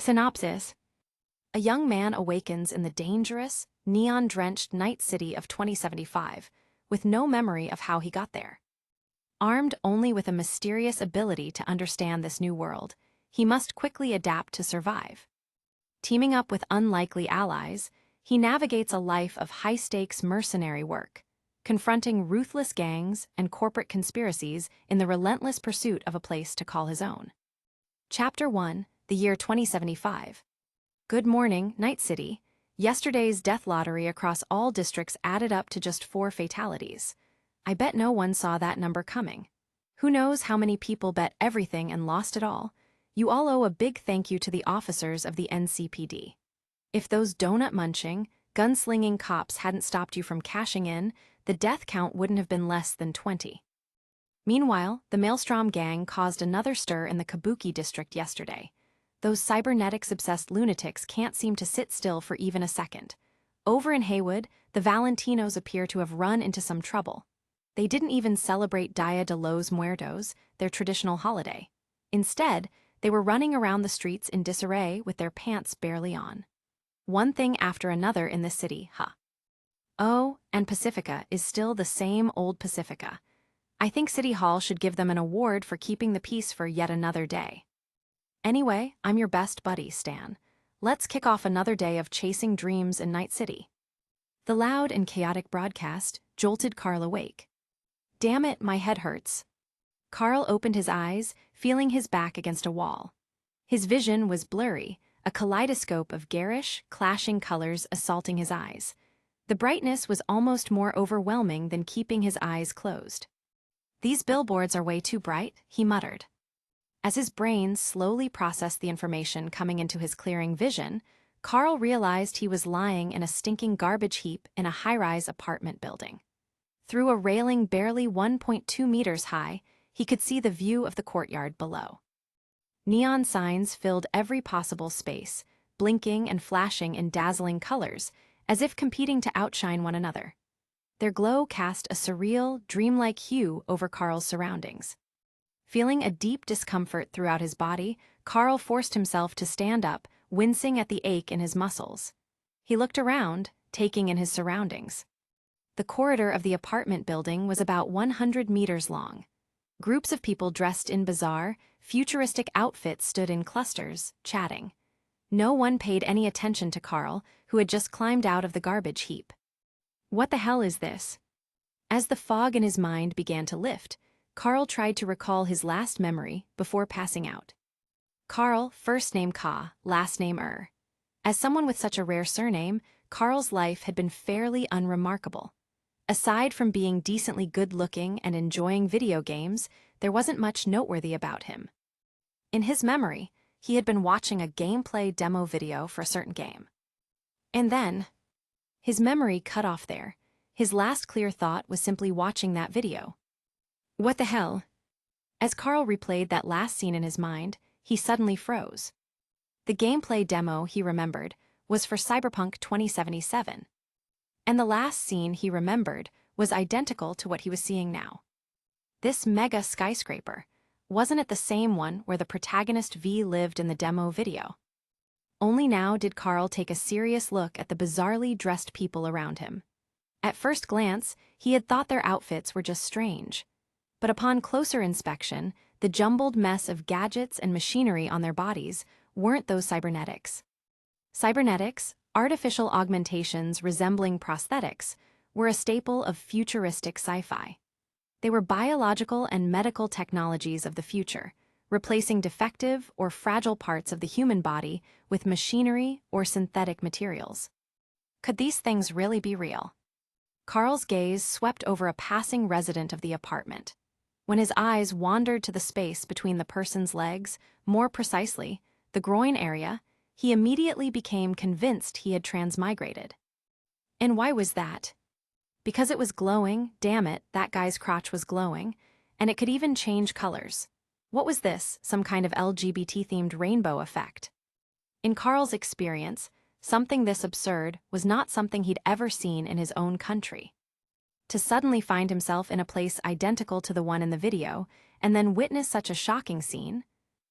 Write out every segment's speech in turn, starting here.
Synopsis. A young man awakens in the dangerous, neon-drenched night city of 2075, with no memory of how he got there. Armed only with a mysterious ability to understand this new world, he must quickly adapt to survive. Teaming up with unlikely allies, he navigates a life of high-stakes mercenary work, confronting ruthless gangs and corporate conspiracies in the relentless pursuit of a place to call his own. Chapter 1, the year 2075. Good morning, Night City. Yesterday's death lottery across all districts added up to just 4 fatalities. I bet no one saw that number coming. Who knows how many people bet everything and lost it all? You all owe a big thank you to the officers of the NCPD. If those donut-munching, gunslinging cops hadn't stopped you from cashing in, the death count wouldn't have been less than 20. Meanwhile, the Maelstrom gang caused another stir in the Kabuki district yesterday. Those cybernetics-obsessed lunatics can't seem to sit still for even a second. Over in Haywood, the Valentinos appear to have run into some trouble. They didn't even celebrate Dia de los Muertos, their traditional holiday. Instead, they were running around the streets in disarray with their pants barely on. One thing after another in this city, huh? Oh, and Pacifica is still the same old Pacifica. I think City Hall should give them an award for keeping the peace for yet another day. Anyway, I'm your best buddy, Stan. Let's kick off another day of chasing dreams in Night City. The loud and chaotic broadcast jolted Carl awake. Damn it, my head hurts. Carl opened his eyes, feeling his back against a wall. His vision was blurry, a kaleidoscope of garish, clashing colors assaulting his eyes. The brightness was almost more overwhelming than keeping his eyes closed. These billboards are way too bright, he muttered. As his brain slowly processed the information coming into his clearing vision, Carl realized he was lying in a stinking garbage heap in a high-rise apartment building. Through a railing barely 1.2 meters high, he could see the view of the courtyard below. Neon signs filled every possible space, blinking and flashing in dazzling colors, as if competing to outshine one another. Their glow cast a surreal, dreamlike hue over Carl's surroundings. Feeling a deep discomfort throughout his body, Carl forced himself to stand up, wincing at the ache in his muscles. He looked around, taking in his surroundings. The corridor of the apartment building was about 100 meters long. Groups of people dressed in bizarre, futuristic outfits stood in clusters, chatting. No one paid any attention to Carl, who had just climbed out of the garbage heap. What the hell is this? As the fog in his mind began to lift, Carl tried to recall his last memory before passing out. Carl, first name Ka, last name As someone with such a rare surname, Carl's life had been fairly unremarkable. Aside from being decently good-looking and enjoying video games, there wasn't much noteworthy about him. In his memory, he had been watching a gameplay demo video for a certain game. And then, his memory cut off there. His last clear thought was simply watching that video. What the hell? As Carl replayed that last scene in his mind, he suddenly froze. The gameplay demo, he remembered, was for Cyberpunk 2077. And the last scene he remembered was identical to what he was seeing now. This mega skyscraper, wasn't it the same one where the protagonist V lived in the demo video? Only now did Carl take a serious look at the bizarrely dressed people around him. At first glance, he had thought their outfits were just strange. But upon closer inspection, the jumbled mess of gadgets and machinery on their bodies weren't those cybernetics. Cybernetics, artificial augmentations resembling prosthetics, were a staple of futuristic sci-fi. They were biological and medical technologies of the future, replacing defective or fragile parts of the human body with machinery or synthetic materials. Could these things really be real? Carl's gaze swept over a passing resident of the apartment. When his eyes wandered to the space between the person's legs, more precisely, the groin area, he immediately became convinced he had transmigrated. And why was that? Because it was glowing, damn it, that guy's crotch was glowing, and it could even change colors. What was this, some kind of LGBT-themed rainbow effect? In Carl's experience, something this absurd was not something he'd ever seen in his own country. To suddenly find himself in a place identical to the one in the video, and then witness such a shocking scene?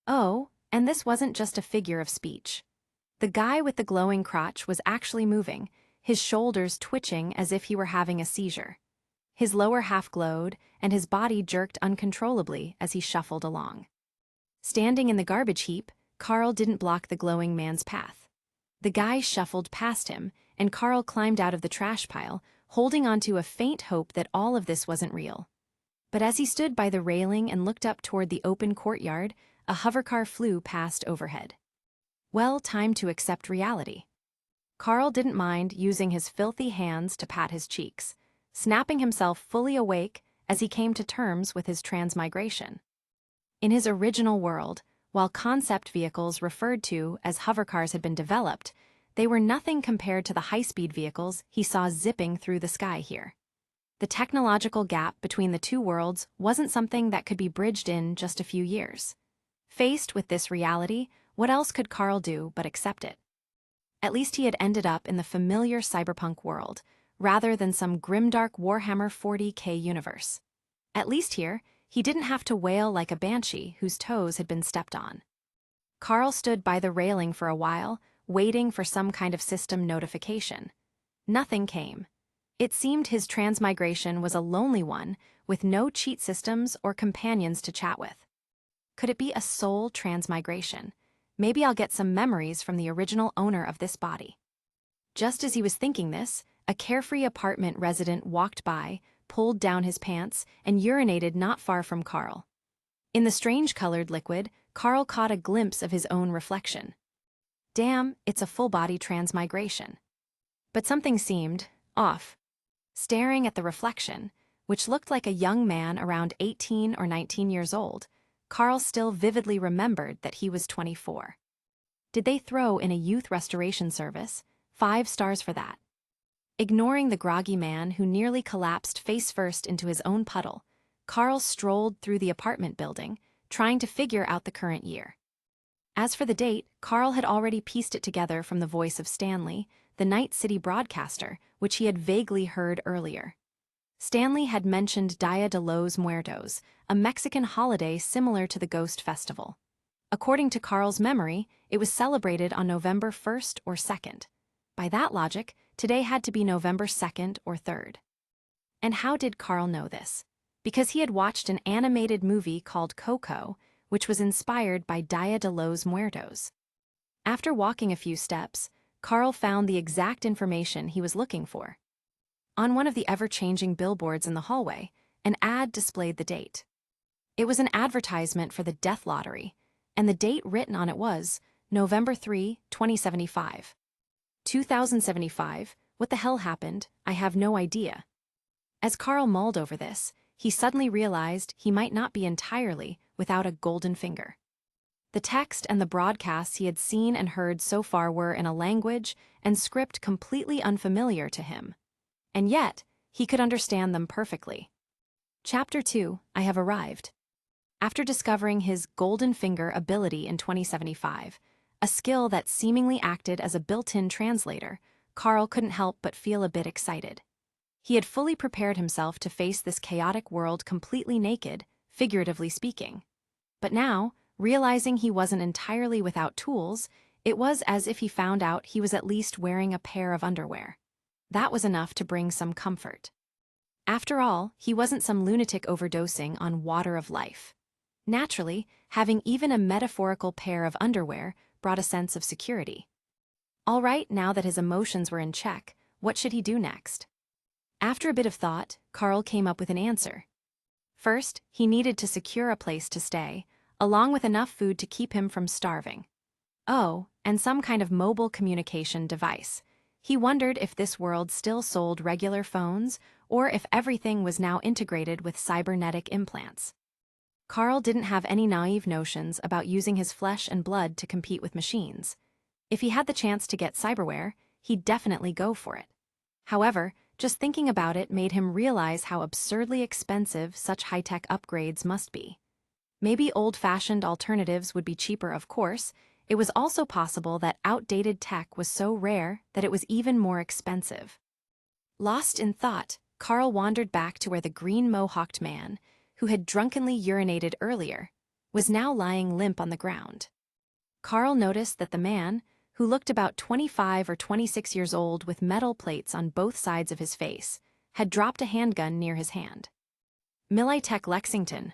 Oh, And this wasn't just a figure of speech. The guy with the glowing crotch was actually moving, his shoulders twitching as if he were having a seizure. His lower half glowed, and his body jerked uncontrollably as he shuffled along. Standing in the garbage heap, Carl didn't block the glowing man's path. The guy shuffled past him, and Carl climbed out of the trash pile, holding onto a faint hope that all of this wasn't real. But as he stood by the railing and looked up toward the open courtyard, a hovercar flew past overhead. Well, time to accept reality. Carl didn't mind using his filthy hands to pat his cheeks, snapping himself fully awake as he came to terms with his transmigration. In his original world, while concept vehicles referred to as hovercars had been developed, they were nothing compared to the high-speed vehicles he saw zipping through the sky here. The technological gap between the two worlds wasn't something that could be bridged in just a few years. Faced with this reality, what else could Carl do but accept it? At least he had ended up in the familiar cyberpunk world, rather than some grimdark Warhammer 40K universe. At least here, he didn't have to wail like a banshee whose toes had been stepped on. Carl stood by the railing for a while, waiting for some kind of system notification. Nothing came. It seemed his transmigration was a lonely one, with no cheat systems or companions to chat with. Could it be a soul transmigration? Maybe I'll get some memories from the original owner of this body. Just as he was thinking this, a carefree apartment resident walked by, pulled down his pants, and urinated not far from Carl. In the strange-colored liquid, Carl caught a glimpse of his own reflection. Damn, it's a full-body transmigration. But something seemed off. Staring at the reflection, which looked like a young man around 18 or 19 years old, Carl still vividly remembered that he was 24. Did they throw in a youth restoration service? 5 stars for that. Ignoring the groggy man who nearly collapsed face-first into his own puddle, Carl strolled through the apartment building, trying to figure out the current year. As for the date, Carl had already pieced it together from the voice of Stanley, the Night City broadcaster, which he had vaguely heard earlier. Stanley had mentioned Dia de los Muertos, a Mexican holiday similar to the Ghost Festival. According to Carl's memory, it was celebrated on November 1st or 2nd. By that logic, today had to be November 2nd or 3rd. And how did Carl know this? Because he had watched an animated movie called Coco, which was inspired by Dia de los Muertos. After walking a few steps, Carl found the exact information he was looking for. On one of the ever-changing billboards in the hallway, an ad displayed the date. It was an advertisement for the death lottery, and the date written on it was November 3, 2075. 2075, what the hell happened? I have no idea. As Carl mulled over this, he suddenly realized he might not be entirely without a golden finger. The text and the broadcasts he had seen and heard so far were in a language and script completely unfamiliar to him. And yet, he could understand them perfectly. Chapter 2, I have arrived. After discovering his golden finger ability in 2075, a skill that seemingly acted as a built-in translator, Carl couldn't help but feel a bit excited. He had fully prepared himself to face this chaotic world completely naked, figuratively speaking. But now, realizing he wasn't entirely without tools, it was as if he found out he was at least wearing a pair of underwear. That was enough to bring some comfort. After all, he wasn't some lunatic overdosing on water of life. Naturally, having even a metaphorical pair of underwear brought a sense of security. All right, now that his emotions were in check, what should he do next? After a bit of thought, Carl came up with an answer. First, he needed to secure a place to stay, along with enough food to keep him from starving. Oh, and some kind of mobile communication device. He wondered if this world still sold regular phones, or if everything was now integrated with cybernetic implants. Carl didn't have any naive notions about using his flesh and blood to compete with machines. If he had the chance to get cyberware, he'd definitely go for it. However, just thinking about it made him realize how absurdly expensive such high-tech upgrades must be. Maybe old-fashioned alternatives would be cheaper, of course. It was also possible that outdated tech was so rare that it was even more expensive. Lost in thought, Carl wandered back to where the green mohawked man, who had drunkenly urinated earlier, was now lying limp on the ground. Carl noticed that the man, who looked about 25 or 26 years old with metal plates on both sides of his face, had dropped a handgun near his hand. Militech Lexington.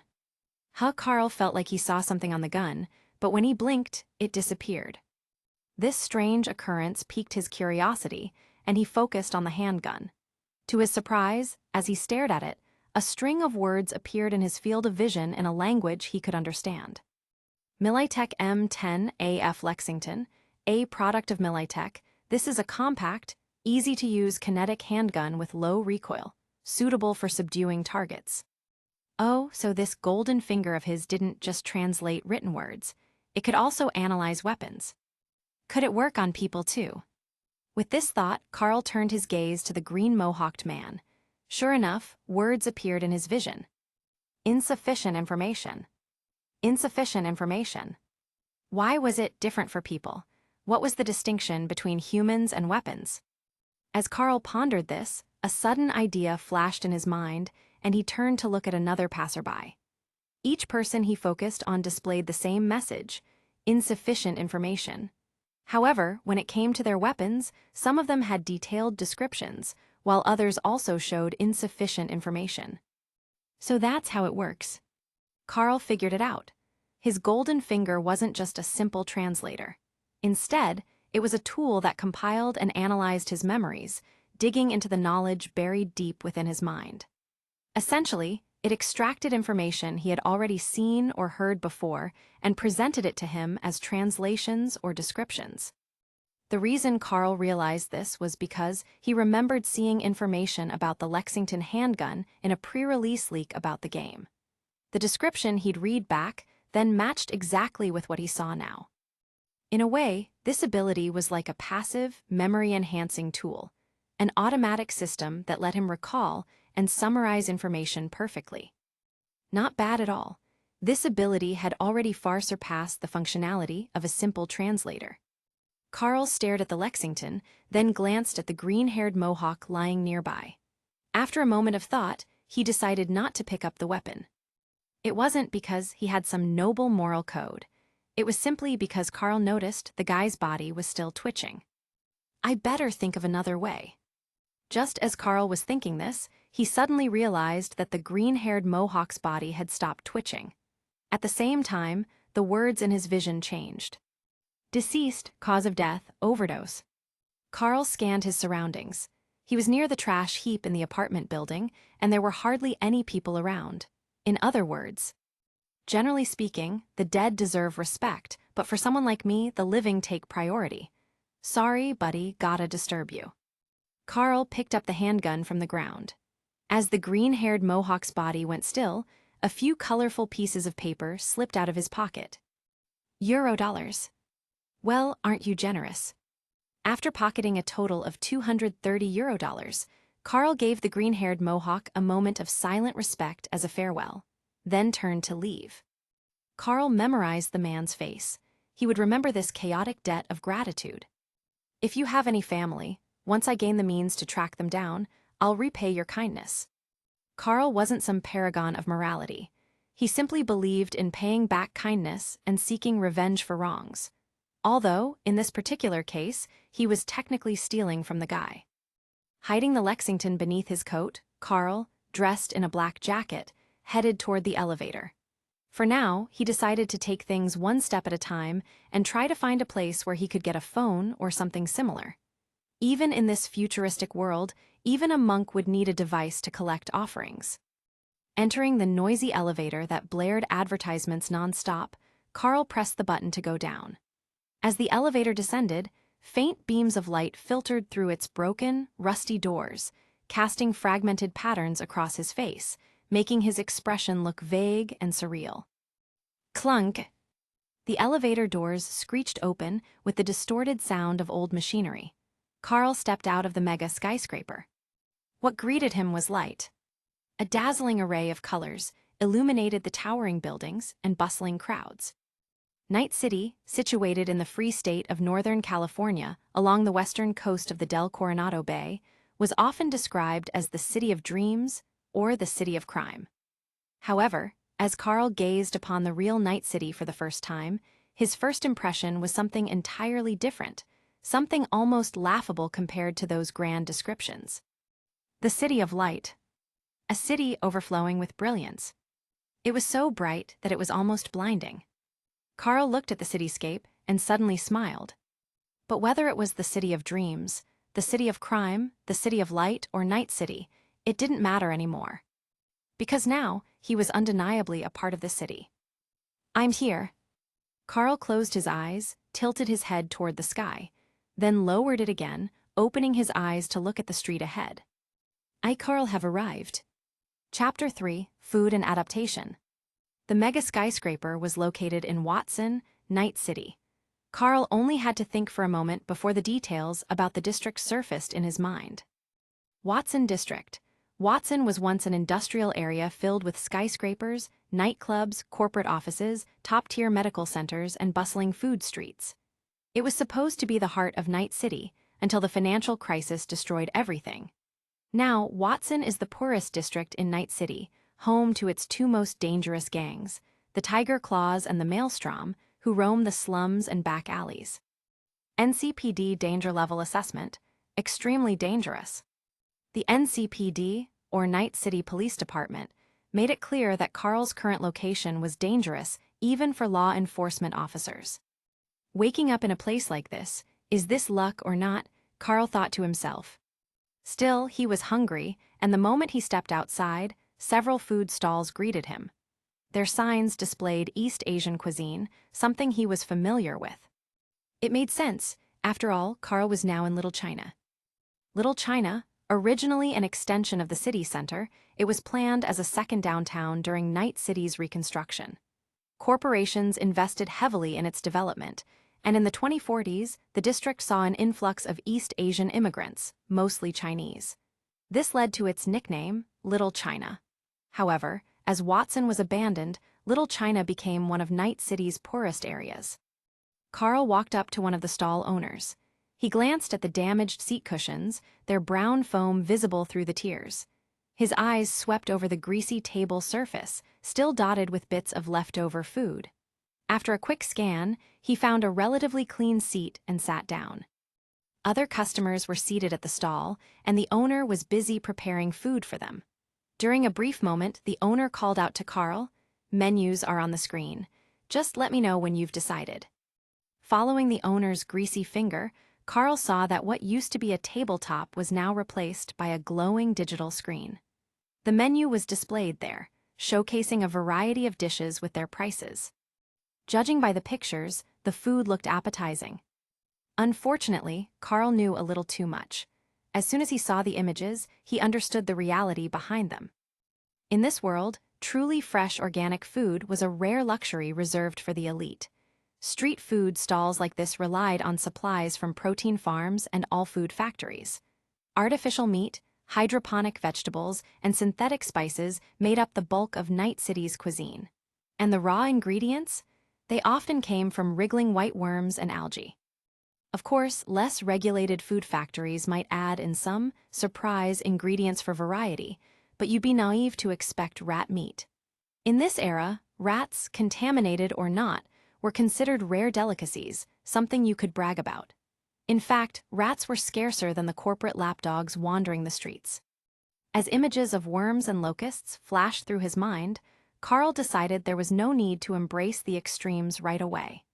Carl felt like he saw something on the gun, but when he blinked, it disappeared. This strange occurrence piqued his curiosity, and he focused on the handgun. To his surprise, as he stared at it, a string of words appeared in his field of vision in a language he could understand. Militech M10 AF Lexington, a product of Militech, this is a compact, easy-to-use kinetic handgun with low recoil, suitable for subduing targets. Oh, so this golden finger of his didn't just translate written words. It could also analyze weapons. Could it work on people too? With this thought, Carl turned his gaze to the green mohawked man. Sure enough, words appeared in his vision. Insufficient information. Insufficient information. Why was it different for people? What was the distinction between humans and weapons? As Carl pondered this, a sudden idea flashed in his mind, and he turned to look at another passerby. Each person he focused on displayed the same message: insufficient information. However, when it came to their weapons, some of them had detailed descriptions, while others also showed insufficient information. So that's how it works. Carl figured it out. His golden finger wasn't just a simple translator. Instead, it was a tool that compiled and analyzed his memories, digging into the knowledge buried deep within his mind. Essentially, it extracted information he had already seen or heard before and presented it to him as translations or descriptions. The reason Carl realized this was because he remembered seeing information about the Lexington handgun in a pre-release leak about the game. The description he'd read back then matched exactly with what he saw now. In a way, this ability was like a passive, memory-enhancing tool, an automatic system that let him recall and summarize information perfectly. Not bad at all. This ability had already far surpassed the functionality of a simple translator. Carl stared at the Lexington, then glanced at the green-haired Mohawk lying nearby. After a moment of thought, he decided not to pick up the weapon. It wasn't because he had some noble moral code. It was simply because Carl noticed the guy's body was still twitching. I better think of another way. Just as Carl was thinking this, he suddenly realized that the green-haired Mohawk's body had stopped twitching. At the same time, the words in his vision changed. Deceased, cause of death, overdose. Carl scanned his surroundings. He was near the trash heap in the apartment building, and there were hardly any people around. In other words, generally speaking, the dead deserve respect, but for someone like me, the living take priority. Sorry, buddy, gotta disturb you. Carl picked up the handgun from the ground. As the green-haired Mohawk's body went still, a few colorful pieces of paper slipped out of his pocket. $. Well, aren't you generous? After pocketing a total of €230, Carl gave the green-haired Mohawk a moment of silent respect as a farewell, then turned to leave. Carl memorized the man's face. He would remember this chaotic debt of gratitude. If you have any family, once I gain the means to track them down, I'll repay your kindness. Carl wasn't some paragon of morality. He simply believed in paying back kindness and seeking revenge for wrongs. Although, in this particular case, he was technically stealing from the guy. Hiding the Lexington beneath his coat, Carl, dressed in a black jacket, headed toward the elevator. For now, he decided to take things one step at a time and try to find a place where he could get a phone or something similar. Even in this futuristic world, even a monk would need a device to collect offerings. Entering the noisy elevator that blared advertisements non-stop, Carl pressed the button to go down. As the elevator descended, faint beams of light filtered through its broken, rusty doors, casting fragmented patterns across his face, making his expression look vague and surreal. Clunk! The elevator doors screeched open with the distorted sound of old machinery. Carl stepped out of the mega skyscraper. What greeted him was light. A dazzling array of colors illuminated the towering buildings and bustling crowds. Night City, situated in the free state of Northern California along the western coast of the Del Coronado Bay, was often described as the City of Dreams or the City of Crime. However, as Carl gazed upon the real Night City for the first time, his first impression was something entirely different, something almost laughable compared to those grand descriptions. The City of Light. A city overflowing with brilliance. It was so bright that it was almost blinding. Carl looked at the cityscape and suddenly smiled. But whether it was the City of Dreams, the City of Crime, the City of Light, or Night City, it didn't matter anymore. Because now, he was undeniably a part of the city. I'm here. Carl closed his eyes, tilted his head toward the sky, then lowered it again, opening his eyes to look at the street ahead. Carl have arrived. Chapter 3, Food and Adaptation. The mega skyscraper was located in Watson, Night City. Carl only had to think for a moment before the details about the district surfaced in his mind. Watson District. Watson was once an industrial area filled with skyscrapers, nightclubs, corporate offices, top-tier medical centers, and bustling food streets. It was supposed to be the heart of Night City until the financial crisis destroyed everything. Now, Watson is the poorest district in Night City, home to its two most dangerous gangs, the Tiger Claws and the Maelstrom, who roam the slums and back alleys. NCPD Danger Level Assessment: extremely dangerous. The NCPD, or Night City Police Department, made it clear that Carl's current location was dangerous even for law enforcement officers. Waking up in a place like this, is this luck or not? Carl thought to himself. Still, he was hungry, and the moment he stepped outside, several food stalls greeted him. Their signs displayed East Asian cuisine, something he was familiar with. It made sense. After all, Carl was now in Little China. Little China, originally an extension of the city center, it was planned as a second downtown during Night City's reconstruction. Corporations invested heavily in its development, and in the 2040s, the district saw an influx of East Asian immigrants, mostly Chinese. This led to its nickname, Little China. However, as Watson was abandoned, Little China became one of Night City's poorest areas. Carl walked up to one of the stall owners. He glanced at the damaged seat cushions, their brown foam visible through the tiers. His eyes swept over the greasy table surface, still dotted with bits of leftover food. After a quick scan, he found a relatively clean seat and sat down. Other customers were seated at the stall, and the owner was busy preparing food for them. During a brief moment, the owner called out to Carl, "Menus are on the screen. Just let me know when you've decided." Following the owner's greasy finger, Carl saw that what used to be a tabletop was now replaced by a glowing digital screen. The menu was displayed there, showcasing a variety of dishes with their prices. Judging by the pictures, the food looked appetizing. Unfortunately, Carl knew a little too much. As soon as he saw the images, he understood the reality behind them. In this world, truly fresh organic food was a rare luxury reserved for the elite. Street food stalls like this relied on supplies from protein farms and all-food factories. Artificial meat, hydroponic vegetables, and synthetic spices made up the bulk of Night City's cuisine. And the raw ingredients? They often came from wriggling white worms and algae. Of course, less regulated food factories might add in some surprise ingredients for variety, but you'd be naive to expect rat meat. In this era, rats, contaminated or not, were considered rare delicacies, something you could brag about. In fact, rats were scarcer than the corporate lapdogs wandering the streets. As images of worms and locusts flashed through his mind, Carl decided there was no need to embrace the extremes right away.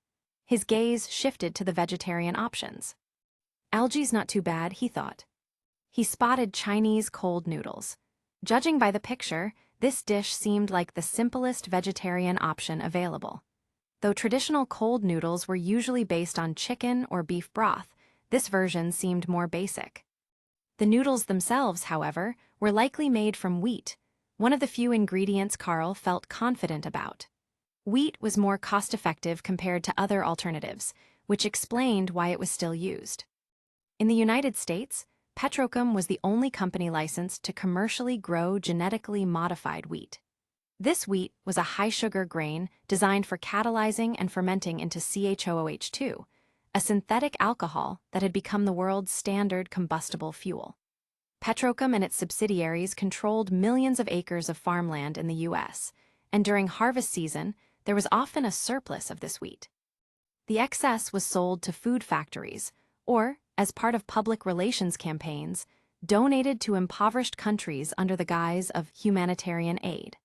His gaze shifted to the vegetarian options. Algae's not too bad, he thought. He spotted Chinese cold noodles. Judging by the picture, this dish seemed like the simplest vegetarian option available. Though traditional cold noodles were usually based on chicken or beef broth, this version seemed more basic. The noodles themselves, however, were likely made from wheat, one of the few ingredients Carl felt confident about. Wheat was more cost-effective compared to other alternatives, which explained why it was still used. In the United States, Petrochem was the only company licensed to commercially grow genetically modified wheat. This wheat was a high-sugar grain designed for catalyzing and fermenting into CHOOH2, a synthetic alcohol that had become the world's standard combustible fuel. Petrochem and its subsidiaries controlled millions of acres of farmland in the U.S., and during harvest season, there was often a surplus of this wheat. The excess was sold to food factories, or, as part of public relations campaigns, donated to impoverished countries under the guise of humanitarian aid.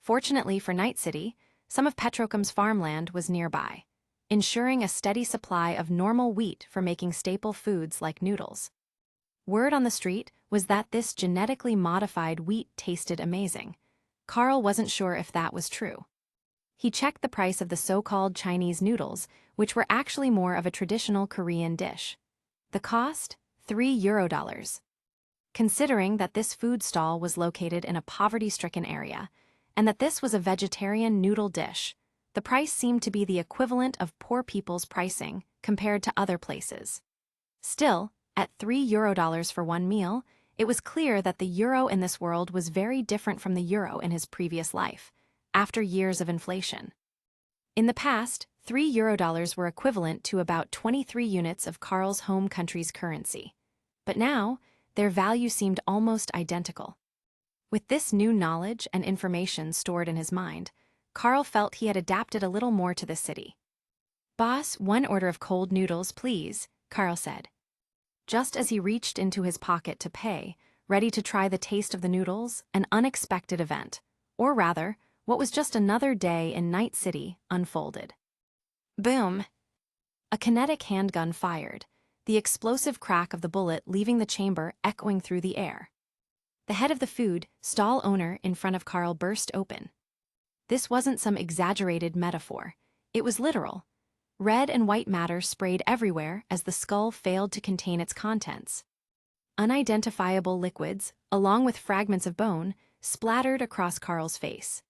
Fortunately for Night City, some of Petrocum's farmland was nearby, ensuring a steady supply of normal wheat for making staple foods like noodles. Word on the street was that this genetically modified wheat tasted amazing. Carl wasn't sure if that was true. He checked the price of the so-called Chinese noodles, which were actually more of a traditional Korean dish. The cost? €3. Considering that this food stall was located in a poverty-stricken area, and that this was a vegetarian noodle dish, the price seemed to be the equivalent of poor people's pricing compared to other places. Still, at €3 for one meal, it was clear that the euro in this world was very different from the euro in his previous life, after years of inflation. In the past, €3 were equivalent to about 23 units of Carl's home country's currency. But now, their value seemed almost identical. With this new knowledge and information stored in his mind, Carl felt he had adapted a little more to the city. "Boss, 1 order of cold noodles, please," Carl said. Just as he reached into his pocket to pay, ready to try the taste of the noodles, an unexpected event, or rather, what was just another day in Night City, unfolded. Boom! A kinetic handgun fired, the explosive crack of the bullet leaving the chamber echoing through the air. The head of the food stall owner in front of Carl burst open. This wasn't some exaggerated metaphor. It was literal. Red and white matter sprayed everywhere as the skull failed to contain its contents. Unidentifiable liquids, along with fragments of bone, splattered across Carl's face.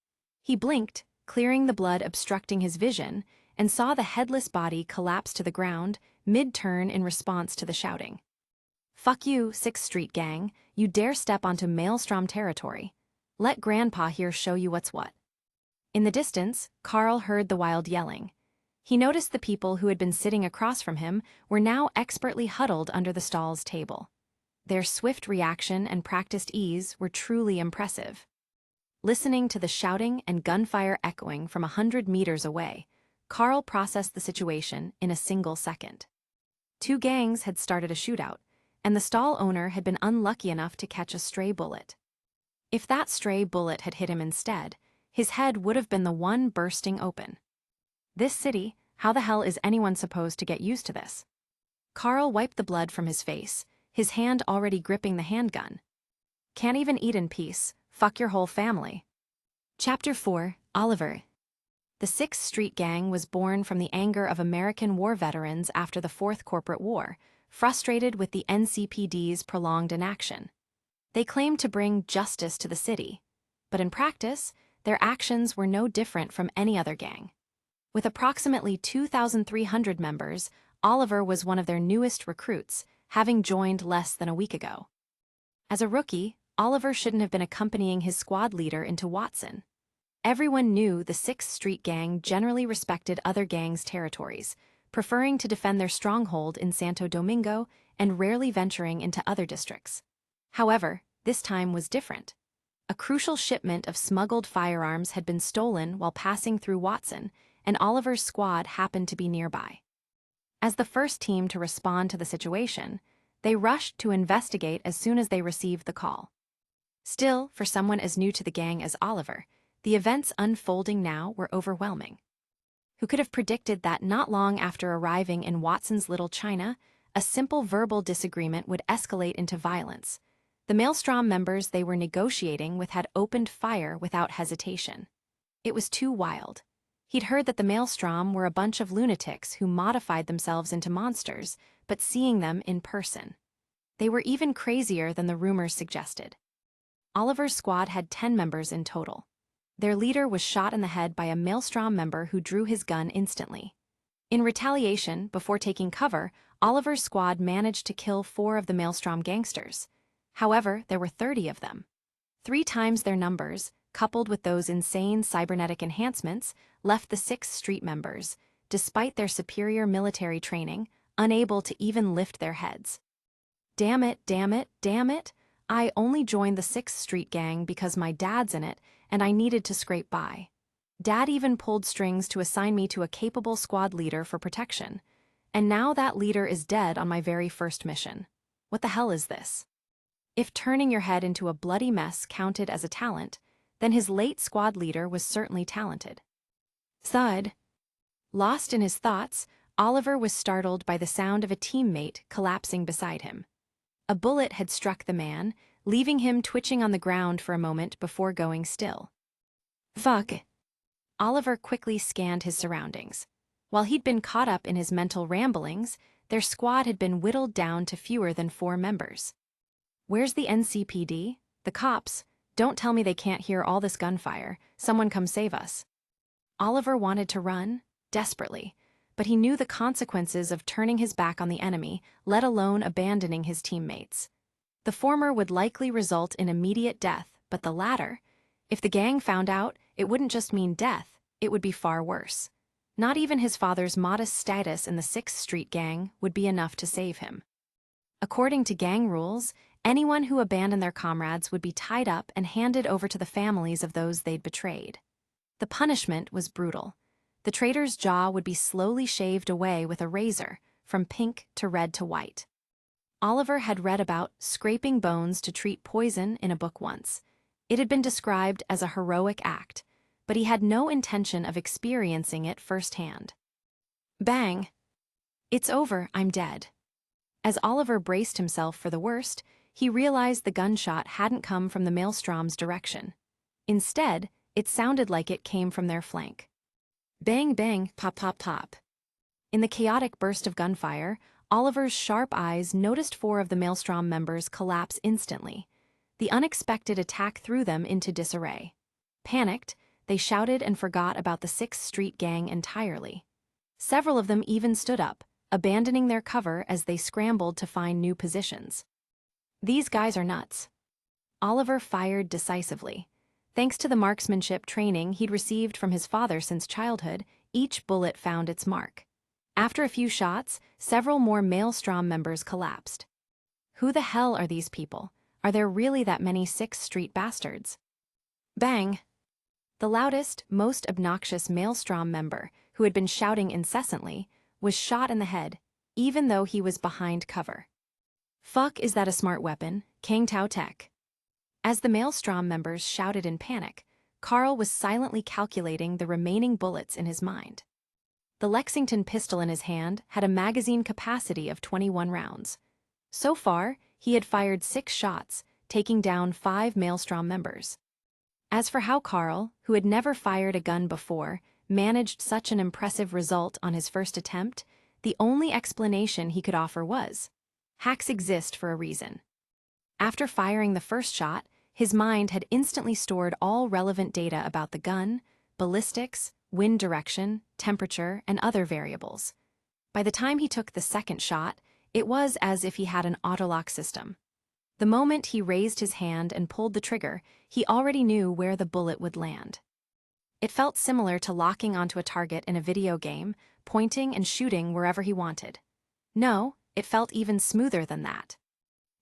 He blinked, clearing the blood obstructing his vision, and saw the headless body collapse to the ground, mid-turn in response to the shouting. "Fuck you, 6th Street gang, you dare step onto Maelstrom territory. Let Grandpa here show you what's what." In the distance, Carl heard the wild yelling. He noticed the people who had been sitting across from him were now expertly huddled under the stall's table. Their swift reaction and practiced ease were truly impressive. Listening to the shouting and gunfire echoing from 100 meters away, Carl processed the situation in a single second. 2 gangs had started a shootout, and the stall owner had been unlucky enough to catch a stray bullet. If that stray bullet had hit him instead, his head would have been the one bursting open. This city, how the hell is anyone supposed to get used to this? Carl wiped the blood from his face, his hand already gripping the handgun. Can't even eat in peace, fuck your whole family. Chapter 4, Oliver. The 6th Street Gang was born from the anger of American war veterans after the Fourth Corporate War, frustrated with the NCPD's prolonged inaction. They claimed to bring justice to the city, but in practice, their actions were no different from any other gang. With approximately 2,300 members, Oliver was one of their newest recruits, having joined less than a week ago. As a rookie, Oliver shouldn't have been accompanying his squad leader into Watson. Everyone knew the 6th Street Gang generally respected other gangs' territories, preferring to defend their stronghold in Santo Domingo and rarely venturing into other districts. However, this time was different. A crucial shipment of smuggled firearms had been stolen while passing through Watson, and Oliver's squad happened to be nearby. As the first team to respond to the situation, they rushed to investigate as soon as they received the call. Still, for someone as new to the gang as Oliver, the events unfolding now were overwhelming. Who could have predicted that not long after arriving in Watson's Little China, a simple verbal disagreement would escalate into violence? The Maelstrom members they were negotiating with had opened fire without hesitation. It was too wild. He'd heard that the Maelstrom were a bunch of lunatics who modified themselves into monsters, but seeing them in person. They were even crazier than the rumors suggested. Oliver's squad had 10 members in total. Their leader was shot in the head by a Maelstrom member who drew his gun instantly. In retaliation, before taking cover, Oliver's squad managed to kill 4 of the Maelstrom gangsters. However, there were 30 of them. 3 times their numbers, coupled with those insane cybernetic enhancements, left the 6th Street members, despite their superior military training, unable to even lift their heads. Damn it, damn it, damn it! I only joined the 6th Street Gang because my dad's in it, and I needed to scrape by. Dad even pulled strings to assign me to a capable squad leader for protection. And now that leader is dead on my very first mission. What the hell is this? If turning your head into a bloody mess counted as a talent, then his late squad leader was certainly talented. Thud. Lost in his thoughts, Oliver was startled by the sound of a teammate collapsing beside him. A bullet had struck the man, leaving him twitching on the ground for a moment before going still. Fuck. Oliver quickly scanned his surroundings. While he'd been caught up in his mental ramblings, their squad had been whittled down to fewer than 4 members. Where's the NCPD? The cops? Don't tell me they can't hear all this gunfire. Someone come save us. Oliver wanted to run, desperately, but he knew the consequences of turning his back on the enemy, let alone abandoning his teammates. The former would likely result in immediate death, but the latter, if the gang found out, it wouldn't just mean death, it would be far worse. Not even his father's modest status in the 6th Street gang would be enough to save him. According to gang rules, anyone who abandoned their comrades would be tied up and handed over to the families of those they'd betrayed. The punishment was brutal. The traitor's jaw would be slowly shaved away with a razor, from pink to red to white. Oliver had read about scraping bones to treat poison in a book once. It had been described as a heroic act, but he had no intention of experiencing it firsthand. Bang! It's over, I'm dead. As Oliver braced himself for the worst, he realized the gunshot hadn't come from the Maelstrom's direction. Instead, it sounded like it came from their flank. Bang bang, pop pop pop. In the chaotic burst of gunfire, Oliver's sharp eyes noticed 4 of the Maelstrom members collapse instantly. The unexpected attack threw them into disarray. Panicked, they shouted and forgot about the 6th Street gang entirely. Several of them even stood up, abandoning their cover as they scrambled to find new positions. These guys are nuts. Oliver fired decisively. Thanks to the marksmanship training he'd received from his father since childhood, each bullet found its mark. After a few shots, several more Maelstrom members collapsed. Who the hell are these people? Are there really that many 6th Street bastards? Bang! The loudest, most obnoxious Maelstrom member, who had been shouting incessantly, was shot in the head, even though he was behind cover. Fuck, is that a smart weapon? Kang Tao Tech. As the Maelstrom members shouted in panic, Carl was silently calculating the remaining bullets in his mind. The Lexington pistol in his hand had a magazine capacity of 21 rounds. So far, he had fired 6 shots, taking down 5 Maelstrom members. As for how Carl, who had never fired a gun before, managed such an impressive result on his first attempt, the only explanation he could offer was, hacks exist for a reason. After firing the first shot, his mind had instantly stored all relevant data about the gun, ballistics, wind direction, temperature, and other variables. By the time he took the second shot, it was as if he had an autolock system. The moment he raised his hand and pulled the trigger, he already knew where the bullet would land. It felt similar to locking onto a target in a video game, pointing and shooting wherever he wanted. No, it felt even smoother than that.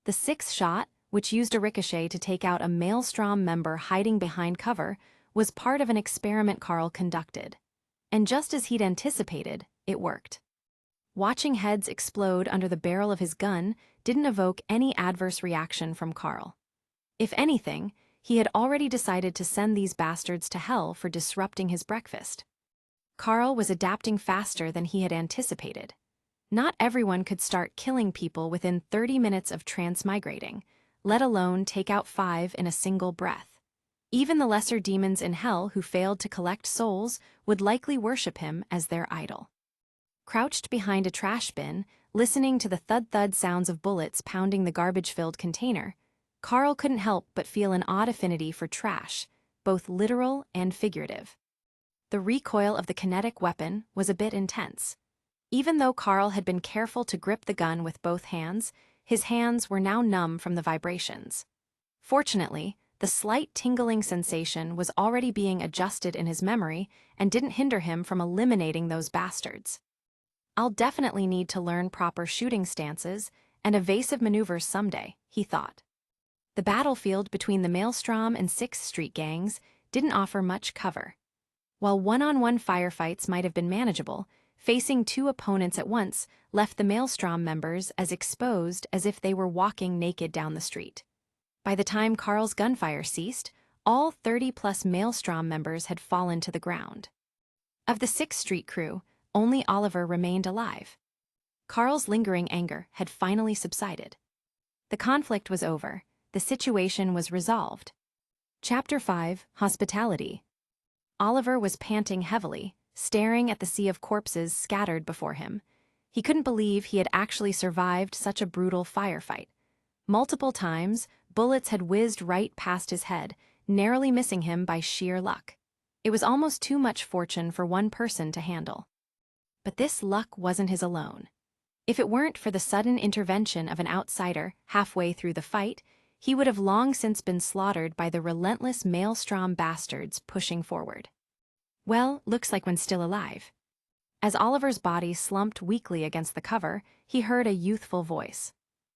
The 6th shot, which used a ricochet to take out a Maelstrom member hiding behind cover, was part of an experiment Carl conducted. And just as he'd anticipated, it worked. Watching heads explode under the barrel of his gun didn't evoke any adverse reaction from Carl. If anything, he had already decided to send these bastards to hell for disrupting his breakfast. Carl was adapting faster than he had anticipated. Not everyone could start killing people within 30 minutes of transmigrating, let alone take out 5 in a single breath. Even the lesser demons in hell who failed to collect souls would likely worship him as their idol. Crouched behind a trash bin, listening to the thud-thud sounds of bullets pounding the garbage-filled container, Carl couldn't help but feel an odd affinity for trash, both literal and figurative. The recoil of the kinetic weapon was a bit intense. Even though Carl had been careful to grip the gun with both hands, his hands were now numb from the vibrations. Fortunately, the slight tingling sensation was already being adjusted in his memory and didn't hinder him from eliminating those bastards. I'll definitely need to learn proper shooting stances and evasive maneuvers someday, he thought. The battlefield between the Maelstrom and 6th Street gangs didn't offer much cover. While one-on-one firefights might have been manageable, facing two opponents at once left the Maelstrom members as exposed as if they were walking naked down the street. By the time Carl's gunfire ceased, all 30-plus Maelstrom members had fallen to the ground. Of the 6 street crew, only Oliver remained alive. Carl's lingering anger had finally subsided. The conflict was over. The situation was resolved. Chapter 5, Hospitality. Oliver was panting heavily, staring at the sea of corpses scattered before him. He couldn't believe he had actually survived such a brutal firefight. Multiple times, bullets had whizzed right past his head, narrowly missing him by sheer luck. It was almost too much fortune for one person to handle. But this luck wasn't his alone. If it weren't for the sudden intervention of an outsider halfway through the fight, he would have long since been slaughtered by the relentless Maelstrom bastards pushing forward. Well, looks like one's still alive. As Oliver's body slumped weakly against the cover, he heard a youthful voice.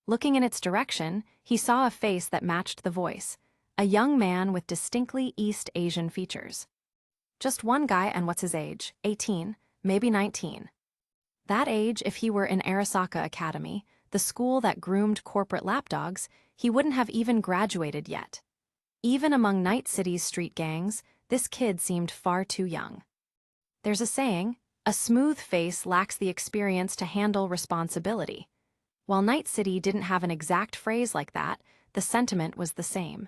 Looking in its direction, he saw a face that matched the voice, a young man with distinctly East Asian features. Just one guy, and what's his age? 18, maybe 19. That age, if he were in Arasaka Academy, the school that groomed corporate lapdogs, he wouldn't have even graduated yet. Even among Night City's street gangs, this kid seemed far too young. There's a saying, a smooth face lacks the experience to handle responsibility. While Night City didn't have an exact phrase like that, the sentiment was the same.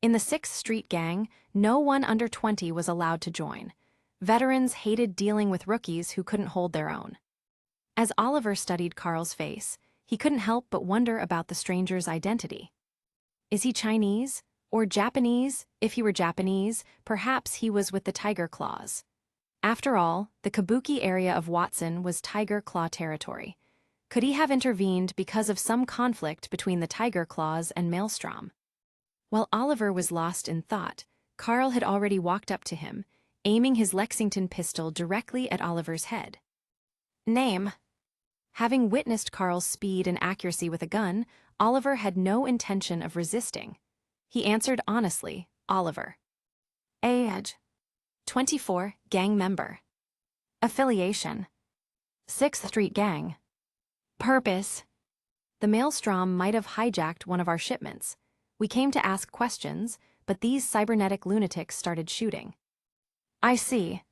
In the 6th Street Gang, no one under 20 was allowed to join. Veterans hated dealing with rookies who couldn't hold their own. As Oliver studied Carl's face, he couldn't help but wonder about the stranger's identity. Is he Chinese? Or Japanese? If he were Japanese, perhaps he was with the Tiger Claws. After all, the Kabuki area of Watson was Tiger Claw territory. Could he have intervened because of some conflict between the Tiger Claws and Maelstrom? While Oliver was lost in thought, Carl had already walked up to him, aiming his Lexington pistol directly at Oliver's head. Name. Having witnessed Carl's speed and accuracy with a gun, Oliver had no intention of resisting. He answered honestly, Oliver. Age. 24, gang member. Affiliation. 6th Street Gang. Purpose. The Maelstrom might have hijacked one of our shipments. We came to ask questions, but these cybernetic lunatics started shooting. I see.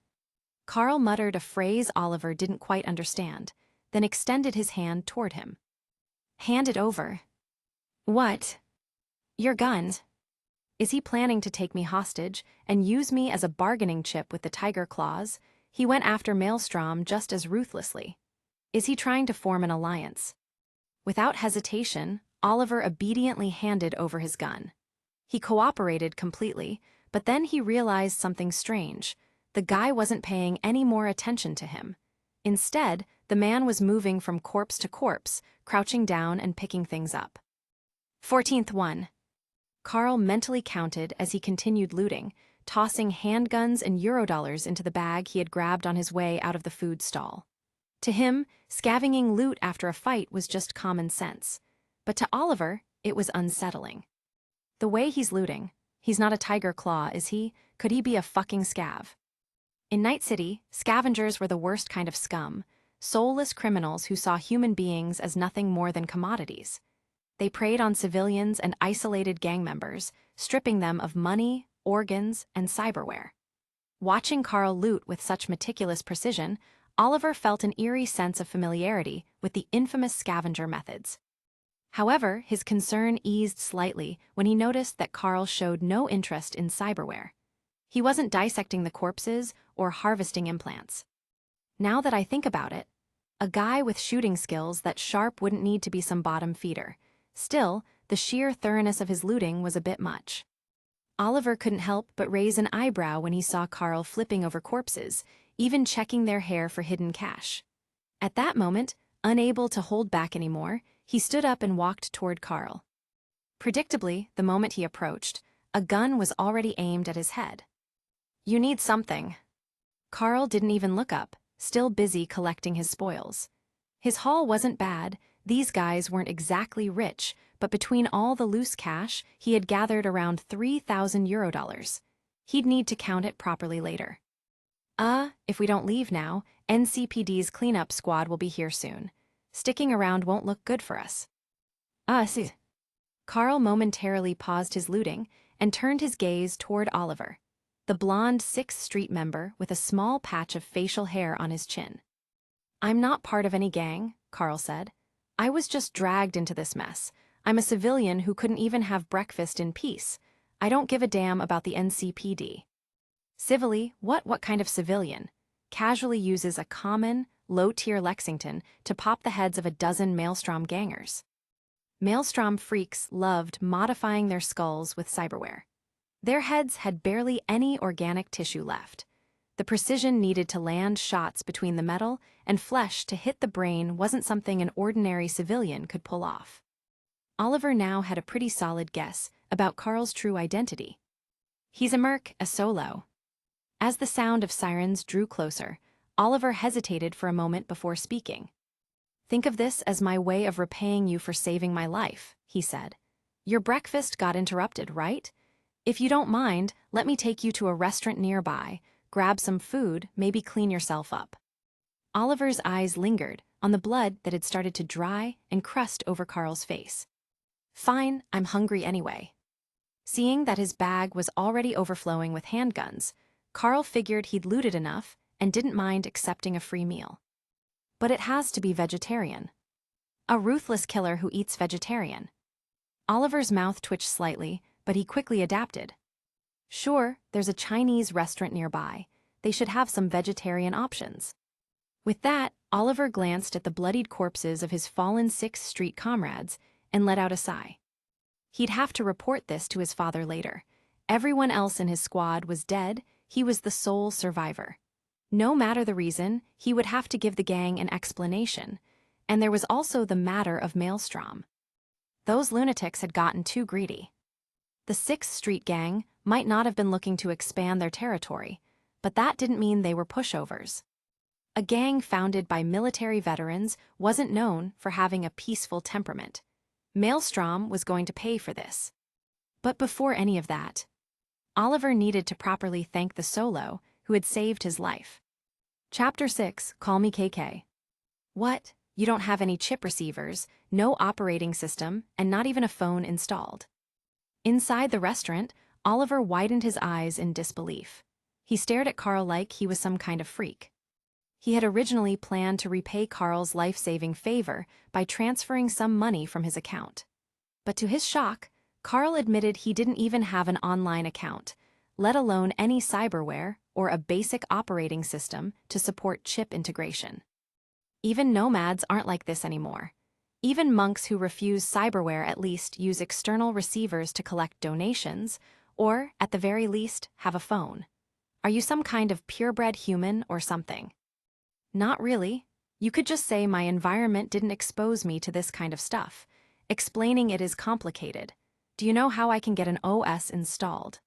Carl muttered a phrase Oliver didn't quite understand, then extended his hand toward him. Hand it over. What? Your guns. Is he planning to take me hostage and use me as a bargaining chip with the Tiger Claws? He went after Maelstrom just as ruthlessly. Is he trying to form an alliance? Without hesitation, Oliver obediently handed over his gun. He cooperated completely, but then he realized something strange. The guy wasn't paying any more attention to him. Instead, the man was moving from corpse to corpse, crouching down and picking things up. 14th one. Carl mentally counted as he continued looting, tossing handguns and Eurodollars into the bag he had grabbed on his way out of the food stall. To him, scavenging loot after a fight was just common sense. But to Oliver, it was unsettling. The way he's looting, he's not a Tiger Claw, is he? Could he be a fucking scav? In Night City, scavengers were the worst kind of scum, soulless criminals who saw human beings as nothing more than commodities. They preyed on civilians and isolated gang members, stripping them of money, organs, and cyberware. Watching Carl loot with such meticulous precision, Oliver felt an eerie sense of familiarity with the infamous scavenger methods. However, his concern eased slightly when he noticed that Carl showed no interest in cyberware. He wasn't dissecting the corpses or harvesting implants. Now that I think about it, a guy with shooting skills that sharp wouldn't need to be some bottom feeder. Still, the sheer thoroughness of his looting was a bit much. Oliver couldn't help but raise an eyebrow when he saw Carl flipping over corpses, even checking their hair for hidden cash. At that moment, unable to hold back anymore, he stood up and walked toward Carl. Predictably, the moment he approached, a gun was already aimed at his head. You need something. Carl didn't even look up, still busy collecting his spoils. His haul wasn't bad. These guys weren't exactly rich, but between all the loose cash, he had gathered around 3,000 Eurodollars. He'd need to count it properly later. If we don't leave now, NCPD's cleanup squad will be here soon. Sticking around won't look good for us. See. Carl momentarily paused his looting and turned his gaze toward Oliver, the blonde 6th Street member with a small patch of facial hair on his chin. I'm not part of any gang, Carl said. I was just dragged into this mess. I'm a civilian who couldn't even have breakfast in peace. I don't give a damn about the NCPD. Civilly, what kind of civilian casually uses a common, low-tier Lexington to pop the heads of a dozen Maelstrom gangers? Maelstrom freaks loved modifying their skulls with cyberware. Their heads had barely any organic tissue left. The precision needed to land shots between the metal and flesh to hit the brain wasn't something an ordinary civilian could pull off. Oliver now had a pretty solid guess about Carl's true identity. He's a merc, a solo. As the sound of sirens drew closer, Oliver hesitated for a moment before speaking. Think of this as my way of repaying you for saving my life, he said. Your breakfast got interrupted, right? If you don't mind, let me take you to a restaurant nearby, grab some food, maybe clean yourself up. Oliver's eyes lingered on the blood that had started to dry and crust over Carl's face. Fine, I'm hungry anyway. Seeing that his bag was already overflowing with handguns, Carl figured he'd looted enough and didn't mind accepting a free meal. But it has to be vegetarian. A ruthless killer who eats vegetarian. Oliver's mouth twitched slightly, but he quickly adapted. Sure, there's a Chinese restaurant nearby. They should have some vegetarian options. With that, Oliver glanced at the bloodied corpses of his fallen 6th Street comrades and let out a sigh. He'd have to report this to his father later. Everyone else in his squad was dead. He was the sole survivor. No matter the reason, he would have to give the gang an explanation. And there was also the matter of Maelstrom. Those lunatics had gotten too greedy. The 6th Street gang might not have been looking to expand their territory, but that didn't mean they were pushovers. A gang founded by military veterans wasn't known for having a peaceful temperament. Maelstrom was going to pay for this. But before any of that, Oliver needed to properly thank the solo who had saved his life. Chapter 6, Call Me KK. What? You don't have any chip receivers, no operating system, and not even a phone installed. Inside the restaurant, Oliver widened his eyes in disbelief. He stared at Carl like he was some kind of freak. He had originally planned to repay Carl's life-saving favor by transferring some money from his account. But to his shock, Carl admitted he didn't even have an online account, let alone any cyberware or a basic operating system to support chip integration. Even nomads aren't like this anymore. Even monks who refuse cyberware at least use external receivers to collect donations, or, at the very least, have a phone. Are you some kind of purebred human or something? Not really. You could just say my environment didn't expose me to this kind of stuff. Explaining it is complicated. Do you know how I can get an OS installed?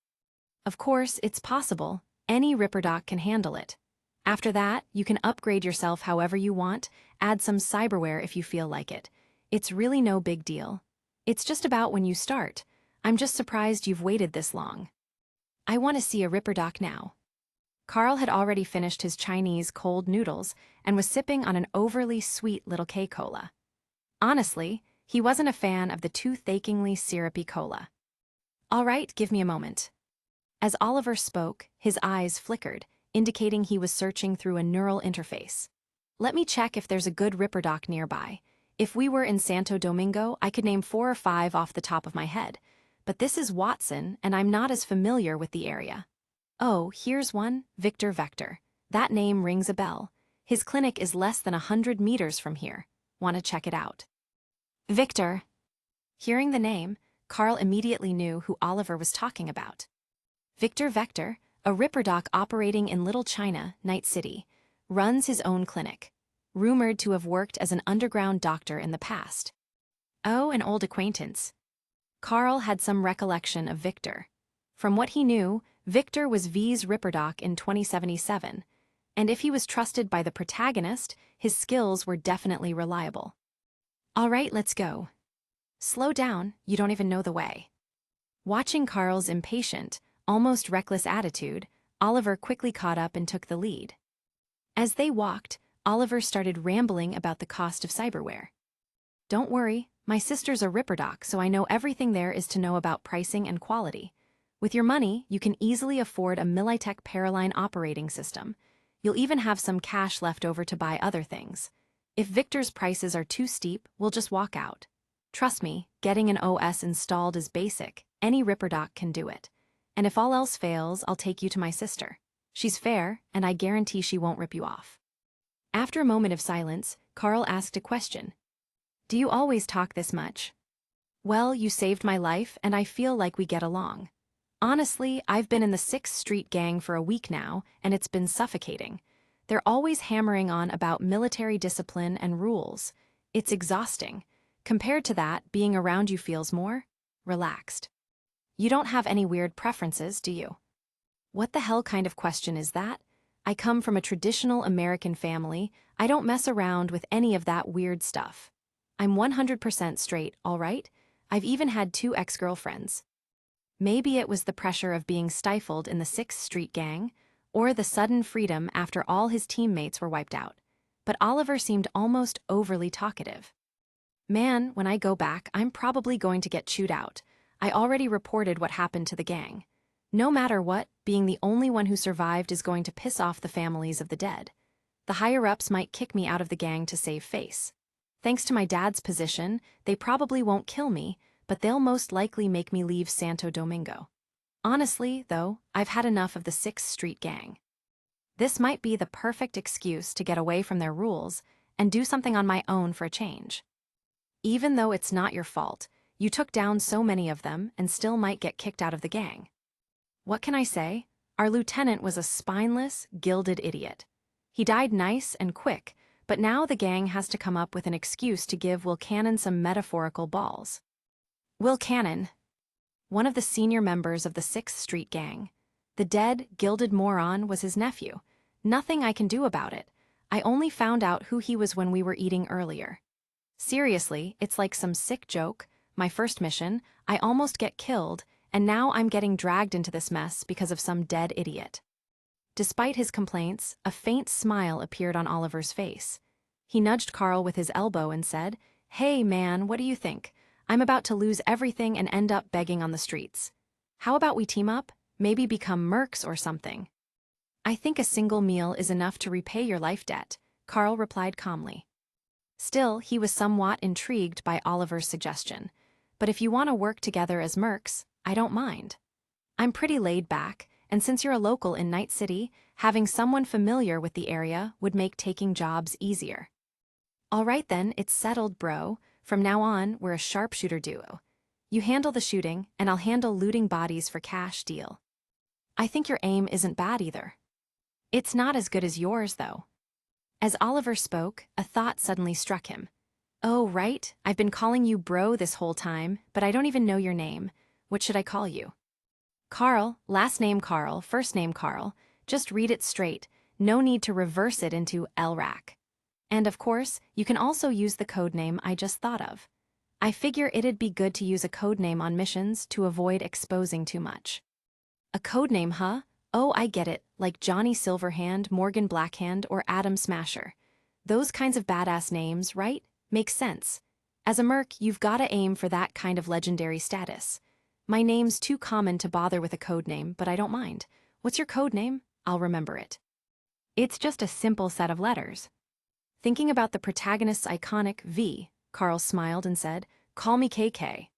Of course, it's possible. Any Ripperdoc can handle it. After that, you can upgrade yourself however you want, add some cyberware if you feel like it. It's really no big deal. It's just about when you start. I'm just surprised you've waited this long. I want to see a Ripperdoc now. Carl had already finished his Chinese cold noodles and was sipping on an overly sweet little K-Cola. Honestly, he wasn't a fan of the tooth-achingly syrupy cola. All right, give me a moment. As Oliver spoke, his eyes flickered, indicating he was searching through a neural interface. Let me check if there's a good Ripperdoc nearby. If we were in Santo Domingo, I could name 4 or 5 off the top of my head. But this is Watson, and I'm not as familiar with the area. Oh, here's one, Victor Vector. That name rings a bell. His clinic is less than 100 meters from here. Want to check it out? Victor. Hearing the name, Carl immediately knew who Oliver was talking about. Victor Vector, a Ripperdoc operating in Little China, Night City, runs his own clinic, rumored to have worked as an underground doctor in the past. Oh, an old acquaintance. Carl had some recollection of Victor. From what he knew, Victor was V's Ripperdoc in 2077, and if he was trusted by the protagonist, his skills were definitely reliable. All right, let's go. Slow down, you don't even know the way. Watching Carl's impatient, almost reckless attitude, Oliver quickly caught up and took the lead. As they walked, Oliver started rambling about the cost of cyberware. "Don't worry, my sister's a Ripperdoc, so I know everything there is to know about pricing and quality. With your money, you can easily afford a Militech Paraline operating system. You'll even have some cash left over to buy other things. If Victor's prices are too steep, we'll just walk out. Trust me, getting an OS installed is basic. Any Ripperdoc can do it. And if all else fails, I'll take you to my sister. She's fair, and I guarantee she won't rip you off." After a moment of silence, Carl asked a question. "Do you always talk this much?" "Well, you saved my life, and I feel like we get along. Honestly, I've been in the 6th Street gang for a week now, and it's been suffocating. They're always hammering on about military discipline and rules. It's exhausting. Compared to that, being around you feels more relaxed. You don't have any weird preferences, do you?" "What the hell kind of question is that? I come from a traditional American family. I don't mess around with any of that weird stuff. I'm 100% straight, all right? I've even had 2 ex-girlfriends." Maybe it was the pressure of being stifled in the 6th Street gang, or the sudden freedom after all his teammates were wiped out. But Oliver seemed almost overly talkative. "Man, when I go back, I'm probably going to get chewed out. I already reported what happened to the gang. No matter what, being the only one who survived is going to piss off the families of the dead. The higher-ups might kick me out of the gang to save face. Thanks to my dad's position, they probably won't kill me, but they'll most likely make me leave Santo Domingo. Honestly, though, I've had enough of the 6th Street gang. This might be the perfect excuse to get away from their rules and do something on my own for a change. Even though it's not your fault, you took down so many of them and still might get kicked out of the gang. What can I say? Our lieutenant was a spineless, gilded idiot. He died nice and quick, but now the gang has to come up with an excuse to give Will Cannon some metaphorical balls." Will Cannon, one of the senior members of the 6th Street gang. The dead, gilded moron was his nephew. Nothing I can do about it. I only found out who he was when we were eating earlier. Seriously, it's like some sick joke. My first mission, I almost get killed, and now I'm getting dragged into this mess because of some dead idiot. Despite his complaints, a faint smile appeared on Oliver's face. He nudged Carl with his elbow and said, "Hey man, what do you think? I'm about to lose everything and end up begging on the streets. How about we team up? Maybe become mercs or something." "I think a single meal is enough to repay your life debt," Carl replied calmly. Still, he was somewhat intrigued by Oliver's suggestion. "But if you want to work together as mercs, I don't mind. I'm pretty laid back, and since you're a local in Night City, having someone familiar with the area would make taking jobs easier." "All right then, it's settled, bro. From now on, we're a sharpshooter duo. You handle the shooting, and I'll handle looting bodies for cash deal. I think your aim isn't bad either." "It's not as good as yours, though." As Oliver spoke, a thought suddenly struck him. "Oh, right, I've been calling you bro this whole time, but I don't even know your name. What should I call you?" "Carl, last name Carl, first name Carl. Just read it straight. No need to reverse it into LRAC. And of course, you can also use the codename I just thought of. I figure it'd be good to use a codename on missions to avoid exposing too much." "A codename, huh? Oh, I get it, like Johnny Silverhand, Morgan Blackhand, or Adam Smasher. Those kinds of badass names, right? Makes sense. As a merc, you've gotta aim for that kind of legendary status. My name's too common to bother with a codename, but I don't mind. What's your codename? I'll remember it." "It's just a simple set of letters." Thinking about the protagonist's iconic V, Carl smiled and said, "Call me KK."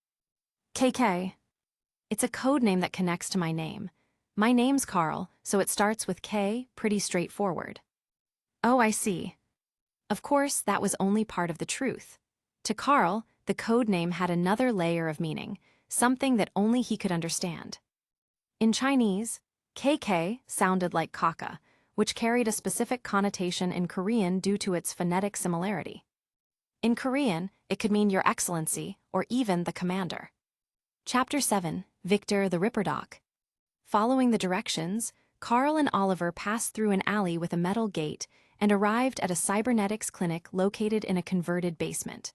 "KK. It's a codename that connects to my name. My name's Carl, so it starts with K, pretty straightforward." "Oh, I see." Of course, that was only part of the truth. To Carl, the codename had another layer of meaning, something that only he could understand. In Chinese, KK sounded like kaka, which carried a specific connotation in Korean due to its phonetic similarity. In Korean, it could mean Your Excellency or even the Commander. Chapter 7, Victor the Ripperdoc. Following the directions, Carl and Oliver passed through an alley with a metal gate and arrived at a cybernetics clinic located in a converted basement.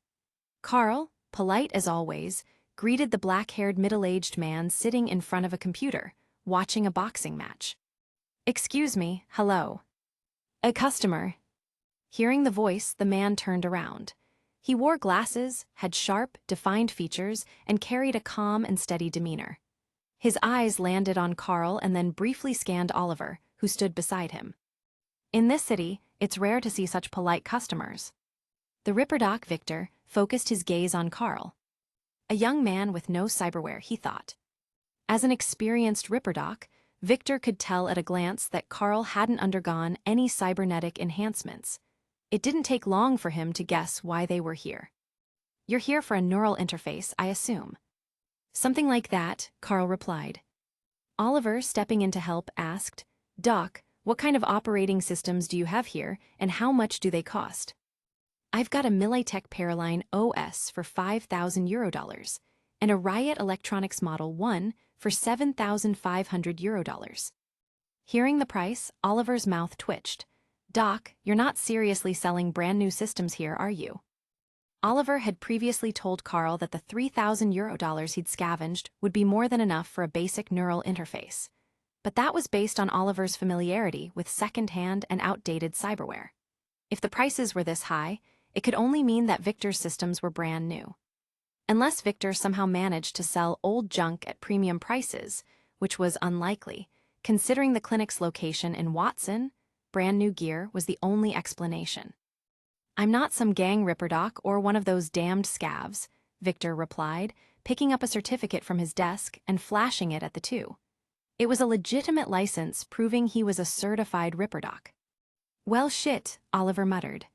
Carl, polite as always, greeted the black-haired middle-aged man sitting in front of a computer, watching a boxing match. Excuse me, hello. A customer. Hearing the voice, the man turned around. He wore glasses, had sharp, defined features, and carried a calm and steady demeanor. His eyes landed on Carl and then briefly scanned Oliver, who stood beside him. In this city, it's rare to see such polite customers. The Ripperdoc Victor focused his gaze on Carl. A young man with no cyberware, he thought. As an experienced Ripperdoc, Victor could tell at a glance that Carl hadn't undergone any cybernetic enhancements. It didn't take long for him to guess why they were here. You're here for a neural interface, I assume. Something like that, Carl replied. Oliver, stepping in to help, asked, Doc, what kind of operating systems do you have here, and how much do they cost? I've got a Militech Paraline OS for €5,000, and a Riot Electronics Model 1 for €7,500. Hearing the price, Oliver's mouth twitched. Doc, you're not seriously selling brand new systems here, are you? Oliver had previously told Carl that the €3,000 he'd scavenged would be more than enough for a basic neural interface. But that was based on Oliver's familiarity with second-hand and outdated cyberware. If the prices were this high, it could only mean that Victor's systems were brand new. Unless Victor somehow managed to sell old junk at premium prices, which was unlikely, considering the clinic's location in Watson, brand new gear was the only explanation. I'm not some gang Ripperdoc or one of those damned scavs, Victor replied, picking up a certificate from his desk and flashing it at the two. It was a legitimate license proving he was a certified Ripperdoc. Well shit, Oliver muttered.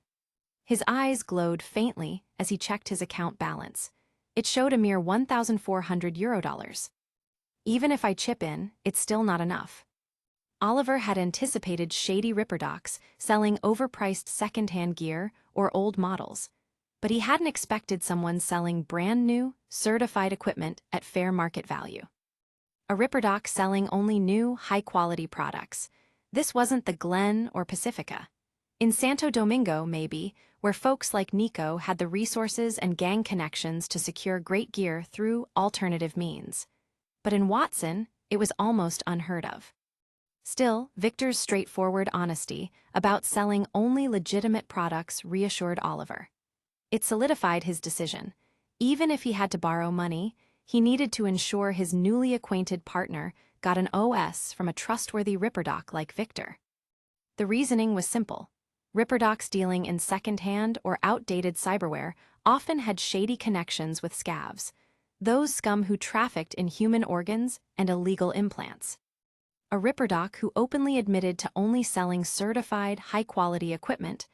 His eyes glowed faintly as he checked his account balance. It showed a mere €1,400. Even if I chip in, it's still not enough. Oliver had anticipated shady Ripperdocs selling overpriced second-hand gear or old models, but he hadn't expected someone selling brand-new, certified equipment at fair market value. A Ripperdoc selling only new, high-quality products. This wasn't the Glen or Pacifica. In Santo Domingo, maybe, where folks like Nico had the resources and gang connections to secure great gear through alternative means. But in Watson, it was almost unheard of. Still, Victor's straightforward honesty about selling only legitimate products reassured Oliver. It solidified his decision. Even if he had to borrow money, he needed to ensure his newly acquainted partner got an OS from a trustworthy Ripperdoc like Victor. The reasoning was simple. Ripperdocs dealing in second-hand or outdated cyberware often had shady connections with scavs, those scum who trafficked in human organs and illegal implants. A Ripperdoc who openly admitted to only selling certified, high-quality equipment,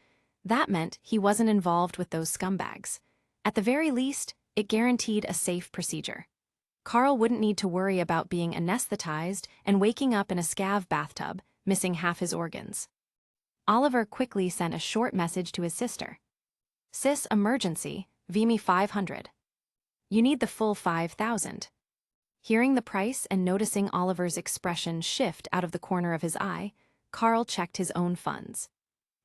that meant he wasn't involved with those scumbags. At the very least, it guaranteed a safe procedure. Carl wouldn't need to worry about being anesthetized and waking up in a scav bathtub, missing half his organs. Oliver quickly sent a short message to his sister. Sis, emergency, VME 500. You need the full 5,000. Hearing the price and noticing Oliver's expression shift out of the corner of his eye, Carl checked his own funds.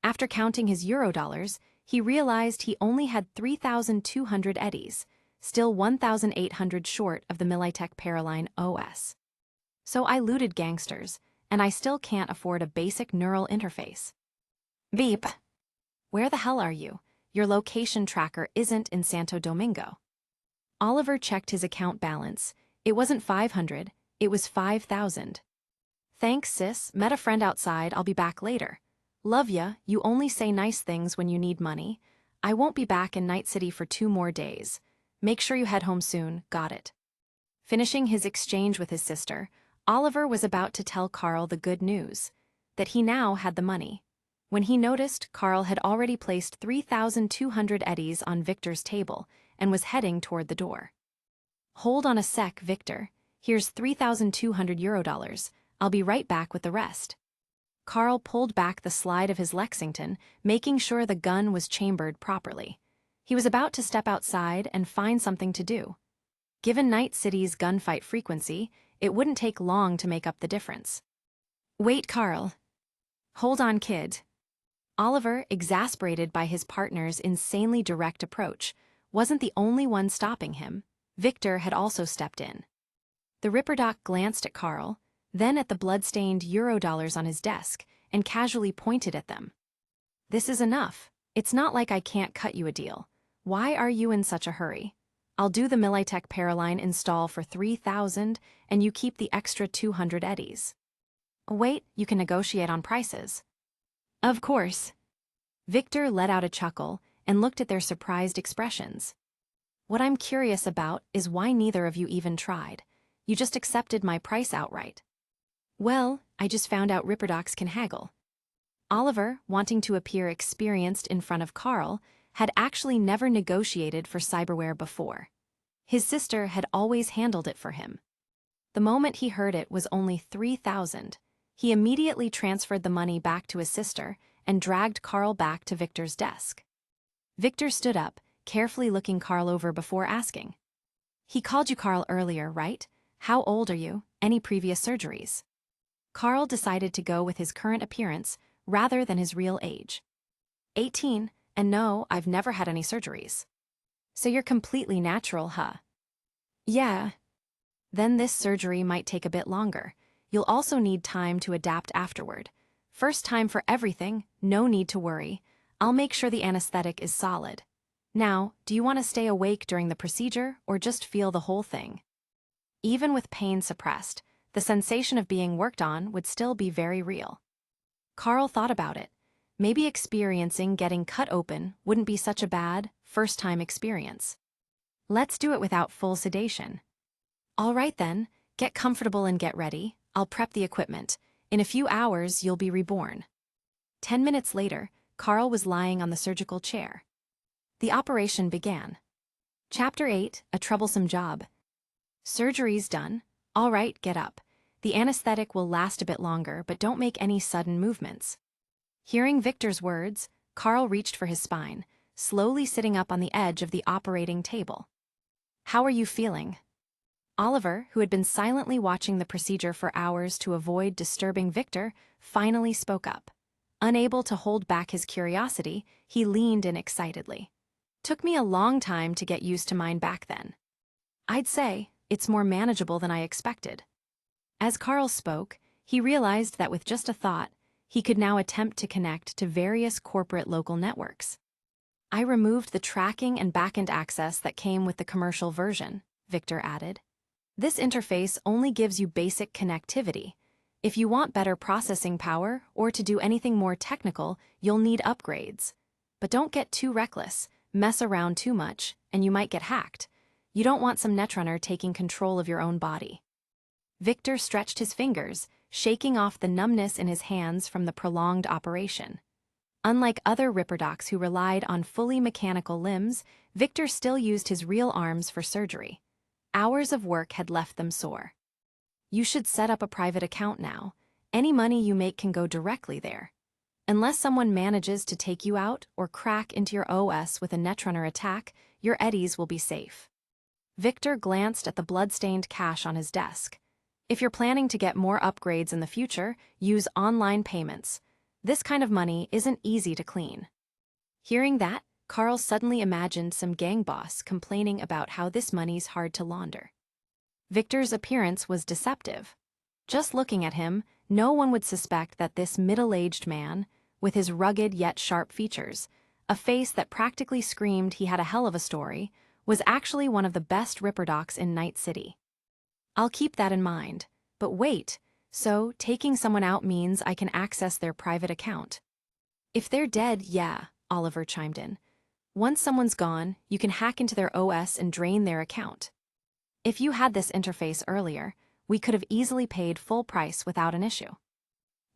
After counting his Eurodollars, he realized he only had 3,200 eddies, still 1,800 short of the Militech Paraline OS. So I looted gangsters, and I still can't afford a basic neural interface. Beep. Where the hell are you? Your location tracker isn't in Santo Domingo. Oliver checked his account balance. It wasn't 500, it was 5,000. Thanks, sis. Met a friend outside, I'll be back later. Love ya, you only say nice things when you need money. I won't be back in Night City for 2 more days. Make sure you head home soon, got it. Finishing his exchange with his sister, Oliver was about to tell Carl the good news, that he now had the money, when he noticed Carl had already placed 3,200 eddies on Victor's table and was heading toward the door. Hold on a sec, Victor. Here's 3,200 Eurodollars. I'll be right back with the rest. Carl pulled back the slide of his Lexington, making sure the gun was chambered properly. He was about to step outside and find something to do. Given Night City's gunfight frequency, it wouldn't take long to make up the difference. Wait, Carl. Hold on, kid. Oliver, exasperated by his partner's insanely direct approach, wasn't the only one stopping him. Victor had also stepped in. The Ripperdoc glanced at Carl, then at the blood-stained Eurodollars on his desk, and casually pointed at them. "This is enough. It's not like I can't cut you a deal. Why are you in such a hurry? I'll do the Militech Paraline install for 3,000, and you keep the extra 200 eddies. Wait, you can negotiate on prices." "Of course." Victor let out a chuckle and looked at their surprised expressions. "What I'm curious about is why neither of you even tried. You just accepted my price outright." "Well, I just found out Ripperdocs can haggle." Oliver, wanting to appear experienced in front of Carl, had actually never negotiated for cyberware before. His sister had always handled it for him. The moment he heard it was only 3,000, he immediately transferred the money back to his sister and dragged Carl back to Victor's desk. Victor stood up, carefully looking Carl over before asking. "He called you Carl earlier, right? How old are you? Any previous surgeries?" Carl decided to go with his current appearance rather than his real age. 18, and no, I've never had any surgeries." "So you're completely natural, huh?" "Yeah." "Then this surgery might take a bit longer. You'll also need time to adapt afterward. First time for everything, no need to worry. I'll make sure the anesthetic is solid. Now, do you want to stay awake during the procedure or just feel the whole thing?" Even with pain suppressed, the sensation of being worked on would still be very real. Carl thought about it. Maybe experiencing getting cut open wouldn't be such a bad, first-time experience. "Let's do it without full sedation." "All right then, get comfortable and get ready. I'll prep the equipment. In a few hours, you'll be reborn." 10 minutes later, Carl was lying on the surgical chair. The operation began. Chapter 8, A Troublesome Job. "Surgery's done. All right, get up. The anesthetic will last a bit longer, but don't make any sudden movements." Hearing Victor's words, Carl reached for his spine, slowly sitting up on the edge of the operating table. "How are you feeling?" Oliver, who had been silently watching the procedure for hours to avoid disturbing Victor, finally spoke up. Unable to hold back his curiosity, he leaned in excitedly. "Took me a long time to get used to mine back then. I'd say it's more manageable than I expected." As Carl spoke, he realized that with just a thought, he could now attempt to connect to various corporate local networks. "I removed the tracking and backend access that came with the commercial version," Victor added. "This interface only gives you basic connectivity. If you want better processing power or to do anything more technical, you'll need upgrades. But don't get too reckless, mess around too much, and you might get hacked. You don't want some netrunner taking control of your own body." Victor stretched his fingers, shaking off the numbness in his hands from the prolonged operation. Unlike other Ripperdocs who relied on fully mechanical limbs, Victor still used his real arms for surgery. Hours of work had left them sore. "You should set up a private account now. Any money you make can go directly there. Unless someone manages to take you out or crack into your OS with a netrunner attack, your eddies will be safe." Victor glanced at the blood-stained cash on his desk. "If you're planning to get more upgrades in the future, use online payments. This kind of money isn't easy to clean." Hearing that, Carl suddenly imagined some gang boss complaining about how this money's hard to launder. Victor's appearance was deceptive. Just looking at him, no one would suspect that this middle-aged man, with his rugged yet sharp features, a face that practically screamed he had a hell of a story, was actually one of the best Ripperdocs in Night City. "I'll keep that in mind. But wait, so taking someone out means I can access their private account?" "If they're dead, yeah," Oliver chimed in. "Once someone's gone, you can hack into their OS and drain their account. If you had this interface earlier, we could have easily paid full price without an issue."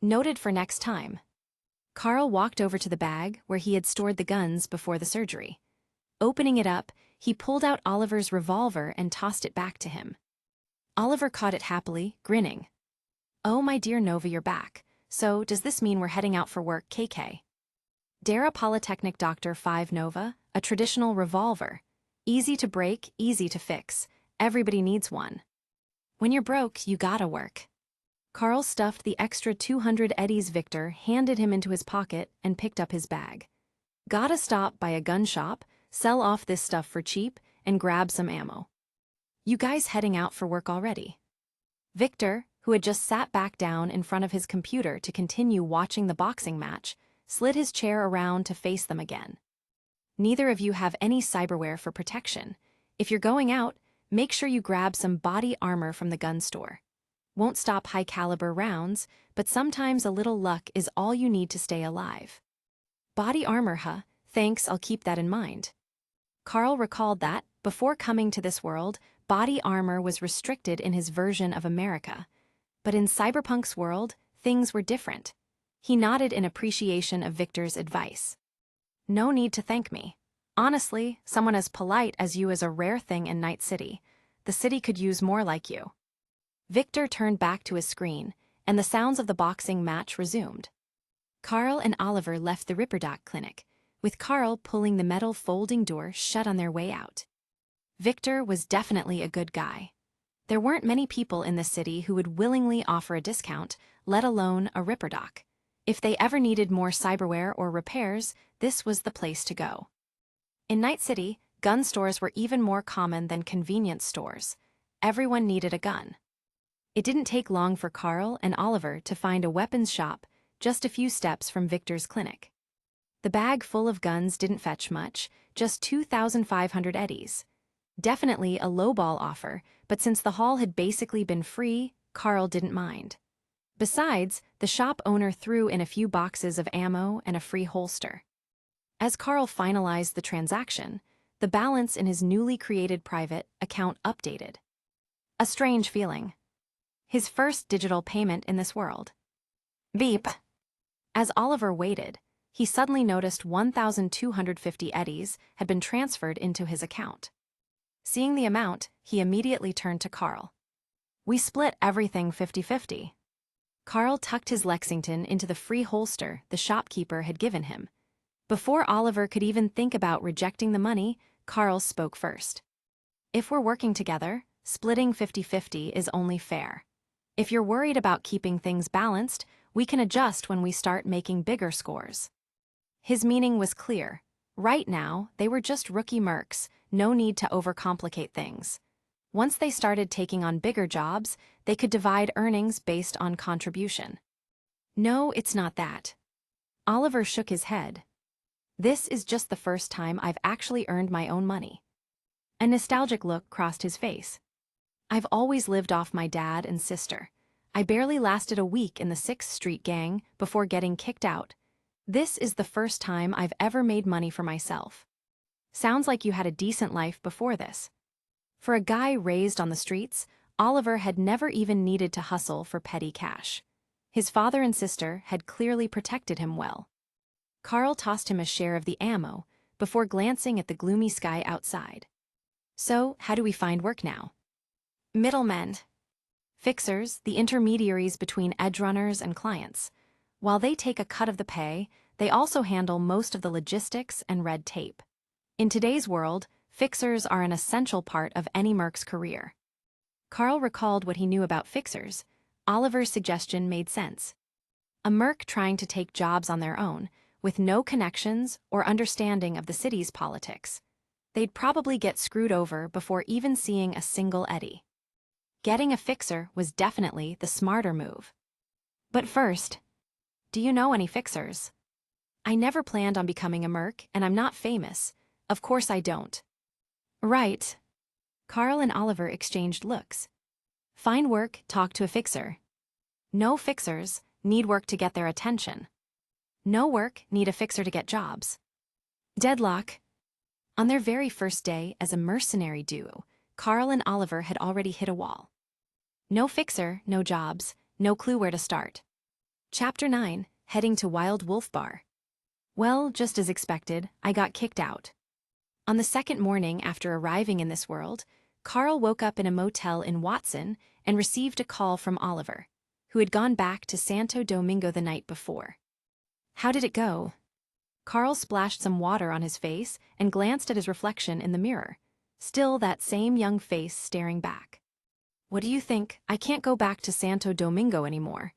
Noted for next time. Carl walked over to the bag where he had stored the guns before the surgery. Opening it up, he pulled out Oliver's revolver and tossed it back to him. Oliver caught it happily, grinning. "Oh, my dear Nova, you're back. So, does this mean we're heading out for work, KK?" Dara Polytechnic Dr. 5 Nova, a traditional revolver. Easy to break, easy to fix. Everybody needs one. When you're broke, you gotta work. Carl stuffed the extra 200 eddies Victor handed him into his pocket and picked up his bag. "Gotta stop by a gun shop, sell off this stuff for cheap, and grab some ammo." "You guys heading out for work already?" Victor, who had just sat back down in front of his computer to continue watching the boxing match, slid his chair around to face them again. Neither of you have any cyberware for protection. If you're going out, make sure you grab some body armor from the gun store. Won't stop high-caliber rounds, but sometimes a little luck is all you need to stay alive. Body armor, huh? Thanks, I'll keep that in mind. Carl recalled that, before coming to this world, body armor was restricted in his version of America. But in Cyberpunk's world, things were different. He nodded in appreciation of Victor's advice. No need to thank me. Honestly, someone as polite as you is a rare thing in Night City. The city could use more like you. Victor turned back to his screen, and the sounds of the boxing match resumed. Carl and Oliver left the Ripperdoc clinic, with Carl pulling the metal folding door shut on their way out. Victor was definitely a good guy. There weren't many people in the city who would willingly offer a discount, let alone a Ripperdoc. If they ever needed more cyberware or repairs, this was the place to go. In Night City, gun stores were even more common than convenience stores. Everyone needed a gun. It didn't take long for Carl and Oliver to find a weapons shop just a few steps from Victor's clinic. The bag full of guns didn't fetch much, just 2,500 eddies. Definitely a lowball offer, but since the haul had basically been free, Carl didn't mind. Besides, the shop owner threw in a few boxes of ammo and a free holster. As Carl finalized the transaction, the balance in his newly created private account updated. A strange feeling. His first digital payment in this world. Beep. As Oliver waited, he suddenly noticed 1,250 eddies had been transferred into his account. Seeing the amount, he immediately turned to Carl. We split everything 50-50. Carl tucked his Lexington into the free holster the shopkeeper had given him. Before Oliver could even think about rejecting the money, Carl spoke first. If we're working together, splitting 50-50 is only fair. If you're worried about keeping things balanced, we can adjust when we start making bigger scores. His meaning was clear. Right now, they were just rookie mercs, no need to overcomplicate things. Once they started taking on bigger jobs, they could divide earnings based on contribution. No, it's not that. Oliver shook his head. This is just the first time I've actually earned my own money. A nostalgic look crossed his face. I've always lived off my dad and sister. I barely lasted a week in the 6th Street gang before getting kicked out. This is the first time I've ever made money for myself. Sounds like you had a decent life before this. For a guy raised on the streets, Oliver had never even needed to hustle for petty cash. His father and sister had clearly protected him well. Carl tossed him a share of the ammo before glancing at the gloomy sky outside. So, how do we find work now? Middlemen. Fixers, the intermediaries between edge runners and clients. While they take a cut of the pay, they also handle most of the logistics and red tape. In today's world, fixers are an essential part of any merc's career. Carl recalled what he knew about fixers. Oliver's suggestion made sense. A merc trying to take jobs on their own, with no connections or understanding of the city's politics. They'd probably get screwed over before even seeing a single eddy. Getting a fixer was definitely the smarter move. But first, do you know any fixers? I never planned on becoming a merc, and I'm not famous. Of course I don't. Right. Carl and Oliver exchanged looks. Find work, talk to a fixer. No fixers, need work to get their attention. No work, need a fixer to get jobs. Deadlock. On their very first day as a mercenary duo, Carl and Oliver had already hit a wall. No fixer, no jobs, no clue where to start. Chapter 9, heading to Wild Wolf Bar. Well, just as expected, I got kicked out. On the second morning after arriving in this world, Carl woke up in a motel in Watson and received a call from Oliver, who had gone back to Santo Domingo the night before. How did it go? Carl splashed some water on his face and glanced at his reflection in the mirror. Still that same young face staring back. What do you think? I can't go back to Santo Domingo anymore.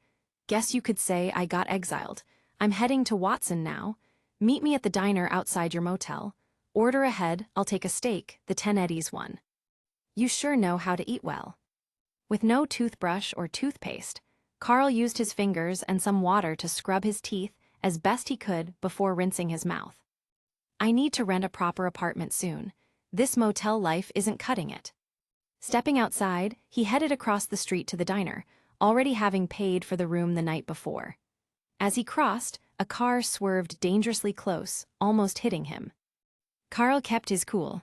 Guess you could say I got exiled. I'm heading to Watson now. Meet me at the diner outside your motel. Order ahead, I'll take a steak, the 10 eddies one. You sure know how to eat well. With no toothbrush or toothpaste, Carl used his fingers and some water to scrub his teeth as best he could before rinsing his mouth. I need to rent a proper apartment soon. This motel life isn't cutting it. Stepping outside, he headed across the street to the diner, already having paid for the room the night before. As he crossed, a car swerved dangerously close, almost hitting him. Carl kept his cool.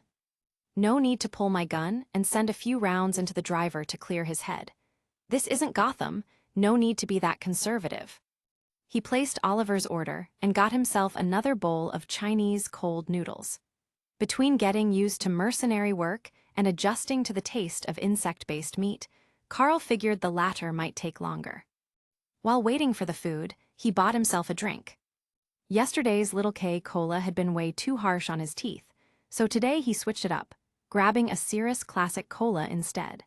No need to pull my gun and send a few rounds into the driver to clear his head. This isn't Gotham, no need to be that conservative. He placed Oliver's order and got himself another bowl of Chinese cold noodles. Between getting used to mercenary work and adjusting to the taste of insect-based meat, Carl figured the latter might take longer. While waiting for the food, he bought himself a drink. Yesterday's Little K cola had been way too harsh on his teeth, so today he switched it up, grabbing a Cirrus Classic Cola instead.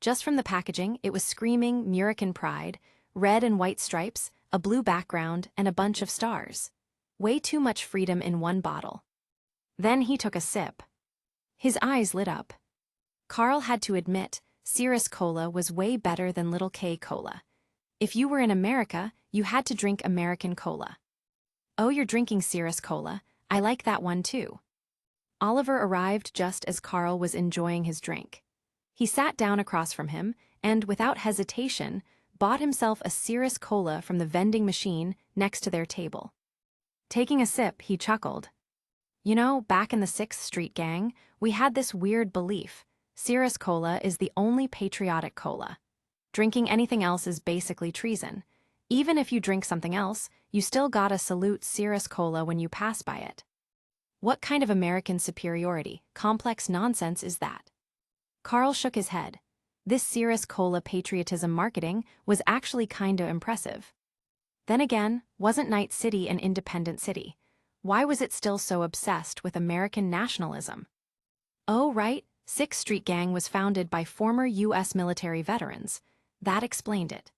Just from the packaging, it was screaming American pride, red and white stripes, a blue background, and a bunch of stars. Way too much freedom in one bottle. Then he took a sip. His eyes lit up. Carl had to admit, Cirrus Cola was way better than Little K Cola. If you were in America, you had to drink American Cola. Oh, you're drinking Cirrus Cola. I like that one too. Oliver arrived just as Carl was enjoying his drink. He sat down across from him and, without hesitation, bought himself a Cirrus Cola from the vending machine next to their table. Taking a sip, he chuckled. You know, back in the 6th Street gang, we had this weird belief. Cirrus Cola is the only patriotic cola. Drinking anything else is basically treason. Even if you drink something else, you still gotta salute Cirrus Cola when you pass by it. What kind of American superiority, complex nonsense is that? Carl shook his head. This Cirrus Cola patriotism marketing was actually kinda impressive. Then again, wasn't Night City an independent city? Why was it still so obsessed with American nationalism? Oh, right, 6th Street Gang was founded by former U.S. military veterans. That explained it.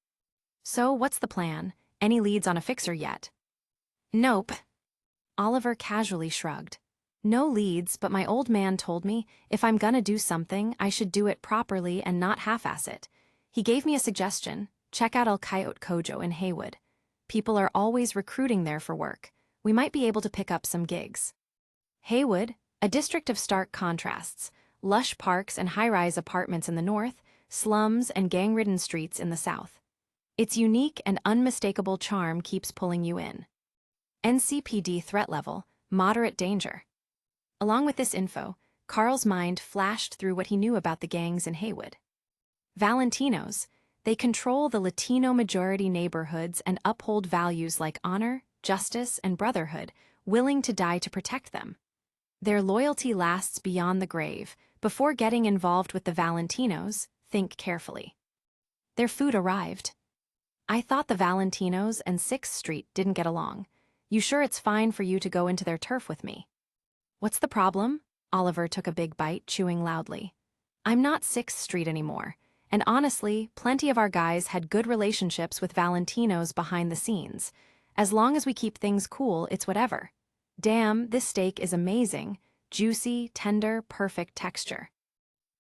So, what's the plan? Any leads on a fixer yet? Nope. Oliver casually shrugged. No leads, but my old man told me if I'm gonna do something, I should do it properly and not half-ass it. He gave me a suggestion. Check out Coyote Cojo in Haywood. People are always recruiting there for work. We might be able to pick up some gigs. Haywood, a district of stark contrasts, lush parks and high-rise apartments in the north, slums and gang-ridden streets in the south. Its unique and unmistakable charm keeps pulling you in. NCPD threat level, moderate danger. Along with this info, Carl's mind flashed through what he knew about the gangs in Haywood. Valentinos, they control the Latino-majority neighborhoods and uphold values like honor, justice, and brotherhood, willing to die to protect them. Their loyalty lasts beyond the grave. Before getting involved with the Valentinos, think carefully. Their food arrived. I thought the Valentinos and 6th Street didn't get along. You sure it's fine for you to go into their turf with me? What's the problem? Oliver took a big bite, chewing loudly. I'm not 6th Street anymore, and honestly, plenty of our guys had good relationships with Valentinos behind the scenes. As long as we keep things cool, it's whatever. Damn, this steak is amazing. Juicy, tender, perfect texture.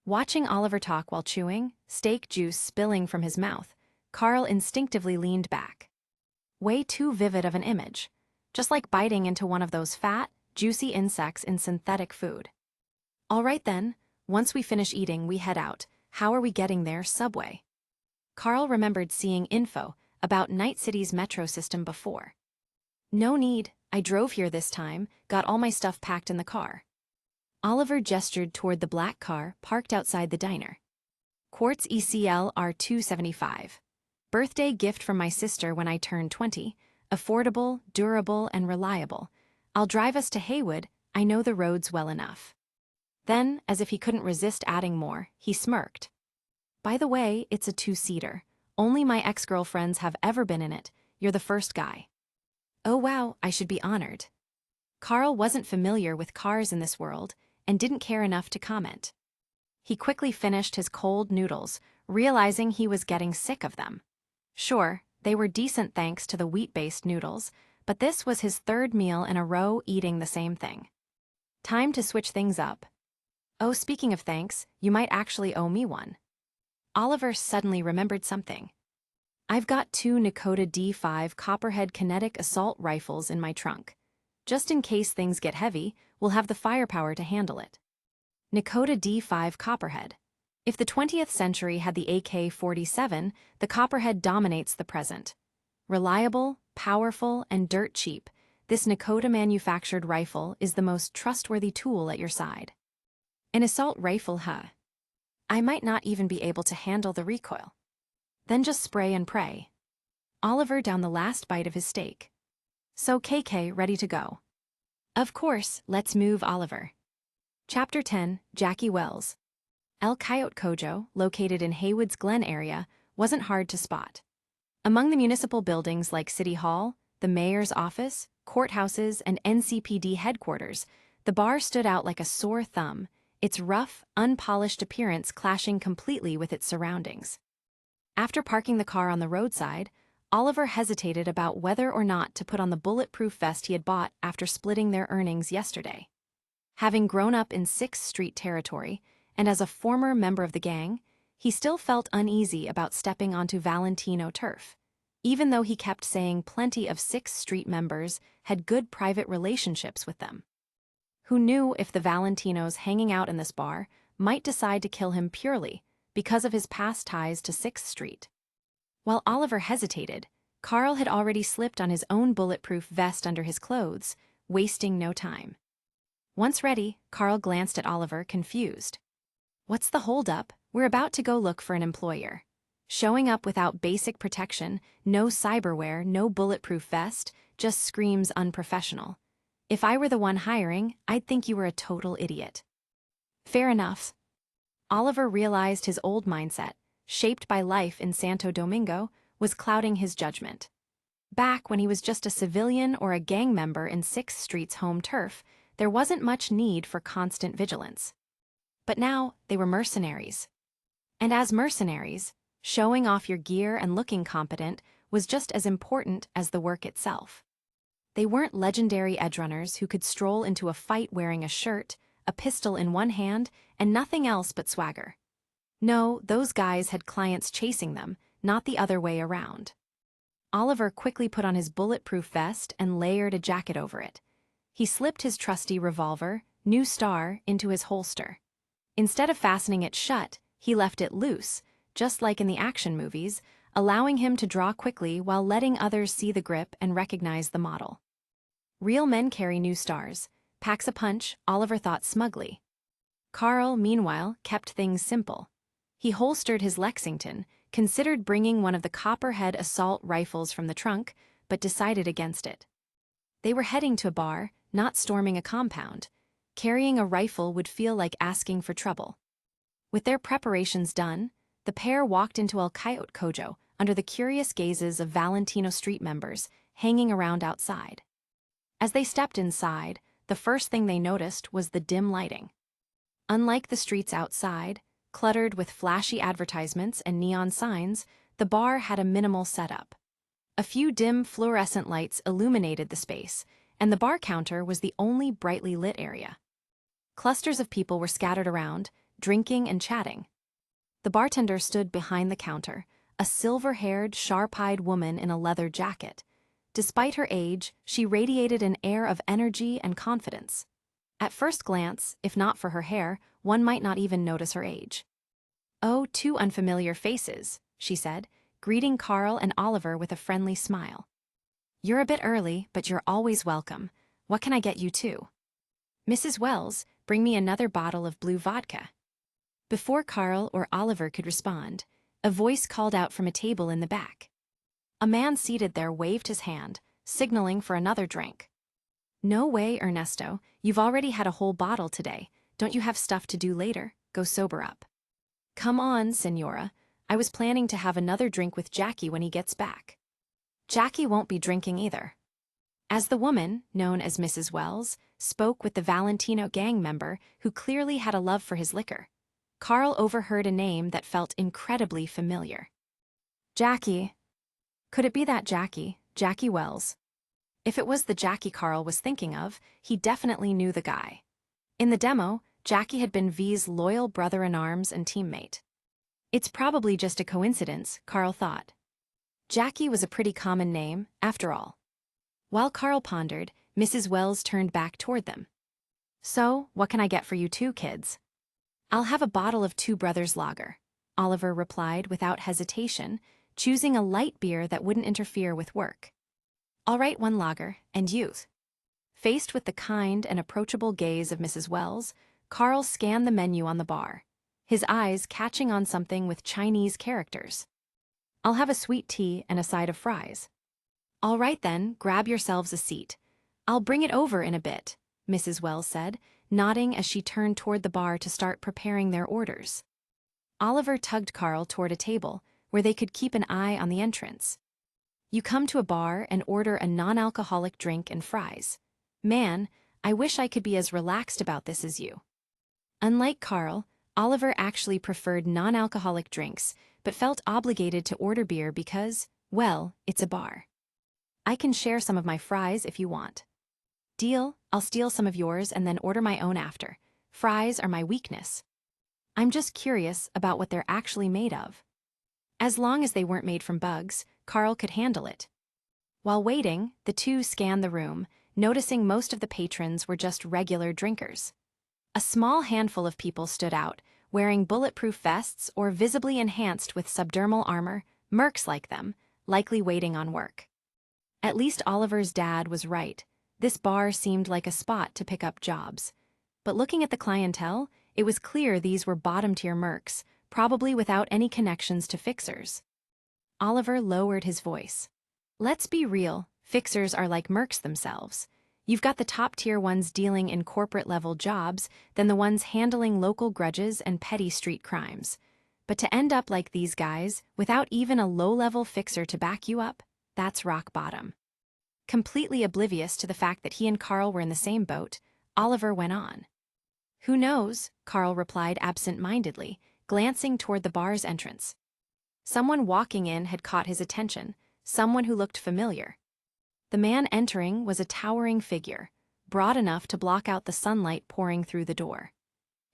Watching Oliver talk while chewing, steak juice spilling from his mouth, Carl instinctively leaned back. Way too vivid of an image. Just like biting into one of those fat, juicy insects in synthetic food. All right then, once we finish eating, we head out. How are we getting there? Subway. Carl remembered seeing info about Night City's metro system before. No need, I drove here this time, got all my stuff packed in the car. Oliver gestured toward the black car parked outside the diner. Quartz ECL R275. Birthday gift from my sister when I turned 20. Affordable, durable, and reliable. I'll drive us to Haywood, I know the roads well enough. Then, as if he couldn't resist adding more, he smirked. By the way, it's a 2-seater. Only my ex-girlfriends have ever been in it. You're the first guy. Oh wow, I should be honored. Carl wasn't familiar with cars in this world and didn't care enough to comment. He quickly finished his cold noodles, realizing he was getting sick of them. Sure, they were decent thanks to the wheat-based noodles, but this was his 3rd meal in a row eating the same thing. Time to switch things up. Oh, speaking of thanks, you might actually owe me one. Oliver suddenly remembered something. I've got 2 Nakota D5 Copperhead kinetic assault rifles in my trunk. Just in case things get heavy, we'll have the firepower to handle it. Nakota D5 Copperhead. If the 20th century had the AK-47, the Copperhead dominates the present. Reliable, powerful, and dirt cheap, this Nakota-manufactured rifle is the most trustworthy tool at your side. An assault rifle, huh? I might not even be able to handle the recoil. Then just spray and pray. Oliver downed the last bite of his steak. So KK ready to go. Of course, let's move, Oliver. Chapter 10, Jackie Wells. Coyote Cojo, located in Haywood's Glen area, wasn't hard to spot. Among the municipal buildings like City Hall, the mayor's office, courthouses, and NCPD headquarters, the bar stood out like a sore thumb, its rough, unpolished appearance clashing completely with its surroundings. After parking the car on the roadside, Oliver hesitated about whether or not to put on the bulletproof vest he had bought after splitting their earnings yesterday. Having grown up in 6th Street territory, and as a former member of the gang, he still felt uneasy about stepping onto Valentino turf, even though he kept saying plenty of 6th Street members had good private relationships with them. Who knew if the Valentinos hanging out in this bar might decide to kill him purely because of his past ties to 6th Street. While Oliver hesitated, Carl had already slipped on his own bulletproof vest under his clothes, wasting no time. Once ready, Carl glanced at Oliver, confused. What's the holdup? We're about to go look for an employer. Showing up without basic protection, no cyberware, no bulletproof vest, just screams unprofessional. If I were the one hiring, I'd think you were a total idiot. Fair enough. Oliver realized his old mindset, shaped by life in Santo Domingo, was clouding his judgment. Back when he was just a civilian or a gang member in 6th Street's home turf, there wasn't much need for constant vigilance. But now, they were mercenaries. And as mercenaries, showing off your gear and looking competent was just as important as the work itself. They weren't legendary edgerunners who could stroll into a fight wearing a shirt, a pistol in one hand, and nothing else but swagger. No, those guys had clients chasing them, not the other way around. Oliver quickly put on his bulletproof vest and layered a jacket over it. He slipped his trusty revolver, New Star, into his holster. Instead of fastening it shut, he left it loose, just like in the action movies, allowing him to draw quickly while letting others see the grip and recognize the model. Real men carry New Stars. Packs a punch, Oliver thought smugly. Carl, meanwhile, kept things simple. He holstered his Lexington, considered bringing one of the Copperhead assault rifles from the trunk, but decided against it. They were heading to a bar, not storming a compound. Carrying a rifle would feel like asking for trouble. With their preparations done, the pair walked into Coyote Cojo under the curious gazes of Valentino Street members hanging around outside. As they stepped inside, the first thing they noticed was the dim lighting. Unlike the streets outside, cluttered with flashy advertisements and neon signs, the bar had a minimal setup. A few dim fluorescent lights illuminated the space, and the bar counter was the only brightly lit area. Clusters of people were scattered around, drinking and chatting. The bartender stood behind the counter, a silver-haired, sharp-eyed woman in a leather jacket. Despite her age, she radiated an air of energy and confidence. At first glance, if not for her hair, one might not even notice her age. "Oh, 2 unfamiliar faces," she said, greeting Carl and Oliver with a friendly smile. "You're a bit early, but you're always welcome. What can I get you too?" "Mrs. Wells, bring me another bottle of blue vodka." Before Carl or Oliver could respond, a voice called out from a table in the back. A man seated there waved his hand, signaling for another drink. "No way, Ernesto. You've already had a whole bottle today. Don't you have stuff to do later? Go sober up." "Come on, Senora. I was planning to have another drink with Jackie when he gets back." "Jackie won't be drinking either." As the woman, known as Mrs. Wells, spoke with the Valentino gang member who clearly had a love for his liquor, Carl overheard a name that felt incredibly familiar. "Jackie." Could it be that Jackie Wells? If it was the Jackie Carl was thinking of, he definitely knew the guy. In the demo, Jackie had been V's loyal brother-in-arms and teammate. It's probably just a coincidence, Carl thought. Jackie was a pretty common name, after all. While Carl pondered, Mrs. Wells turned back toward them. "So, what can I get for you two kids?" "I'll have a bottle of Two Brothers Lager," Oliver replied without hesitation, choosing a light beer that wouldn't interfere with work. "All right, one lager, and youth." Faced with the kind and approachable gaze of Mrs. Wells, Carl scanned the menu on the bar, his eyes catching on something with Chinese characters. "I'll have a sweet tea and a side of fries." "All right then, grab yourselves a seat. I'll bring it over in a bit," Mrs. Wells said, nodding as she turned toward the bar to start preparing their orders. Oliver tugged Carl toward a table where they could keep an eye on the entrance. "You come to a bar and order a non-alcoholic drink and fries. Man, I wish I could be as relaxed about this as you." Unlike Carl, Oliver actually preferred non-alcoholic drinks, but felt obligated to order beer because, well, it's a bar. "I can share some of my fries if you want." "Deal, I'll steal some of yours and then order my own after. Fries are my weakness." "I'm just curious about what they're actually made of." As long as they weren't made from bugs, Carl could handle it. While waiting, the two scanned the room, noticing most of the patrons were just regular drinkers. A small handful of people stood out, wearing bulletproof vests or visibly enhanced with subdermal armor, mercs like them, likely waiting on work. At least Oliver's dad was right. This bar seemed like a spot to pick up jobs. But looking at the clientele, it was clear these were bottom-tier mercs, probably without any connections to fixers. Oliver lowered his voice. "Let's be real, fixers are like mercs themselves. You've got the top-tier ones dealing in corporate-level jobs, then the ones handling local grudges and petty street crimes. But to end up like these guys, without even a low-level fixer to back you up, that's rock bottom." Completely oblivious to the fact that he and Carl were in the same boat, Oliver went on. "Who knows?" Carl replied absent-mindedly, glancing toward the bar's entrance. Someone walking in had caught his attention, someone who looked familiar. The man entering was a towering figure, broad enough to block out the sunlight pouring through the door.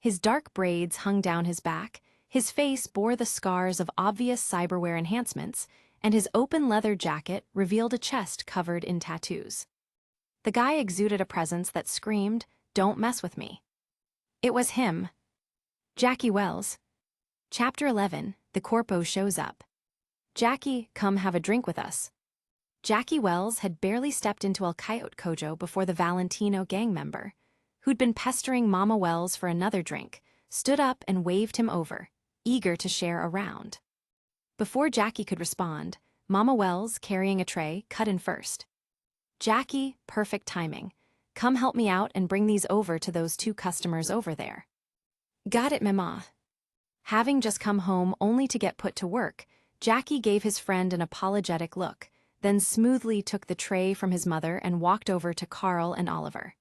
His dark braids hung down his back, his face bore the scars of obvious cyberware enhancements, and his open leather jacket revealed a chest covered in tattoos. The guy exuded a presence that screamed, "Don't mess with me." It was him. Jackie Wells. Chapter 11, The Corpo Shows Up. "Jackie, come have a drink with us." Jackie Wells had barely stepped into Coyote Cojo before the Valentino gang member, who'd been pestering Mama Wells for another drink, stood up and waved him over, eager to share a round. Before Jackie could respond, Mama Wells, carrying a tray, cut in first. "Jackie, perfect timing. Come help me out and bring these over to those two customers over there." "Got it, Mama." Having just come home only to get put to work, Jackie gave his friend an apologetic look, then smoothly took the tray from his mother and walked over to Carl and Oliver.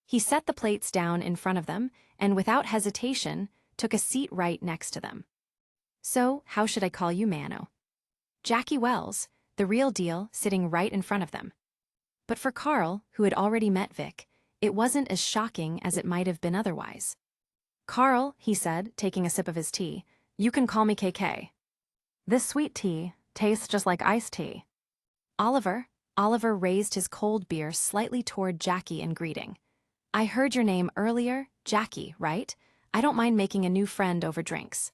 He set the plates down in front of them and, without hesitation, took a seat right next to them. "So, how should I call you, Mano?" Jackie Wells, the real deal, sitting right in front of them. But for Carl, who had already met Vic, it wasn't as shocking as it might have been otherwise. "Carl," he said, taking a sip of his tea, "you can call me KK. This sweet tea tastes just like iced tea." "Oliver." Oliver raised his cold beer slightly toward Jackie in greeting. "I heard your name earlier, Jackie, right? I don't mind making a new friend over drinks."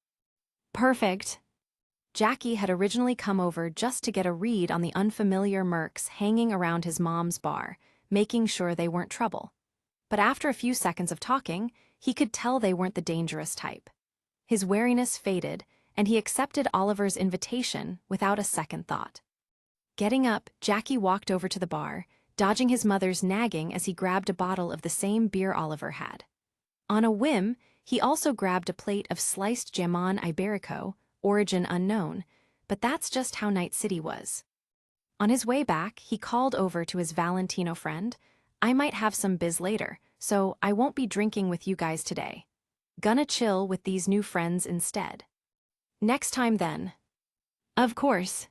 "Perfect." Jackie had originally come over just to get a read on the unfamiliar mercs hanging around his mom's bar, making sure they weren't trouble. But after a few seconds of talking, he could tell they weren't the dangerous type. His wariness faded, and he accepted Oliver's invitation without a second thought. Getting up, Jackie walked over to the bar, dodging his mother's nagging as he grabbed a bottle of the same beer Oliver had. On a whim, he also grabbed a plate of sliced jamon iberico, origin unknown, but that's just how Night City was. On his way back, he called over to his Valentino friend, "I might have some biz later, so I won't be drinking with you guys today. Gonna chill with these new friends instead. Next time then." "Of course."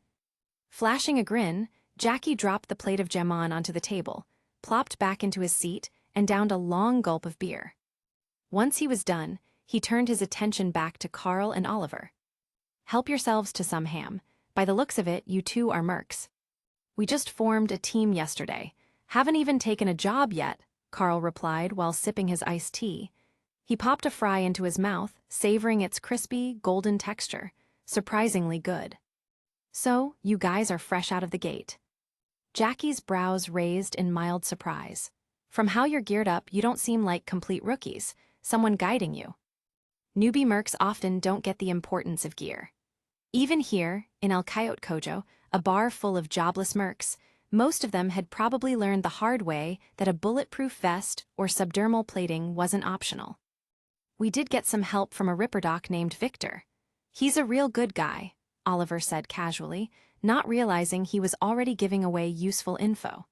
Flashing a grin, Jackie dropped the plate of jamon onto the table, plopped back into his seat, and downed a long gulp of beer. Once he was done, he turned his attention back to Carl and Oliver. Help yourselves to some ham. By the looks of it, you two are mercs. We just formed a team yesterday. Haven't even taken a job yet, Carl replied while sipping his iced tea. He popped a fry into his mouth, savoring its crispy, golden texture. Surprisingly good. So, you guys are fresh out of the gate. Jackie's brows raised in mild surprise. From how you're geared up, you don't seem like complete rookies, someone guiding you. Newbie mercs often don't get the importance of gear. Even here, in Coyote Cojo, a bar full of jobless mercs, most of them had probably learned the hard way that a bulletproof vest or subdermal plating wasn't optional. We did get some help from a Ripperdoc named Victor. He's a real good guy, Oliver said casually, not realizing he was already giving away useful info.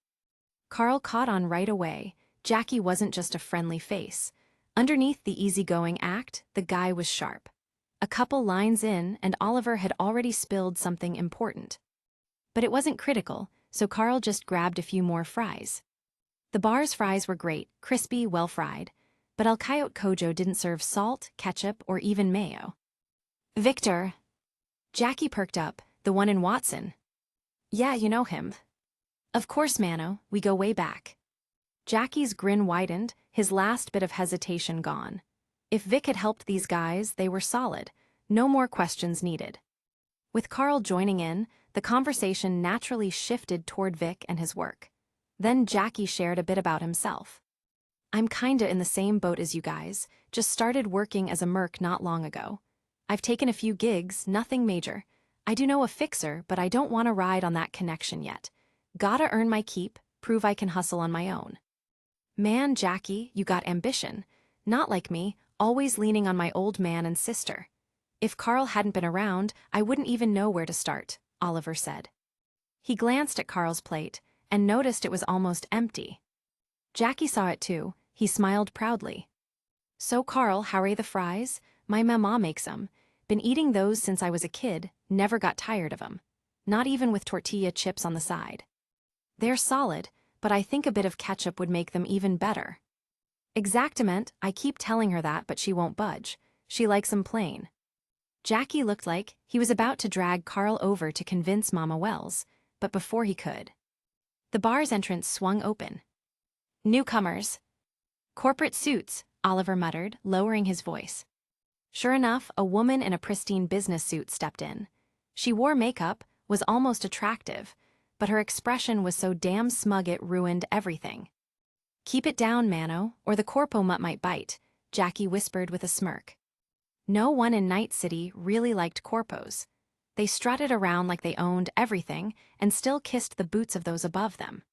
Carl caught on right away. Jackie wasn't just a friendly face. Underneath the easygoing act, the guy was sharp. A couple lines in, and Oliver had already spilled something important. But it wasn't critical, so Carl just grabbed a few more fries. The bar's fries were great, crispy, well-fried, but Coyote Cojo didn't serve salt, ketchup, or even mayo. Victor. Jackie perked up, the one in Watson. Yeah, you know him. Of course, Mano, we go way back. Jackie's grin widened, his last bit of hesitation gone. If Vic had helped these guys, they were solid. No more questions needed. With Carl joining in, the conversation naturally shifted toward Vic and his work. Then Jackie shared a bit about himself. I'm kinda in the same boat as you guys, just started working as a merc not long ago. I've taken a few gigs, nothing major. I do know a fixer, but I don't want to ride on that connection yet. Gotta earn my keep, prove I can hustle on my own. Man, Jackie, you got ambition. Not like me, always leaning on my old man and sister. If Carl hadn't been around, I wouldn't even know where to start, Oliver said. He glanced at Carl's plate and noticed it was almost empty. Jackie saw it too. He smiled proudly. So Carl, how are the fries? My mama makes 'em. Been eating those since I was a kid, never got tired of 'em. Not even with tortilla chips on the side. They're solid, but I think a bit of ketchup would make them even better. Exactament, I keep telling her that, but she won't budge. She likes 'em plain. Jackie looked like he was about to drag Carl over to convince Mama Wells, but before he could, the bar's entrance swung open. Newcomers. Corporate suits, Oliver muttered, lowering his voice. Sure enough, a woman in a pristine business suit stepped in. She wore makeup, was almost attractive, but her expression was so damn smug it ruined everything. Keep it down, Mano, or the corpo mutt might bite, Jackie whispered with a smirk. No one in Night City really liked corpos. They strutted around like they owned everything and still kissed the boots of those above them.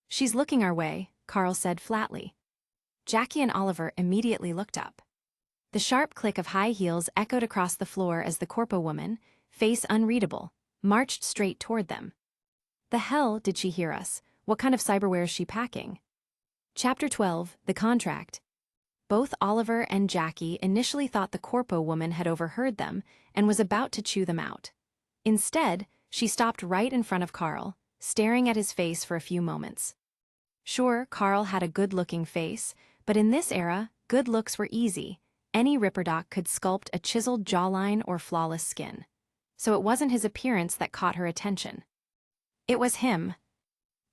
She's looking our way, Carl said flatly. Jackie and Oliver immediately looked up. The sharp click of high heels echoed across the floor as the corpo woman, face unreadable, marched straight toward them. The hell did she hear us? What kind of cyberware is she packing? Chapter 12, The Contract. Both Oliver and Jackie initially thought the corpo woman had overheard them and was about to chew them out. Instead, she stopped right in front of Carl, staring at his face for a few moments. Sure, Carl had a good-looking face, but in this era, good looks were easy. Any Ripperdoc could sculpt a chiseled jawline or flawless skin. So it wasn't his appearance that caught her attention. It was him.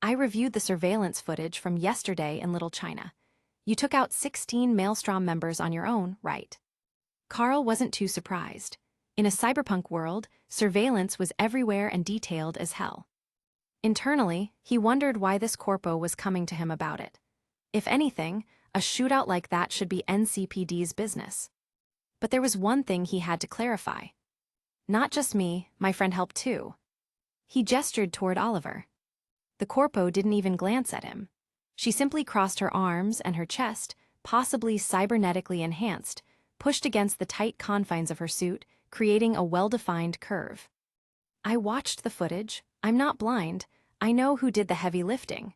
I reviewed the surveillance footage from yesterday in Little China. You took out 16 Maelstrom members on your own, right? Carl wasn't too surprised. In a cyberpunk world, surveillance was everywhere and detailed as hell. Internally, he wondered why this corpo was coming to him about it. If anything, a shootout like that should be NCPD's business. But there was one thing he had to clarify. Not just me, my friend helped too. He gestured toward Oliver. The corpo didn't even glance at him. She simply crossed her arms and her chest, possibly cybernetically enhanced, pushed against the tight confines of her suit, creating a well-defined curve. I watched the footage. I'm not blind. I know who did the heavy lifting.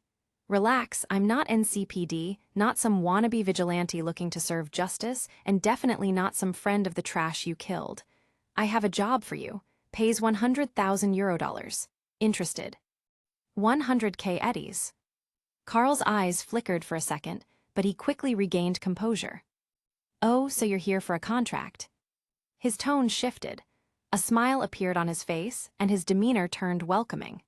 Relax, I'm not NCPD, not some wannabe vigilante looking to serve justice, and definitely not some friend of the trash you killed. I have a job for you. Pays 100,000 Eurodollars. Interested. 100K eddies. Carl's eyes flickered for a second, but he quickly regained composure. Oh, so you're here for a contract. His tone shifted. A smile appeared on his face, and his demeanor turned welcoming.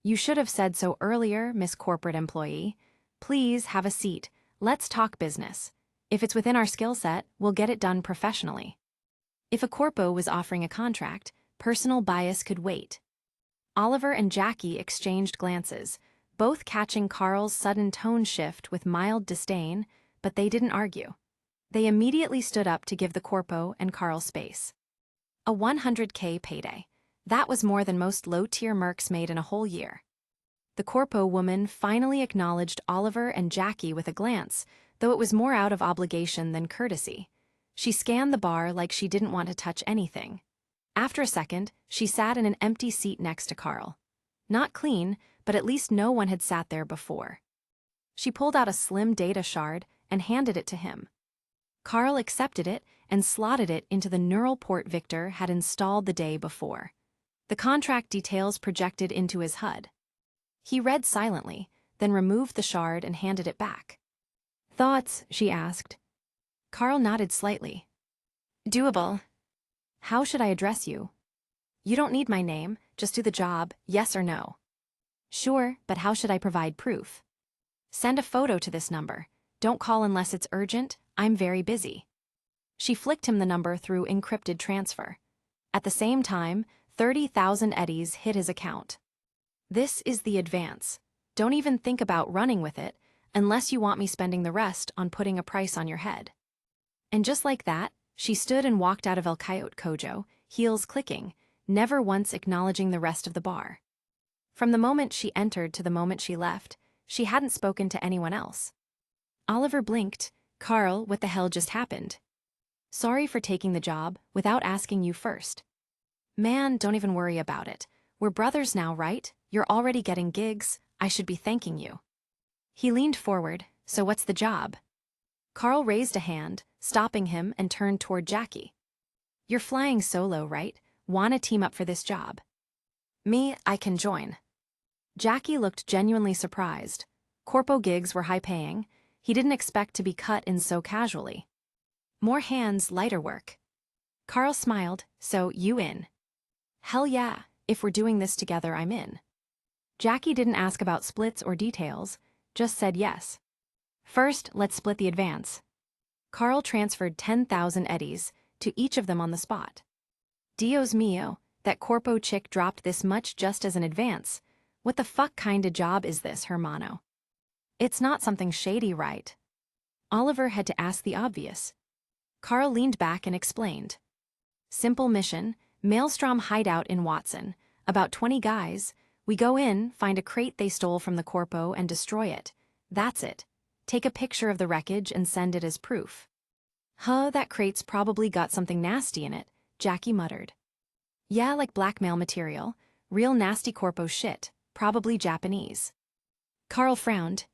"You should have said so earlier, Miss Corporate Employee. Please have a seat. Let's talk business. If it's within our skill set, we'll get it done professionally." If a corpo was offering a contract, personal bias could wait. Oliver and Jackie exchanged glances, both catching Carl's sudden tone shift with mild disdain, but they didn't argue. They immediately stood up to give the corpo and Carl space. A $100K payday. That was more than most low-tier mercs made in a whole year. The corpo woman finally acknowledged Oliver and Jackie with a glance, though it was more out of obligation than courtesy. She scanned the bar like she didn't want to touch anything. After a second, she sat in an empty seat next to Carl. Not clean, but at least no one had sat there before. She pulled out a slim data shard and handed it to him. Carl accepted it and slotted it into the neural port Victor had installed the day before. The contract details projected into his HUD. He read silently, then removed the shard and handed it back. "Thoughts?" she asked. Carl nodded slightly. "Doable." "How should I address you?" "You don't need my name, just do the job, yes or no." "Sure, but how should I provide proof?" "Send a photo to this number. Don't call unless it's urgent, I'm very busy." She flicked him the number through encrypted transfer. At the same time, 30,000 eddies hit his account. "This is the advance. Don't even think about running with it, unless you want me spending the rest on putting a price on your head." And just like that, she stood and walked out of Coyote Cojo, heels clicking, never once acknowledging the rest of the bar. From the moment she entered to the moment she left, she hadn't spoken to anyone else. Oliver blinked. "Carl, what the hell just happened?" "Sorry for taking the job without asking you first." "Man, don't even worry about it. We're brothers now, right? You're already getting gigs. I should be thanking you." He leaned forward. "So what's the job?" Carl raised a hand, stopping him, and turned toward Jackie. "You're flying solo, right? Wanna team up for this job?" "Me, I can join." Jackie looked genuinely surprised. Corpo gigs were high-paying. He didn't expect to be cut in so casually. More hands, lighter work. Carl smiled. "So, you in?" "Hell yeah, if we're doing this together, I'm in." Jackie didn't ask about splits or details, just said yes. "First, let's split the advance." Carl transferred 10,000 eddies to each of them on the spot. "Dios mío, that corpo chick dropped this much just as an advance. What the fuck kinda job is this, hermano?" "It's not something shady, right?" Oliver had to ask the obvious. Carl leaned back and explained. "Simple mission, Maelstrom hideout in Watson. About 20 guys. We go in, find a crate they stole from the corpo and destroy it. That's it. Take a picture of the wreckage and send it as proof." "Huh, that crate's probably got something nasty in it," Jackie muttered. "Yeah, like blackmail material. Real nasty corpo shit, probably Japanese." Carl frowned.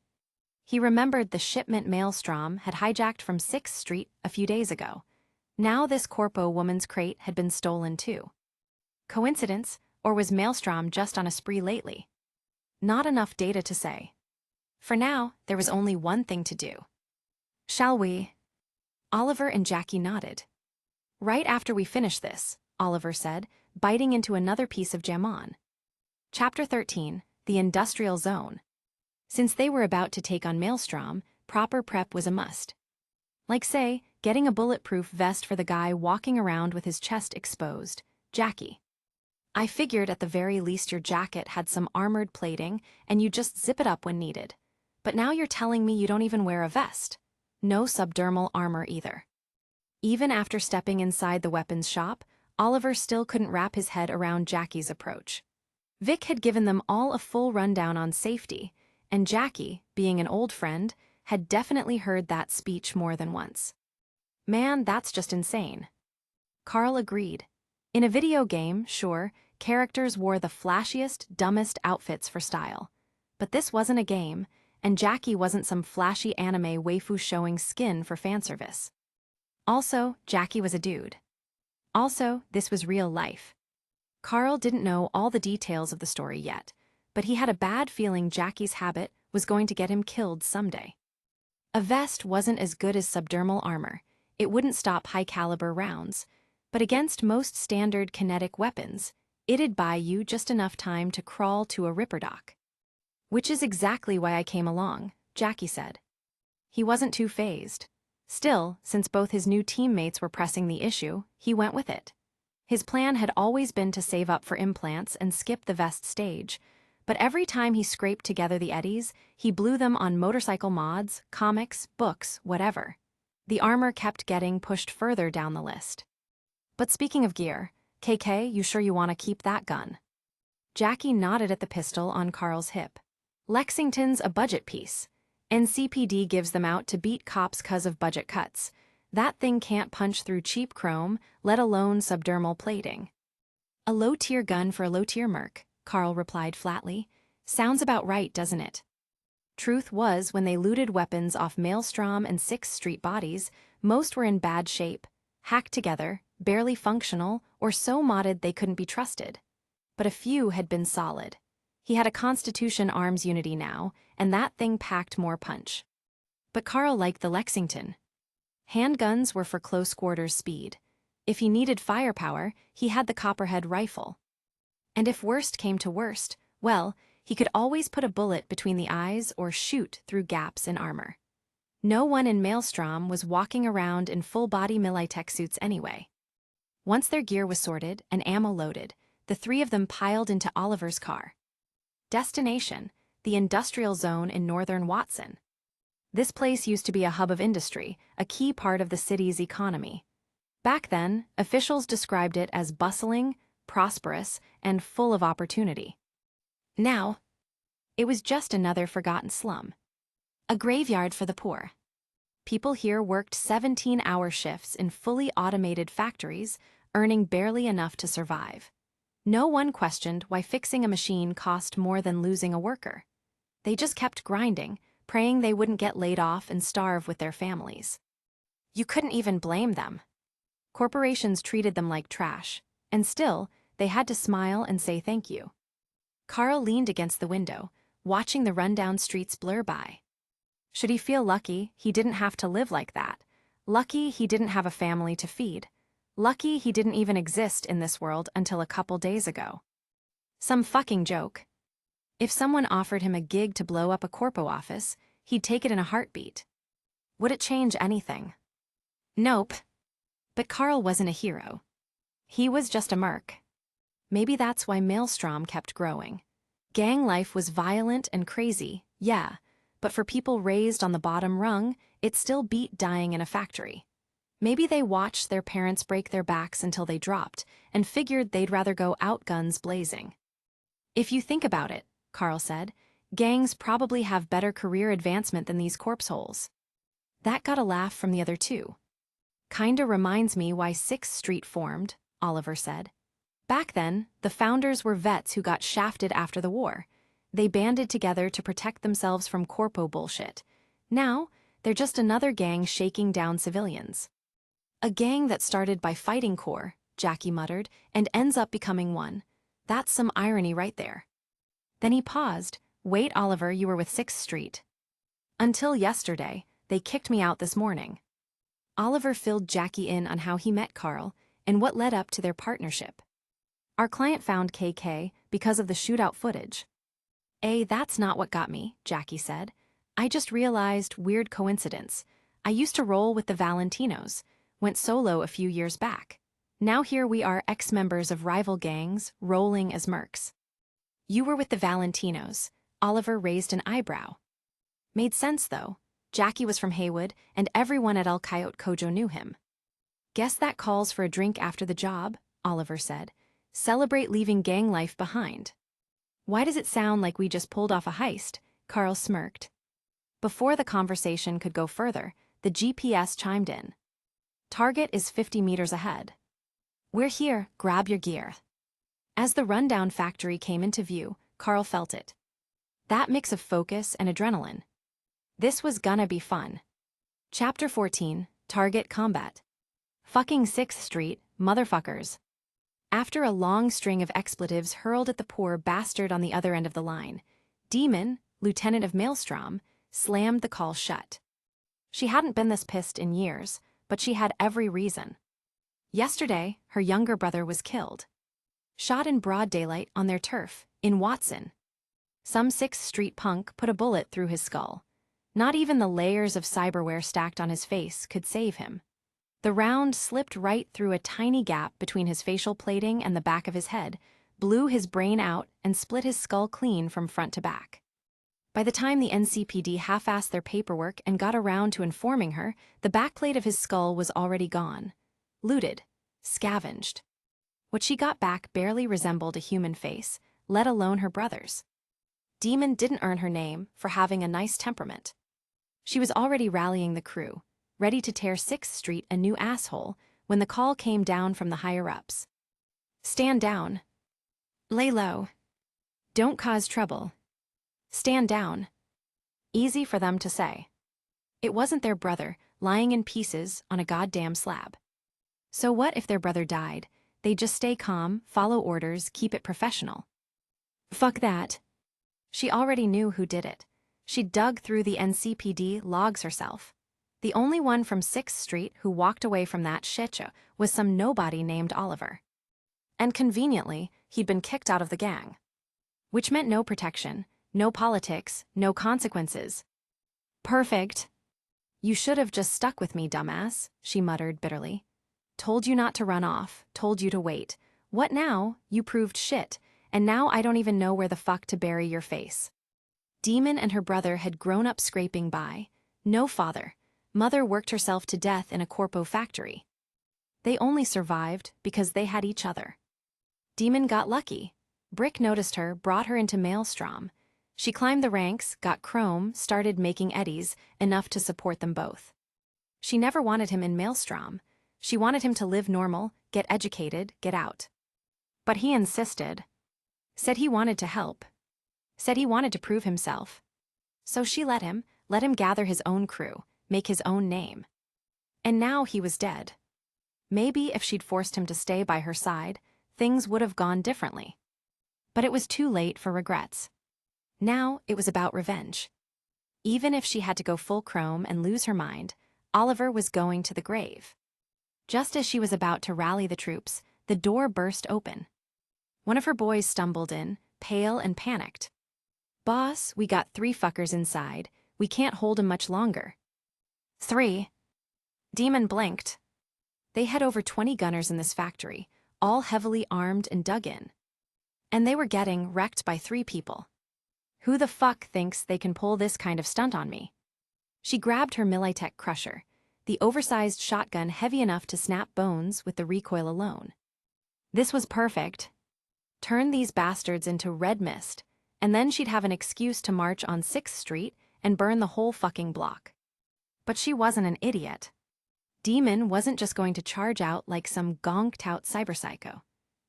He remembered the shipment Maelstrom had hijacked from 6th Street a few days ago. Now this corpo woman's crate had been stolen too. Coincidence, or was Maelstrom just on a spree lately? Not enough data to say. For now, there was only one thing to do. "Shall we?" Oliver and Jackie nodded. "Right after we finish this," Oliver said, biting into another piece of jamon. Chapter 13, The Industrial Zone. Since they were about to take on Maelstrom, proper prep was a must. Like, say, getting a bulletproof vest for the guy walking around with his chest exposed, Jackie. "I figured at the very least your jacket had some armored plating and you just zip it up when needed. But now you're telling me you don't even wear a vest. No subdermal armor either." Even after stepping inside the weapons shop, Oliver still couldn't wrap his head around Jackie's approach. Vic had given them all a full rundown on safety, and Jackie, being an old friend, had definitely heard that speech more than once. "Man, that's just insane." Carl agreed. In a video game, sure, characters wore the flashiest, dumbest outfits for style. But this wasn't a game, and Jackie wasn't some flashy anime waifu showing skin for fanservice. Also, Jackie was a dude. Also, this was real life. Carl didn't know all the details of the story yet, but he had a bad feeling Jackie's habit was going to get him killed someday. A vest wasn't as good as subdermal armor. It wouldn't stop high-caliber rounds. But against most standard kinetic weapons, it'd buy you just enough time to crawl to a Ripperdoc. Which is exactly why I came along, Jackie said. He wasn't too fazed. Still, since both his new teammates were pressing the issue, he went with it. His plan had always been to save up for implants and skip the vest stage, but every time he scraped together the eddies, he blew them on motorcycle mods, comics, books, whatever. The armor kept getting pushed further down the list. But speaking of gear, KK, you sure you want to keep that gun? Jackie nodded at the pistol on Carl's hip. Lexington's a budget piece. NCPD gives them out to beat cops 'cause of budget cuts. That thing can't punch through cheap chrome, let alone subdermal plating. A low-tier gun for a low-tier merc, Carl replied flatly. Sounds about right, doesn't it? Truth was, when they looted weapons off Maelstrom and 6th Street bodies, most were in bad shape, hacked together, barely functional, or so modded they couldn't be trusted. But a few had been solid. He had a Constitution arms unity now, and that thing packed more punch. But Carl liked the Lexington. Handguns were for close quarters speed. If he needed firepower, he had the Copperhead rifle. And if worst came to worst, well, he could always put a bullet between the eyes or shoot through gaps in armor. No one in Maelstrom was walking around in full-body Militech suits anyway. Once their gear was sorted and ammo loaded, the three of them piled into Oliver's car. Destination, the industrial zone in northern Watson. This place used to be a hub of industry, a key part of the city's economy. Back then, officials described it as bustling, prosperous, and full of opportunity. Now, it was just another forgotten slum. A graveyard for the poor. People here worked 17-hour shifts in fully automated factories, earning barely enough to survive. No one questioned why fixing a machine cost more than losing a worker. They just kept grinding, praying they wouldn't get laid off and starve with their families. You couldn't even blame them. Corporations treated them like trash, and still, they had to smile and say thank you. Carl leaned against the window, watching the rundown streets blur by. Should he feel lucky he didn't have to live like that? Lucky he didn't have a family to feed? Lucky he didn't even exist in this world until a couple days ago. Some fucking joke. If someone offered him a gig to blow up a corpo office, he'd take it in a heartbeat. Would it change anything? Nope. But Carl wasn't a hero. He was just a merc. Maybe that's why Maelstrom kept growing. Gang life was violent and crazy, yeah, but for people raised on the bottom rung, it still beat dying in a factory. Maybe they watched their parents break their backs until they dropped, and figured they'd rather go out guns blazing. If you think about it, Carl said, gangs probably have better career advancement than these corpse holes. That got a laugh from the other two. Kinda reminds me why 6th Street formed, Oliver said. Back then, the founders were vets who got shafted after the war. They banded together to protect themselves from corpo bullshit. Now, they're just another gang shaking down civilians. A gang that started by fighting corps, Jackie muttered, and ends up becoming one. That's some irony right there. Then he paused. Wait, Oliver, you were with 6th Street. Until yesterday, they kicked me out this morning. Oliver filled Jackie in on how he met Carl and what led up to their partnership. Our client found KK because of the shootout footage. That's not what got me, Jackie said. I just realized weird coincidence. I used to roll with the Valentinos, went solo a few years back. Now here we are ex-members of rival gangs, rolling as mercs. You were with the Valentinos. Oliver raised an eyebrow. Made sense, though. Jackie was from Haywood, and everyone at El Coyote Cojo knew him. Guess that calls for a drink after the job, Oliver said. Celebrate leaving gang life behind. Why does it sound like we just pulled off a heist? Carl smirked. Before the conversation could go further, the GPS chimed in. Target is 50 meters ahead. We're here, grab your gear. As the rundown factory came into view, Carl felt it. That mix of focus and adrenaline. This was gonna be fun. Chapter 14, Target Combat. Fucking 6th Street, motherfuckers. After a long string of expletives hurled at the poor bastard on the other end of the line, Demon, lieutenant of Maelstrom, slammed the call shut. She hadn't been this pissed in years, but she had every reason. Yesterday, her younger brother was killed. Shot in broad daylight on their turf, in Watson. Some 6th Street punk put a bullet through his skull. Not even the layers of cyberware stacked on his face could save him. The round slipped right through a tiny gap between his facial plating and the back of his head, blew his brain out, and split his skull clean from front to back. By the time the NCPD half-assed their paperwork and got around to informing her, the backplate of his skull was already gone. Looted. Scavenged. What she got back barely resembled a human face, let alone her brother's. Demon didn't earn her name for having a nice temperament. She was already rallying the crew, ready to tear 6th Street a new asshole, when the call came down from the higher-ups. Stand down. Lay low. Don't cause trouble. Stand down. Easy for them to say. It wasn't their brother, lying in pieces on a goddamn slab. So what if their brother died? They'd just stay calm, follow orders, keep it professional. Fuck that. She already knew who did it. She dug through the NCPD logs herself. The only one from 6th Street who walked away from that shitshow was some nobody named Oliver. And conveniently, he'd been kicked out of the gang. Which meant no protection, no politics, no consequences. Perfect. You should have just stuck with me, dumbass, she muttered bitterly. Told you not to run off, told you to wait. What now? You proved shit, and now I don't even know where the fuck to bury your face. Demon and her brother had grown up scraping by. No father. Mother worked herself to death in a corpo factory. They only survived because they had each other. Demon got lucky. Brick noticed her, brought her into Maelstrom. She climbed the ranks, got chrome, started making eddies, enough to support them both. She never wanted him in Maelstrom. She wanted him to live normal, get educated, get out. But he insisted. Said he wanted to help. Said he wanted to prove himself. So she let him gather his own crew, make his own name. And now he was dead. Maybe if she'd forced him to stay by her side, things would have gone differently. But it was too late for regrets. Now it was about revenge. Even if she had to go full chrome and lose her mind, Oliver was going to the grave. Just as she was about to rally the troops, the door burst open. One of her boys stumbled in, pale and panicked. Boss, we got 3 fuckers inside. We can't hold 'em much longer. 3. Demon blinked. They had over 20 gunners in this factory, all heavily armed and dug in. And they were getting wrecked by 3 people. Who the fuck thinks they can pull this kind of stunt on me? She grabbed her Militech crusher, the oversized shotgun heavy enough to snap bones with the recoil alone. This was perfect. Turn these bastards into red mist, and then she'd have an excuse to march on 6th Street and burn the whole fucking block. But she wasn't an idiot. Demon wasn't just going to charge out like some gonked-out cyberpsycho.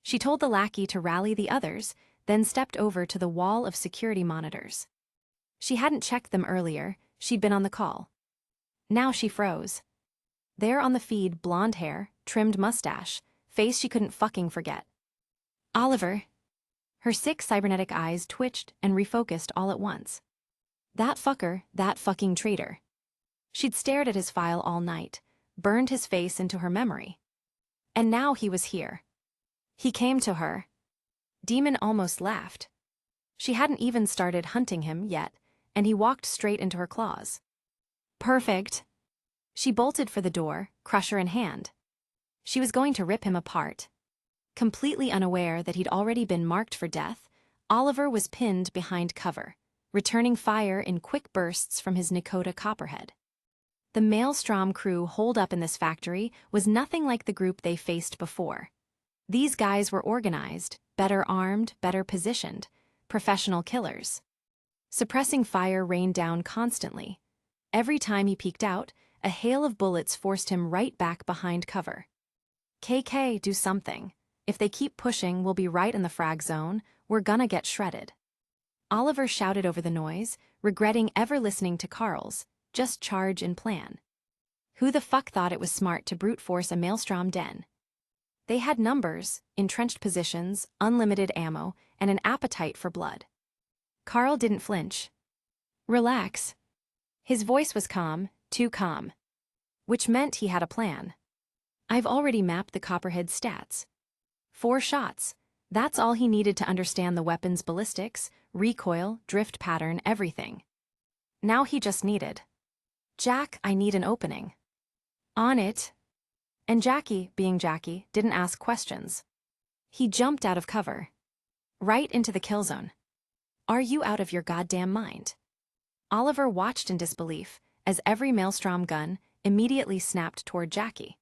She told the lackey to rally the others, then stepped over to the wall of security monitors. She hadn't checked them earlier, she'd been on the call. Now she froze. There on the feed, blonde hair, trimmed mustache, face she couldn't fucking forget. Oliver. Her 6 cybernetic eyes twitched and refocused all at once. That fucker, that fucking traitor. She'd stared at his file all night, burned his face into her memory. And now he was here. He came to her. Demon almost laughed. She hadn't even started hunting him yet, and he walked straight into her claws. Perfect. She bolted for the door, crusher in hand. She was going to rip him apart. Completely unaware that he'd already been marked for death, Oliver was pinned behind cover, returning fire in quick bursts from his Nakota copperhead. The Maelstrom crew holed up in this factory was nothing like the group they faced before. These guys were organized, better armed, better positioned, professional killers. Suppressing fire rained down constantly. Every time he peeked out, a hail of bullets forced him right back behind cover. KK, do something. If they keep pushing, we'll be right in the frag zone. We're gonna get shredded. Oliver shouted over the noise, regretting ever listening to Carl's, just charge and plan. Who the fuck thought it was smart to brute force a Maelstrom den? They had numbers, entrenched positions, unlimited ammo, and an appetite for blood. Carl didn't flinch. Relax. His voice was calm, too calm. Which meant he had a plan. I've already mapped the Copperhead's stats. 4 shots. That's all he needed to understand the weapon's ballistics, recoil, drift pattern, everything. Now he just needed. Jack, I need an opening. On it. And Jackie, being Jackie, didn't ask questions. He jumped out of cover. Right into the kill zone. Are you out of your goddamn mind? Oliver watched in disbelief as every Maelstrom gun immediately snapped toward Jackie.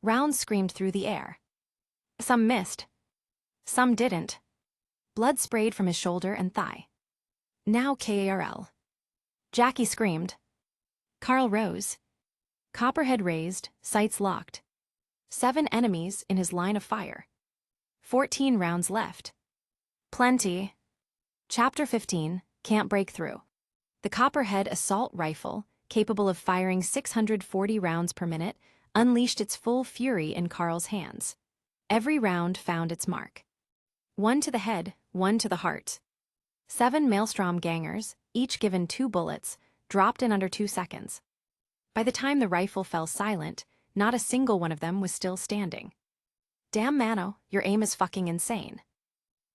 Rounds screamed through the air. Some missed. Some didn't. Blood sprayed from his shoulder and thigh. Now KARL. Jackie screamed. Carl rose. Copperhead raised, sights locked. 7 enemies in his line of fire. 14 rounds left. Plenty. Chapter 15, Can't Break Through. The Copperhead assault rifle, capable of firing 640 rounds per minute, unleashed its full fury in Carl's hands. Every round found its mark. 1 to the head, 1 to the heart. 7 Maelstrom gangers, each given 2 bullets, dropped in under 2 seconds. By the time the rifle fell silent, not a single one of them was still standing. Damn Mano, your aim is fucking insane.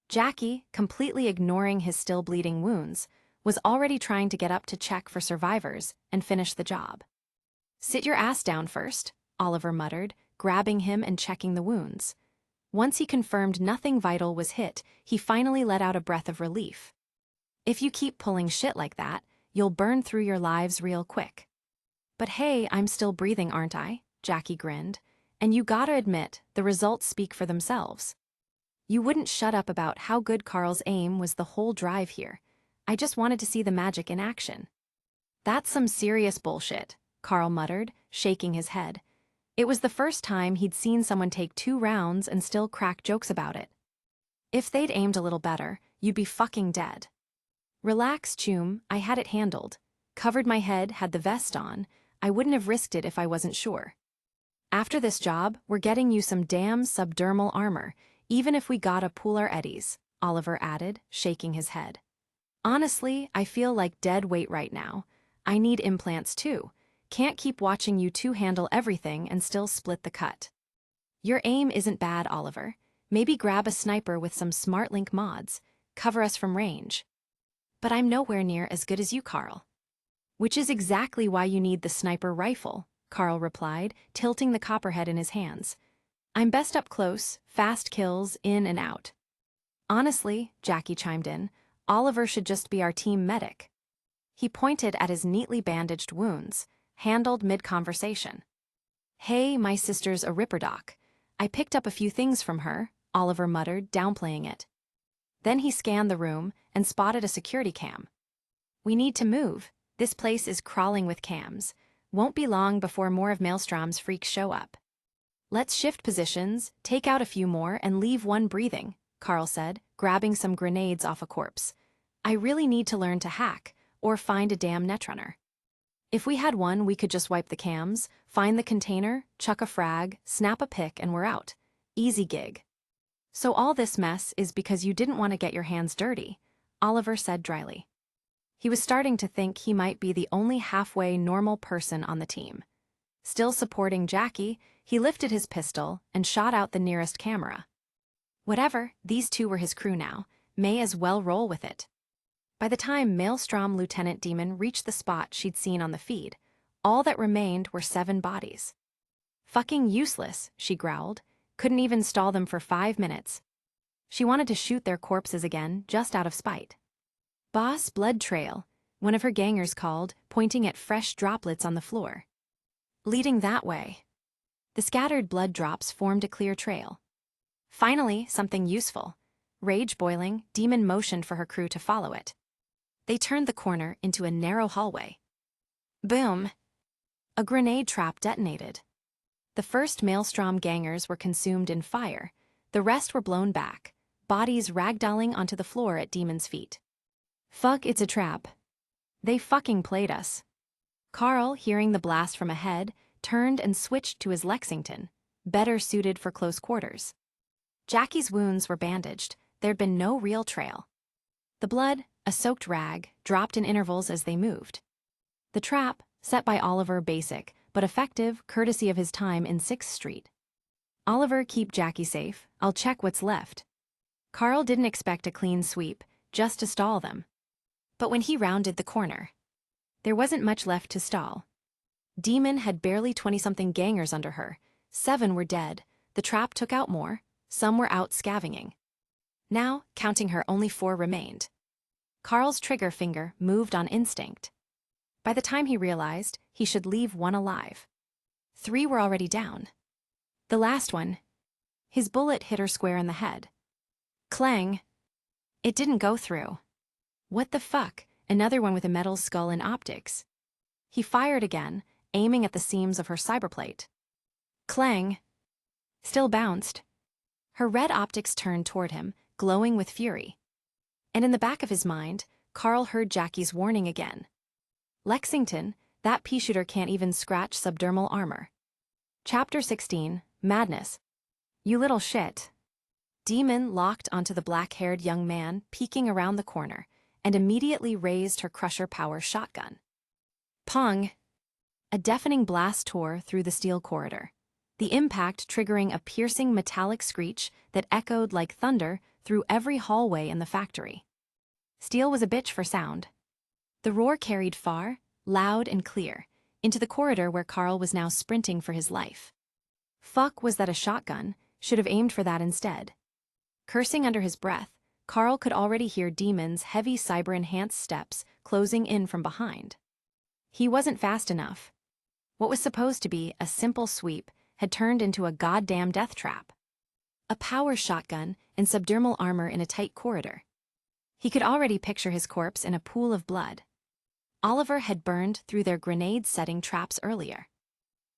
Jackie, completely ignoring his still bleeding wounds, was already trying to get up to check for survivors and finish the job. Sit your ass down first, Oliver muttered, grabbing him and checking the wounds. Once he confirmed nothing vital was hit, he finally let out a breath of relief. If you keep pulling shit like that, you'll burn through your lives real quick. But hey, I'm still breathing, aren't I? Jackie grinned. And you gotta admit, the results speak for themselves. You wouldn't shut up about how good Carl's aim was the whole drive here. I just wanted to see the magic in action. That's some serious bullshit, Carl muttered, shaking his head. It was the first time he'd seen someone take 2 rounds and still crack jokes about it. If they'd aimed a little better, you'd be fucking dead. Relax, Choom, I had it handled. Covered my head, had the vest on. I wouldn't have risked it if I wasn't sure. After this job, we're getting you some damn subdermal armor, even if we gotta pool our eddies, Oliver added, shaking his head. Honestly, I feel like dead weight right now. I need implants too. Can't keep watching you two handle everything and still split the cut. Your aim isn't bad, Oliver. Maybe grab a sniper with some SmartLink mods. Cover us from range. But I'm nowhere near as good as you, Carl. Which is exactly why you need the sniper rifle, Carl replied, tilting the Copperhead in his hands. I'm best up close, fast kills, in and out. Honestly, Jackie chimed in, Oliver should just be our team medic. He pointed at his neatly bandaged wounds, handled mid-conversation. Hey, my sister's a Ripperdoc. I picked up a few things from her, Oliver muttered, downplaying it. Then he scanned the room and spotted a security cam. We need to move. This place is crawling with cams. Won't be long before more of Maelstrom's freaks show up. Let's shift positions, take out a few more, and leave one breathing, Carl said, grabbing some grenades off a corpse. I really need to learn to hack, or find a damn netrunner. If we had one, we could just wipe the cams, find the container, chuck a frag, snap a pic, and we're out. Easy gig. So all this mess is because you didn't want to get your hands dirty, Oliver said dryly. He was starting to think he might be the only halfway normal person on the team. Still supporting Jackie, he lifted his pistol and shot out the nearest camera. Whatever, these two were his crew now, may as well roll with it. By the time Maelstrom Lieutenant Demon reached the spot she'd seen on the feed, all that remained were 7 bodies. Fucking useless, she growled. Couldn't even stall them for 5 minutes. She wanted to shoot their corpses again, just out of spite. Boss, blood trail, one of her gangers called, pointing at fresh droplets on the floor. Leading that way. The scattered blood drops formed a clear trail. Finally, something useful. Rage boiling, Demon motioned for her crew to follow it. They turned the corner into a narrow hallway. Boom! A grenade trap detonated. The first Maelstrom gangers were consumed in fire. The rest were blown back, bodies ragdolling onto the floor at Demon's feet. Fuck, it's a trap. They fucking played us. Carl, hearing the blast from ahead, turned and switched to his Lexington, better suited for close quarters. Jackie's wounds were bandaged. There'd been no real trail. The blood, a soaked rag, dropped in intervals as they moved. The trap, set by Oliver, basic, but effective courtesy of his time in 6th Street, Oliver, keep Jackie safe. I'll check what's left. Carl didn't expect a clean sweep, just to stall them. But when he rounded the corner, there wasn't much left to stall. Demon had barely 20-something gangers under her. 7 were dead. The trap took out more. Some were out scavenging. Now, counting her, only 4 remained. Carl's trigger finger moved on instinct. By the time he realized, he should leave 1 alive. 3 were already down. The last one. His bullet hit her square in the head. Clang. It didn't go through. What the fuck? Another one with a metal skull and optics. He fired again, aiming at the seams of her cyberplate. Clang. Still bounced. Her red optics turned toward him, glowing with fury. And in the back of his mind, Carl heard Jackie's warning again. Lexington, that pea-shooter can't even scratch subdermal armor. Chapter 16, Madness. You little shit. Demon locked onto the black-haired young man peeking around the corner and immediately raised her crusher power shotgun. Pong! A deafening blast tore through the steel corridor, the impact triggering a piercing metallic screech that echoed like thunder through every hallway in the factory. Steel was a bitch for sound. The roar carried far, loud and clear, into the corridor where Carl was now sprinting for his life. Fuck, was that a shotgun? Should have aimed for that instead. Cursing under his breath, Carl could already hear Demon's heavy cyber-enhanced steps closing in from behind. He wasn't fast enough. What was supposed to be a simple sweep had turned into a goddamn death trap. A power shotgun and subdermal armor in a tight corridor. He could already picture his corpse in a pool of blood. Oliver had burned through their grenade-setting traps earlier.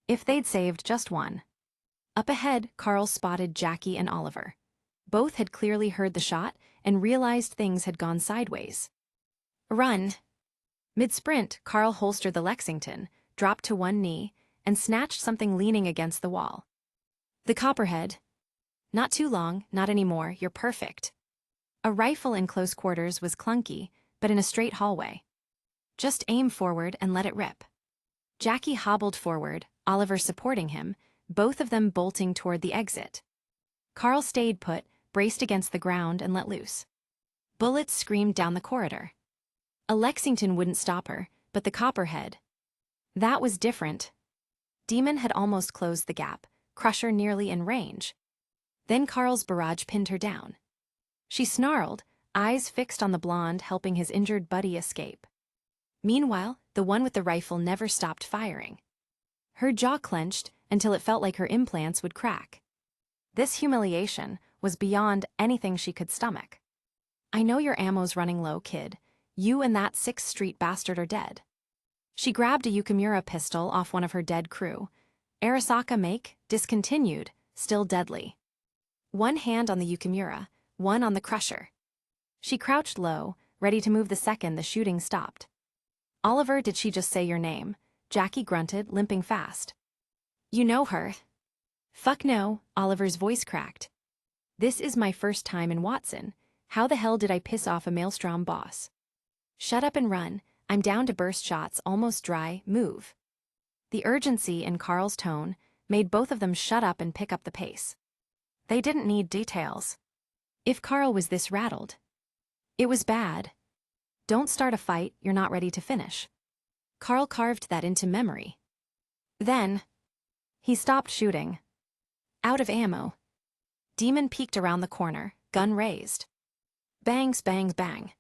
If they'd saved just one. Up ahead, Carl spotted Jackie and Oliver. Both had clearly heard the shot and realized things had gone sideways. Run! Mid-sprint, Carl holstered the Lexington, dropped to one knee, and snatched something leaning against the wall. The copperhead. Not too long, not anymore, you're perfect. A rifle in close quarters was clunky, but in a straight hallway. Just aim forward and let it rip. Jackie hobbled forward, Oliver supporting him, both of them bolting toward the exit. Carl stayed put, braced against the ground, and let loose. Bullets screamed down the corridor. A Lexington wouldn't stop her, but the copperhead. That was different. Demon had almost closed the gap, Crusher nearly in range. Then Carl's barrage pinned her down. She snarled, eyes fixed on the blonde helping his injured buddy escape. Meanwhile, the one with the rifle never stopped firing. Her jaw clenched until it felt like her implants would crack. This humiliation was beyond anything she could stomach. I know your ammo's running low, kid. You and that 6th Street bastard are dead. She grabbed a Yukimura pistol off one of her dead crew. Arasaka make, discontinued, still deadly. One hand on the Yukimura, one on the Crusher. She crouched low, ready to move the second the shooting stopped. Oliver, did she just say your name? Jackie grunted, limping fast. You know her. Fuck no, Oliver's voice cracked. This is my first time in Watson. How the hell did I piss off a Maelstrom boss? Shut up and run. I'm down to burst shots, almost dry, move. The urgency in Carl's tone made both of them shut up and pick up the pace. They didn't need details. If Carl was this rattled, it was bad. Don't start a fight you're not ready to finish. Carl carved that into memory. Then, he stopped shooting. Out of ammo. Demon peeked around the corner, gun raised. Bangs, bang, bang.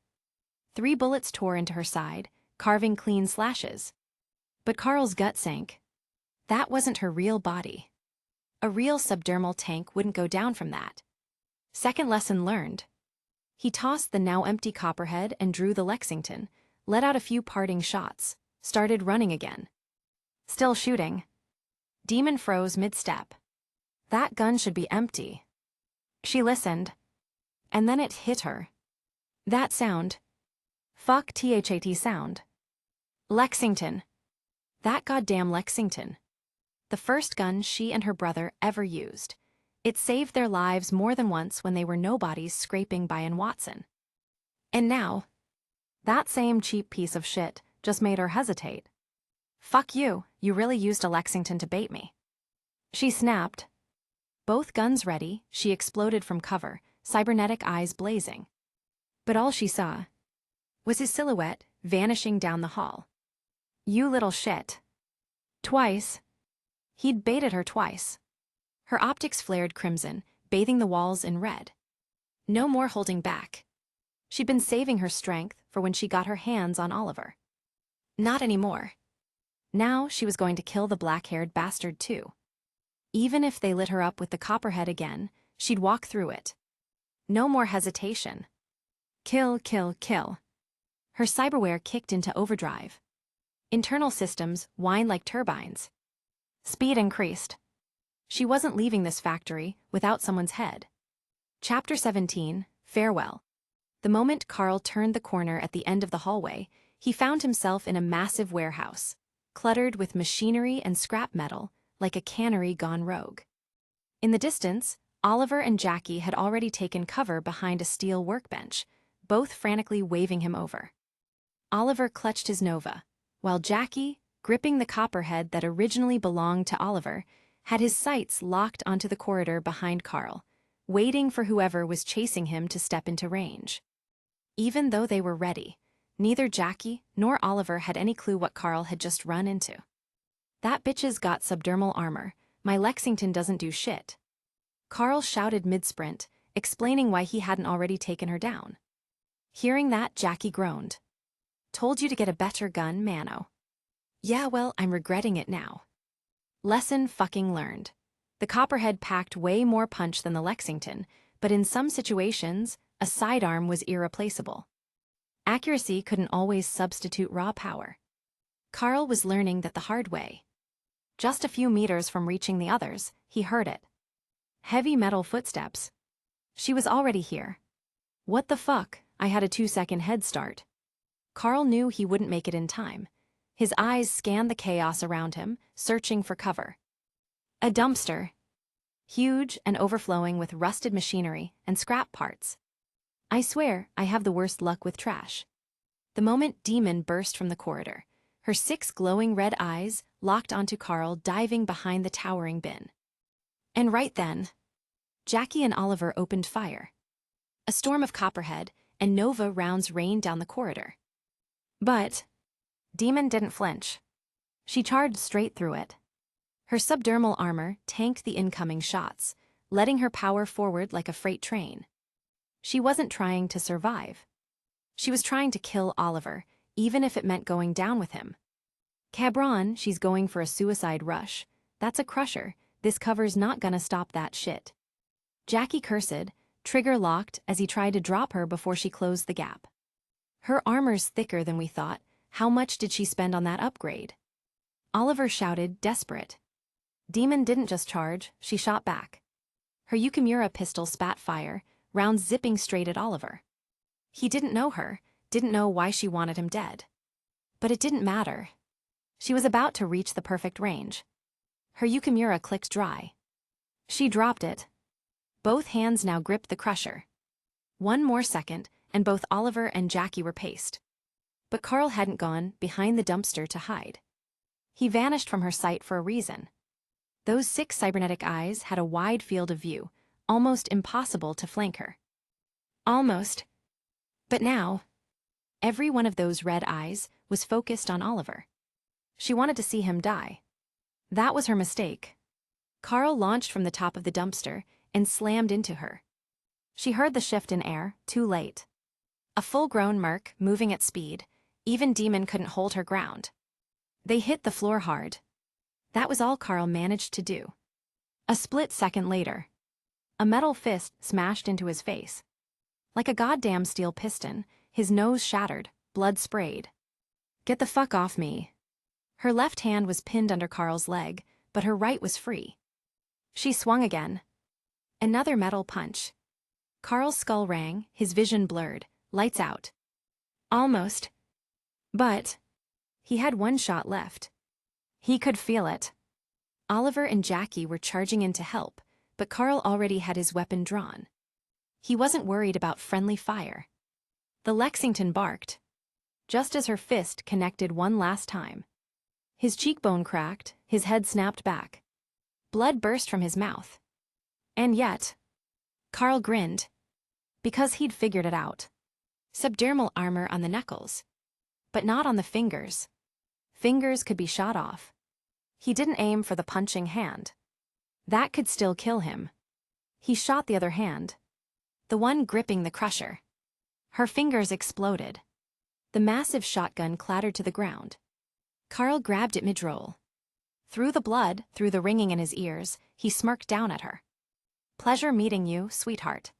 3 bullets tore into her side, carving clean slashes. But Carl's gut sank. That wasn't her real body. A real subdermal tank wouldn't go down from that. Second lesson learned. He tossed the now empty copperhead and drew the Lexington, let out a few parting shots, started running again. Still shooting. Demon froze mid-step. That gun should be empty. She listened. And then it hit her. That sound. Fuck THAT sound. Lexington. That goddamn Lexington. The first gun she and her brother ever used. It saved their lives more than once when they were nobodies scraping by in Watson. And now, that same cheap piece of shit just made her hesitate. Fuck you, you really used a Lexington to bait me. She snapped. Both guns ready, she exploded from cover, cybernetic eyes blazing. But all she saw was his silhouette vanishing down the hall. You little shit. Twice. He'd baited her twice. Her optics flared crimson, bathing the walls in red. No more holding back. She'd been saving her strength for when she got her hands on Oliver. Not anymore. Now she was going to kill the black-haired bastard too. Even if they lit her up with the copperhead again, she'd walk through it. No more hesitation. Kill, kill, kill. Her cyberware kicked into overdrive. Internal systems whined like turbines. Speed increased. She wasn't leaving this factory without someone's head. Chapter 17, Farewell. The moment Carl turned the corner at the end of the hallway, he found himself in a massive warehouse, cluttered with machinery and scrap metal, like a cannery gone rogue. In the distance, Oliver and Jackie had already taken cover behind a steel workbench, both frantically waving him over. Oliver clutched his Nova, while Jackie, gripping the copperhead that originally belonged to Oliver, had his sights locked onto the corridor behind Carl, waiting for whoever was chasing him to step into range. Even though they were ready, neither Jackie nor Oliver had any clue what Carl had just run into. That bitch's got subdermal armor. My Lexington doesn't do shit. Carl shouted mid-sprint, explaining why he hadn't already taken her down. Hearing that, Jackie groaned. Told you to get a better gun, Mano. Yeah, well, I'm regretting it now. Lesson fucking learned. The copperhead packed way more punch than the Lexington, but in some situations, a sidearm was irreplaceable. Accuracy couldn't always substitute raw power. Carl was learning that the hard way. Just a few meters from reaching the others, he heard it. Heavy metal footsteps. She was already here. What the fuck? I had a 2-second head start. Carl knew he wouldn't make it in time. His eyes scanned the chaos around him, searching for cover. A dumpster. Huge and overflowing with rusted machinery and scrap parts. I swear, I have the worst luck with trash. The moment Demon burst from the corridor, her 6 glowing red eyes locked onto Carl diving behind the towering bin. And right then, Jackie and Oliver opened fire. A storm of copperhead and Nova rounds rained down the corridor. But Demon didn't flinch. She charged straight through it. Her subdermal armor tanked the incoming shots, letting her power forward like a freight train. She wasn't trying to survive. She was trying to kill Oliver, even if it meant going down with him. Cabron, she's going for a suicide rush. That's a crusher. This cover's not gonna stop that shit. Jackie cursed, trigger locked as he tried to drop her before she closed the gap. Her armor's thicker than we thought. How much did she spend on that upgrade? Oliver shouted, desperate. Demon didn't just charge, she shot back. Her Yukimura pistol spat fire, rounds zipping straight at Oliver. He didn't know her, didn't know why she wanted him dead. But it didn't matter. She was about to reach the perfect range. Her Yukimura clicked dry. She dropped it. Both hands now gripped the crusher. One more second, and both Oliver and Jackie were paced. But Carl hadn't gone behind the dumpster to hide. He vanished from her sight for a reason. Those 6 cybernetic eyes had a wide field of view, almost impossible to flank her. Almost. But now, every one of those red eyes was focused on Oliver. She wanted to see him die. That was her mistake. Carl launched from the top of the dumpster and slammed into her. She heard the shift in air, too late. A full-grown merc moving at speed, even Demon couldn't hold her ground. They hit the floor hard. That was all Carl managed to do. A split second later, a metal fist smashed into his face. Like a goddamn steel piston, his nose shattered, blood sprayed. Get the fuck off me. Her left hand was pinned under Carl's leg, but her right was free. She swung again. Another metal punch. Carl's skull rang, his vision blurred, lights out. Almost. But he had one shot left. He could feel it. Oliver and Jackie were charging in to help, but Carl already had his weapon drawn. He wasn't worried about friendly fire. The Lexington barked, just as her fist connected one last time. His cheekbone cracked, his head snapped back. Blood burst from his mouth. And yet, Carl grinned, because he'd figured it out. Subdermal armor on the knuckles, but not on the fingers. Fingers could be shot off. He didn't aim for the punching hand. That could still kill him. He shot the other hand, the one gripping the crusher. Her fingers exploded. The massive shotgun clattered to the ground. Carl grabbed it mid-roll. Through the blood, through the ringing in his ears, he smirked down at her. Pleasure meeting you, sweetheart.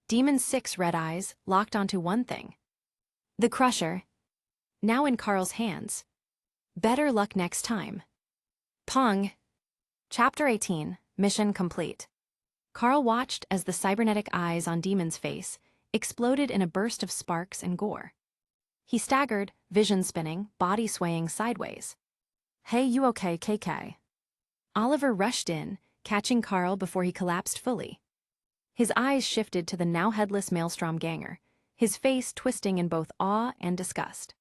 Demon's 6 red eyes locked onto one thing. The crusher, now in Carl's hands. Better luck next time. Pong. Chapter 18, Mission Complete. Carl watched as the cybernetic eyes on Demon's face exploded in a burst of sparks and gore. He staggered, vision spinning, body swaying sideways. Hey, you okay, KK? Oliver rushed in, catching Carl before he collapsed fully. His eyes shifted to the now headless Maelstrom ganger, his face twisting in both awe and disgust.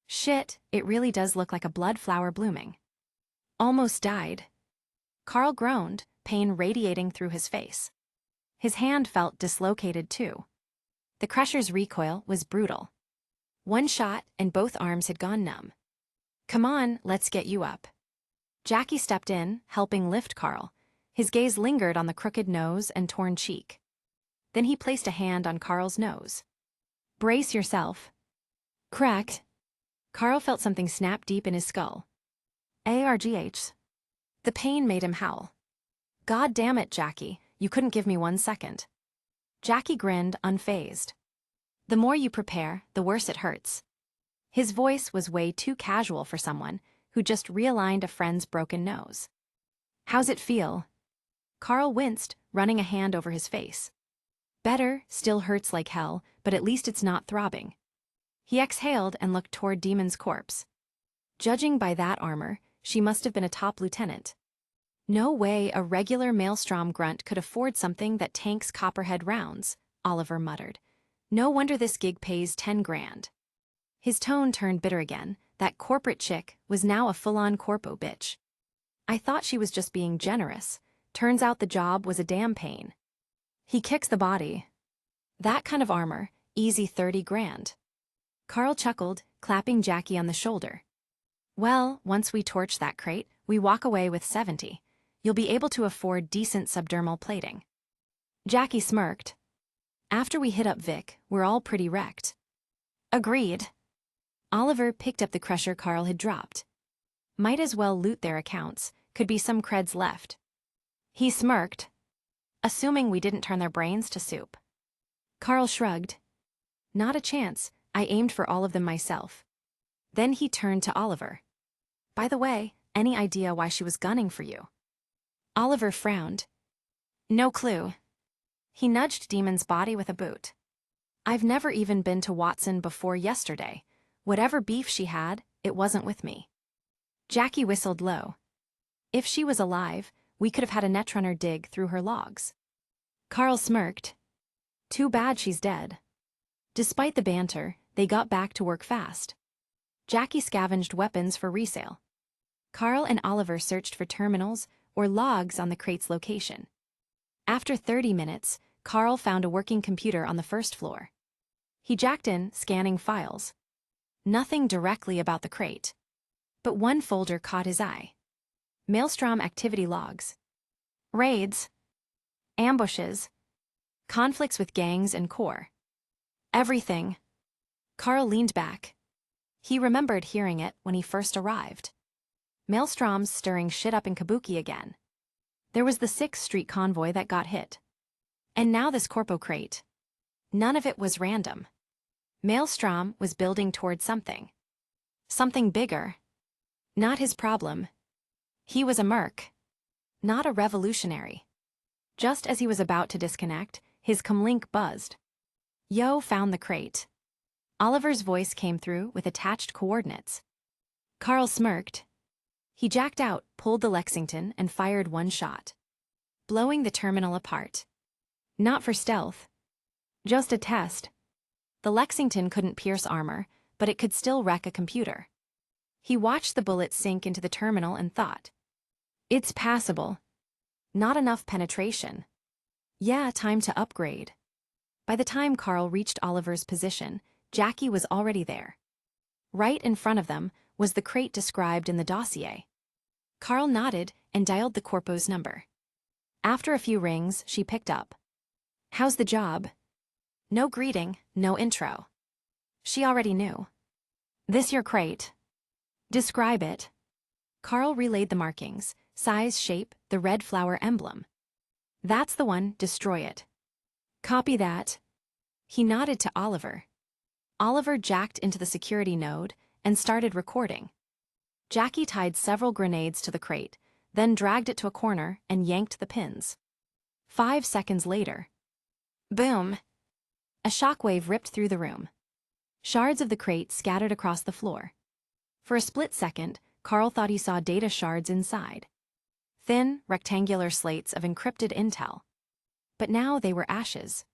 Shit, it really does look like a blood flower blooming. Almost died. Carl groaned, pain radiating through his face. His hand felt dislocated too. The crusher's recoil was brutal. One shot and both arms had gone numb. Come on, let's get you up. Jackie stepped in, helping lift Carl. His gaze lingered on the crooked nose and torn cheek. Then he placed a hand on Carl's nose. Brace yourself. Cracked. Carl felt something snap deep in his skull. ARGH. The pain made him howl. God damn it, Jackie, you couldn't give me 1 second. Jackie grinned, unfazed. The more you prepare, the worse it hurts. His voice was way too casual for someone who just realigned a friend's broken nose. How's it feel? Carl winced, running a hand over his face. Better, still hurts like hell, but at least it's not throbbing. He exhaled and looked toward Demon's corpse. Judging by that armor, she must have been a top lieutenant. No way a regular Maelstrom grunt could afford something that tanks copperhead rounds, Oliver muttered. No wonder this gig pays 10 grand. His tone turned bitter again. That corporate chick was now a full-on corpo bitch. I thought she was just being generous. Turns out the job was a damn pain. He kicks the body. That kind of armor, easy 30 grand. Carl chuckled, clapping Jackie on the shoulder. Well, once we torch that crate, we walk away with 70. You'll be able to afford decent subdermal plating. Jackie smirked. After we hit up Vic, we're all pretty wrecked. Agreed. Oliver picked up the crusher Carl had dropped. Might as well loot their accounts, could be some creds left. He smirked, assuming we didn't turn their brains to soup. Carl shrugged. Not a chance, I aimed for all of them myself. Then he turned to Oliver. By the way, any idea why she was gunning for you? Oliver frowned. No clue. He nudged Demon's body with a boot. I've never even been to Watson before yesterday. Whatever beef she had, it wasn't with me. Jackie whistled low. If she was alive, we could have had a netrunner dig through her logs. Carl smirked. Too bad she's dead. Despite the banter, they got back to work fast. Jackie scavenged weapons for resale. Carl and Oliver searched for terminals or logs on the crate's location. After 30 minutes, Carl found a working computer on the first floor. He jacked in, scanning files. Nothing directly about the crate. But one folder caught his eye. Maelstrom activity logs. Raids. Ambushes. Conflicts with gangs and corps. Everything. Carl leaned back. He remembered hearing it when he first arrived. Maelstroms stirring shit up in Kabuki again. There was the 6th Street convoy that got hit. And now this corpo crate. None of it was random. Maelstrom was building toward something. Something bigger. Not his problem. He was a merc. Not a revolutionary. Just as he was about to disconnect, his comlink buzzed. Yo found the crate. Oliver's voice came through with attached coordinates. Carl smirked. He jacked out, pulled the Lexington, and fired one shot, blowing the terminal apart. Not for stealth. Just a test. The Lexington couldn't pierce armor, but it could still wreck a computer. He watched the bullet sink into the terminal and thought. It's passable. Not enough penetration. Yeah, time to upgrade. By the time Carl reached Oliver's position, Jackie was already there. Right in front of them was the crate described in the dossier. Carl nodded and dialed the corpo's number. After a few rings, she picked up. "How's the job?" No greeting, no intro. She already knew. "This your crate?" "Describe it." Carl relayed the markings: size, shape, the red flower emblem. "That's the one, destroy it." "Copy that." He nodded to Oliver. Oliver jacked into the security node and started recording. Jackie tied several grenades to the crate, then dragged it to a corner and yanked the pins. 5 seconds later, boom! A shockwave ripped through the room. Shards of the crate scattered across the floor. For a split second, Carl thought he saw data shards inside. Thin, rectangular slates of encrypted intel. But now they were ashes.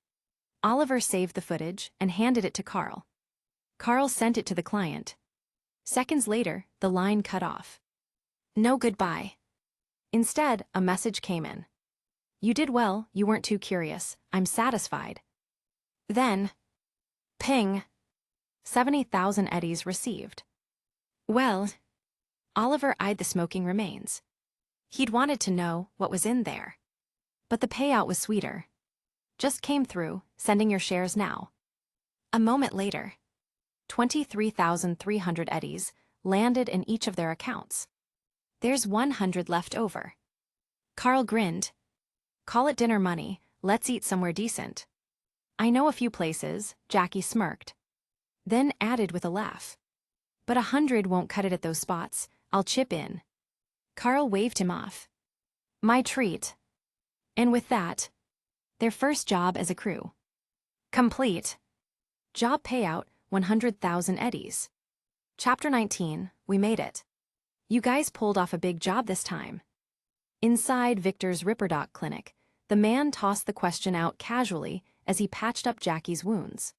Oliver saved the footage and handed it to Carl. Carl sent it to the client. Seconds later, the line cut off. No goodbye. Instead, a message came in. "You did well, you weren't too curious, I'm satisfied." Then, ping. 70,000 eddies received. Well, Oliver eyed the smoking remains. He'd wanted to know what was in there. But the payout was sweeter. "Just came through, sending your shares now." A moment later, 23,300 eddies landed in each of their accounts. "There's 100 left over." Carl grinned. "Call it dinner money, let's eat somewhere decent." "I know a few places," Jackie smirked. Then added with a laugh. "But 100 won't cut it at those spots, I'll chip in." Carl waved him off. "My treat." And with that, their first job as a crew. Complete. Job payout, 100,000 eddies. Chapter 19, we made it. You guys pulled off a big job this time. Inside Victor's Ripperdoc clinic, the man tossed the question out casually as he patched up Jackie's wounds.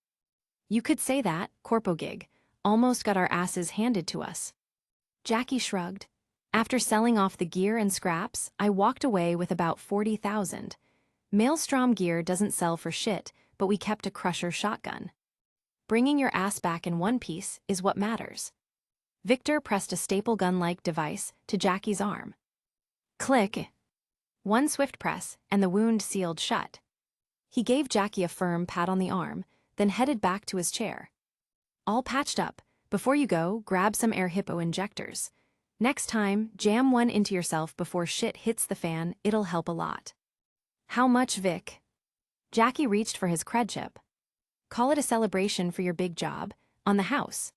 "You could say that, corpo gig, almost got our asses handed to us." Jackie shrugged. "After selling off the gear and scraps, I walked away with about 40,000. Maelstrom gear doesn't sell for shit, but we kept a Crusher shotgun. Bringing your ass back in one piece is what matters." Victor pressed a staple gun-like device to Jackie's arm. Click. One swift press, and the wound sealed shut. He gave Jackie a firm pat on the arm, then headed back to his chair. "All patched up. Before you go, grab some air hippo injectors. Next time, jam one into yourself before shit hits the fan, it'll help a lot." "How much, Vic?" Jackie reached for his cred chip. "Call it a celebration for your big job, on the house."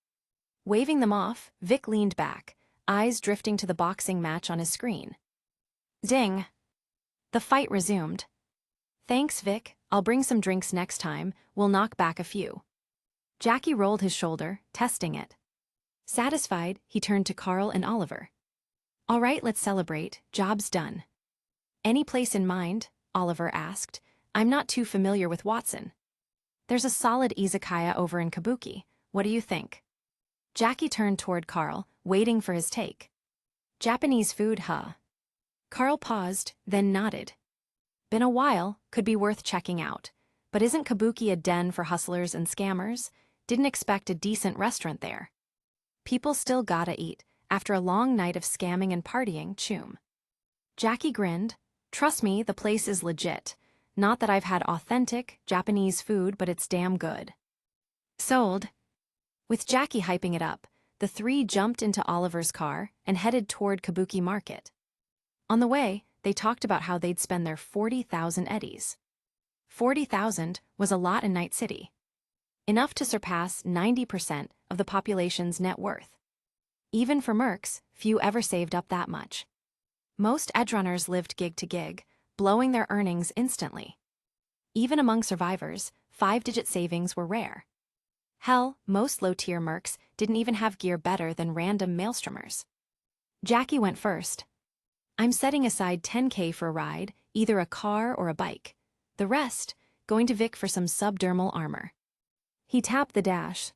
Waving them off, Vic leaned back, eyes drifting to the boxing match on his screen. Ding. The fight resumed. "Thanks, Vic, I'll bring some drinks next time, we'll knock back a few." Jackie rolled his shoulder, testing it. Satisfied, he turned to Carl and Oliver. "All right, let's celebrate, job's done." "Any place in mind?" Oliver asked. "I'm not too familiar with Watson." "There's a solid izakaya over in Kabuki, what do you think?" Jackie turned toward Carl, waiting for his take. "Japanese food, huh?" Carl paused, then nodded. "Been a while, could be worth checking out. But isn't Kabuki a den for hustlers and scammers? Didn't expect a decent restaurant there." "People still gotta eat, after a long night of scamming and partying, choom." Jackie grinned. "Trust me, the place is legit. Not that I've had authentic Japanese food, but it's damn good." Sold. With Jackie hyping it up, the three jumped into Oliver's car and headed toward Kabuki Market. On the way, they talked about how they'd spend their 40,000 eddies. 40,000 was a lot in Night City. Enough to surpass 90% of the population's net worth. Even for mercs, few ever saved up that much. Most edgerunners lived gig to gig, blowing their earnings instantly. Even among survivors, 5-digit savings were rare. Hell, most low-tier mercs didn't even have gear better than random maelstromers. Jackie went first. "I'm setting aside 10K for a ride, either a car or a bike. The rest, going to Vic for some subdermal armor." He tapped the dash.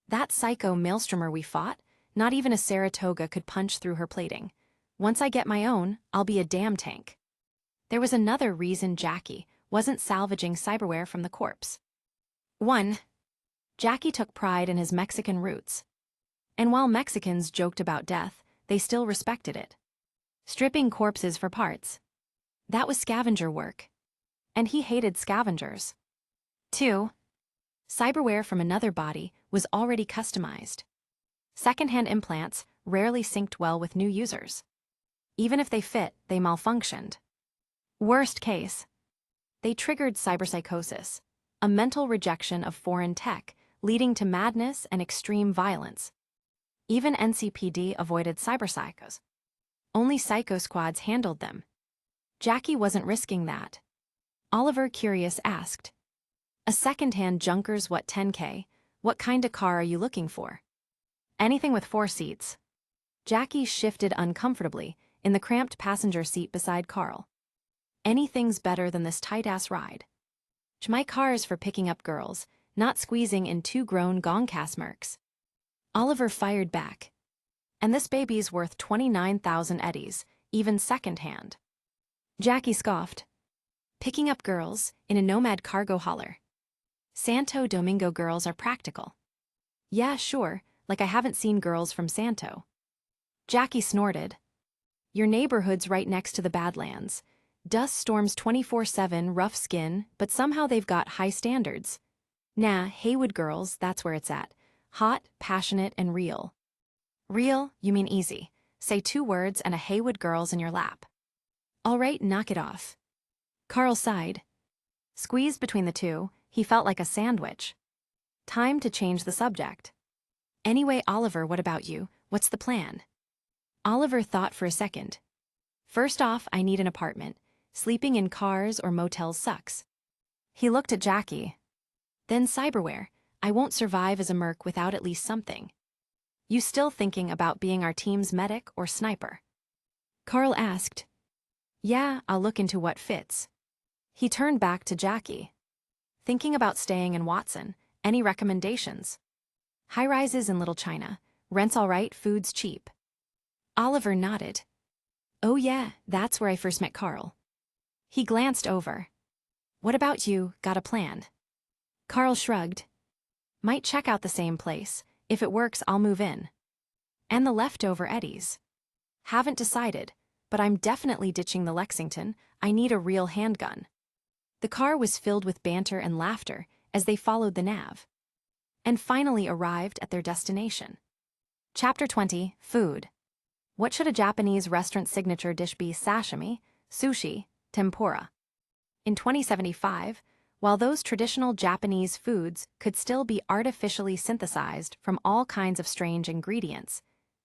"That psycho maelstromer we fought, not even a Saratoga could punch through her plating. Once I get my own, I'll be a damn tank." There was another reason Jackie wasn't salvaging cyberware from the corpse. 1. Jackie took pride in his Mexican roots. And while Mexicans joked about death, they still respected it. Stripping corpses for parts. That was scavenger work. And he hated scavengers. 2. Cyberware from another body was already customized. Secondhand implants rarely synced well with new users. Even if they fit, they malfunctioned. Worst case, they triggered cyberpsychosis, a mental rejection of foreign tech, leading to madness and extreme violence. Even NCPD avoided cyberpsychos. Only psycho squads handled them. Jackie wasn't risking that. Oliver, curious, asked, "A second-hand junker's what, 10K? What kind of car are you looking for?" "Anything with 4 seats." Jackie shifted uncomfortably in the cramped passenger seat beside Carl. "Anything's better than this tight-ass ride. My car's for picking up girls, not squeezing in 2 grown gongcast mercs." Oliver fired back. "And this baby's worth 29,000 eddies, even second-hand." Jackie scoffed. "Picking up girls in a nomad cargo hauler. Santo Domingo girls are practical." "Yeah, sure, like I haven't seen girls from Santo." Jackie snorted. "Your neighborhood's right next to the Badlands. Dust storms 24/7, rough skin, but somehow they've got high standards. Nah, Haywood girls, that's where it's at. Hot, passionate, and real." "Real? You mean easy. Say 2 words and a Haywood girl's in your lap." "All right, knock it off." Carl sighed. Squeezed between the two, he felt like a sandwich. Time to change the subject. "Anyway, Oliver, what about you? What's the plan?" Oliver thought for a second. "First off, I need an apartment. Sleeping in cars or motels sucks." He looked at Jackie. "Then cyberware. I won't survive as a merc without at least something." "You still thinking about being our team's medic or sniper?" Carl asked. "Yeah, I'll look into what fits." He turned back to Jackie. "Thinking about staying in Watson. Any recommendations?" "High-rises in Little China. Rent's all right, food's cheap." Oliver nodded. "Oh yeah, that's where I first met Carl." He glanced over. "What about you, got a plan?" Carl shrugged. "Might check out the same place. If it works, I'll move in." "And the leftover eddies?" "Haven't decided, but I'm definitely ditching the Lexington. I need a real handgun." The car was filled with banter and laughter as they followed the nav. And finally arrived at their destination. Chapter 20, Food. What should a Japanese restaurant signature dish be? Sashimi, sushi, tempura. In 2075, while those traditional Japanese foods could still be artificially synthesized from all kinds of strange ingredients,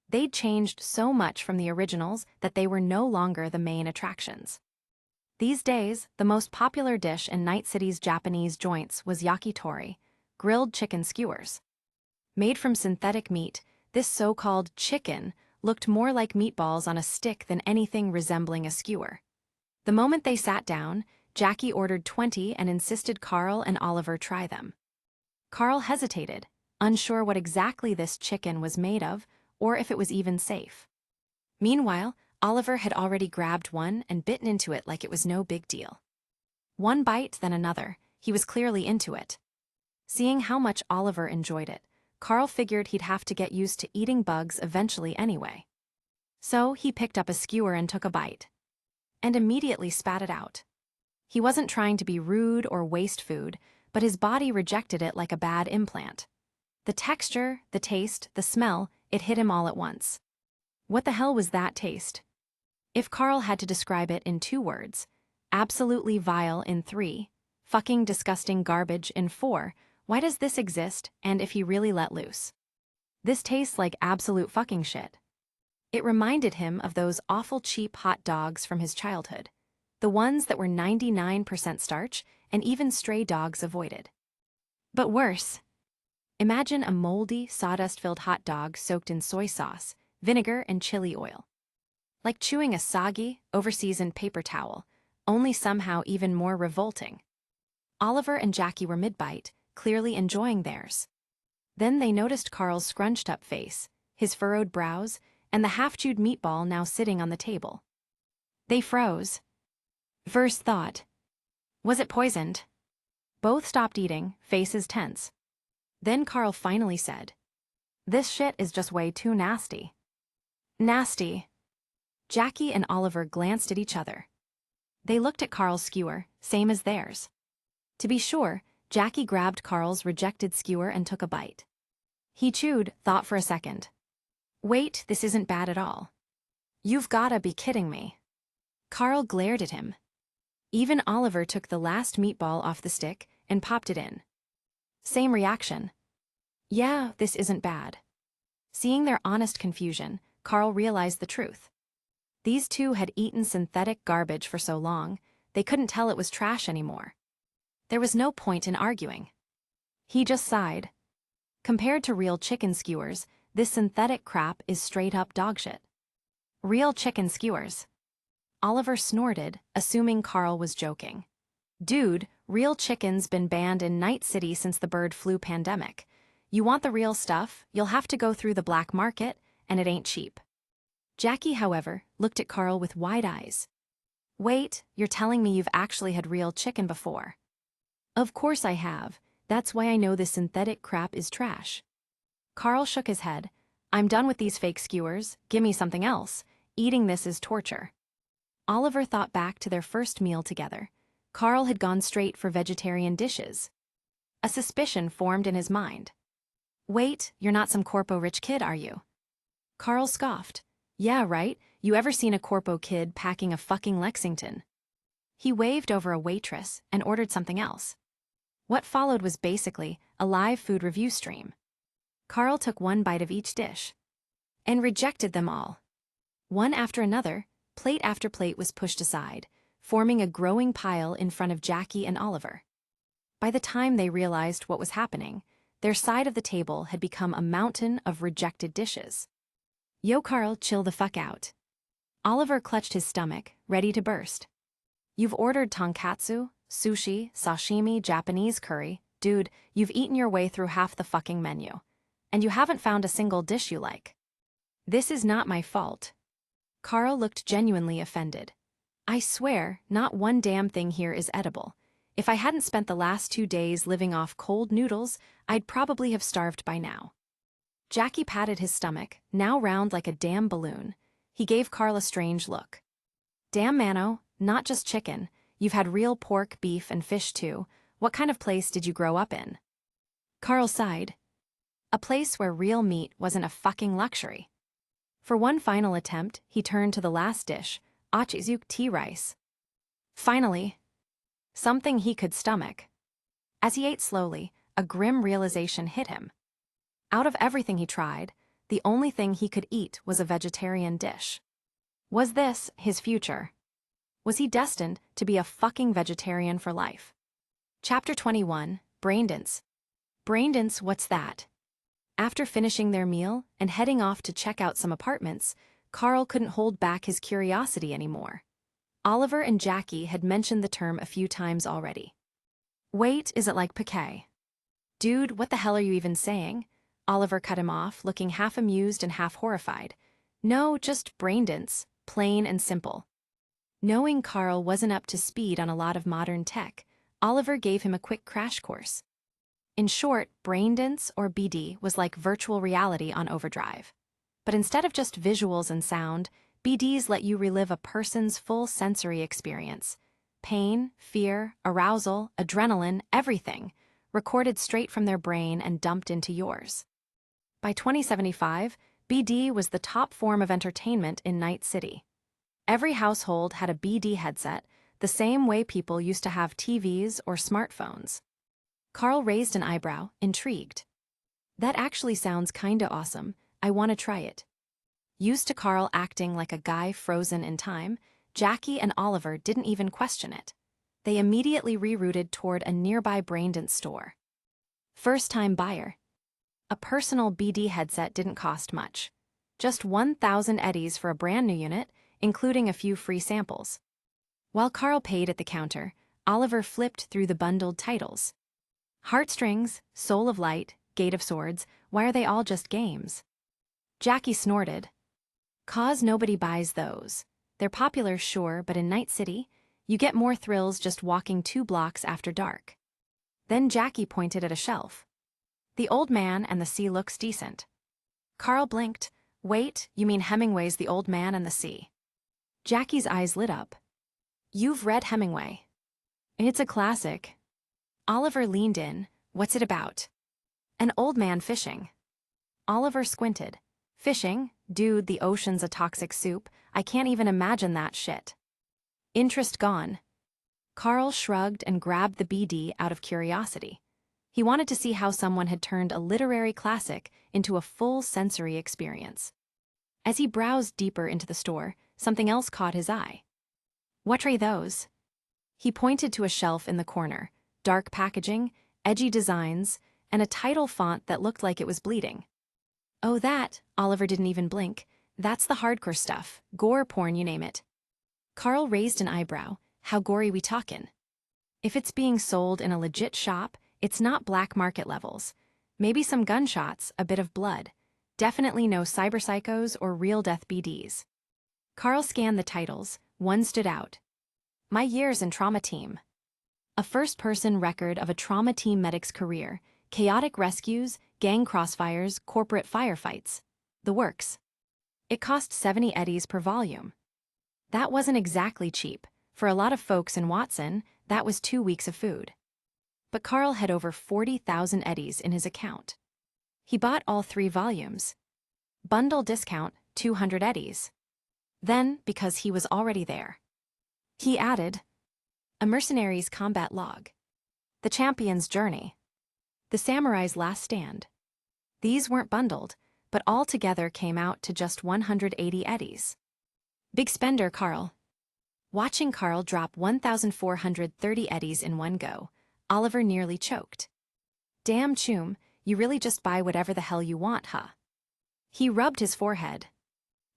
they'd changed so much from the originals that they were no longer the main attractions. These days, the most popular dish in Night City's Japanese joints was yakitori, grilled chicken skewers. Made from synthetic meat, this so-called chicken looked more like meatballs on a stick than anything resembling a skewer. The moment they sat down, Jackie ordered 20 and insisted Carl and Oliver try them. Carl hesitated, unsure what exactly this chicken was made of or if it was even safe. Meanwhile, Oliver had already grabbed one and bitten into it like it was no big deal. One bite, then another, he was clearly into it. Seeing how much Oliver enjoyed it, Carl figured he'd have to get used to eating bugs eventually anyway. So he picked up a skewer and took a bite. And immediately spat it out. He wasn't trying to be rude or waste food, but his body rejected it like a bad implant. The texture, the taste, the smell, it hit him all at once. What the hell was that taste? If Carl had to describe it in 2 words, absolutely vile in 3, fucking disgusting garbage in 4, why does this exist, and if he really let loose? This tastes like absolute fucking shit. It reminded him of those awful cheap hot dogs from his childhood, the ones that were 99% starch and even stray dogs avoided. But worse. Imagine a moldy, sawdust-filled hot dog soaked in soy sauce, vinegar, and chili oil. Like chewing a soggy, overseasoned paper towel, only somehow even more revolting. Oliver and Jackie were mid-bite, clearly enjoying theirs. Then they noticed Carl's scrunched-up face, his furrowed brows, and the half-chewed meatball now sitting on the table. They froze. First thought, Was it poisoned? Both stopped eating, faces tense. Then Carl finally said, "This shit is just way too nasty." Nasty. Jackie and Oliver glanced at each other. They looked at Carl's skewer, same as theirs. To be sure, Jackie grabbed Carl's rejected skewer and took a bite. He chewed, thought for a second. Wait, this isn't bad at all. You've gotta be kidding me. Carl glared at him. Even Oliver took the last meatball off the stick and popped it in. Same reaction. Yeah, this isn't bad. Seeing their honest confusion, Carl realized the truth. These two had eaten synthetic garbage for so long, they couldn't tell it was trash anymore. There was no point in arguing. He just sighed. Compared to real chicken skewers, this synthetic crap is straight-up dogshit. Real chicken skewers. Oliver snorted, assuming Carl was joking. Dude, real chicken's been banned in Night City since the bird flu pandemic. You want the real stuff, you'll have to go through the black market, and it ain't cheap. Jackie, however, looked at Carl with wide eyes. Wait, you're telling me you've actually had real chicken before? Of course I have. That's why I know this synthetic crap is trash. Carl shook his head. I'm done with these fake skewers, gimme something else. Eating this is torture. Oliver thought back to their first meal together. Carl had gone straight for vegetarian dishes. A suspicion formed in his mind. Wait, you're not some corpo-rich kid, are you? Carl scoffed. Yeah, right, you ever seen a corpo kid packing a fucking Lexington? He waved over a waitress and ordered something else. What followed was basically a live food review stream. Carl took one bite of each dish and rejected them all. One after another, plate after plate was pushed aside, forming a growing pile in front of Jackie and Oliver. By the time they realized what was happening, their side of the table had become a mountain of rejected dishes. Yo, Carl, chill the fuck out. Oliver clutched his stomach, ready to burst. You've ordered tonkatsu, sushi, sashimi, Japanese curry. Dude, you've eaten your way through half the fucking menu. And you haven't found a single dish you like. This is not my fault. Carl looked genuinely offended. I swear, not one damn thing here is edible. If I hadn't spent the last 2 days living off cold noodles, I'd probably have starved by now. Jackie patted his stomach, now round like a damn balloon. He gave Carl a strange look. Damn, Mano, not just chicken. You've had real pork, beef, and fish too. What kind of place did you grow up in? Carl sighed. A place where real meat wasn't a fucking luxury. For one final attempt, he turned to the last dish, achizuk tea rice. Finally, something he could stomach. As he ate slowly, a grim realization hit him. Out of everything he tried, the only thing he could eat was a vegetarian dish. Was this his future? Was he destined to be a fucking vegetarian for life? Chapter 21, Braindance. Braindance, what's that? After finishing their meal and heading off to check out some apartments, Carl couldn't hold back his curiosity anymore. Oliver and Jackie had mentioned the term a few times already. Wait, is it like piquet? Dude, what the hell are you even saying? Oliver cut him off, looking half amused and half horrified. No, just braindance, plain and simple. Knowing Carl wasn't up to speed on a lot of modern tech, Oliver gave him a quick crash course. In short, Braindance, or BD, was like virtual reality on overdrive. But instead of just visuals and sound, BDs let you relive a person's full sensory experience. Pain, fear, arousal, adrenaline, everything, recorded straight from their brain and dumped into yours. By 2075, BD was the top form of entertainment in Night City. Every household had a BD headset, the same way people used to have TVs or smartphones. Carl raised an eyebrow, intrigued. That actually sounds kinda awesome. I want to try it. Used to Carl acting like a guy frozen in time, Jackie and Oliver didn't even question it. They immediately rerouted toward a nearby Braindance store. First-time buyer. A personal BD headset didn't cost much. Just 1,000 eddies for a brand new unit, including a few free samples. While Carl paid at the counter, Oliver flipped through the bundled titles. Heartstrings, Soul of Light, Gate of Swords, why are they all just games? Jackie snorted. 'Cause nobody buys those. They're popular, sure, but in Night City, You get more thrills just walking 2 blocks after dark. Then Jackie pointed at a shelf. The Old Man and the Sea looks decent. Carl blinked. Wait, you mean Hemingway's The Old Man and the Sea? Jackie's eyes lit up. You've read Hemingway. It's a classic. Oliver leaned in. What's it about? An old man fishing. Oliver squinted. Fishing? Dude, the ocean's a toxic soup. I can't even imagine that shit. Interest gone. Carl shrugged and grabbed the BD out of curiosity. He wanted to see how someone had turned a literary classic into a full sensory experience. As he browsed deeper into the store, something else caught his eye. What are those? He pointed to a shelf in the corner, dark packaging, edgy designs, and a title font that looked like it was bleeding. Oh, that, Oliver didn't even blink. That's the hardcore stuff, gore porn, you name it. Carl raised an eyebrow. How gory we talkin'? If it's being sold in a legit shop, it's not black market levels. Maybe some gunshots, a bit of blood. Definitely no cyberpsychos or real death BDs. Carl scanned the titles. One stood out. My Years in Trauma Team. A first-person record of a trauma team medic's career, chaotic rescues, gang crossfires, corporate firefights. The works. It cost 70 eddies per volume. That wasn't exactly cheap. For a lot of folks in Watson, that was 2 weeks of food. But Carl had over 40,000 eddies in his account. He bought all 3 volumes. Bundle discount, 200 eddies. Then, because he was already there, he added a mercenary's combat log, the champion's journey, the samurai's last stand. These weren't bundled, but all together came out to just 180 eddies. Big spender, Carl. Watching Carl drop 1,430 eddies in one go, Oliver nearly choked. Damn, Choom, you really just buy whatever the hell you want, huh? He rubbed his forehead.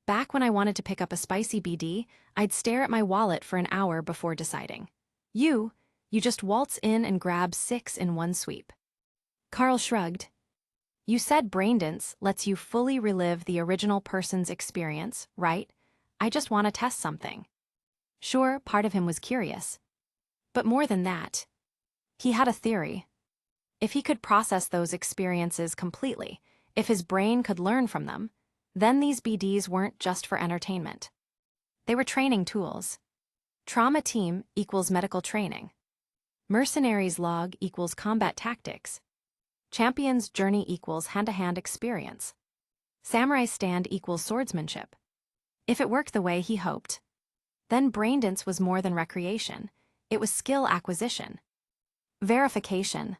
Back when I wanted to pick up a spicy BD, I'd stare at my wallet for an hour before deciding. You just waltz in and grab 6 in one sweep. Carl shrugged. You said Braindance lets you fully relive the original person's experience, right? I just want to test something. Sure, part of him was curious. But more than that, he had a theory. If he could process those experiences completely, if his brain could learn from them, then these BDs weren't just for entertainment. They were training tools. Trauma team equals medical training. Mercenary's log equals combat tactics. Champion's journey equals hand-to-hand experience. Samurai's stand equals swordsmanship. If it worked the way he hoped, then Braindance was more than recreation. It was skill acquisition. Verification.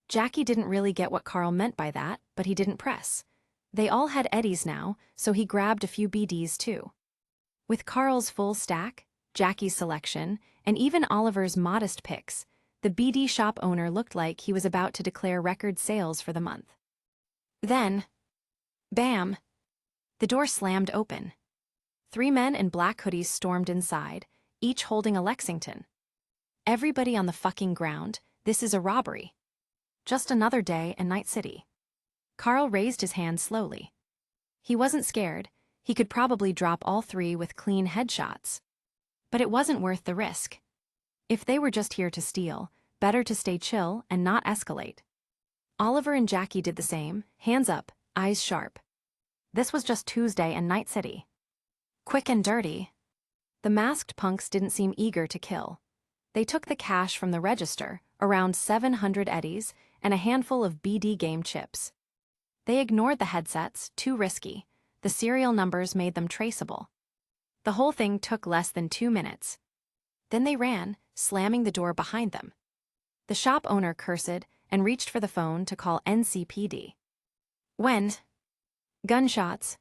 Jackie didn't really get what Carl meant by that, but he didn't press. They all had eddies now, so he grabbed a few BDs too. With Carl's full stack, Jackie's selection, and even Oliver's modest picks, the BD shop owner looked like he was about to declare record sales for the month. Then, bam! The door slammed open. 3 men in black hoodies stormed inside, each holding a Lexington. Everybody on the fucking ground, this is a robbery. Just another day in Night City. Carl raised his hand slowly. He wasn't scared. He could probably drop all 3 with clean headshots. But it wasn't worth the risk. If they were just here to steal, better to stay chill and not escalate. Oliver and Jackie did the same, hands up, eyes sharp. This was just Tuesday in Night City. Quick and dirty. The masked punks didn't seem eager to kill. They took the cash from the register, around 700 eddies, and a handful of BD game chips. They ignored the headsets, too risky. The serial numbers made them traceable. The whole thing took less than 2 minutes. Then they ran, slamming the door behind them. The shop owner cursed and reached for the phone to call NCPD. When? Gunshots.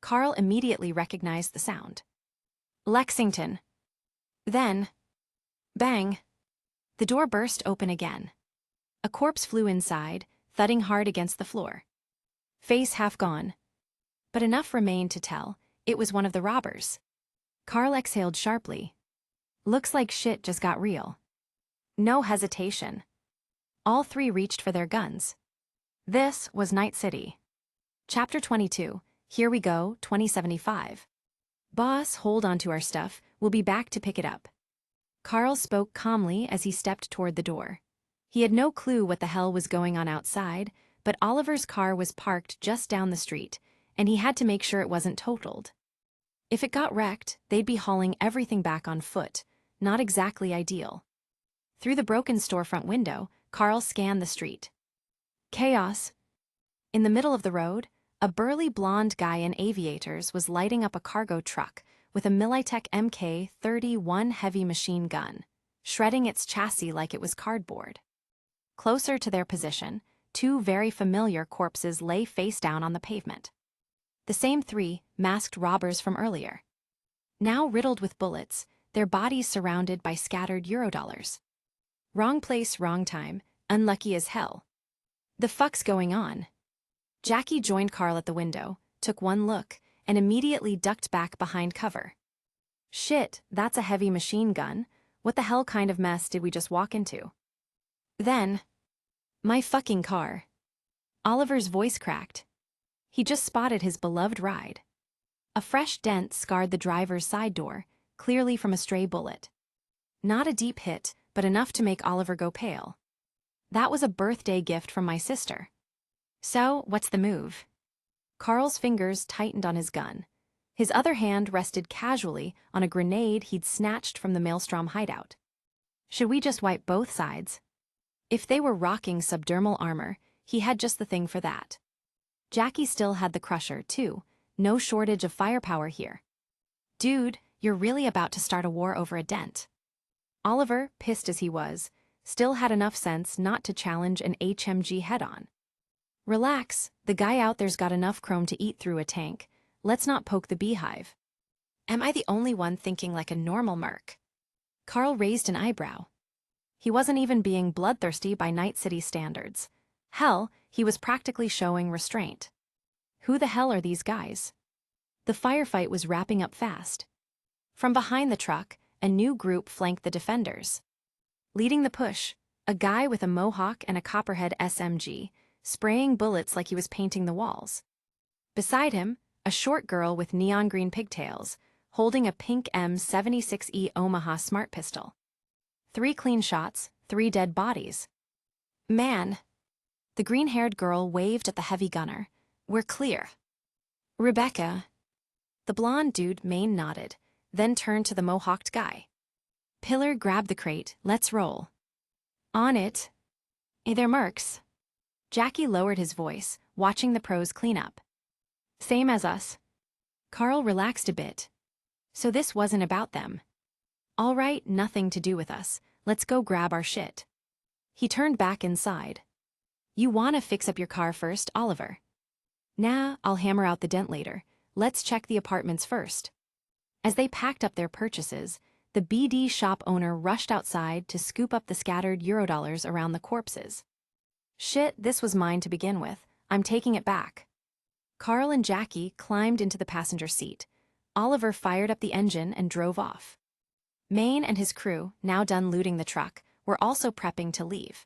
Carl immediately recognized the sound. Lexington. Then, bang. The door burst open again. A corpse flew inside, thudding hard against the floor. Face half gone. But enough remained to tell, it was one of the robbers. Carl exhaled sharply. Looks like shit just got real. No hesitation. All 3 reached for their guns. This was Night City. Chapter 22, Here We Go, 2075. Boss, hold on to our stuff, we'll be back to pick it up. Carl spoke calmly as he stepped toward the door. He had no clue what the hell was going on outside, but Oliver's car was parked just down the street, and he had to make sure it wasn't totaled. If it got wrecked, they'd be hauling everything back on foot, not exactly ideal. Through the broken storefront window, Carl scanned the street. Chaos. In the middle of the road, a burly blonde guy in aviators was lighting up a cargo truck with a Militech MK-31 heavy machine gun, shredding its chassis like it was cardboard. Closer to their position, two very familiar corpses lay face down on the pavement. The same three masked robbers from earlier. Now riddled with bullets, their bodies surrounded by scattered Eurodollars. Wrong place, wrong time, unlucky as hell. The fuck's going on? Jackie joined Carl at the window, took one look, and immediately ducked back behind cover. Shit, that's a heavy machine gun. What the hell kind of mess did we just walk into? Then, my fucking car. Oliver's voice cracked. He just spotted his beloved ride. A fresh dent scarred the driver's side door, clearly from a stray bullet. Not a deep hit, but enough to make Oliver go pale. That was a birthday gift from my sister. So, what's the move? Carl's fingers tightened on his gun. His other hand rested casually on a grenade he'd snatched from the Maelstrom hideout. Should we just wipe both sides? If they were rocking subdermal armor, he had just the thing for that. Jackie still had the Crusher, too. No shortage of firepower here. Dude, you're really about to start a war over a dent. Oliver, pissed as he was, still had enough sense not to challenge an HMG head-on. Relax, the guy out there's got enough chrome to eat through a tank. Let's not poke the beehive. Am I the only one thinking like a normal merc? Carl raised an eyebrow. He wasn't even being bloodthirsty by Night City standards. Hell, he was practically showing restraint. Who the hell are these guys? The firefight was wrapping up fast. From behind the truck, a new group flanked the defenders. Leading the push, a guy with a mohawk and a copperhead SMG, spraying bullets like he was painting the walls. Beside him, a short girl with neon green pigtails, holding a pink M76E Omaha smart pistol. 3 clean shots, 3 dead bodies. Man. The green-haired girl waved at the heavy gunner. We're clear. Rebecca. The blonde dude Maine nodded, then turned to the mohawked guy. Pillar grabbed the crate, let's roll. On it. They're mercs. Jackie lowered his voice, watching the pros clean up. Same as us. Carl relaxed a bit. So this wasn't about them. All right, nothing to do with us. Let's go grab our shit. He turned back inside. You wanna fix up your car first, Oliver? Nah, I'll hammer out the dent later. Let's check the apartments first. As they packed up their purchases, the BD shop owner rushed outside to scoop up the scattered Eurodollars around the corpses. Shit, this was mine to begin with. I'm taking it back. Carl and Jackie climbed into the passenger seat. Oliver fired up the engine and drove off. Maine and his crew, now done looting the truck, were also prepping to leave.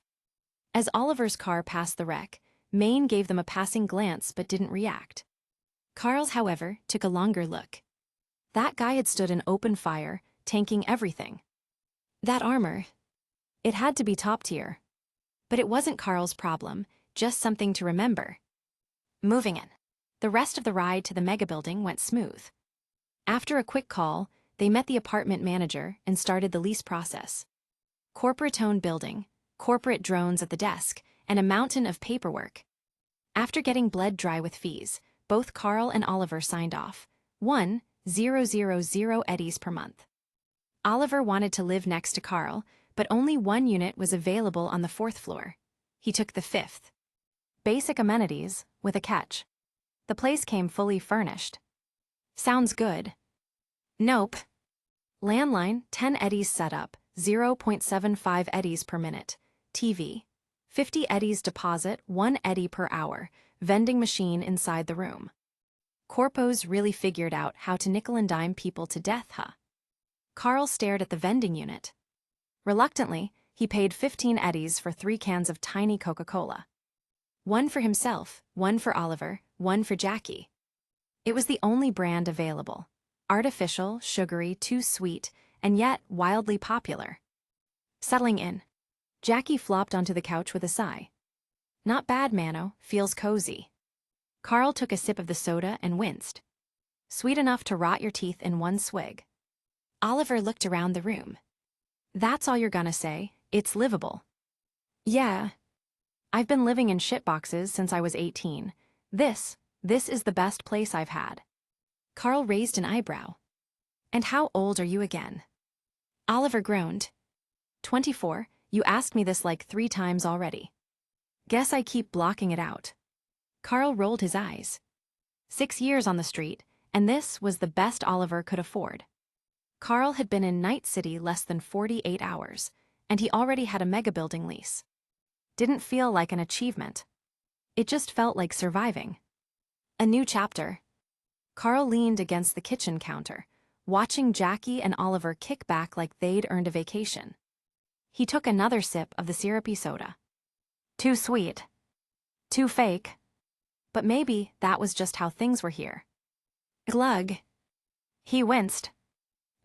As Oliver's car passed the wreck, Maine gave them a passing glance but didn't react. Carl's, however, took a longer look. That guy had stood in open fire, tanking everything. That armor. It had to be top tier. But it wasn't Carl's problem, just something to remember. Moving in. The rest of the ride to the mega building went smooth. After a quick call, they met the apartment manager and started the lease process. Corporate-owned building, corporate drones at the desk, and a mountain of paperwork. After getting bled dry with fees, both Carl and Oliver signed off. 1,000 eddies per month. Oliver wanted to live next to Carl, but only one unit was available on the 4th floor. He took the 5th. Basic amenities, with a catch. The place came fully furnished. Sounds good. Nope. Landline, 10 eddies set up, 0.75 eddies per minute. TV. 50 eddies deposit, 1 eddy per hour. Vending machine inside the room. Corpos really figured out how to nickel and dime people to death, huh? Carl stared at the vending unit. Reluctantly, he paid 15 eddies for 3 cans of tiny Coca-Cola. 1 for himself, 1 for Oliver, 1 for Jackie. It was the only brand available. Artificial, sugary, too sweet, and yet wildly popular. Settling in, Jackie flopped onto the couch with a sigh. Not bad, Mano, feels cozy. Carl took a sip of the soda and winced. Sweet enough to rot your teeth in one swig. Oliver looked around the room. That's all you're gonna say, it's livable. Yeah. I've been living in shitboxes since I was 18. This is the best place I've had. Carl raised an eyebrow. And how old are you again? Oliver groaned. 24, you asked me this like 3 times already. Guess I keep blocking it out. Carl rolled his eyes. 6 years on the street, and this was the best Oliver could afford. Carl had been in Night City less than 48 hours, and he already had a mega-building lease. Didn't feel like an achievement. It just felt like surviving. A new chapter. Carl leaned against the kitchen counter, watching Jackie and Oliver kick back like they'd earned a vacation. He took another sip of the syrupy soda. Too sweet. Too fake. But maybe that was just how things were here. Glug. He winced.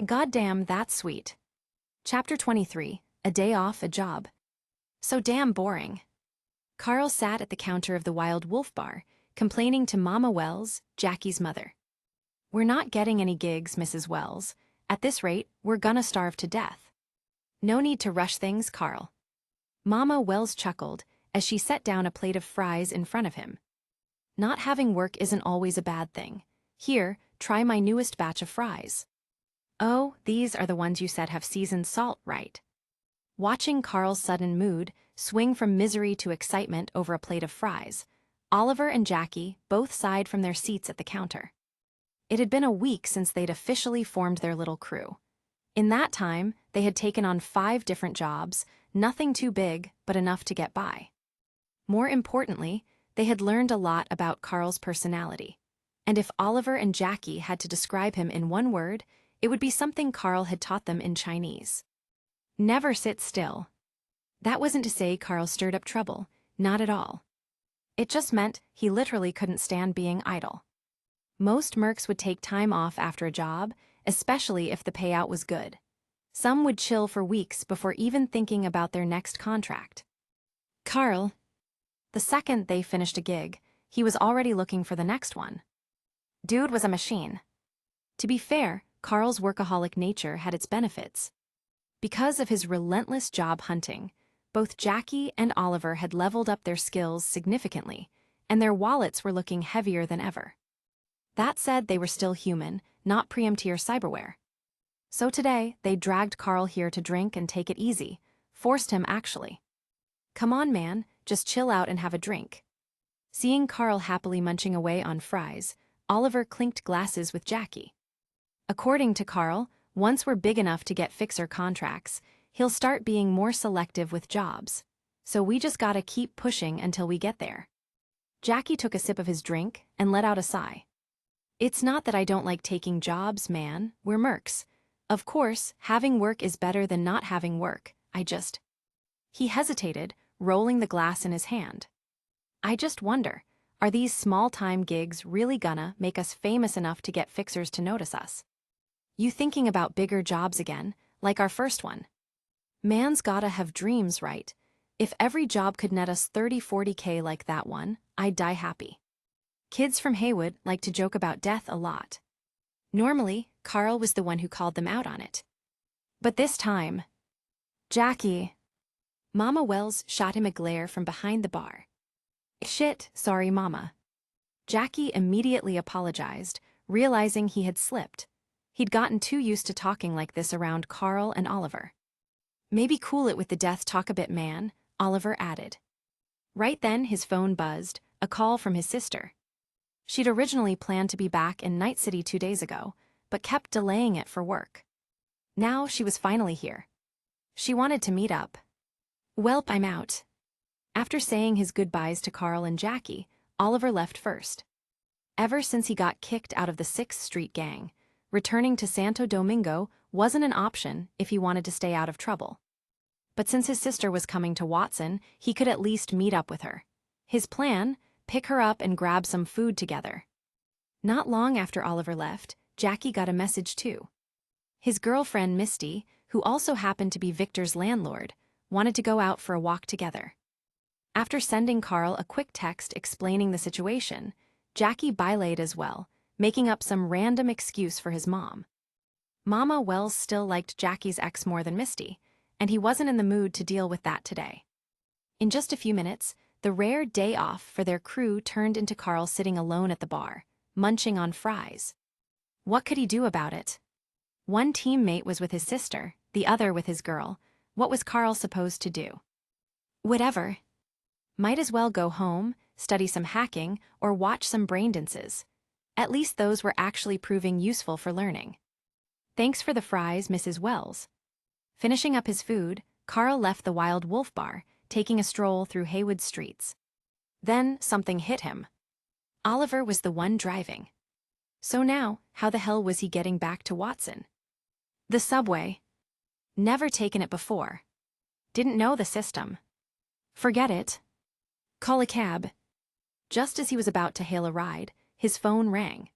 Goddamn, that's sweet. Chapter 23, A Day Off, a Job. So damn boring. Carl sat at the counter of the Wild Wolf Bar, complaining to Mama Wells, Jackie's mother. We're not getting any gigs, Mrs. Wells. At this rate, we're gonna starve to death. No need to rush things, Carl. Mama Wells chuckled as she set down a plate of fries in front of him. Not having work isn't always a bad thing. Here, try my newest batch of fries. Oh, these are the ones you said have seasoned salt, right? Watching Carl's sudden mood swing from misery to excitement over a plate of fries, Oliver and Jackie both sighed from their seats at the counter. It had been a week since they'd officially formed their little crew. In that time, they had taken on 5 different jobs, nothing too big, but enough to get by. More importantly, they had learned a lot about Carl's personality. And if Oliver and Jackie had to describe him in one word, it would be something Carl had taught them in Chinese. Never sit still. That wasn't to say Carl stirred up trouble, not at all. It just meant he literally couldn't stand being idle. Most mercs would take time off after a job, especially if the payout was good. Some would chill for weeks before even thinking about their next contract. Carl. The second they finished a gig, he was already looking for the next one. Dude was a machine. To be fair, Carl's workaholic nature had its benefits. Because of his relentless job hunting, both Jackie and Oliver had leveled up their skills significantly, and their wallets were looking heavier than ever. That said, they were still human, not preemptier cyberware. So today, they dragged Carl here to drink and take it easy, forced him actually. Come on, man, just chill out and have a drink. Seeing Carl happily munching away on fries, Oliver clinked glasses with Jackie. According to Carl, once we're big enough to get fixer contracts, he'll start being more selective with jobs. So we just gotta keep pushing until we get there. Jackie took a sip of his drink and let out a sigh. It's not that I don't like taking jobs, man, we're mercs. Of course, having work is better than not having work, He hesitated, rolling the glass in his hand. I just wonder, are these small-time gigs really gonna make us famous enough to get fixers to notice us? You thinking about bigger jobs again, like our first one? Man's gotta have dreams, right? If every job could net us 30-40K like that one, I'd die happy. Kids from Haywood like to joke about death a lot. Normally, Carl was the one who called them out on it. But this time, Jackie. Mama Wells shot him a glare from behind the bar. Shit, sorry, Mama. Jackie immediately apologized, realizing he had slipped. He'd gotten too used to talking like this around Carl and Oliver. Maybe cool it with the death talk a bit, man, Oliver added. Right then, his phone buzzed, a call from his sister. She'd originally planned to be back in Night City 2 days ago, but kept delaying it for work. Now she was finally here. She wanted to meet up. Welp, I'm out. After saying his goodbyes to Carl and Jackie, Oliver left first. Ever since he got kicked out of the 6th Street gang, returning to Santo Domingo wasn't an option if he wanted to stay out of trouble. But since his sister was coming to Watson, he could at least meet up with her. His plan? Pick her up and grab some food together. Not long after Oliver left, Jackie got a message too. His girlfriend, Misty, who also happened to be Victor's landlord, wanted to go out for a walk together. After sending Carl a quick text explaining the situation, Jackie bylayed as well, making up some random excuse for his mom. Mama Wells still liked Jackie's ex more than Misty, and he wasn't in the mood to deal with that today. In just a few minutes, the rare day off for their crew turned into Carl sitting alone at the bar, munching on fries. What could he do about it? One teammate was with his sister, the other with his girl. What was Carl supposed to do? Whatever. Might as well go home, study some hacking, or watch some Braindances. At least those were actually proving useful for learning. Thanks for the fries, Mrs. Wells. Finishing up his food, Carl left the Wild Wolf Bar, taking a stroll through Haywood streets. Then something hit him. Oliver was the one driving. So now, how the hell was he getting back to Watson? The subway. Never taken it before. Didn't know the system. Forget it. Call a cab. Just as he was about to hail a ride, his phone rang.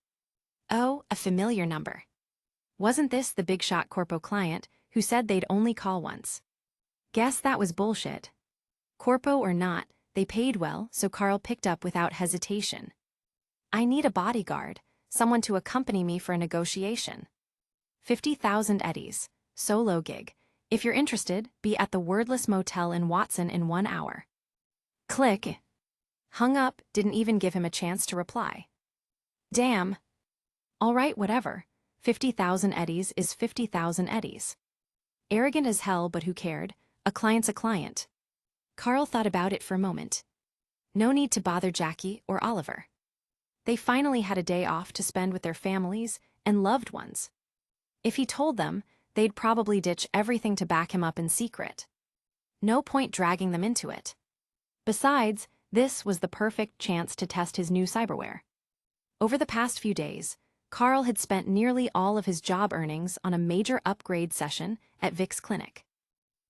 Oh, a familiar number. Wasn't this the big shot corpo client who said they'd only call once? Guess that was bullshit. Corpo or not, they paid well, so Carl picked up without hesitation. I need a bodyguard, someone to accompany me for a negotiation. 50,000 eddies, solo gig. If you're interested, be at the Wordless Motel in Watson in 1 hour. Click. Hung up, didn't even give him a chance to reply. Damn. All right, whatever. 50,000 eddies is 50,000 eddies. Arrogant as hell, but who cared? A client's a client. Carl thought about it for a moment. No need to bother Jackie or Oliver. They finally had a day off to spend with their families and loved ones. If he told them, they'd probably ditch everything to back him up in secret. No point dragging them into it. Besides, this was the perfect chance to test his new cyberware. Over the past few days, Carl had spent nearly all of his job earnings on a major upgrade session at Vic's clinic.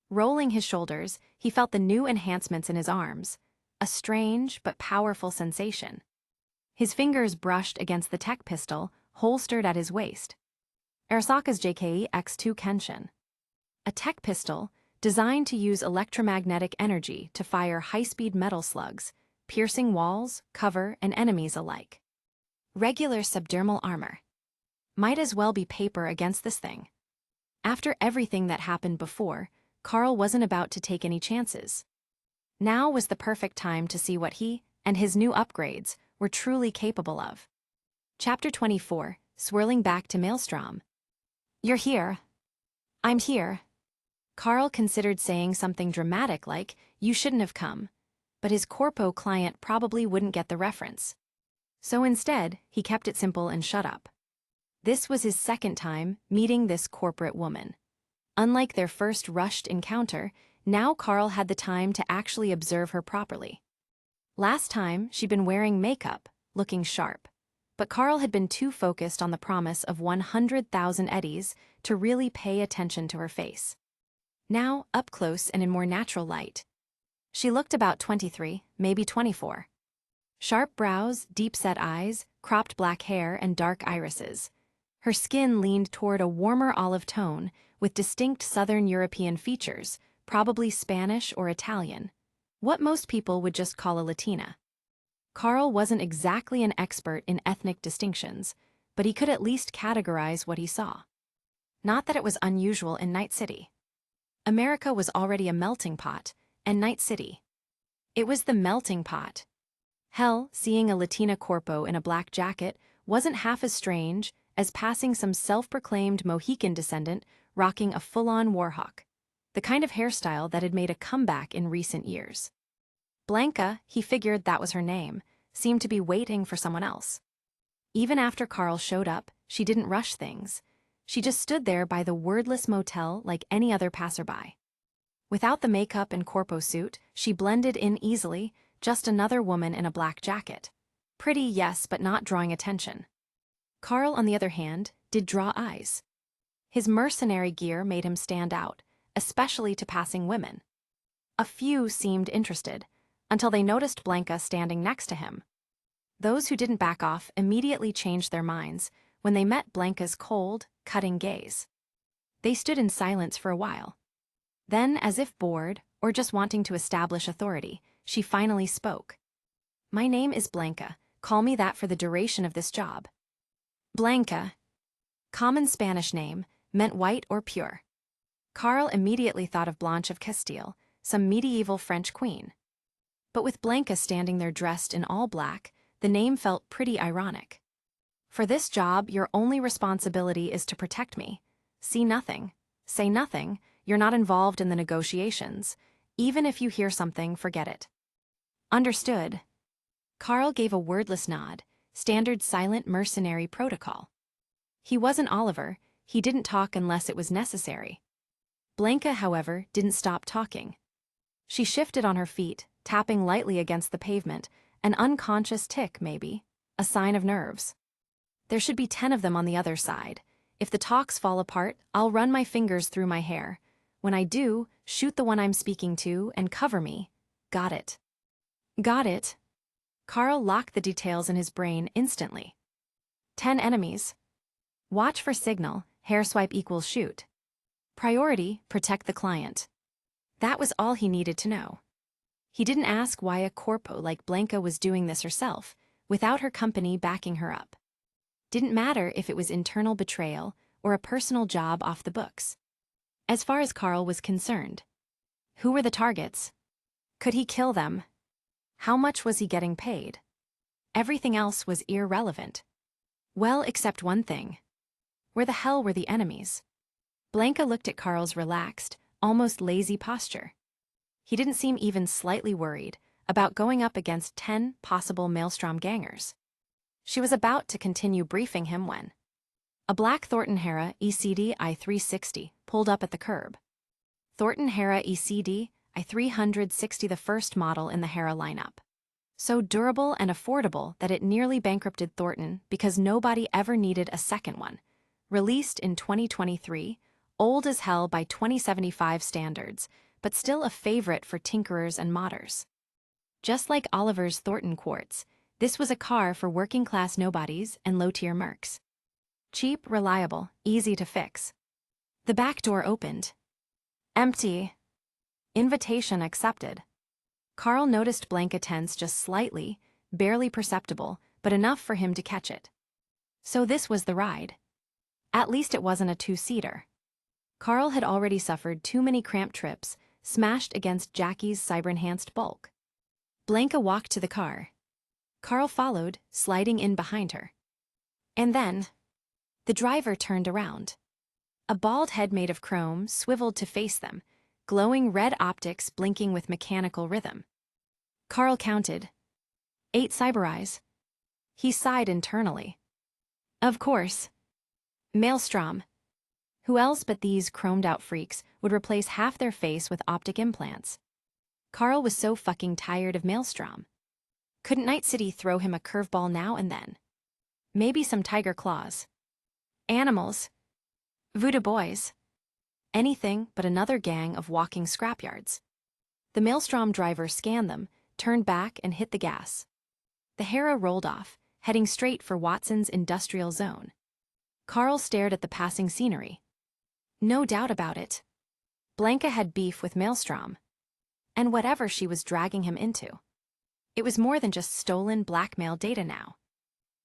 Rolling his shoulders, he felt the new enhancements in his arms, a strange but powerful sensation. His fingers brushed against the tech pistol holstered at his waist. Arasaka's JKE X2 Kenshin. A tech pistol designed to use electromagnetic energy to fire high-speed metal slugs, piercing walls, cover, and enemies alike. Regular subdermal armor. Might as well be paper against this thing. After everything that happened before, Carl wasn't about to take any chances. Now was the perfect time to see what he and his new upgrades were truly capable of. Chapter 24, swirling back to Maelstrom. You're here. I'm here. Carl considered saying something dramatic like, you shouldn't have come, but his corpo client probably wouldn't get the reference. So instead, he kept it simple and shut up. This was his second time meeting this corporate woman. Unlike their first rushed encounter, now Carl had the time to actually observe her properly. Last time, she'd been wearing makeup, looking sharp. But Carl had been too focused on the promise of 100,000 eddies to really pay attention to her face. Now, up close and in more natural light. She looked about 23, maybe 24. Sharp brows, deep-set eyes, cropped black hair, and dark irises. Her skin leaned toward a warmer olive tone with distinct Southern European features, probably Spanish or Italian. What most people would just call a Latina. Carl wasn't exactly an expert in ethnic distinctions, but he could at least categorize what he saw. Not that it was unusual in Night City. America was already a melting pot, and Night City. It was the melting pot. Hell, seeing a Latina corpo in a black jacket wasn't half as strange as passing some self-proclaimed Mohican descendant rocking a full-on warhawk, the kind of hairstyle that had made a comeback in recent years. Blanca, he figured that was her name, seemed to be waiting for someone else. Even after Carl showed up, she didn't rush things. She just stood there by the Wordless Motel like any other passerby. Without the makeup and corpo suit, she blended in easily, just another woman in a black jacket. Pretty, yes, but not drawing attention. Carl, on the other hand, did draw eyes. His mercenary gear made him stand out, especially to passing women. A few seemed interested, until they noticed Blanca standing next to him. Those who didn't back off immediately changed their minds when they met Blanca's cold, cutting gaze. They stood in silence for a while. Then, as if bored, or just wanting to establish authority, she finally spoke. "My name is Blanca. Call me that for the duration of this job." Blanca, common Spanish name, meant white or pure. Carl immediately thought of Blanche of Castile, some medieval French queen. But with Blanca standing there dressed in all black, the name felt pretty ironic. "For this job, your only responsibility is to protect me. See nothing, say nothing, you're not involved in the negotiations. Even if you hear something, forget it." "Understood." Carl gave a wordless nod, standard silent mercenary protocol. He wasn't Oliver, he didn't talk unless it was necessary. Blanca, however, didn't stop talking. She shifted on her feet, tapping lightly against the pavement, an unconscious tick, maybe, a sign of nerves. "There should be 10 of them on the other side. If the talks fall apart, I'll run my fingers through my hair. When I do, shoot the one I'm speaking to and cover me. Got it?" "Got it." Carl locked the details in his brain instantly. 10 enemies. Watch for signal, hair swipe equals shoot. Priority, protect the client. That was all he needed to know. He didn't ask why a corpo like Blanca was doing this herself, without her company backing her up. Didn't matter if it was internal betrayal or a personal job off the books. As far as Carl was concerned. Who were the targets? Could he kill them? How much was he getting paid? Everything else was irrelevant. Well, except one thing. Where the hell were the enemies? Blanca looked at Carl's relaxed, almost lazy posture. He didn't seem even slightly worried about going up against 10 possible Maelstrom gangers. She was about to continue briefing him when a black Thornton Hera ECD I360 pulled up at the curb. Thornton Hera ECD I360, the first model in the Hera lineup. So durable and affordable that it nearly bankrupted Thornton because nobody ever needed a second one. Released in 2023, old as hell by 2075 standards, but still a favorite for tinkerers and modders. Just like Oliver's Thornton Quartz, this was a car for working-class nobodies and low-tier mercs. Cheap, reliable, easy to fix. The back door opened. Empty. Invitation accepted. Carl noticed Blanca tense just slightly, barely perceptible, but enough for him to catch it. So this was the ride. At least it wasn't a two-seater. Carl had already suffered too many cramped trips, smashed against Jackie's cyber-enhanced bulk. Blanca walked to the car. Carl followed, sliding in behind her. And then, the driver turned around. A bald head made of chrome swiveled to face them, glowing red optics blinking with mechanical rhythm. Carl counted. 8 cyber eyes. He sighed internally. Of course. Maelstrom. Who else but these chromed-out freaks would replace half their face with optic implants? Carl was so fucking tired of Maelstrom. Couldn't Night City throw him a curveball now and then? Maybe some tiger claws. Animals. Voodoo boys. Anything but another gang of walking scrapyards. The Maelstrom driver scanned them, turned back and hit the gas. The Hera rolled off, heading straight for Watson's industrial zone. Carl stared at the passing scenery. No doubt about it. Blanca had beef with Maelstrom. And whatever she was dragging him into. It was more than just stolen blackmail data now.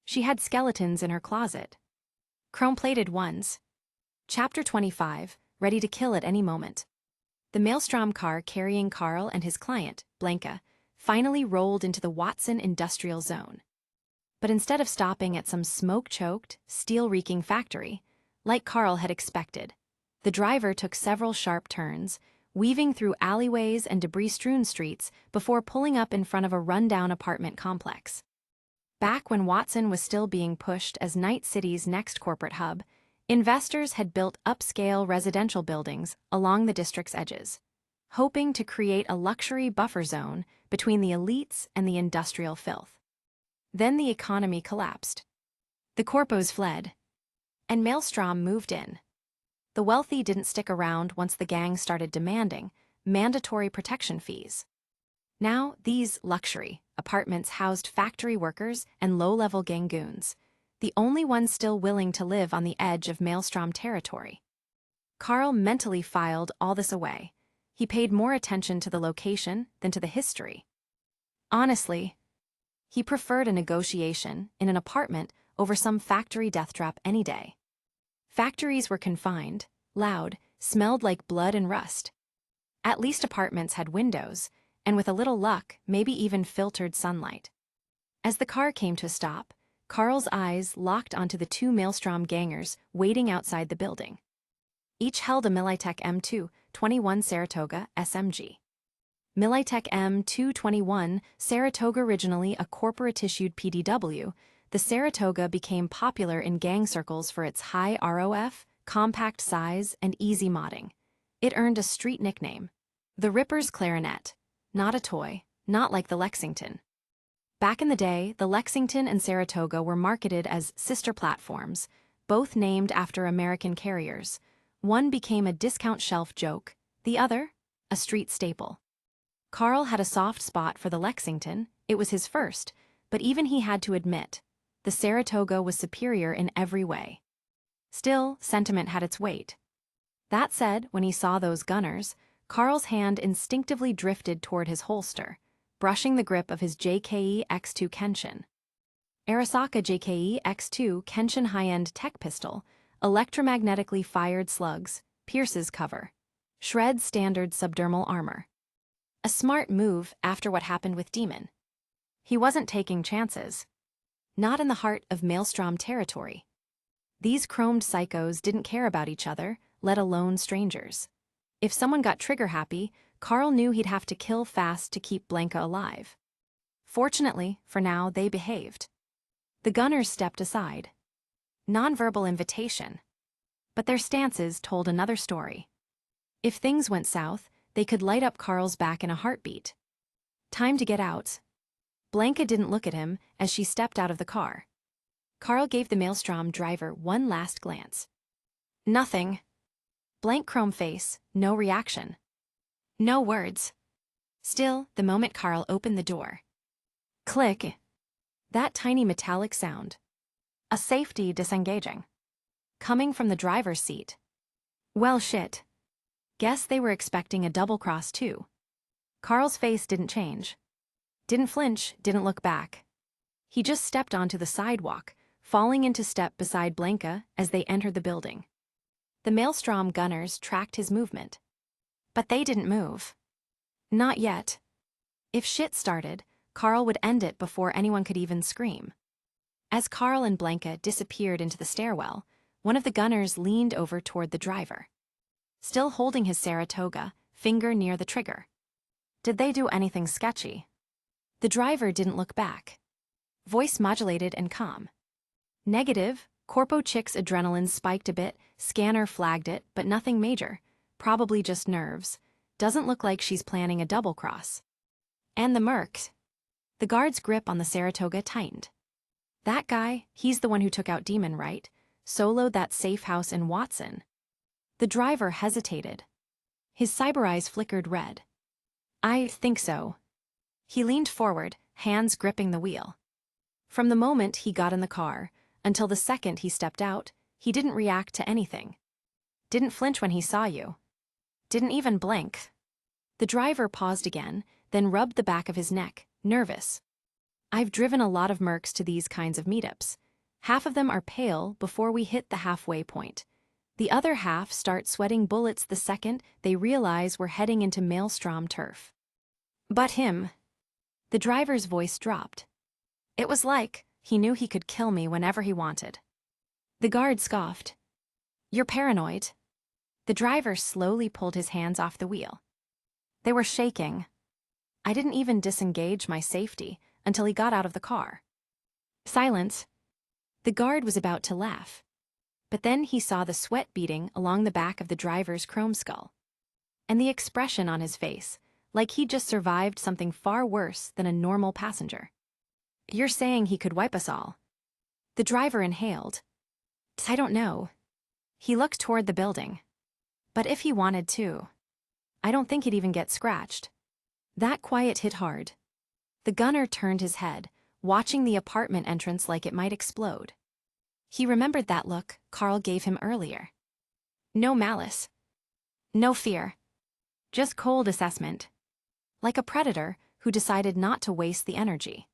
She had skeletons in her closet. Chrome-plated ones. Chapter 25, ready to kill at any moment. The Maelstrom car carrying Carl and his client, Blanca, finally rolled into the Watson industrial zone. But instead of stopping at some smoke-choked, steel-reeking factory, like Carl had expected, the driver took several sharp turns, weaving through alleyways and debris-strewn streets before pulling up in front of a rundown apartment complex. Back when Watson was still being pushed as Night City's next corporate hub, investors had built upscale residential buildings along the district's edges, hoping to create a luxury buffer zone between the elites and the industrial filth. Then the economy collapsed. The corpos fled, and Maelstrom moved in. The wealthy didn't stick around once the gang started demanding mandatory protection fees. Now, these luxury apartments housed factory workers and low-level gang goons, the only ones still willing to live on the edge of Maelstrom territory. Carl mentally filed all this away. He paid more attention to the location than to the history. Honestly, he preferred a negotiation in an apartment over some factory death trap any day. Factories were confined, loud, smelled like blood and rust. At least apartments had windows, and with a little luck, maybe even filtered sunlight. As the car came to a stop, Carl's eyes locked onto the two Maelstrom gangers waiting outside the building. Each held a Militech M221 Saratoga SMG. Militech M221 Saratoga, originally a corporate-issued PDW, the Saratoga became popular in gang circles for its high ROF, compact size, and easy modding. It earned a street nickname, the Ripper's Clarinet, not a toy, not like the Lexington. Back in the day, the Lexington and Saratoga were marketed as sister platforms, both named after American carriers. One became a discount shelf joke, the other, a street staple. Carl had a soft spot for the Lexington. It was his first, but even he had to admit, the Saratoga was superior in every way. Still, sentiment had its weight. That said, when he saw those gunners, Carl's hand instinctively drifted toward his holster, brushing the grip of his JKE X2 Kenshin. Arasaka JKE X2 Kenshin high-end tech pistol, electromagnetically fired slugs, pierces cover, shreds standard subdermal armor. A smart move after what happened with Demon. He wasn't taking chances. Not in the heart of Maelstrom territory. These chromed psychos didn't care about each other, let alone strangers. If someone got trigger-happy, Carl knew he'd have to kill fast to keep Blanca alive. Fortunately, for now, they behaved. The gunners stepped aside. Nonverbal invitation. But their stances told another story. If things went south, they could light up Carl's back in a heartbeat. Time to get out. Blanca didn't look at him as she stepped out of the car. Carl gave the Maelstrom driver one last glance. Nothing. Blank chrome face, no reaction. No words. Still, the moment Carl opened the door. Click. That tiny metallic sound. A safety disengaging. Coming from the driver's seat. Well, shit. Guess they were expecting a double cross too. Carl's face didn't change. Didn't flinch, didn't look back. He just stepped onto the sidewalk, falling into step beside Blanca as they entered the building. The Maelstrom gunners tracked his movement. But they didn't move. Not yet. If shit started, Carl would end it before anyone could even scream. As Carl and Blanca disappeared into the stairwell, one of the gunners leaned over toward the driver. Still holding his Saratoga, finger near the trigger. Did they do anything sketchy? The driver didn't look back. Voice modulated and calm. Negative, Corpo Chick's adrenaline spiked a bit, scanner flagged it, but nothing major. Probably just nerves. Doesn't look like she's planning a double cross. And the mercs. The guard's grip on the Saratoga tightened. That guy, he's the one who took out Demon, right? Soloed that safe house in Watson. The driver hesitated. His cyber eyes flickered red. I think so. He leaned forward, hands gripping the wheel. From the moment he got in the car, until the second he stepped out, he didn't react to anything. Didn't flinch when he saw you. Didn't even blink. The driver paused again, then rubbed the back of his neck, nervous. I've driven a lot of mercs to these kinds of meetups. Half of them are pale before we hit the halfway point. The other half start sweating bullets the second they realize we're heading into Maelstrom turf. But him. The driver's voice dropped. It was like he knew he could kill me whenever he wanted. The guard scoffed. You're paranoid. The driver slowly pulled his hands off the wheel. They were shaking. I didn't even disengage my safety until he got out of the car. Silence. The guard was about to laugh. But then he saw the sweat beading along the back of the driver's chrome skull. And the expression on his face, like he'd just survived something far worse than a normal passenger. You're saying he could wipe us all? The driver inhaled. I don't know. He looked toward the building. But if he wanted to, I don't think he'd even get scratched. That quiet hit hard. The gunner turned his head, watching the apartment entrance like it might explode. He remembered that look Carl gave him earlier. No malice. No fear. Just cold assessment. Like a predator who decided not to waste the energy.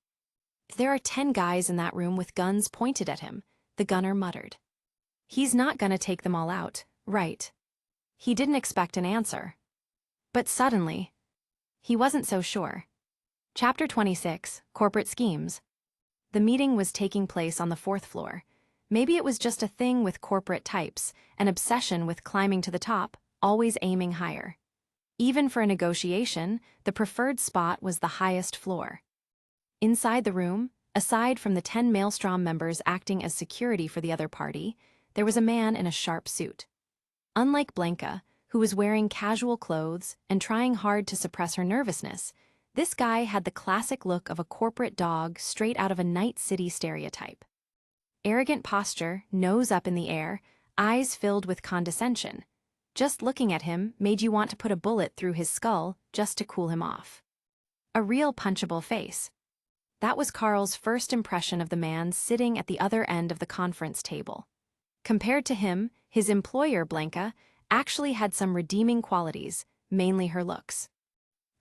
There are 10 guys in that room with guns pointed at him, the gunner muttered. He's not gonna take them all out, right? He didn't expect an answer. But suddenly, he wasn't so sure. Chapter 26, Corporate Schemes. The meeting was taking place on the 4th floor. Maybe it was just a thing with corporate types, an obsession with climbing to the top, always aiming higher. Even for a negotiation, the preferred spot was the highest floor. Inside the room, aside from the 10 Maelstrom members acting as security for the other party, there was a man in a sharp suit. Unlike Blanca, who was wearing casual clothes and trying hard to suppress her nervousness, this guy had the classic look of a corporate dog straight out of a Night City stereotype. Arrogant posture, nose up in the air, eyes filled with condescension. Just looking at him made you want to put a bullet through his skull just to cool him off. A real punchable face. That was Carl's first impression of the man sitting at the other end of the conference table. Compared to him, his employer, Blanca, actually had some redeeming qualities, mainly her looks.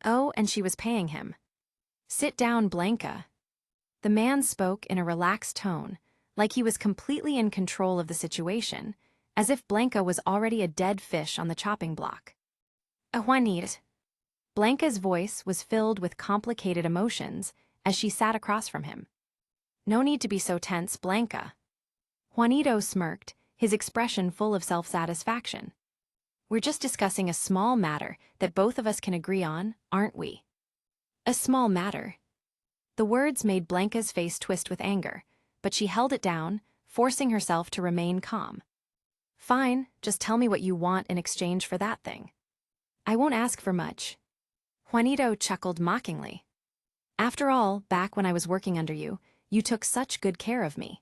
Oh, and she was paying him. Sit down, Blanca. The man spoke in a relaxed tone, like he was completely in control of the situation, as if Blanca was already a dead fish on the chopping block. Juanita. Blanca's voice was filled with complicated emotions as she sat across from him. No need to be so tense, Blanca. Juanito smirked, his expression full of self-satisfaction. We're just discussing a small matter that both of us can agree on, aren't we? A small matter. The words made Blanca's face twist with anger, but she held it down, forcing herself to remain calm. Fine, just tell me what you want in exchange for that thing. I won't ask for much. Juanito chuckled mockingly. After all, back when I was working under you, you took such good care of me.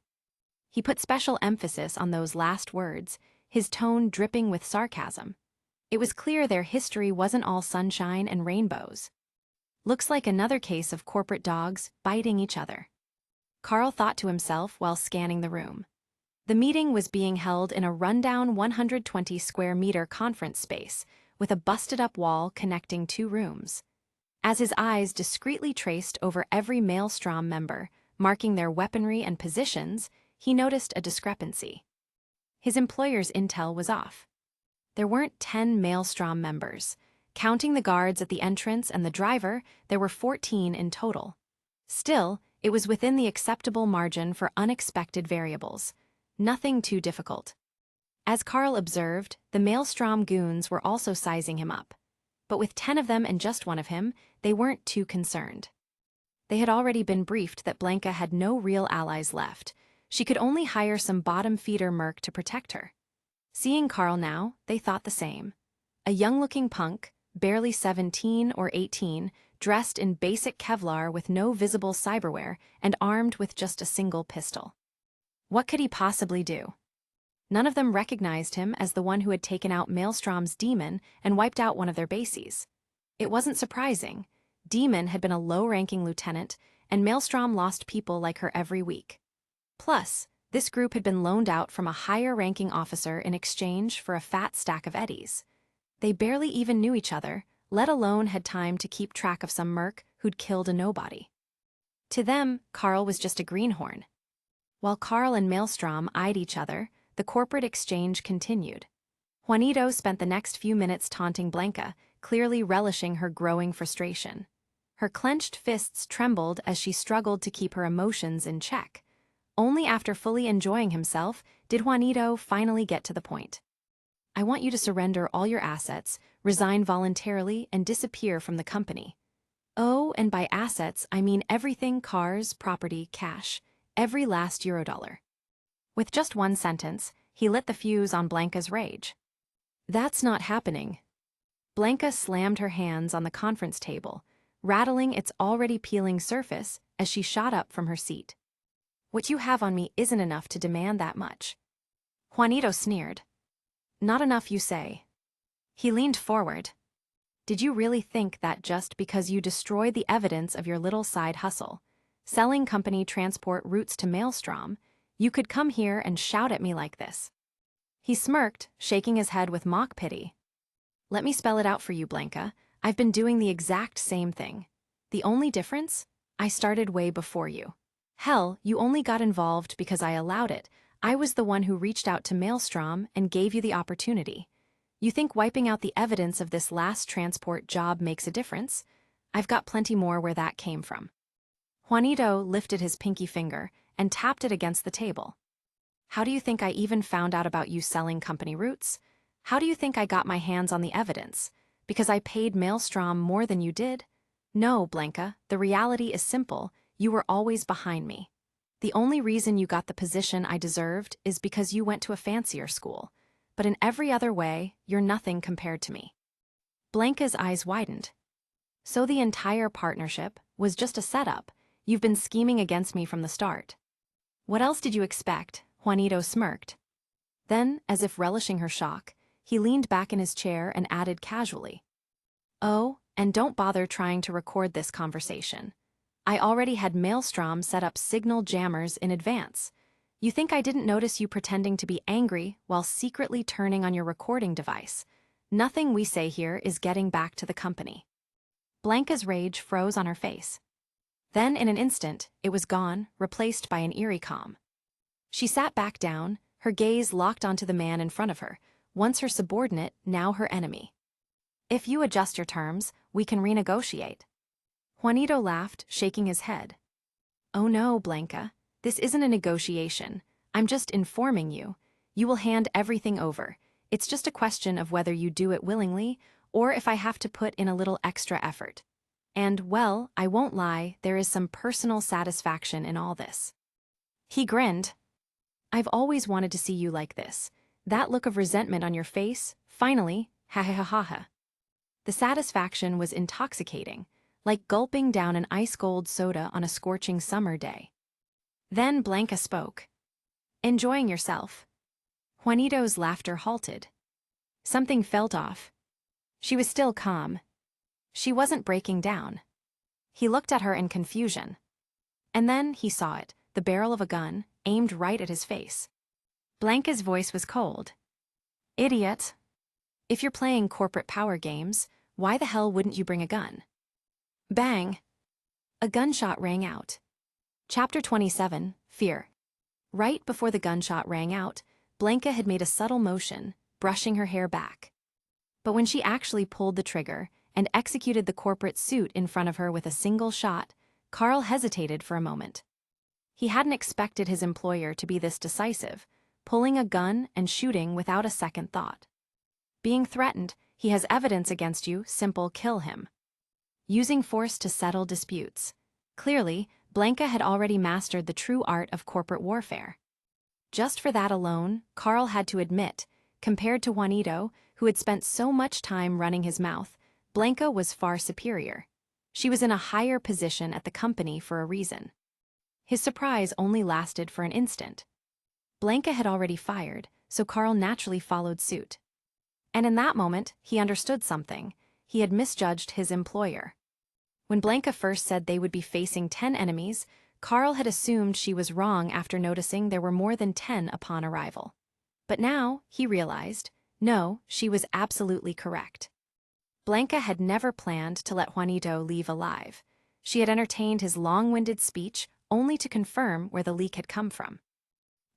He put special emphasis on those last words, his tone dripping with sarcasm. It was clear their history wasn't all sunshine and rainbows. Looks like another case of corporate dogs biting each other. Carl thought to himself while scanning the room. The meeting was being held in a rundown 120 square meter conference space with a busted-up wall connecting 2 rooms. As his eyes discreetly traced over every Maelstrom member, marking their weaponry and positions, he noticed a discrepancy. His employer's intel was off. There weren't 10 Maelstrom members. Counting the guards at the entrance and the driver, there were 14 in total. Still, it was within the acceptable margin for unexpected variables. Nothing too difficult. As Carl observed, the Maelstrom goons were also sizing him up. But with 10 of them and just one of him, they weren't too concerned. They had already been briefed that Blanca had no real allies left. She could only hire some bottom-feeder merc to protect her. Seeing Carl now, they thought the same. A young-looking punk, barely 17 or 18, dressed in basic Kevlar with no visible cyberware and armed with just a single pistol. What could he possibly do? None of them recognized him as the one who had taken out Maelstrom's demon and wiped out one of their bases. It wasn't surprising. Demon had been a low-ranking lieutenant, and Maelstrom lost people like her every week. Plus, this group had been loaned out from a higher-ranking officer in exchange for a fat stack of eddies. They barely even knew each other, let alone had time to keep track of some merc who'd killed a nobody. To them, Carl was just a greenhorn. While Carl and Maelstrom eyed each other, the corporate exchange continued. Juanito spent the next few minutes taunting Blanca, clearly relishing her growing frustration. Her clenched fists trembled as she struggled to keep her emotions in check. Only after fully enjoying himself did Juanito finally get to the point. I want you to surrender all your assets, resign voluntarily, and disappear from the company. Oh, and by assets, I mean everything: cars, property, cash, every last Eurodollar. With just one sentence, he lit the fuse on Blanca's rage. That's not happening. Blanca slammed her hands on the conference table, rattling its already peeling surface as she shot up from her seat. What you have on me isn't enough to demand that much. Juanito sneered. Not enough, you say. He leaned forward. Did you really think that just because you destroyed the evidence of your little side hustle, selling company transport routes to Maelstrom, you could come here and shout at me like this? He smirked, shaking his head with mock pity. Let me spell it out for you, Blanca. I've been doing the exact same thing. The only difference? I started way before you. Hell, you only got involved because I allowed it. I was the one who reached out to Maelstrom and gave you the opportunity. You think wiping out the evidence of this last transport job makes a difference? I've got plenty more where that came from. Juanito lifted his pinky finger and tapped it against the table. How do you think I even found out about you selling company routes? How do you think I got my hands on the evidence? Because I paid Maelstrom more than you did? No, Blanca, the reality is simple. You were always behind me. The only reason you got the position I deserved is because you went to a fancier school. But in every other way, you're nothing compared to me. Blanca's eyes widened. So the entire partnership was just a setup. You've been scheming against me from the start. What else did you expect? Juanito smirked. Then, as if relishing her shock, he leaned back in his chair and added casually, "Oh, and don't bother trying to record this conversation. I already had Maelstrom set up signal jammers in advance. You think I didn't notice you pretending to be angry while secretly turning on your recording device? Nothing we say here is getting back to the company." Blanca's rage froze on her face. Then, in an instant, it was gone, replaced by an eerie calm. She sat back down, her gaze locked onto the man in front of her, once her subordinate, now her enemy. "If you adjust your terms, we can renegotiate." Juanito laughed, shaking his head. "Oh no, Blanca, this isn't a negotiation. I'm just informing you. You will hand everything over. It's just a question of whether you do it willingly, or if I have to put in a little extra effort. And, well, I won't lie, there is some personal satisfaction in all this." He grinned. "I've always wanted to see you like this. That look of resentment on your face, finally, ha ha ha ha ha." The satisfaction was intoxicating, like gulping down an ice-cold soda on a scorching summer day. Then Blanca spoke. "Enjoying yourself?" Juanito's laughter halted. Something felt off. She was still calm. She wasn't breaking down. He looked at her in confusion. And then he saw it, the barrel of a gun, aimed right at his face. Blanca's voice was cold. "Idiot. If you're playing corporate power games, why the hell wouldn't you bring a gun?" Bang! A gunshot rang out. Chapter 27, Fear. Right before the gunshot rang out, Blanca had made a subtle motion, brushing her hair back. But when she actually pulled the trigger and executed the corporate suit in front of her with a single shot, Carl hesitated for a moment. He hadn't expected his employer to be this decisive, pulling a gun and shooting without a second thought. Being threatened, he has evidence against you, simple, kill him. Using force to settle disputes. Clearly, Blanca had already mastered the true art of corporate warfare. Just for that alone, Carl had to admit, compared to Juanito, who had spent so much time running his mouth, Blanca was far superior. She was in a higher position at the company for a reason. His surprise only lasted for an instant. Blanca had already fired, so Carl naturally followed suit. And in that moment, he understood something. He had misjudged his employer. When Blanca first said they would be facing 10 enemies, Carl had assumed she was wrong after noticing there were more than 10 upon arrival. But now, he realized, no, she was absolutely correct. Blanca had never planned to let Juanito leave alive. She had entertained his long-winded speech only to confirm where the leak had come from.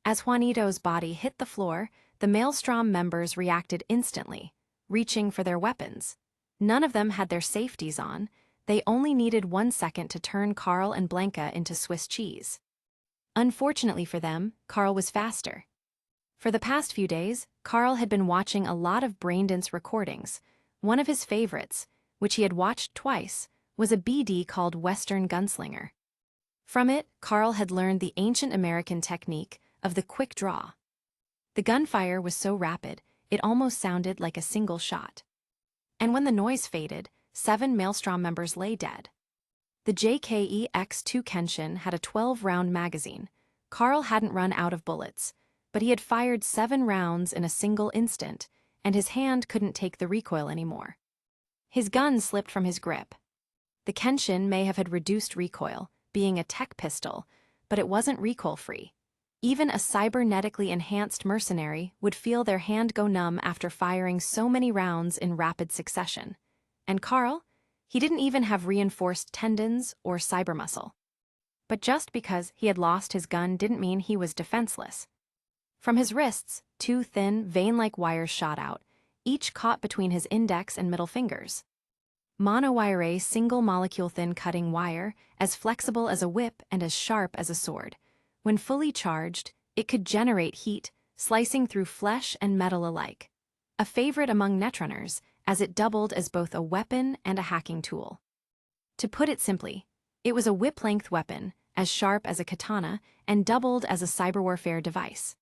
As Juanito's body hit the floor, the Maelstrom members reacted instantly, reaching for their weapons. None of them had their safeties on. They only needed 1 second to turn Carl and Blanca into Swiss cheese. Unfortunately for them, Carl was faster. For the past few days, Carl had been watching a lot of Braindance recordings. One of his favorites, which he had watched twice, was a BD called Western Gunslinger. From it, Carl had learned the ancient American technique of the quick draw. The gunfire was so rapid, it almost sounded like a single shot. And when the noise faded, 7 Maelstrom members lay dead. The JKE-X2 Kenshin had a 12-round magazine. Carl hadn't run out of bullets, but he had fired 7 rounds in a single instant, and his hand couldn't take the recoil anymore. His gun slipped from his grip. The Kenshin may have had reduced recoil, being a tech pistol, but it wasn't recoil-free. Even a cybernetically enhanced mercenary would feel their hand go numb after firing so many rounds in rapid succession. And Carl? He didn't even have reinforced tendons or cyber muscle. But just because he had lost his gun didn't mean he was defenseless. From his wrists, two thin, vein-like wires shot out, each caught between his index and middle fingers. Monowire single-molecule thin cutting wire, as flexible as a whip and as sharp as a sword. When fully charged, it could generate heat, slicing through flesh and metal alike. A favorite among netrunners, as it doubled as both a weapon and a hacking tool. To put it simply, it was a whip-length weapon, as sharp as a katana, and doubled as a cyberwarfare device.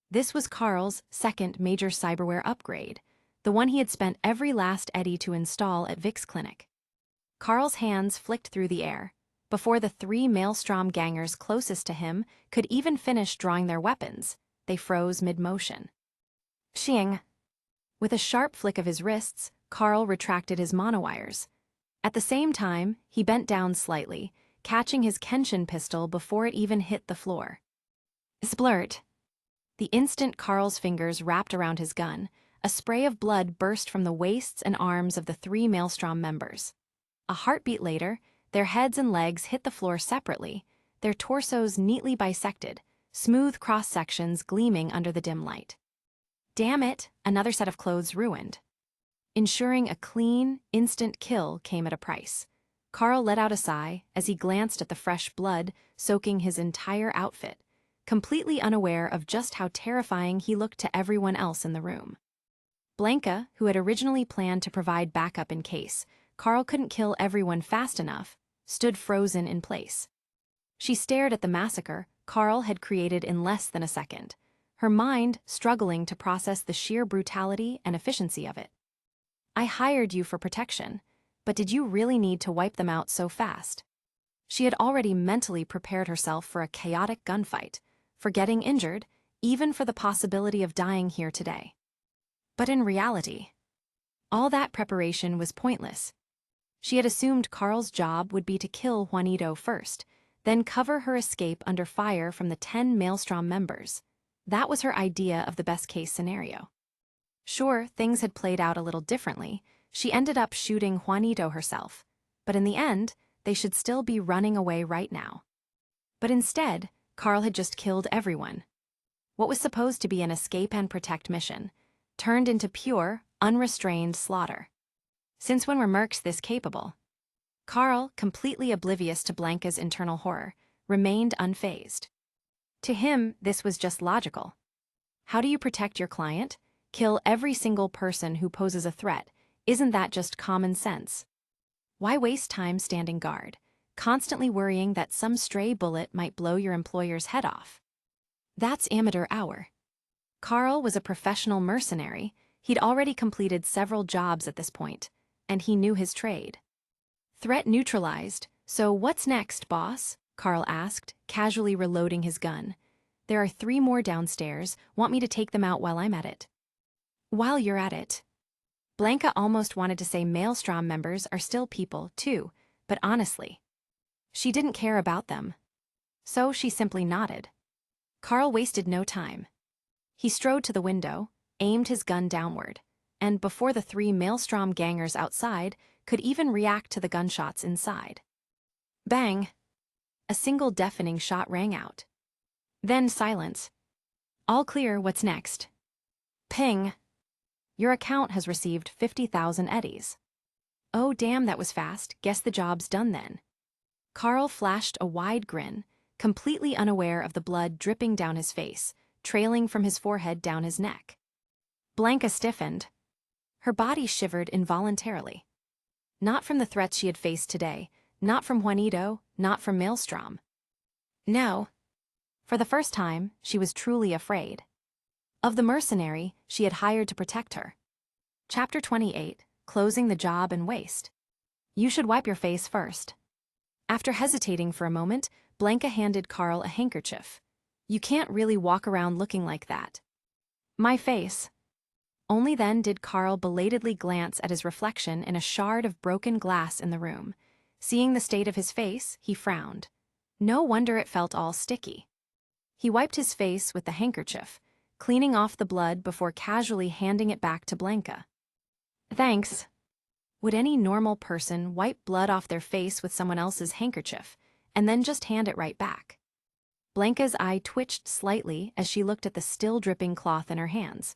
This was Carl's second major cyberware upgrade, the one he had spent every last eddy to install at Vic's clinic. Carl's hands flicked through the air, before the three Maelstrom gangers closest to him could even finish drawing their weapons. They froze mid-motion. Shing! With a sharp flick of his wrists, Carl retracted his monowires. At the same time, he bent down slightly, catching his Kenshin pistol before it even hit the floor. Splurt! The instant Carl's fingers wrapped around his gun, a spray of blood burst from the waists and arms of the three Maelstrom members. A heartbeat later, their heads and legs hit the floor separately, their torsos neatly bisected, smooth cross-sections gleaming under the dim light. Damn it, another set of clothes ruined. Ensuring a clean, instant kill came at a price. Carl let out a sigh as he glanced at the fresh blood soaking his entire outfit, completely unaware of just how terrifying he looked to everyone else in the room. Blanca, who had originally planned to provide backup in case Carl couldn't kill everyone fast enough, stood frozen in place. She stared at the massacre Carl had created in less than a second, her mind struggling to process the sheer brutality and efficiency of it. I hired you for protection, but did you really need to wipe them out so fast? She had already mentally prepared herself for a chaotic gunfight, for getting injured, even for the possibility of dying here today. But in reality, all that preparation was pointless. She had assumed Carl's job would be to kill Juanito first, then cover her escape under fire from the 10 Maelstrom members. That was her idea of the best-case scenario. Sure, things had played out a little differently. She ended up shooting Juanito herself, but in the end, they should still be running away right now. But instead, Carl had just killed everyone. What was supposed to be an escape and protect mission turned into pure, unrestrained slaughter. Since when were mercs this capable? Carl, completely oblivious to Blanca's internal horror, remained unfazed. To him, this was just logical. How do you protect your client? Kill every single person who poses a threat. Isn't that just common sense? Why waste time standing guard, constantly worrying that some stray bullet might blow your employer's head off? That's amateur hour. Carl was a professional mercenary. He'd already completed several jobs at this point, and he knew his trade. Threat neutralized, so what's next, boss? Carl asked, casually reloading his gun. There are 3 more downstairs. Want me to take them out while I'm at it? While you're at it. Blanca almost wanted to say Maelstrom members are still people, too, but honestly, she didn't care about them. So she simply nodded. Carl wasted no time. He strode to the window, aimed his gun downward, and before the 3 Maelstrom gangers outside could even react to the gunshots inside. Bang! A single deafening shot rang out. Then silence. All clear, what's next? Ping! Your account has received 50,000 eddies. Oh damn, that was fast. Guess the job's done then. Carl flashed a wide grin, completely unaware of the blood dripping down his face, trailing from his forehead down his neck. Blanca stiffened. Her body shivered involuntarily. Not from the threats she had faced today, not from Juanito, not from Maelstrom. No. For the first time, she was truly afraid. Of the mercenary she had hired to protect her. Chapter 28, Closing the Job and Waste. You should wipe your face first. After hesitating for a moment, Blanca handed Carl a handkerchief. You can't really walk around looking like that. My face. Only then did Carl belatedly glance at his reflection in a shard of broken glass in the room. Seeing the state of his face, he frowned. No wonder it felt all sticky. He wiped his face with the handkerchief, cleaning off the blood before casually handing it back to Blanca. "Thanks." Would any normal person wipe blood off their face with someone else's handkerchief and then just hand it right back? Blanca's eye twitched slightly as she looked at the still dripping cloth in her hands.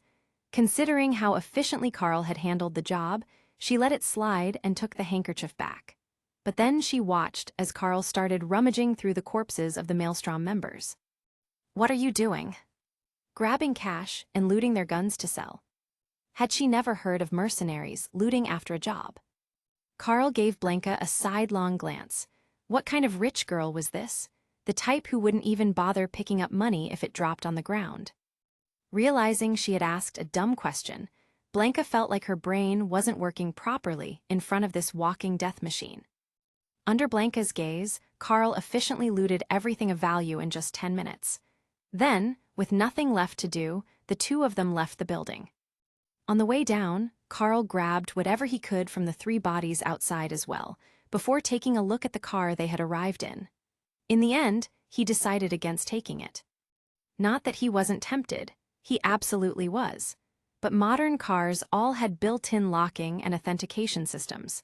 Considering how efficiently Carl had handled the job, she let it slide and took the handkerchief back. But then she watched as Carl started rummaging through the corpses of the Maelstrom members. "What are you doing?" "Grabbing cash and looting their guns to sell." Had she never heard of mercenaries looting after a job? Carl gave Blanca a sidelong glance. What kind of rich girl was this? The type who wouldn't even bother picking up money if it dropped on the ground. Realizing she had asked a dumb question, Blanca felt like her brain wasn't working properly in front of this walking death machine. Under Blanca's gaze, Carl efficiently looted everything of value in just 10 minutes. Then, with nothing left to do, the two of them left the building. On the way down, Carl grabbed whatever he could from the 3 bodies outside as well, before taking a look at the car they had arrived in. In the end, he decided against taking it. Not that he wasn't tempted, he absolutely was. But modern cars all had built-in locking and authentication systems.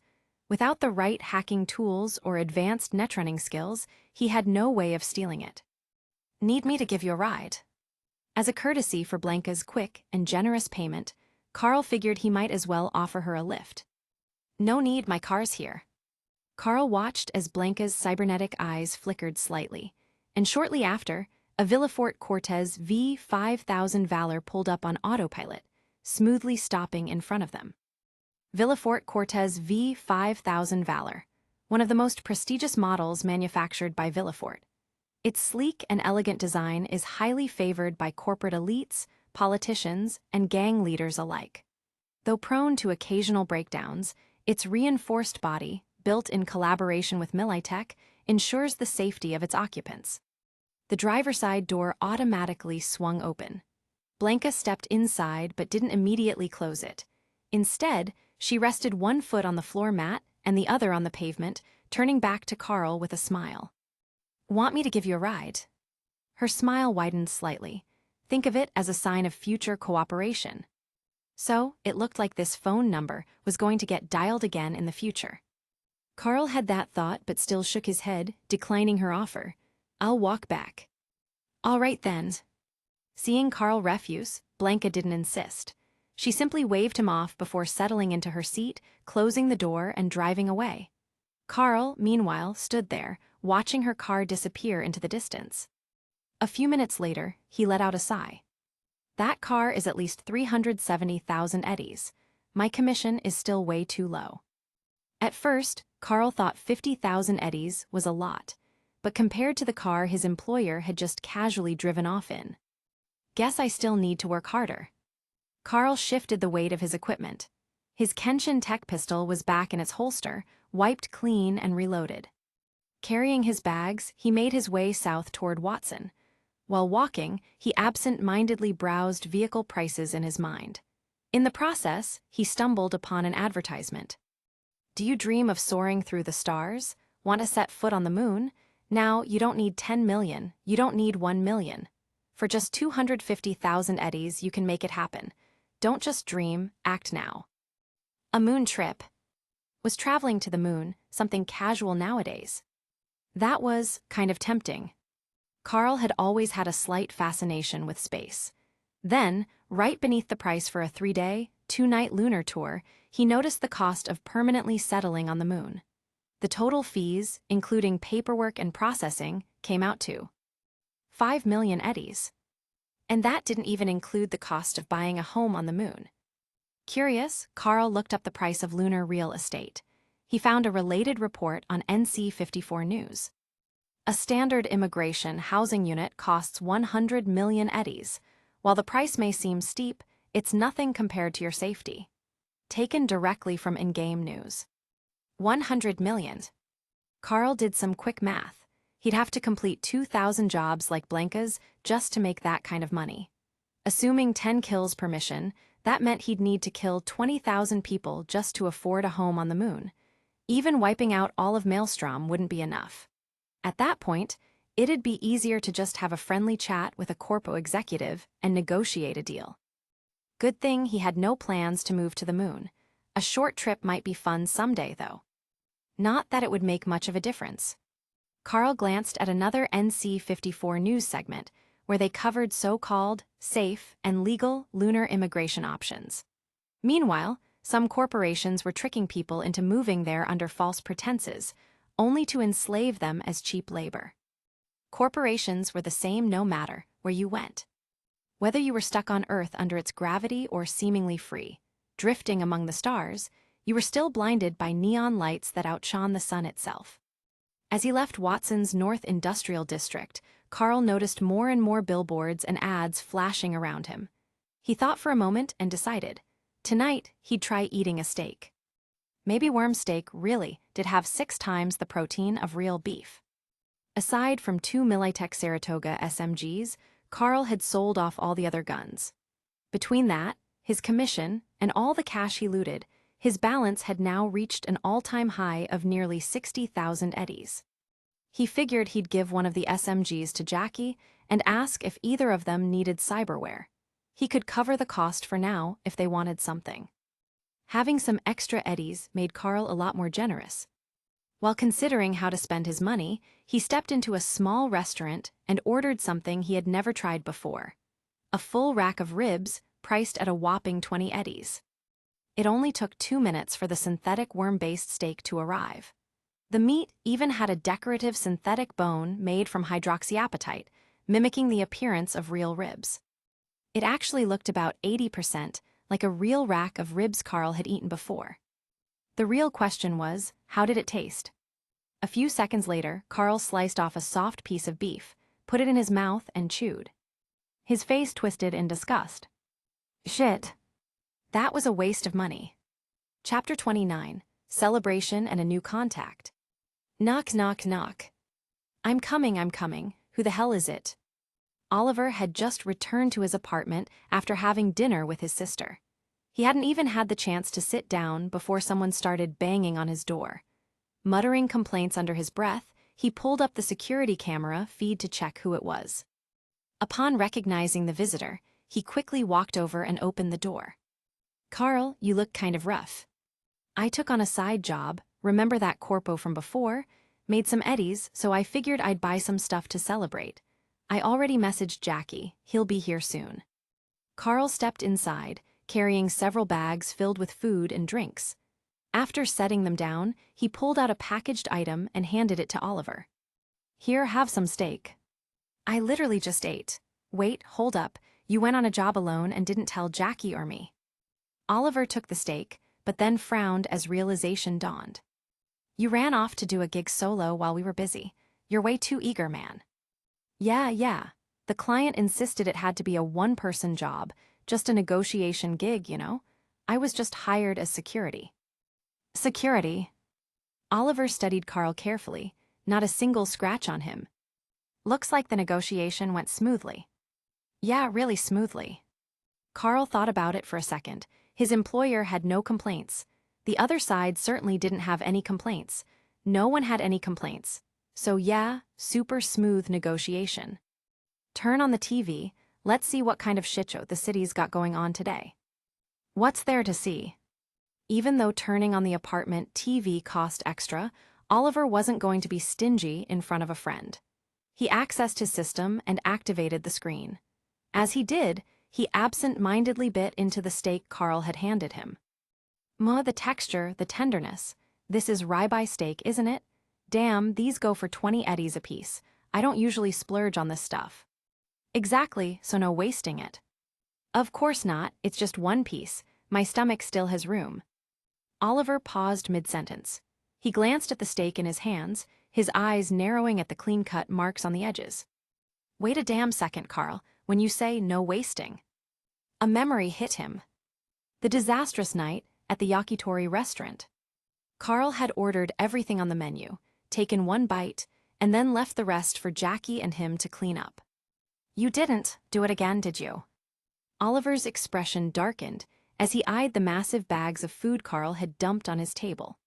Without the right hacking tools or advanced netrunning skills, he had no way of stealing it. "Need me to give you a ride?" As a courtesy for Blanca's quick and generous payment, Carl figured he might as well offer her a lift. "No need, my car's here." Carl watched as Blanca's cybernetic eyes flickered slightly, and shortly after, a Villefort Cortez V5000 Valor pulled up on autopilot, smoothly stopping in front of them. Villefort Cortez V5000 Valor, one of the most prestigious models manufactured by Villefort. Its sleek and elegant design is highly favored by corporate elites, politicians, and gang leaders alike. Though prone to occasional breakdowns, its reinforced body, built in collaboration with Militech, ensures the safety of its occupants. The driver's side door automatically swung open. Blanca stepped inside but didn't immediately close it. Instead, she rested one foot on the floor mat and the other on the pavement, turning back to Carl with a smile. "Want me to give you a ride?" Her smile widened slightly. Think of it as a sign of future cooperation. So, it looked like this phone number was going to get dialed again in the future. Carl had that thought but still shook his head, declining her offer. "I'll walk back." "All right then." Seeing Carl refuse, Blanca didn't insist. She simply waved him off before settling into her seat, closing the door and driving away. Carl, meanwhile, stood there, watching her car disappear into the distance. A few minutes later, he let out a sigh. "That car is at least 370,000 eddies. My commission is still way too low." At first, Carl thought 50,000 eddies was a lot, but compared to the car his employer had just casually driven off in. "Guess I still need to work harder." Carl shifted the weight of his equipment. His Kenshin tech pistol was back in its holster, wiped clean and reloaded. Carrying his bags, he made his way south toward Watson. While walking, he absent-mindedly browsed vehicle prices in his mind. In the process, he stumbled upon an advertisement. "Do you dream of soaring through the stars? Want to set foot on the moon? Now, you don't need 10 million, you don't need 1 million. For just 250,000 eddies, you can make it happen. Don't just dream, act now." A moon trip. Was traveling to the moon something casual nowadays? That was kind of tempting. Carl had always had a slight fascination with space. Then, right beneath the price for a 3-day, 2-night lunar tour, he noticed the cost of permanently settling on the moon. The total fees, including paperwork and processing, came out to 5 million eddies. And that didn't even include the cost of buying a home on the moon. Curious, Carl looked up the price of lunar real estate. He found a related report on NC54 News. A standard immigration housing unit costs 100 million eddies. While the price may seem steep, it's nothing compared to your safety. Taken directly from in-game news. 100 million. Carl did some quick math. He'd have to complete 2,000 jobs like Blanca's just to make that kind of money. Assuming 10 kills per mission, that meant he'd need to kill 20,000 people just to afford a home on the moon. Even wiping out all of Maelstrom wouldn't be enough. At that point, It'd be easier to just have a friendly chat with a corpo executive and negotiate a deal. Good thing he had no plans to move to the moon. A short trip might be fun someday, though. Not that it would make much of a difference. Carl glanced at another NC54 news segment, where they covered so-called safe and legal lunar immigration options. Meanwhile, some corporations were tricking people into moving there under false pretenses, only to enslave them as cheap labor. Corporations were the same no matter where you went. Whether you were stuck on Earth under its gravity or seemingly free, drifting among the stars, you were still blinded by neon lights that outshone the sun itself. As he left Watson's North Industrial District, Carl noticed more and more billboards and ads flashing around him. He thought for a moment and decided, tonight he'd try eating a steak. Maybe worm steak really did have 6 times the protein of real beef. Aside from 2 Militech Saratoga SMGs, Carl had sold off all the other guns. Between that, his commission, and all the cash he looted, his balance had now reached an all-time high of nearly 60,000 eddies. He figured he'd give one of the SMGs to Jackie and ask if either of them needed cyberware. He could cover the cost for now if they wanted something. Having some extra eddies made Carl a lot more generous. While considering how to spend his money, he stepped into a small restaurant and ordered something he had never tried before. A full rack of ribs priced at a whopping 20 eddies. It only took 2 minutes for the synthetic worm-based steak to arrive. The meat even had a decorative synthetic bone made from hydroxyapatite, mimicking the appearance of real ribs. It actually looked about 80% like a real rack of ribs Carl had eaten before. The real question was, how did it taste? A few seconds later, Carl sliced off a soft piece of beef, put it in his mouth, and chewed. His face twisted in disgust. Shit. That was a waste of money. Chapter 29, Celebration and a New Contact. Knock, knock, knock. I'm coming. Who the hell is it? Oliver had just returned to his apartment after having dinner with his sister. He hadn't even had the chance to sit down before someone started banging on his door. Muttering complaints under his breath, he pulled up the security camera feed to check who it was. Upon recognizing the visitor, he quickly walked over and opened the door. Carl, you look kind of rough. I took on a side job, remember that corpo from before? Made some eddies, so I figured I'd buy some stuff to celebrate. I already messaged Jackie, he'll be here soon. Carl stepped inside, carrying several bags filled with food and drinks. After setting them down, he pulled out a packaged item and handed it to Oliver. Here, have some steak. I literally just ate. Wait, hold up, you went on a job alone and didn't tell Jackie or me. Oliver took the steak, but then frowned as realization dawned. You ran off to do a gig solo while we were busy. You're way too eager, man. Yeah. The client insisted it had to be a one-person job, just a negotiation gig, you know? I was just hired as security. Security? Oliver studied Carl carefully, not a single scratch on him. Looks like the negotiation went smoothly. Yeah, really smoothly. Carl thought about it for a second. His employer had no complaints. The other side certainly didn't have any complaints. No one had any complaints. So yeah, super smooth negotiation. Turn on the TV, let's see what kind of shitshow the city's got going on today. What's there to see? Even though turning on the apartment TV cost extra, Oliver wasn't going to be stingy in front of a friend. He accessed his system and activated the screen. As he did, he absent-mindedly bit into the steak Carl had handed him. The texture, the tenderness. This is ribeye steak, isn't it? Damn, these go for 20 eddies apiece. I don't usually splurge on this stuff. Exactly, so no wasting it. Of course not, it's just one piece. My stomach still has room. Oliver paused mid-sentence. He glanced at the steak in his hands, his eyes narrowing at the clean-cut marks on the edges. Wait a damn second, Carl, when you say no wasting. A memory hit him. The disastrous night at the Yakitori restaurant. Carl had ordered everything on the menu, taken one bite, and then left the rest for Jackie and him to clean up. You didn't do it again, did you? Oliver's expression darkened as he eyed the massive bags of food Carl had dumped on his table.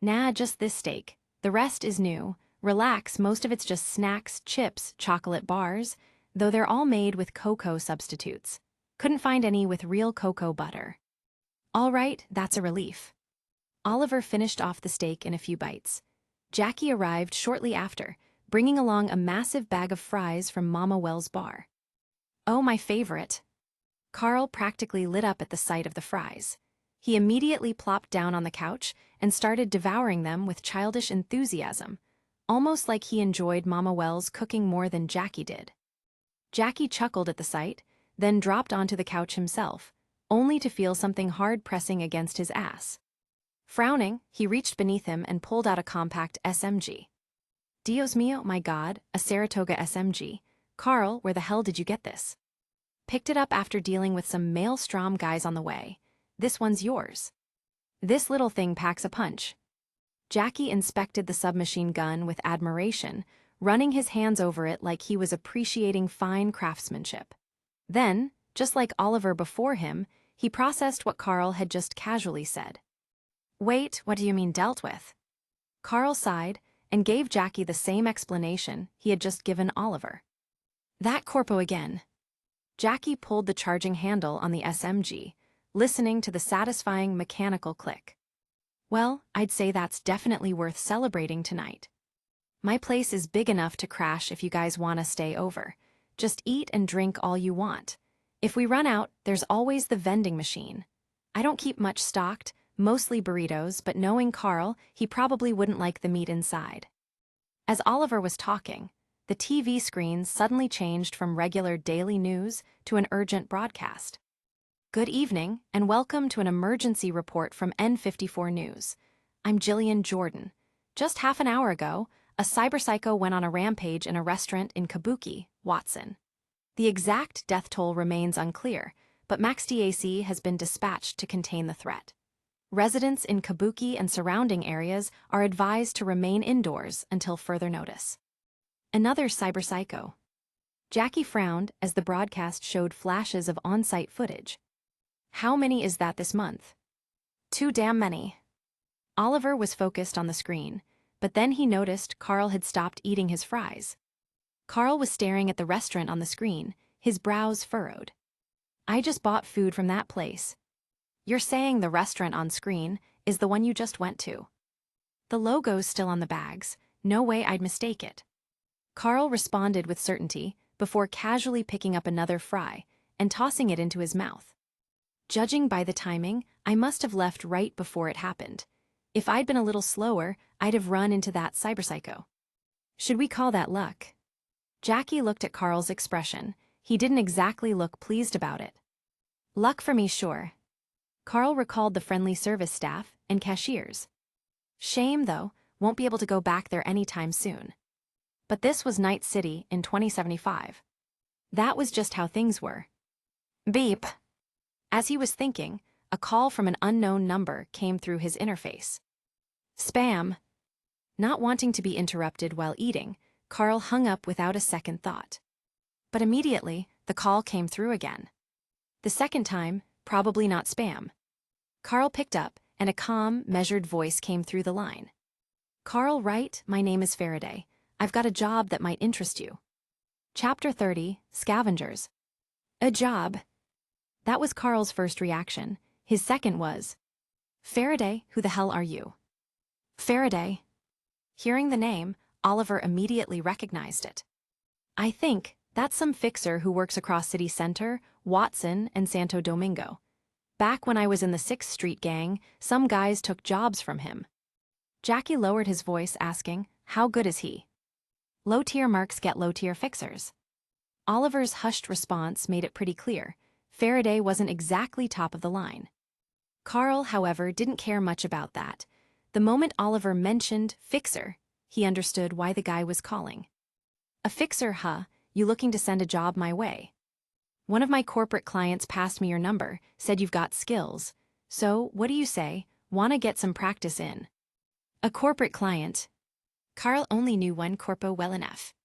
Nah, just this steak. The rest is new, Relax, most of it's just snacks, chips, chocolate bars, though they're all made with cocoa substitutes. Couldn't find any with real cocoa butter. All right, that's a relief. Oliver finished off the steak in a few bites. Jackie arrived shortly after, bringing along a massive bag of fries from Mama Wells' bar. Oh, my favorite. Carl practically lit up at the sight of the fries. He immediately plopped down on the couch and started devouring them with childish enthusiasm, almost like he enjoyed Mama Wells cooking more than Jackie did. Jackie chuckled at the sight, then dropped onto the couch himself, only to feel something hard pressing against his ass. Frowning, he reached beneath him and pulled out a compact SMG. Dios mío, my God, a Saratoga SMG. Carl, where the hell did you get this? Picked it up after dealing with some maelstrom guys on the way. This one's yours. This little thing packs a punch. Jackie inspected the submachine gun with admiration, running his hands over it like he was appreciating fine craftsmanship. Then, just like Oliver before him, he processed what Carl had just casually said. Wait, what do you mean dealt with? Carl sighed and gave Jackie the same explanation he had just given Oliver. That corpo again. Jackie pulled the charging handle on the SMG, listening to the satisfying mechanical click. Well, I'd say that's definitely worth celebrating tonight. My place is big enough to crash if you guys want to stay over. Just eat and drink all you want. If we run out, there's always the vending machine. I don't keep much stocked, mostly burritos, but knowing Carl, he probably wouldn't like the meat inside. As Oliver was talking, the TV screen suddenly changed from regular daily news to an urgent broadcast. Good evening, and welcome to an emergency report from N54 News. I'm Jillian Jordan. Just half an hour ago, a cyberpsycho went on a rampage in a restaurant in Kabuki, Watson. The exact death toll remains unclear, but Max DAC has been dispatched to contain the threat. Residents in Kabuki and surrounding areas are advised to remain indoors until further notice. Another cyberpsycho. Jackie frowned as the broadcast showed flashes of on-site footage. How many is that this month? Too damn many. Oliver was focused on the screen, but then he noticed Carl had stopped eating his fries. Carl was staring at the restaurant on the screen, his brows furrowed. I just bought food from that place. You're saying the restaurant on screen is the one you just went to? The logo's still on the bags, no way I'd mistake it. Carl responded with certainty before casually picking up another fry and tossing it into his mouth. Judging by the timing, I must have left right before it happened. If I'd been a little slower, I'd have run into that cyberpsycho. Should we call that luck? Jackie looked at Carl's expression. He didn't exactly look pleased about it. Luck for me, sure. Carl recalled the friendly service staff and cashiers. Shame, though, won't be able to go back there anytime soon. But this was Night City in 2075. That was just how things were. Beep. As he was thinking, a call from an unknown number came through his interface. Spam. Not wanting to be interrupted while eating, Carl hung up without a second thought. But immediately, the call came through again. The second time, probably not spam. Carl picked up, and a calm, measured voice came through the line. Carl Wright, my name is Faraday. I've got a job that might interest you. Chapter 30, Scavengers. A job. That was Carl's first reaction. His second was, Faraday, who the hell are you? Faraday. Hearing the name, Oliver immediately recognized it. I think that's some fixer who works across City Center, Watson, and Santo Domingo. Back when I was in the 6th Street gang, some guys took jobs from him. Jackie lowered his voice, asking, how good is he? Low-tier marks get low-tier fixers. Oliver's hushed response made it pretty clear. Faraday wasn't exactly top of the line. Carl, however, didn't care much about that. The moment Oliver mentioned fixer, he understood why the guy was calling. A fixer, huh? You looking to send a job my way? One of my corporate clients passed me your number, said you've got skills. So, what do you say? Wanna get some practice in? A corporate client. Carl only knew one corpo well enough.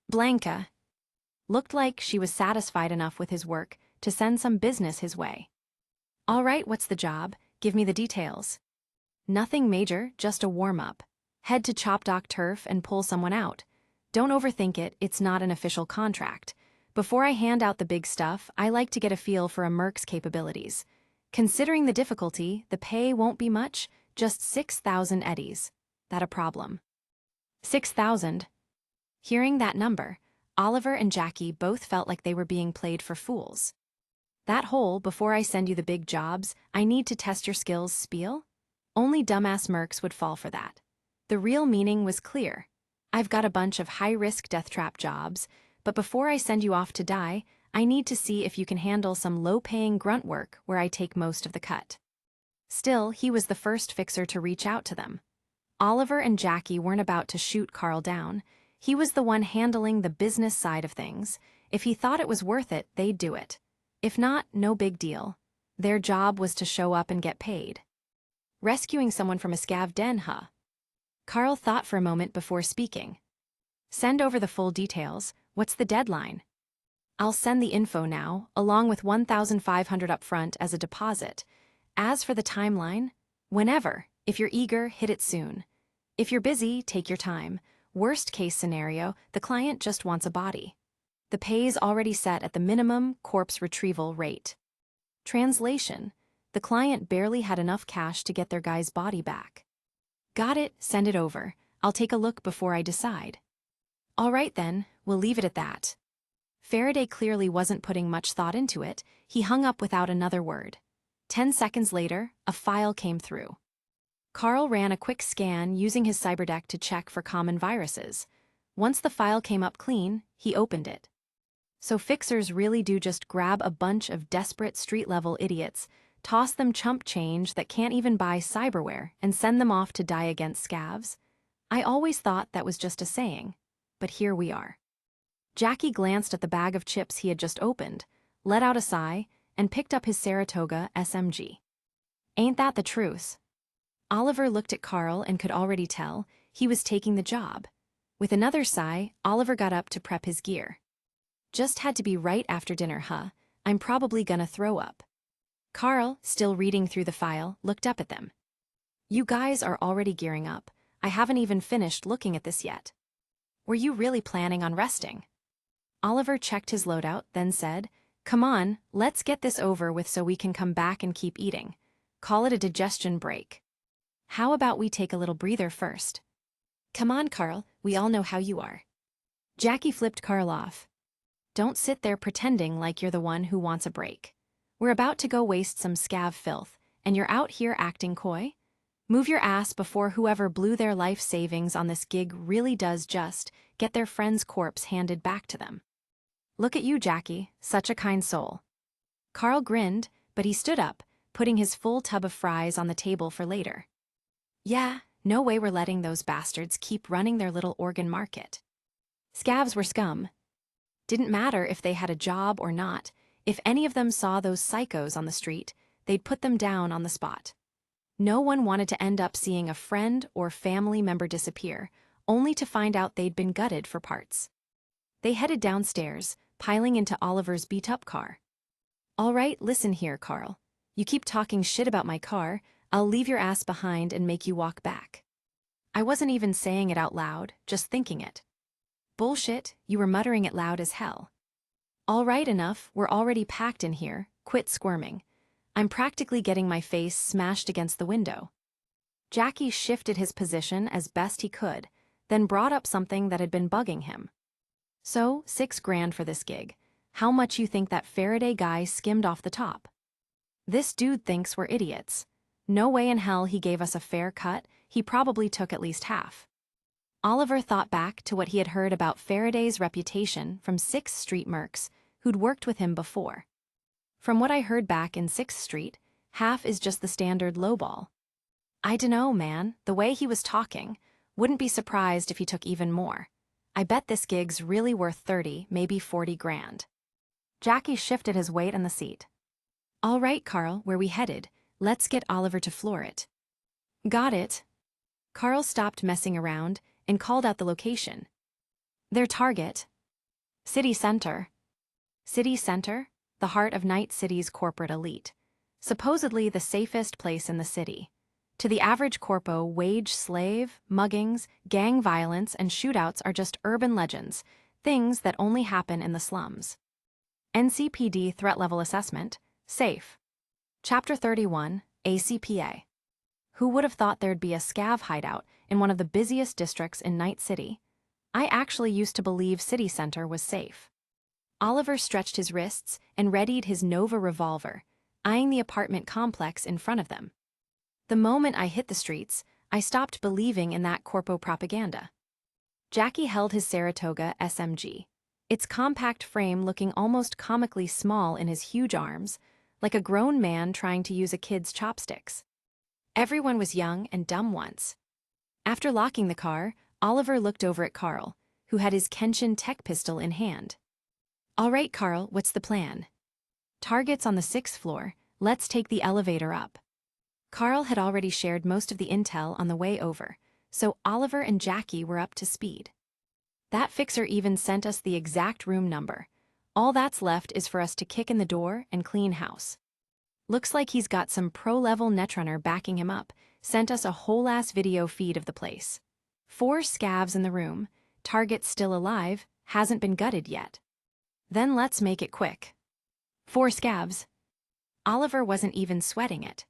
Blanca. Looked like she was satisfied enough with his work to send some business his way. All right, what's the job? Give me the details. Nothing major, just a warm-up. Head to CHOP Turf and pull someone out. Don't overthink it, it's not an official contract. Before I hand out the big stuff, I like to get a feel for a merc's capabilities. Considering the difficulty, the pay won't be much, just 6,000 eddies. That a problem? 6,000? Hearing that number, Oliver and Jackie both felt like they were being played for fools. That whole "before I send you the big jobs, I need to test your skills" spiel? Only dumbass mercs would fall for that. The real meaning was clear. I've got a bunch of high-risk death trap jobs, but before I send you off to die, I need to see if you can handle some low-paying grunt work where I take most of the cut. Still, he was the first fixer to reach out to them. Oliver and Jackie weren't about to shoot Carl down. He was the one handling the business side of things. If he thought it was worth it, they'd do it. If not, no big deal. Their job was to show up and get paid. Rescuing someone from a scav den, huh? Carl thought for a moment before speaking. Send over the full details. What's the deadline? I'll send the info now, along with 1,500 up front as a deposit. As for the timeline, whenever. If you're eager, hit it soon. If you're busy, take your time. Worst case scenario, the client just wants a body. The pay's already set at the minimum corpse retrieval rate. Translation: the client barely had enough cash to get their guy's body back. Got it, send it over. I'll take a look before I decide. All right then, we'll leave it at that. Faraday clearly wasn't putting much thought into it. He hung up without another word. 10 seconds later, a file came through. Carl ran a quick scan using his cyberdeck to check for common viruses. Once the file came up clean, he opened it. So fixers really do just grab a bunch of desperate street-level idiots, toss them chump change that can't even buy cyberware, and send them off to die against scavs? I always thought that was just a saying, but here we are. Jackie glanced at the bag of chips he had just opened, let out a sigh, and picked up his Saratoga SMG. Ain't that the truth? Oliver looked at Carl and could already tell he was taking the job. With another sigh, Oliver got up to prep his gear. Just had to be right after dinner, huh? I'm probably gonna throw up. Carl, still reading through the file, looked up at them. You guys are already gearing up. I haven't even finished looking at this yet. Were you really planning on resting? Oliver checked his loadout, then said, Come on, let's get this over with so we can come back and keep eating. Call it a digestion break. How about we take a little breather first? Come on, Carl, we all know how you are. Jackie flipped Carl off. Don't sit there pretending like you're the one who wants a break. We're about to go waste some scav filth, and you're out here acting coy? Move your ass before whoever blew their life savings on this gig really does just get their friend's corpse handed back to them. Look at you, Jackie, such a kind soul. Carl grinned, but he stood up, putting his full tub of fries on the table for later. Yeah, no way we're letting those bastards keep running their little organ market. Scavs were scum. Didn't matter if they had a job or not. If any of them saw those psychos on the street, they'd put them down on the spot. No one wanted to end up seeing a friend or family member disappear, only to find out they'd been gutted for parts. They headed downstairs, piling into Oliver's beat-up car. All right, listen here, Carl. You keep talking shit about my car, I'll leave your ass behind and make you walk back. I wasn't even saying it out loud, just thinking it. Bullshit, you were muttering it loud as hell. All right, enough, we're already packed in here, quit squirming. I'm practically getting my face smashed against the window. Jackie shifted his position as best he could, then brought up something that had been bugging him. So, $6,000 for this gig. How much you think that Faraday guy skimmed off the top? This dude thinks we're idiots. No way in hell he gave us a fair cut, he probably took at least half. Oliver thought back to what he had heard about Faraday's reputation from 6th Street mercs who'd worked with him before. From what I heard back in 6th Street, half is just the standard lowball. I dunno, man, the way he was talking, wouldn't be surprised if he took even more. I bet this gig's really worth 30, maybe 40 grand. Jackie shifted his weight on the seat. All right, Carl, where we headed? Let's get Oliver to floor it. Got it. Carl stopped messing around and called out the location. Their target. City Center. City Center? The heart of Night City's corporate elite. Supposedly the safest place in the city. To the average corpo, wage slave, muggings, gang violence, and shootouts are just urban legends, things that only happen in the slums. NCPD Threat Level Assessment, Safe. Chapter 31, ACPA. Who would have thought there'd be a scav hideout in one of the busiest districts in Night City? I actually used to believe City Center was safe. Oliver stretched his wrists and readied his Nova revolver, eyeing the apartment complex in front of them. The moment I hit the streets, I stopped believing in that corpo propaganda. Jackie held his Saratoga SMG, its compact frame looking almost comically small in his huge arms, like a grown man trying to use a kid's chopsticks. Everyone was young and dumb once. After locking the car, Oliver looked over at Carl, who had his Kenshin tech pistol in hand. "All right, Carl, what's the plan?" "Targets on the 6th floor, let's take the elevator up." Carl had already shared most of the intel on the way over, so Oliver and Jackie were up to speed. "That fixer even sent us the exact room number. All that's left is for us to kick in the door and clean house. Looks like he's got some pro-level netrunner backing him up, sent us a whole-ass video feed of the place. 4 scavs in the room, target still alive, hasn't been gutted yet. Then let's make it quick." 4 scavs. Oliver wasn't even sweating it.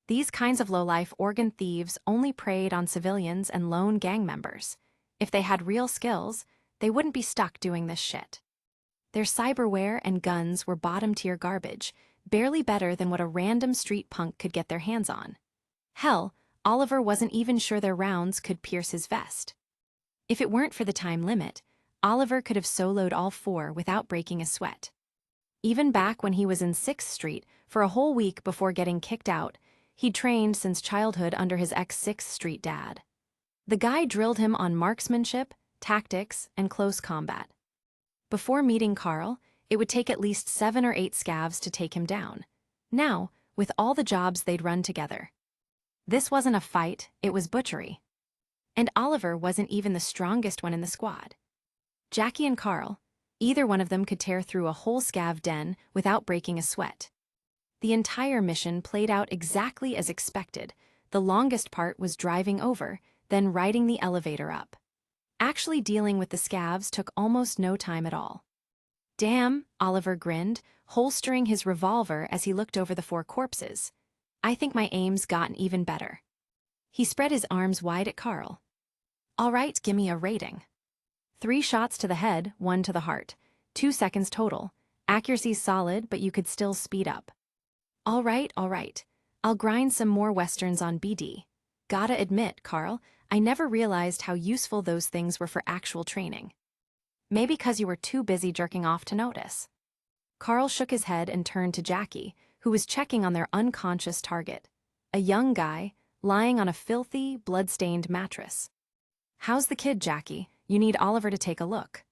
These kinds of low-life organ thieves only preyed on civilians and lone gang members. If they had real skills, they wouldn't be stuck doing this shit. Their cyberware and guns were bottom-tier garbage, barely better than what a random street punk could get their hands on. Hell, Oliver wasn't even sure their rounds could pierce his vest. If it weren't for the time limit, Oliver could have soloed all 4 without breaking a sweat. Even back when he was in 6th Street for a whole week before getting kicked out, he'd trained since childhood under his ex-6th Street dad. The guy drilled him on marksmanship, tactics, and close combat. Before meeting Carl, it would take at least 7 or 8 scavs to take him down. Now, with all the jobs they'd run together. This wasn't a fight, it was butchery. And Oliver wasn't even the strongest one in the squad. Jackie and Carl, either one of them could tear through a whole scav den without breaking a sweat. The entire mission played out exactly as expected. The longest part was driving over, then riding the elevator up. Actually dealing with the scavs took almost no time at all. "Damn," Oliver grinned, holstering his revolver as he looked over the 4 corpses. "I think my aim's gotten even better." He spread his arms wide at Carl. "All right, give me a rating." 3 shots to the head, 1 to the heart. 2 seconds total. Accuracy's solid, but you could still speed up. All right. I'll grind some more westerns on BD. Gotta admit, Carl, I never realized how useful those things were for actual training. Maybe 'cause you were too busy jerking off to notice. Carl shook his head and turned to Jackie, who was checking on their unconscious target. A young guy, lying on a filthy, blood-stained mattress. "How's the kid, Jackie? You need Oliver to take a look."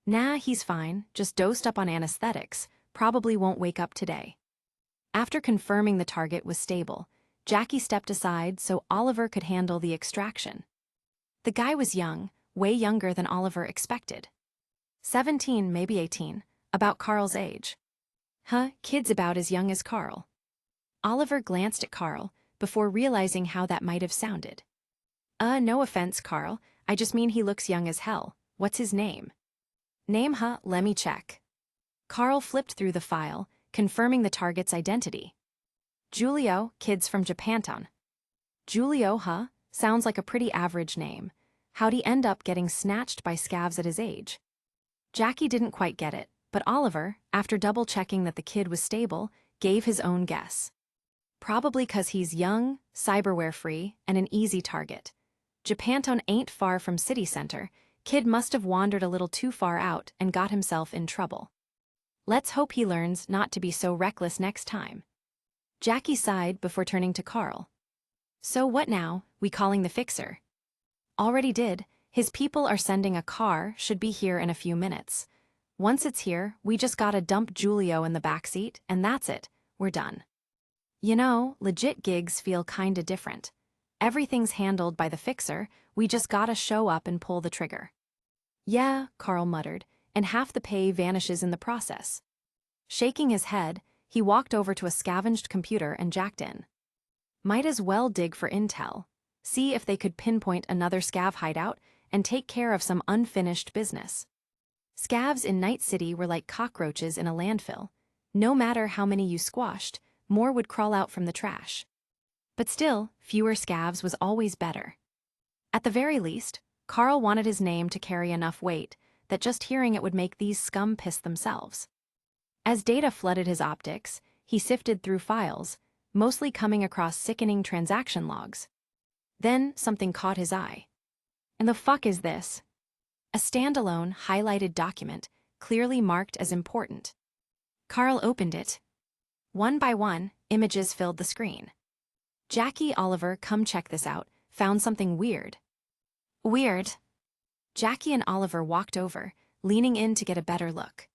"Nah, he's fine, just dosed up on anesthetics, probably won't wake up today." After confirming the target was stable, Jackie stepped aside so Oliver could handle the extraction. The guy was young, way younger than Oliver expected. 17, maybe 18, about Carl's age. Kid's about as young as Carl. Oliver glanced at Carl before realizing how that might have sounded. No offense, Carl, I just mean he looks young as hell. What's his name?" "Name, let me check." Carl flipped through the file, confirming the target's identity. "Julio, kid's from Japantown." "Julio, sounds like a pretty average name. How'd he end up getting snatched by scavs at his age?" Jackie didn't quite get it, but Oliver, after double-checking that the kid was stable, gave his own guess. "Probably 'cause he's young, cyberware-free, and an easy target. Japantown ain't far from City Center. Kid must have wandered a little too far out and got himself in trouble. Let's hope he learns not to be so reckless next time." Jackie sighed before turning to Carl. "So what now, we calling the fixer?" "Already did. His people are sending a car, should be here in a few minutes. Once it's here, we just gotta dump Julio in the backseat, and that's it, we're done. You know, legit gigs feel kinda different. Everything's handled by the fixer, we just gotta show up and pull the trigger." "Yeah," Carl muttered, and half the pay vanishes in the process. Shaking his head, he walked over to a scavenged computer and jacked in. Might as well dig for intel, see if they could pinpoint another scav hideout and take care of some unfinished business. Scavs in Night City were like cockroaches in a landfill. No matter how many you squashed, more would crawl out from the trash. But still, fewer scavs was always better. At the very least, Carl wanted his name to carry enough weight that just hearing it would make these scum piss themselves. As data flooded his optics, he sifted through files, mostly coming across sickening transaction logs. Then something caught his eye. And the fuck is this? A standalone, highlighted document, clearly marked as important. Carl opened it. One by one, images filled the screen. Jackie, Oliver, come check this out, found something weird. Weird. Jackie and Oliver walked over, leaning in to get a better look.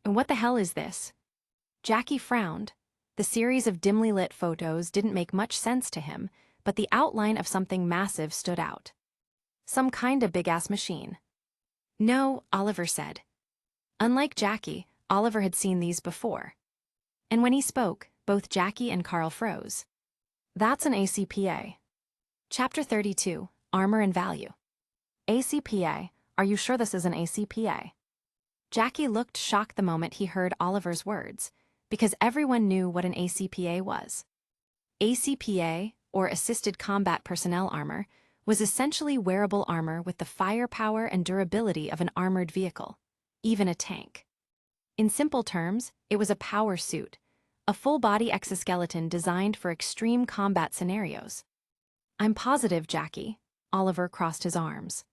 And what the hell is this? Jackie frowned. The series of dimly lit photos didn't make much sense to him, but the outline of something massive stood out. Some kinda big-ass machine. No, Oliver said. Unlike Jackie, Oliver had seen these before. And when he spoke, both Jackie and Carl froze. That's an ACPA. Chapter 32, Armor and Value. ACPA, are you sure this is an ACPA? Jackie looked shocked the moment he heard Oliver's words, because everyone knew what an ACPA was. ACPA, or Assisted Combat Personnel Armor, was essentially wearable armor with the firepower and durability of an armored vehicle, even a tank. In simple terms, it was a power suit, a full-body exoskeleton designed for extreme combat scenarios. I'm positive, Jackie. Oliver crossed his arms.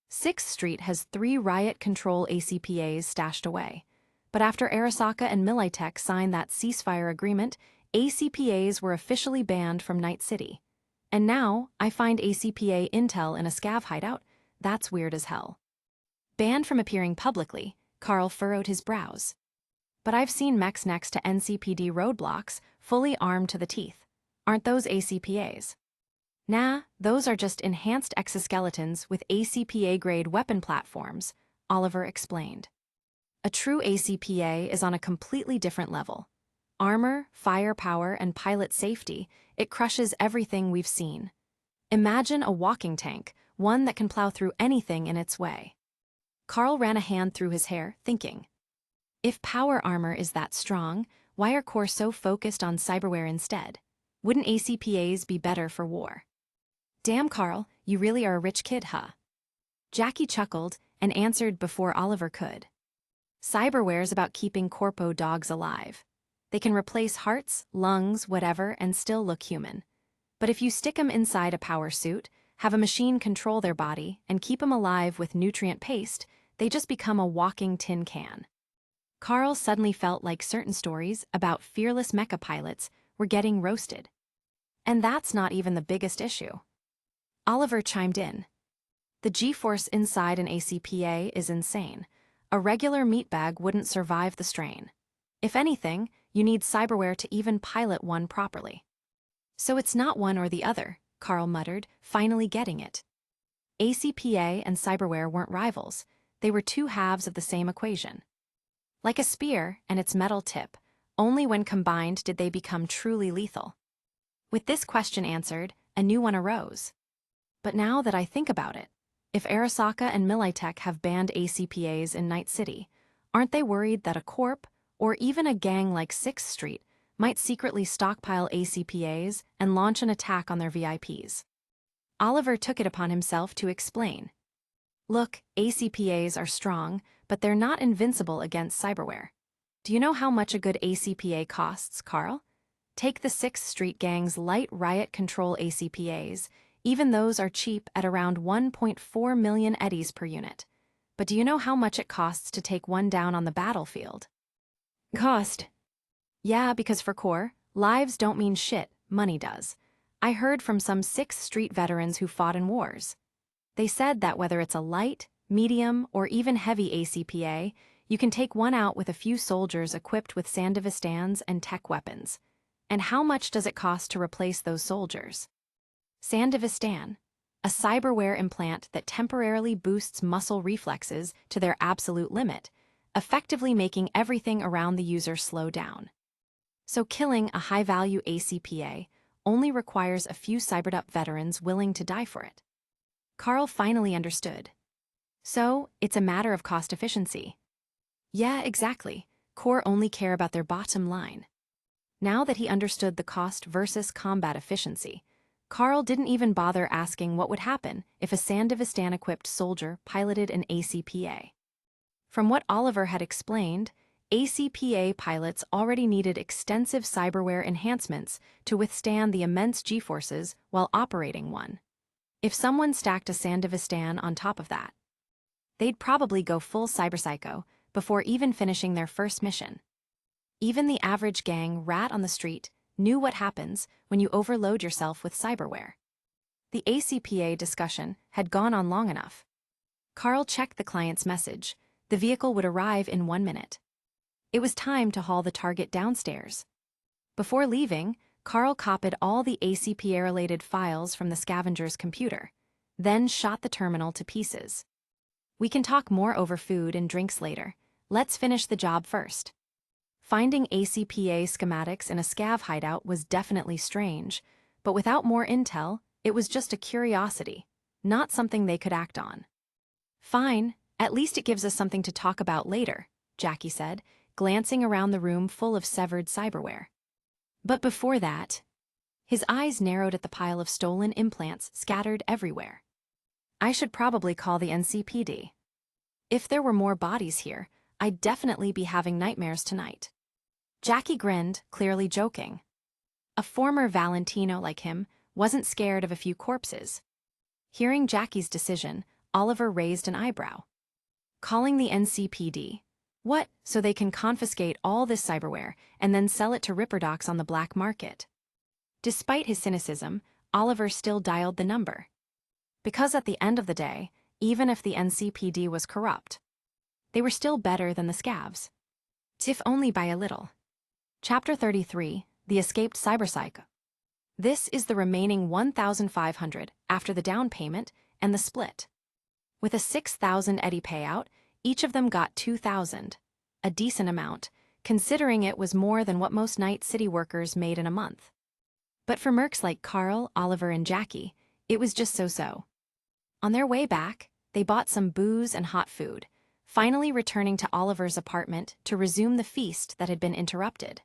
6th Street has 3 riot control ACPAs stashed away, but after Arasaka and Militech signed that ceasefire agreement, ACPAs were officially banned from Night City. And now, I find ACPA intel in a scav hideout. That's weird as hell. Banned from appearing publicly, Carl furrowed his brows. But I've seen mechs next to NCPD roadblocks, fully armed to the teeth. Aren't those ACPAs? Nah, those are just enhanced exoskeletons with ACPA-grade weapon platforms, Oliver explained. A true ACPA is on a completely different level. Armor, firepower, and pilot safety, it crushes everything we've seen. Imagine a walking tank, one that can plow through anything in its way. Carl ran a hand through his hair, thinking. If power armor is that strong, why are Corps so focused on cyberware instead? Wouldn't ACPAs be better for war? Damn, Carl, you really are a rich kid, huh? Jackie chuckled and answered before Oliver could. Cyberware's about keeping corpo dogs alive. They can replace hearts, lungs, whatever, and still look human. But if you stick them inside a power suit, have a machine control their body, and keep them alive with nutrient paste, they just become a walking tin can. Carl suddenly felt like certain stories about fearless mecha pilots were getting roasted. And that's not even the biggest issue. Oliver chimed in. The G-force inside an ACPA is insane. A regular meatbag wouldn't survive the strain. If anything, you need cyberware to even pilot one properly. So it's not one or the other, Carl muttered, finally getting it. ACPA and cyberware weren't rivals. They were two halves of the same equation. Like a spear and its metal tip, only when combined did they become truly lethal. With this question answered, a new one arose. But now that I think about it, if Arasaka and Militech have banned ACPAs in Night City, aren't they worried that a corp, or even a gang like 6th Street, might secretly stockpile ACPAs and launch an attack on their VIPs? Oliver took it upon himself to explain. Look, ACPAs are strong, but they're not invincible against cyberware. Do you know how much a good ACPA costs, Carl? Take the 6th Street gang's light riot control ACPAs. Even those are cheap at around 1.4 million eddies per unit. But do you know how much it costs to take one down on the battlefield? Cost? Yeah, because for Corps, lives don't mean shit, money does. I heard from some 6th Street veterans who fought in wars. They said that whether it's a light, medium, or even heavy ACPA, you can take one out with a few soldiers equipped with Sandivistans and tech weapons. And how much does it cost to replace those soldiers? Sandivistan, a cyberware implant that temporarily boosts muscle reflexes to their absolute limit, effectively making everything around the user slow down. So killing a high-value ACPA only requires a few CyberPunk veterans willing to die for it. Carl finally understood. So, it's a matter of cost efficiency. Yeah, exactly. Core only care about their bottom line. Now that he understood the cost versus combat efficiency, Carl didn't even bother asking what would happen if a Sandevistan-equipped soldier piloted an ACPA. From what Oliver had explained, ACPA pilots already needed extensive cyberware enhancements to withstand the immense G-forces while operating one. If someone stacked a Sandevistan on top of that, they'd probably go full cyberpsycho before even finishing their first mission. Even the average gang rat on the street knew what happens when you overload yourself with cyberware. The ACPA discussion had gone on long enough. Carl checked the client's message. The vehicle would arrive in 1 minute. It was time to haul the target downstairs. Before leaving, Carl copied all the ACPA-related files from the scavenger's computer, then shot the terminal to pieces. We can talk more over food and drinks later. Let's finish the job first. Finding ACPA schematics in a scav hideout was definitely strange, but without more intel, it was just a curiosity, not something they could act on. Fine, at least it gives us something to talk about later, Jackie said, glancing around the room full of severed cyberware. But before that, his eyes narrowed at the pile of stolen implants scattered everywhere. I should probably call the NCPD. If there were more bodies here, I'd definitely be having nightmares tonight. Jackie grinned, clearly joking. A former Valentino like him wasn't scared of a few corpses. Hearing Jackie's decision, Oliver raised an eyebrow. Calling the NCPD? What, so they can confiscate all this cyberware and then sell it to Ripperdocs on the black market? Despite his cynicism, Oliver still dialed the number. Because at the end of the day, even if the NCPD was corrupt, they were still better than the scavs. If only by a little. Chapter 33, The Escaped Cyberpsycho. This is the remaining 1,500 after the down payment and the split. With a 6,000 eddy payout, each of them got 2,000, a decent amount, considering it was more than what most Night City workers made in a month. But for mercs like Carl, Oliver, and Jackie, it was just so-so. On their way back, they bought some booze and hot food, finally returning to Oliver's apartment to resume the feast that had been interrupted.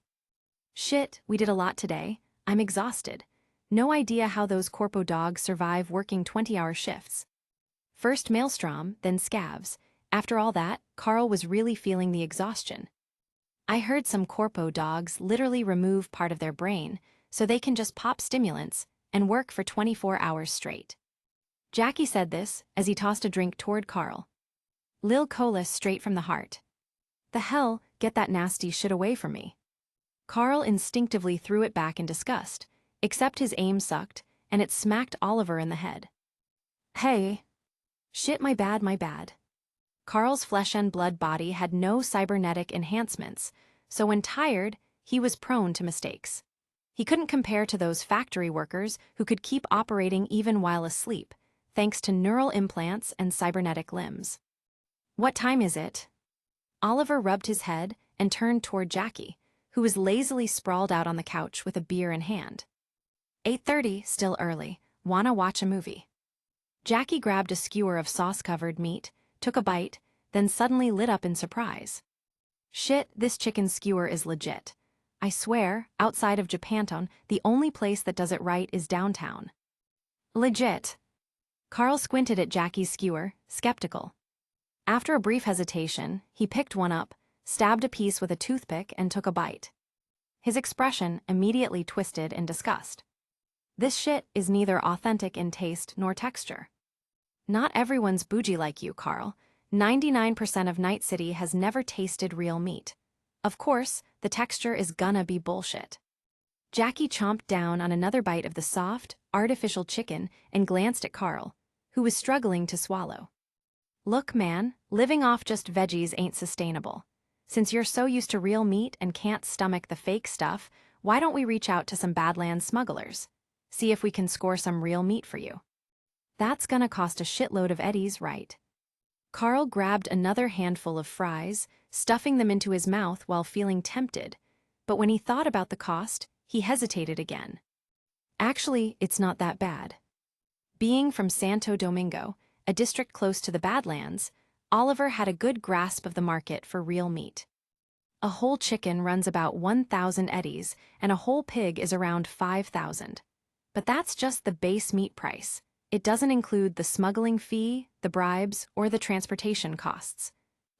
Shit, we did a lot today. I'm exhausted. No idea how those corpo dogs survive working 20-hour shifts. First Maelstrom, then scavs. After all that, Carl was really feeling the exhaustion. I heard some corpo dogs literally remove part of their brain so they can just pop stimulants and work for 24 hours straight. Jackie said this as he tossed a drink toward Carl. Lil Cola straight from the heart. The hell, get that nasty shit away from me. Carl instinctively threw it back in disgust, except his aim sucked, and it smacked Oliver in the head. Hey. Shit, my bad. Carl's flesh and blood body had no cybernetic enhancements, so when tired, he was prone to mistakes. He couldn't compare to those factory workers who could keep operating even while asleep, thanks to neural implants and cybernetic limbs. What time is it? Oliver rubbed his head and turned toward Jackie, who was lazily sprawled out on the couch with a beer in hand. 8:30, still early. Wanna watch a movie? Jackie grabbed a skewer of sauce-covered meat, took a bite, then suddenly lit up in surprise. Shit, this chicken skewer is legit. I swear, outside of Japantown, the only place that does it right is downtown. Legit. Carl squinted at Jackie's skewer, skeptical. After a brief hesitation, he picked one up, stabbed a piece with a toothpick, and took a bite. His expression immediately twisted in disgust. This shit is neither authentic in taste nor texture. Not everyone's bougie like you, Carl. 99% of Night City has never tasted real meat. Of course, the texture is gonna be bullshit. Jackie chomped down on another bite of the soft, artificial chicken and glanced at Carl, who was struggling to swallow. Look, man, living off just veggies ain't sustainable. Since you're so used to real meat and can't stomach the fake stuff, why don't we reach out to some Badlands smugglers? See if we can score some real meat for you. That's gonna cost a shitload of eddies, right? Carl grabbed another handful of fries, stuffing them into his mouth while feeling tempted, but when he thought about the cost, he hesitated again. Actually, it's not that bad. Being from Santo Domingo, a district close to the Badlands, Oliver had a good grasp of the market for real meat. A whole chicken runs about 1,000 eddies, and a whole pig is around 5,000. But that's just the base meat price. It doesn't include the smuggling fee, the bribes, or the transportation costs.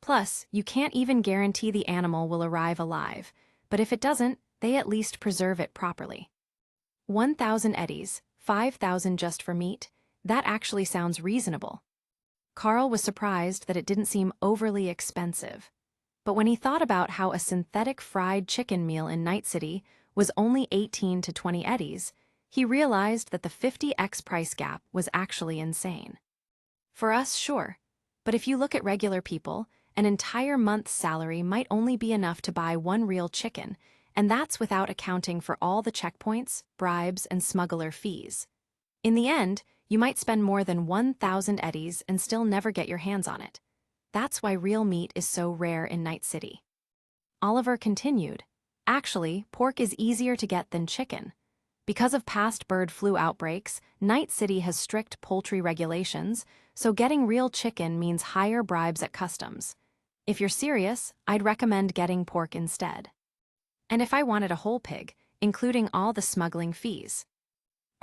Plus, you can't even guarantee the animal will arrive alive, but if it doesn't, they at least preserve it properly. 1,000 eddies, 5,000 just for meat, that actually sounds reasonable. Carl was surprised that it didn't seem overly expensive. But when he thought about how a synthetic fried chicken meal in Night City was only 18 to 20 eddies, he realized that the 50x price gap was actually insane. For us, sure. But if you look at regular people, an entire month's salary might only be enough to buy one real chicken, and that's without accounting for all the checkpoints, bribes, and smuggler fees. In the end, you might spend more than 1,000 eddies and still never get your hands on it. That's why real meat is so rare in Night City. Oliver continued, "Actually, pork is easier to get than chicken. Because of past bird flu outbreaks, Night City has strict poultry regulations, so getting real chicken means higher bribes at customs. If you're serious, I'd recommend getting pork instead. And if I wanted a whole pig, including all the smuggling fees,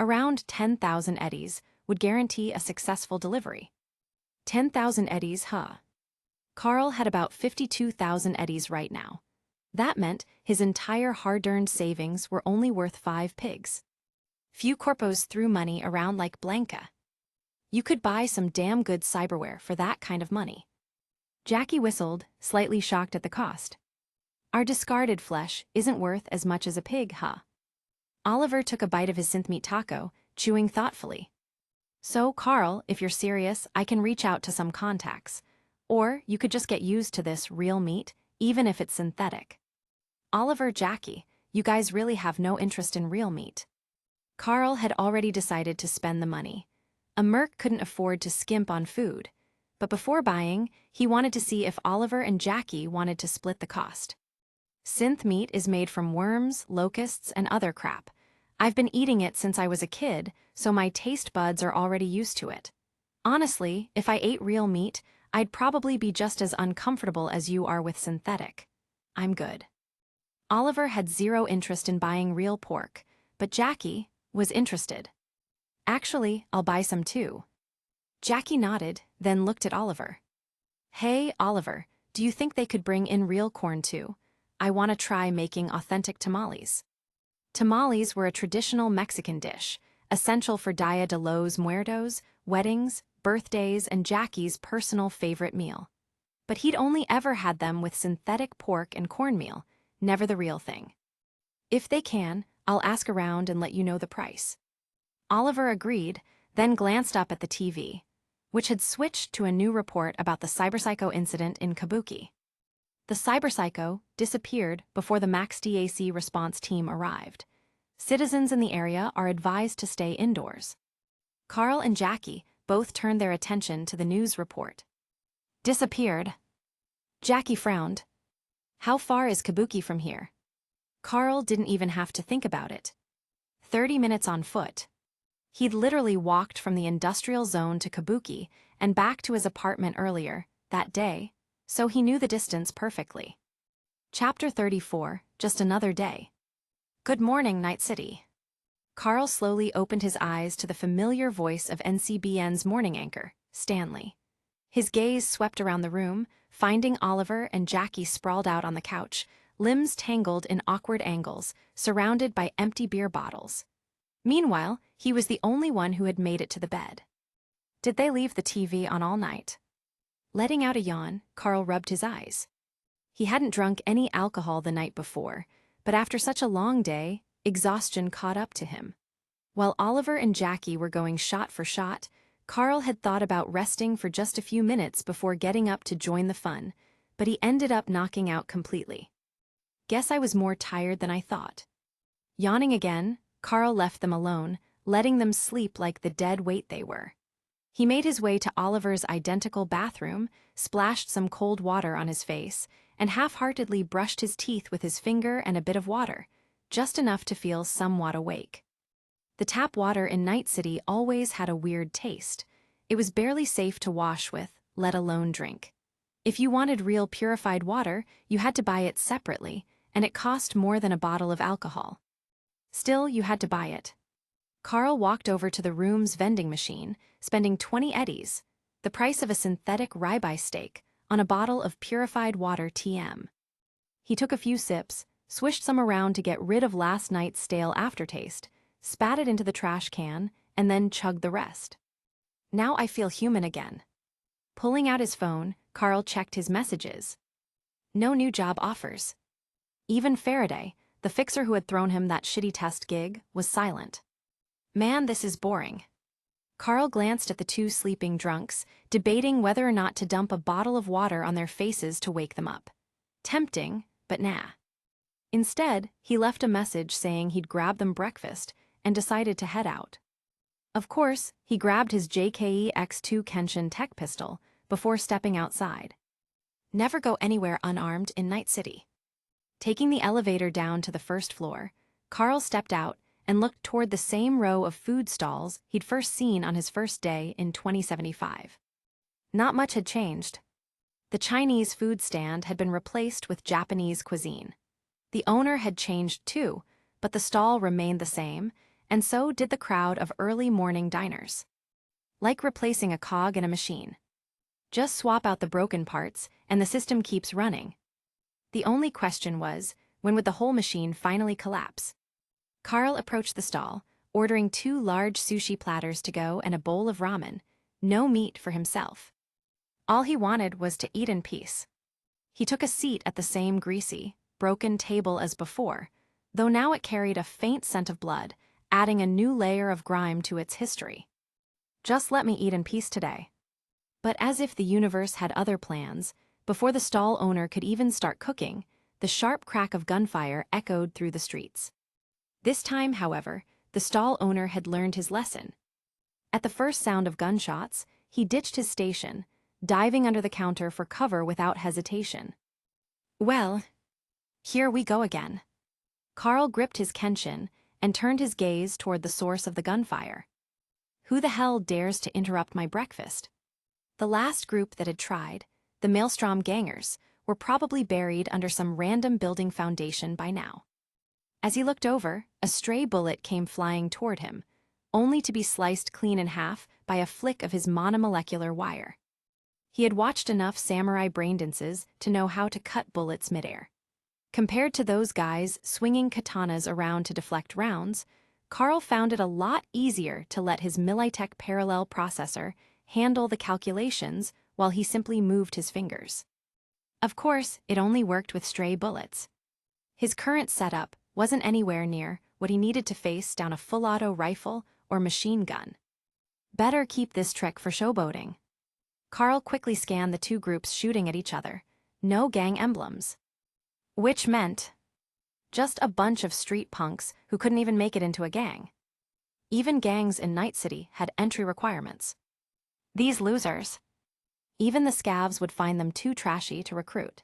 around 10,000 eddies would guarantee a successful delivery." 10,000 eddies, huh? Carl had about 52,000 eddies right now. That meant his entire hard-earned savings were only worth 5 pigs. Few corpos threw money around like Blanca. You could buy some damn good cyberware for that kind of money. Jackie whistled, slightly shocked at the cost. "Our discarded flesh isn't worth as much as a pig, huh?" Oliver took a bite of his synth meat taco, chewing thoughtfully. "So, Carl, if you're serious, I can reach out to some contacts. Or you could just get used to this real meat, even if it's synthetic." Oliver, Jackie, you guys really have no interest in real meat. Carl had already decided to spend the money. A merc couldn't afford to skimp on food. But before buying, he wanted to see if Oliver and Jackie wanted to split the cost. Synth meat is made from worms, locusts, and other crap. I've been eating it since I was a kid, so my taste buds are already used to it. Honestly, if I ate real meat, I'd probably be just as uncomfortable as you are with synthetic. I'm good. Oliver had zero interest in buying real pork, but Jackie was interested. "Actually, I'll buy some too." Jackie nodded, then looked at Oliver. "Hey, Oliver, do you think they could bring in real corn too? I want to try making authentic tamales." Tamales were a traditional Mexican dish, essential for Dia de los Muertos, weddings, birthdays, and Jackie's personal favorite meal. But he'd only ever had them with synthetic pork and cornmeal, never the real thing. "If they can, I'll ask around and let you know the price." Oliver agreed, then glanced up at the TV, which had switched to a new report about the cyberpsycho incident in Kabuki. The cyberpsycho disappeared before the Max DAC response team arrived. Citizens in the area are advised to stay indoors. Carl and Jackie both turned their attention to the news report. "Disappeared." Jackie frowned. "How far is Kabuki from here?" Carl didn't even have to think about it. 30 minutes on foot. He'd literally walked from the industrial zone to Kabuki and back to his apartment earlier, that day, so he knew the distance perfectly. Chapter 34, Just Another Day. "Good morning, Night City." Carl slowly opened his eyes to the familiar voice of NCBN's morning anchor, Stanley. His gaze swept around the room, finding Oliver and Jackie sprawled out on the couch, limbs tangled in awkward angles, surrounded by empty beer bottles. Meanwhile, he was the only one who had made it to the bed. Did they leave the TV on all night? Letting out a yawn, Carl rubbed his eyes. He hadn't drunk any alcohol the night before, but after such a long day, exhaustion caught up to him. While Oliver and Jackie were going shot for shot, Carl had thought about resting for just a few minutes before getting up to join the fun, but he ended up knocking out completely. "Guess I was more tired than I thought." Yawning again, Carl left them alone, letting them sleep like the dead weight they were. He made his way to Oliver's identical bathroom, splashed some cold water on his face, and half-heartedly brushed his teeth with his finger and a bit of water, just enough to feel somewhat awake. The tap water in Night City always had a weird taste. It was barely safe to wash with, let alone drink. If you wanted real purified water, you had to buy it separately, and it cost more than a bottle of alcohol. Still, you had to buy it. Carl walked over to the room's vending machine, spending 20 eddies, the price of a synthetic ribeye steak, on a bottle of purified water TM. He took a few sips, swished some around to get rid of last night's stale aftertaste, spat it into the trash can, and then chugged the rest. Now I feel human again. Pulling out his phone, Carl checked his messages. No new job offers. Even Faraday, the fixer who had thrown him that shitty test gig, was silent. Man, this is boring. Carl glanced at the two sleeping drunks, debating whether or not to dump a bottle of water on their faces to wake them up. Tempting, but nah. Instead, he left a message saying he'd grab them breakfast and decided to head out. Of course, he grabbed his JKE X2 Kenshin tech pistol before stepping outside. Never go anywhere unarmed in Night City. Taking the elevator down to the first floor, Carl stepped out and looked toward the same row of food stalls he'd first seen on his first day in 2075. Not much had changed. The Chinese food stand had been replaced with Japanese cuisine. The owner had changed too, but the stall remained the same, and so did the crowd of early morning diners. Like replacing a cog in a machine. Just swap out the broken parts, and the system keeps running. The only question was, when would the whole machine finally collapse? Carl approached the stall, ordering 2 large sushi platters to go and a bowl of ramen, no meat for himself. All he wanted was to eat in peace. He took a seat at the same greasy, broken table as before, though now it carried a faint scent of blood, adding a new layer of grime to its history. Just let me eat in peace today. But as if the universe had other plans, before the stall owner could even start cooking, the sharp crack of gunfire echoed through the streets. This time, however, the stall owner had learned his lesson. At the first sound of gunshots, he ditched his station, diving under the counter for cover without hesitation. Well, here we go again. Carl gripped his Kenshin and turned his gaze toward the source of the gunfire. Who the hell dares to interrupt my breakfast? The last group that had tried, the Maelstrom gangers, were probably buried under some random building foundation by now. As he looked over, a stray bullet came flying toward him, only to be sliced clean in half by a flick of his monomolecular wire. He had watched enough samurai braindances to know how to cut bullets midair. Compared to those guys swinging katanas around to deflect rounds, Carl found it a lot easier to let his Militech parallel processor handle the calculations while he simply moved his fingers. Of course, it only worked with stray bullets. His current setup wasn't anywhere near what he needed to face down a full-auto rifle or machine gun. Better keep this trick for showboating. Carl quickly scanned the two groups shooting at each other. No gang emblems. Which meant just a bunch of street punks who couldn't even make it into a gang. Even gangs in Night City had entry requirements. These losers. Even the scavs would find them too trashy to recruit.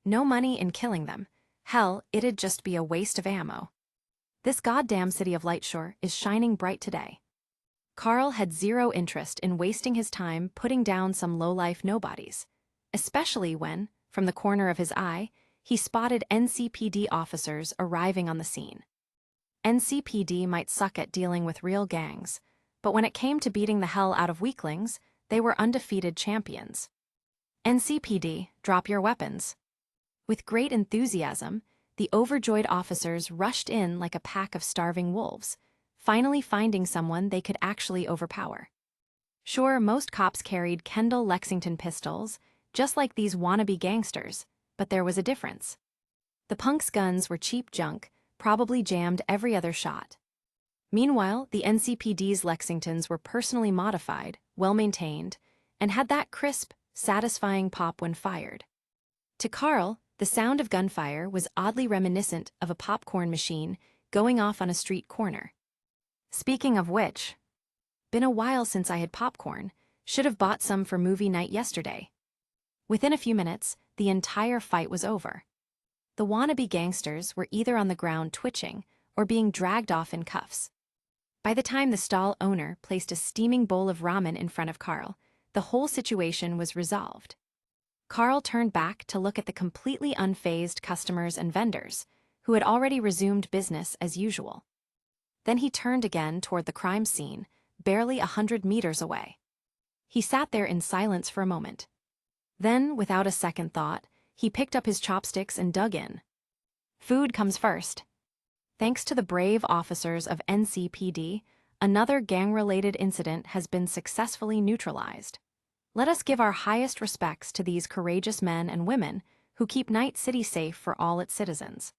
No money in killing them. Hell, it'd just be a waste of ammo. This goddamn city of Lightshore is shining bright today. Carl had zero interest in wasting his time putting down some lowlife nobodies, especially when, from the corner of his eye, he spotted NCPD officers arriving on the scene. NCPD might suck at dealing with real gangs, but when it came to beating the hell out of weaklings, they were undefeated champions. NCPD, drop your weapons. With great enthusiasm, the overjoyed officers rushed in like a pack of starving wolves, finally finding someone they could actually overpower. Sure, most cops carried Kendall Lexington pistols, just like these wannabe gangsters, but there was a difference. The punks' guns were cheap junk, probably jammed every other shot. Meanwhile, the NCPD's Lexingtons were personally modified, well-maintained, and had that crisp, satisfying pop when fired. To Carl, the sound of gunfire was oddly reminiscent of a popcorn machine going off on a street corner. Speaking of which, been a while since I had popcorn, should have bought some for movie night yesterday. Within a few minutes, the entire fight was over. The wannabe gangsters were either on the ground twitching or being dragged off in cuffs. By the time the stall owner placed a steaming bowl of ramen in front of Carl, the whole situation was resolved. Carl turned back to look at the completely unfazed customers and vendors, who had already resumed business as usual. Then he turned again toward the crime scene, barely 100 meters away. He sat there in silence for a moment. Then, without a second thought, he picked up his chopsticks and dug in. Food comes first. Thanks to the brave officers of NCPD, another gang-related incident has been successfully neutralized. Let us give our highest respects to these courageous men and women who keep Night City safe for all its citizens.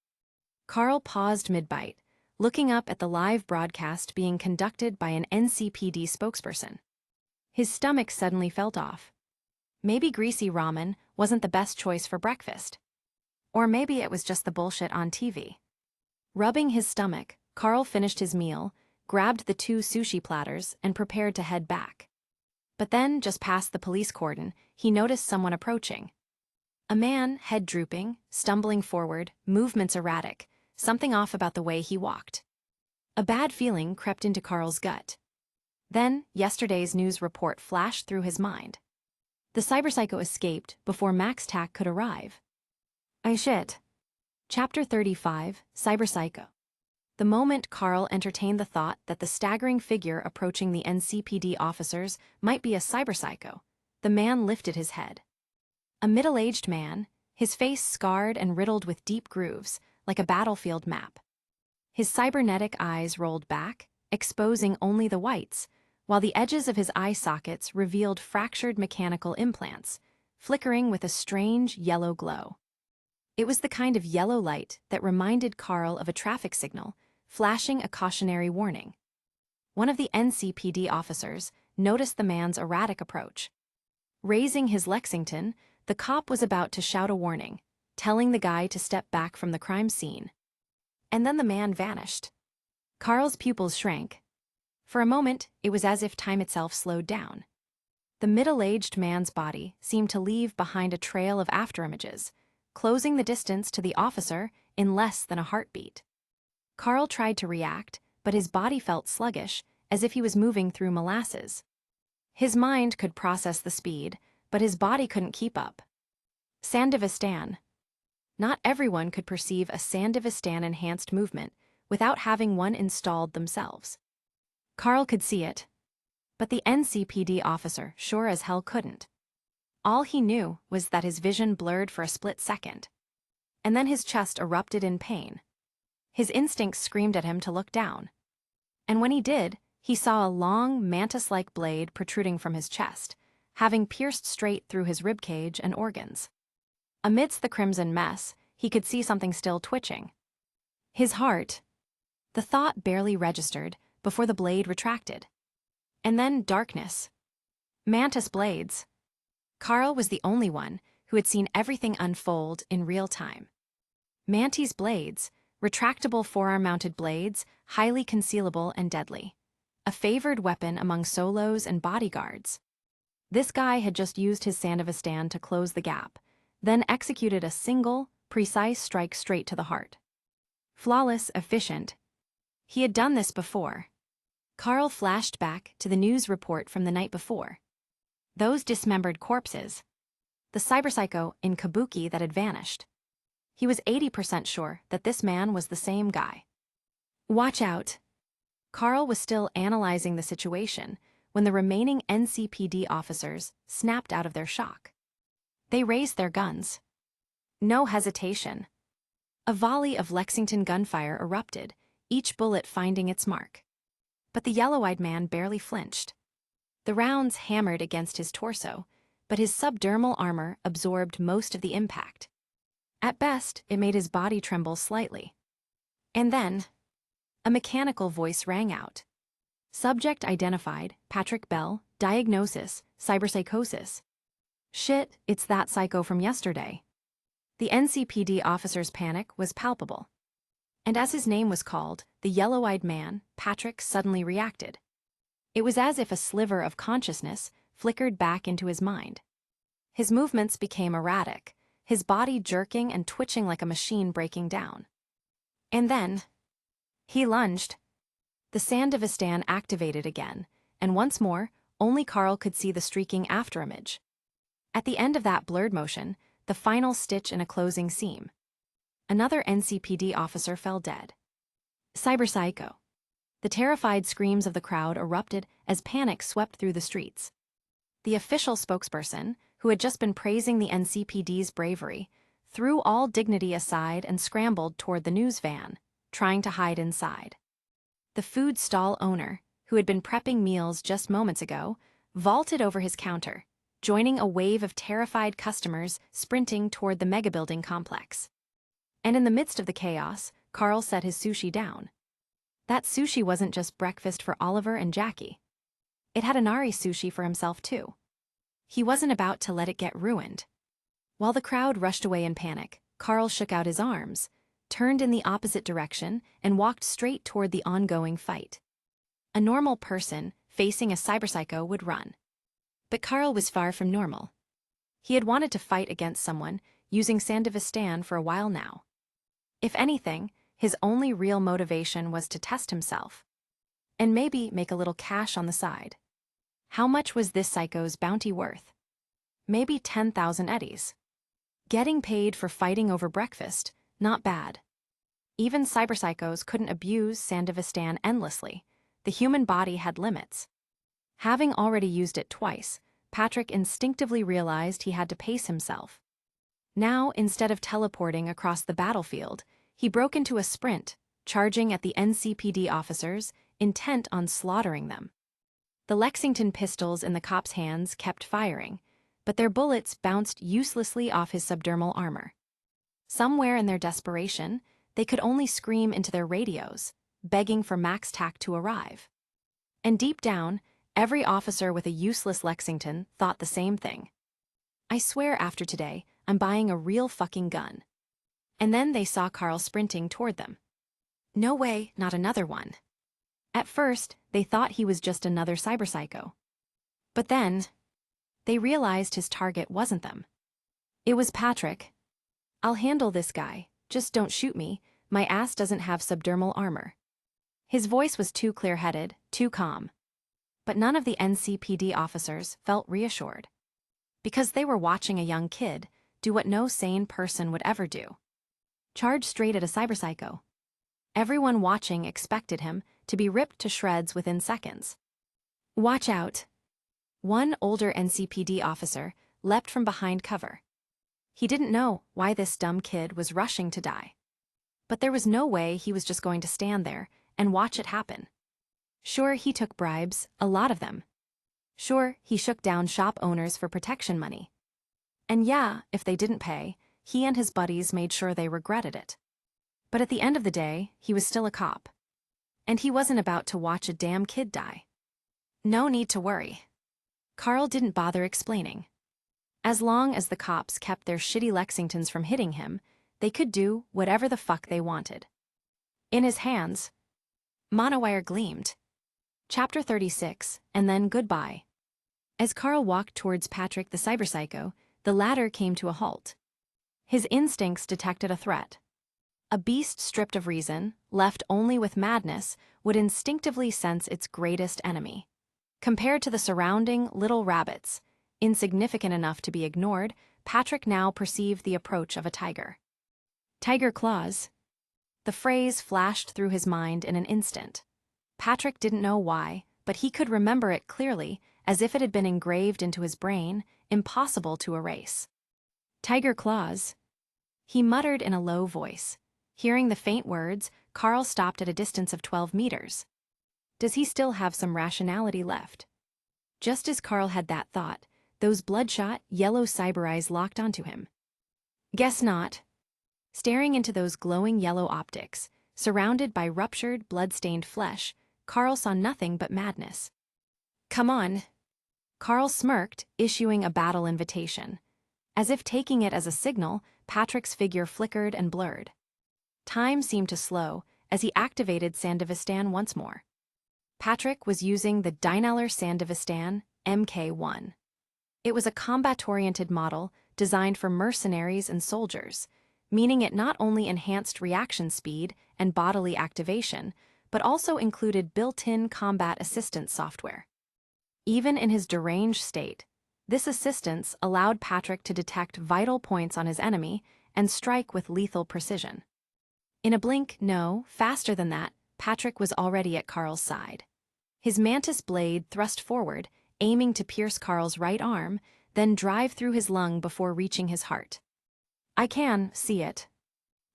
Carl paused mid-bite, looking up at the live broadcast being conducted by an NCPD spokesperson. His stomach suddenly felt off. Maybe greasy ramen wasn't the best choice for breakfast. Or maybe it was just the bullshit on TV. Rubbing his stomach, Carl finished his meal, grabbed the 2 sushi platters, and prepared to head back. But then, just past the police cordon, he noticed someone approaching. A man, head drooping, stumbling forward, movements erratic, something off about the way he walked. A bad feeling crept into Carl's gut. Then, yesterday's news report flashed through his mind. The cyberpsycho escaped before Max Tack could arrive. Shit. Chapter 35, Cyberpsycho. The moment Carl entertained the thought that the staggering figure approaching the NCPD officers might be a cyberpsycho, the man lifted his head. A middle-aged man, his face scarred and riddled with deep grooves, like a battlefield map. His cybernetic eyes rolled back, exposing only the whites, while the edges of his eye sockets revealed fractured mechanical implants, flickering with a strange yellow glow. It was the kind of yellow light that reminded Carl of a traffic signal, flashing a cautionary warning. One of the NCPD officers noticed the man's erratic approach. Raising his Lexington, the cop was about to shout a warning, telling the guy to step back from the crime scene. And then the man vanished. Carl's pupils shrank. For a moment, it was as if time itself slowed down. The middle-aged man's body seemed to leave behind a trail of afterimages, closing the distance to the officer in less than a heartbeat. Carl tried to react, but his body felt sluggish, as if he was moving through molasses. His mind could process the speed, but his body couldn't keep up. Sandivistan. Not everyone could perceive a Sandivistan-enhanced movement without having one installed themselves. Carl could see it, but the NCPD officer sure as hell couldn't. All he knew was that his vision blurred for a split second, and then his chest erupted in pain. His instincts screamed at him to look down. And when he did, he saw a long, mantis-like blade protruding from his chest, having pierced straight through his ribcage and organs. Amidst the crimson mess, he could see something still twitching. His heart. The thought barely registered before the blade retracted. And then darkness. Mantis blades. Carl was the only one who had seen everything unfold in real time. Mantis blades, retractable forearm-mounted blades, highly concealable and deadly. A favored weapon among solos and bodyguards. This guy had just used his Sandivistan to close the gap, then executed a single, precise strike straight to the heart. Flawless, efficient. He had done this before. Carl flashed back to the news report from the night before. Those dismembered corpses. The cyberpsycho in Kabuki that had vanished. He was 80% sure that this man was the same guy. Watch out. Carl was still analyzing the situation when the remaining NCPD officers snapped out of their shock. They raised their guns. No hesitation. A volley of Lexington gunfire erupted, each bullet finding its mark. But the yellow-eyed man barely flinched. The rounds hammered against his torso, but his subdermal armor absorbed most of the impact. At best, it made his body tremble slightly. And then, a mechanical voice rang out. Subject identified, Patrick Bell, diagnosis, cyberpsychosis. Shit, it's that psycho from yesterday. The NCPD officer's panic was palpable. And as his name was called, the yellow-eyed man, Patrick, suddenly reacted. It was as if a sliver of consciousness flickered back into his mind. His movements became erratic, his body jerking and twitching like a machine breaking down. And then, he lunged. The Sandevistan activated again, and once more, only Carl could see the streaking afterimage. At the end of that blurred motion, the final stitch in a closing seam. Another NCPD officer fell dead. Cyberpsycho. The terrified screams of the crowd erupted as panic swept through the streets. The official spokesperson, who had just been praising the NCPD's bravery, threw all dignity aside and scrambled toward the news van, trying to hide inside. The food stall owner, who had been prepping meals just moments ago, vaulted over his counter, joining a wave of terrified customers sprinting toward the megabuilding complex. And in the midst of the chaos, Carl set his sushi down. That sushi wasn't just breakfast for Oliver and Jackie. It had Inari sushi for himself too. He wasn't about to let it get ruined. While the crowd rushed away in panic, Carl shook out his arms, turned in the opposite direction, and walked straight toward the ongoing fight. A normal person facing a cyberpsycho would run. But Carl was far from normal. He had wanted to fight against someone using Sandevistan for a while now. If anything, his only real motivation was to test himself. And maybe make a little cash on the side. How much was this psycho's bounty worth? Maybe 10,000 eddies. Getting paid for fighting over breakfast, not bad. Even cyberpsychos couldn't abuse Sandevistan endlessly. The human body had limits. Having already used it twice, Patrick instinctively realized he had to pace himself. Now, instead of teleporting across the battlefield, he broke into a sprint, charging at the NCPD officers, intent on slaughtering them. The Lexington pistols in the cop's hands kept firing, but their bullets bounced uselessly off his subdermal armor. Somewhere in their desperation, they could only scream into their radios, begging for Max Tack to arrive. And deep down, every officer with a useless Lexington thought the same thing. I swear after today, I'm buying a real fucking gun. And then they saw Carl sprinting toward them. No way, not another one. At first, they thought he was just another cyberpsycho. But then, they realized his target wasn't them. It was Patrick. I'll handle this guy, just don't shoot me, my ass doesn't have subdermal armor. His voice was too clear-headed, too calm. But none of the NCPD officers felt reassured. Because they were watching a young kid do what no sane person would ever do. Charge straight at a cyberpsycho. Everyone watching expected him to be ripped to shreds within seconds. Watch out. One older NCPD officer leapt from behind cover. He didn't know why this dumb kid was rushing to die. But there was no way he was just going to stand there and watch it happen. Sure, he took bribes, a lot of them. Sure, he shook down shop owners for protection money. And yeah, if they didn't pay, he and his buddies made sure they regretted it. But at the end of the day, he was still a cop. And he wasn't about to watch a damn kid die. No need to worry. Carl didn't bother explaining. As long as the cops kept their shitty Lexingtons from hitting him, they could do whatever the fuck they wanted. In his hands, monowire gleamed. Chapter 36, and then goodbye. As Carl walked towards Patrick the cyberpsycho, the latter came to a halt. His instincts detected a threat. A beast stripped of reason, left only with madness, would instinctively sense its greatest enemy. Compared to the surrounding little rabbits, insignificant enough to be ignored, Patrick now perceived the approach of a tiger. Tiger claws. The phrase flashed through his mind in an instant. Patrick didn't know why, but he could remember it clearly, as if it had been engraved into his brain, impossible to erase. Tiger claws. He muttered in a low voice. Hearing the faint words, Carl stopped at a distance of 12 meters. Does he still have some rationality left? Just as Carl had that thought, those bloodshot, yellow cyber eyes locked onto him. Guess not. Staring into those glowing yellow optics, surrounded by ruptured, blood-stained flesh, Carl saw nothing but madness. Come on. Carl smirked, issuing a battle invitation. As if taking it as a signal, Patrick's figure flickered and blurred. Time seemed to slow as he activated Sandevistan once more. Patrick was using the Dynaller Sandevistan MK1. It was a combat-oriented model designed for mercenaries and soldiers, meaning it not only enhanced reaction speed and bodily activation, but also included built-in combat assistance software. Even in his deranged state, this assistance allowed Patrick to detect vital points on his enemy and strike with lethal precision. In a blink, no, faster than that, Patrick was already at Carl's side. His mantis blade thrust forward, aiming to pierce Carl's right arm, then drive through his lung before reaching his heart. I can see it.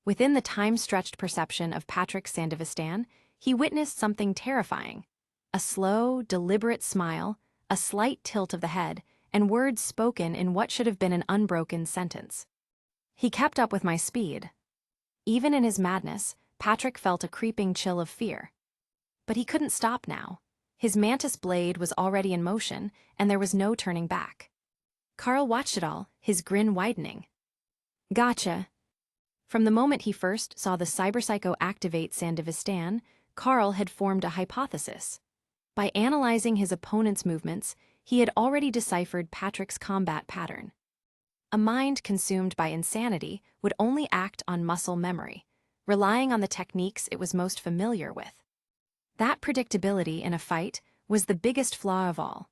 Within the time-stretched perception of Patrick Sandevistan, he witnessed something terrifying. A slow, deliberate smile, a slight tilt of the head, and words spoken in what should have been an unbroken sentence. He kept up with my speed. Even in his madness, Patrick felt a creeping chill of fear. But he couldn't stop now. His mantis blade was already in motion, and there was no turning back. Carl watched it all, his grin widening. Gotcha. From the moment he first saw the cyberpsycho activate Sandevistan, Carl had formed a hypothesis. By analyzing his opponent's movements, he had already deciphered Patrick's combat pattern. A mind consumed by insanity would only act on muscle memory, relying on the techniques it was most familiar with. That predictability in a fight was the biggest flaw of all.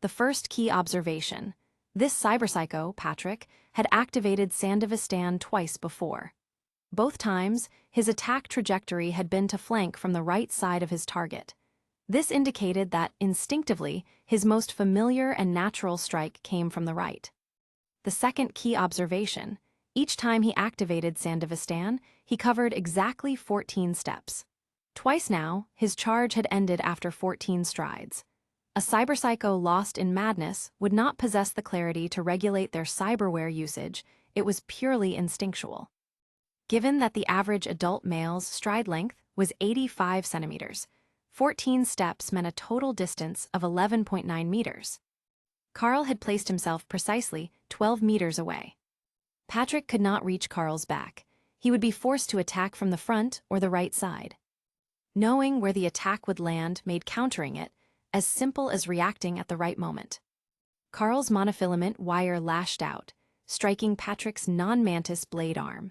The first key observation: this cyberpsycho, Patrick, had activated Sandevistan twice before. Both times, his attack trajectory had been to flank from the right side of his target. This indicated that, instinctively, his most familiar and natural strike came from the right. The second key observation: each time he activated Sandevistan, he covered exactly 14 steps. Twice now, his charge had ended after 14 strides. A cyberpsycho lost in madness would not possess the clarity to regulate their cyberware usage, it was purely instinctual. Given that the average adult male's stride length was 85 centimeters, 14 steps meant a total distance of 11.9 meters. Carl had placed himself precisely 12 meters away. Patrick could not reach Carl's back. He would be forced to attack from the front or the right side. Knowing where the attack would land made countering it as simple as reacting at the right moment. Carl's monofilament wire lashed out, striking Patrick's non-mantis blade arm.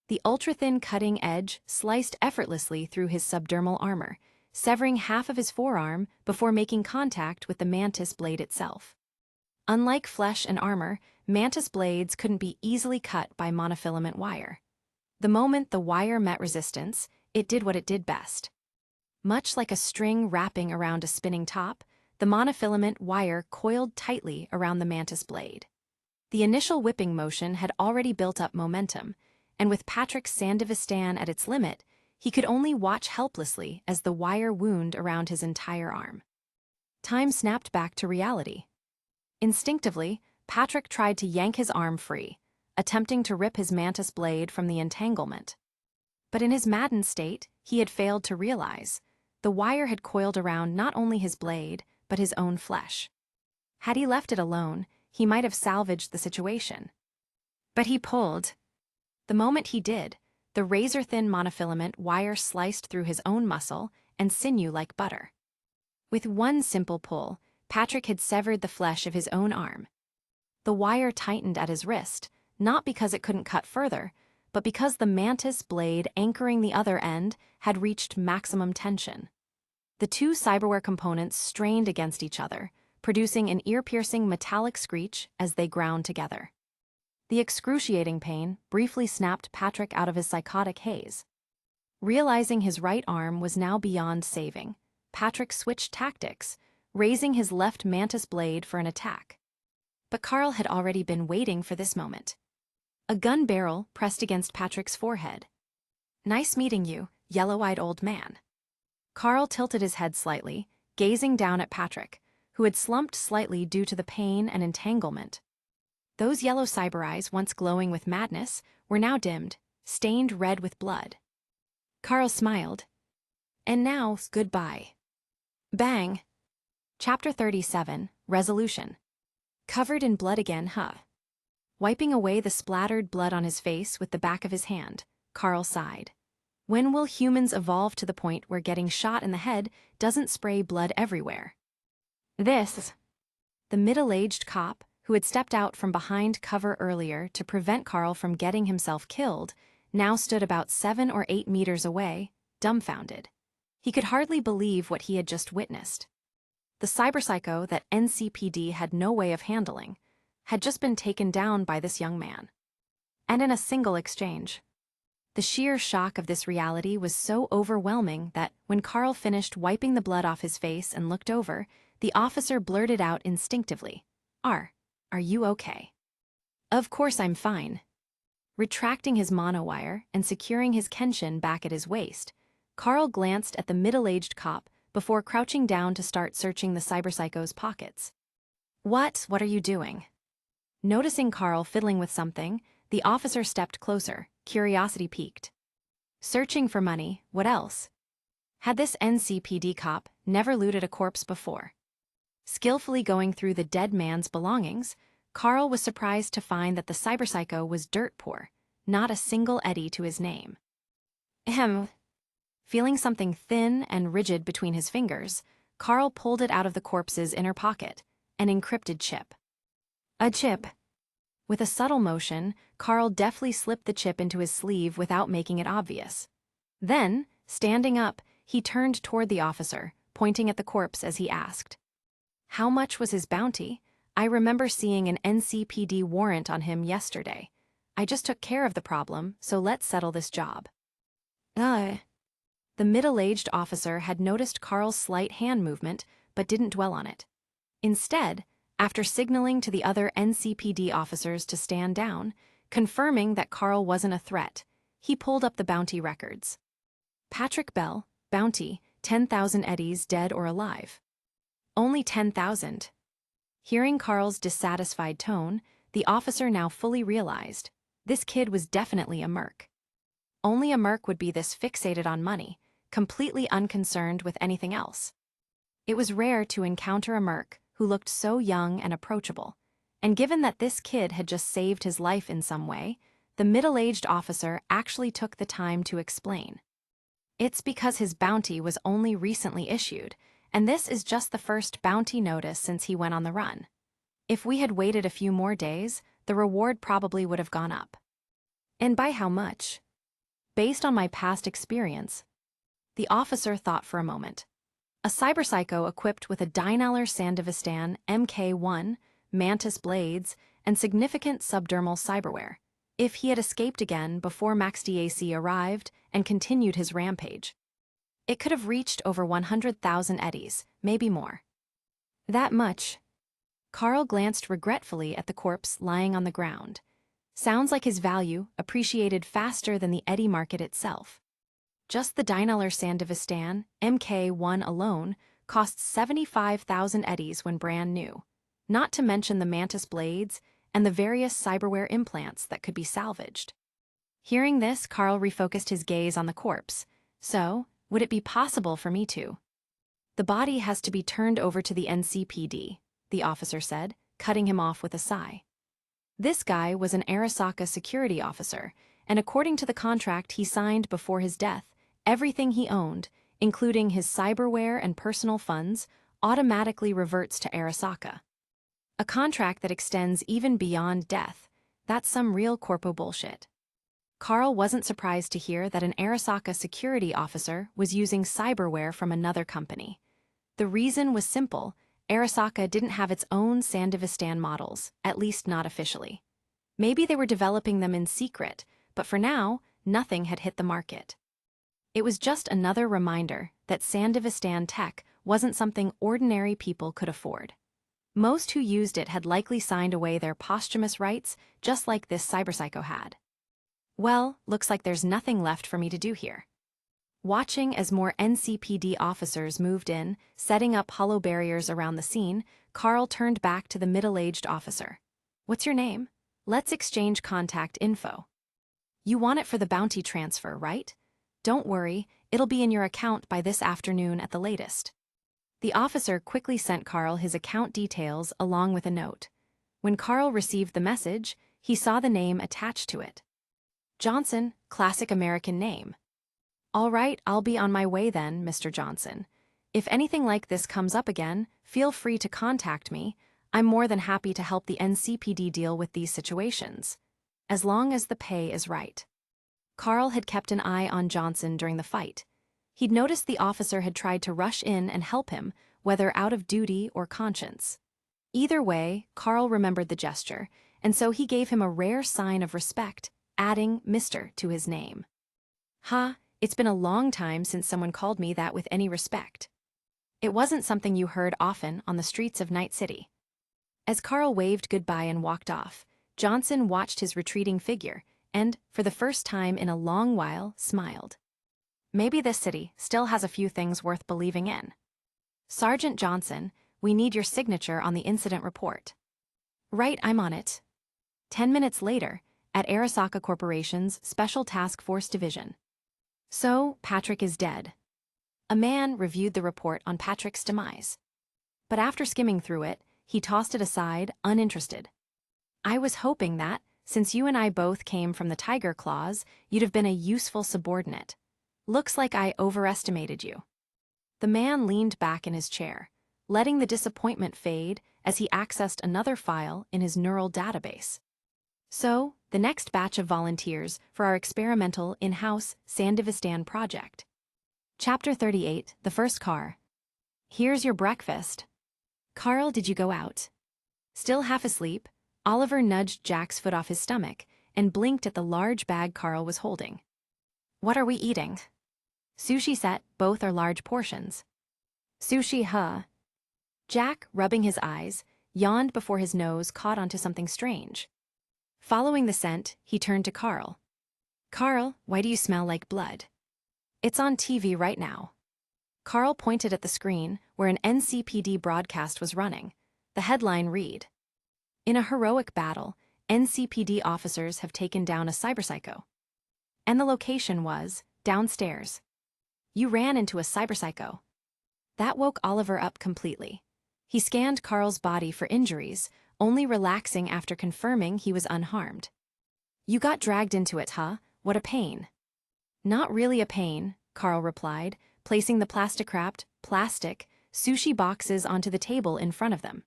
The ultra-thin cutting edge sliced effortlessly through his subdermal armor, severing half of his forearm before making contact with the mantis blade itself. Unlike flesh and armor, mantis blades couldn't be easily cut by monofilament wire. The moment the wire met resistance, it did what it did best. Much like a string wrapping around a spinning top, the monofilament wire coiled tightly around the mantis blade. The initial whipping motion had already built up momentum, and with Patrick's Sandevistan at its limit, he could only watch helplessly as the wire wound around his entire arm. Time snapped back to reality. Instinctively, Patrick tried to yank his arm free, attempting to rip his mantis blade from the entanglement. But in his maddened state, he had failed to realize the wire had coiled around not only his blade, but his own flesh. Had he left it alone, he might have salvaged the situation. But he pulled. The moment he did, the razor-thin monofilament wire sliced through his own muscle and sinew like butter. With one simple pull, Patrick had severed the flesh of his own arm. The wire tightened at his wrist, not because it couldn't cut further, but because the mantis blade anchoring the other end had reached maximum tension. The two cyberware components strained against each other, producing an ear-piercing metallic screech as they ground together. The excruciating pain briefly snapped Patrick out of his psychotic haze. Realizing his right arm was now beyond saving, Patrick switched tactics, raising his left mantis blade for an attack. But Carl had already been waiting for this moment. A gun barrel pressed against Patrick's forehead. "Nice meeting you, yellow-eyed old man." Carl tilted his head slightly, gazing down at Patrick, who had slumped slightly due to the pain and entanglement. Those yellow cyber eyes, once glowing with madness, were now dimmed, stained red with blood. Carl smiled. "And now, goodbye." Bang! Chapter 37, Resolution. Covered in blood again, huh? Wiping away the splattered blood on his face with the back of his hand, Carl sighed. When will humans evolve to the point where getting shot in the head doesn't spray blood everywhere? The middle-aged cop, who had stepped out from behind cover earlier to prevent Carl from getting himself killed, now stood about 7 or 8 meters away, dumbfounded. He could hardly believe what he had just witnessed. The cyberpsycho that NCPD had no way of handling had just been taken down by this young man. And in a single exchange. The sheer shock of this reality was so overwhelming that, when Carl finished wiping the blood off his face and looked over, the officer blurted out instinctively, Are you okay?" "Of course I'm fine." Retracting his monowire and securing his kenshin back at his waist, Carl glanced at the middle-aged cop before crouching down to start searching the cyberpsycho's pockets. What are you doing?" Noticing Carl fiddling with something, the officer stepped closer, curiosity piqued. "Searching for money, what else?" Had this NCPD cop never looted a corpse before? Skillfully going through the dead man's belongings, Carl was surprised to find that the cyberpsycho was dirt poor, not a single eddy to his name. Ahem. Feeling something thin and rigid between his fingers, Carl pulled it out of the corpse's inner pocket, an encrypted chip. A chip. With a subtle motion, Carl deftly slipped the chip into his sleeve without making it obvious. Then, standing up, he turned toward the officer, pointing at the corpse as he asked, "How much was his bounty? I remember seeing an NCPD warrant on him yesterday. I just took care of the problem, so let's settle this job." The middle-aged officer had noticed Carl's slight hand movement, but didn't dwell on it. Instead, after signaling to the other NCPD officers to stand down, confirming that Carl wasn't a threat, he pulled up the bounty records. Patrick Bell, bounty, 10,000 eddies dead or alive. Only 10,000. Hearing Carl's dissatisfied tone, the officer now fully realized this kid was definitely a merc. Only a merc would be this fixated on money, completely unconcerned with anything else. It was rare to encounter a merc who looked so young and approachable, and given that this kid had just saved his life in some way, the middle-aged officer actually took the time to explain. It's because his bounty was only recently issued, and this is just the first bounty notice since he went on the run. If we had waited a few more days, the reward probably would have gone up. And by how much? Based on my past experience, the officer thought for a moment. A cyberpsycho equipped with a Dynalar Sandevistan MK1, mantis blades, and significant subdermal cyberware, if he had escaped again before Max DAC arrived and continued his rampage. It could have reached over 100,000 eddies, maybe more. That much. Carl glanced regretfully at the corpse lying on the ground. Sounds like his value appreciated faster than the eddy market itself. Just the Dynalar Sandevistan MK1 alone costs 75,000 eddies when brand new, not to mention the mantis blades and the various cyberware implants that could be salvaged. Hearing this, Carl refocused his gaze on the corpse. So, would it be possible for me to? The body has to be turned over to the NCPD, the officer said, cutting him off with a sigh. This guy was an Arasaka security officer, and according to the contract he signed before his death, everything he owned, including his cyberware and personal funds, automatically reverts to Arasaka. A contract that extends even beyond death. That's some real corpo bullshit. Carl wasn't surprised to hear that an Arasaka security officer was using cyberware from another company. The reason was simple: Arasaka didn't have its own Sandevistan models, at least not officially. Maybe they were developing them in secret, but for now, nothing had hit the market. It was just another reminder that Sandevistan tech wasn't something ordinary people could afford. Most who used it had likely signed away their posthumous rights, just like this cyberpsycho had. Well, looks like there's nothing left for me to do here. Watching as more NCPD officers moved in, setting up hollow barriers around the scene, Carl turned back to the middle-aged officer. "What's your name? Let's exchange contact info. You want it for the bounty transfer, right? Don't worry, it'll be in your account by this afternoon at the latest." The officer quickly sent Carl his account details along with a note. When Carl received the message, he saw the name attached to it. Johnson, classic American name. "All right, I'll be on my way then, Mr. Johnson. If anything like this comes up again, feel free to contact me. I'm more than happy to help the NCPD deal with these situations, as long as the pay is right." Carl had kept an eye on Johnson during the fight. He'd noticed the officer had tried to rush in and help him, whether out of duty or conscience. Either way, Carl remembered the gesture, and so he gave him a rare sign of respect, adding Mr. to his name. It's been a long time since someone called me that with any respect. It wasn't something you heard often on the streets of Night City. As Carl waved goodbye and walked off, Johnson watched his retreating figure and, for the first time in a long while, smiled. Maybe this city still has a few things worth believing in. Sergeant Johnson, we need your signature on the incident report. Right, I'm on it. 10 minutes later, at Arasaka Corporation's Special Task Force Division. So, Patrick is dead. A man reviewed the report on Patrick's demise. But after skimming through it, he tossed it aside, uninterested. I was hoping that, since you and I both came from the Tiger Claws, you'd have been a useful subordinate. Looks like I overestimated you. The man leaned back in his chair, letting the disappointment fade as he accessed another file in his neural database. So, the next batch of volunteers for our experimental in-house Sandivistan project. Chapter 38, The First Car. Here's your breakfast. Carl, did you go out? Still half asleep, Oliver nudged Jack's foot off his stomach and blinked at the large bag Carl was holding. What are we eating? Sushi set, both are large portions. Sushi, huh? Jack, rubbing his eyes, yawned before his nose caught onto something strange. Following the scent, he turned to Carl. Carl, why do you smell like blood? It's on TV right now. Carl pointed at the screen where an NCPD broadcast was running. The headline read, In a heroic battle, NCPD officers have taken down a cyberpsycho. And the location was downstairs. You ran into a cyberpsycho. That woke Oliver up completely. He scanned Carl's body for injuries, only relaxing after confirming he was unharmed. You got dragged into it, huh? What a pain. Not really a pain, Carl replied, placing the plastic sushi boxes onto the table in front of them.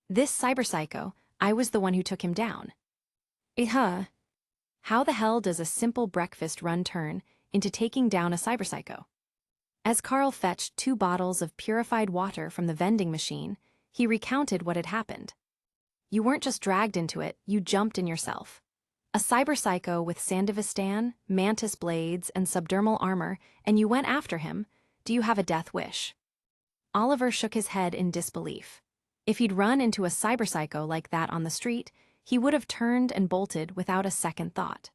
This cyberpsycho, I was the one who took him down. How the hell does a simple breakfast run turn into taking down a cyberpsycho? As Carl fetched 2 bottles of purified water from the vending machine, he recounted what had happened. You weren't just dragged into it, you jumped in yourself. A cyberpsycho with Sandivistan, mantis blades, and subdermal armor, and you went after him. Do you have a death wish? Oliver shook his head in disbelief. If he'd run into a cyberpsycho like that on the street, he would have turned and bolted without a second thought.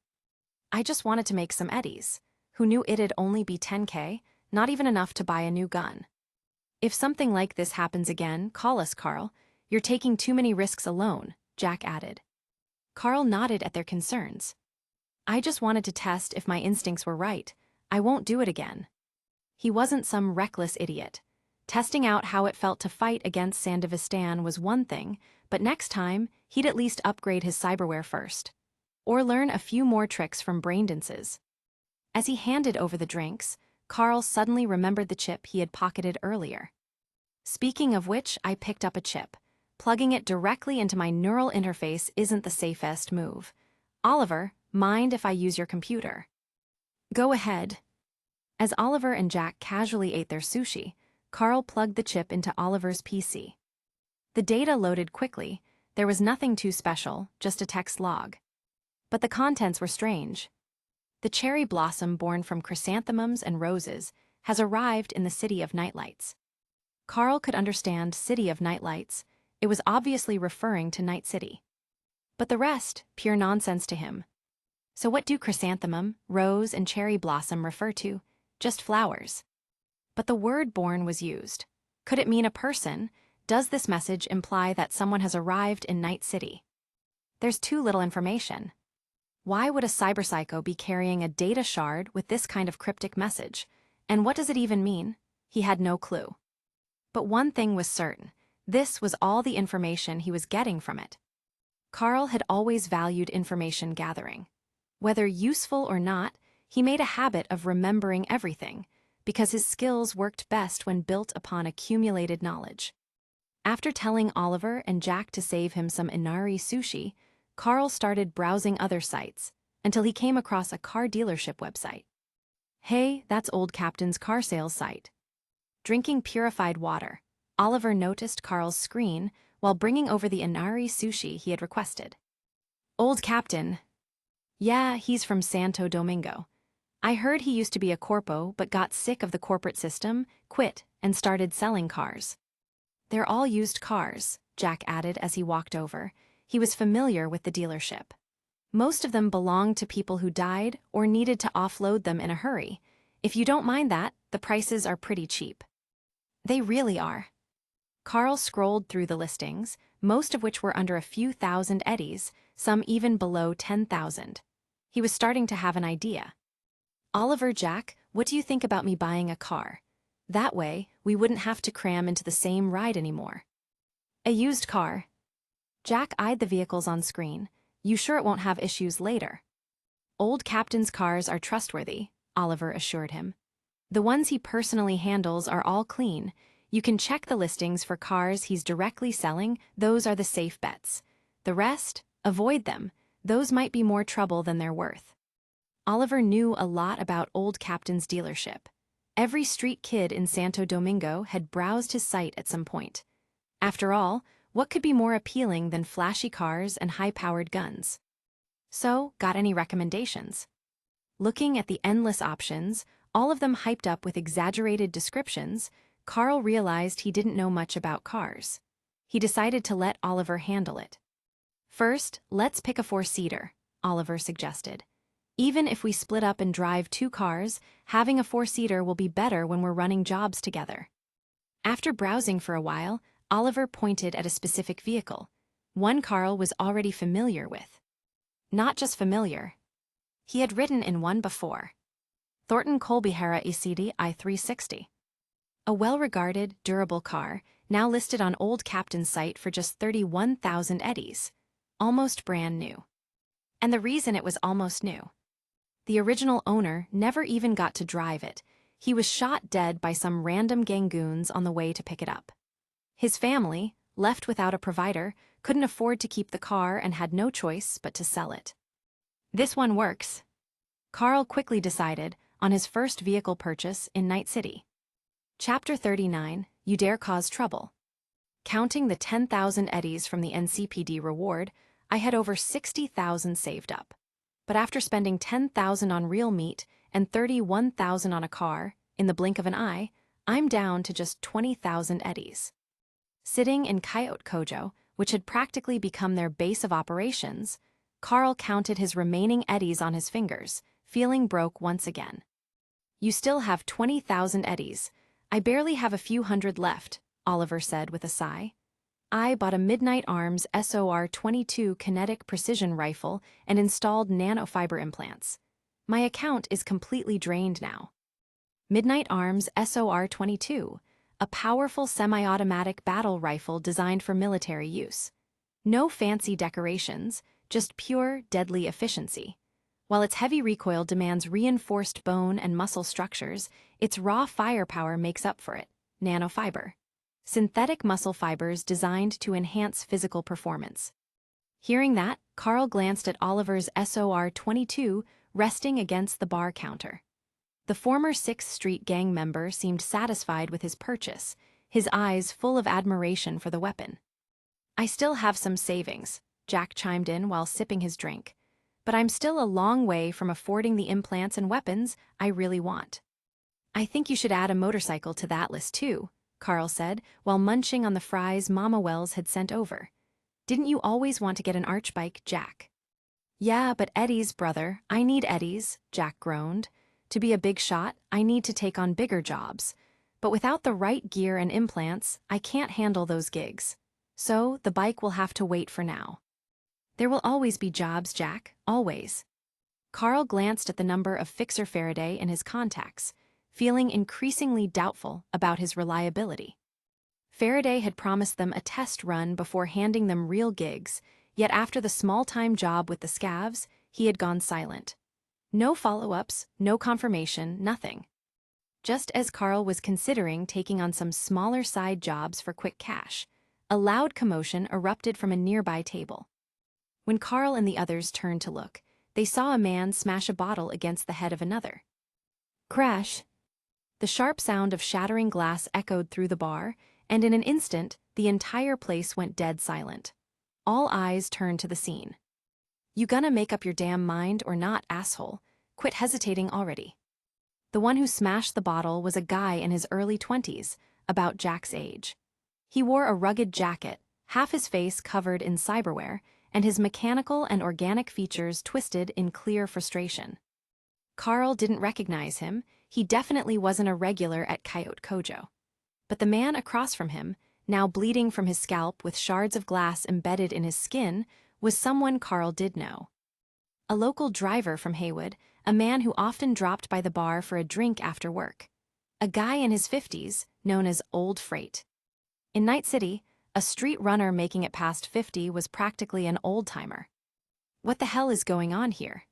I just wanted to make some eddies. Who knew it'd only be 10K, not even enough to buy a new gun. If something like this happens again, call us, Carl. You're taking too many risks alone, Jack added. Carl nodded at their concerns. I just wanted to test if my instincts were right. I won't do it again. He wasn't some reckless idiot. Testing out how it felt to fight against Sandivistan was one thing, but next time, he'd at least upgrade his cyberware first. Or learn a few more tricks from Braindance's. As he handed over the drinks, Carl suddenly remembered the chip he had pocketed earlier. Speaking of which, I picked up a chip. Plugging it directly into my neural interface isn't the safest move. Oliver, mind if I use your computer? Go ahead. As Oliver and Jack casually ate their sushi, Carl plugged the chip into Oliver's PC. The data loaded quickly. There was nothing too special, just a text log. But the contents were strange. The cherry blossom born from chrysanthemums and roses has arrived in the City of Nightlights. Carl could understand City of Nightlights. It was obviously referring to Night City. But the rest, pure nonsense to him. So what do chrysanthemum, rose, and cherry blossom refer to? Just flowers. But the word born was used. Could it mean a person? Does this message imply that someone has arrived in Night City? There's too little information. Why would a cyberpsycho be carrying a data shard with this kind of cryptic message? And what does it even mean? He had no clue. But one thing was certain. This was all the information he was getting from it. Carl had always valued information gathering. Whether useful or not, he made a habit of remembering everything, because his skills worked best when built upon accumulated knowledge. After telling Oliver and Jack to save him some inari sushi, Carl started browsing other sites, until he came across a car dealership website. Hey, that's old Captain's car sales site. Drinking purified water, Oliver noticed Carl's screen while bringing over the inari sushi he had requested. Old Captain. Yeah, he's from Santo Domingo. I heard he used to be a corpo but got sick of the corporate system, quit, and started selling cars. They're all used cars, Jack added as he walked over. He was familiar with the dealership. Most of them belonged to people who died or needed to offload them in a hurry. If you don't mind that, the prices are pretty cheap. They really are. Carl scrolled through the listings, most of which were under a few thousand eddies, some even below 10,000. He was starting to have an idea. Oliver, Jack, what do you think about me buying a car? That way, we wouldn't have to cram into the same ride anymore. A used car. Jack eyed the vehicles on screen. You sure it won't have issues later? Old Captain's cars are trustworthy, Oliver assured him. The ones he personally handles are all clean. You can check the listings for cars he's directly selling, those are the safe bets. The rest, avoid them, those might be more trouble than they're worth. Oliver knew a lot about Old Captain's dealership. Every street kid in Santo Domingo had browsed his site at some point. After all, what could be more appealing than flashy cars and high-powered guns? So, got any recommendations? Looking at the endless options, all of them hyped up with exaggerated descriptions, Carl realized he didn't know much about cars. He decided to let Oliver handle it. First, let's pick a four-seater, Oliver suggested. Even if we split up and drive two cars, having a four-seater will be better when we're running jobs together. After browsing for a while, Oliver pointed at a specific vehicle, one Carl was already familiar with. Not just familiar. He had ridden in one before. Thornton Colby-Hera ECD i360. A well-regarded, durable car, now listed on Old Captain's site for just 31,000 eddies. Almost brand new. And the reason it was almost new. The original owner never even got to drive it. He was shot dead by some random gang goons on the way to pick it up. His family, left without a provider, couldn't afford to keep the car and had no choice but to sell it. This one works. Carl quickly decided on his first vehicle purchase in Night City. Chapter 39, You Dare Cause Trouble. Counting the 10,000 eddies from the NCPD reward, I had over 60,000 saved up. But after spending 10,000 on real meat and 31,000 on a car, in the blink of an eye, I'm down to just 20,000 eddies. Sitting in Coyote Cojo, which had practically become their base of operations, Carl counted his remaining eddies on his fingers, feeling broke once again. You still have 20,000 eddies. I barely have a few hundred left, Oliver said with a sigh. I bought a Midnight Arms SOR-22 kinetic precision rifle and installed nanofiber implants. My account is completely drained now. Midnight Arms SOR-22, a powerful semi-automatic battle rifle designed for military use. No fancy decorations, just pure, deadly efficiency. While its heavy recoil demands reinforced bone and muscle structures, its raw firepower makes up for it, nanofiber. Synthetic muscle fibers designed to enhance physical performance. Hearing that, Carl glanced at Oliver's SOR-22 resting against the bar counter. The former 6th Street gang member seemed satisfied with his purchase, his eyes full of admiration for the weapon. I still have some savings, Jack chimed in while sipping his drink. But I'm still a long way from affording the implants and weapons I really want. I think you should add a motorcycle to that list too, Carl said, while munching on the fries Mama Wells had sent over. Didn't you always want to get an archbike, Jack? Yeah, but eddies, brother, I need eddies, Jack groaned. To be a big shot, I need to take on bigger jobs. But without the right gear and implants, I can't handle those gigs. So, the bike will have to wait for now. There will always be jobs, Jack, always. Carl glanced at the number of Fixer Faraday in his contacts, feeling increasingly doubtful about his reliability. Faraday had promised them a test run before handing them real gigs, yet after the small-time job with the scavs, he had gone silent. No follow-ups, no confirmation, nothing. Just as Carl was considering taking on some smaller side jobs for quick cash, a loud commotion erupted from a nearby table. When Carl and the others turned to look, they saw a man smash a bottle against the head of another. Crash! The sharp sound of shattering glass echoed through the bar, and in an instant, the entire place went dead silent. All eyes turned to the scene. You gonna make up your damn mind or not, asshole? Quit hesitating already. The one who smashed the bottle was a guy in his early 20s, about Jack's age. He wore a rugged jacket, half his face covered in cyberware, and his mechanical and organic features twisted in clear frustration. Carl didn't recognize him. He definitely wasn't a regular at Coyote Cojo. But the man across from him, now bleeding from his scalp with shards of glass embedded in his skin, was someone Carl did know. A local driver from Haywood, a man who often dropped by the bar for a drink after work. A guy in his 50s, known as Old Freight. In Night City, a street runner making it past 50 was practically an old-timer. What the hell is going on here?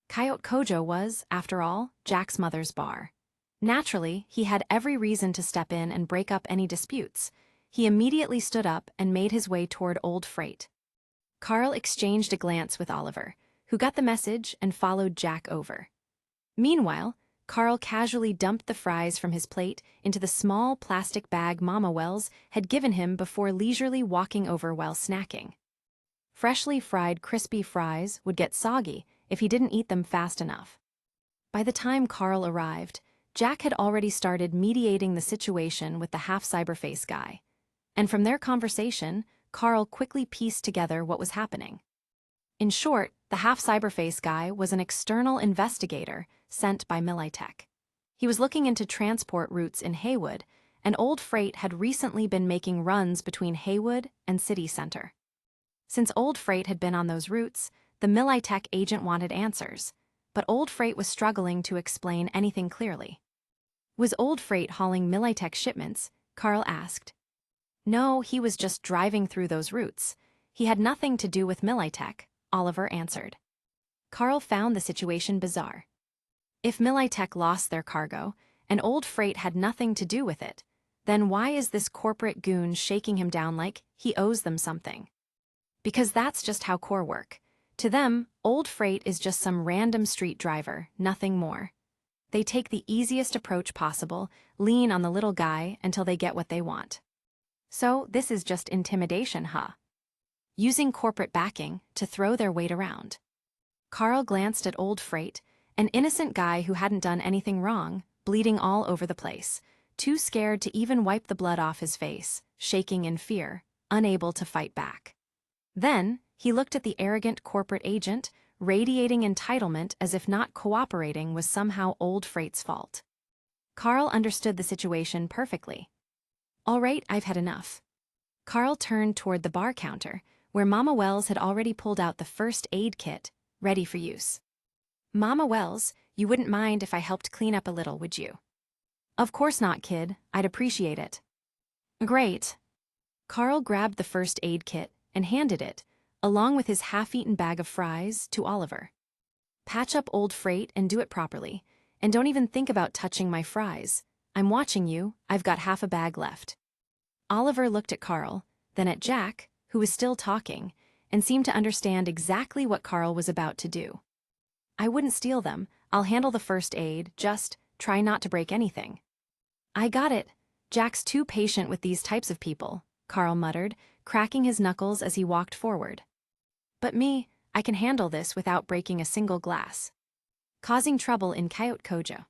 Coyote Cojo was, after all, Jack's mother's bar. Naturally, he had every reason to step in and break up any disputes. He immediately stood up and made his way toward Old Freight. Carl exchanged a glance with Oliver, who got the message and followed Jack over. Meanwhile, Carl casually dumped the fries from his plate into the small plastic bag Mama Wells had given him before leisurely walking over while snacking. Freshly fried crispy fries would get soggy if he didn't eat them fast enough. By the time Carl arrived, Jack had already started mediating the situation with the half-cyberface guy. And from their conversation, Carl quickly pieced together what was happening. In short, the half-cyberface guy was an external investigator sent by Militech. He was looking into transport routes in Haywood, and Old Freight had recently been making runs between Haywood and City Center. Since Old Freight had been on those routes, the Militech agent wanted answers, but Old Freight was struggling to explain anything clearly. Was Old Freight hauling Militech shipments? Carl asked. No, he was just driving through those routes. He had nothing to do with Militech, Oliver answered. Carl found the situation bizarre. If Militech lost their cargo, and Old Freight had nothing to do with it, then why is this corporate goon shaking him down like he owes them something? Because that's just how core work. To them, Old Freight is just some random street driver, nothing more. They take the easiest approach possible, lean on the little guy until they get what they want. So this is just intimidation, huh? Using corporate backing to throw their weight around. Carl glanced at Old Freight, an innocent guy who hadn't done anything wrong, bleeding all over the place, too scared to even wipe the blood off his face, shaking in fear, unable to fight back. Then, he looked at the arrogant corporate agent, radiating entitlement as if not cooperating was somehow Old Freight's fault. Carl understood the situation perfectly. All right, I've had enough. Carl turned toward the bar counter, where Mama Wells had already pulled out the first aid kit, ready for use. Mama Wells, you wouldn't mind if I helped clean up a little, would you? Of course not, kid. I'd appreciate it. Great. Carl grabbed the first aid kit and handed it, along with his half-eaten bag of fries, to Oliver. Patch up Old Freight and do it properly, and don't even think about touching my fries. I'm watching you, I've got half a bag left. Oliver looked at Carl, then at Jack, who was still talking, and seemed to understand exactly what Carl was about to do. I wouldn't steal them, I'll handle the first aid, just try not to break anything. I got it. Jack's too patient with these types of people, Carl muttered, cracking his knuckles as he walked forward. But me, I can handle this without breaking a single glass. Causing trouble in Coyote Cojo.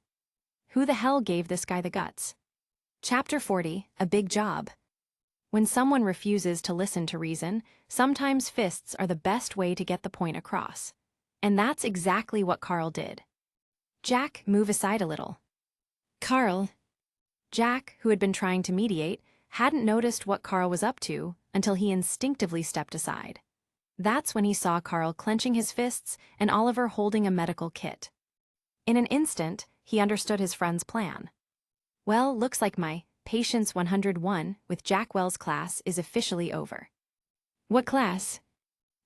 Who the hell gave this guy the guts? Chapter 40, A Big Job. When someone refuses to listen to reason, sometimes fists are the best way to get the point across. And that's exactly what Carl did. Jack, move aside a little. Carl. Jack, who had been trying to mediate, hadn't noticed what Carl was up to until he instinctively stepped aside. That's when he saw Carl clenching his fists and Oliver holding a medical kit. In an instant, he understood his friend's plan. Well, looks like my Patience 101 with Jack Wells' class is officially over. What class?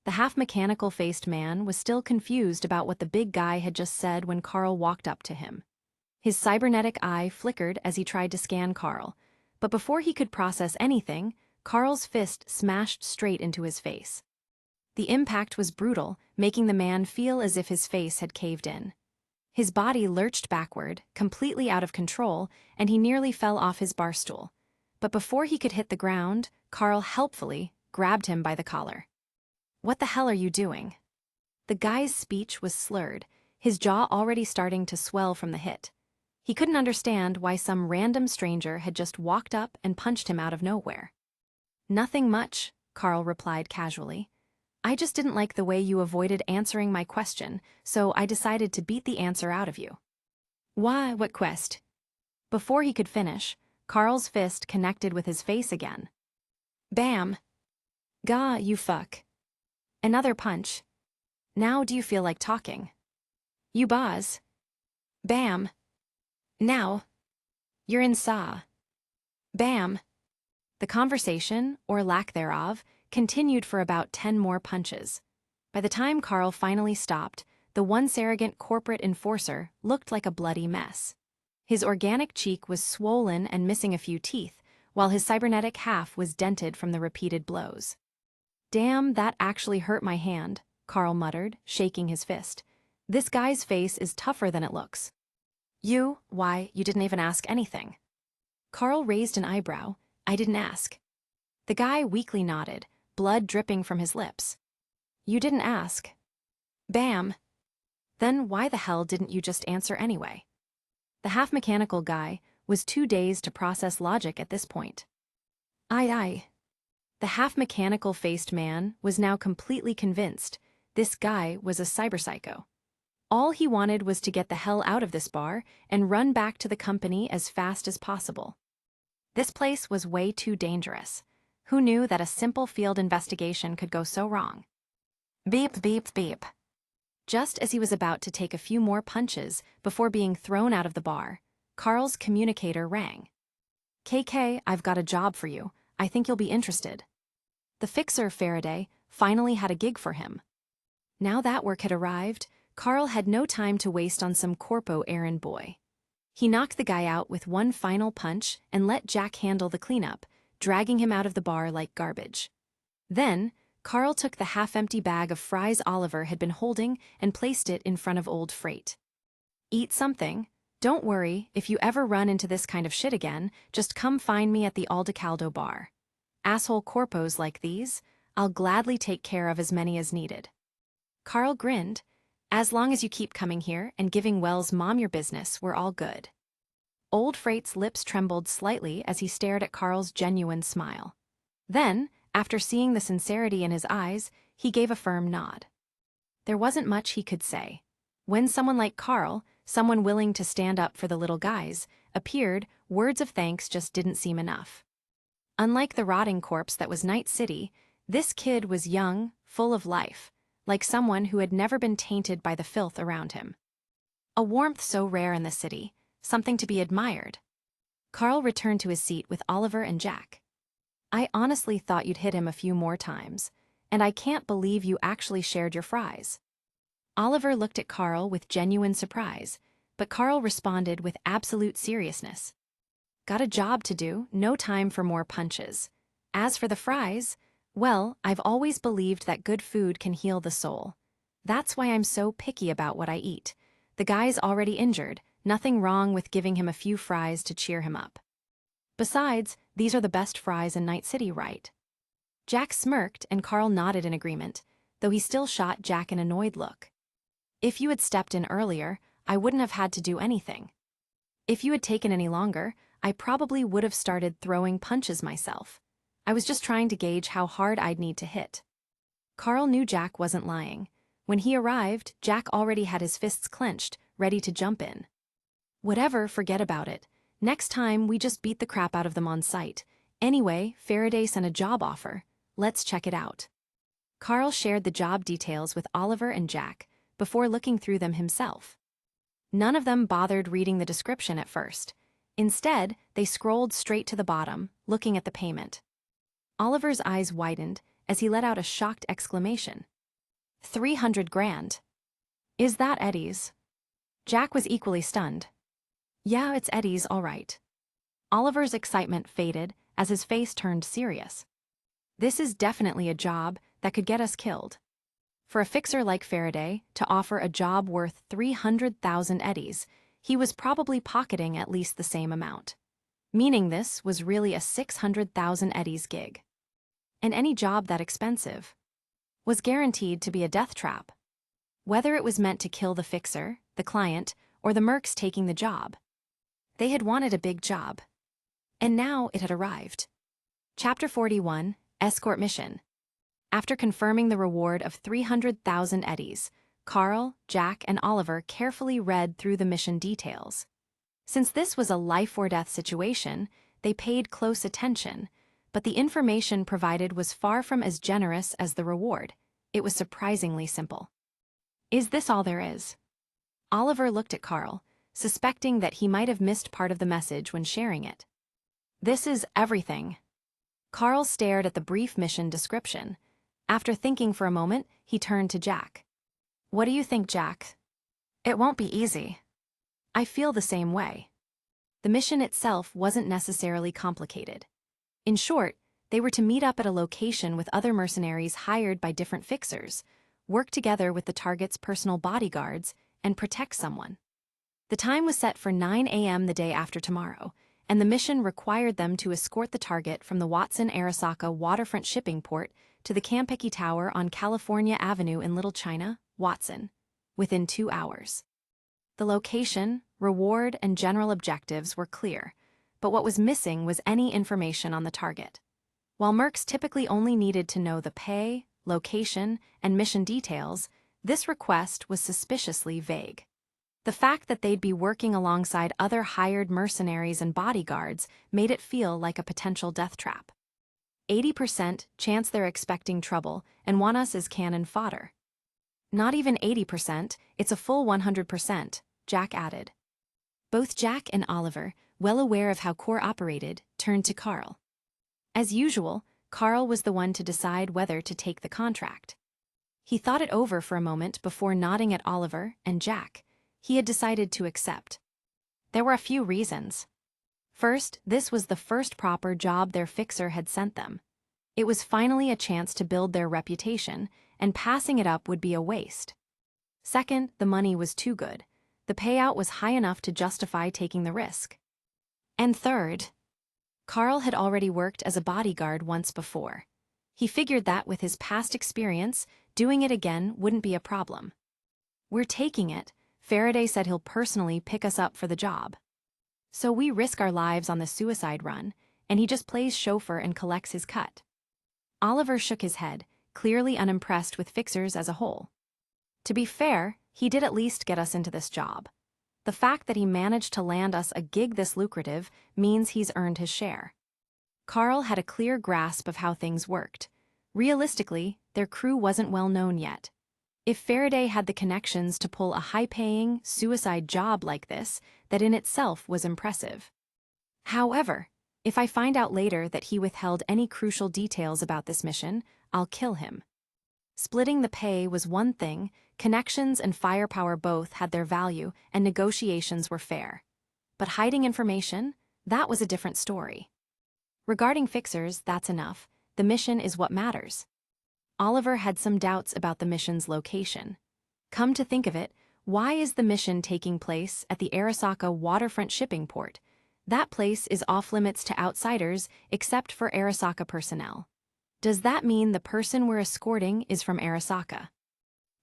The half-mechanical-faced man was still confused about what the big guy had just said when Carl walked up to him. His cybernetic eye flickered as he tried to scan Carl, but before he could process anything, Carl's fist smashed straight into his face. The impact was brutal, making the man feel as if his face had caved in. His body lurched backward, completely out of control, and he nearly fell off his bar stool. But before he could hit the ground, Carl helpfully grabbed him by the collar. "What the hell are you doing?" The guy's speech was slurred, his jaw already starting to swell from the hit. He couldn't understand why some random stranger had just walked up and punched him out of nowhere. "Nothing much," Carl replied casually. "I just didn't like the way you avoided answering my question, so I decided to beat the answer out of you." "Why, what quest?" Before he could finish, Carl's fist connected with his face again. Bam! "Gah, you fuck." Another punch. "Now do you feel like talking?" "You boss." Bam! "Now." "You're in saw." Bam! The conversation, or lack thereof, continued for about 10 more punches. By the time Carl finally stopped, the once arrogant corporate enforcer looked like a bloody mess. His organic cheek was swollen and missing a few teeth, while his cybernetic half was dented from the repeated blows. "Damn, that actually hurt my hand," Carl muttered, shaking his fist. "This guy's face is tougher than it looks." Why, you didn't even ask anything." Carl raised an eyebrow. "I didn't ask." The guy weakly nodded, blood dripping from his lips. "You didn't ask." Bam! "Then why the hell didn't you just answer anyway?" The half-mechanical guy was too dazed to process logic at this point. Aye. The half-mechanical-faced man was now completely convinced this guy was a cyberpsycho. All he wanted was to get the hell out of this bar and run back to the company as fast as possible. This place was way too dangerous. Who knew that a simple field investigation could go so wrong? Beep, beep, beep. Just as he was about to take a few more punches before being thrown out of the bar, Carl's communicator rang. "KK, I've got a job for you. I think you'll be interested." The fixer, Faraday, finally had a gig for him. Now that work had arrived, Carl had no time to waste on some corpo errand boy. He knocked the guy out with one final punch and let Jack handle the cleanup, dragging him out of the bar like garbage. Then, Carl took the half-empty bag of fries Oliver had been holding and placed it in front of Old Freight. "Eat something. Don't worry, if you ever run into this kind of shit again, just come find me at the Aldecaldo bar. Asshole corpos like these, I'll gladly take care of as many as needed." Carl grinned. "As long as you keep coming here and giving Wells' mom your business, we're all good." Old Freight's lips trembled slightly as he stared at Carl's genuine smile. Then, after seeing the sincerity in his eyes, he gave a firm nod. There wasn't much he could say. When someone like Carl, someone willing to stand up for the little guys, appeared, words of thanks just didn't seem enough. Unlike the rotting corpse that was Night City, this kid was young, full of life, like someone who had never been tainted by the filth around him. A warmth so rare in the city, something to be admired. Carl returned to his seat with Oliver and Jack. "I honestly thought you'd hit him a few more times, and I can't believe you actually shared your fries." Oliver looked at Carl with genuine surprise, but Carl responded with absolute seriousness. "Got a job to do, no time for more punches. As for the fries, well, I've always believed that good food can heal the soul. That's why I'm so picky about what I eat. The guy's already injured, nothing wrong with giving him a few fries to cheer him up. Besides, these are the best fries in Night City, right?" Jack smirked and Carl nodded in agreement, though he still shot Jack an annoyed look. "If you had stepped in earlier, I wouldn't have had to do anything. If you had taken any longer, I probably would have started throwing punches myself. I was just trying to gauge how hard I'd need to hit." Carl knew Jack wasn't lying. When he arrived, Jack already had his fists clenched, ready to jump in. "Whatever, forget about it. Next time, we just beat the crap out of them on sight. Anyway, Faraday sent a job offer. Let's check it out." Carl shared the job details with Oliver and Jack before looking through them himself. None of them bothered reading the description at first. Instead, they scrolled straight to the bottom, looking at the payment. Oliver's eyes widened as he let out a shocked exclamation. 300 grand. Is that Eddie's? Jack was equally stunned. Yeah, it's Eddie's, all right. Oliver's excitement faded as his face turned serious. This is definitely a job that could get us killed. For a fixer like Faraday to offer a job worth 300,000 eddies, he was probably pocketing at least the same amount. Meaning this was really a 600,000 eddies gig. And any job that expensive was guaranteed to be a death trap. Whether it was meant to kill the fixer, the client, or the mercs taking the job. They had wanted a big job. And now it had arrived. Chapter 41, Escort Mission. After confirming the reward of 300,000 eddies, Carl, Jack, and Oliver carefully read through the mission details. Since this was a life-or-death situation, they paid close attention, but the information provided was far from as generous as the reward. It was surprisingly simple. Is this all there is? Oliver looked at Carl, suspecting that he might have missed part of the message when sharing it. This is everything. Carl stared at the brief mission description. After thinking for a moment, he turned to Jack. What do you think, Jack? It won't be easy. I feel the same way. The mission itself wasn't necessarily complicated. In short, they were to meet up at a location with other mercenaries hired by different fixers, work together with the target's personal bodyguards, and protect someone. The time was set for 9 a.m. the day after tomorrow, and the mission required them to escort the target from the Watson-Arasaka waterfront shipping port to the Kampeki Tower on California Avenue in Little China, Watson, within 2 hours. The location, reward, and general objectives were clear, but what was missing was any information on the target. While mercs typically only needed to know the pay, location, and mission details, this request was suspiciously vague. The fact that they'd be working alongside other hired mercenaries and bodyguards made it feel like a potential death trap. 80% chance they're expecting trouble and want us as cannon fodder. Not even 80%, it's a full 100%, Jack added. Both Jack and Oliver, well aware of how Core operated, turned to Carl. As usual, Carl was the one to decide whether to take the contract. He thought it over for a moment before nodding at Oliver and Jack. He had decided to accept. There were a few reasons. First, this was the first proper job their fixer had sent them. It was finally a chance to build their reputation, and passing it up would be a waste. Second, the money was too good. The payout was high enough to justify taking the risk. And third, Carl had already worked as a bodyguard once before. He figured that with his past experience, doing it again wouldn't be a problem. We're taking it. Faraday said he'll personally pick us up for the job. So we risk our lives on the suicide run, and he just plays chauffeur and collects his cut. Oliver shook his head, clearly unimpressed with fixers as a whole. To be fair, he did at least get us into this job. The fact that he managed to land us a gig this lucrative means he's earned his share. Carl had a clear grasp of how things worked. Realistically, their crew wasn't well known yet. If Faraday had the connections to pull a high-paying, suicide job like this, that in itself was impressive. However, if I find out later that he withheld any crucial details about this mission, I'll kill him. Splitting the pay was one thing, connections and firepower both had their value, and negotiations were fair. But hiding information, that was a different story. Regarding fixers, that's enough. The mission is what matters. Oliver had some doubts about the mission's location. Come to think of it, why is the mission taking place at the Arasaka waterfront shipping port? That place is off-limits to outsiders except for Arasaka personnel. Does that mean the person we're escorting is from Arasaka?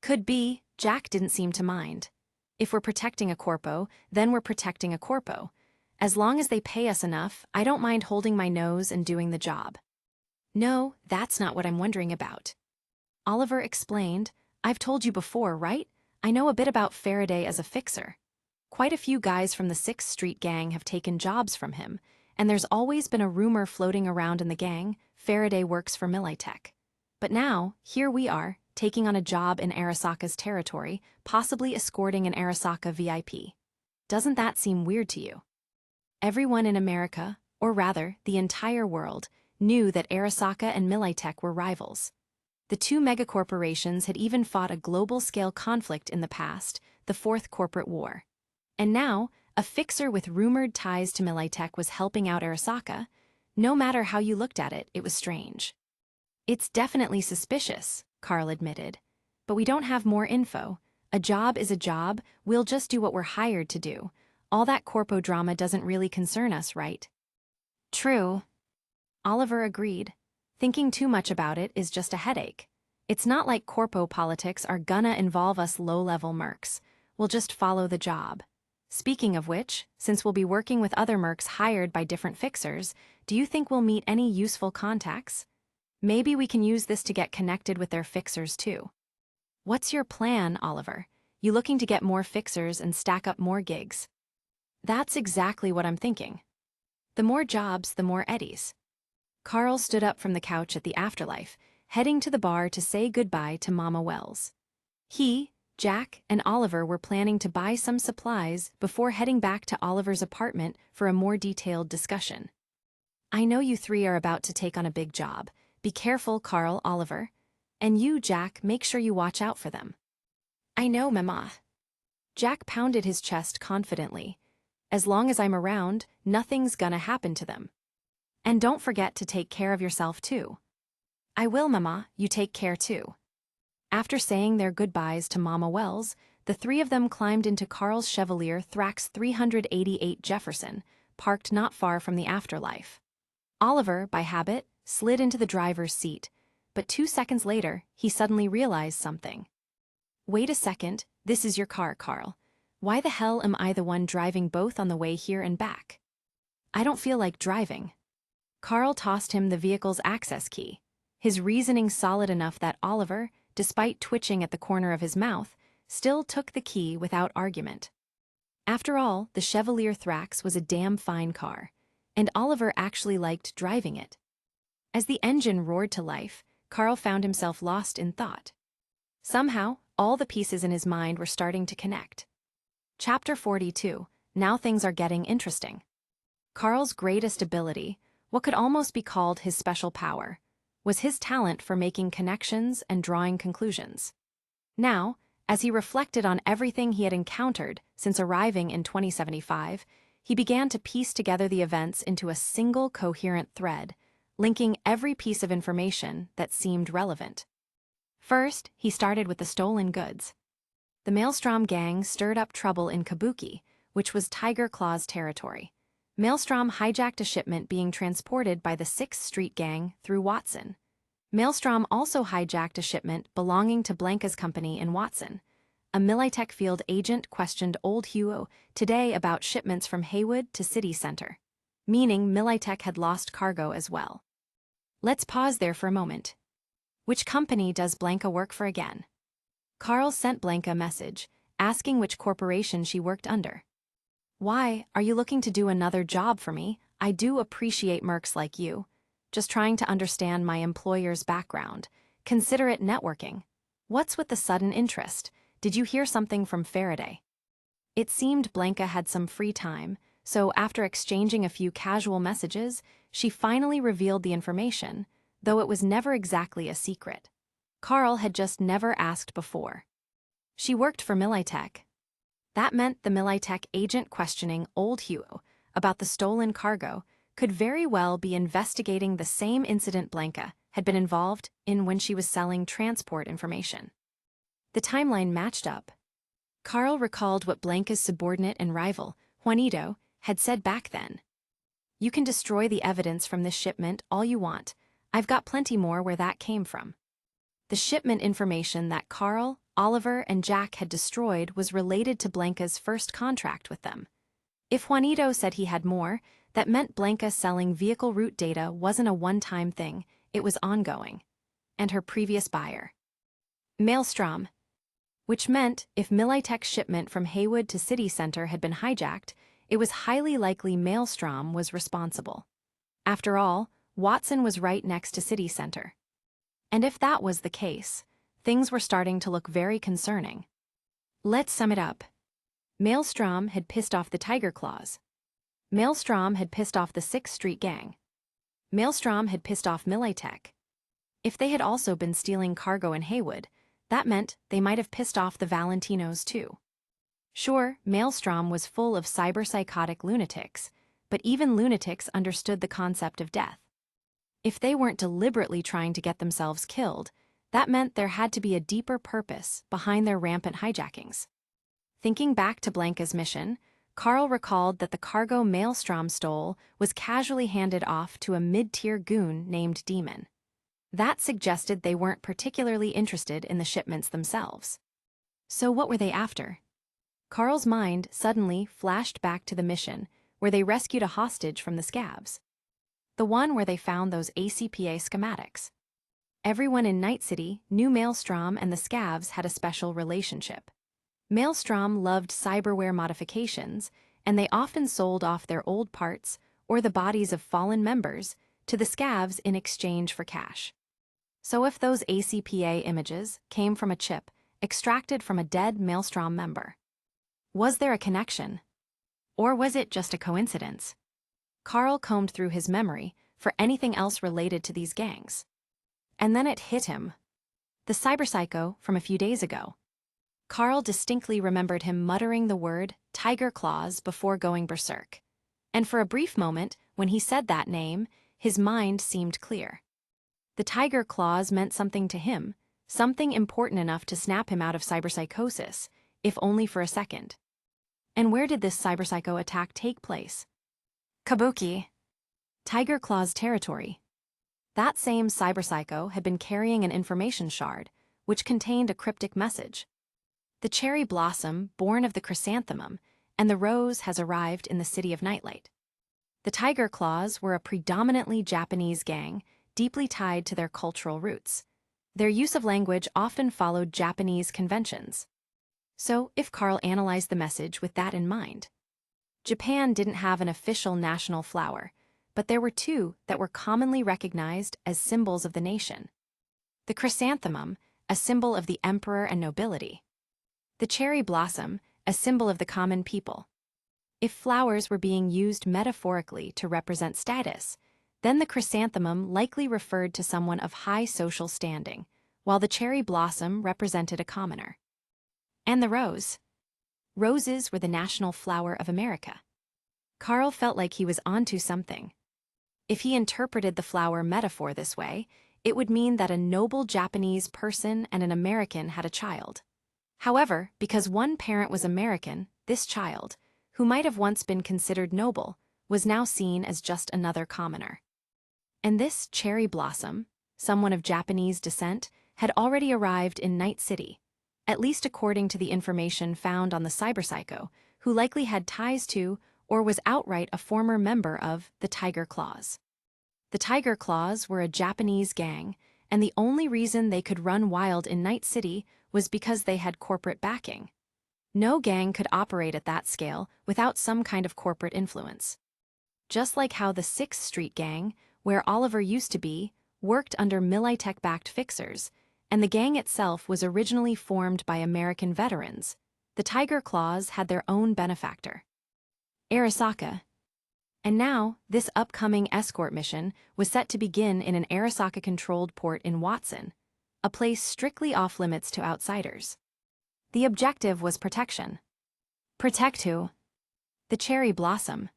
Could be. Jack didn't seem to mind. If we're protecting a corpo, then we're protecting a corpo. As long as they pay us enough, I don't mind holding my nose and doing the job. No, that's not what I'm wondering about. Oliver explained, I've told you before, right? I know a bit about Faraday as a fixer. Quite a few guys from the 6th Street gang have taken jobs from him, and there's always been a rumor floating around in the gang, Faraday works for Militech. But now, here we are, taking on a job in Arasaka's territory, possibly escorting an Arasaka VIP. Doesn't that seem weird to you? Everyone in America, or rather, the entire world, knew that Arasaka and Militech were rivals. The two megacorporations had even fought a global-scale conflict in the past, the Fourth Corporate War. And now, a fixer with rumored ties to Militech was helping out Arasaka. No matter how you looked at it, it was strange. It's definitely suspicious, Carl admitted. but we don't have more info. A job is a job, we'll just do what we're hired to do. All that corpo drama doesn't really concern us, right? True. Oliver agreed. Thinking too much about it is just a headache. It's not like corpo politics are gonna involve us low-level mercs. We'll just follow the job. Speaking of which, since we'll be working with other mercs hired by different fixers, do you think we'll meet any useful contacts? Maybe we can use this to get connected with their fixers too. What's your plan, Oliver? You looking to get more fixers and stack up more gigs? That's exactly what I'm thinking. The more jobs, the more eddies. Carl stood up from the couch at the afterlife, heading to the bar to say goodbye to Mama Wells. He, Jack, and Oliver were planning to buy some supplies before heading back to Oliver's apartment for a more detailed discussion. I know you three are about to take on a big job. Be careful, Carl, Oliver. And you, Jack, make sure you watch out for them. I know, Mama. Jack pounded his chest confidently. As long as I'm around, nothing's gonna happen to them. And don't forget to take care of yourself too. I will, Mama, you take care too. After saying their goodbyes to Mama Wells, the three of them climbed into Carl's Chevalier Thrax 388 Jefferson, parked not far from the afterlife. Oliver, by habit, slid into the driver's seat, but 2 seconds later, he suddenly realized something. Wait a second, this is your car, Carl. Why the hell am I the one driving both on the way here and back? I don't feel like driving. Carl tossed him the vehicle's access key, his reasoning solid enough that Oliver, despite twitching at the corner of his mouth, still took the key without argument. After all, the Chevalier Thrax was a damn fine car, and Oliver actually liked driving it. As the engine roared to life, Carl found himself lost in thought. Somehow, all the pieces in his mind were starting to connect. Chapter 42, Now Things Are Getting Interesting. Carl's greatest ability, what could almost be called his special power, was his talent for making connections and drawing conclusions. Now, as he reflected on everything he had encountered since arriving in 2075, he began to piece together the events into a single coherent thread, linking every piece of information that seemed relevant. First, he started with the stolen goods. The Maelstrom gang stirred up trouble in Kabuki, which was Tiger Claw's territory. Maelstrom hijacked a shipment being transported by the 6th Street Gang through Watson. Maelstrom also hijacked a shipment belonging to Blanca's company in Watson. A Militech field agent questioned Old Hugo today about shipments from Haywood to City Center, meaning Militech had lost cargo as well. Let's pause there for a moment. Which company does Blanca work for again? Carl sent Blanca a message, asking which corporation she worked under. Why, are you looking to do another job for me? I do appreciate mercs like you. Just trying to understand my employer's background. Consider it networking. What's with the sudden interest? Did you hear something from Faraday? It seemed Blanca had some free time, so after exchanging a few casual messages, she finally revealed the information, though it was never exactly a secret. Carl had just never asked before. She worked for Militech. That meant the Militech agent questioning Old Hugo about the stolen cargo could very well be investigating the same incident Blanca had been involved in when she was selling transport information. The timeline matched up. Carl recalled what Blanca's subordinate and rival, Juanito, had said back then. You can destroy the evidence from this shipment all you want. I've got plenty more where that came from. The shipment information that Carl, Oliver, and Jack had destroyed was related to Blanca's first contract with them. If Juanito said he had more, that meant Blanca selling vehicle route data wasn't a one-time thing, it was ongoing. And her previous buyer. Maelstrom. Which meant if Militech's shipment from Haywood to City Center had been hijacked, it was highly likely Maelstrom was responsible. After all, Watson was right next to City Center. And if that was the case, things were starting to look very concerning. Let's sum it up. Maelstrom had pissed off the Tiger Claws. Maelstrom had pissed off the 6th Street Gang. Maelstrom had pissed off Militech. If they had also been stealing cargo in Haywood, that meant they might have pissed off the Valentinos too. Sure, Maelstrom was full of cyber-psychotic lunatics, but even lunatics understood the concept of death. If they weren't deliberately trying to get themselves killed, That meant there had to be a deeper purpose behind their rampant hijackings. Thinking back to Blanca's mission, Carl recalled that the cargo Maelstrom stole was casually handed off to a mid-tier goon named Demon. That suggested they weren't particularly interested in the shipments themselves. So what were they after? Carl's mind suddenly flashed back to the mission where they rescued a hostage from the scabs. The one where they found those ACPA schematics. Everyone in Night City knew Maelstrom and the scabs had a special relationship. Maelstrom loved cyberware modifications, and they often sold off their old parts or the bodies of fallen members to the scabs in exchange for cash. So if those ACPA images came from a chip extracted from a dead Maelstrom member, was there a connection? Or was it just a coincidence? Carl combed through his memory for anything else related to these gangs. And then it hit him. The cyberpsycho from a few days ago. Carl distinctly remembered him muttering the word tiger claws before going berserk. And for a brief moment, when he said that name, his mind seemed clear. The tiger claws meant something to him, something important enough to snap him out of cyberpsychosis, if only for a second. And where did this cyberpsycho attack take place? Kabuki. Tiger Claw's territory. That same cyberpsycho had been carrying an information shard, which contained a cryptic message. The cherry blossom, born of the chrysanthemum, and the rose has arrived in the city of Nightlight. The Tiger Claws were a predominantly Japanese gang, deeply tied to their cultural roots. Their use of language often followed Japanese conventions. So, if Carl analyzed the message with that in mind, Japan didn't have an official national flower, but there were two that were commonly recognized as symbols of the nation. The chrysanthemum, a symbol of the emperor and nobility. The cherry blossom, a symbol of the common people. If flowers were being used metaphorically to represent status, then the chrysanthemum likely referred to someone of high social standing, while the cherry blossom represented a commoner. And the rose. Roses were the national flower of America. Carl felt like he was onto something. If he interpreted the flower metaphor this way, it would mean that a noble Japanese person and an American had a child. However, because one parent was American, this child, who might have once been considered noble, was now seen as just another commoner. And this cherry blossom, someone of Japanese descent, had already arrived in Night City, at least according to the information found on the cyberpsycho, who likely had ties to or was outright a former member of the Tiger Claws. The Tiger Claws were a Japanese gang, and the only reason they could run wild in Night City was because they had corporate backing. No gang could operate at that scale without some kind of corporate influence. Just like how the 6th Street Gang, where Oliver used to be, worked under Militech-backed fixers, and the gang itself was originally formed by American veterans, the Tiger Claws had their own benefactor. Arasaka. And now, this upcoming escort mission was set to begin in an Arasaka-controlled port in Watson, a place strictly off-limits to outsiders. The objective was protection. Protect who? The cherry blossom.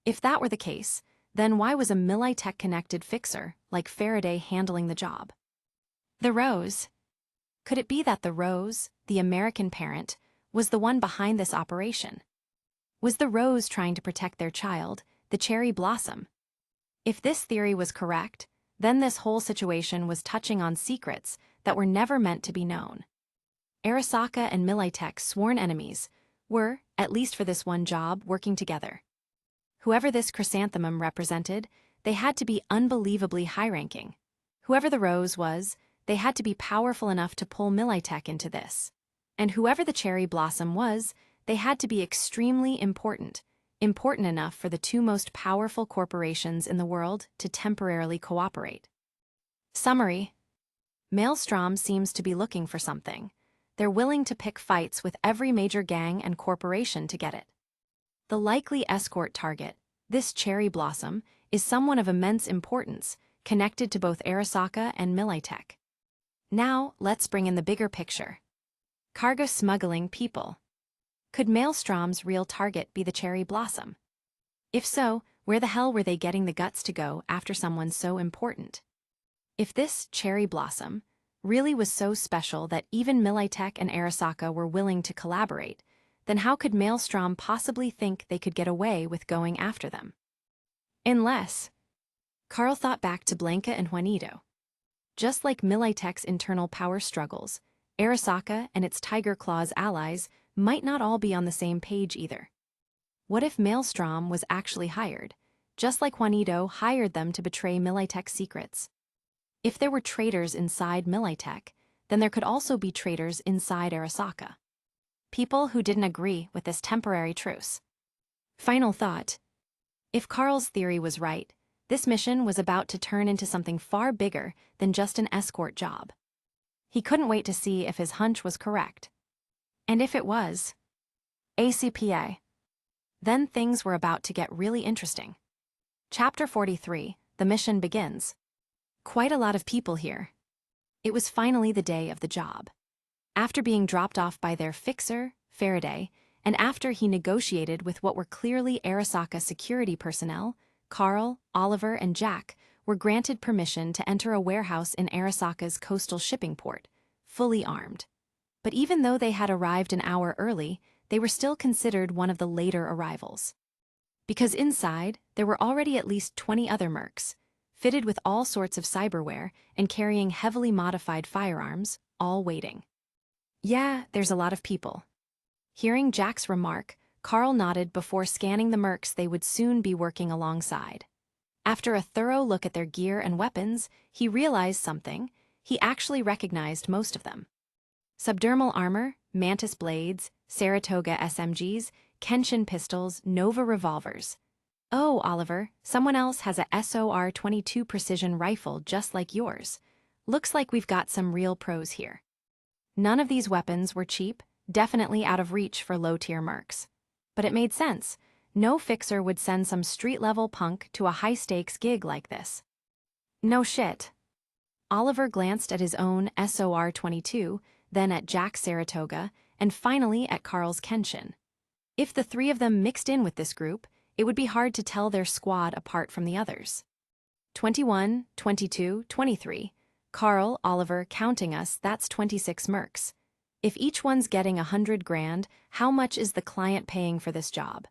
If that were the case, then why was a Militech-connected fixer like Faraday handling the job? The rose. Could it be that the rose, the American parent, was the one behind this operation? Was the rose trying to protect their child, the cherry blossom? If this theory was correct, then this whole situation was touching on secrets that were never meant to be known. Arasaka and Militech, sworn enemies, were, at least for this one job, working together. Whoever this chrysanthemum represented, they had to be unbelievably high-ranking. Whoever the rose was, they had to be powerful enough to pull Militech into this. And whoever the cherry blossom was, they had to be extremely important enough for the two most powerful corporations in the world to temporarily cooperate. Summary. Maelstrom seems to be looking for something. They're willing to pick fights with every major gang and corporation to get it. The likely escort target, this cherry blossom, is someone of immense importance, connected to both Arasaka and Militech. Now, let's bring in the bigger picture. Cargo smuggling people. Could Maelstrom's real target be the cherry blossom? If so, where the hell were they getting the guts to go after someone so important? If this cherry blossom, really was so special that even Militek and Arasaka were willing to collaborate, then how could Maelstrom possibly think they could get away with going after them? Unless... Carl thought back to Blanca and Juanito. Just like Militek's internal power struggles, Arasaka and its Tiger Claws allies might not all be on the same page either. What if Maelstrom was actually hired, just like Juanito hired them to betray Militek's secrets? If there were traitors inside Militek, then there could also be traitors inside Arasaka. People who didn't agree with this temporary truce. Final thought. If Carl's theory was right, this mission was about to turn into something far bigger than just an escort job. He couldn't wait to see if his hunch was correct. And if it was, ACPA. Then things were about to get really interesting. Chapter 43, the mission begins. Quite a lot of people here. It was finally the day of the job. After being dropped off by their fixer, Faraday, and after he negotiated with what were clearly Arasaka security personnel, Carl, Oliver, and Jack were granted permission to enter a warehouse in Arasaka's coastal shipping port, fully armed. But even though they had arrived an hour early, they were still considered one of the later arrivals. Because inside, there were already at least 20 other mercs, fitted with all sorts of cyberware and carrying heavily modified firearms, all waiting. Yeah, there's a lot of people. Hearing Jack's remark, Carl nodded before scanning the mercs they would soon be working alongside. After a thorough look at their gear and weapons, he realized something. He actually recognized most of them. Subdermal armor, mantis blades, Saratoga SMGs, Kenshin pistols, Nova revolvers. Oh, Oliver, someone else has a SOR-22 precision rifle just like yours. Looks like we've got some real pros here. None of these weapons were cheap, definitely out of reach for low-tier mercs. But it made sense. No fixer would send some street-level punk to a high-stakes gig like this. No shit. Oliver glanced at his own SOR-22, then at Jack's Saratoga, and finally at Carl's Kenshin. If the three of them mixed in with this group, it would be hard to tell their squad apart from the others. 21, 22, 23. Carl, Oliver, counting us, that's 26 mercs. If each one's getting 100 grand, how much is the client paying for this job?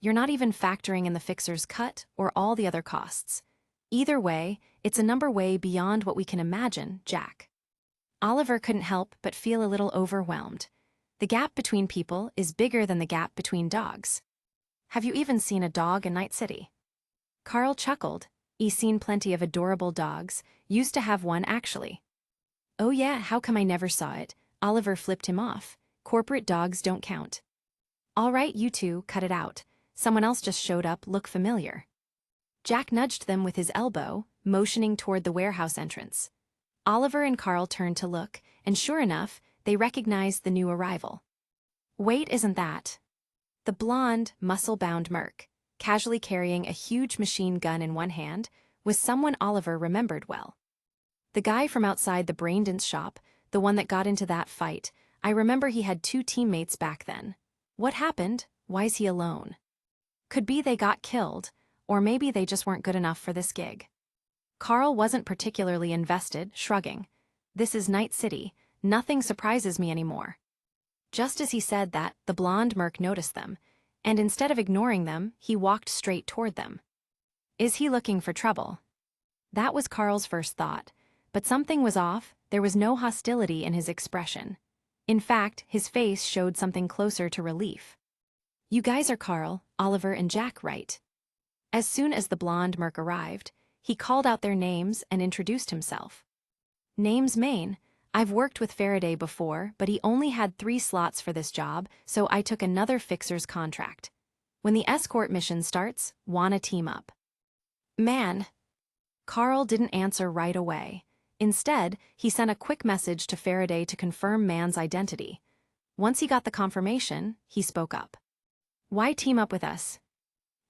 You're not even factoring in the fixer's cut or all the other costs. Either way, it's a number way beyond what we can imagine, Jack. Oliver couldn't help but feel a little overwhelmed. The gap between people is bigger than the gap between dogs. Have you even seen a dog in Night City? Carl chuckled. He's seen plenty of adorable dogs, used to have one actually. Oh yeah, how come I never saw it? Oliver flipped him off. Corporate dogs don't count. All right, you two, cut it out. Someone else just showed up, look familiar. Jack nudged them with his elbow, motioning toward the warehouse entrance. Oliver and Carl turned to look, and sure enough, they recognized the new arrival. Wait, isn't that? The blonde, muscle-bound merc, casually carrying a huge machine gun in one hand, was someone Oliver remembered well. The guy from outside the Braindance shop, the one that got into that fight, I remember he had 2 teammates back then. What happened? Why's he alone? Could be they got killed, or maybe they just weren't good enough for this gig. Carl wasn't particularly invested, shrugging. This is Night City, nothing surprises me anymore. Just as he said that, the blonde merc noticed them, and instead of ignoring them, he walked straight toward them. Is he looking for trouble? That was Carl's first thought, but something was off. There was no hostility in his expression. In fact, his face showed something closer to relief. You guys are Carl, Oliver, and Jack, right? As soon as the blonde merc arrived, he called out their names and introduced himself. Name's Maine. I've worked with Faraday before, but he only had 3 slots for this job, so I took another fixer's contract. When the escort mission starts, wanna team up. Man. Carl didn't answer right away. Instead, he sent a quick message to Faraday to confirm Man's identity. Once he got the confirmation, he spoke up. Why team up with us?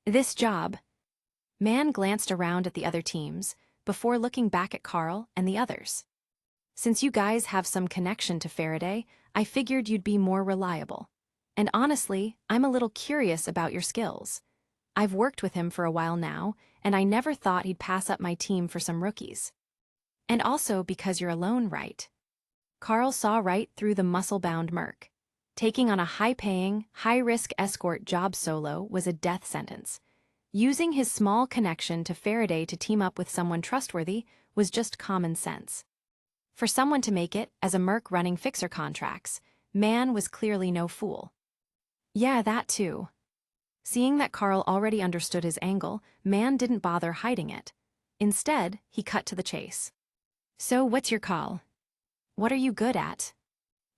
This job. Man glanced around at the other teams, before looking back at Carl and the others. Since you guys have some connection to Faraday, I figured you'd be more reliable. And honestly, I'm a little curious about your skills. I've worked with him for a while now, and I never thought he'd pass up my team for some rookies. And also because you're alone, right? Carl saw right through the muscle-bound merc. Taking on a high-paying, high-risk escort job solo was a death sentence. Using his small connection to Faraday to team up with someone trustworthy was just common sense. For someone to make it as a merc running fixer contracts, man was clearly no fool. Yeah, that too. Seeing that Carl already understood his angle, man didn't bother hiding it. Instead, he cut to the chase. So what's your call? What are you good at?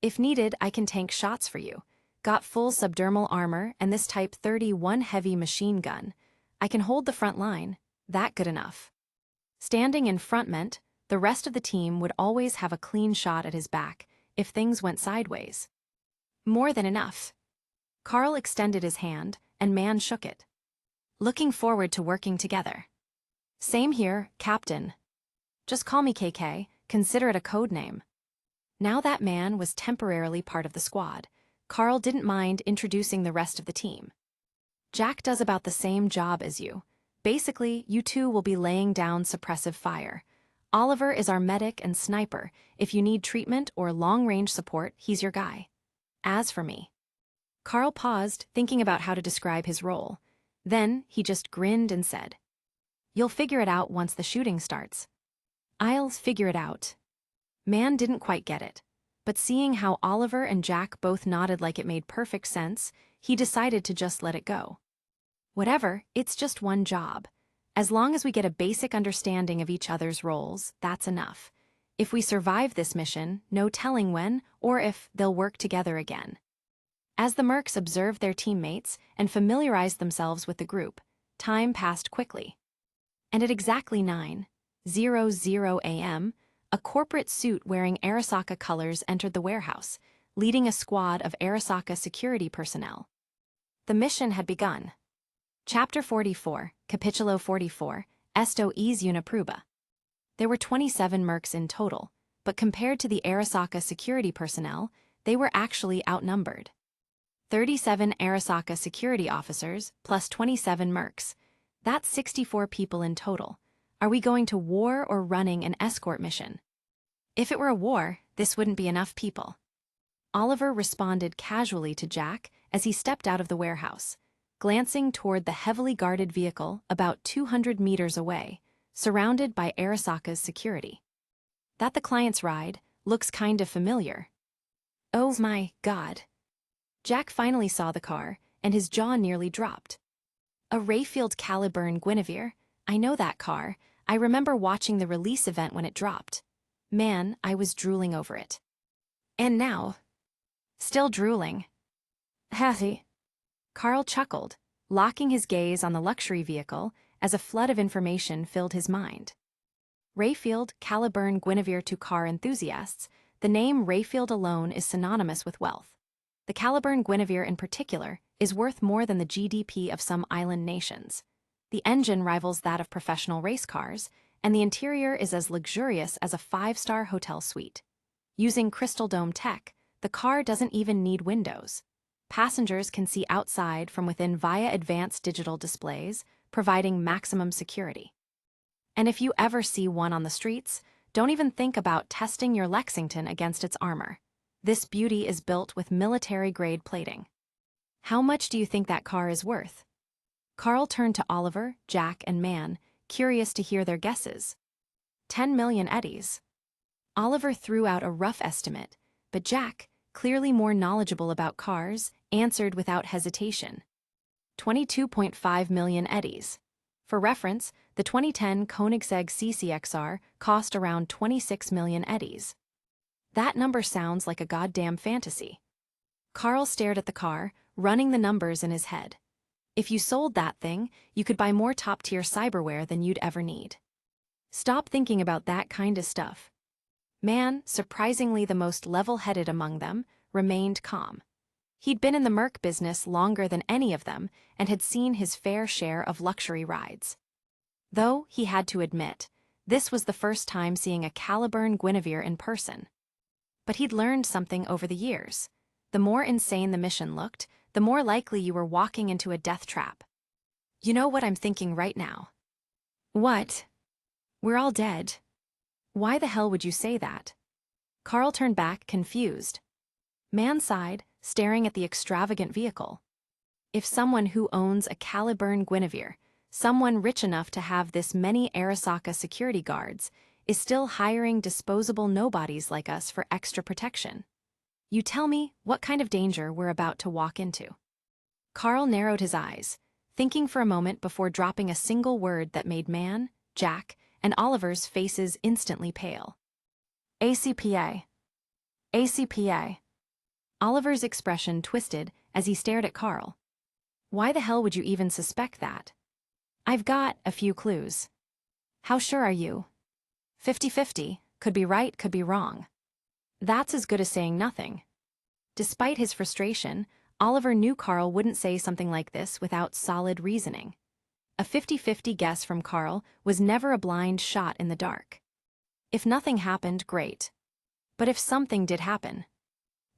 If needed, I can tank shots for you. Got full subdermal armor and this Type 31 heavy machine gun. I can hold the front line. That good enough. Standing in front meant the rest of the team would always have a clean shot at his back if things went sideways. More than enough. Carl extended his hand, and man shook it. Looking forward to working together. Same here, Captain. Just call me KK, consider it a code name. Now that man was temporarily part of the squad, Carl didn't mind introducing the rest of the team. Jack does about the same job as you. Basically, you two will be laying down suppressive fire. Oliver is our medic and sniper. If you need treatment or long-range support, he's your guy. As for me. Carl paused, thinking about how to describe his role. Then, he just grinned and said, "You'll figure it out once the shooting starts." "I'll figure it out." Man didn't quite get it, but seeing how Oliver and Jack both nodded like it made perfect sense, he decided to just let it go. Whatever, it's just one job. As long as we get a basic understanding of each other's roles, that's enough. If we survive this mission, no telling when or if they'll work together again. As the mercs observed their teammates and familiarized themselves with the group, time passed quickly. And at exactly 9:00 a.m., a corporate suit wearing Arasaka colors entered the warehouse, leading a squad of Arasaka security personnel. The mission had begun. Chapter 44, Capitulo 44, Esto es una prueba. There were 27 mercs in total, but compared to the Arasaka security personnel, they were actually outnumbered. 37 Arasaka security officers plus 27 mercs. That's 64 people in total. Are we going to war or running an escort mission? If it were a war, this wouldn't be enough people. Oliver responded casually to Jack as he stepped out of the warehouse, glancing toward the heavily guarded vehicle about 200 meters away, surrounded by Arasaka's security. That the client's ride looks kind of familiar. Oh my God. Jack finally saw the car, and his jaw nearly dropped. A Rayfield Caliburn Guinevere. I know that car. I remember watching the release event when it dropped. Man, I was drooling over it. And now, still drooling. Hathy. Carl chuckled, locking his gaze on the luxury vehicle as a flood of information filled his mind. Rayfield Caliburn Guinevere to car enthusiasts, the name Rayfield alone is synonymous with wealth. The Caliburn Guinevere in particular is worth more than the GDP of some island nations. The engine rivals that of professional race cars, and the interior is as luxurious as a 5-star hotel suite. Using Crystal Dome tech, the car doesn't even need windows. Passengers can see outside from within via advanced digital displays, providing maximum security. And if you ever see one on the streets, don't even think about testing your Lexington against its armor. This beauty is built with military-grade plating. How much do you think that car is worth? Carl turned to Oliver, Jack, and Man, curious to hear their guesses. 10 million eddies. Oliver threw out a rough estimate, but Jack, clearly more knowledgeable about cars, answered without hesitation. 22.5 million eddies. For reference, the 2010 Koenigsegg CCXR cost around 26 million eddies. That number sounds like a goddamn fantasy. Carl stared at the car, running the numbers in his head. If you sold that thing, you could buy more top-tier cyberware than you'd ever need. Stop thinking about that kind of stuff. Man, surprisingly the most level-headed among them, remained calm. He'd been in the merc business longer than any of them and had seen his fair share of luxury rides. Though, he had to admit, this was the first time seeing a Caliburn Guinevere in person. But he'd learned something over the years. The more insane the mission looked, the more likely you were walking into a death trap. You know what I'm thinking right now? What? We're all dead. Why the hell would you say that? Carl turned back, confused. Man sighed, staring at the extravagant vehicle. If someone who owns a Caliburn Guinevere, someone rich enough to have this many Arasaka security guards, is still hiring disposable nobodies like us for extra protection, you tell me what kind of danger we're about to walk into. Carl narrowed his eyes, thinking for a moment before dropping a single word that made Man, Jack, and Oliver's faces instantly pale. ACPA. ACPA. Oliver's expression twisted as he stared at Carl. Why the hell would you even suspect that? I've got a few clues. How sure are you? 50-50, could be right, could be wrong. That's as good as saying nothing. Despite his frustration, Oliver knew Carl wouldn't say something like this without solid reasoning. A 50-50 guess from Carl was never a blind shot in the dark. If nothing happened, great. But if something did happen,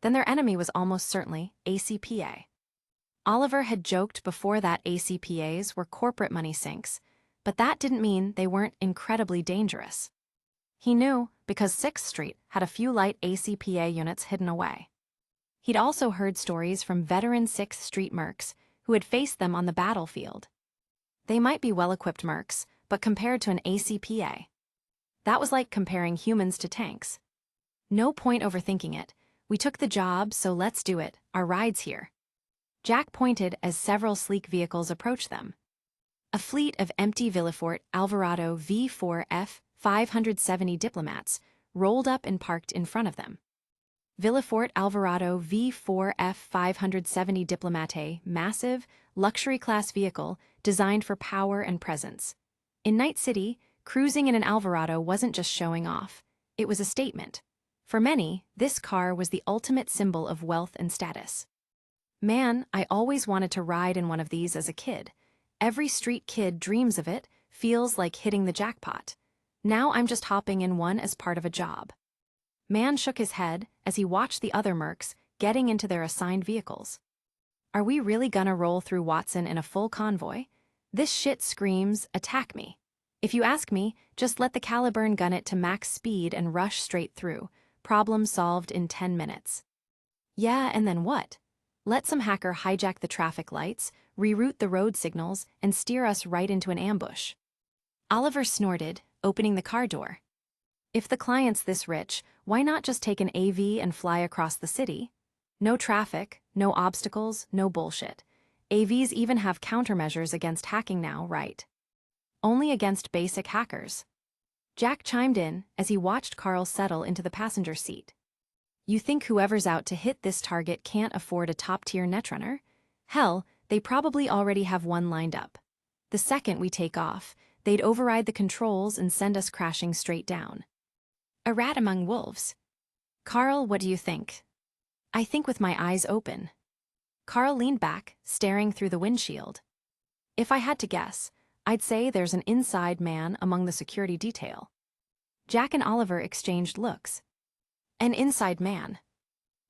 then their enemy was almost certainly ACPA. Oliver had joked before that ACPAs were corporate money sinks, but that didn't mean they weren't incredibly dangerous. He knew because 6th Street had a few light ACPA units hidden away. He'd also heard stories from veteran 6th Street mercs who had faced them on the battlefield. They might be well-equipped mercs, but compared to an ACPA, that was like comparing humans to tanks. No point overthinking it. We took the job, so let's do it. Our ride's here. Jack pointed as several sleek vehicles approached them. A fleet of empty Villefort Alvarado V4F 570 diplomats rolled up and parked in front of them. Villefort Alvarado V4F 570 Diplomate, massive, luxury-class vehicle designed for power and presence. In Night City, cruising in an Alvarado wasn't just showing off. It was a statement. For many, this car was the ultimate symbol of wealth and status. Man, I always wanted to ride in one of these as a kid. Every street kid dreams of it, feels like hitting the jackpot. Now I'm just hopping in one as part of a job. Man shook his head as he watched the other mercs getting into their assigned vehicles. Are we really gonna roll through Watson in a full convoy? This shit screams, attack me. If you ask me, just let the Caliburn gun it to max speed and rush straight through. Problem solved in 10 minutes. Yeah, and then what? Let some hacker hijack the traffic lights, reroute the road signals, and steer us right into an ambush. Oliver snorted, opening the car door. If the client's this rich, why not just take an AV and fly across the city? No traffic, no obstacles, no bullshit. AVs even have countermeasures against hacking now, right? Only against basic hackers. Jack chimed in as he watched Carl settle into the passenger seat. You think whoever's out to hit this target can't afford a top-tier netrunner? Hell, they probably already have one lined up. The second we take off, they'd override the controls and send us crashing straight down. A rat among wolves. Carl, what do you think? I think with my eyes open. Carl leaned back, staring through the windshield. If I had to guess, I'd say there's an inside man among the security detail. Jack and Oliver exchanged looks. An inside man.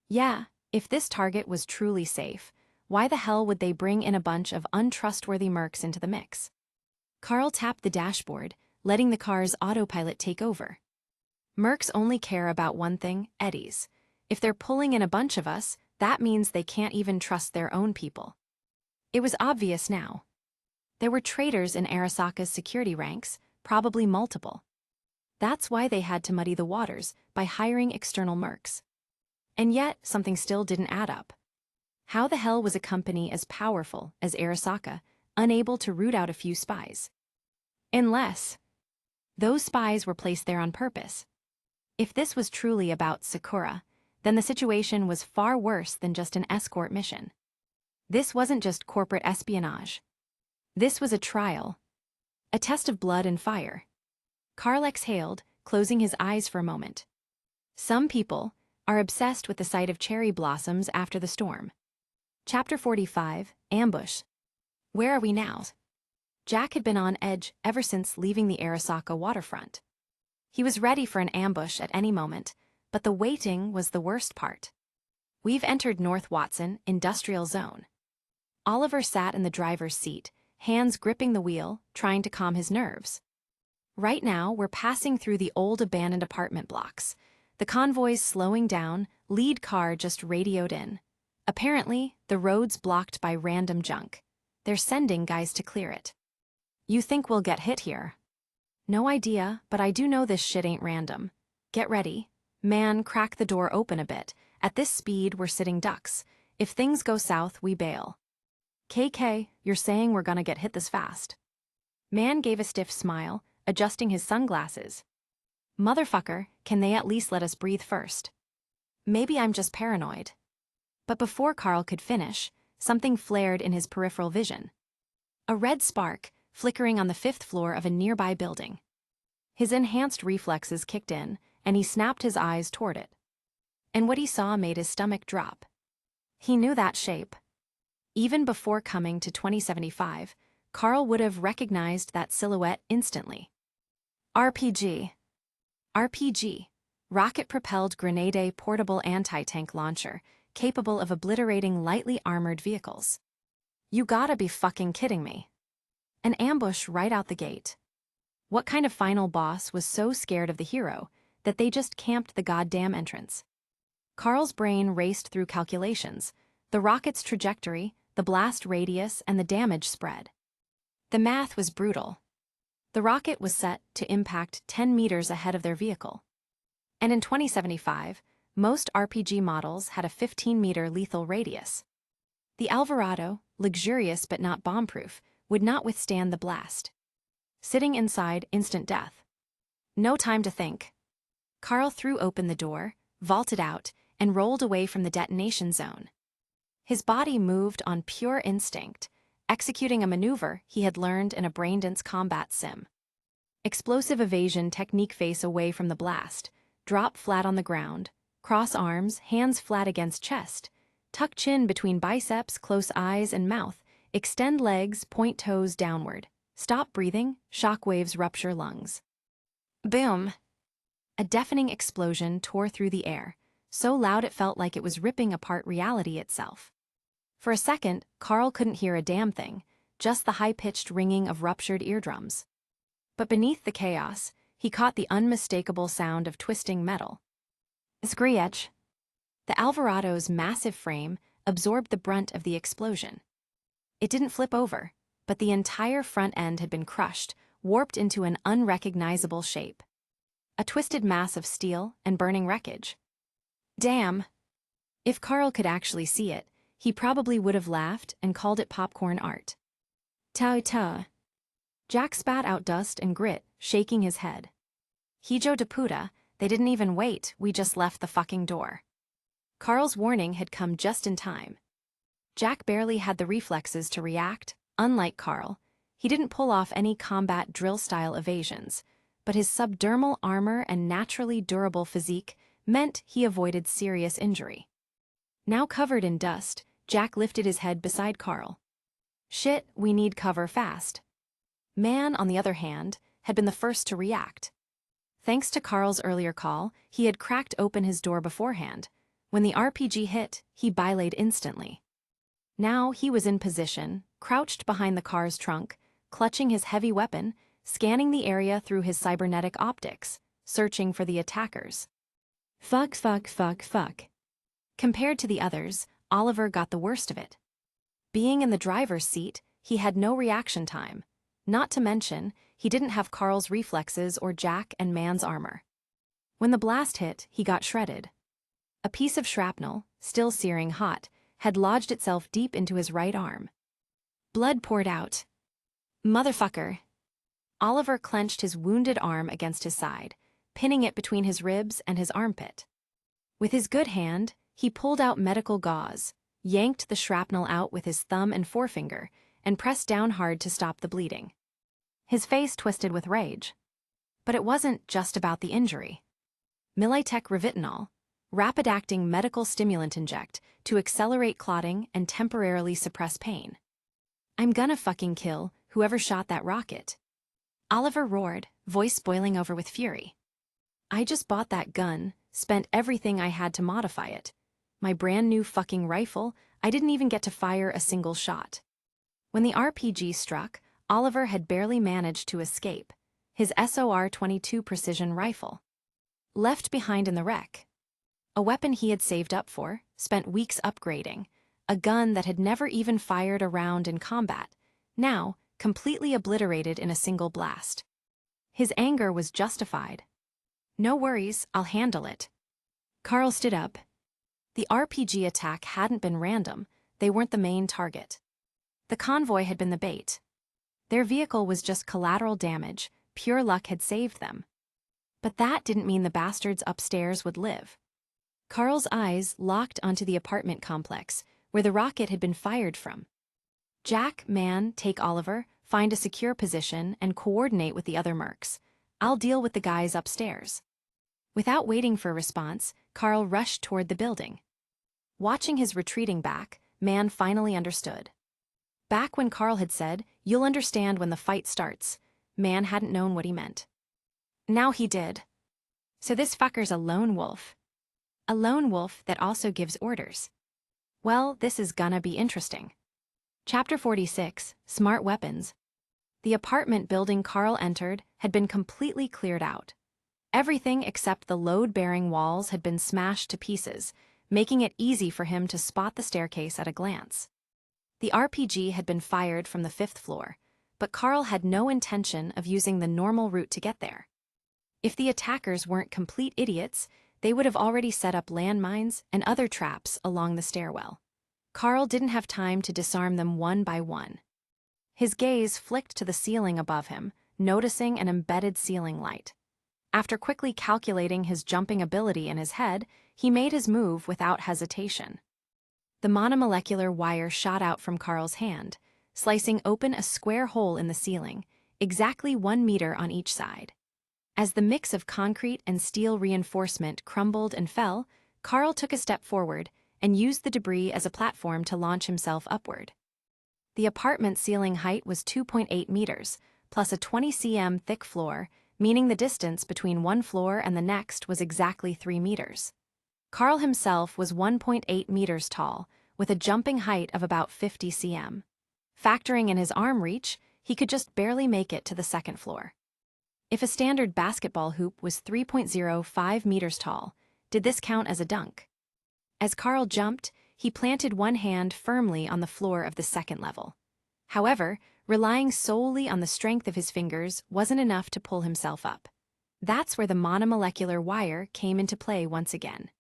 Yeah, if this target was truly safe, why the hell would they bring in a bunch of untrustworthy mercs into the mix? Carl tapped the dashboard, letting the car's autopilot take over. Mercs only care about one thing, eddies. If they're pulling in a bunch of us, that means they can't even trust their own people. It was obvious now. There were traitors in Arasaka's security ranks, probably multiple. That's why they had to muddy the waters by hiring external mercs. And yet, something still didn't add up. How the hell was a company as powerful as Arasaka unable to root out a few spies? Unless those spies were placed there on purpose. If this was truly about Sakura, then the situation was far worse than just an escort mission. This wasn't just corporate espionage. This was a trial. A test of blood and fire. Carl exhaled, closing his eyes for a moment. Some people are obsessed with the sight of cherry blossoms after the storm. Chapter 45, Ambush. Where are we now? Jack had been on edge ever since leaving the Arasaka waterfront. He was ready for an ambush at any moment, but the waiting was the worst part. We've entered North Watson Industrial Zone. Oliver sat in the driver's seat, hands gripping the wheel, trying to calm his nerves. Right now, we're passing through the old abandoned apartment blocks. The convoy's slowing down, lead car just radioed in. Apparently, the road's blocked by random junk. They're sending guys to clear it. You think we'll get hit here? No idea, but I do know this shit ain't random. Get ready. Man, crack the door open a bit. At this speed, we're sitting ducks. If things go south, we bail. KK, you're saying we're gonna get hit this fast? Man gave a stiff smile, adjusting his sunglasses. Motherfucker, can they at least let us breathe first? Maybe I'm just paranoid. But before Carl could finish, something flared in his peripheral vision. A red spark, flickering on the 5th floor of a nearby building. His enhanced reflexes kicked in, and he snapped his eyes toward it. And what he saw made his stomach drop. He knew that shape. Even before coming to 2075, Carl would have recognized that silhouette instantly. RPG. RPG. Rocket-propelled grenade portable anti-tank launcher, capable of obliterating lightly armored vehicles. You gotta be fucking kidding me. An ambush right out the gate. What kind of final boss was so scared of the hero that they just camped the goddamn entrance? Carl's brain raced through calculations, the rocket's trajectory, the blast radius, and the damage spread. The math was brutal. The rocket was set to impact 10 meters ahead of their vehicle. And in 2075, most RPG models had a 15-meter lethal radius. The Alvarado, luxurious but not bomb-proof, would not withstand the blast. Sitting inside, instant death. No time to think. Carl threw open the door, vaulted out, and rolled away from the detonation zone. His body moved on pure instinct, executing a maneuver he had learned in a Braindance combat sim. Explosive evasion technique: face away from the blast, drop flat on the ground, cross arms, hands flat against chest, tuck chin between biceps, close eyes and mouth, extend legs, point toes downward, stop breathing, shock waves rupture lungs. Boom! A deafening explosion tore through the air, so loud it felt like it was ripping apart reality itself. For a second, Carl couldn't hear a damn thing, just the high-pitched ringing of ruptured eardrums. But beneath the chaos, he caught the unmistakable sound of twisting metal. Screech. The Alvarado's massive frame absorbed the brunt of the explosion. It didn't flip over, but the entire front end had been crushed, warped into an unrecognizable shape. A twisted mass of steel and burning wreckage. Damn! If Carl could actually see it, he probably would have laughed and called it popcorn art. Ta-ta. Jack spat out dust and grit, shaking his head. Hijo de puta, they didn't even wait, we just left the fucking door. Carl's warning had come just in time. Jack barely had the reflexes to react. Unlike Carl, he didn't pull off any combat drill-style evasions, but his subdermal armor and naturally durable physique meant he avoided serious injury. Now covered in dust, Jack lifted his head beside Carl. Shit, we need cover fast. Man, on the other hand, had been the first to react. Thanks to Carl's earlier call, he had cracked open his door beforehand. When the RPG hit, he belayed instantly. Now he was in position, crouched behind the car's trunk, clutching his heavy weapon, scanning the area through his cybernetic optics, searching for the attackers. Fuck. Compared to the others, Oliver got the worst of it. Being in the driver's seat, he had no reaction time. Not to mention, he didn't have Carl's reflexes or Jack and Man's armor. When the blast hit, he got shredded. A piece of shrapnel, still searing hot, had lodged itself deep into his right arm. Blood poured out. Motherfucker! Oliver clenched his wounded arm against his side, pinning it between his ribs and his armpit. With his good hand, he pulled out medical gauze, yanked the shrapnel out with his thumb and forefinger, and pressed down hard to stop the bleeding. His face twisted with rage. But it wasn't just about the injury. Militech Revitinol, rapid-acting medical stimulant inject to accelerate clotting and temporarily suppress pain. I'm gonna fucking kill whoever shot that rocket. Oliver roared, voice boiling over with fury. I just bought that gun, spent everything I had to modify it. My brand new fucking rifle, I didn't even get to fire a single shot. When the RPG struck, Oliver had barely managed to escape. his SOR-22 precision rifle. Left behind in the wreck. A weapon he had saved up for, spent weeks upgrading, a gun that had never even fired a round in combat, now completely obliterated in a single blast. His anger was justified. "No worries, I'll handle it." Carl stood up. The RPG attack hadn't been random, they weren't the main target. The convoy had been the bait. Their vehicle was just collateral damage, pure luck had saved them. But that didn't mean the bastards upstairs would live. Carl's eyes locked onto the apartment complex, where the rocket had been fired from. "Jack, man, take Oliver, find a secure position, and coordinate with the other mercs. I'll deal with the guys upstairs." Without waiting for a response, Carl rushed toward the building. Watching his retreating back, Man finally understood. Back when Carl had said, "You'll understand when the fight starts," Man hadn't known what he meant. Now he did. So this fucker's a lone wolf. A lone wolf that also gives orders. Well, this is gonna be interesting. Chapter 46, Smart Weapons. The apartment building Carl entered had been completely cleared out. Everything except the load-bearing walls had been smashed to pieces, making it easy for him to spot the staircase at a glance. The RPG had been fired from the 5th floor, but Carl had no intention of using the normal route to get there. If the attackers weren't complete idiots, they would have already set up landmines and other traps along the stairwell. Carl didn't have time to disarm them one by one. His gaze flicked to the ceiling above him, noticing an embedded ceiling light. After quickly calculating his jumping ability in his head, he made his move without hesitation. The monomolecular wire shot out from Carl's hand, slicing open a square hole in the ceiling, exactly 1 meter on each side. As the mix of concrete and steel reinforcement crumbled and fell, Carl took a step forward and used the debris as a platform to launch himself upward. The apartment ceiling height was 2.8 meters, plus a 20 cm thick floor, meaning the distance between one floor and the next was exactly 3 meters. Carl himself was 1.8 meters tall, with a jumping height of about 50 cm. Factoring in his arm reach, he could just barely make it to the 2nd floor. If a standard basketball hoop was 3.05 meters tall, did this count as a dunk? As Carl jumped, he planted one hand firmly on the floor of the 2nd level. However, relying solely on the strength of his fingers wasn't enough to pull himself up. That's where the monomolecular wire came into play once again.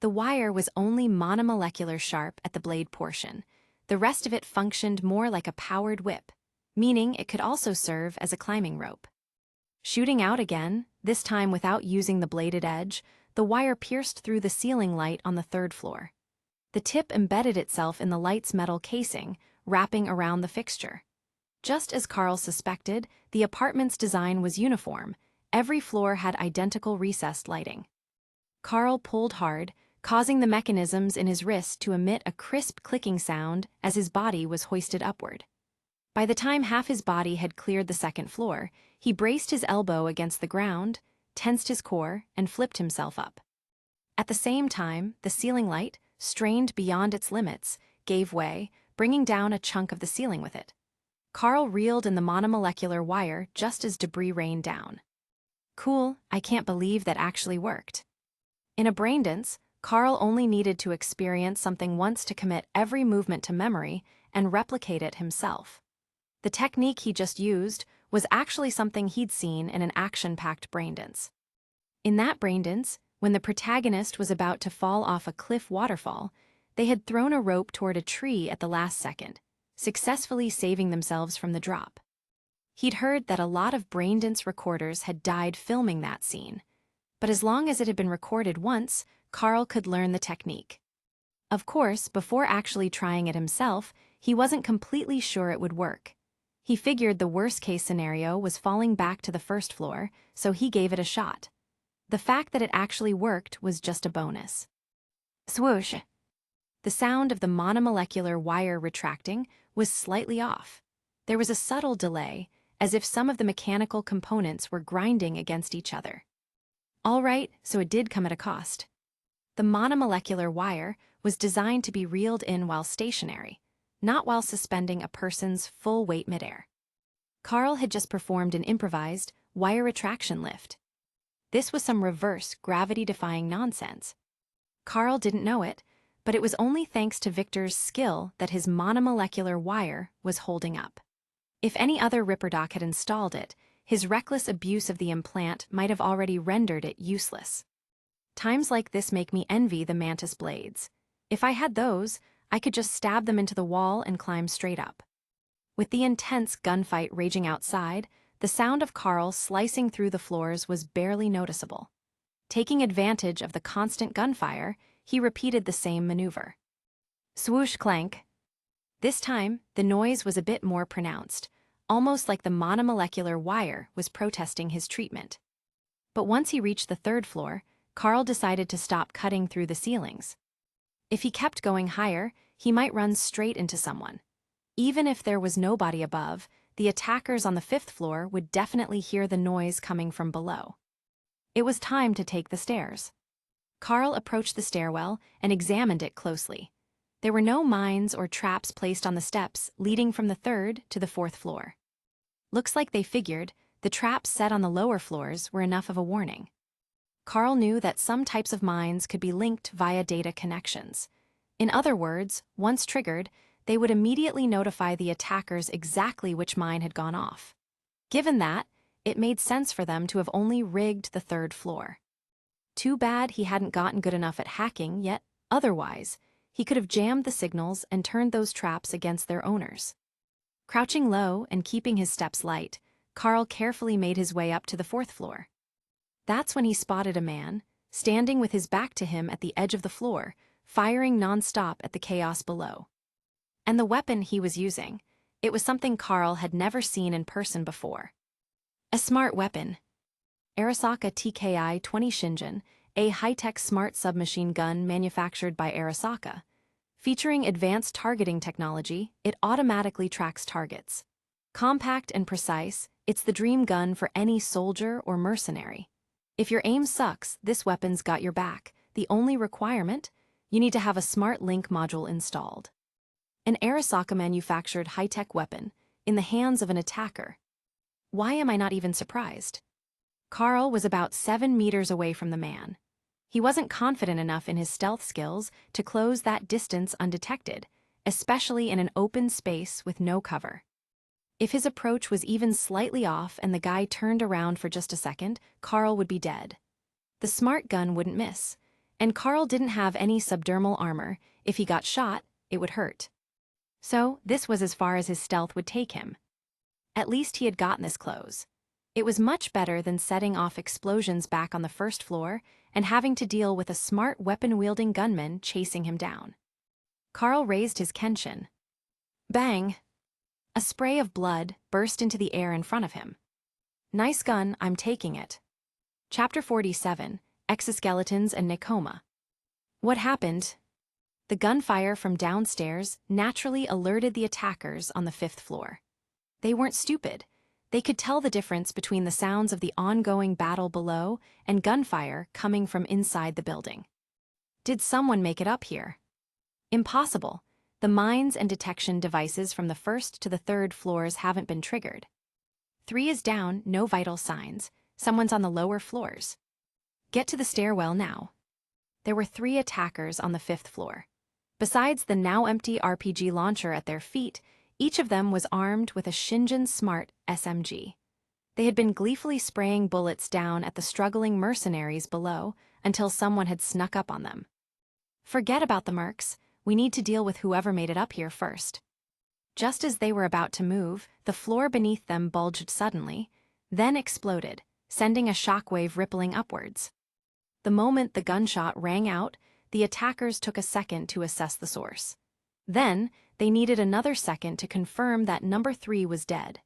The wire was only monomolecular sharp at the blade portion. The rest of it functioned more like a powered whip, meaning it could also serve as a climbing rope. Shooting out again, this time without using the bladed edge, the wire pierced through the ceiling light on the 3rd floor. The tip embedded itself in the light's metal casing, wrapping around the fixture. Just as Carl suspected, the apartment's design was uniform. Every floor had identical recessed lighting. Carl pulled hard, causing the mechanisms in his wrist to emit a crisp clicking sound as his body was hoisted upward. By the time half his body had cleared the 2nd floor, he braced his elbow against the ground, tensed his core, and flipped himself up. At the same time, the ceiling light, strained beyond its limits, gave way, bringing down a chunk of the ceiling with it. Carl reeled in the monomolecular wire just as debris rained down. Cool, I can't believe that actually worked. In a Braindance, Carl only needed to experience something once to commit every movement to memory and replicate it himself. The technique he just used was actually something he'd seen in an action-packed Braindance. In that Braindance, when the protagonist was about to fall off a cliff waterfall, they had thrown a rope toward a tree at the last second, successfully saving themselves from the drop. He'd heard that a lot of Braindance recorders had died filming that scene, but as long as it had been recorded once, Carl could learn the technique. Of course, before actually trying it himself, he wasn't completely sure it would work. He figured the worst-case scenario was falling back to the 1st floor, so he gave it a shot. The fact that it actually worked was just a bonus. Swoosh! The sound of the monomolecular wire retracting was slightly off. There was a subtle delay, as if some of the mechanical components were grinding against each other. All right, so it did come at a cost. The monomolecular wire was designed to be reeled in while stationary, not while suspending a person's full weight midair. Carl had just performed an improvised, wire attraction lift. This was some reverse, gravity-defying nonsense. Carl didn't know it, but it was only thanks to Victor's skill that his monomolecular wire was holding up. If any other Ripperdoc had installed it, his reckless abuse of the implant might have already rendered it useless. Times like this make me envy the mantis blades. If I had those, I could just stab them into the wall and climb straight up. With the intense gunfight raging outside, the sound of Carl slicing through the floors was barely noticeable. Taking advantage of the constant gunfire, he repeated the same maneuver. Swoosh clank. This time, the noise was a bit more pronounced, almost like the monomolecular wire was protesting his treatment. But once he reached the third floor, Carl decided to stop cutting through the ceilings. If he kept going higher, he might run straight into someone. Even if there was nobody above, the attackers on the fifth floor would definitely hear the noise coming from below. It was time to take the stairs. Carl approached the stairwell and examined it closely. There were no mines or traps placed on the steps leading from the third to the fourth floor. Looks like they figured the traps set on the lower floors were enough of a warning. Carl knew that some types of mines could be linked via data connections. In other words, once triggered, they would immediately notify the attackers exactly which mine had gone off. Given that, it made sense for them to have only rigged the third floor. Too bad he hadn't gotten good enough at hacking yet. Otherwise, he could have jammed the signals and turned those traps against their owners. Crouching low and keeping his steps light, Carl carefully made his way up to the fourth floor. That's when he spotted a man, standing with his back to him at the edge of the floor, firing non-stop at the chaos below. And the weapon he was using, it was something Carl had never seen in person before. A smart weapon. Arasaka TKI-20 Shinjin, a high-tech smart submachine gun manufactured by Arasaka. Featuring advanced targeting technology, it automatically tracks targets. Compact and precise, it's the dream gun for any soldier or mercenary. If your aim sucks, this weapon's got your back. The only requirement? You need to have a smart link module installed. An Arasaka-manufactured high-tech weapon, in the hands of an attacker. Why am I not even surprised? Carl was about 7 meters away from the man. He wasn't confident enough in his stealth skills to close that distance undetected, especially in an open space with no cover. If his approach was even slightly off and the guy turned around for just a second, Carl would be dead. The smart gun wouldn't miss, and Carl didn't have any subdermal armor. If he got shot, it would hurt. So, this was as far as his stealth would take him. At least he had gotten this close. It was much better than setting off explosions back on the first floor and having to deal with a smart weapon-wielding gunman chasing him down. Carl raised his kenshin. Bang! A spray of blood burst into the air in front of him. Nice gun, I'm taking it. Chapter 47, Exoskeletons and Nekoma. What happened? The gunfire from downstairs naturally alerted the attackers on the fifth floor. They weren't stupid. They could tell the difference between the sounds of the ongoing battle below and gunfire coming from inside the building. Did someone make it up here? Impossible. The mines and detection devices from the first to the third floors haven't been triggered. 3 is down, no vital signs. Someone's on the lower floors. Get to the stairwell now. There were 3 attackers on the fifth floor. Besides the now empty RPG launcher at their feet, each of them was armed with a Shinjin Smart SMG. They had been gleefully spraying bullets down at the struggling mercenaries below until someone had snuck up on them. Forget about the mercs. We need to deal with whoever made it up here first. Just as they were about to move, the floor beneath them bulged suddenly, then exploded, sending a shockwave rippling upwards. The moment the gunshot rang out, the attackers took a second to assess the source. Then, they needed another second to confirm that number 3 was dead.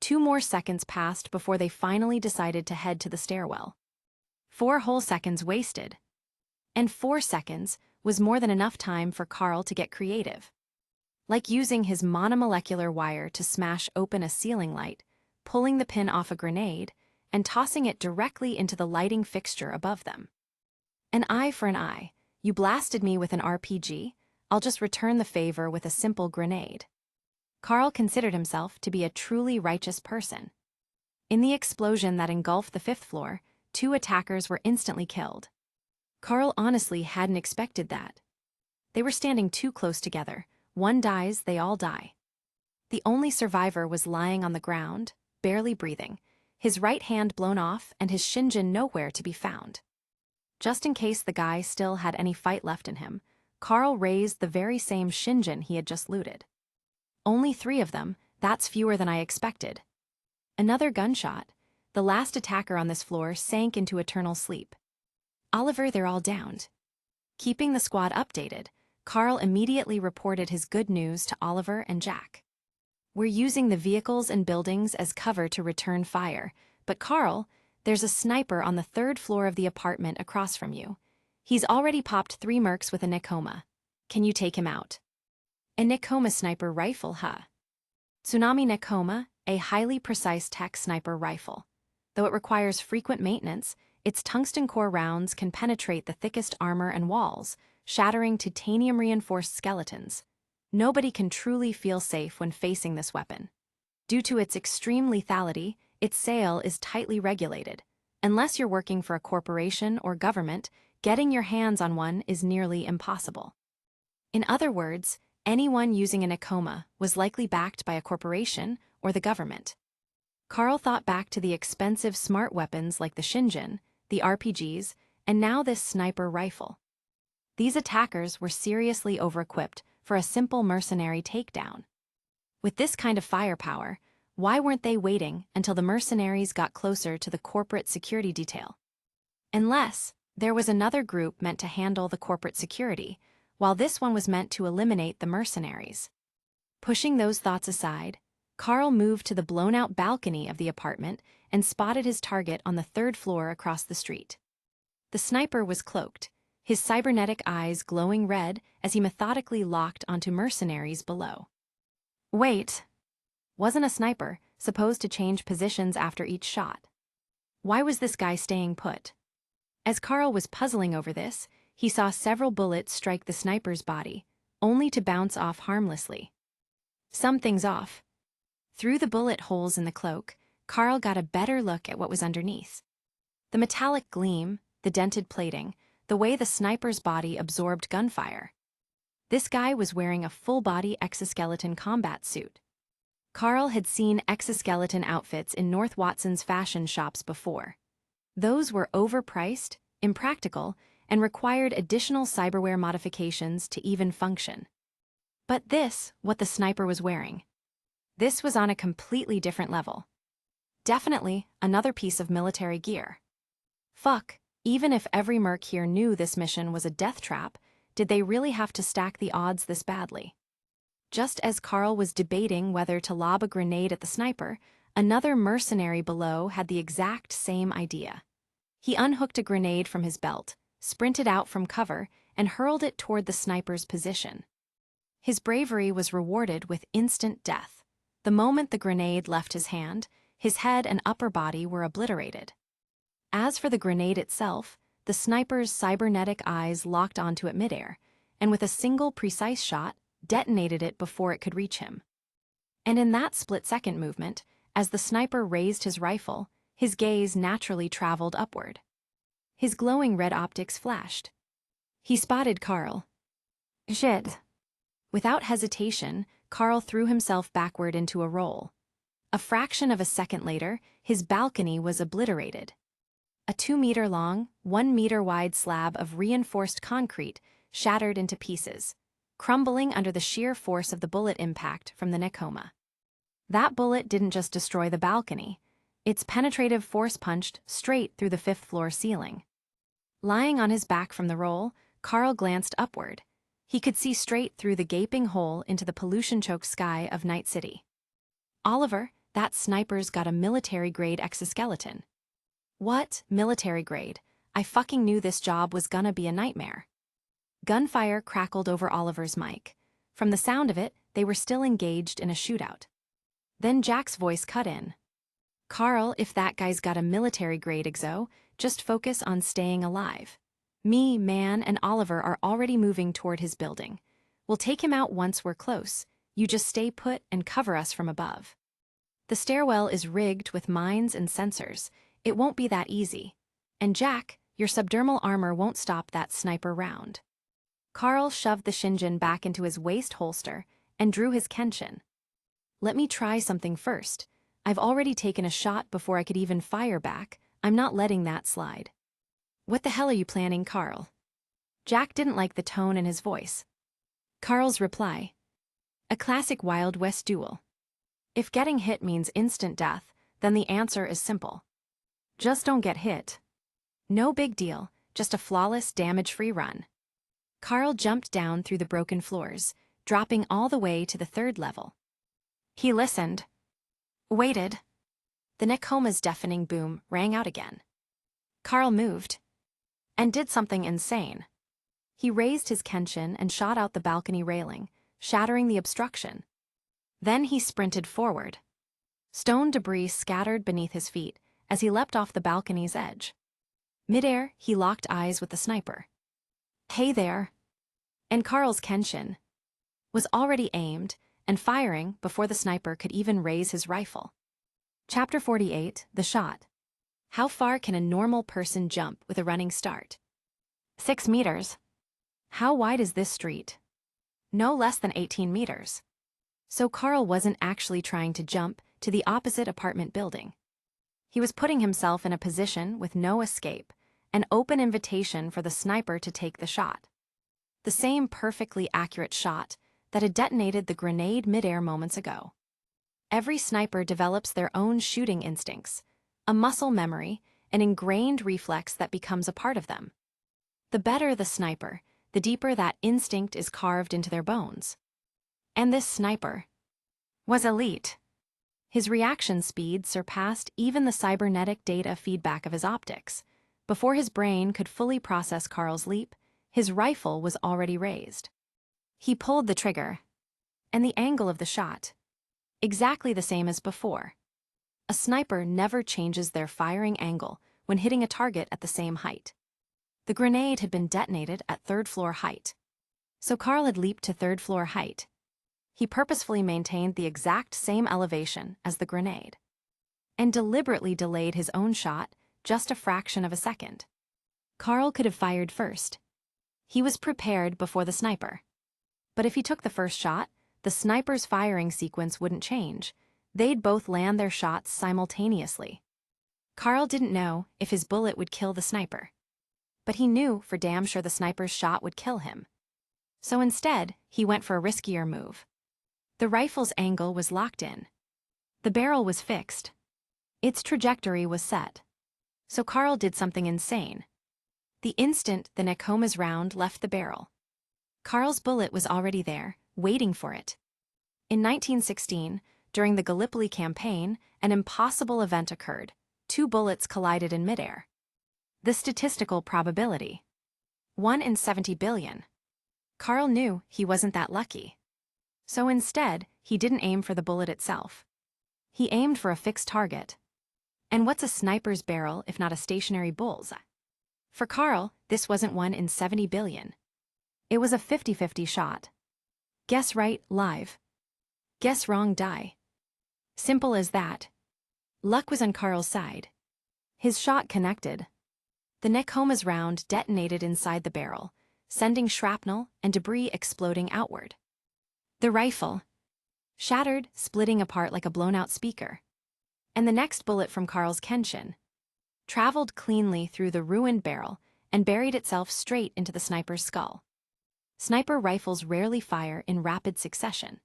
2 more seconds passed before they finally decided to head to the stairwell. 4 whole seconds wasted. And 4 seconds was more than enough time for Carl to get creative. Like using his monomolecular wire to smash open a ceiling light, pulling the pin off a grenade, and tossing it directly into the lighting fixture above them. An eye for an eye. You blasted me with an RPG, I'll just return the favor with a simple grenade. Carl considered himself to be a truly righteous person. In the explosion that engulfed the fifth floor, 2 attackers were instantly killed. Carl honestly hadn't expected that. They were standing too close together. One dies, they all die. The only survivor was lying on the ground, barely breathing, his right hand blown off and his shinjin nowhere to be found. Just in case the guy still had any fight left in him, Carl raised the very same shinjin he had just looted. Only 3 of them, that's fewer than I expected. Another gunshot. The last attacker on this floor sank into eternal sleep. Oliver, they're all downed. Keeping the squad updated, Carl immediately reported his good news to Oliver and Jack. We're using the vehicles and buildings as cover to return fire, but Carl, there's a sniper on the 3rd floor of the apartment across from you. He's already popped 3 mercs with a Nekoma. Can you take him out? A Nekoma sniper rifle, huh? Tsunami Nekoma, a highly precise tech sniper rifle. Though it requires frequent maintenance, its tungsten core rounds can penetrate the thickest armor and walls, shattering titanium-reinforced skeletons. Nobody can truly feel safe when facing this weapon. Due to its extreme lethality, its sale is tightly regulated. Unless you're working for a corporation or government, getting your hands on one is nearly impossible. In other words, anyone using a Nekoma was likely backed by a corporation or the government. Carl thought back to the expensive smart weapons like the Shinjin, the RPGs, and now this sniper rifle. These attackers were seriously overequipped for a simple mercenary takedown. With this kind of firepower, why weren't they waiting until the mercenaries got closer to the corporate security detail? Unless there was another group meant to handle the corporate security, while this one was meant to eliminate the mercenaries. Pushing those thoughts aside, Carl moved to the blown-out balcony of the apartment and spotted his target on the 3rd floor across the street. The sniper was cloaked, his cybernetic eyes glowing red as he methodically locked onto mercenaries below. Wait. Wasn't a sniper supposed to change positions after each shot? Why was this guy staying put? As Carl was puzzling over this, he saw several bullets strike the sniper's body, only to bounce off harmlessly. Something's off. Through the bullet holes in the cloak, Carl got a better look at what was underneath. The metallic gleam, the dented plating, the way the sniper's body absorbed gunfire. This guy was wearing a full-body exoskeleton combat suit. Carl had seen exoskeleton outfits in North Watson's fashion shops before. Those were overpriced, impractical, and required additional cyberware modifications to even function. But this, what the sniper was wearing. This was on a completely different level. Definitely another piece of military gear. Fuck, even if every merc here knew this mission was a death trap, did they really have to stack the odds this badly? Just as Carl was debating whether to lob a grenade at the sniper, another mercenary below had the exact same idea. He unhooked a grenade from his belt, sprinted out from cover, and hurled it toward the sniper's position. His bravery was rewarded with instant death. The moment the grenade left his hand, his head and upper body were obliterated. As for the grenade itself, the sniper's cybernetic eyes locked onto it midair, and with a single precise shot, detonated it before it could reach him. And in that split-second movement, as the sniper raised his rifle, his gaze naturally traveled upward. His glowing red optics flashed. He spotted Carl. Shit. Without hesitation, Carl threw himself backward into a roll. A fraction of a second later, his balcony was obliterated. A 2-meter-long, 1-meter-wide slab of reinforced concrete shattered into pieces, crumbling under the sheer force of the bullet impact from the Nekoma. That bullet didn't just destroy the balcony. Its penetrative force punched straight through the 5th-floor ceiling. Lying on his back from the roll, Carl glanced upward. He could see straight through the gaping hole into the pollution-choked sky of Night City. Oliver, that sniper's got a military-grade exoskeleton. What? Military grade? I fucking knew this job was gonna be a nightmare. Gunfire crackled over Oliver's mic. From the sound of it, they were still engaged in a shootout. Then Jack's voice cut in. Carl, if that guy's got a military-grade exo, just focus on staying alive. Me, Man, and Oliver are already moving toward his building. We'll take him out once we're close. You just stay put and cover us from above. The stairwell is rigged with mines and sensors. It won't be that easy. And Jack, your subdermal armor won't stop that sniper round. Carl shoved the shinjin back into his waist holster and drew his kenshin. Let me try something first. I've already taken a shot before I could even fire back. I'm not letting that slide. What the hell are you planning, Carl? Jack didn't like the tone in his voice. Carl's reply. A classic Wild West duel. If getting hit means instant death, then the answer is simple. Just don't get hit. No big deal, just a flawless, damage-free run. Carl jumped down through the broken floors, dropping all the way to the 3rd level. He listened. Waited. The Nekoma's deafening boom rang out again. Carl moved. And did something insane. He raised his kenshin and shot out the balcony railing, shattering the obstruction. Then he sprinted forward. Stone debris scattered beneath his feet as he leapt off the balcony's edge. Midair, he locked eyes with the sniper. Hey there. And Carl's kenshin was already aimed and firing before the sniper could even raise his rifle. Chapter 48, The Shot. How far can a normal person jump with a running start? 6 meters. How wide is this street? No less than 18 meters. So Carl wasn't actually trying to jump to the opposite apartment building. He was putting himself in a position with no escape, an open invitation for the sniper to take the shot. The same perfectly accurate shot that had detonated the grenade midair moments ago. Every sniper develops their own shooting instincts, a muscle memory, an ingrained reflex that becomes a part of them. The better the sniper, the deeper that instinct is carved into their bones. And this sniper was elite. His reaction speed surpassed even the cybernetic data feedback of his optics. Before his brain could fully process Carl's leap, his rifle was already raised. He pulled the trigger, and the angle of the shot, exactly the same as before. A sniper never changes their firing angle when hitting a target at the same height. The grenade had been detonated at 3rd floor height. So Carl had leaped to 3rd floor height. He purposefully maintained the exact same elevation as the grenade, and deliberately delayed his own shot just a fraction of a second. Carl could have fired first. He was prepared before the sniper. But if he took the first shot, the sniper's firing sequence wouldn't change. They'd both land their shots simultaneously. Carl didn't know if his bullet would kill the sniper. But he knew for damn sure the sniper's shot would kill him. So instead, he went for a riskier move. The rifle's angle was locked in. The barrel was fixed. Its trajectory was set. So Carl did something insane. The instant the Nekoma's round left the barrel, Carl's bullet was already there, waiting for it. In 1916, during the Gallipoli campaign, an impossible event occurred. 2 bullets collided in midair. The statistical probability. 1 in 70 billion. Carl knew he wasn't that lucky. So instead, he didn't aim for the bullet itself. He aimed for a fixed target. And what's a sniper's barrel if not a stationary bullseye? For Carl, this wasn't 1 in 70 billion. It was a 50-50 shot. Guess right, live. Guess wrong, die. Simple as that. Luck was on Carl's side. His shot connected. The Nekoma's round detonated inside the barrel, sending shrapnel and debris exploding outward. The rifle shattered, splitting apart like a blown-out speaker. And the next bullet from Carl's kenshin traveled cleanly through the ruined barrel and buried itself straight into the sniper's skull. Sniper rifles rarely fire in rapid succession.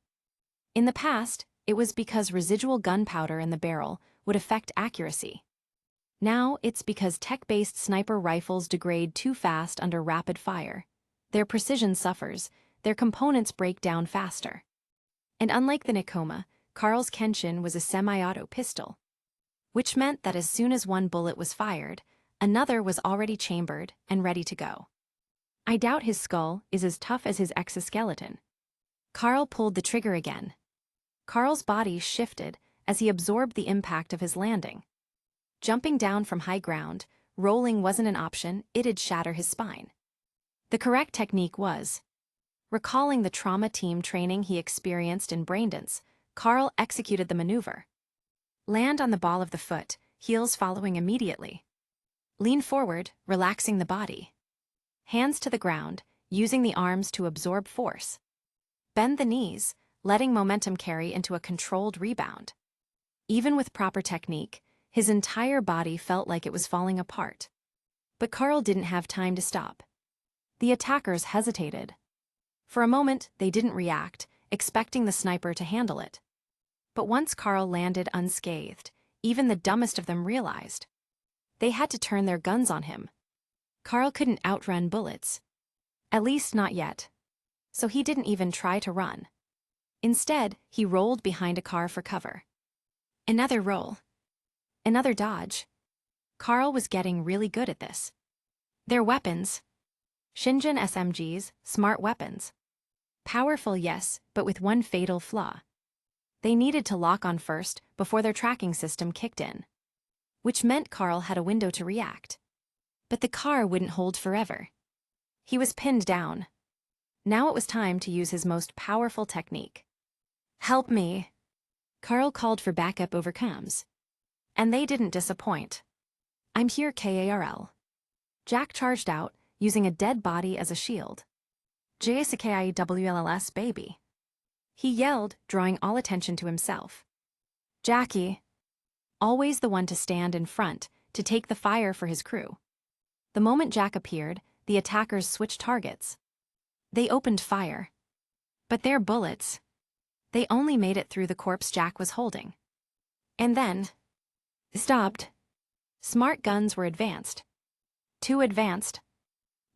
In the past, it was because residual gunpowder in the barrel would affect accuracy. Now it's because tech-based sniper rifles degrade too fast under rapid fire. Their precision suffers, their components break down faster. And unlike the Nekoma, Carl's kenshin was a semi-auto pistol, which meant that as soon as one bullet was fired, another was already chambered and ready to go. I doubt his skull is as tough as his exoskeleton. Carl pulled the trigger again. Carl's body shifted as he absorbed the impact of his landing. Jumping down from high ground, rolling wasn't an option, it'd shatter his spine. The correct technique was, recalling the trauma team training he experienced in Braindance, Carl executed the maneuver. Land on the ball of the foot, heels following immediately. Lean forward, relaxing the body. Hands to the ground, using the arms to absorb force. Bend the knees, letting momentum carry into a controlled rebound. Even with proper technique, his entire body felt like it was falling apart. But Carl didn't have time to stop. The attackers hesitated. For a moment, they didn't react, expecting the sniper to handle it. But once Carl landed unscathed, even the dumbest of them realized. They had to turn their guns on him. Carl couldn't outrun bullets. At least not yet. So he didn't even try to run. Instead, he rolled behind a car for cover. Another roll. Another dodge. Carl was getting really good at this. Their weapons. Shingen SMGs, smart weapons. Powerful, yes, but with one fatal flaw. They needed to lock on first before their tracking system kicked in. Which meant Carl had a window to react. But the car wouldn't hold forever. He was pinned down. Now it was time to use his most powerful technique. Help me. Carl called for backup over comms. And they didn't disappoint. I'm here, Karl. Jack charged out, using a dead body as a shield. JSKIWLLS baby. He yelled, drawing all attention to himself. Jackie. Always the one to stand in front, to take the fire for his crew. The moment Jack appeared, the attackers switched targets. They opened fire. But their bullets. They only made it through the corpse Jack was holding. And then stopped. Smart guns were advanced. Too advanced.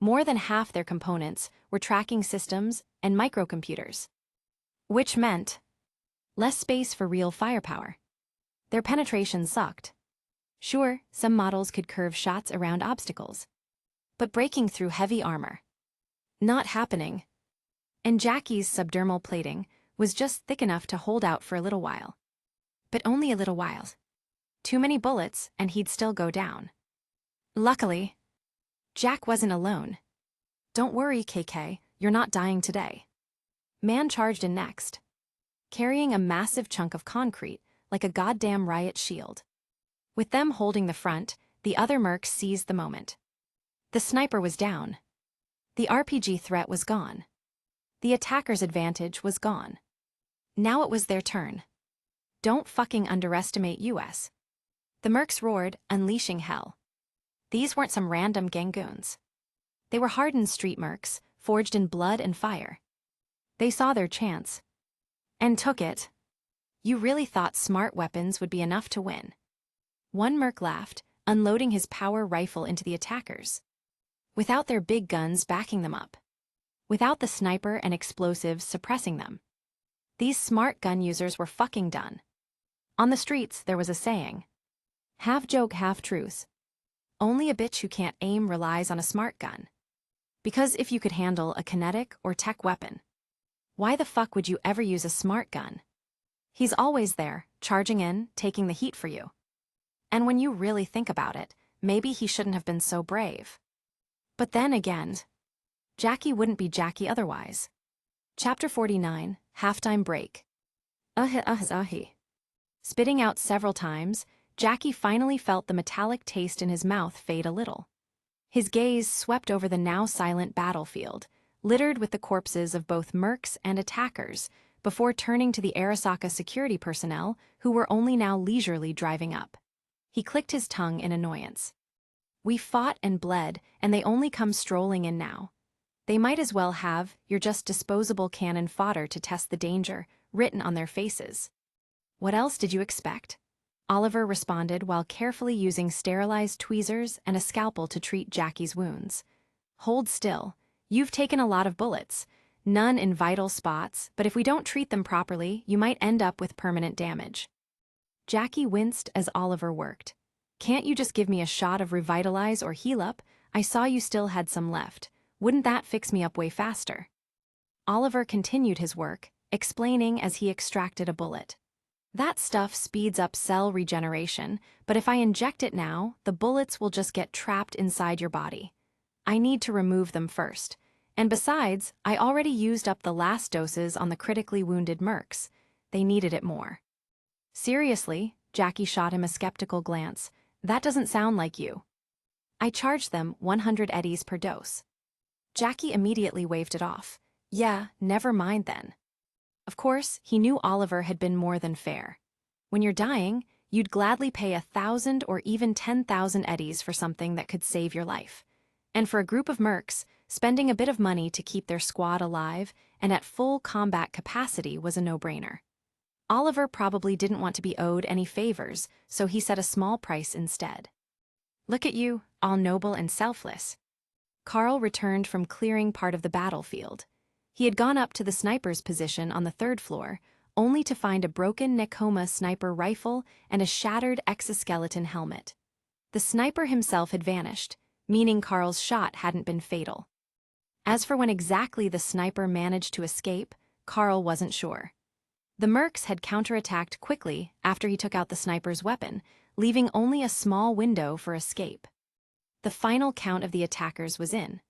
More than half their components were tracking systems and microcomputers. Which meant less space for real firepower. Their penetration sucked. Sure, some models could curve shots around obstacles. But breaking through heavy armor. Not happening. And Jackie's subdermal plating was just thick enough to hold out for a little while. But only a little while. Too many bullets, and he'd still go down. Luckily, Jack wasn't alone. Don't worry, KK, you're not dying today. Man charged in next. Carrying a massive chunk of concrete, like a goddamn riot shield. With them holding the front, the other mercs seized the moment. The sniper was down. The RPG threat was gone. The attacker's advantage was gone. Now it was their turn. Don't fucking underestimate US. The mercs roared, unleashing hell. These weren't some random gangoons. They were hardened street mercs, forged in blood and fire. They saw their chance. And took it. You really thought smart weapons would be enough to win. One merc laughed, unloading his power rifle into the attackers. Without their big guns backing them up. Without the sniper and explosives suppressing them. These smart gun users were fucking done. On the streets, there was a saying. Half joke, half truth. Only a bitch who can't aim relies on a smart gun. Because if you could handle a kinetic or tech weapon, why the fuck would you ever use a smart gun? He's always there, charging in, taking the heat for you. And when you really think about it, maybe he shouldn't have been so brave. But then again, Jackie wouldn't be Jackie otherwise. Chapter 49, Halftime Break. Spitting out several times, Jackie finally felt the metallic taste in his mouth fade a little. His gaze swept over the now silent battlefield, littered with the corpses of both mercs and attackers, before turning to the Arasaka security personnel who were only now leisurely driving up. He clicked his tongue in annoyance. We fought and bled, and they only come strolling in now. They might as well have "you're just disposable cannon fodder to test the danger" written on their faces. What else did you expect? Oliver responded while carefully using sterilized tweezers and a scalpel to treat Jackie's wounds. Hold still. You've taken a lot of bullets. None in vital spots, but if we don't treat them properly, you might end up with permanent damage. Jackie winced as Oliver worked. Can't you just give me a shot of revitalize or heal up? I saw you still had some left. Wouldn't that fix me up way faster? Oliver continued his work, explaining as he extracted a bullet. That stuff speeds up cell regeneration, but if I inject it now, the bullets will just get trapped inside your body. I need to remove them first. And besides, I already used up the last doses on the critically wounded mercs. They needed it more. Seriously, Jackie shot him a skeptical glance. That doesn't sound like you. I charged them 100 eddies per dose. Jackie immediately waved it off. Yeah, never mind then. Of course, he knew Oliver had been more than fair. When you're dying, you'd gladly pay 1,000 or even 10,000 eddies for something that could save your life. And for a group of mercs, spending a bit of money to keep their squad alive and at full combat capacity was a no-brainer. Oliver probably didn't want to be owed any favors, so he set a small price instead. Look at you, all noble and selfless. Carl returned from clearing part of the battlefield. He had gone up to the sniper's position on the 3rd floor, only to find a broken Nekoma sniper rifle and a shattered exoskeleton helmet. The sniper himself had vanished, meaning Carl's shot hadn't been fatal. As for when exactly the sniper managed to escape, Carl wasn't sure. The mercs had counterattacked quickly after he took out the sniper's weapon, leaving only a small window for escape. The final count of the attackers was in.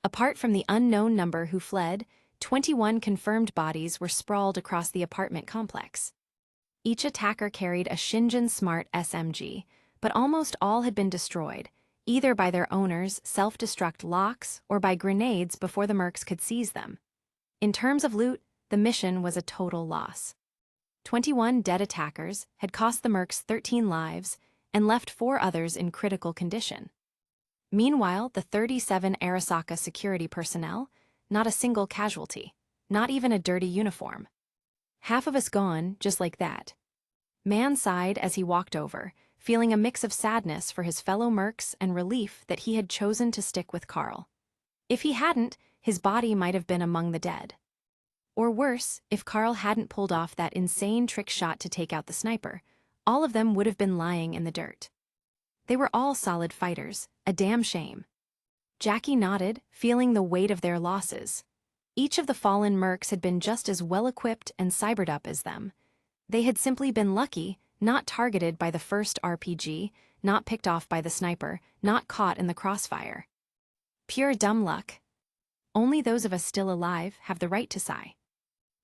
Apart from the unknown number who fled, 21 confirmed bodies were sprawled across the apartment complex. Each attacker carried a Shingen Smart SMG, but almost all had been destroyed, either by their owners' self-destruct locks or by grenades before the mercs could seize them. In terms of loot, the mission was a total loss. 21 dead attackers had cost the mercs 13 lives and left 4 others in critical condition. Meanwhile, the 37 Arasaka security personnel, not a single casualty, not even a dirty uniform. Half of us gone, just like that. Man sighed as he walked over, feeling a mix of sadness for his fellow mercs and relief that he had chosen to stick with Carl. If he hadn't, his body might have been among the dead. Or worse, if Carl hadn't pulled off that insane trick shot to take out the sniper, all of them would have been lying in the dirt. They were all solid fighters, a damn shame. Jackie nodded, feeling the weight of their losses. Each of the fallen mercs had been just as well-equipped and cybered up as them. They had simply been lucky, not targeted by the first RPG, not picked off by the sniper, not caught in the crossfire. Pure dumb luck. Only those of us still alive have the right to sigh.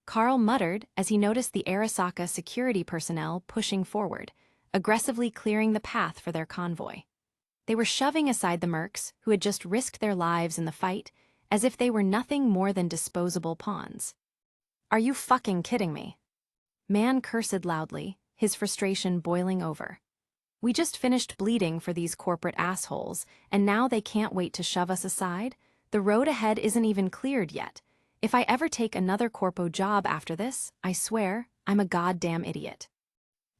Carl muttered as he noticed the Arasaka security personnel pushing forward, aggressively clearing the path for their convoy. They were shoving aside the mercs who had just risked their lives in the fight as if they were nothing more than disposable pawns. Are you fucking kidding me? Man cursed loudly, his frustration boiling over. We just finished bleeding for these corporate assholes, and now they can't wait to shove us aside? The road ahead isn't even cleared yet. If I ever take another corpo job after this, I swear, I'm a goddamn idiot.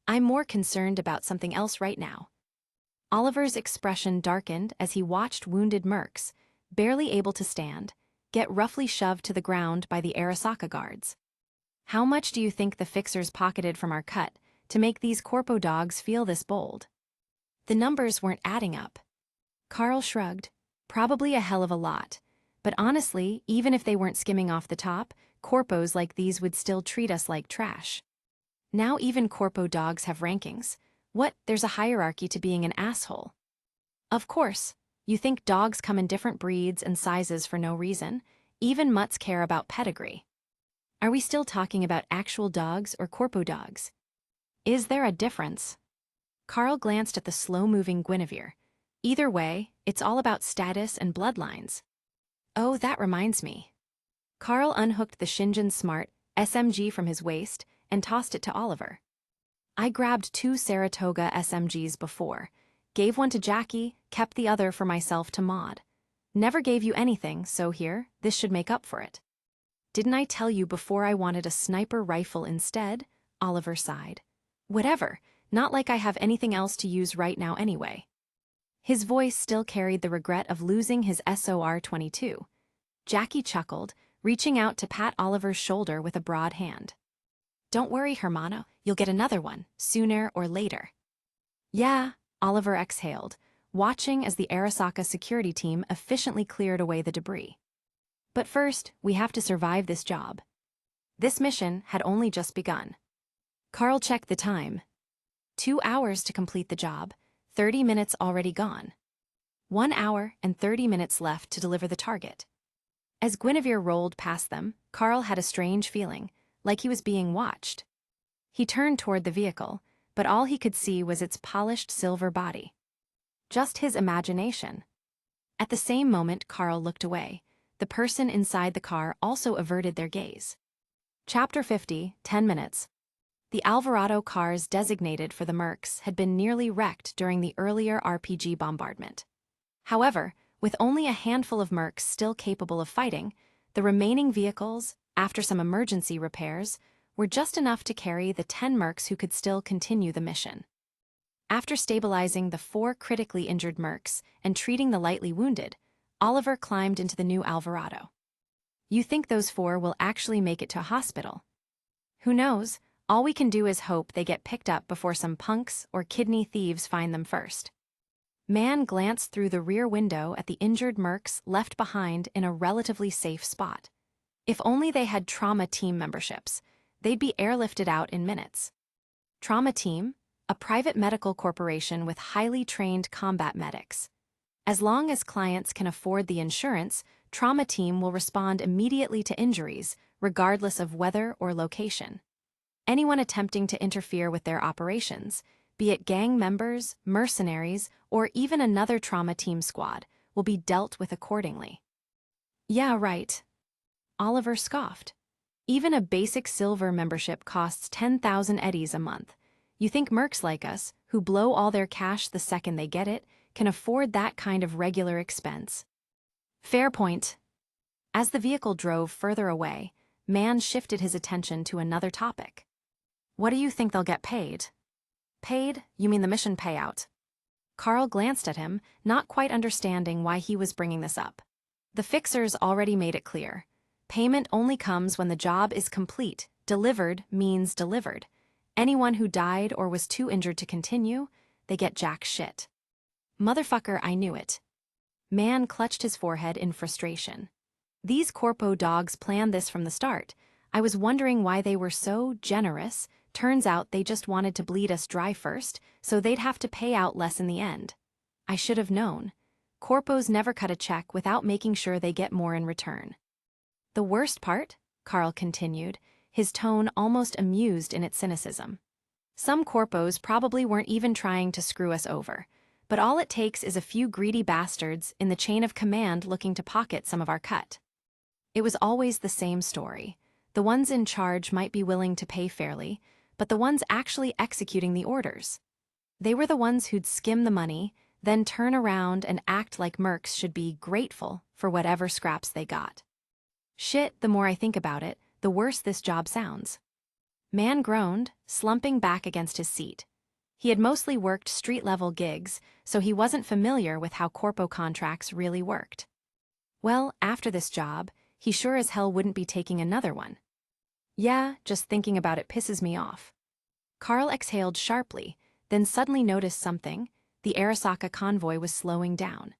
I'm more concerned about something else right now. Oliver's expression darkened as he watched wounded mercs, barely able to stand, get roughly shoved to the ground by the Arasaka guards. How much do you think the fixers pocketed from our cut to make these corpo dogs feel this bold? The numbers weren't adding up. Carl shrugged. Probably a hell of a lot. But honestly, even if they weren't skimming off the top, corpos like these would still treat us like trash. Now even corpo dogs have rankings. What, there's a hierarchy to being an asshole. Of course, you think dogs come in different breeds and sizes for no reason. Even mutts care about pedigree. Are we still talking about actual dogs or corpo dogs? Is there a difference? Carl glanced at the slow-moving Guinevere. Either way, it's all about status and bloodlines. Oh, that reminds me. Carl unhooked the Shingen Smart SMG from his waist and tossed it to Oliver. I grabbed 2 Saratoga SMGs before, gave one to Jackie, kept the other for myself to mod. Never gave you anything, so here, this should make up for it. Didn't I tell you before I wanted a sniper rifle instead? Oliver sighed. Whatever, not like I have anything else to use right now anyway. His voice still carried the regret of losing his SOR-22. Jackie chuckled, reaching out to pat Oliver's shoulder with a broad hand. Don't worry, Hermano, you'll get another one, sooner or later. Yeah, Oliver exhaled, watching as the Arasaka security team efficiently cleared away the debris. But first, we have to survive this job. This mission had only just begun. Carl checked the time. 2 hours to complete the job, 30 minutes already gone. 1 hour and 30 minutes left to deliver the target. As Guinevere rolled past them, Carl had a strange feeling, like he was being watched. He turned toward the vehicle, but all he could see was its polished silver body. Just his imagination. At the same moment Carl looked away, the person inside the car also averted their gaze. Chapter 50, 10 minutes. The Alvarado cars designated for the mercs had been nearly wrecked during the earlier RPG bombardment. However, with only a handful of mercs still capable of fighting, the remaining vehicles, after some emergency repairs, were just enough to carry the 10 mercs who could still continue the mission. After stabilizing the 4 critically injured mercs and treating the lightly wounded, Oliver climbed into the new Alvarado. You think those 4 will actually make it to a hospital? Who knows? All we can do is hope they get picked up before some punks or kidney thieves find them first. Man glanced through the rear window at the injured mercs left behind in a relatively safe spot. If only they had trauma team memberships, they'd be airlifted out in minutes. Trauma Team, a private medical corporation with highly trained combat medics. As long as clients can afford the insurance, Trauma Team will respond immediately to injuries, regardless of weather or location. Anyone attempting to interfere with their operations, be it gang members, mercenaries, or even another Trauma Team squad, will be dealt with accordingly. Yeah, right. Oliver scoffed. Even a basic silver membership costs 10,000 eddies a month. You think mercs like us, who blow all their cash the second they get it, can afford that kind of regular expense? Fair point. As the vehicle drove further away, Man shifted his attention to another topic. What do you think they'll get paid? Paid? You mean the mission payout? Carl glanced at him, not quite understanding why he was bringing this up. The fixers already made it clear. Payment only comes when the job is complete. Delivered means delivered. Anyone who died or was too injured to continue, they get jack shit. Motherfucker, I knew it. Man clutched his forehead in frustration. These corpo dogs planned this from the start. I was wondering why they were so generous. Turns out they just wanted to bleed us dry first, so they'd have to pay out less in the end. I should have known. Corpos never cut a check without making sure they get more in return. The worst part, Carl continued, his tone almost amused in its cynicism. Some corpos probably weren't even trying to screw us over, but all it takes is a few greedy bastards in the chain of command looking to pocket some of our cut. It was always the same story. The ones in charge might be willing to pay fairly, but the ones actually executing the orders. They were the ones who'd skim the money, then turn around and act like mercs should be grateful for whatever scraps they got. Shit, the more I think about it, the worse this job sounds. Man groaned, slumping back against his seat. He had mostly worked street-level gigs, so he wasn't familiar with how corpo contracts really worked. Well, after this job, he sure as hell wouldn't be taking another one. Yeah, just thinking about it pisses me off. Carl exhaled sharply, then suddenly noticed something. The Arasaka convoy was slowing down.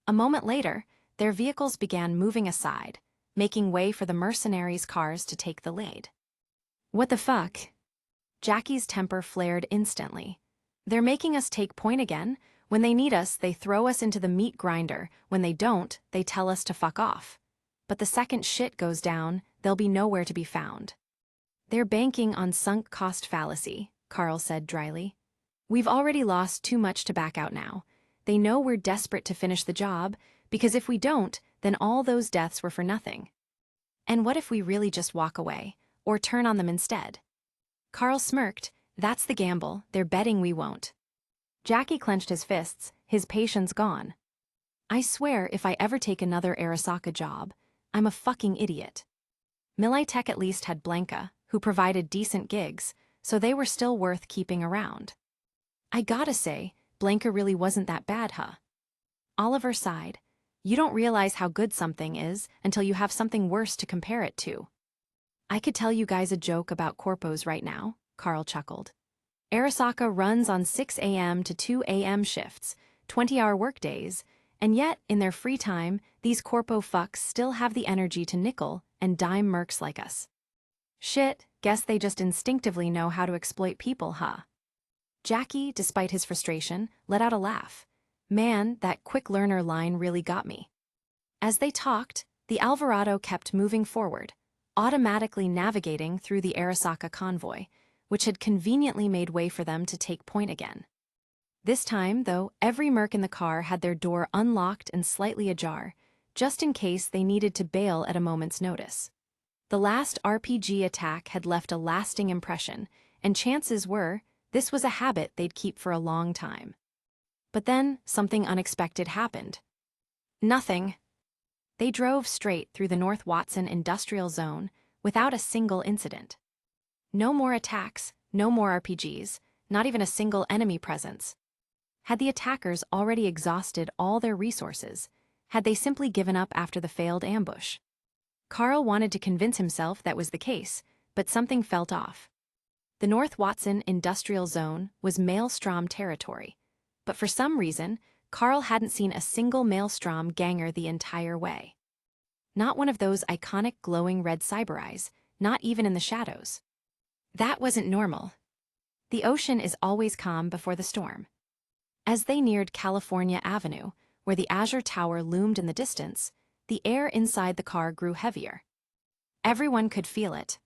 A moment later, their vehicles began moving aside, making way for the mercenaries' cars to take the lead. What the fuck? Jackie's temper flared instantly. They're making us take point again. When they need us, they throw us into the meat grinder. When they don't, they tell us to fuck off. But the second shit goes down, they'll be nowhere to be found. They're banking on sunk cost fallacy, Carl said dryly. We've already lost too much to back out now. They know we're desperate to finish the job, because if we don't, then all those deaths were for nothing. And what if we really just walk away, or turn on them instead? Carl smirked. That's the gamble, they're betting we won't. Jackie clenched his fists, his patience gone. I swear if I ever take another Arasaka job, I'm a fucking idiot. Militech at least had Blanca, who provided decent gigs, so they were still worth keeping around. I gotta say, Blanca really wasn't that bad, huh? Oliver sighed. You don't realize how good something is until you have something worse to compare it to. I could tell you guys a joke about corpos right now, Carl chuckled. Arasaka runs on 6 a.m. to 2 a.m. shifts, 20-hour workdays, and yet, in their free time, these corpo fucks still have the energy to nickel and dime mercs like us. Shit, guess they just instinctively know how to exploit people, huh? Jackie, despite his frustration, let out a laugh. Man, that quick learner line really got me. As they talked, the Alvarado kept moving forward, automatically navigating through the Arasaka convoy, which had conveniently made way for them to take point again. This time, though, every merc in the car had their door unlocked and slightly ajar, just in case they needed to bail at a moment's notice. The last RPG attack had left a lasting impression, and chances were this was a habit they'd keep for a long time. But then something unexpected happened. Nothing. They drove straight through the North Watson industrial zone without a single incident. No more attacks, no more RPGs, not even a single enemy presence. Had the attackers already exhausted all their resources? Had they simply given up after the failed ambush? Carl wanted to convince himself that was the case, but something felt off. The North Watson industrial zone was Maelstrom territory, but for some reason, Carl hadn't seen a single Maelstrom ganger the entire way. Not one of those iconic glowing red cyber eyes, not even in the shadows. That wasn't normal. The ocean is always calm before the storm. As they neared California Avenue, where the Azure Tower loomed in the distance, the air inside the car grew heavier. Everyone could feel it.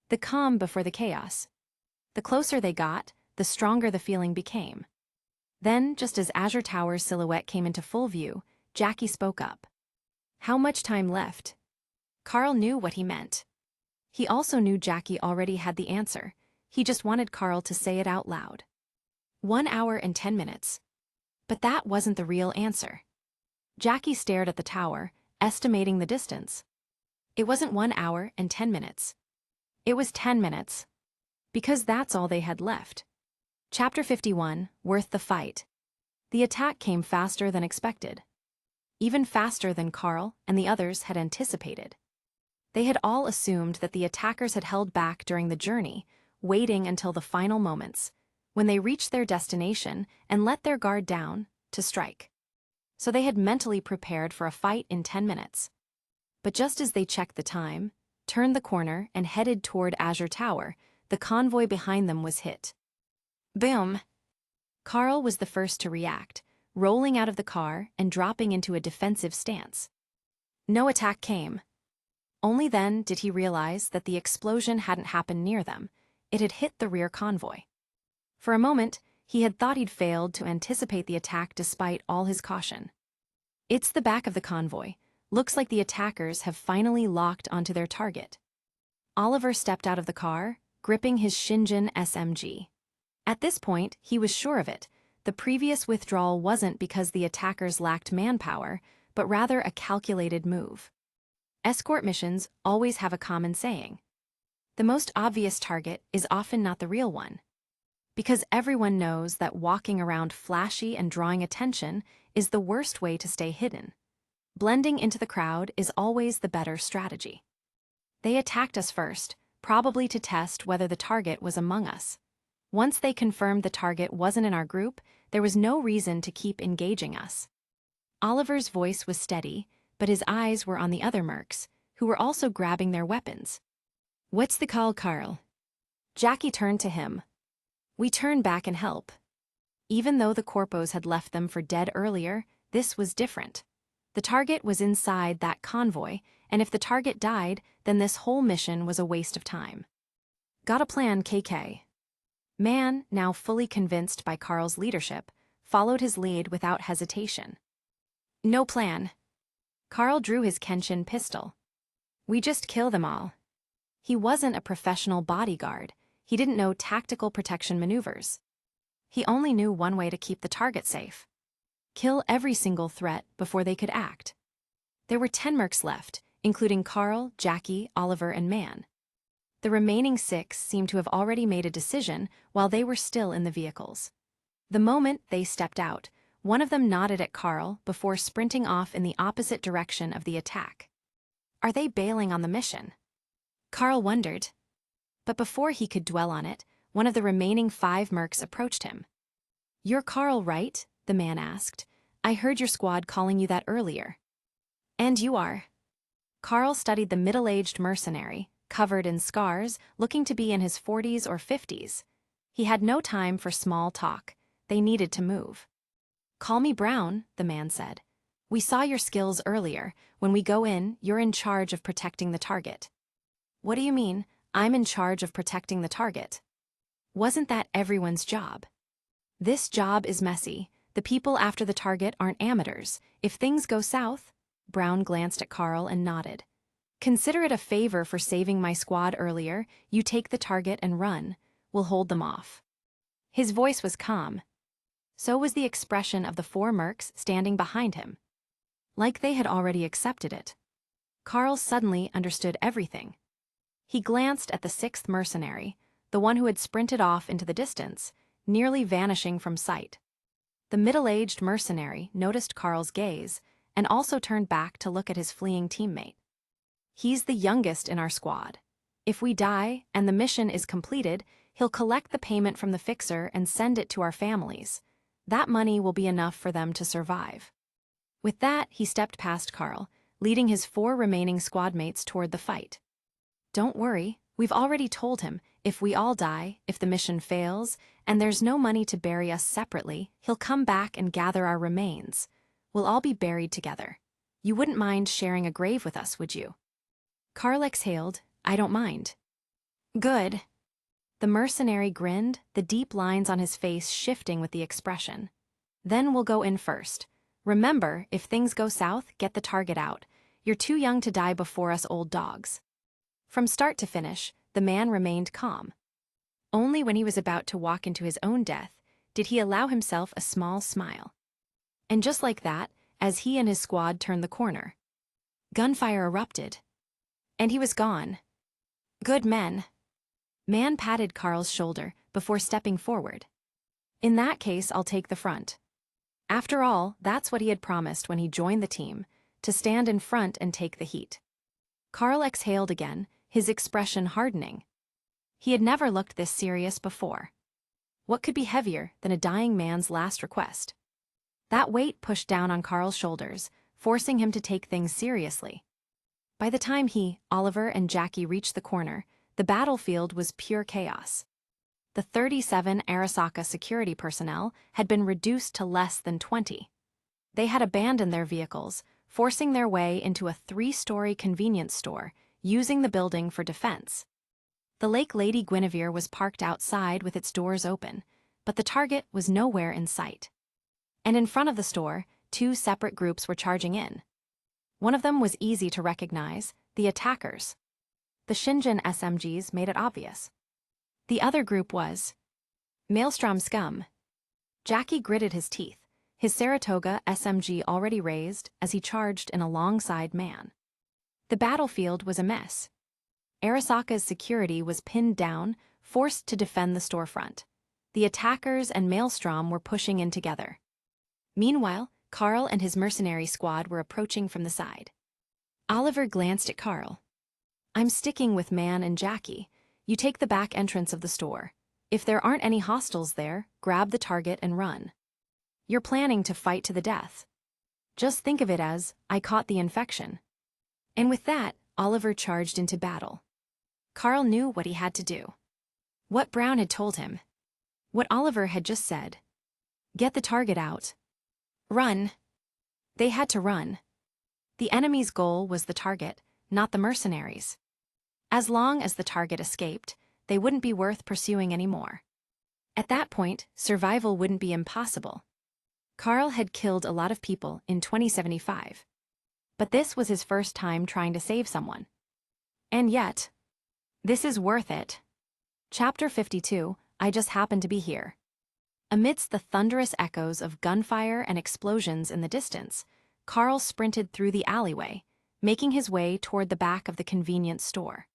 The calm before the chaos. The closer they got, the stronger the feeling became. Then, just as Azure Tower's silhouette came into full view, Jackie spoke up. How much time left? Carl knew what he meant. He also knew Jackie already had the answer. He just wanted Carl to say it out loud. 1 hour and 10 minutes. But that wasn't the real answer. Jackie stared at the tower, estimating the distance. It wasn't 1 hour and 10 minutes. It was 10 minutes. Because that's all they had left. Chapter 51, Worth the Fight. The attack came faster than expected. Even faster than Carl and the others had anticipated. They had all assumed that the attackers had held back during the journey, waiting until the final moments, when they reached their destination and let their guard down, to strike. So they had mentally prepared for a fight in 10 minutes. But just as they checked the time, turned the corner and headed toward Azure Tower, the convoy behind them was hit. Boom! Carl was the first to react, rolling out of the car and dropping into a defensive stance. No attack came. Only then did he realize that the explosion hadn't happened near them. It had hit the rear convoy. For a moment, he had thought he'd failed to anticipate the attack despite all his caution. It's the back of the convoy. Looks like the attackers have finally locked onto their target. Oliver stepped out of the car, gripping his Shingen SMG. At this point, he was sure of it. The previous withdrawal wasn't because the attackers lacked manpower, but rather a calculated move. Escort missions always have a common saying. The most obvious target is often not the real one. Because everyone knows that walking around flashy and drawing attention is the worst way to stay hidden. Blending into the crowd is always the better strategy. They attacked us first, probably to test whether the target was among us. Once they confirmed the target wasn't in our group, there was no reason to keep engaging us. Oliver's voice was steady, but his eyes were on the other mercs, who were also grabbing their weapons. What's the call, Carl? Jackie turned to him. We turn back and help. Even though the corpos had left them for dead earlier, this was different. The target was inside that convoy, and if the target died, then this whole mission was a waste of time. Got a plan, KK. Man, now fully convinced by Carl's leadership, followed his lead without hesitation. No plan. Carl drew his Kenshin pistol. We just kill them all. He wasn't a professional bodyguard. He didn't know tactical protection maneuvers. He only knew one way to keep the target safe. Kill every single threat before they could act. There were 10 mercs left, including Carl, Jackie, Oliver, and Man. The remaining 6 seemed to have already made a decision while they were still in the vehicles. The moment they stepped out, one of them nodded at Carl before sprinting off in the opposite direction of the attack. Are they bailing on the mission? Carl wondered. But before he could dwell on it, one of the remaining 5 mercs approached him. You're Carl, right? The man asked. I heard your squad calling you that earlier. And you are. Carl studied the middle-aged mercenary, covered in scars, looking to be in his 40s or 50s. He had no time for small talk. They needed to move. Call me Brown, the man said. We saw your skills earlier. When we go in, you're in charge of protecting the target. What do you mean, I'm in charge of protecting the target? Wasn't that everyone's job? This job is messy. The people after the target aren't amateurs. If things go south, Brown glanced at Carl and nodded. Consider it a favor for saving my squad earlier. You take the target and run. We'll hold them off. His voice was calm. So was the expression of the 4 mercs standing behind him. Like they had already accepted it. Carl suddenly understood everything. He glanced at the 6th mercenary, the one who had sprinted off into the distance, nearly vanishing from sight. The middle-aged mercenary noticed Carl's gaze and also turned back to look at his fleeing teammate. He's the youngest in our squad. If we die and the mission is completed, he'll collect the payment from the fixer and send it to our families. That money will be enough for them to survive. With that, he stepped past Carl, leading his 4 remaining squad mates toward the fight. Don't worry, we've already told him, if we all die, if the mission fails, and there's no money to bury us separately, he'll come back and gather our remains. We'll all be buried together. You wouldn't mind sharing a grave with us, would you? Carl exhaled. I don't mind. Good. The mercenary grinned, the deep lines on his face shifting with the expression. Then we'll go in first. Remember, if things go south, get the target out. You're too young to die before us old dogs. From start to finish, the man remained calm. Only when he was about to walk into his own death did he allow himself a small smile. And just like that, as he and his squad turned the corner, gunfire erupted. And he was gone. Good men. Man patted Carl's shoulder before stepping forward. In that case, I'll take the front. After all, that's what he had promised when he joined the team, to stand in front and take the heat. Carl exhaled again, his expression hardening. He had never looked this serious before. What could be heavier than a dying man's last request? That weight pushed down on Carl's shoulders, forcing him to take things seriously. By the time he, Oliver, and Jackie reached the corner, the battlefield was pure chaos. The 37 Arasaka security personnel had been reduced to less than 20. They had abandoned their vehicles, forcing their way into a 3-story convenience store, using the building for defense. The Lake Lady Guinevere was parked outside with its doors open, but the target was nowhere in sight. And in front of the store, 2 separate groups were charging in. One of them was easy to recognize, the attackers. The Shingen SMGs made it obvious. The other group was Maelstrom scum. Jackie gritted his teeth, his Saratoga SMG already raised as he charged in alongside man. The battlefield was a mess. Arasaka's security was pinned down, forced to defend the storefront. The attackers and Maelstrom were pushing in together. Meanwhile, Carl and his mercenary squad were approaching from the side. Oliver glanced at Carl. I'm sticking with Man and Jackie. You take the back entrance of the store. If there aren't any hostiles there, grab the target and run. You're planning to fight to the death. Just think of it as, I caught the infection. And with that, Oliver charged into battle. Carl knew what he had to do. What Brown had told him. What Oliver had just said. Get the target out. Run. They had to run. The enemy's goal was the target, not the mercenaries. As long as the target escaped, they wouldn't be worth pursuing anymore. At that point, survival wouldn't be impossible. Carl had killed a lot of people in 2075. But this was his first time trying to save someone. And yet, this is worth it. Chapter 52, I just happened to be here. Amidst the thunderous echoes of gunfire and explosions in the distance, Carl sprinted through the alleyway, making his way toward the back of the convenience store.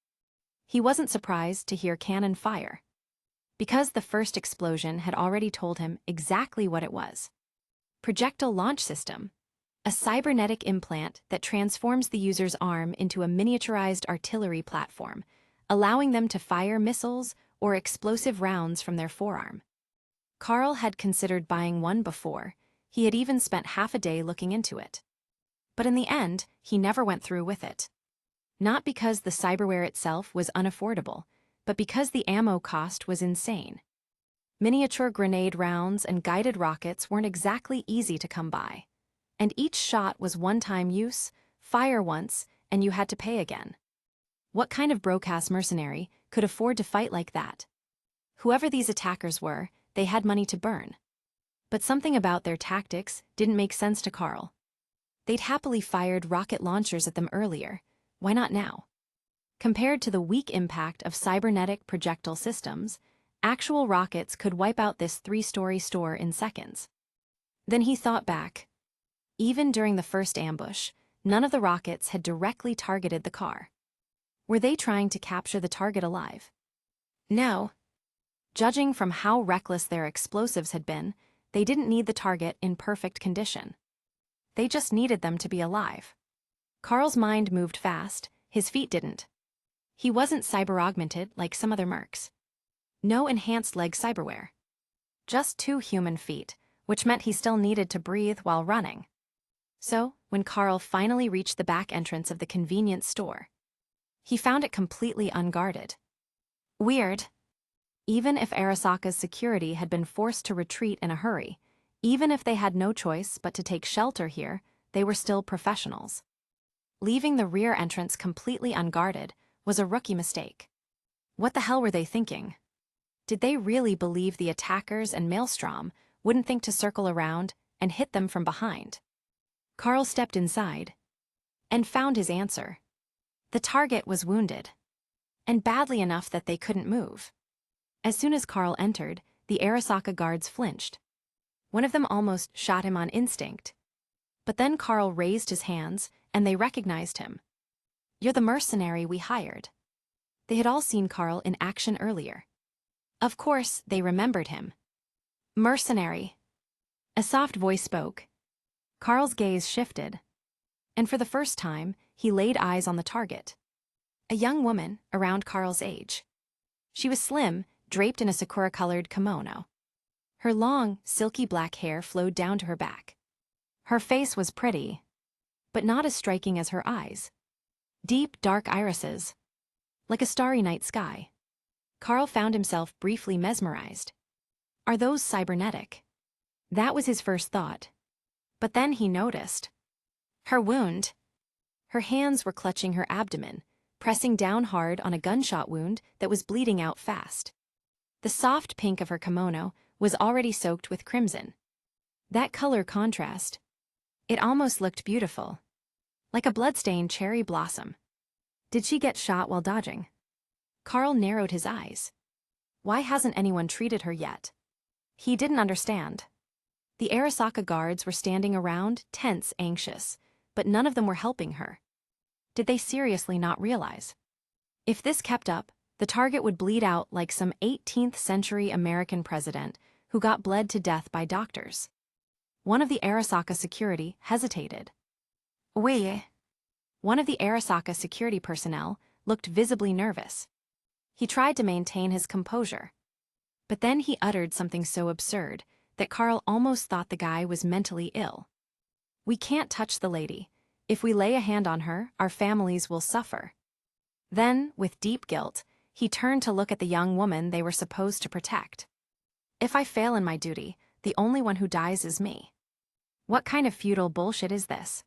He wasn't surprised to hear cannon fire, because the first explosion had already told him exactly what it was. Projectile launch system, a cybernetic implant that transforms the user's arm into a miniaturized artillery platform, allowing them to fire missiles or explosive rounds from their forearm. Carl had considered buying one before. He had even spent half a day looking into it. But in the end, he never went through with it. Not because the cyberware itself was unaffordable, but because the ammo cost was insane. Miniature grenade rounds and guided rockets weren't exactly easy to come by. And each shot was one-time use, fire once, and you had to pay again. What kind of broke-ass mercenary could afford to fight like that? Whoever these attackers were, they had money to burn. But something about their tactics didn't make sense to Carl. They'd happily fired rocket launchers at them earlier. Why not now? Compared to the weak impact of cybernetic projectile systems, actual rockets could wipe out this 3-story store in seconds. Then he thought back. Even during the first ambush, none of the rockets had directly targeted the car. Were they trying to capture the target alive? No. Judging from how reckless their explosives had been, they didn't need the target in perfect condition. They just needed them to be alive. Carl's mind moved fast, his feet didn't. He wasn't cyber-augmented like some other mercs. No enhanced leg cyberware. Just 2 human feet, which meant he still needed to breathe while running. So, when Carl finally reached the back entrance of the convenience store, he found it completely unguarded. Weird. Even if Arasaka's security had been forced to retreat in a hurry, even if they had no choice but to take shelter here, they were still professionals. Leaving the rear entrance completely unguarded was a rookie mistake. What the hell were they thinking? Did they really believe the attackers and Maelstrom wouldn't think to circle around and hit them from behind? Carl stepped inside and found his answer. The target was wounded, and badly enough that they couldn't move. As soon as Carl entered, the Arasaka guards flinched. One of them almost shot him on instinct. But then Carl raised his hands, and they recognized him. "You're the mercenary we hired." They had all seen Carl in action earlier. Of course, they remembered him. "Mercenary." A soft voice spoke. Carl's gaze shifted, and for the first time, he laid eyes on the target. A young woman around Carl's age. She was slim, draped in a sakura-colored kimono. Her long, silky black hair flowed down to her back. Her face was pretty, but not as striking as her eyes. Deep, dark irises, like a starry night sky. Carl found himself briefly mesmerized. Are those cybernetic? That was his first thought. But then he noticed her wound. Her hands were clutching her abdomen, pressing down hard on a gunshot wound that was bleeding out fast. The soft pink of her kimono was already soaked with crimson. That color contrast, it almost looked beautiful, like a bloodstained cherry blossom. Did she get shot while dodging? Carl narrowed his eyes. Why hasn't anyone treated her yet? He didn't understand. The Arasaka guards were standing around, tense, anxious, but none of them were helping her. Did they seriously not realize? If this kept up, the target would bleed out like some 18th century American president who got bled to death by doctors. One of the Arasaka security hesitated. "Oui." One of the Arasaka security personnel looked visibly nervous. He tried to maintain his composure. But then he uttered something so absurd that Carl almost thought the guy was mentally ill. "We can't touch the lady. If we lay a hand on her, our families will suffer." Then, with deep guilt, he turned to look at the young woman they were supposed to protect. "If I fail in my duty, the only one who dies is me. What kind of feudal bullshit is this?"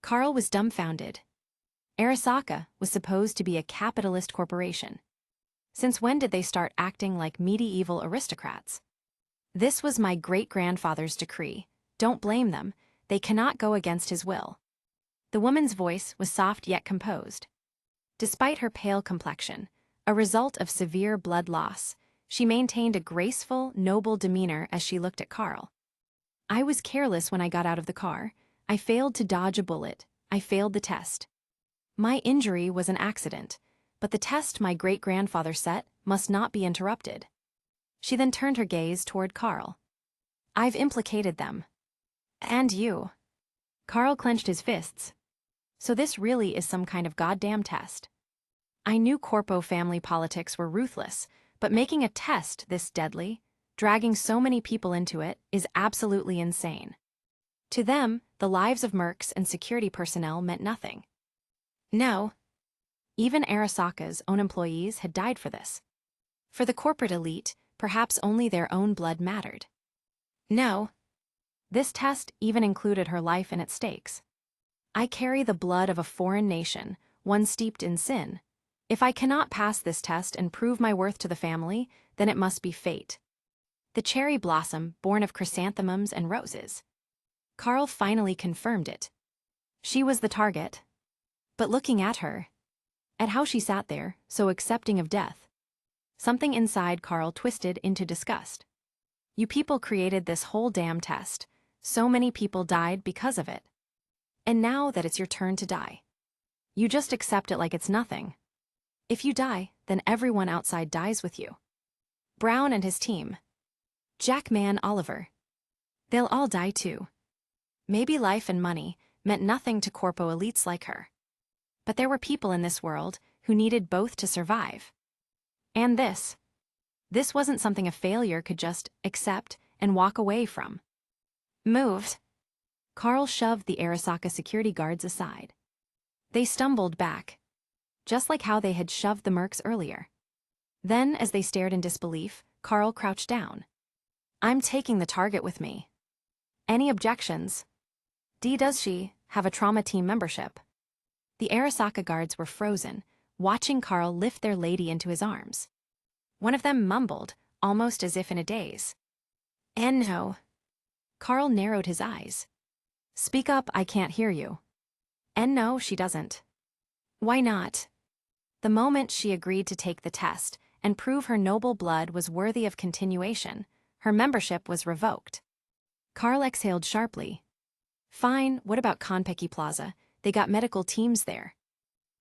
Carl was dumbfounded. Arasaka was supposed to be a capitalist corporation. Since when did they start acting like medieval aristocrats? "This was my great-grandfather's decree. Don't blame them. They cannot go against his will." The woman's voice was soft yet composed. Despite her pale complexion, a result of severe blood loss, she maintained a graceful, noble demeanor as she looked at Carl. "I was careless when I got out of the car. I failed to dodge a bullet. I failed the test. My injury was an accident, but the test my great-grandfather set must not be interrupted." She then turned her gaze toward Carl. "I've implicated them. And you." Carl clenched his fists. So this really is some kind of goddamn test. I knew corpo family politics were ruthless, but making a test this deadly, dragging so many people into it, is absolutely insane. To them, the lives of mercs and security personnel meant nothing. No. Even Arasaka's own employees had died for this. For the corporate elite, perhaps only their own blood mattered. No. This test even included her life and its stakes. "I carry the blood of a foreign nation, one steeped in sin. If I cannot pass this test and prove my worth to the family, then it must be fate. The cherry blossom born of chrysanthemums and roses. Carl finally confirmed it. She was the target. But looking at her, at how she sat there, so accepting of death, something inside Carl twisted into disgust. You people created this whole damn test. So many people died because of it. And now that it's your turn to die, you just accept it like it's nothing. If you die, then everyone outside dies with you. Brown and his team. Jackman Oliver. They'll all die too. Maybe life and money meant nothing to corpo elites like her. But there were people in this world who needed both to survive. And this wasn't something a failure could just accept and walk away from. Moved. Carl shoved the Arasaka security guards aside. They stumbled back, just like how they had shoved the mercs earlier. Then, as they stared in disbelief, Carl crouched down. I'm taking the target with me. Any objections? Does she have a trauma team membership? The Arasaka guards were frozen, watching Carl lift their lady into his arms. One of them mumbled, almost as if in a daze. And no. Carl narrowed his eyes. Speak up, I can't hear you. And no, she doesn't. Why not? The moment she agreed to take the test and prove her noble blood was worthy of continuation, her membership was revoked. Carl exhaled sharply. Fine, what about Konpeki Plaza? They got medical teams there.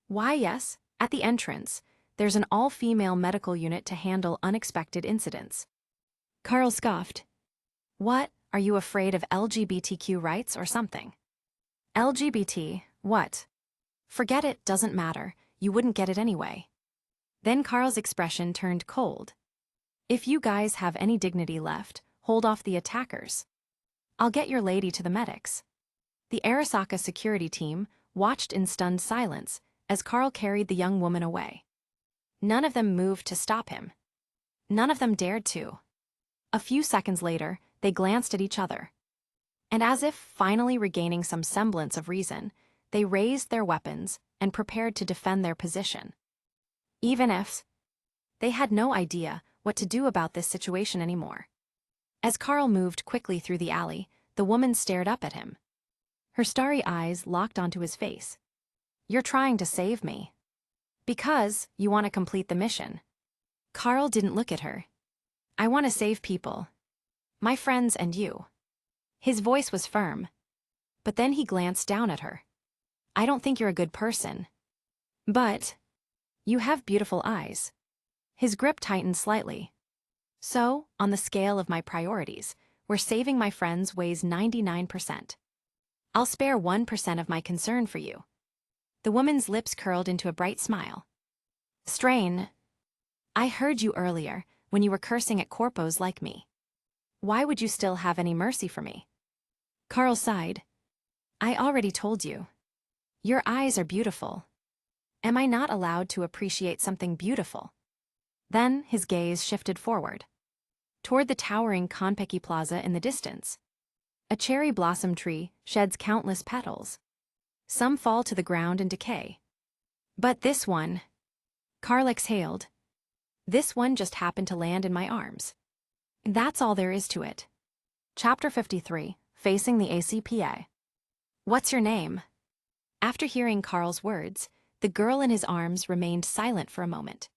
Why, yes, at the entrance, there's an all-female medical unit to handle unexpected incidents. Carl scoffed. What, are you afraid of LGBTQ rights or something? LGBT, what? Forget it, doesn't matter, you wouldn't get it anyway. Then Carl's expression turned cold. If you guys have any dignity left, hold off the attackers. I'll get your lady to the medics. The Arasaka security team watched in stunned silence as Carl carried the young woman away. None of them moved to stop him. None of them dared to. A few seconds later, they glanced at each other. And as if finally regaining some semblance of reason, they raised their weapons and prepared to defend their position. Even if they had no idea what to do about this situation anymore. As Carl moved quickly through the alley, the woman stared up at him. Her starry eyes locked onto his face. You're trying to save me. Because you want to complete the mission. Carl didn't look at her. I want to save people. My friends and you. His voice was firm. But then he glanced down at her. I don't think you're a good person. But you have beautiful eyes. His grip tightened slightly. So, on the scale of my priorities, where saving my friends weighs 99%. I'll spare 1% of my concern for you. The woman's lips curled into a bright smile. Strain. I heard you earlier, when you were cursing at corpos like me. Why would you still have any mercy for me? Carl sighed. I already told you. Your eyes are beautiful. Am I not allowed to appreciate something beautiful? Then his gaze shifted forward. Toward the towering Konpeki Plaza in the distance. A cherry blossom tree sheds countless petals. Some fall to the ground and decay. But this one... Carl exhaled. This one just happened to land in my arms. That's all there is to it. Chapter 53, Facing the ACPA. What's your name? After hearing Carl's words, the girl in his arms remained silent for a moment.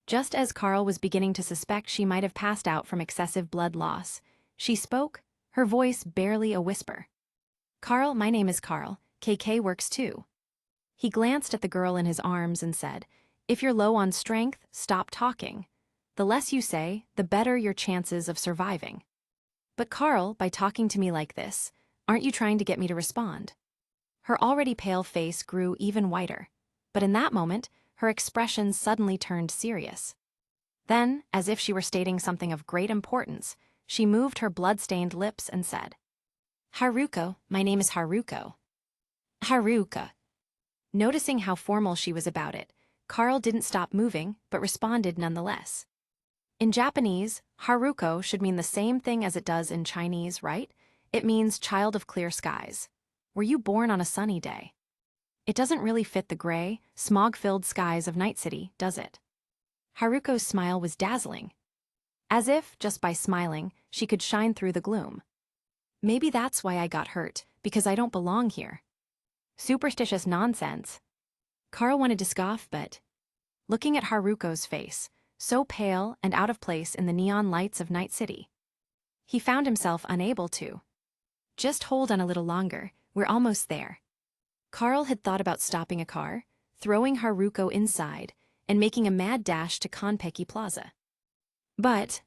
Just as Carl was beginning to suspect she might have passed out from excessive blood loss, she spoke, her voice barely a whisper. Carl, my name is Carl. KK works too. He glanced at the girl in his arms and said, if you're low on strength, stop talking. The less you say, the better your chances of surviving. But Carl, by talking to me like this, aren't you trying to get me to respond? Her already pale face grew even whiter, but in that moment, her expression suddenly turned serious. Then, as if she were stating something of great importance, she moved her blood-stained lips and said, Haruko, my name is Haruko. Haruka. Noticing how formal she was about it, Carl didn't stop moving, but responded nonetheless. In Japanese, Haruko should mean the same thing as it does in Chinese, right? It means child of clear skies. Were you born on a sunny day? It doesn't really fit the gray, smog-filled skies of Night City, does it? Haruko's smile was dazzling. as if, just by smiling, she could shine through the gloom. Maybe that's why I got hurt, because I don't belong here. Superstitious nonsense. Carl wanted to scoff, but looking at Haruko's face, so pale and out of place in the neon lights of Night City, he found himself unable to. Just hold on a little longer, we're almost there. Carl had thought about stopping a car, throwing Haruko inside, and making a mad dash to Konpeki Plaza. But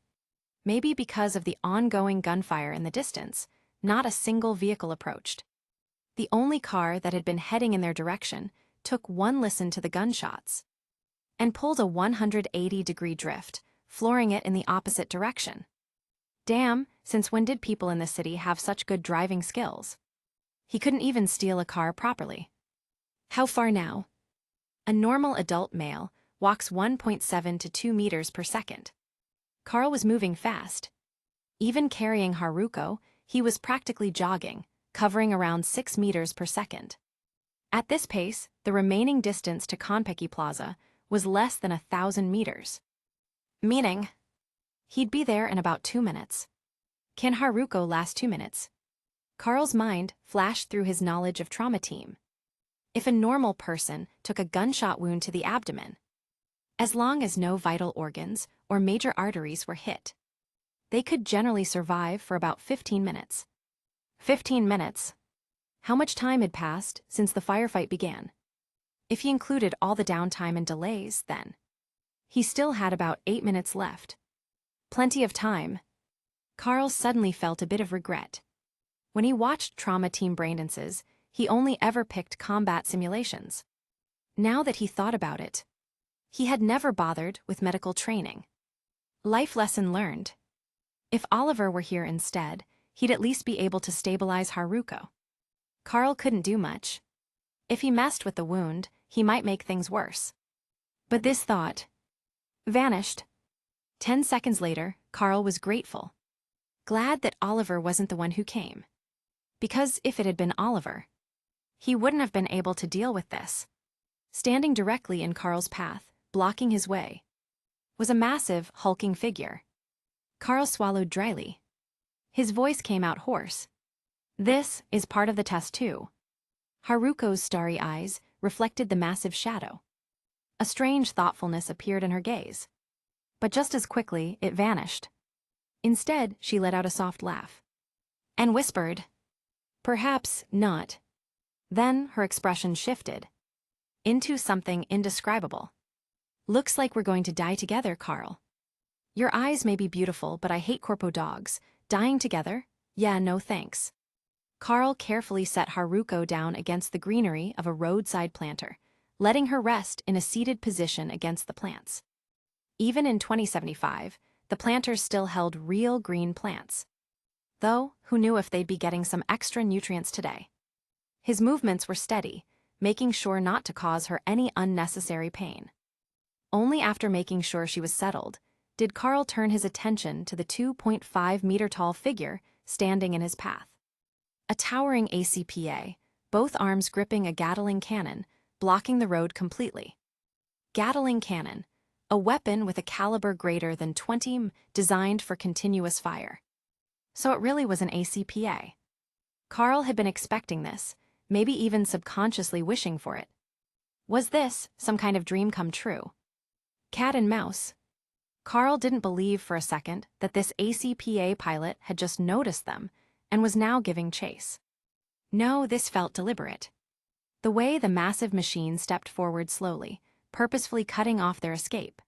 maybe because of the ongoing gunfire in the distance, not a single vehicle approached. The only car that had been heading in their direction took one listen to the gunshots and pulled a 180-degree drift, flooring it in the opposite direction. Damn, since when did people in the city have such good driving skills? He couldn't even steal a car properly. How far now? A normal adult male walks 1.7 to 2 meters per second. Carl was moving fast. Even carrying Haruko, he was practically jogging, covering around 6 meters per second. At this pace, the remaining distance to Konpeki Plaza was less than 1,000 meters. Meaning, he'd be there in about 2 minutes. Can Haruko last 2 minutes? Carl's mind flashed through his knowledge of trauma team. If a normal person took a gunshot wound to the abdomen, as long as no vital organs or major arteries were hit, they could generally survive for about 15 minutes. 15 minutes? How much time had passed since the firefight began? If he included all the downtime and delays, then he still had about 8 minutes left. Plenty of time. Carl suddenly felt a bit of regret. When he watched trauma team Braindances, he only ever picked combat simulations. Now that he thought about it, he had never bothered with medical training. Life lesson learned. If Oliver were here instead, he'd at least be able to stabilize Haruko. Carl couldn't do much. If he messed with the wound, he might make things worse. But this thought vanished. 10 seconds later, Carl was grateful. Glad that Oliver wasn't the one who came. Because if it had been Oliver, he wouldn't have been able to deal with this. Standing directly in Carl's path, blocking his way, was a massive, hulking figure. Carl swallowed dryly. His voice came out hoarse. This is part of the test too. Haruko's starry eyes reflected the massive shadow. A strange thoughtfulness appeared in her gaze. But just as quickly, it vanished. Instead, she let out a soft laugh. And whispered, "Perhaps not." Then her expression shifted into something indescribable. "Looks like we're going to die together, Carl. Your eyes may be beautiful, but I hate corpo dogs. Dying together? Yeah, no thanks." Carl carefully set Haruko down against the greenery of a roadside planter, letting her rest in a seated position against the plants. Even in 2075, the planters still held real green plants. Though, who knew if they'd be getting some extra nutrients today? His movements were steady, making sure not to cause her any unnecessary pain. Only after making sure she was settled did Carl turn his attention to the 2.5-meter-tall figure standing in his path. A towering ACPA, both arms gripping a Gatling cannon, blocking the road completely. Gatling cannon, a weapon with a caliber greater than 20, designed for continuous fire. So it really was an ACPA. Carl had been expecting this, maybe even subconsciously wishing for it. Was this some kind of dream come true? Cat and mouse. Carl didn't believe for a second that this ACPA pilot had just noticed them and was now giving chase. No, this felt deliberate. The way the massive machine stepped forward slowly, purposefully cutting off their escape.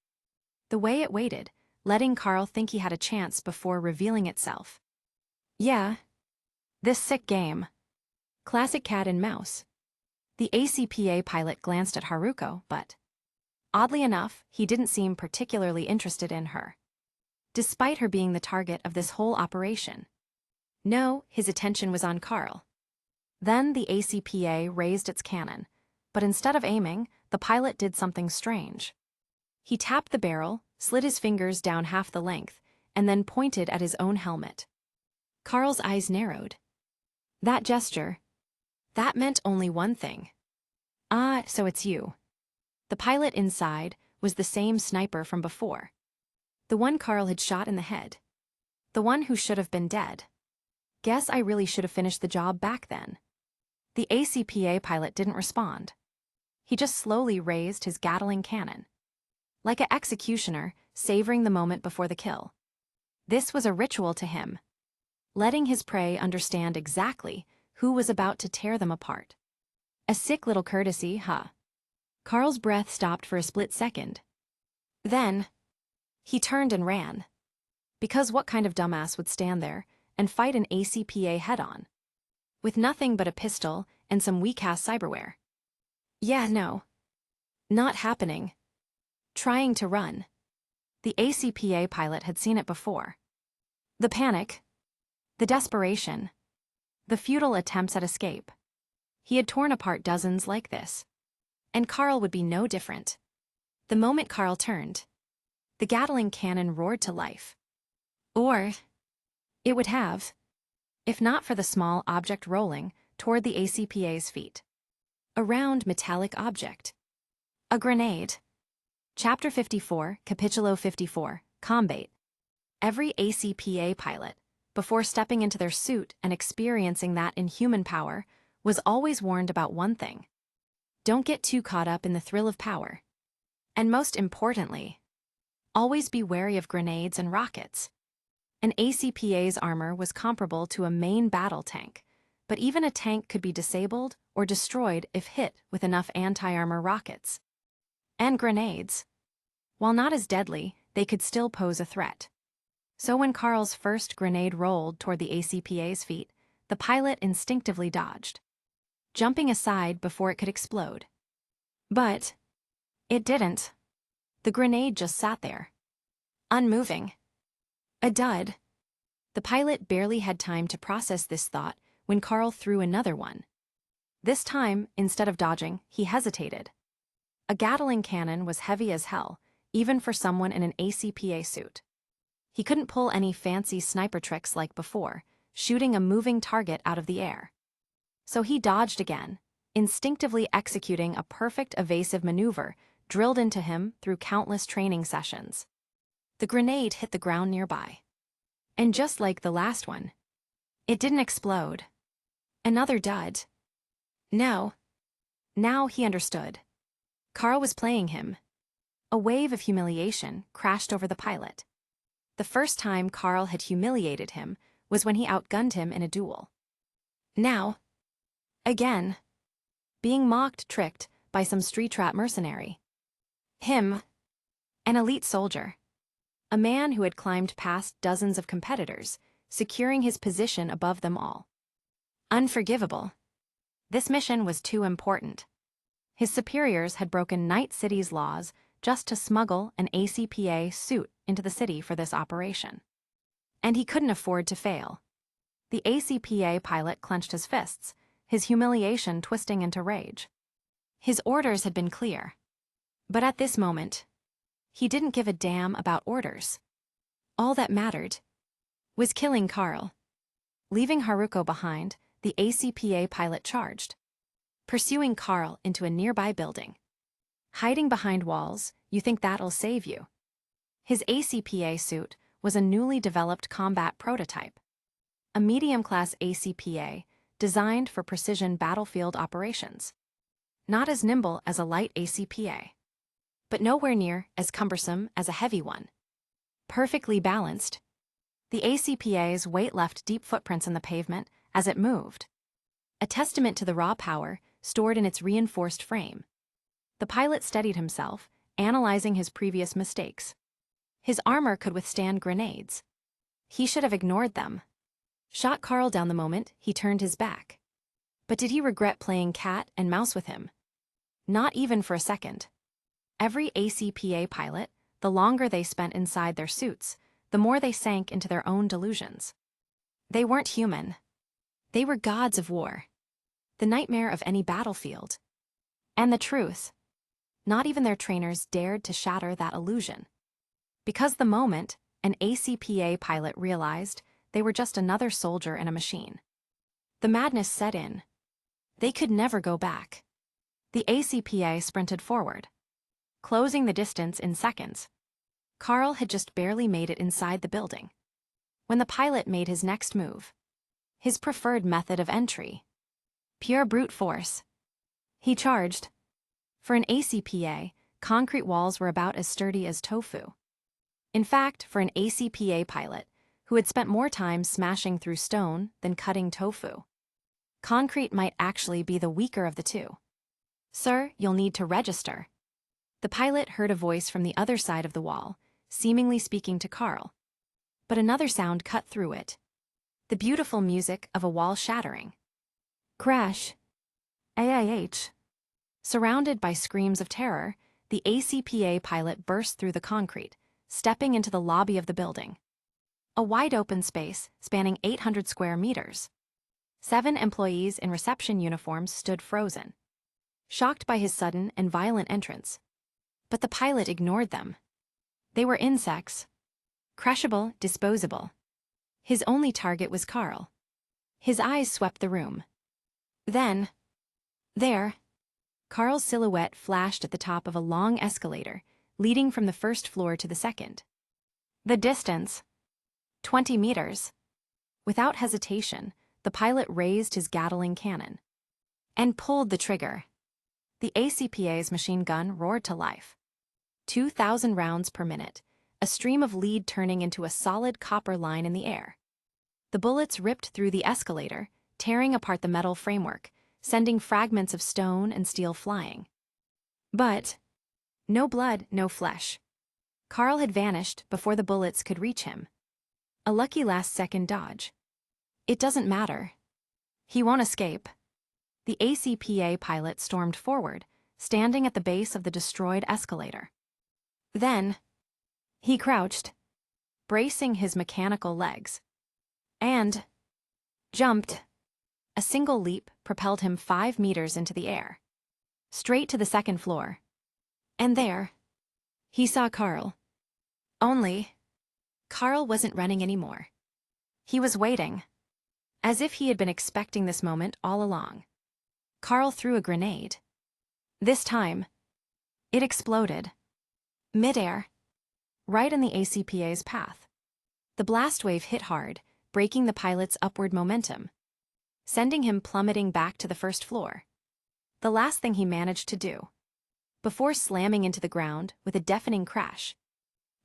The way it waited, letting Carl think he had a chance before revealing itself. Yeah. This sick game. Classic cat and mouse. The ACPA pilot glanced at Haruko, but oddly enough, he didn't seem particularly interested in her, despite her being the target of this whole operation. No, his attention was on Carl. Then the ACPA raised its cannon, but instead of aiming, the pilot did something strange. He tapped the barrel, slid his fingers down half the length, and then pointed at his own helmet. Carl's eyes narrowed. That gesture, that meant only one thing. Ah, so it's you. The pilot inside was the same sniper from before. The one Carl had shot in the head. The one who should have been dead. Guess I really should have finished the job back then. The ACPA pilot didn't respond. He just slowly raised his Gatling cannon. Like an executioner, savoring the moment before the kill. This was a ritual to him. Letting his prey understand exactly who was about to tear them apart. A sick little courtesy, huh? Carl's breath stopped for a split second. Then, he turned and ran. Because what kind of dumbass would stand there and fight an ACPA head-on? With nothing but a pistol and some weak-ass cyberware. Yeah, no. Not happening. Trying to run. The ACPA pilot had seen it before. The panic. The desperation. The futile attempts at escape. He had torn apart dozens like this. And Carl would be no different. The moment Carl turned, the Gatling cannon roared to life. Or it would have, if not for the small object rolling toward the ACPA's feet. A round metallic object. A grenade. Chapter 54, Capitulo 54, Combat. Every ACPA pilot, before stepping into their suit and experiencing that inhuman power, was always warned about one thing. Don't get too caught up in the thrill of power. And most importantly, always be wary of grenades and rockets. An ACPA's armor was comparable to a main battle tank, but even a tank could be disabled or destroyed if hit with enough anti-armor rockets. And grenades. While not as deadly, they could still pose a threat. So when Carl's first grenade rolled toward the ACPA's feet, the pilot instinctively dodged, jumping aside before it could explode. But it didn't. The grenade just sat there, unmoving. A dud. The pilot barely had time to process this thought when Carl threw another one. This time, instead of dodging, he hesitated. A Gatling cannon was heavy as hell, even for someone in an ACPA suit. He couldn't pull any fancy sniper tricks like before, shooting a moving target out of the air. So he dodged again, instinctively executing a perfect evasive maneuver drilled into him through countless training sessions. The grenade hit the ground nearby. And just like the last one, it didn't explode. Another dud. No. Now he understood. Carl was playing him. A wave of humiliation crashed over the pilot. The first time Carl had humiliated him was when he outgunned him in a duel. Now, again, being mocked, tricked by some street rat mercenary. Him, an elite soldier. A man who had climbed past dozens of competitors, securing his position above them all. Unforgivable. This mission was too important. His superiors had broken Night City's laws just to smuggle an ACPA suit into the city for this operation. And he couldn't afford to fail. The ACPA pilot clenched his fists, his humiliation twisting into rage. His orders had been clear. But at this moment, he didn't give a damn about orders. All that mattered was killing Carl. Leaving Haruko behind, the ACPA pilot charged, pursuing Carl into a nearby building. Hiding behind walls, you think that'll save you. His ACPA suit was a newly developed combat prototype. A medium-class ACPA designed for precision battlefield operations. Not as nimble as a light ACPA, but nowhere near as cumbersome as a heavy one. Perfectly balanced. The ACPA's weight left deep footprints in the pavement as it moved. A testament to the raw power stored in its reinforced frame. The pilot steadied himself, analyzing his previous mistakes. His armor could withstand grenades. He should have ignored them. Shot Carl down the moment he turned his back. But did he regret playing cat and mouse with him? Not even for a second. Every ACPA pilot, the longer they spent inside their suits, the more they sank into their own delusions. They weren't human. They were gods of war. The nightmare of any battlefield. And the truth, not even their trainers dared to shatter that illusion. Because the moment an ACPA pilot realized they were just another soldier in a machine, the madness set in. They could never go back. The ACPA sprinted forward, closing the distance in seconds. Carl had just barely made it inside the building when the pilot made his next move. His preferred method of entry. Pure brute force. He charged. For an ACPA, concrete walls were about as sturdy as tofu. In fact, for an ACPA pilot, who had spent more time smashing through stone than cutting tofu, concrete might actually be the weaker of the two. "Sir, you'll need to register." The pilot heard a voice from the other side of the wall, seemingly speaking to Carl. But another sound cut through it. The beautiful music of a wall shattering. Crash. AIH. Surrounded by screams of terror, the ACPA pilot burst through the concrete, stepping into the lobby of the building. A wide-open space spanning 800 square meters. 7 employees in reception uniforms stood frozen, shocked by his sudden and violent entrance. But the pilot ignored them. They were insects. Crushable, disposable. His only target was Carl. His eyes swept the room. Then, there, Carl's silhouette flashed at the top of a long escalator, leading from the first floor to the second. The distance. 20 meters. Without hesitation, the pilot raised his Gatling cannon and pulled the trigger. The ACPA's machine gun roared to life. 2,000 rounds per minute, a stream of lead turning into a solid copper line in the air. The bullets ripped through the escalator, tearing apart the metal framework, sending fragments of stone and steel flying. But no blood, no flesh. Carl had vanished before the bullets could reach him. A lucky last-second dodge. It doesn't matter. He won't escape. The ACPA pilot stormed forward, standing at the base of the destroyed escalator. Then, he crouched, bracing his mechanical legs, and jumped. A single leap propelled him 5 meters into the air, straight to the second floor. And there, he saw Carl. Only, Carl wasn't running anymore. He was waiting, as if he had been expecting this moment all along. Carl threw a grenade. This time, it exploded. Midair. Right in the ACPA's path. The blast wave hit hard, breaking the pilot's upward momentum, sending him plummeting back to the first floor. The last thing he managed to do, before slamming into the ground with a deafening crash,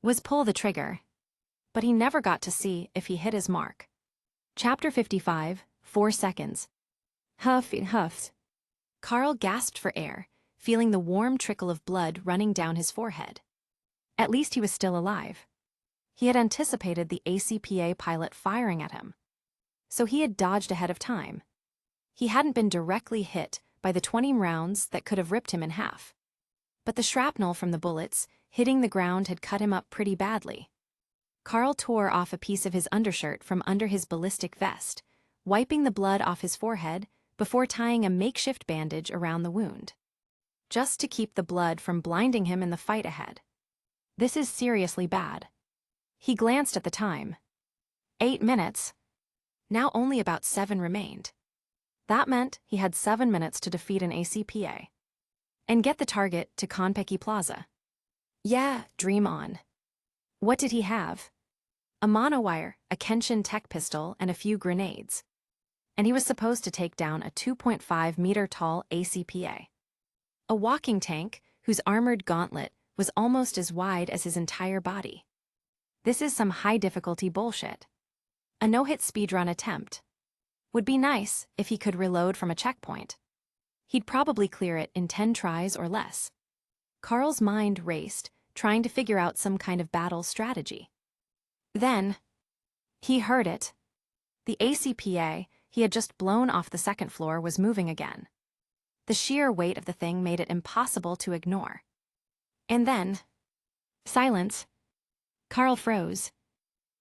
was pull the trigger. But he never got to see if he hit his mark. Chapter 55, 4 seconds. Huff and huffed. Carl gasped for air, feeling the warm trickle of blood running down his forehead. At least he was still alive. He had anticipated the ACPA pilot firing at him, so he had dodged ahead of time. He hadn't been directly hit by the 20 rounds that could have ripped him in half. But the shrapnel from the bullets hitting the ground had cut him up pretty badly. Carl tore off a piece of his undershirt from under his ballistic vest, wiping the blood off his forehead before tying a makeshift bandage around the wound, just to keep the blood from blinding him in the fight ahead. This is seriously bad. He glanced at the time. 8 minutes. Now only about 7 remained. That meant he had 7 minutes to defeat an ACPA and get the target to Konpeki Plaza. Yeah, dream on. What did he have? A monowire, a Kenshin tech pistol, and a few grenades. And he was supposed to take down a 2.5-meter-tall ACPA. A walking tank whose armored gauntlet was almost as wide as his entire body. This is some high-difficulty bullshit. A no-hit speedrun attempt. Would be nice if he could reload from a checkpoint. He'd probably clear it in 10 tries or less. Carl's mind raced, trying to figure out some kind of battle strategy. Then, he heard it. The ACPA he had just blown off the second floor was moving again. The sheer weight of the thing made it impossible to ignore. And then, silence. Carl froze.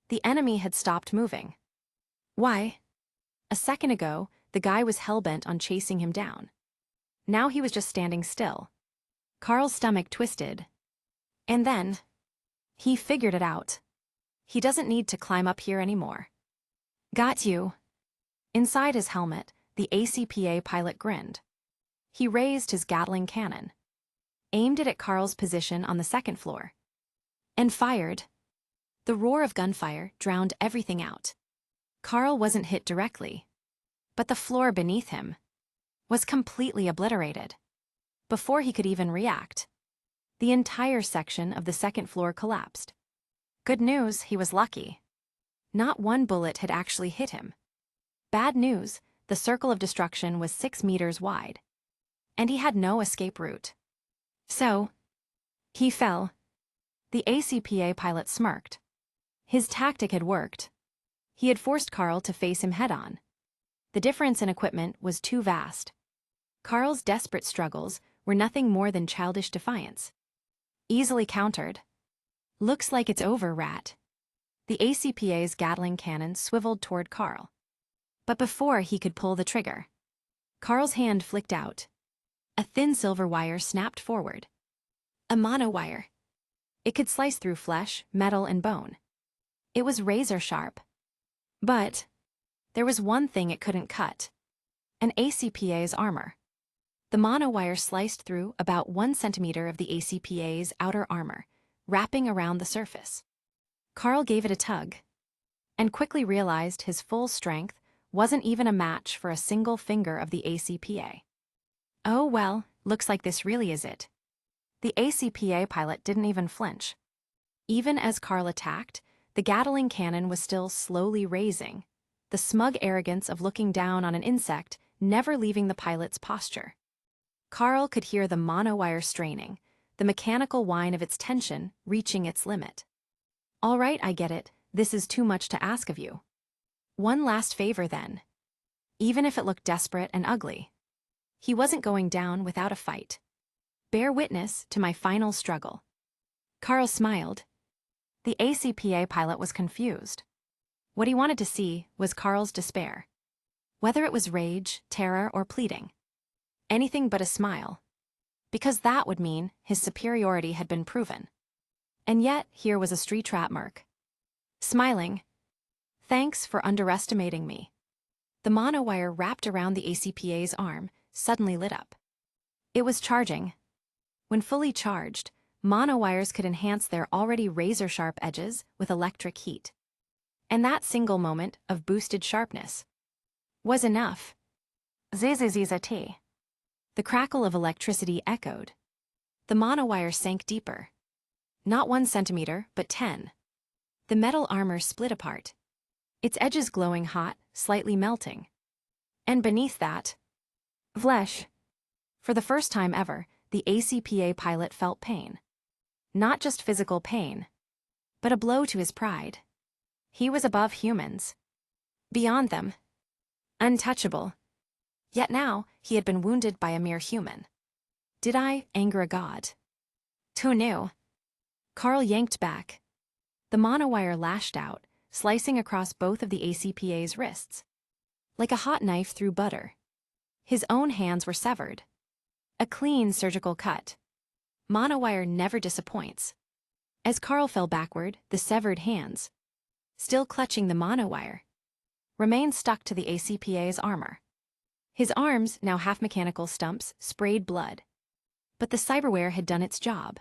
The enemy had stopped moving. Why? A second ago, the guy was hell-bent on chasing him down. Now he was just standing still. Carl's stomach twisted. And then, he figured it out. He doesn't need to climb up here anymore. Got you. Inside his helmet, the ACPA pilot grinned. He raised his Gatling cannon, aimed it at Carl's position on the second floor. and fired. The roar of gunfire drowned everything out. Carl wasn't hit directly, but the floor beneath him was completely obliterated. Before he could even react, the entire section of the second floor collapsed. Good news, he was lucky. Not one bullet had actually hit him. Bad news, the circle of destruction was 6 meters wide, and he had no escape route. So, he fell. The ACPA pilot smirked. His tactic had worked. He had forced Carl to face him head-on. The difference in equipment was too vast. Carl's desperate struggles were nothing more than childish defiance. Easily countered. Looks like it's over, rat. The ACPA's Gatling cannon swiveled toward Carl. But before he could pull the trigger, Carl's hand flicked out. A thin silver wire snapped forward. A monowire. It could slice through flesh, metal, and bone. It was razor-sharp. But there was one thing it couldn't cut. An ACPA's armor. The monowire sliced through about 1 centimeter of the ACPA's outer armor, wrapping around the surface. Carl gave it a tug, and quickly realized his full strength wasn't even a match for a single finger of the ACPA. Oh well, looks like this really is it. The ACPA pilot didn't even flinch. Even as Carl attacked, the Gatling cannon was still slowly raising, the smug arrogance of looking down on an insect never leaving the pilot's posture. Carl could hear the monowire straining, the mechanical whine of its tension reaching its limit. All right, I get it, this is too much to ask of you. One last favor then. Even if it looked desperate and ugly, he wasn't going down without a fight. Bear witness to my final struggle. Carl smiled. The ACPA pilot was confused. What he wanted to see was Carl's despair. Whether it was rage, terror, or pleading. Anything but a smile. Because that would mean his superiority had been proven. And yet, here was a street trap merc. Smiling. Thanks for underestimating me. The monowire wrapped around the ACPA's arm suddenly lit up. It was charging. When fully charged, monowires could enhance their already razor-sharp edges with electric heat. And that single moment of boosted sharpness was enough. Zzz. The crackle of electricity echoed. The monowire sank deeper. Not 1 centimeter, but 10. The metal armor split apart, its edges glowing hot, slightly melting. And beneath that, flesh. For the first time ever, the ACPA pilot felt pain. Not just physical pain, but a blow to his pride. He was above humans. Beyond them. Untouchable. Yet now, he had been wounded by a mere human. Did I anger a god? Who knew? Carl yanked back. The monowire lashed out, slicing across both of the ACPA's wrists. Like a hot knife through butter. His own hands were severed. A clean surgical cut. Monowire never disappoints. As Carl fell backward, the severed hands, still clutching the monowire, remained stuck to the ACPA's armor. His arms, now half-mechanical stumps, sprayed blood. But the cyberware had done its job.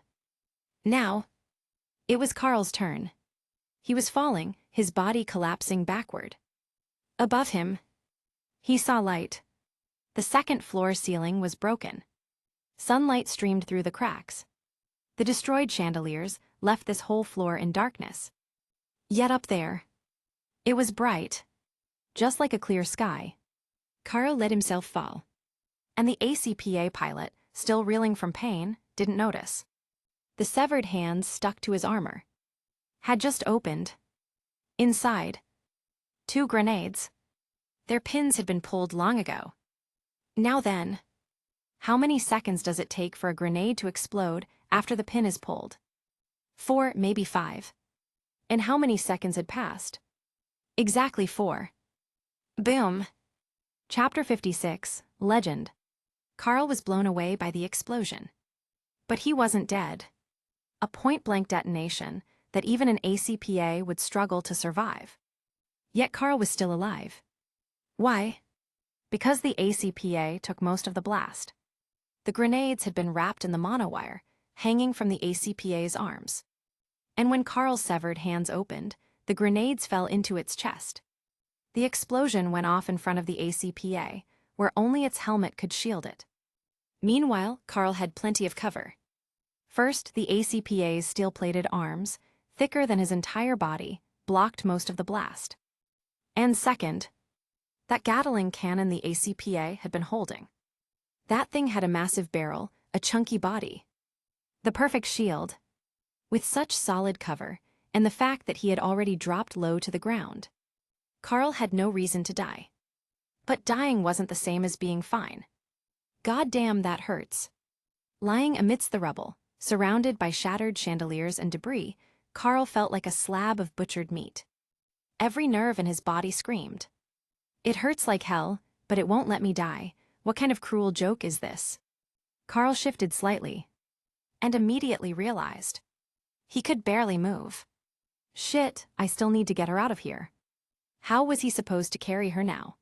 Now, it was Carl's turn. He was falling, his body collapsing backward. Above him, he saw light. The second floor ceiling was broken. Sunlight streamed through the cracks. The destroyed chandeliers left this whole floor in darkness. Yet up there, it was bright, just like a clear sky. Carl let himself fall. And the ACPA pilot, still reeling from pain, didn't notice. The severed hands stuck to his armor. Had just opened. Inside, 2 grenades. Their pins had been pulled long ago. Now then, how many seconds does it take for a grenade to explode after the pin is pulled? 4, maybe 5. And how many seconds had passed? Exactly 4. Boom. Chapter 56, Legend. Carl was blown away by the explosion. But he wasn't dead. A point-blank detonation that even an ACPA would struggle to survive. Yet Carl was still alive. Why? Because the ACPA took most of the blast. The grenades had been wrapped in the monowire, hanging from the ACPA's arms. And when Carl's severed hands opened, the grenades fell into its chest. The explosion went off in front of the ACPA, where only its helmet could shield it. Meanwhile, Carl had plenty of cover. First, the ACPA's steel-plated arms, thicker than his entire body, blocked most of the blast. And second, that Gatling cannon the ACPA had been holding. That thing had a massive barrel, a chunky body. The perfect shield. With such solid cover, and the fact that he had already dropped low to the ground, Carl had no reason to die. But dying wasn't the same as being fine. Goddamn, that hurts. Lying amidst the rubble, surrounded by shattered chandeliers and debris, Carl felt like a slab of butchered meat. Every nerve in his body screamed. It hurts like hell, but it won't let me die. What kind of cruel joke is this? Carl shifted slightly, and immediately realized he could barely move. Shit, I still need to get her out of here. How was he supposed to carry her now?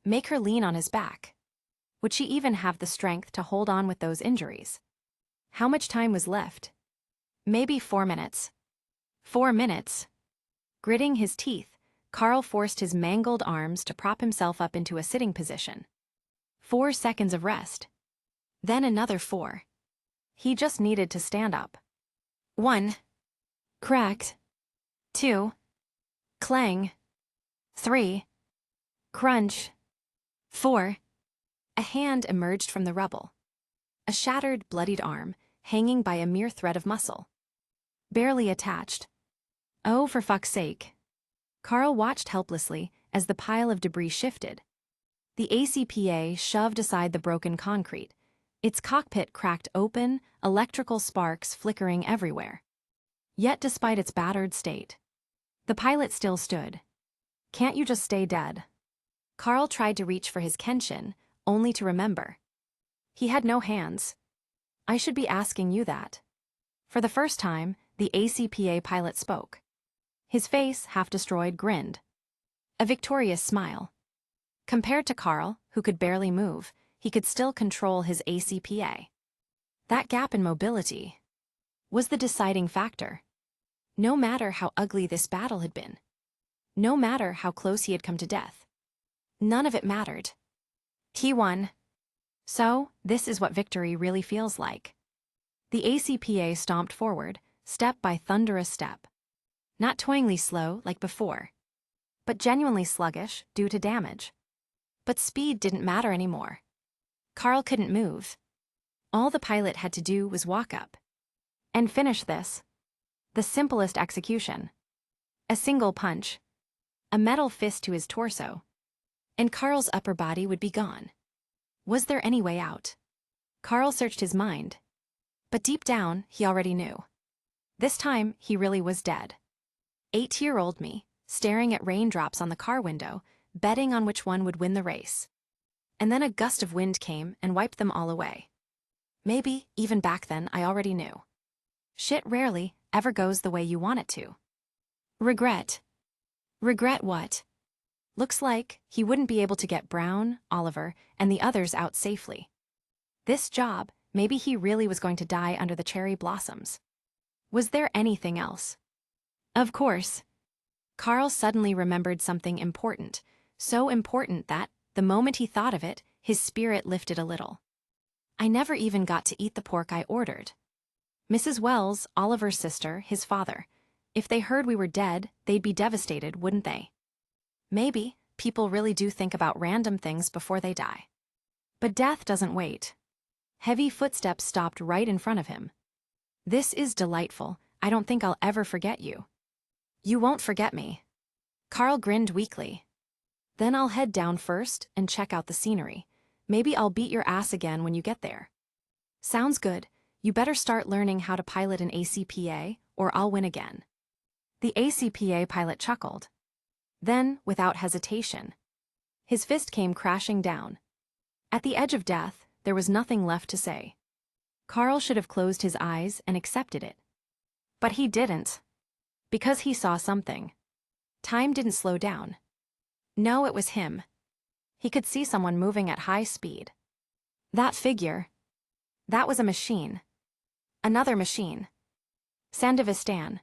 Make her lean on his back? Would she even have the strength to hold on with those injuries? How much time was left? Maybe 4 minutes. 4 minutes. Gritting his teeth, Carl forced his mangled arms to prop himself up into a sitting position. 4 seconds of rest. Then another 4. He just needed to stand up. 1. Cracked. 2. Clang. 3. Crunch. 4. A hand emerged from the rubble. A shattered, bloodied arm, hanging by a mere thread of muscle. Barely attached. Oh, for fuck's sake. Carl watched helplessly as the pile of debris shifted. The ACPA shoved aside the broken concrete. Its cockpit cracked open, electrical sparks flickering everywhere. Yet despite its battered state, the pilot still stood. Can't you just stay dead? Carl tried to reach for his Kenshin, only to remember. He had no hands. I should be asking you that. For the first time, the ACPA pilot spoke. His face, half destroyed, grinned. A victorious smile. Compared to Carl, who could barely move, he could still control his ACPA. That gap in mobility was the deciding factor. No matter how ugly this battle had been, no matter how close he had come to death, none of it mattered. He won. So, this is what victory really feels like. The ACPA stomped forward, step by thunderous step. Not toyingly slow like before, but genuinely sluggish due to damage. But speed didn't matter anymore. Carl couldn't move. All the pilot had to do was walk up and finish this. The simplest execution. A single punch. A metal fist to his torso. And Carl's upper body would be gone. Was there any way out? Carl searched his mind. But deep down, he already knew. This time, he really was dead. 8-year-old me, staring at raindrops on the car window, betting on which one would win the race. And then a gust of wind came and wiped them all away. Maybe, even back then, I already knew. Shit rarely ever goes the way you want it to. Regret. Regret what? Looks like he wouldn't be able to get Brown, Oliver, and the others out safely. This job, maybe he really was going to die under the cherry blossoms. Was there anything else? Of course. Carl suddenly remembered something important, so important that, the moment he thought of it, his spirit lifted a little. I never even got to eat the pork I ordered. Mrs. Wells, Oliver's sister, his father. If they heard we were dead, they'd be devastated, wouldn't they? Maybe people really do think about random things before they die. But death doesn't wait. Heavy footsteps stopped right in front of him. This is delightful. I don't think I'll ever forget you. You won't forget me. Carl grinned weakly. Then I'll head down first and check out the scenery. Maybe I'll beat your ass again when you get there. Sounds good. You better start learning how to pilot an ACPA, or I'll win again. The ACPA pilot chuckled. Then, without hesitation, his fist came crashing down. At the edge of death, there was nothing left to say. Carl should have closed his eyes and accepted it. But he didn't. Because he saw something. Time didn't slow down. No, it was him. He could see someone moving at high speed. That figure. That was a machine. Another machine. Sandevistan.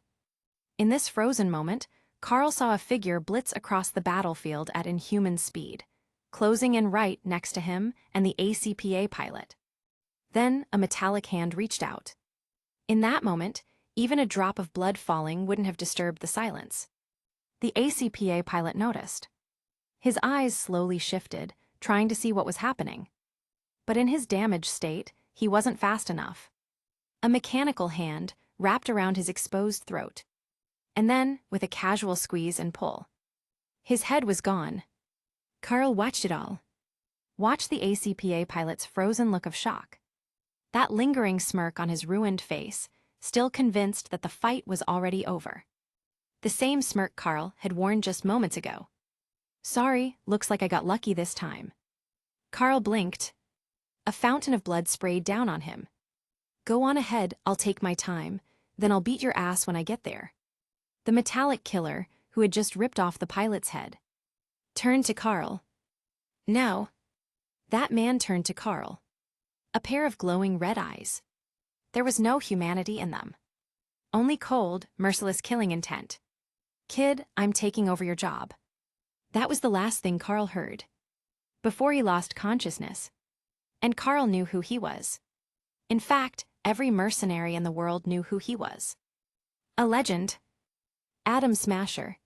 In this frozen moment, Carl saw a figure blitz across the battlefield at inhuman speed, closing in right next to him and the ACPA pilot. Then a metallic hand reached out. In that moment, even a drop of blood falling wouldn't have disturbed the silence. The ACPA pilot noticed. His eyes slowly shifted, trying to see what was happening. But in his damaged state, he wasn't fast enough. A mechanical hand wrapped around his exposed throat. And then, with a casual squeeze and pull, his head was gone. Carl watched it all. Watched the ACPA pilot's frozen look of shock. That lingering smirk on his ruined face, still convinced that the fight was already over. The same smirk Carl had worn just moments ago. Sorry, looks like I got lucky this time. Carl blinked. A fountain of blood sprayed down on him. Go on ahead, I'll take my time, then I'll beat your ass when I get there. The metallic killer, who had just ripped off the pilot's head, turned to Carl. Now, that man turned to Carl. A pair of glowing red eyes. There was no humanity in them. Only cold, merciless killing intent. Kid, I'm taking over your job. That was the last thing Carl heard. Before he lost consciousness. And Carl knew who he was. In fact, every mercenary in the world knew who he was. A legend. Atom Smasher.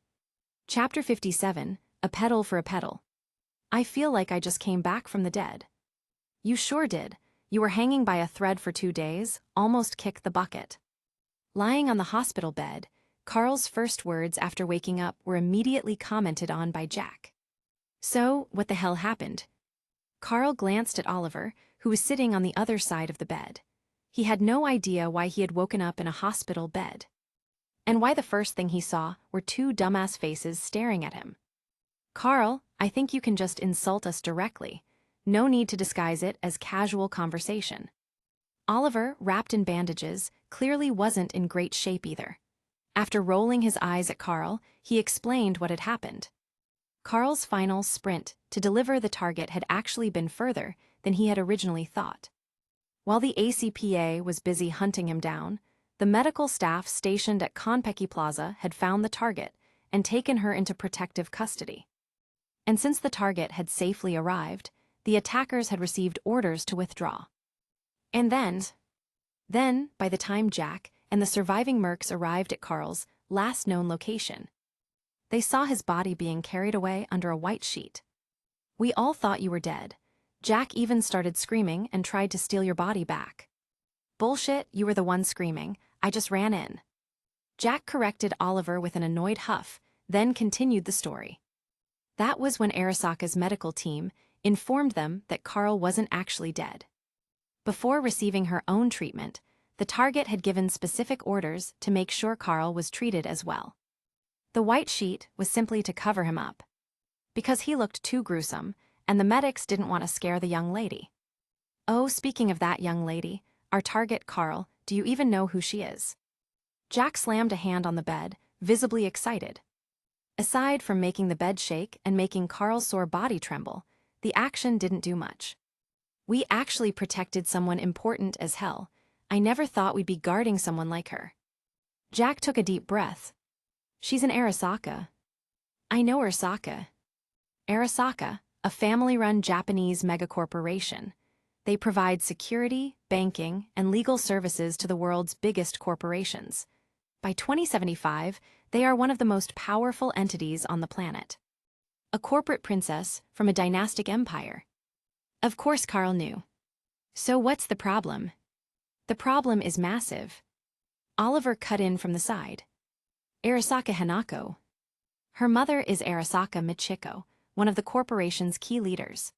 Chapter 57, A Pedal for a Pedal. I feel like I just came back from the dead. You sure did. You were hanging by a thread for 2 days, almost kicked the bucket. Lying on the hospital bed, Carl's first words after waking up were immediately commented on by Jack. So, what the hell happened? Carl glanced at Oliver, who was sitting on the other side of the bed. He had no idea why he had woken up in a hospital bed. And why the first thing he saw were 2 dumbass faces staring at him. Carl, I think you can just insult us directly. No need to disguise it as casual conversation. Oliver, wrapped in bandages, clearly wasn't in great shape either. After rolling his eyes at Carl, he explained what had happened. Carl's final sprint to deliver the target had actually been further than he had originally thought. While the ACPA was busy hunting him down, the medical staff stationed at Konpeki Plaza had found the target and taken her into protective custody. And since the target had safely arrived, the attackers had received orders to withdraw. And then, by the time Jack and the surviving mercs arrived at Carl's last known location, they saw his body being carried away under a white sheet. We all thought you were dead. Jack even started screaming and tried to steal your body back. Bullshit, you were the one screaming. I just ran in. Jack corrected Oliver with an annoyed huff, then continued the story. That was when Arasaka's medical team informed them that Carl wasn't actually dead. Before receiving her own treatment, the target had given specific orders to make sure Carl was treated as well. The white sheet was simply to cover him up, because he looked too gruesome, and the medics didn't want to scare the young lady. Oh, speaking of that young lady, our target, Carl, do you even know who she is? Jack slammed a hand on the bed, visibly excited. Aside from making the bed shake and making Carl's sore body tremble, the action didn't do much. We actually protected someone important as hell. I never thought we'd be guarding someone like her. Jack took a deep breath. She's an Arasaka. I know Arasaka. Arasaka, a family-run Japanese megacorporation. They provide security, banking, and legal services to the world's biggest corporations. By 2075, they are one of the most powerful entities on the planet. A corporate princess from a dynastic empire. Of course Carl knew. So what's the problem? The problem is massive. Oliver cut in from the side. Arasaka Hanako. Her mother is Arasaka Michiko, one of the corporation's key leaders.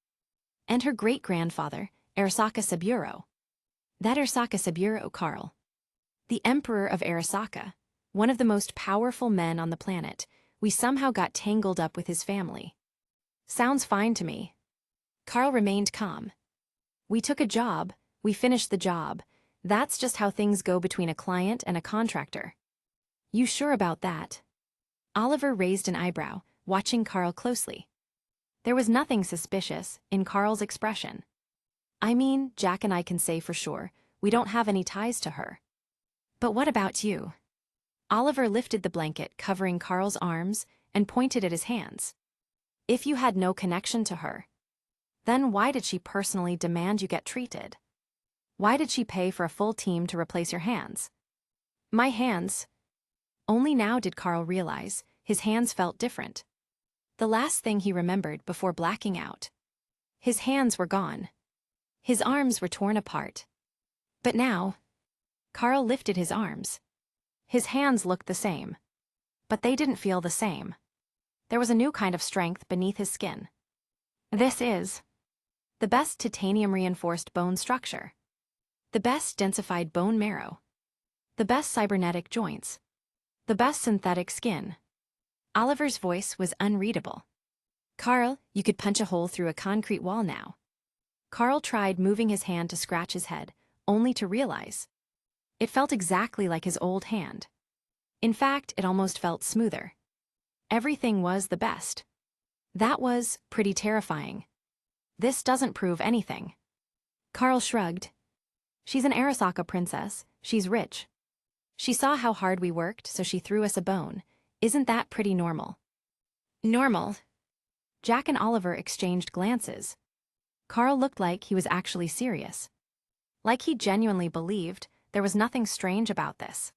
And her great-grandfather, Arasaka Saburo. That Arasaka Saburo, Carl. The Emperor of Arasaka, one of the most powerful men on the planet. We somehow got tangled up with his family. Sounds fine to me. Carl remained calm. We took a job, we finished the job. That's just how things go between a client and a contractor. You sure about that? Oliver raised an eyebrow, watching Carl closely. There was nothing suspicious in Carl's expression. I mean, Jack and I can say for sure, we don't have any ties to her. But what about you? Oliver lifted the blanket covering Carl's arms and pointed at his hands. If you had no connection to her, then why did she personally demand you get treated? Why did she pay for a full team to replace your hands? My hands. Only now did Carl realize his hands felt different. The last thing he remembered before blacking out. His hands were gone. His arms were torn apart. But now, Carl lifted his arms. His hands looked the same. But they didn't feel the same. There was a new kind of strength beneath his skin. This is the best titanium-reinforced bone structure. The best densified bone marrow. The best cybernetic joints. The best synthetic skin. Oliver's voice was unreadable. Carl, you could punch a hole through a concrete wall now. Carl tried moving his hand to scratch his head, only to realize it felt exactly like his old hand. In fact, it almost felt smoother. Everything was the best. That was pretty terrifying. This doesn't prove anything. Carl shrugged. She's an Arasaka princess. She's rich. She saw how hard we worked, so she threw us a bone. Isn't that pretty normal? Normal? Jack and Oliver exchanged glances. Carl looked like he was actually serious. Like he genuinely believed there was nothing strange about this.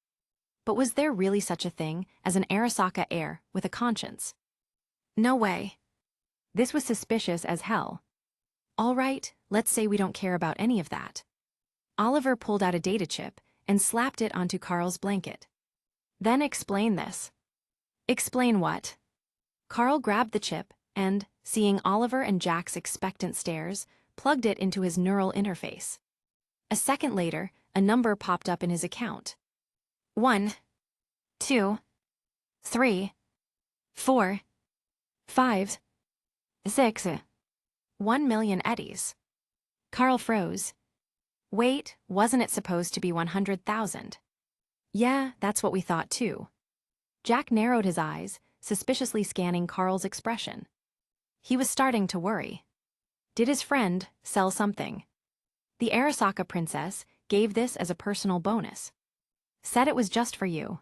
But was there really such a thing as an Arasaka heir with a conscience? No way. This was suspicious as hell. All right, let's say we don't care about any of that. Oliver pulled out a data chip and slapped it onto Carl's blanket. Then explain this. Explain what? Carl grabbed the chip and, seeing Oliver and Jack's expectant stares, plugged it into his neural interface. A second later, a number popped up in his account. 1, 2, 3, 4, 5, 6. 1 million eddies. Carl froze. Wait, wasn't it supposed to be 100,000? Yeah, that's what we thought too. Jack narrowed his eyes, suspiciously scanning Carl's expression. He was starting to worry. Did his friend sell something? The Arasaka princess gave this as a personal bonus. Said it was just for you.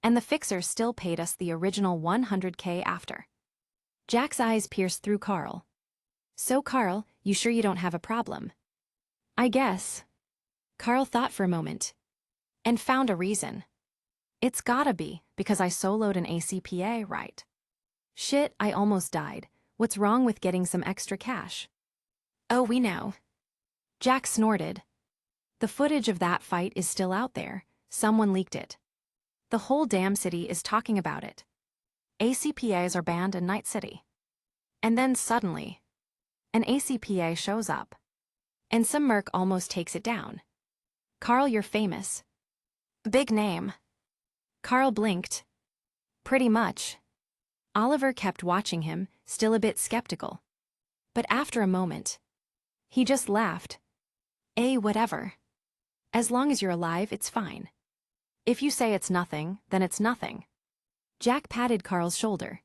And the fixer still paid us the original 100K after. Jack's eyes pierced through Carl. So Carl, you sure you don't have a problem? I guess. Carl thought for a moment. And found a reason. It's gotta be, because I soloed an ACPA, right? Shit, I almost died. What's wrong with getting some extra cash? Oh, we know. Jack snorted. The footage of that fight is still out there. Someone leaked it. The whole damn city is talking about it. ACPAs are banned in Night City. And then suddenly, an ACPA shows up. And some merc almost takes it down. Carl, you're famous. Big name. Carl blinked. Pretty much. Oliver kept watching him, still a bit skeptical. But after a moment, he just laughed. Whatever. As long as you're alive, it's fine. If you say it's nothing, then it's nothing. Jack patted Carl's shoulder.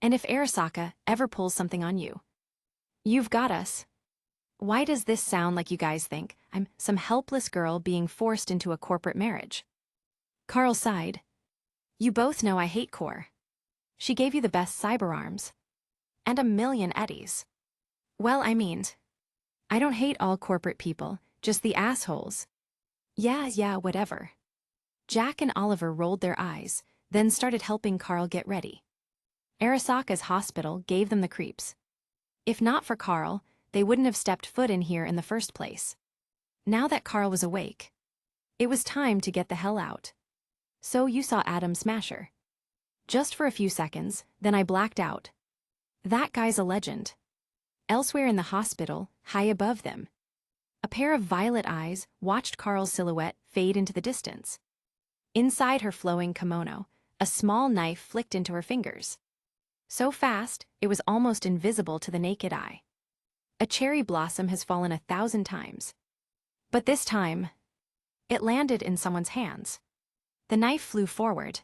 And if Arasaka ever pulls something on you, you've got us. Why does this sound like you guys think I'm some helpless girl being forced into a corporate marriage? Carl sighed. You both know I hate Core. She gave you the best cyber arms. And 1 million eddies. Well, I mean, I don't hate all corporate people, just the assholes. Yeah, whatever. Jack and Oliver rolled their eyes, then started helping Carl get ready. Arasaka's hospital gave them the creeps. If not for Carl, they wouldn't have stepped foot in here in the first place. Now that Carl was awake, it was time to get the hell out. So you saw Adam Smasher. Just for a few seconds, then I blacked out. That guy's a legend. Elsewhere in the hospital, high above them, a pair of violet eyes watched Carl's silhouette fade into the distance. Inside her flowing kimono, a small knife flicked into her fingers. So fast, it was almost invisible to the naked eye. A cherry blossom has fallen 1,000 times. But this time, it landed in someone's hands. The knife flew forward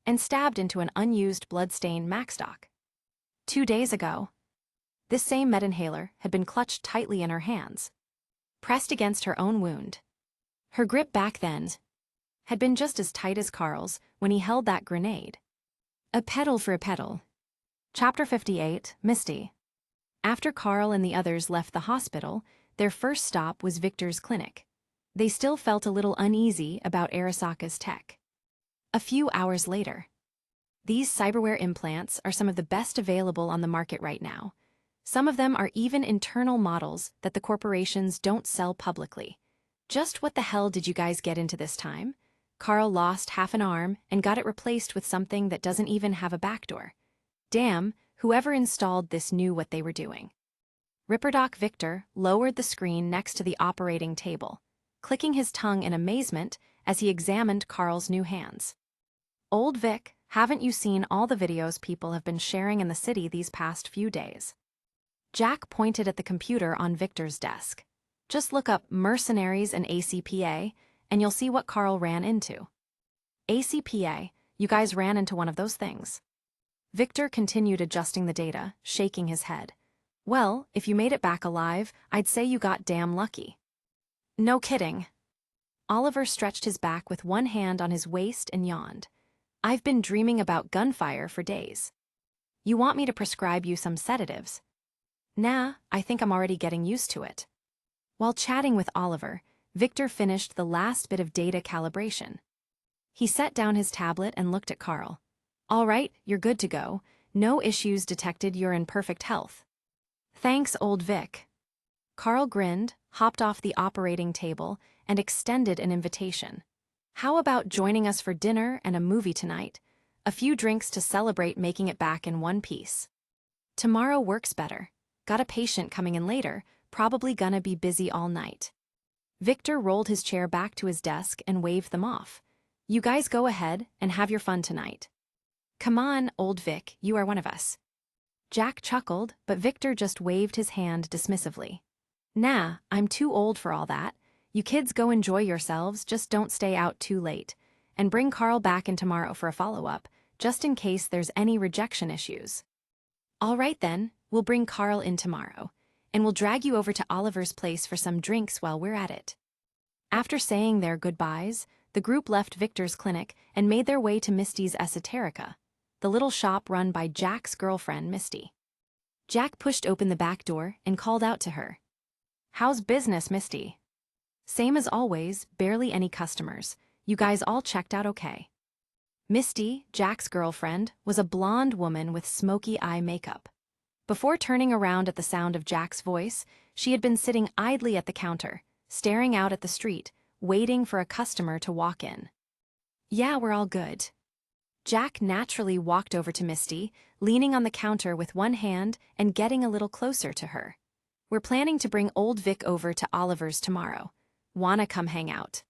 and stabbed into an unused blood-stained Maxstock. 2 days ago, this same med-inhaler had been clutched tightly in her hands, pressed against her own wound. Her grip back then had been just as tight as Carl's when he held that grenade. A pedal for a pedal. Chapter 58, Misty. After Carl and the others left the hospital, their first stop was Victor's clinic. They still felt a little uneasy about Arasaka's tech. A few hours later. These cyberware implants are some of the best available on the market right now. Some of them are even internal models that the corporations don't sell publicly. Just what the hell did you guys get into this time? Carl lost half an arm and got it replaced with something that doesn't even have a backdoor. Damn, whoever installed this knew what they were doing. Ripperdoc Victor lowered the screen next to the operating table, clicking his tongue in amazement as he examined Carl's new hands. Old Vic, haven't you seen all the videos people have been sharing in the city these past few days? Jack pointed at the computer on Victor's desk. Just look up mercenaries and ACPA, and you'll see what Carl ran into. ACPA, you guys ran into one of those things. Victor continued adjusting the data, shaking his head. Well, if you made it back alive, I'd say you got damn lucky. No kidding. Oliver stretched his back with one hand on his waist and yawned. I've been dreaming about gunfire for days. You want me to prescribe you some sedatives? Nah, I think I'm already getting used to it. While chatting with Oliver, Victor finished the last bit of data calibration. He set down his tablet and looked at Carl. All right, you're good to go. No issues detected, you're in perfect health. Thanks, old Vic. Carl grinned, hopped off the operating table, and extended an invitation. How about joining us for dinner and a movie tonight? A few drinks to celebrate making it back in one piece. Tomorrow works better. Got a patient coming in later, probably gonna be busy all night. Victor rolled his chair back to his desk and waved them off. You guys go ahead and have your fun tonight. Come on, old Vic, you are one of us. Jack chuckled, but Victor just waved his hand dismissively. Nah, I'm too old for all that. You kids go enjoy yourselves, just don't stay out too late. And bring Carl back in tomorrow for a follow-up, just in case there's any rejection issues. All right then, we'll bring Carl in tomorrow, and we'll drag you over to Oliver's place for some drinks while we're at it. After saying their goodbyes, the group left Victor's clinic and made their way to Misty's Esoterica, the little shop run by Jack's girlfriend, Misty. Jack pushed open the back door and called out to her. How's business, Misty? Same as always, barely any customers. You guys all checked out okay. Misty, Jack's girlfriend, was a blonde woman with smoky eye makeup. Before turning around at the sound of Jack's voice, she had been sitting idly at the counter, staring out at the street, waiting for a customer to walk in. Yeah, we're all good. Jack naturally walked over to Misty, leaning on the counter with one hand and getting a little closer to her. We're planning to bring old Vic over to Oliver's tomorrow. Wanna come hang out?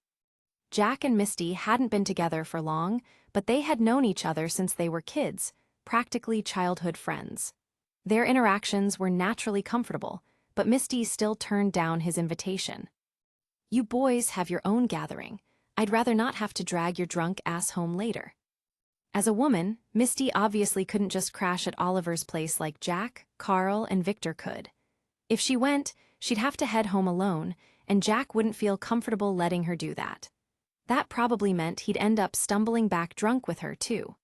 Jack and Misty hadn't been together for long, but they had known each other since they were kids, practically childhood friends. Their interactions were naturally comfortable, but Misty still turned down his invitation. You boys have your own gathering. I'd rather not have to drag your drunk ass home later. As a woman, Misty obviously couldn't just crash at Oliver's place like Jack, Carl, and Victor could. If she went, she'd have to head home alone, and Jack wouldn't feel comfortable letting her do that. That probably meant he'd end up stumbling back drunk with her, too.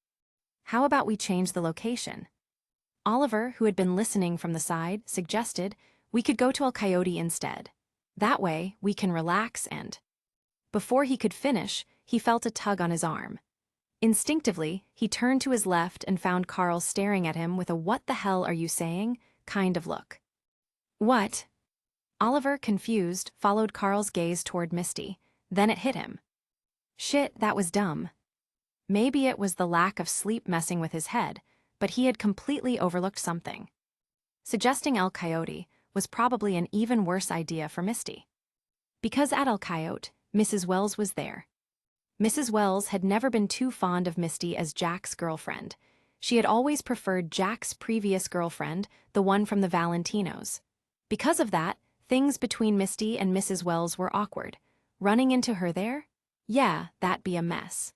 How about we change the location? Oliver, who had been listening from the side, suggested we could go to El Coyote instead. That way, we can relax and... Before he could finish, he felt a tug on his arm. Instinctively, he turned to his left and found Carl staring at him with a "what the hell are you saying?" kind of look. What? Oliver, confused, followed Carl's gaze toward Misty. Then it hit him. Shit, that was dumb. Maybe it was the lack of sleep messing with his head, but he had completely overlooked something. Suggesting El Coyote was probably an even worse idea for Misty. Because at El Coyote, Mrs. Wells was there. Mrs. Wells had never been too fond of Misty as Jack's girlfriend. She had always preferred Jack's previous girlfriend, the one from the Valentinos. Because of that, things between Misty and Mrs. Wells were awkward. Running into her there? Yeah, that'd be a mess.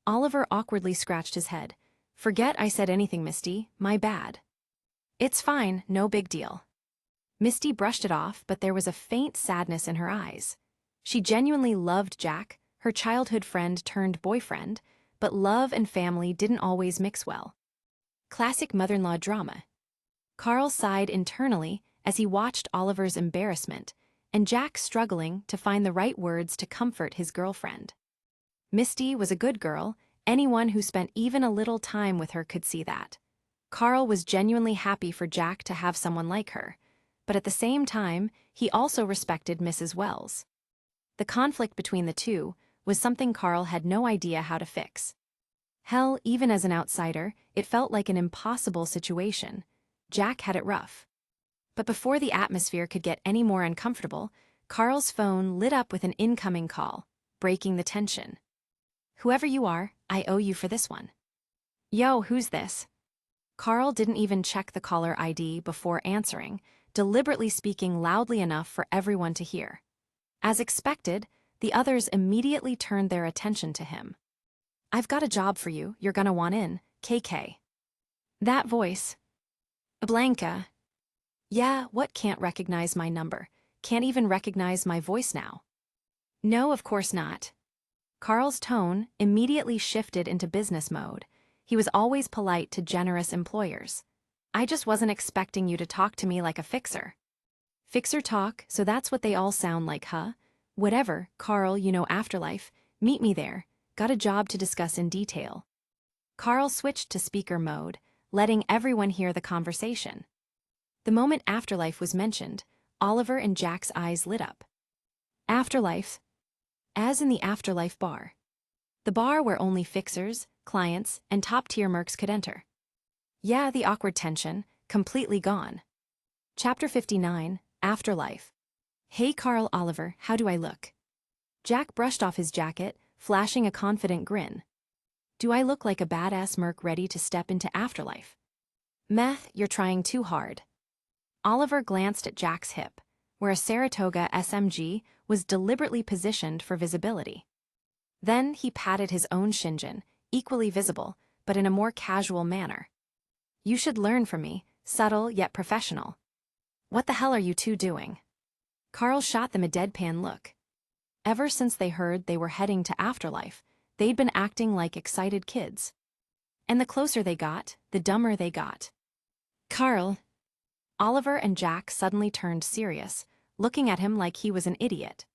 Oliver awkwardly scratched his head. Forget I said anything, Misty. My bad. It's fine, no big deal. Misty brushed it off, but there was a faint sadness in her eyes. She genuinely loved Jack, her childhood friend turned boyfriend, but love and family didn't always mix well. Classic mother-in-law drama. Carl sighed internally as he watched Oliver's embarrassment, and Jack struggling to find the right words to comfort his girlfriend. Misty was a good girl, anyone who spent even a little time with her could see that. Carl was genuinely happy for Jack to have someone like her, but at the same time, he also respected Mrs. Wells. The conflict between the two was something Carl had no idea how to fix. Hell, even as an outsider, it felt like an impossible situation. Jack had it rough. But before the atmosphere could get any more uncomfortable, Carl's phone lit up with an incoming call, breaking the tension. "Whoever you are, I owe you for this one." "Yo, who's this?" Carl didn't even check the caller ID before answering, deliberately speaking loudly enough for everyone to hear. As expected, the others immediately turned their attention to him. "I've got a job for you, you're gonna want in, KK." That voice. Blanca. Yeah, what can't recognize my number? Can't even recognize my voice now. No, of course not. Carl's tone immediately shifted into business mode. He was always polite to generous employers. "I just wasn't expecting you to talk to me like a fixer." Fixer talk, so that's what they all sound like, huh? Whatever, Carl, you know afterlife, meet me there, got a job to discuss in detail. Carl switched to speaker mode, letting everyone hear the conversation. The moment afterlife was mentioned, Oliver and Jack's eyes lit up. Afterlife. As in the afterlife bar. The bar where only fixers, clients, and top-tier mercs could enter. Yeah, the awkward tension, completely gone. Chapter 59, Afterlife. "Hey Carl, Oliver, how do I look?" Jack brushed off his jacket, flashing a confident grin. "Do I look like a badass merc ready to step into afterlife?" "Meh, you're trying too hard." Oliver glanced at Jack's hip, where a Saratoga SMG was deliberately positioned for visibility. Then he patted his own shinjin, equally visible, but in a more casual manner. "You should learn from me, subtle yet professional." "What the hell are you two doing?" Carl shot them a deadpan look. Ever since they heard they were heading to afterlife, they'd been acting like excited kids. And the closer they got, the dumber they got. "Carl." Oliver and Jack suddenly turned serious, looking at him like he was an idiot.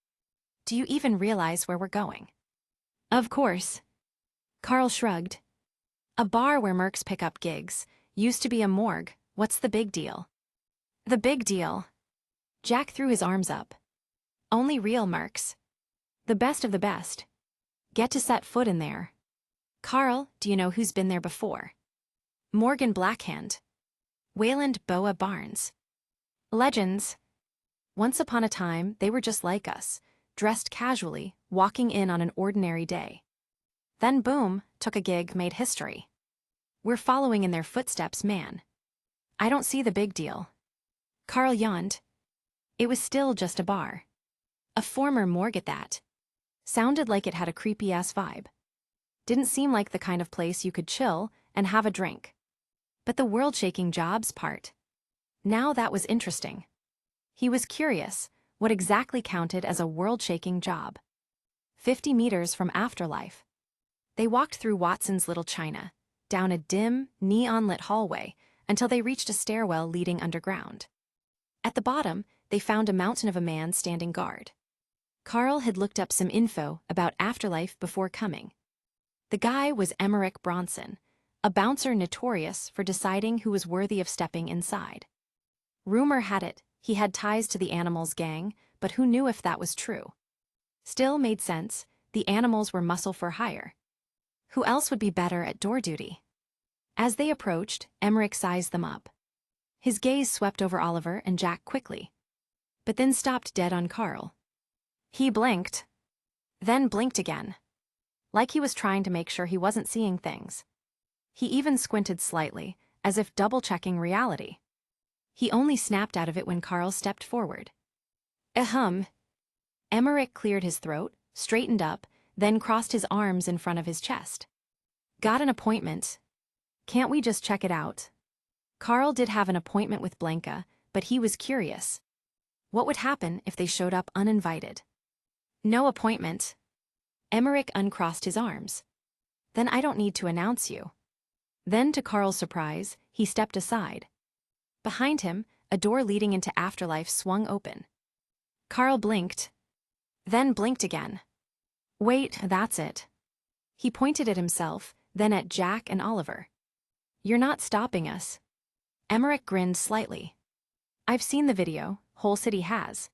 "Do you even realize where we're going?" "Of course." Carl shrugged. "A bar where mercs pick up gigs. Used to be a morgue. What's the big deal?" "The big deal." Jack threw his arms up. "Only real mercs. The best of the best. Get to set foot in there." "Carl, do you know who's been there before?" "Morgan Blackhand. Wayland Boa Barnes. Legends. Once upon a time, they were just like us, dressed casually, walking in on an ordinary day. Then boom, took a gig, made history. We're following in their footsteps, man. I don't see the big deal." Carl yawned. It was still just a bar. A former morgue at that. Sounded like it had a creepy-ass vibe. Didn't seem like the kind of place you could chill and have a drink. But the world-shaking jobs part. Now that was interesting. He was curious, what exactly counted as a world-shaking job? 50 meters from afterlife. They walked through Watson's Little China, down a dim, neon-lit hallway, until they reached a stairwell leading underground. At the bottom, they found a mountain of a man standing guard. Carl had looked up some info about afterlife before coming. The guy was Emmerich Bronson, a bouncer notorious for deciding who was worthy of stepping inside. Rumor had it he had ties to the Animals gang, but who knew if that was true? Still made sense, the Animals were muscle for hire. Who else would be better at door duty? As they approached, Emmerich sized them up. His gaze swept over Oliver and Jack quickly, but then stopped dead on Carl. He blinked, then blinked again, like he was trying to make sure he wasn't seeing things. He even squinted slightly, as if double-checking reality. He only snapped out of it when Carl stepped forward. Ahem. Emmerich cleared his throat, straightened up, then crossed his arms in front of his chest. "Got an appointment. Can't we just check it out?" Carl did have an appointment with Blanca, but he was curious. What would happen if they showed up uninvited? No appointment. Emmerich uncrossed his arms. Then I don't need to announce you. Then, to Carl's surprise, he stepped aside. Behind him, a door leading into Afterlife swung open. Carl blinked. Then blinked again. Wait, that's it. He pointed at himself, then at Jack and Oliver. You're not stopping us. Emmerich grinned slightly. I've seen the video, whole city has.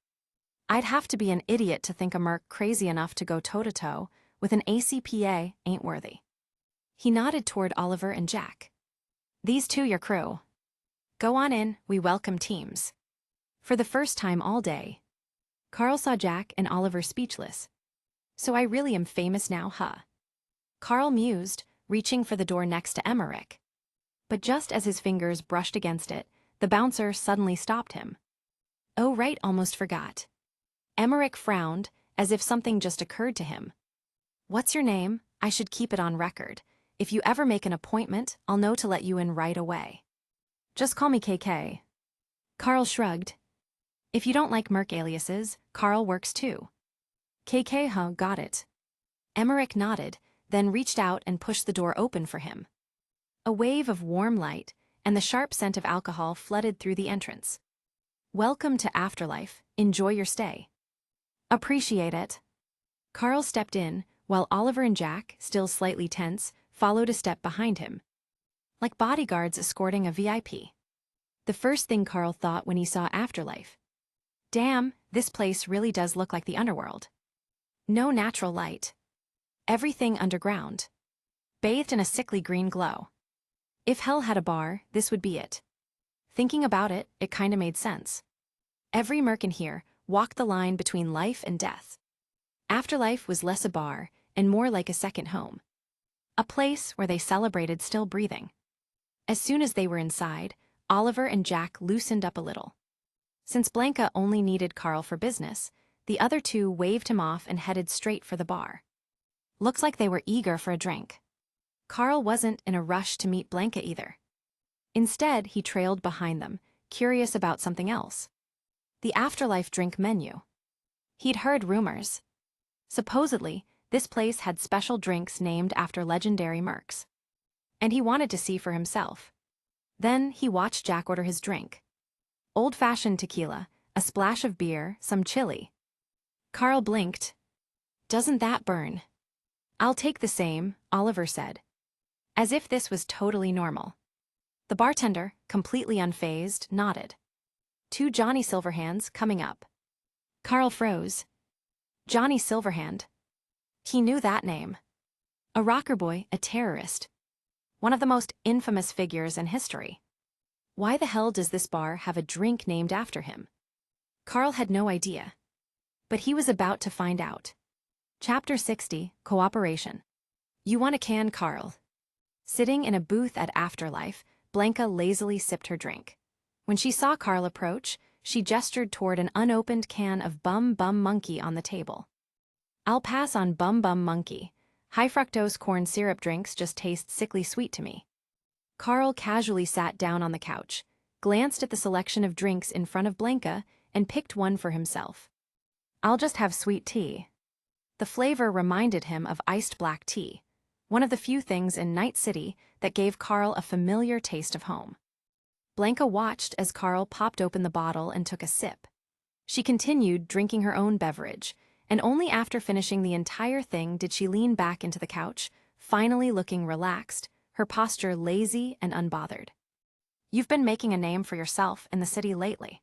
I'd have to be an idiot to think a merc crazy enough to go toe-to-toe with an ACPA ain't worthy. He nodded toward Oliver and Jack. These two your crew. Go on in, we welcome teams. For the first time all day, Carl saw Jack and Oliver speechless. So I really am famous now, huh? Carl mused, reaching for the door next to Emmerich. But just as his fingers brushed against it, the bouncer suddenly stopped him. Oh right, almost forgot. Emmerich frowned, as if something just occurred to him. What's your name? I should keep it on record. If you ever make an appointment, I'll know to let you in right away. Just call me KK. Carl shrugged. If you don't like merc aliases, Carl works too. KK, huh, got it. Emmerich nodded, then reached out and pushed the door open for him. A wave of warm light and the sharp scent of alcohol flooded through the entrance. Welcome to Afterlife, enjoy your stay. Appreciate it. Carl stepped in, while Oliver and Jack, still slightly tense, followed a step behind him. Like bodyguards escorting a VIP. The first thing Carl thought when he saw Afterlife. Damn, this place really does look like the underworld. No natural light. Everything underground. Bathed in a sickly green glow. If hell had a bar, this would be it. Thinking about it, it kinda made sense. Every merc in here walked the line between life and death. Afterlife was less a bar and more like a second home. A place where they celebrated still breathing. As soon as they were inside, Oliver and Jack loosened up a little. Since Blanca only needed Carl for business, the other two waved him off and headed straight for the bar. Looks like they were eager for a drink. Carl wasn't in a rush to meet Blanca either. Instead, he trailed behind them, curious about something else. The Afterlife drink menu. He'd heard rumors. Supposedly, this place had special drinks named after legendary mercs. And he wanted to see for himself. Then he watched Jack order his drink. Old-fashioned tequila, a splash of beer, some chili. Carl blinked. Doesn't that burn? I'll take the same, Oliver said. As if this was totally normal. The bartender, completely unfazed, nodded. Two Johnny Silverhands coming up. Carl froze. Johnny Silverhand. He knew that name. A rocker boy, a terrorist. One of the most infamous figures in history. Why the hell does this bar have a drink named after him? Carl had no idea. But he was about to find out. Chapter 60, Cooperation. You want a can, Carl? Sitting in a booth at Afterlife, Blanca lazily sipped her drink. When she saw Carl approach, she gestured toward an unopened can of Bum Bum Monkey on the table. I'll pass on Bum Bum Monkey. High fructose corn syrup drinks just taste sickly sweet to me. Carl casually sat down on the couch, glanced at the selection of drinks in front of Blanca, and picked one for himself. I'll just have sweet tea. The flavor reminded him of iced black tea, one of the few things in Night City that gave Carl a familiar taste of home. Blanca watched as Carl popped open the bottle and took a sip. She continued drinking her own beverage, and only after finishing the entire thing did she lean back into the couch, finally looking relaxed, her posture lazy and unbothered. You've been making a name for yourself in the city lately.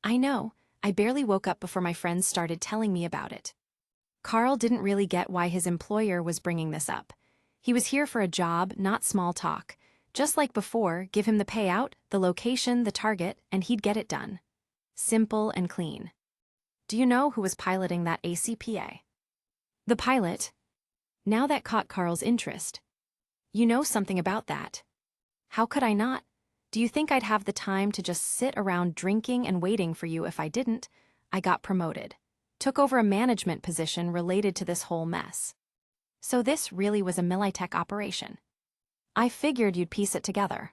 I know, I barely woke up before my friends started telling me about it. Carl didn't really get why his employer was bringing this up. He was here for a job, not small talk. Just like before, give him the payout, the location, the target, and he'd get it done. Simple and clean. Do you know who was piloting that ACPA? The pilot. Now that caught Carl's interest. You know something about that. How could I not? Do you think I'd have the time to just sit around drinking and waiting for you if I didn't? I got promoted. Took over a management position related to this whole mess. So this really was a Militech operation. I figured you'd piece it together.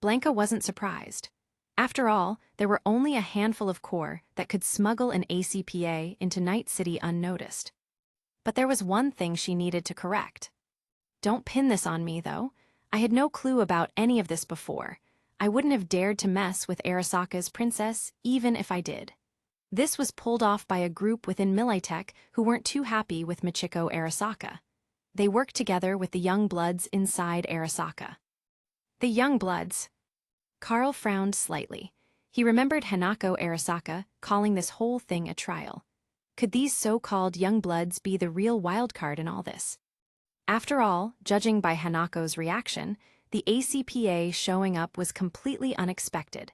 Blanca wasn't surprised. After all, there were only a handful of corps that could smuggle an ACPA into Night City unnoticed. But there was one thing she needed to correct. Don't pin this on me, though. I had no clue about any of this before. I wouldn't have dared to mess with Arasaka's princess, even if I did. This was pulled off by a group within Militech who weren't too happy with Michiko Arasaka. They worked together with the young bloods inside Arasaka. The young bloods. Carl frowned slightly. He remembered Hanako Arasaka calling this whole thing a trial. Could these so-called young bloods be the real wildcard in all this? After all, judging by Hanako's reaction, the ACPA showing up was completely unexpected.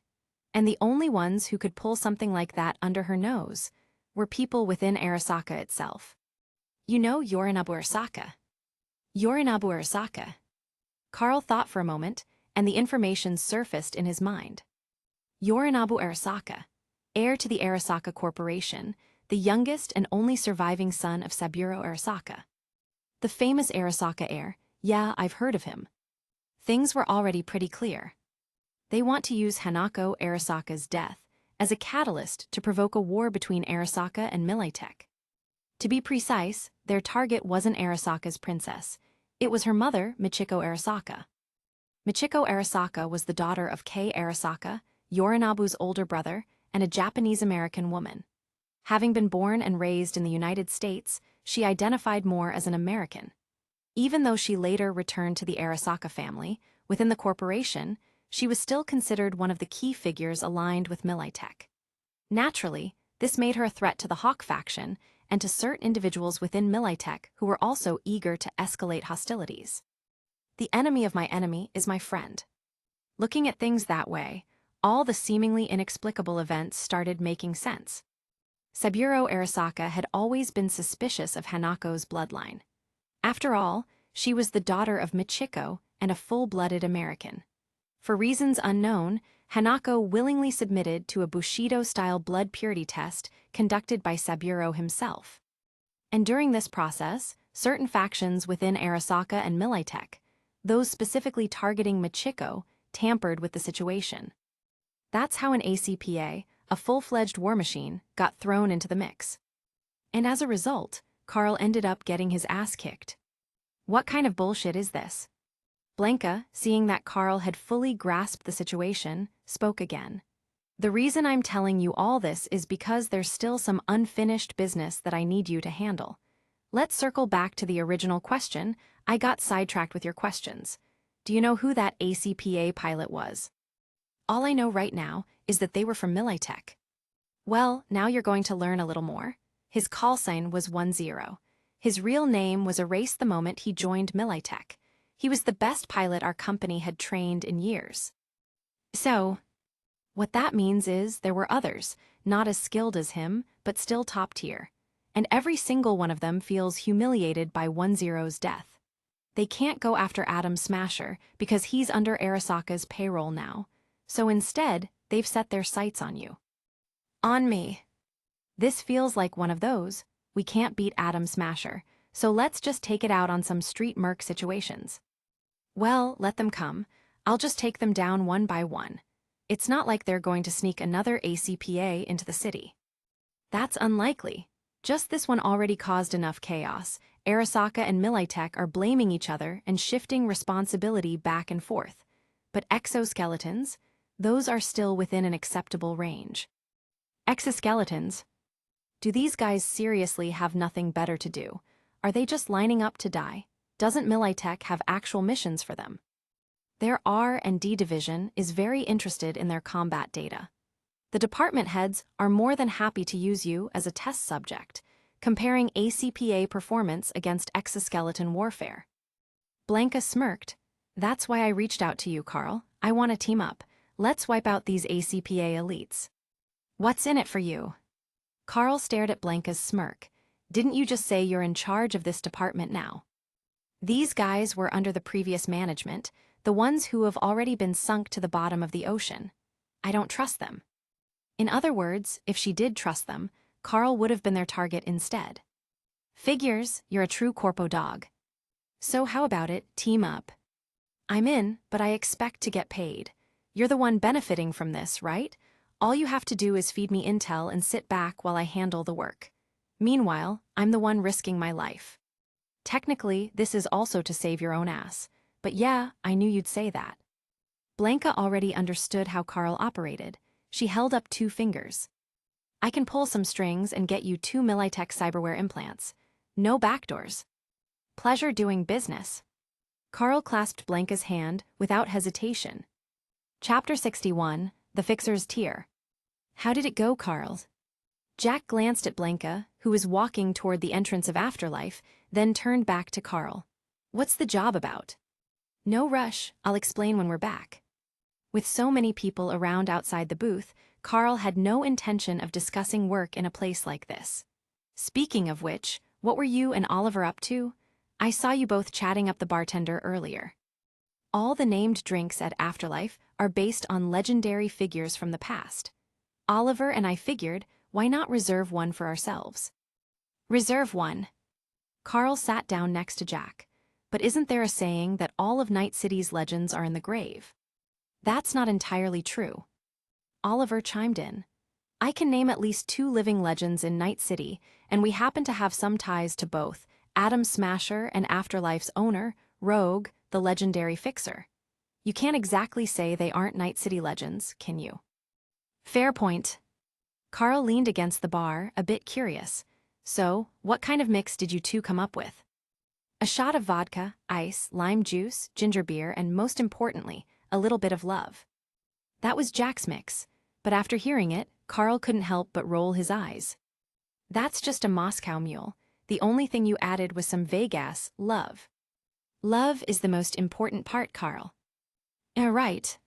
And the only ones who could pull something like that under her nose were people within Arasaka itself. You know Yorinobu Arasaka. Yorinobu Arasaka. Carl thought for a moment, and the information surfaced in his mind. Yorinobu Arasaka, heir to the Arasaka Corporation, the youngest and only surviving son of Saburo Arasaka. The famous Arasaka heir, yeah, I've heard of him. Things were already pretty clear. They want to use Hanako Arasaka's death as a catalyst to provoke a war between Arasaka and Militech. To be precise, their target wasn't Arasaka's princess. It was her mother, Michiko Arasaka. Michiko Arasaka was the daughter of Kei Arasaka, Yorinobu's older brother, and a Japanese-American woman. Having been born and raised in the United States, she identified more as an American. Even though she later returned to the Arasaka family, within the corporation, she was still considered one of the key figures aligned with Militech. Naturally, this made her a threat to the Hawk faction and to certain individuals within Militech who were also eager to escalate hostilities. The enemy of my enemy is my friend. Looking at things that way, all the seemingly inexplicable events started making sense. Saburo Arasaka had always been suspicious of Hanako's bloodline. After all, she was the daughter of Michiko and a full-blooded American. For reasons unknown, Hanako willingly submitted to a Bushido-style blood purity test conducted by Saburo himself. And during this process, certain factions within Arasaka and Militech, those specifically targeting Michiko, tampered with the situation. That's how an ACPA, a full-fledged war machine, got thrown into the mix. And as a result, Carl ended up getting his ass kicked. What kind of bullshit is this? Blanca, seeing that Carl had fully grasped the situation, spoke again. The reason I'm telling you all this is because there's still some unfinished business that I need you to handle. Let's circle back to the original question. I got sidetracked with your questions. Do you know who that ACPA pilot was? All I know right now is that they were from Militech. Well, now you're going to learn a little more. His call sign was 10. His real name was erased the moment he joined Militech. He was the best pilot our company had trained in years. So, what that means is there were others, not as skilled as him, but still top tier. And every single one of them feels humiliated by 10's death. They can't go after Adam Smasher because he's under Arasaka's payroll now. So instead, they've set their sights on you. On me. This feels like one of those. We can't beat Adam Smasher, so let's just take it out on some street merc situations. Well, let them come. I'll just take them down one by one. It's not like they're going to sneak another ACPA into the city. That's unlikely. Just this one already caused enough chaos. Arasaka and Militech are blaming each other and shifting responsibility back and forth. But exoskeletons, those are still within an acceptable range. Exoskeletons? Do these guys seriously have nothing better to do? Are they just lining up to die? Doesn't Militech have actual missions for them? Their R&D division is very interested in their combat data. The department heads are more than happy to use you as a test subject, comparing ACPA performance against exoskeleton warfare. Blanca smirked. That's why I reached out to you, Carl. I want to team up. Let's wipe out these ACPA elites. What's in it for you? Carl stared at Blanca's smirk. Didn't you just say you're in charge of this department now? These guys were under the previous management, the ones who have already been sunk to the bottom of the ocean. I don't trust them. In other words, if she did trust them, Carl would have been their target instead. Figures, you're a true corpo dog. So how about it, team up? I'm in, but I expect to get paid. You're the one benefiting from this, right? All you have to do is feed me intel and sit back while I handle the work. Meanwhile, I'm the one risking my life. Technically, this is also to save your own ass. But yeah, I knew you'd say that. Blanca already understood how Carl operated. She held up 2 fingers. I can pull some strings and get you 2 Militech cyberware implants. No backdoors. Pleasure doing business. Carl clasped Blanca's hand without hesitation. Chapter 61, The Fixer's Tear. How did it go, Carl? Jack glanced at Blanca, who was walking toward the entrance of Afterlife, then turned back to Carl. What's the job about? No rush, I'll explain when we're back. With so many people around outside the booth, Carl had no intention of discussing work in a place like this. Speaking of which, what were you and Oliver up to? I saw you both chatting up the bartender earlier. All the named drinks at Afterlife are based on legendary figures from the past. Oliver and I figured, why not reserve one for ourselves? Reserve one. Carl sat down next to Jack. But isn't there a saying that all of Night City's legends are in the grave? That's not entirely true. Oliver chimed in. I can name at least 2 living legends in Night City, and we happen to have some ties to both, Adam Smasher and Afterlife's owner, Rogue, the legendary fixer. You can't exactly say they aren't Night City legends, can you? Fair point. Carl leaned against the bar, a bit curious. So, what kind of mix did you 2 come up with? A shot of vodka, ice, lime juice, ginger beer, and most importantly, a little bit of love. That was Jack's mix, but after hearing it, Carl couldn't help but roll his eyes. That's just a Moscow mule. The only thing you added was some Vegas, love. Love is the most important part, Carl. Right.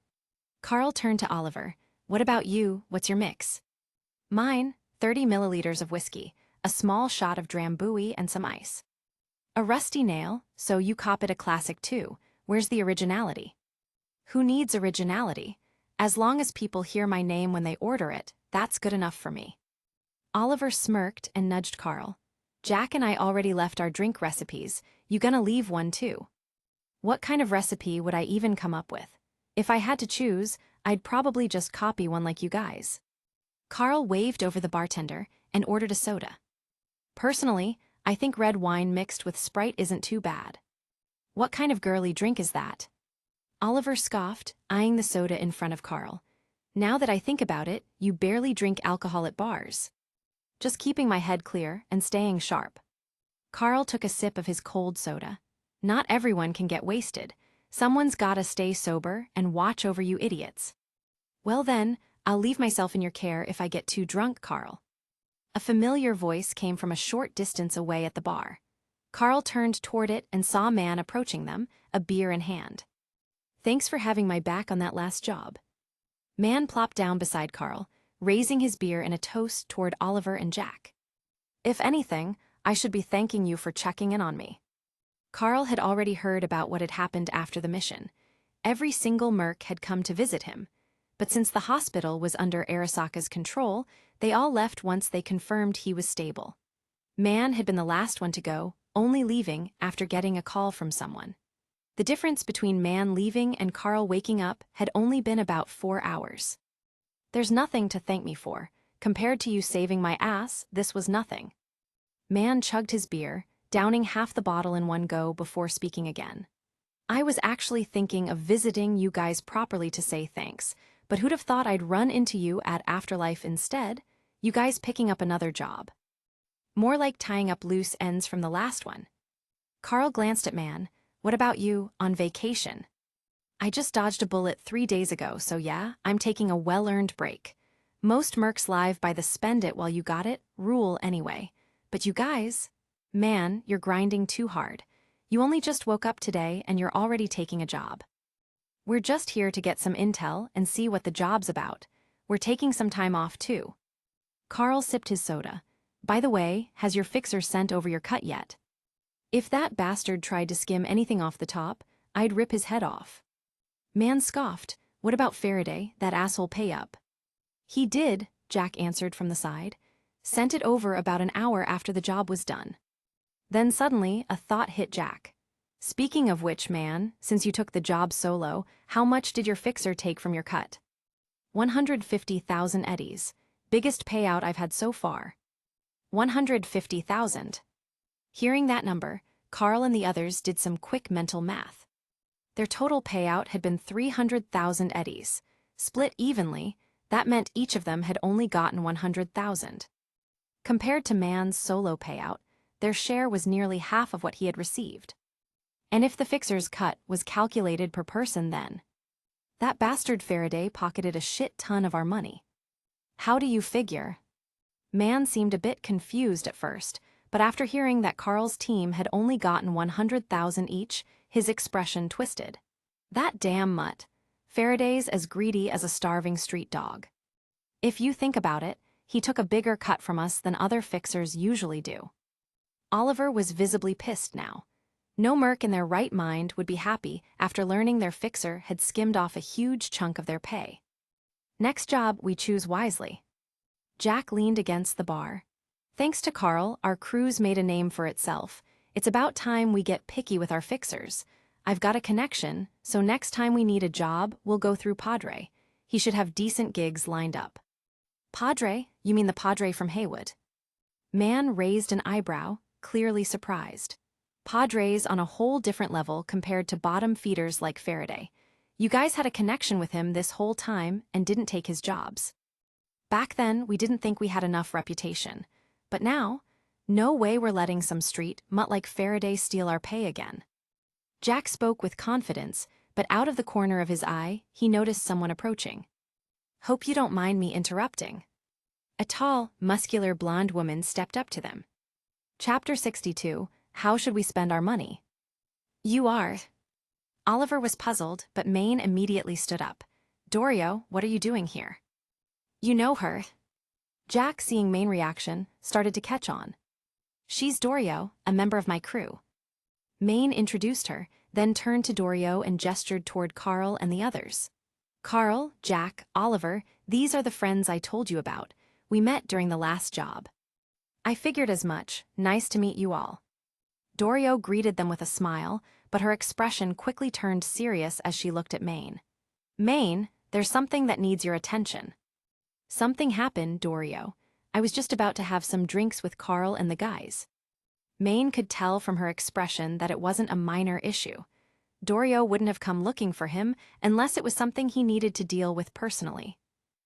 Carl turned to Oliver. What about you? What's your mix? Mine, 30 milliliters of whiskey, a small shot of Drambuie, and some ice. A rusty nail, so you cop it a classic too. Where's the originality? Who needs originality? As long as people hear my name when they order it, that's good enough for me. Oliver smirked and nudged Carl. Jack and I already left our drink recipes. You gonna leave one too? What kind of recipe would I even come up with? If I had to choose, I'd probably just copy one like you guys. Carl waved over the bartender and ordered a soda. Personally, I think red wine mixed with Sprite isn't too bad. What kind of girly drink is that? Oliver scoffed, eyeing the soda in front of Carl. Now that I think about it, you barely drink alcohol at bars. Just keeping my head clear and staying sharp. Carl took a sip of his cold soda. Not everyone can get wasted. Someone's gotta stay sober and watch over you idiots. Well then, I'll leave myself in your care if I get too drunk, Carl. A familiar voice came from a short distance away at the bar. Carl turned toward it and saw a man approaching them, a beer in hand. Thanks for having my back on that last job. Man plopped down beside Carl, raising his beer in a toast toward Oliver and Jack. If anything, I should be thanking you for checking in on me. Carl had already heard about what had happened after the mission. Every single merc had come to visit him, but since the hospital was under Arasaka's control, they all left once they confirmed he was stable. Man had been the last one to go, only leaving after getting a call from someone. The difference between Man leaving and Carl waking up had only been about 4 hours. There's nothing to thank me for. Compared to you saving my ass, this was nothing. Man chugged his beer, downing half the bottle in one go before speaking again. I was actually thinking of visiting you guys properly to say thanks, but who'd have thought I'd run into you at Afterlife instead? You guys picking up another job. More like tying up loose ends from the last one. Carl glanced at Man. What about you, on vacation? I just dodged a bullet 3 days ago, so yeah, I'm taking a well-earned break. Most mercs live by the spend it while you got it rule anyway. But you guys, Man, you're grinding too hard. You only just woke up today and you're already taking a job. We're just here to get some intel and see what the job's about. We're taking some time off too. Carl sipped his soda. By the way, has your fixer sent over your cut yet? If that bastard tried to skim anything off the top, I'd rip his head off. Man scoffed. What about Faraday, that asshole pay-up? He did, Jack answered from the side. Sent it over about an hour after the job was done. Then suddenly, a thought hit Jack. Speaking of which, man, since you took the job solo, how much did your fixer take from your cut? 150,000 eddies. Biggest payout I've had so far. 150,000. Hearing that number, Carl and the others did some quick mental math. Their total payout had been 300,000 eddies. Split evenly, that meant each of them had only gotten 100,000. Compared to Man's solo payout, their share was nearly half of what he had received. And if the fixer's cut was calculated per person then, that bastard Faraday pocketed a shit ton of our money. How do you figure? Man seemed a bit confused at first, but after hearing that Carl's team had only gotten 100,000 each, his expression twisted. That damn mutt. Faraday's as greedy as a starving street dog. If you think about it, he took a bigger cut from us than other fixers usually do. Oliver was visibly pissed now. No merc in their right mind would be happy after learning their fixer had skimmed off a huge chunk of their pay. Next job, we choose wisely. Jack leaned against the bar. Thanks to Carl, our crew's made a name for itself. It's about time we get picky with our fixers. I've got a connection, so next time we need a job, we'll go through Padre. He should have decent gigs lined up. Padre? You mean the Padre from Haywood? Man raised an eyebrow, clearly surprised. Padre's on a whole different level compared to bottom feeders like Faraday. You guys had a connection with him this whole time and didn't take his jobs. Back then, we didn't think we had enough reputation. But now, no way we're letting some street mutt like Faraday steal our pay again. Jack spoke with confidence, but out of the corner of his eye, he noticed someone approaching. Hope you don't mind me interrupting. A tall, muscular blonde woman stepped up to them. Chapter 62, How Should We Spend Our Money? You are. Oliver was puzzled, but Maine immediately stood up. Dorio, what are you doing here? You know her. Jack, seeing Maine reaction, started to catch on. She's Dorio, a member of my crew. Maine introduced her, then turned to Dorio and gestured toward Carl and the others. Carl, Jack, Oliver, these are the friends I told you about. We met during the last job. I figured as much. Nice to meet you all. Dorio greeted them with a smile, but her expression quickly turned serious as she looked at Maine. Maine, there's something that needs your attention. Something happened, Dorio. I was just about to have some drinks with Carl and the guys. Maine could tell from her expression that it wasn't a minor issue. Dorio wouldn't have come looking for him unless it was something he needed to deal with personally.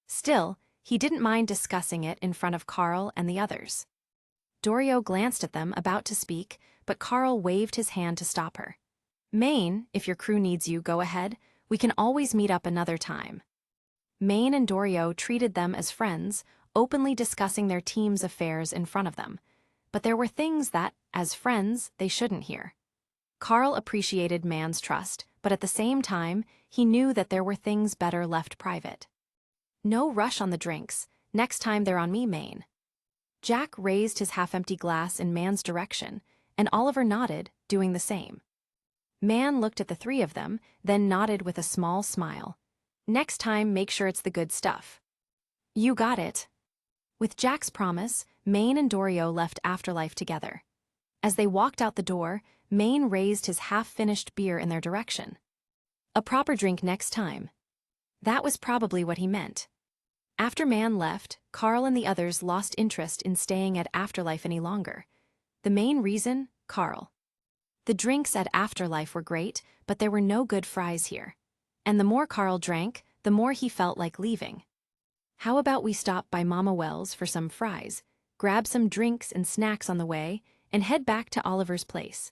Still, he didn't mind discussing it in front of Carl and the others. Dorio glanced at them, about to speak, but Carl waved his hand to stop her. Maine, if your crew needs you, go ahead. We can always meet up another time. Maine and Dorio treated them as friends, openly discussing their team's affairs in front of them. But there were things that, as friends, they shouldn't hear. Carl appreciated Man's trust, but at the same time, he knew that there were things better left private. No rush on the drinks. Next time they're on me, Maine. Jack raised his half-empty glass in Man's direction, and Oliver nodded, doing the same. Man looked at the three of them, then nodded with a small smile. Next time, make sure it's the good stuff. You got it. With Jack's promise, Maine and Dorio left Afterlife together. As they walked out the door, Maine raised his half-finished beer in their direction. A proper drink next time. That was probably what he meant. After Man left, Carl and the others lost interest in staying at Afterlife any longer. The main reason? Carl. The drinks at Afterlife were great, but there were no good fries here. And the more Carl drank, the more he felt like leaving. How about we stop by Mama Wells for some fries, grab some drinks and snacks on the way, and head back to Oliver's place?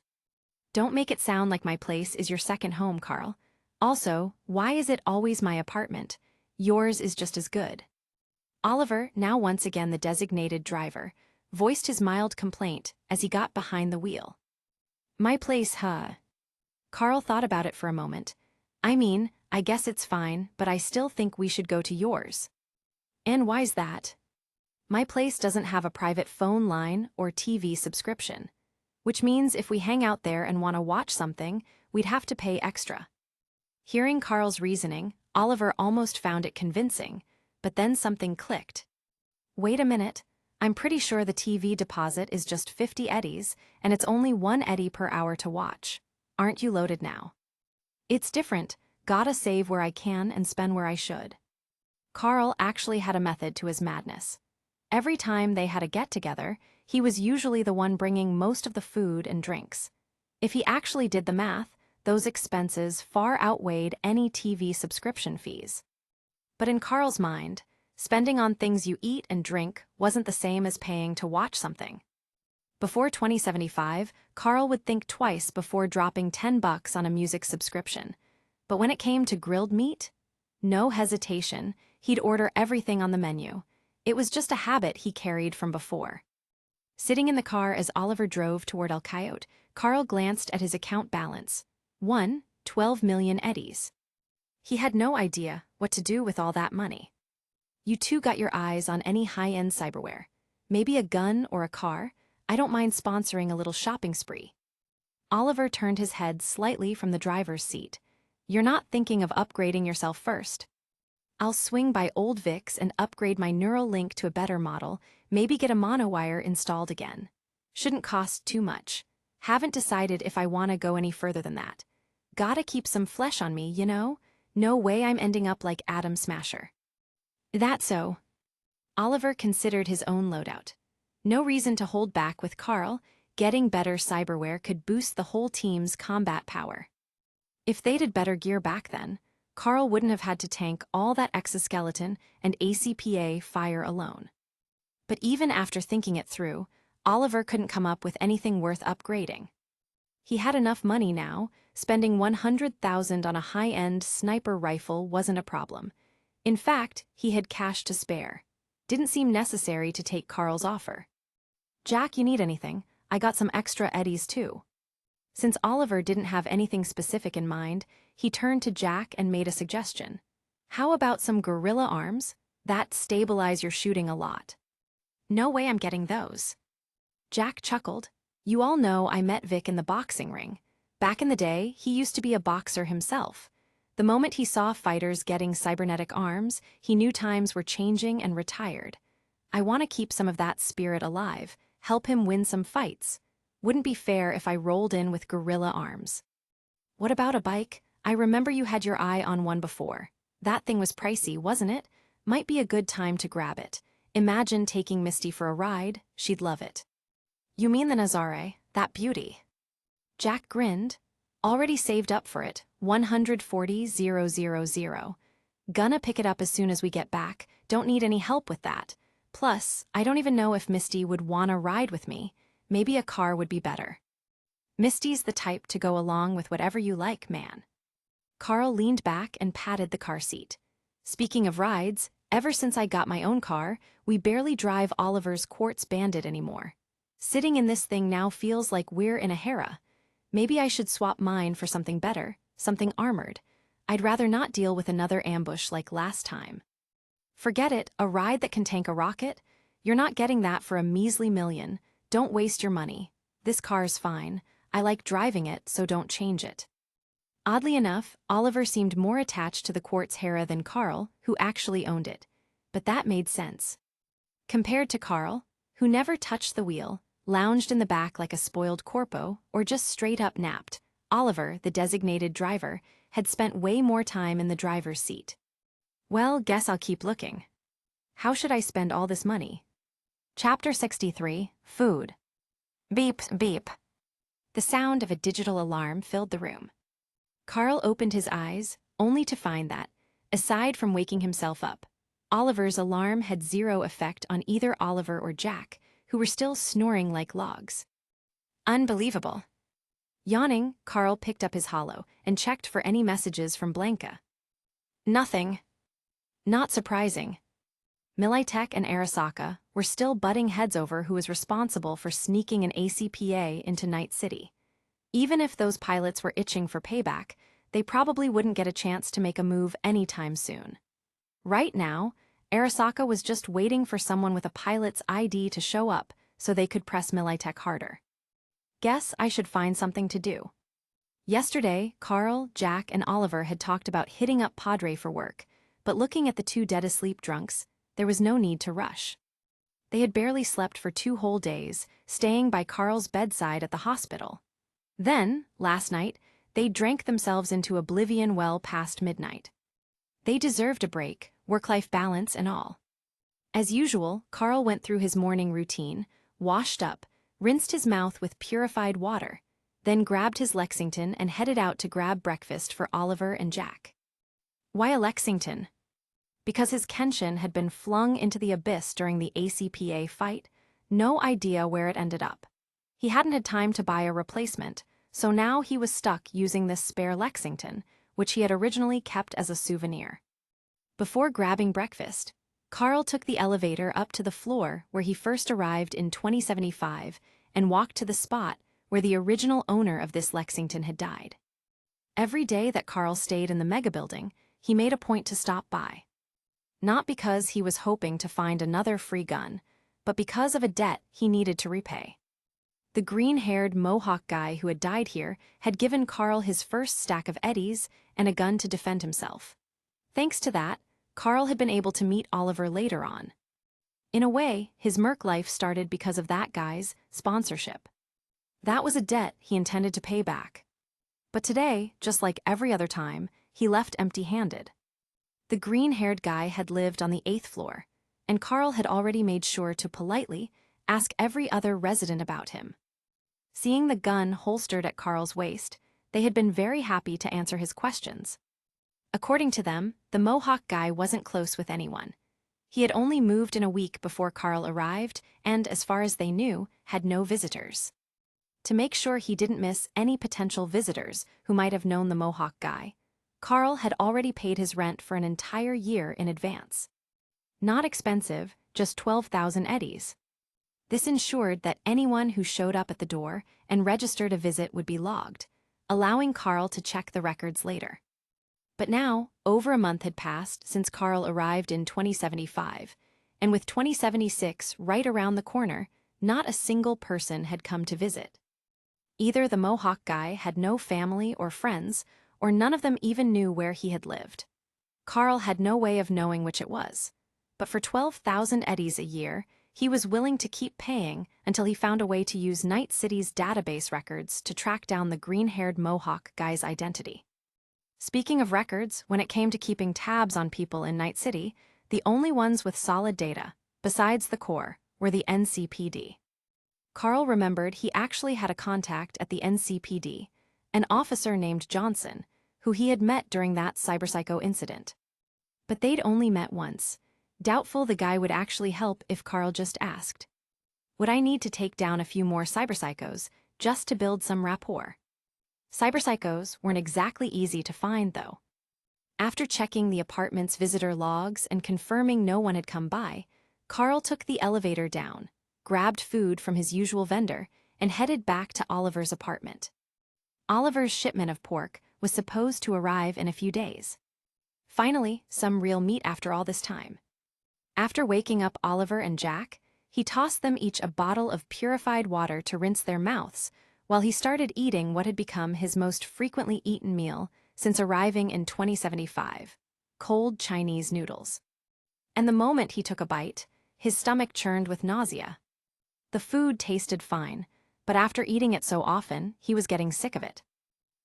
Don't make it sound like my place is your second home, Carl. Also, why is it always my apartment? Yours is just as good. Oliver, now once again the designated driver, voiced his mild complaint as he got behind the wheel. My place, huh? Carl thought about it for a moment. I mean, I guess it's fine, but I still think we should go to yours. And why's that? My place doesn't have a private phone line or TV subscription, which means if we hang out there and want to watch something, we'd have to pay extra. Hearing Carl's reasoning, Oliver almost found it convincing, but then something clicked. Wait a minute, I'm pretty sure the TV deposit is just 50 eddies, and it's only 1 eddy per hour to watch. Aren't you loaded now? It's different. Gotta save where I can and spend where I should. Carl actually had a method to his madness. Every time they had a get-together, he was usually the one bringing most of the food and drinks. If he actually did the math, those expenses far outweighed any TV subscription fees. But in Carl's mind, spending on things you eat and drink wasn't the same as paying to watch something. Before 2075, Carl would think twice before dropping $10 on a music subscription. But when it came to grilled meat, no hesitation, he'd order everything on the menu. It was just a habit he carried from before. Sitting in the car as Oliver drove toward El Coyote, Carl glanced at his account balance. 12 million eddies. He had no idea what to do with all that money. You two got your eyes on any high-end cyberware. Maybe a gun or a car? I don't mind sponsoring a little shopping spree. Oliver turned his head slightly from the driver's seat. You're not thinking of upgrading yourself first. I'll swing by Old Vic's and upgrade my neural link to a better model, maybe get a monowire installed again. Shouldn't cost too much. Haven't decided if I want to go any further than that. Gotta keep some flesh on me, you know? No way I'm ending up like Atom Smasher. That's so. Oliver considered his own loadout. No reason to hold back with Carl. Getting better cyberware could boost the whole team's combat power. If they did better gear back then, Carl wouldn't have had to tank all that exoskeleton and ACPA fire alone. But even after thinking it through, Oliver couldn't come up with anything worth upgrading. He had enough money now. Spending $100,000 on a high-end sniper rifle wasn't a problem. In fact, he had cash to spare. Didn't seem necessary to take Carl's offer. Jack, you need anything? I got some extra eddies too. Since Oliver didn't have anything specific in mind, he turned to Jack and made a suggestion. How about some gorilla arms? That stabilize your shooting a lot. No way I'm getting those. Jack chuckled. You all know I met Vic in the boxing ring. Back in the day, he used to be a boxer himself. The moment he saw fighters getting cybernetic arms, he knew times were changing and retired. I want to keep some of that spirit alive, help him win some fights. Wouldn't be fair if I rolled in with gorilla arms. What about a bike? I remember you had your eye on one before. That thing was pricey, wasn't it? Might be a good time to grab it. Imagine taking Misty for a ride, she'd love it. You mean the Nazare, that beauty? Jack grinned. Already saved up for it, 140,000. Gonna pick it up as soon as we get back, don't need any help with that. Plus, I don't even know if Misty would wanna ride with me. Maybe a car would be better. Misty's the type to go along with whatever you like, man. Carl leaned back and patted the car seat. Speaking of rides, ever since I got my own car, we barely drive Oliver's Quartz Bandit anymore. Sitting in this thing now feels like we're in a Hera. Maybe I should swap mine for something better, something armored. I'd rather not deal with another ambush like last time. Forget it, a ride that can tank a rocket? You're not getting that for a measly million. Don't waste your money. This car's fine. I like driving it, so don't change it. Oddly enough, Oliver seemed more attached to the Quartz Hera than Carl, who actually owned it. But that made sense. Compared to Carl, who never touched the wheel, lounged in the back like a spoiled corpo, or just straight up napped, Oliver, the designated driver, had spent way more time in the driver's seat. Well, guess I'll keep looking. How should I spend all this money? Chapter 63, Food. Beep, beep. The sound of a digital alarm filled the room. Carl opened his eyes, only to find that, aside from waking himself up, Oliver's alarm had zero effect on either Oliver or Jack, who were still snoring like logs. Unbelievable. Yawning, Carl picked up his holo and checked for any messages from Blanca. Nothing. Not surprising. Militech and Arasaka were still butting heads over who was responsible for sneaking an ACPA into Night City. Even if those pilots were itching for payback, they probably wouldn't get a chance to make a move anytime soon. Right now, Arasaka was just waiting for someone with a pilot's ID to show up so they could press Militech harder. Guess I should find something to do. Yesterday, Carl, Jack, and Oliver had talked about hitting up Padre for work, but looking at the two dead-asleep drunks, there was no need to rush. They had barely slept for 2 whole days, staying by Carl's bedside at the hospital. Then, last night, they drank themselves into oblivion well past midnight. They deserved a break, work-life balance and all. As usual, Carl went through his morning routine, washed up, rinsed his mouth with purified water, then grabbed his Lexington and headed out to grab breakfast for Oliver and Jack. Why a Lexington? Because his Kenshin had been flung into the abyss during the ACPA fight, no idea where it ended up. He hadn't had time to buy a replacement, so now he was stuck using this spare Lexington, which he had originally kept as a souvenir. Before grabbing breakfast, Carl took the elevator up to the floor where he first arrived in 2075 and walked to the spot where the original owner of this Lexington had died. Every day that Carl stayed in the mega building, he made a point to stop by. Not because he was hoping to find another free gun, but because of a debt he needed to repay. The green-haired Mohawk guy who had died here had given Carl his first stack of eddies and a gun to defend himself. Thanks to that, Carl had been able to meet Oliver later on. In a way, his merc life started because of that guy's sponsorship. That was a debt he intended to pay back. But today, just like every other time, he left empty-handed. The green-haired guy had lived on the 8th floor, and Carl had already made sure to politely ask every other resident about him. Seeing the gun holstered at Carl's waist, they had been very happy to answer his questions. According to them, the Mohawk guy wasn't close with anyone. He had only moved in a week before Carl arrived and, as far as they knew, had no visitors. To make sure he didn't miss any potential visitors who might have known the Mohawk guy, Carl had already paid his rent for an entire year in advance. Not expensive, just 12,000 eddies. This ensured that anyone who showed up at the door and registered a visit would be logged, allowing Carl to check the records later. But now, over a month had passed since Carl arrived in 2075, and with 2076 right around the corner, not a single person had come to visit. Either the Mohawk guy had no family or friends, or none of them even knew where he had lived. Carl had no way of knowing which it was, but for 12,000 eddies a year, he was willing to keep paying until he found a way to use Night City's database records to track down the green-haired Mohawk guy's identity. Speaking of records, when it came to keeping tabs on people in Night City, the only ones with solid data, besides the core, were the NCPD. Carl remembered he actually had a contact at the NCPD, an officer named Johnson, who he had met during that cyberpsycho incident. But they'd only met once, doubtful the guy would actually help if Carl just asked. Would I need to take down a few more cyberpsychos just to build some rapport? Cyberpsychos weren't exactly easy to find, though. After checking the apartment's visitor logs and confirming no one had come by, Carl took the elevator down, grabbed food from his usual vendor, and headed back to Oliver's apartment. Oliver's shipment of pork was supposed to arrive in a few days. Finally, some real meat after all this time. After waking up Oliver and Jack, he tossed them each a bottle of purified water to rinse their mouths, while he started eating what had become his most frequently eaten meal since arriving in 2075, cold Chinese noodles. And the moment he took a bite, his stomach churned with nausea. The food tasted fine, but after eating it so often, he was getting sick of it.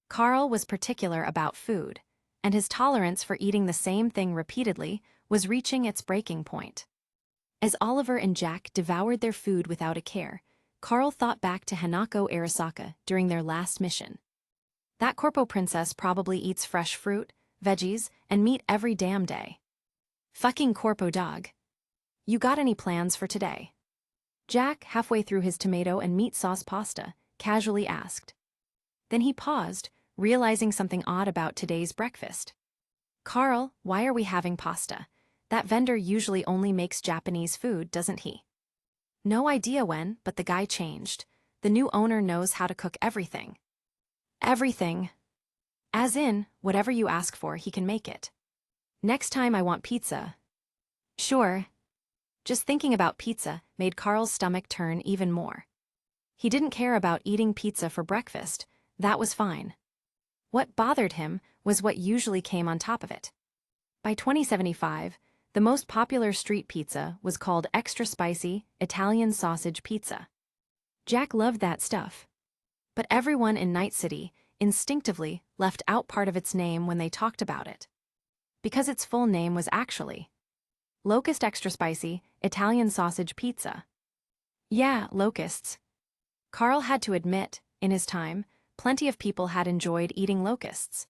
Carl was particular about food, and his tolerance for eating the same thing repeatedly was reaching its breaking point. As Oliver and Jack devoured their food without a care, Carl thought back to Hanako Arasaka during their last mission. That corpo princess probably eats fresh fruit, veggies, and meat every damn day. Fucking corpo dog. You got any plans for today? Jack, halfway through his tomato and meat sauce pasta, casually asked. Then he paused, realizing something odd about today's breakfast. Carl, why are we having pasta? That vendor usually only makes Japanese food, doesn't he? No idea when, but the guy changed. The new owner knows how to cook everything. Everything. As in, whatever you ask for, he can make it. Next time I want pizza. Sure. Just thinking about pizza made Carl's stomach turn even more. He didn't care about eating pizza for breakfast, that was fine. What bothered him was what usually came on top of it. By 2075, the most popular street pizza was called extra spicy Italian sausage pizza. Jack loved that stuff. But everyone in Night City instinctively left out part of its name when they talked about it. Because its full name was actually Locust Extra Spicy Italian Sausage Pizza. Yeah, locusts. Carl had to admit, in his time, plenty of people had enjoyed eating locusts.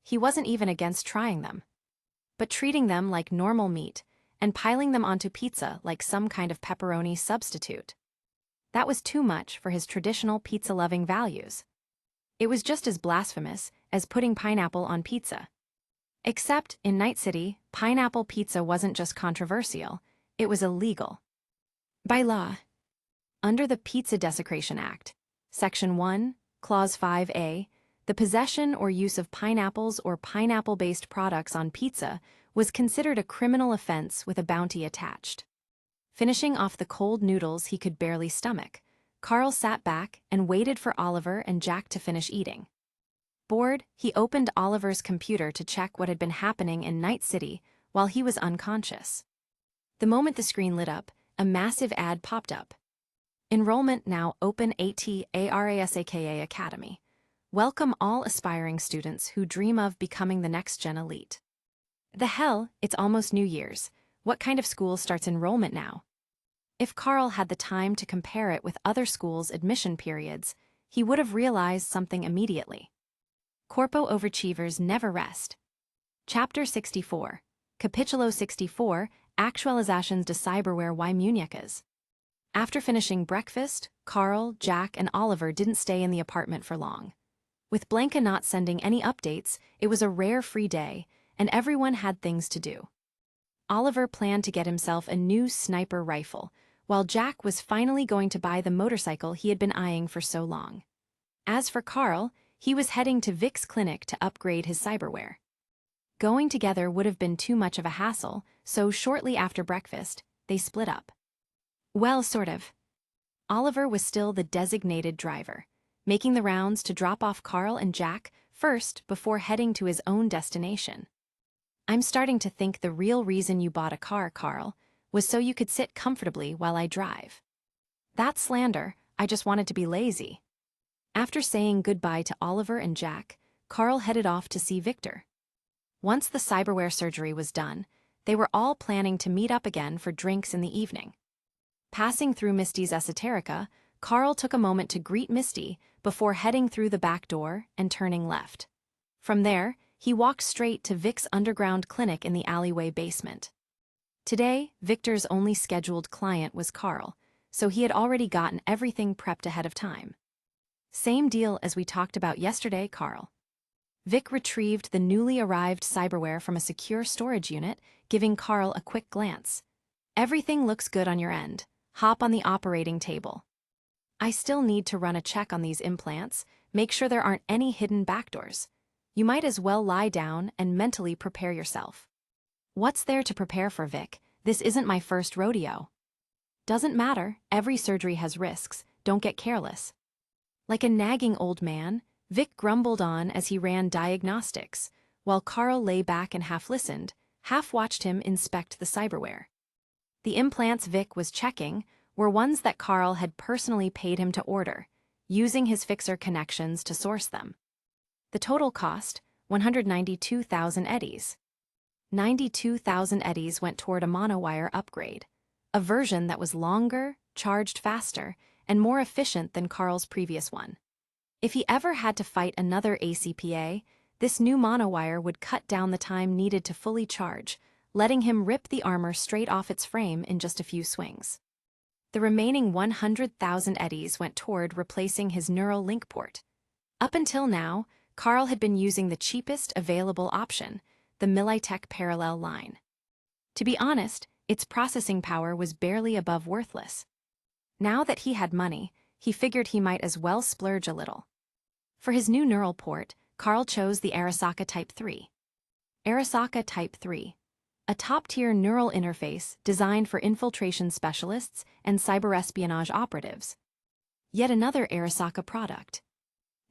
He wasn't even against trying them. But treating them like normal meat and piling them onto pizza like some kind of pepperoni substitute. That was too much for his traditional pizza-loving values. It was just as blasphemous as putting pineapple on pizza. Except, in Night City, pineapple pizza wasn't just controversial, it was illegal. By law. Under the Pizza Desecration Act, Section 1, Clause 5A, the possession or use of pineapples or pineapple-based products on pizza was considered a criminal offense with a bounty attached. Finishing off the cold noodles he could barely stomach, Carl sat back and waited for Oliver and Jack to finish eating. Bored, he opened Oliver's computer to check what had been happening in Night City while he was unconscious. The moment the screen lit up, a massive ad popped up. Enrollment now open ATARASAKA Academy. Welcome all aspiring students who dream of becoming the next-gen elite. The hell, it's almost New Year's. What kind of school starts enrollment now? If Carl had the time to compare it with other schools' admission periods, he would have realized something immediately. Corpo overachievers never rest. Chapter 64. Capítulo 64, Actualizations de Cyberware y Muñecas. After finishing breakfast, Carl, Jack, and Oliver didn't stay in the apartment for long. With Blanca not sending any updates, it was a rare free day, and everyone had things to do. Oliver planned to get himself a new sniper rifle, while Jack was finally going to buy the motorcycle he had been eyeing for so long. As for Carl, he was heading to Vic's clinic to upgrade his cyberware. Going together would have been too much of a hassle, so shortly after breakfast, they split up. Well, sort of. Oliver was still the designated driver, making the rounds to drop off Carl and Jack first before heading to his own destination. I'm starting to think the real reason you bought a car, Carl, was so you could sit comfortably while I drive. That's slander, I just wanted to be lazy. After saying goodbye to Oliver and Jack, Carl headed off to see Victor. Once the cyberware surgery was done, they were all planning to meet up again for drinks in the evening. Passing through Misty's Esoterica, Carl took a moment to greet Misty before heading through the back door and turning left. From there, he walked straight to Vic's underground clinic in the alleyway basement. Today, Victor's only scheduled client was Carl, so he had already gotten everything prepped ahead of time. Same deal as we talked about yesterday, Carl. Vic retrieved the newly arrived cyberware from a secure storage unit, giving Carl a quick glance. Everything looks good on your end. Hop on the operating table. I still need to run a check on these implants, make sure there aren't any hidden backdoors. You might as well lie down and mentally prepare yourself. What's there to prepare for, Vic? This isn't my first rodeo. Doesn't matter, every surgery has risks, don't get careless. Like a nagging old man, Vic grumbled on as he ran diagnostics, while Carl lay back and half listened, half watched him inspect the cyberware. The implants Vic was checking were ones that Carl had personally paid him to order, using his fixer connections to source them. The total cost, 192,000 eddies. 92,000 eddies went toward a monowire upgrade, a version that was longer, charged faster, and more efficient than Carl's previous one. If he ever had to fight another ACPA, this new monowire would cut down the time needed to fully charge, letting him rip the armor straight off its frame in just a few swings. The remaining 100,000 eddies went toward replacing his neural link port. Up until now, Carl had been using the cheapest available option, the Militech parallel line. To be honest, its processing power was barely above worthless. Now that he had money, he figured he might as well splurge a little. For his new neural port, Carl chose the Arasaka Type 3. Arasaka Type 3. A top-tier neural interface designed for infiltration specialists and cyberespionage operatives. Yet another Arasaka product.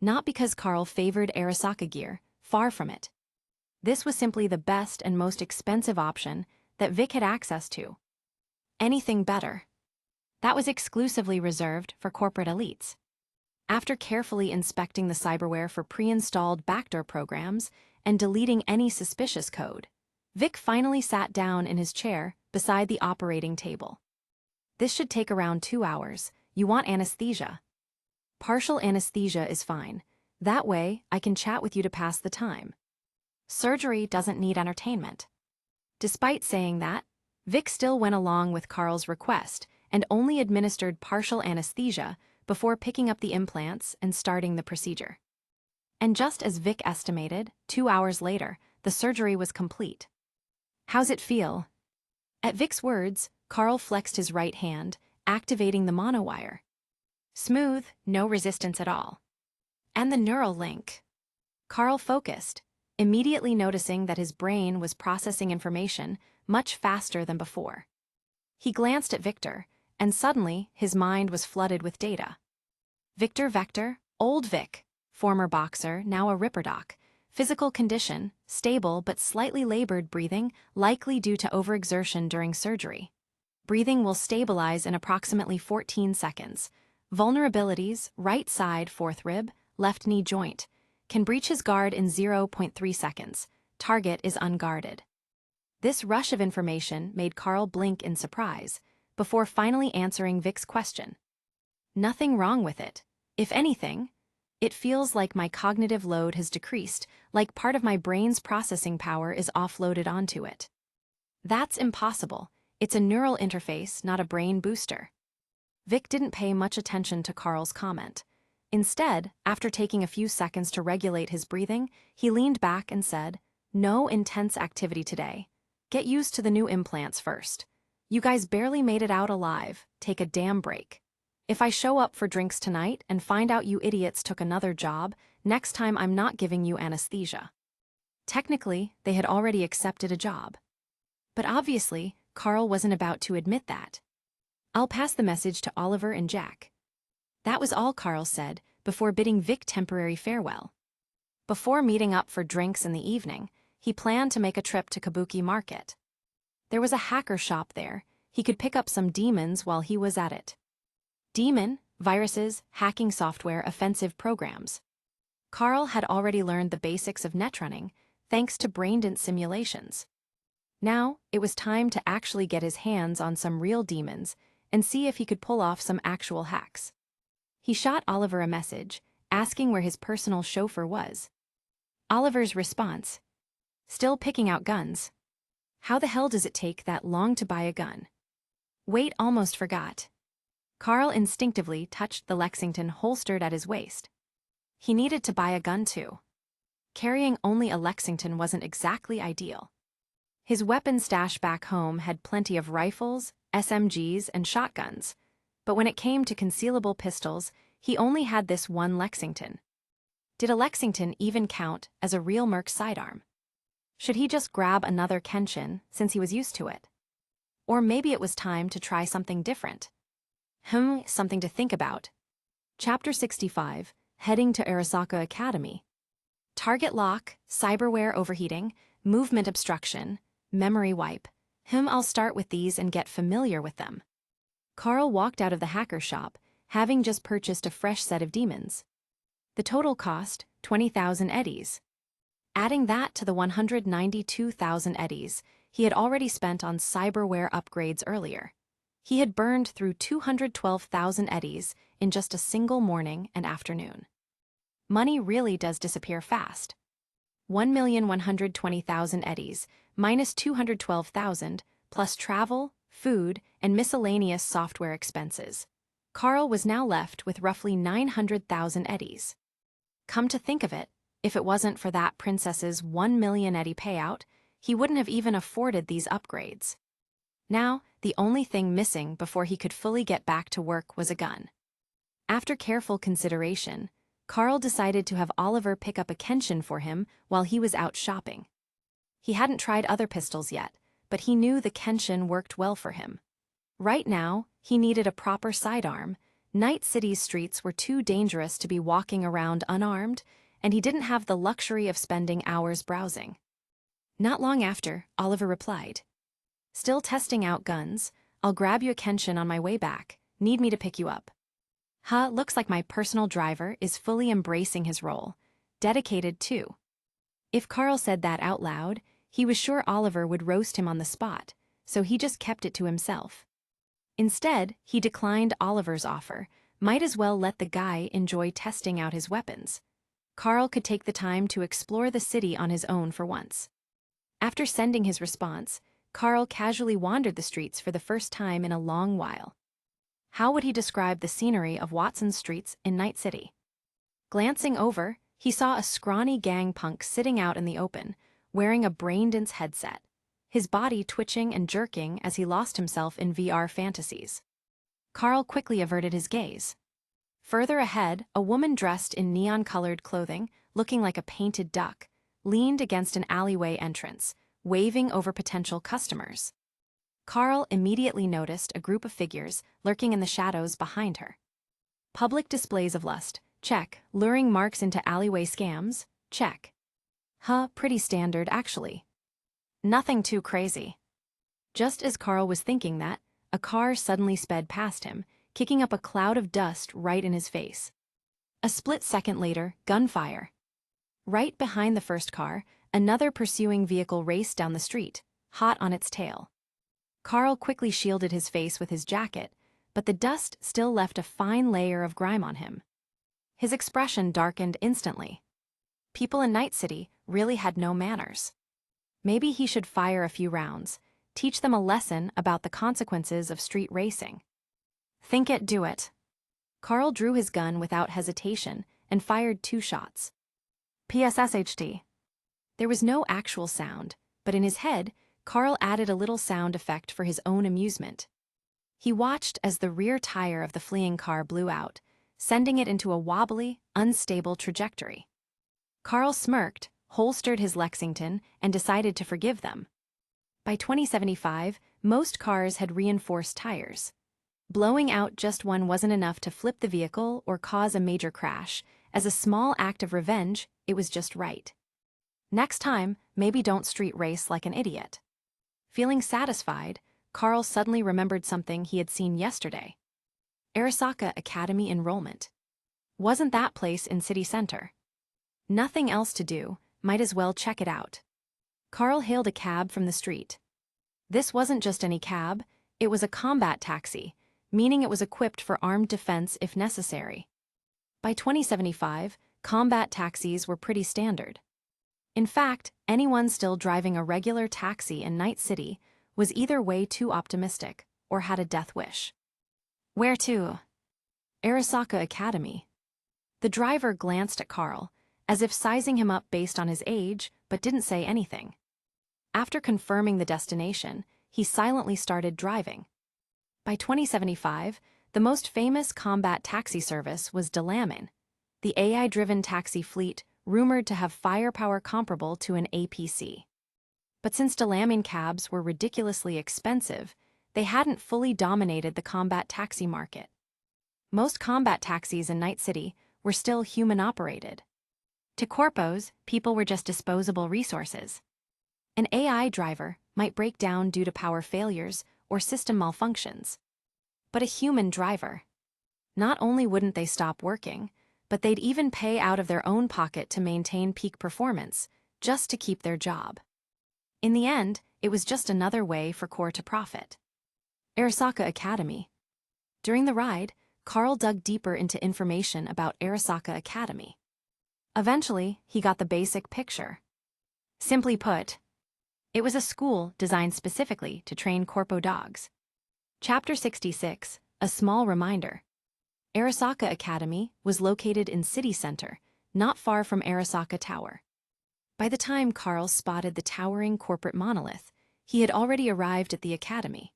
Not because Carl favored Arasaka gear, far from it. This was simply the best and most expensive option that Vic had access to. Anything better. That was exclusively reserved for corporate elites. After carefully inspecting the cyberware for pre-installed backdoor programs and deleting any suspicious code, Vic finally sat down in his chair beside the operating table. This should take around 2 hours. You want anesthesia? Partial anesthesia is fine. That way, I can chat with you to pass the time. Surgery doesn't need entertainment. Despite saying that, Vic still went along with Carl's request and only administered partial anesthesia before picking up the implants and starting the procedure. And just as Vic estimated, 2 hours later, the surgery was complete. How's it feel? At Vic's words, Carl flexed his right hand, activating the monowire. Smooth, no resistance at all. And the neural link. Carl focused, immediately noticing that his brain was processing information much faster than before. He glanced at Victor, and suddenly his mind was flooded with data. Victor Vector, old Vic, former boxer, now a Ripperdoc, physical condition, stable but slightly labored breathing, likely due to overexertion during surgery. Breathing will stabilize in approximately 14 seconds. Vulnerabilities, right side fourth rib, left knee joint, can breach his guard in 0.3 seconds. Target is unguarded. This rush of information made Carl blink in surprise, before finally answering Vic's question. Nothing wrong with it. If anything, it feels like my cognitive load has decreased, like part of my brain's processing power is offloaded onto it. That's impossible. It's a neural interface, not a brain booster. Vic didn't pay much attention to Carl's comment. Instead, after taking a few seconds to regulate his breathing, he leaned back and said, "No intense activity today. Get used to the new implants first. You guys barely made it out alive. Take a damn break. If I show up for drinks tonight and find out you idiots took another job, next time I'm not giving you anesthesia." Technically, they had already accepted a job. But obviously, Carl wasn't about to admit that. "I'll pass the message to Oliver and Jack." That was all Carl said before bidding Vic temporary farewell. Before meeting up for drinks in the evening, he planned to make a trip to Kabuki Market. There was a hacker shop there. He could pick up some demons while he was at it. Demon, viruses, hacking software, offensive programs. Carl had already learned the basics of netrunning, thanks to Braindance simulations. Now, it was time to actually get his hands on some real demons and see if he could pull off some actual hacks. He shot Oliver a message, asking where his personal chauffeur was. Oliver's response: "Still picking out guns. How the hell does it take that long to buy a gun? Wait, almost forgot." Carl instinctively touched the Lexington holstered at his waist. He needed to buy a gun too. Carrying only a Lexington wasn't exactly ideal. His weapon stash back home had plenty of rifles, SMGs, and shotguns, but when it came to concealable pistols, he only had this one Lexington. Did a Lexington even count as a real Merc sidearm? Should he just grab another Kenshin since he was used to it? Or maybe it was time to try something different. Something to think about. Chapter 65, Heading to Arasaka Academy. Target lock, cyberware overheating, movement obstruction, memory wipe. I'll start with these and get familiar with them. Carl walked out of the hacker shop, having just purchased a fresh set of demons. The total cost, 20,000 eddies. Adding that to the 192,000 eddies he had already spent on cyberware upgrades earlier, he had burned through 212,000 eddies in just a single morning and afternoon. Money really does disappear fast. 1,120,000 eddies minus 212,000 plus travel, food, and miscellaneous software expenses. Carl was now left with roughly 900,000 eddies. Come to think of it, if it wasn't for that princess's 1 million eddy payout, he wouldn't have even afforded these upgrades. Now, the only thing missing before he could fully get back to work was a gun. After careful consideration, Carl decided to have Oliver pick up a Kenshin for him while he was out shopping. He hadn't tried other pistols yet, but he knew the Kenshin worked well for him. Right now, he needed a proper sidearm. Night City's streets were too dangerous to be walking around unarmed, and he didn't have the luxury of spending hours browsing. Not long after, Oliver replied, "Still testing out guns. I'll grab you a Kenshin on my way back. Need me to pick you up?" Looks like my personal driver is fully embracing his role. Dedicated too. If Carl said that out loud, he was sure Oliver would roast him on the spot, so he just kept it to himself. Instead, he declined Oliver's offer. Might as well let the guy enjoy testing out his weapons. Carl could take the time to explore the city on his own for once. After sending his response, Carl casually wandered the streets for the first time in a long while. How would he describe the scenery of Watson's streets in Night City? Glancing over, he saw a scrawny gang punk sitting out in the open, wearing a Braindance headset, his body twitching and jerking as he lost himself in VR fantasies. Carl quickly averted his gaze. Further ahead, a woman dressed in neon-colored clothing, looking like a painted duck, leaned against an alleyway entrance, waving over potential customers. Carl immediately noticed a group of figures lurking in the shadows behind her. Public displays of lust, check. Luring marks into alleyway scams, check. Pretty standard actually. Nothing too crazy. Just as Carl was thinking that, a car suddenly sped past him, kicking up a cloud of dust right in his face. A split second later, gunfire. Right behind the first car, another pursuing vehicle raced down the street, hot on its tail. Carl quickly shielded his face with his jacket, but the dust still left a fine layer of grime on him. His expression darkened instantly. People in Night City really had no manners. Maybe he should fire a few rounds, teach them a lesson about the consequences of street racing. Think it, do it. Carl drew his gun without hesitation and fired 2 shots. PSSHT. There was no actual sound, but in his head, Carl added a little sound effect for his own amusement. He watched as the rear tire of the fleeing car blew out, sending it into a wobbly, unstable trajectory. Carl smirked, holstered his Lexington, and decided to forgive them. By 2075, most cars had reinforced tires. Blowing out just one wasn't enough to flip the vehicle or cause a major crash. As a small act of revenge, it was just right. Next time, maybe don't street race like an idiot. Feeling satisfied, Carl suddenly remembered something he had seen yesterday. Arasaka Academy enrollment. Wasn't that place in city center? Nothing else to do, might as well check it out. Carl hailed a cab from the street. This wasn't just any cab, it was a combat taxi, meaning it was equipped for armed defense if necessary. By 2075, combat taxis were pretty standard. In fact, anyone still driving a regular taxi in Night City was either way too optimistic or had a death wish. Where to? Arasaka Academy. The driver glanced at Carl, as if sizing him up based on his age, but didn't say anything. After confirming the destination, he silently started driving. By 2075, the most famous combat taxi service was Delamin, the AI-driven taxi fleet rumored to have firepower comparable to an APC. But since Delamin cabs were ridiculously expensive, they hadn't fully dominated the combat taxi market. Most combat taxis in Night City were still human-operated. To corpos, people were just disposable resources. An AI driver might break down due to power failures or system malfunctions. But a human driver. Not only wouldn't they stop working, but they'd even pay out of their own pocket to maintain peak performance, just to keep their job. In the end, it was just another way for Core to profit. Arasaka Academy. During the ride, Carl dug deeper into information about Arasaka Academy. Eventually, he got the basic picture. Simply put, it was a school designed specifically to train corpo dogs. Chapter 66, a small reminder. Arasaka Academy was located in city center, not far from Arasaka Tower. By the time Carl spotted the towering corporate monolith, he had already arrived at the academy.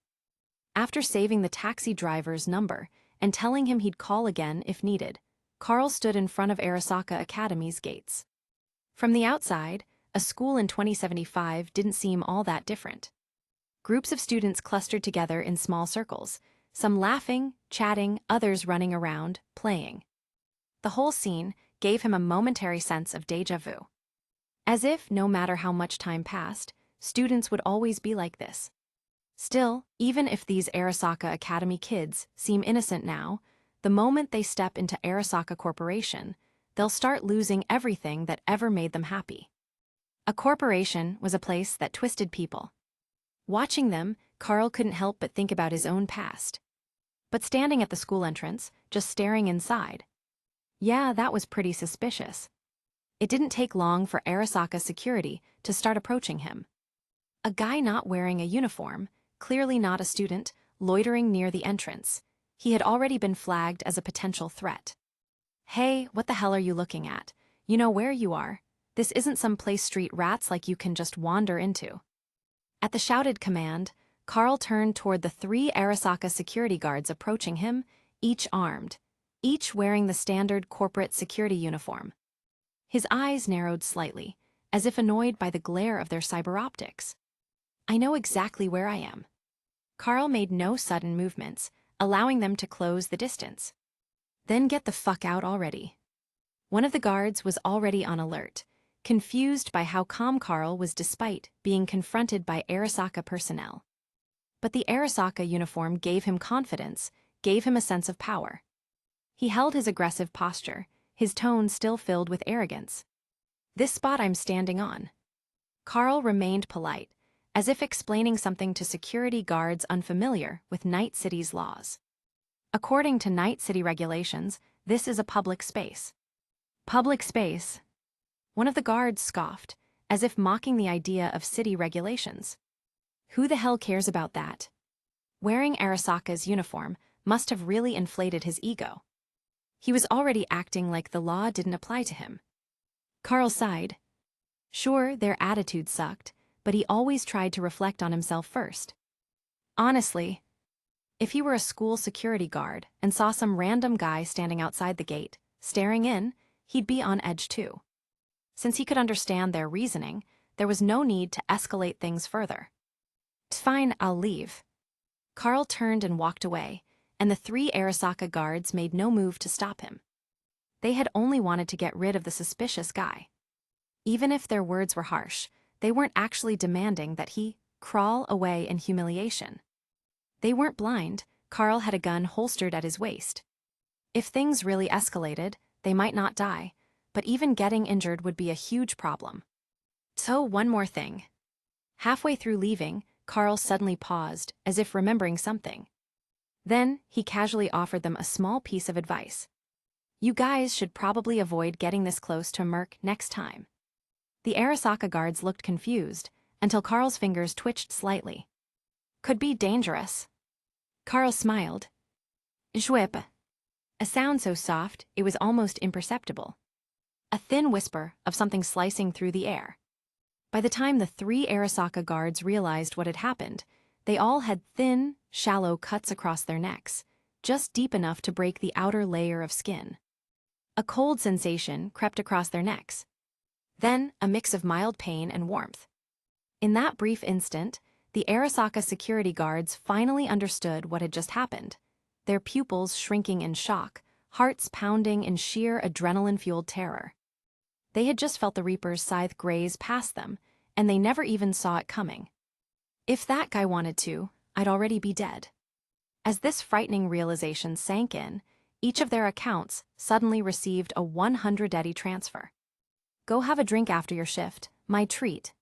After saving the taxi driver's number and telling him he'd call again if needed, Carl stood in front of Arasaka Academy's gates. From the outside, a school in 2075 didn't seem all that different. Groups of students clustered together in small circles, some laughing, chatting, others running around, playing. The whole scene gave him a momentary sense of déjà vu. As if, no matter how much time passed, students would always be like this. Still, even if these Arasaka Academy kids seem innocent now, the moment they step into Arasaka Corporation, they'll start losing everything that ever made them happy. A corporation was a place that twisted people. Watching them, Carl couldn't help but think about his own past. But standing at the school entrance, just staring inside. Yeah, that was pretty suspicious. It didn't take long for Arasaka security to start approaching him. A guy not wearing a uniform, clearly not a student, loitering near the entrance. He had already been flagged as a potential threat. Hey, what the hell are you looking at? You know where you are. This isn't some place street rats like you can just wander into. At the shouted command, Carl turned toward the 3 Arasaka security guards approaching him, each armed, each wearing the standard corporate security uniform. His eyes narrowed slightly, as if annoyed by the glare of their cyber optics. I know exactly where I am. Carl made no sudden movements, allowing them to close the distance. Then get the fuck out already. One of the guards was already on alert, confused by how calm Carl was despite being confronted by Arasaka personnel. But the Arasaka uniform gave him confidence, gave him a sense of power. He held his aggressive posture, his tone still filled with arrogance. This spot I'm standing on. Carl remained polite, as if explaining something to security guards unfamiliar with Night City's laws. According to Night City regulations, this is a public space. Public space? One of the guards scoffed, as if mocking the idea of city regulations. Who the hell cares about that? Wearing Arasaka's uniform must have really inflated his ego. He was already acting like the law didn't apply to him. Carl sighed. Sure, their attitude sucked, but he always tried to reflect on himself first. Honestly, if he were a school security guard and saw some random guy standing outside the gate, staring in, he'd be on edge too. Since he could understand their reasoning, there was no need to escalate things further. Fine, I'll leave. Carl turned and walked away, and the 3 Arasaka guards made no move to stop him. They had only wanted to get rid of the suspicious guy. Even if their words were harsh, they weren't actually demanding that he crawl away in humiliation. They weren't blind. Carl had a gun holstered at his waist. If things really escalated, they might not die, but even getting injured would be a huge problem. So one more thing. Halfway through leaving, Carl suddenly paused, as if remembering something. Then, he casually offered them a small piece of advice. You guys should probably avoid getting this close to Merc next time. The Arasaka guards looked confused, until Carl's fingers twitched slightly. Could be dangerous. Carl smiled. Schwip. A sound so soft, it was almost imperceptible. A thin whisper of something slicing through the air. By the time the 3 Arasaka guards realized what had happened, they all had thin, shallow cuts across their necks, just deep enough to break the outer layer of skin. A cold sensation crept across their necks. Then, a mix of mild pain and warmth. In that brief instant, the Arasaka security guards finally understood what had just happened, their pupils shrinking in shock, hearts pounding in sheer adrenaline-fueled terror. They had just felt the Reaper's scythe graze past them, and they never even saw it coming. If that guy wanted to, I'd already be dead. As this frightening realization sank in, each of their accounts suddenly received a 100 eddy transfer. Go have a drink after your shift, my treat.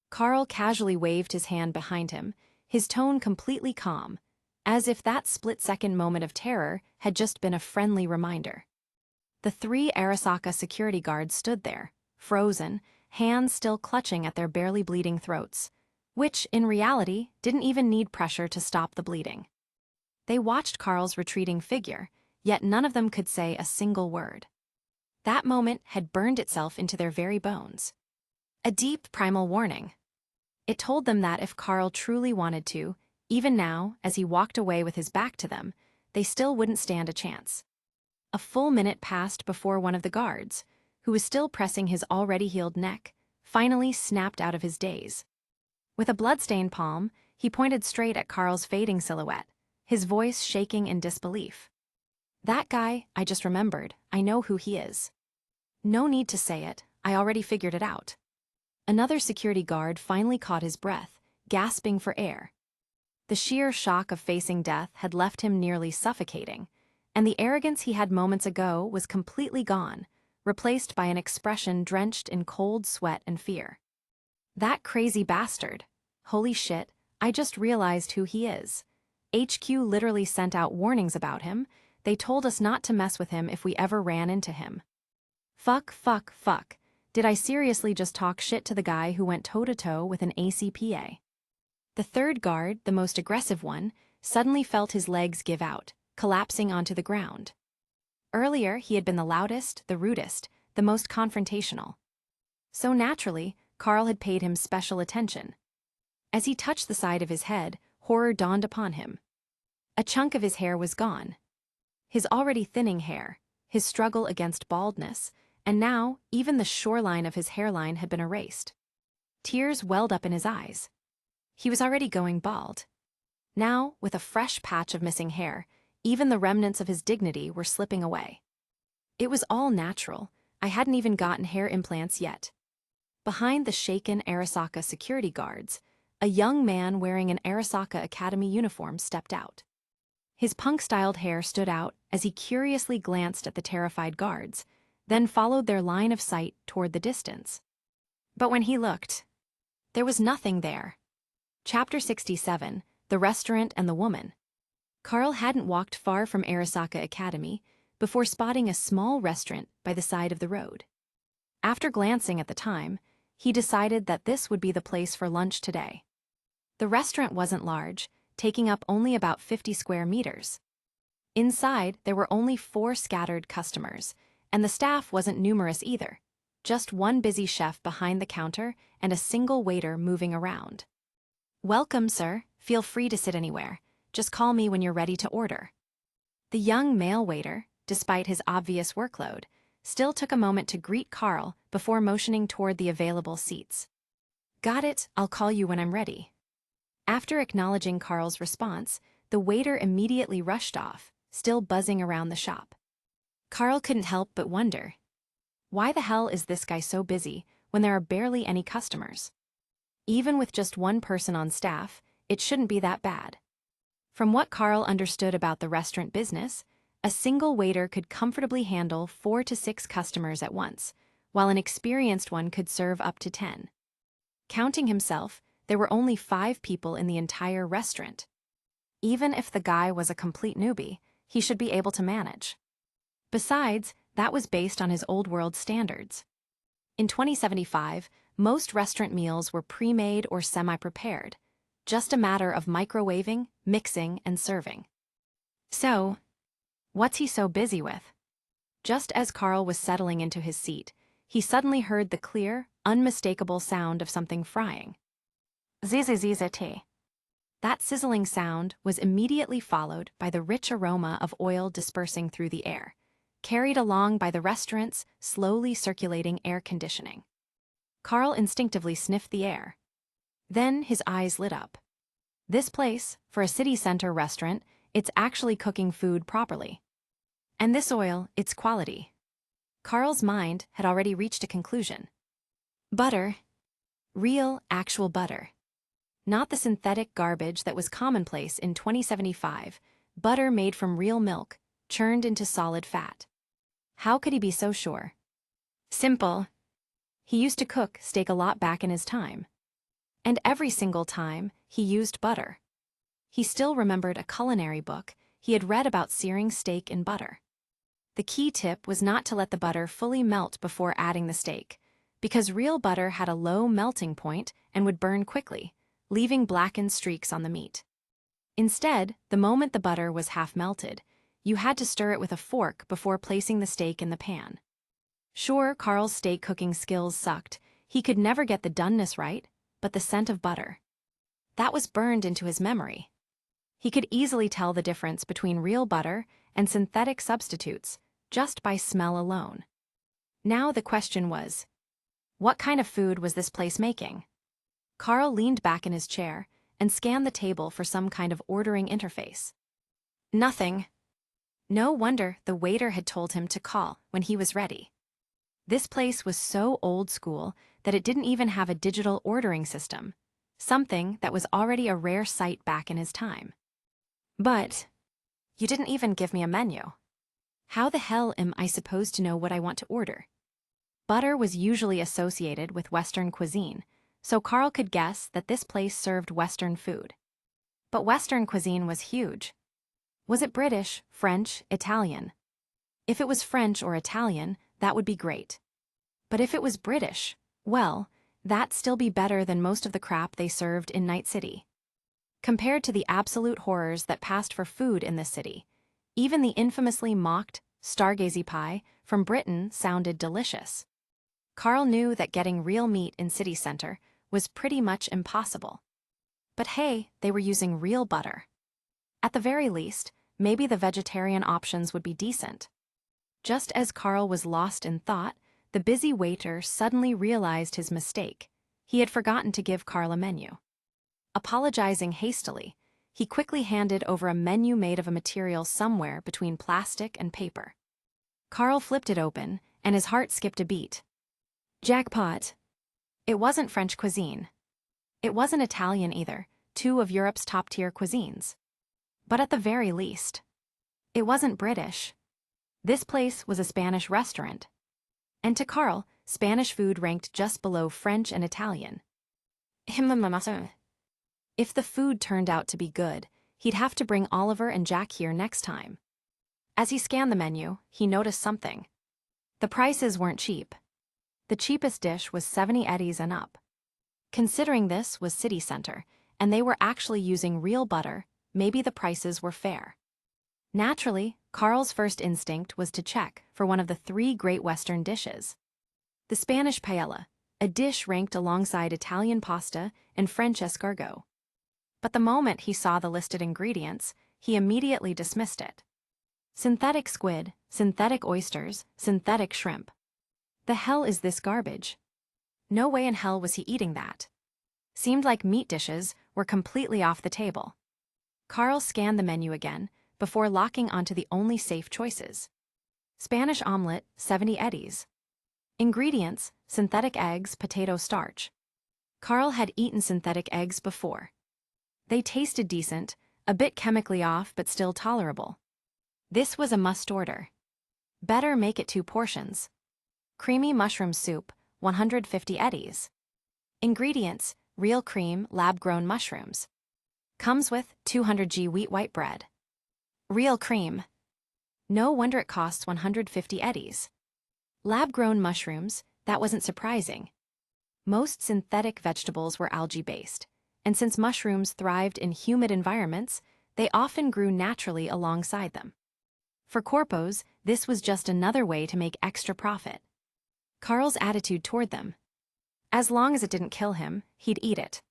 Carl casually waved his hand behind him, his tone completely calm, as if that split-second moment of terror had just been a friendly reminder. The 3 Arasaka security guards stood there, frozen, hands still clutching at their barely bleeding throats, which, in reality, didn't even need pressure to stop the bleeding. They watched Carl's retreating figure, yet none of them could say a single word. That moment had burned itself into their very bones. A deep primal warning. It told them that if Carl truly wanted to, even now, as he walked away with his back to them, they still wouldn't stand a chance. A full minute passed before one of the guards, who was still pressing his already healed neck, finally snapped out of his daze. With a blood-stained palm, he pointed straight at Carl's fading silhouette, his voice shaking in disbelief. That guy, I just remembered, I know who he is. No need to say it, I already figured it out. Another security guard finally caught his breath, gasping for air. The sheer shock of facing death had left him nearly suffocating, and the arrogance he had moments ago was completely gone, replaced by an expression drenched in cold sweat and fear. That crazy bastard. Holy shit, I just realized who he is. HQ literally sent out warnings about him. They told us not to mess with him if we ever ran into him. Fuck. Did I seriously just talk shit to the guy who went toe-to-toe with an ACPA? The third guard, the most aggressive one, suddenly felt his legs give out, collapsing onto the ground. Earlier, he had been the loudest, the rudest, the most confrontational. So naturally, Carl had paid him special attention. As he touched the side of his head, horror dawned upon him. A chunk of his hair was gone. His already thinning hair, his struggle against baldness, and now even the shoreline of his hairline had been erased. Tears welled up in his eyes. He was already going bald. Now, with a fresh patch of missing hair, even the remnants of his dignity were slipping away. It was all natural. I hadn't even gotten hair implants yet. Behind the shaken Arasaka security guards, a young man wearing an Arasaka Academy uniform stepped out. His punk-styled hair stood out as he curiously glanced at the terrified guards, then followed their line of sight toward the distance. But when he looked, there was nothing there. Chapter 67, The Restaurant and the Woman. Carl hadn't walked far from Arasaka Academy before spotting a small restaurant by the side of the road. After glancing at the time, he decided that this would be the place for lunch today. The restaurant wasn't large, taking up only about 50 square meters. Inside, there were only 4 scattered customers, and the staff wasn't numerous either. Just one busy chef behind the counter and a single waiter moving around. "Welcome, sir. Feel free to sit anywhere. Just call me when you're ready to order." The young male waiter, despite his obvious workload, still took a moment to greet Carl before motioning toward the available seats. "Got it, I'll call you when I'm ready." After acknowledging Carl's response, the waiter immediately rushed off, still buzzing around the shop. Carl couldn't help but wonder, why the hell is this guy so busy when there are barely any customers? Even with just one person on staff, it shouldn't be that bad. From what Carl understood about the restaurant business, a single waiter could comfortably handle 4 to 6 customers at once, while an experienced one could serve up to 10. Counting himself, there were only 5 people in the entire restaurant. Even if the guy was a complete newbie, he should be able to manage. Besides, that was based on his old-world standards. In 2075, most restaurant meals were pre-made or semi-prepared, just a matter of microwaving, mixing, and serving. So, what's he so busy with? Just as Carl was settling into his seat, he suddenly heard the clear, unmistakable sound of something frying. Zzz. That sizzling sound was immediately followed by the rich aroma of oil dispersing through the air, carried along by the restaurant's slowly circulating air conditioning. Carl instinctively sniffed the air. Then his eyes lit up. This place, for a city center restaurant, it's actually cooking food properly. And this oil, it's quality. Carl's mind had already reached a conclusion. Butter. Real, actual butter. Not the synthetic garbage that was commonplace in 2075, butter made from real milk, churned into solid fat. How could he be so sure? Simple. He used to cook steak a lot back in his time. And every single time, he used butter. He still remembered a culinary book he had read about searing steak in butter. The key tip was not to let the butter fully melt before adding the steak, because real butter had a low melting point and would burn quickly, leaving blackened streaks on the meat. Instead, the moment the butter was half melted, you had to stir it with a fork before placing the steak in the pan. Sure, Carl's steak cooking skills sucked. He could never get the doneness right, but the scent of butter. That was burned into his memory. He could easily tell the difference between real butter and synthetic substitutes just by smell alone. Now the question was, what kind of food was this place making? Carl leaned back in his chair and scanned the table for some kind of ordering interface. Nothing. No wonder the waiter had told him to call when he was ready. This place was so old school that it didn't even have a digital ordering system, something that was already a rare sight back in his time. But you didn't even give me a menu. How the hell am I supposed to know what I want to order? Butter was usually associated with Western cuisine, so Carl could guess that this place served Western food. But Western cuisine was huge. Was it British, French, Italian? If it was French or Italian, that would be great. But if it was British, well, that'd still be better than most of the crap they served in Night City. Compared to the absolute horrors that passed for food in this city, even the infamously mocked stargazy pie from Britain sounded delicious. Carl knew that getting real meat in city center was pretty much impossible. But hey, they were using real butter. At the very least, maybe the vegetarian options would be decent. Just as Carl was lost in thought, the busy waiter suddenly realized his mistake. He had forgotten to give Carl a menu. Apologizing hastily, he quickly handed over a menu made of a material somewhere between plastic and paper. Carl flipped it open, and his heart skipped a beat. Jackpot! It wasn't French cuisine. It wasn't Italian either, two of Europe's top-tier cuisines. But at the very least, it wasn't British. This place was a Spanish restaurant. And to Carl, Spanish food ranked just below French and Italian. If the food turned out to be good, he'd have to bring Oliver and Jack here next time. As he scanned the menu, he noticed something. The prices weren't cheap. The cheapest dish was 70 eddies and up. Considering this was city center, and they were actually using real butter, maybe the prices were fair. Naturally, Carl's first instinct was to check for one of the three great Western dishes. The Spanish paella, a dish ranked alongside Italian pasta and French escargot. But the moment he saw the listed ingredients, he immediately dismissed it. Synthetic squid, synthetic oysters, synthetic shrimp. The hell is this garbage? No way in hell was he eating that. Seemed like meat dishes were completely off the table. Carl scanned the menu again, before locking onto the only safe choices. Spanish omelet, 70 eddies. Ingredients, synthetic eggs, potato starch. Carl had eaten synthetic eggs before. They tasted decent, a bit chemically off but still tolerable. This was a must-order. Better make it 2 portions. Creamy mushroom soup, 150 eddies. Ingredients, real cream, lab-grown mushrooms. Comes with 200g wheat white bread. Real cream. No wonder it costs 150 eddies. Lab-grown mushrooms, that wasn't surprising. Most synthetic vegetables were algae-based, and since mushrooms thrived in humid environments, they often grew naturally alongside them. For corpos, this was just another way to make extra profit. Carl's attitude toward them. As long as it didn't kill him, he'd eat it.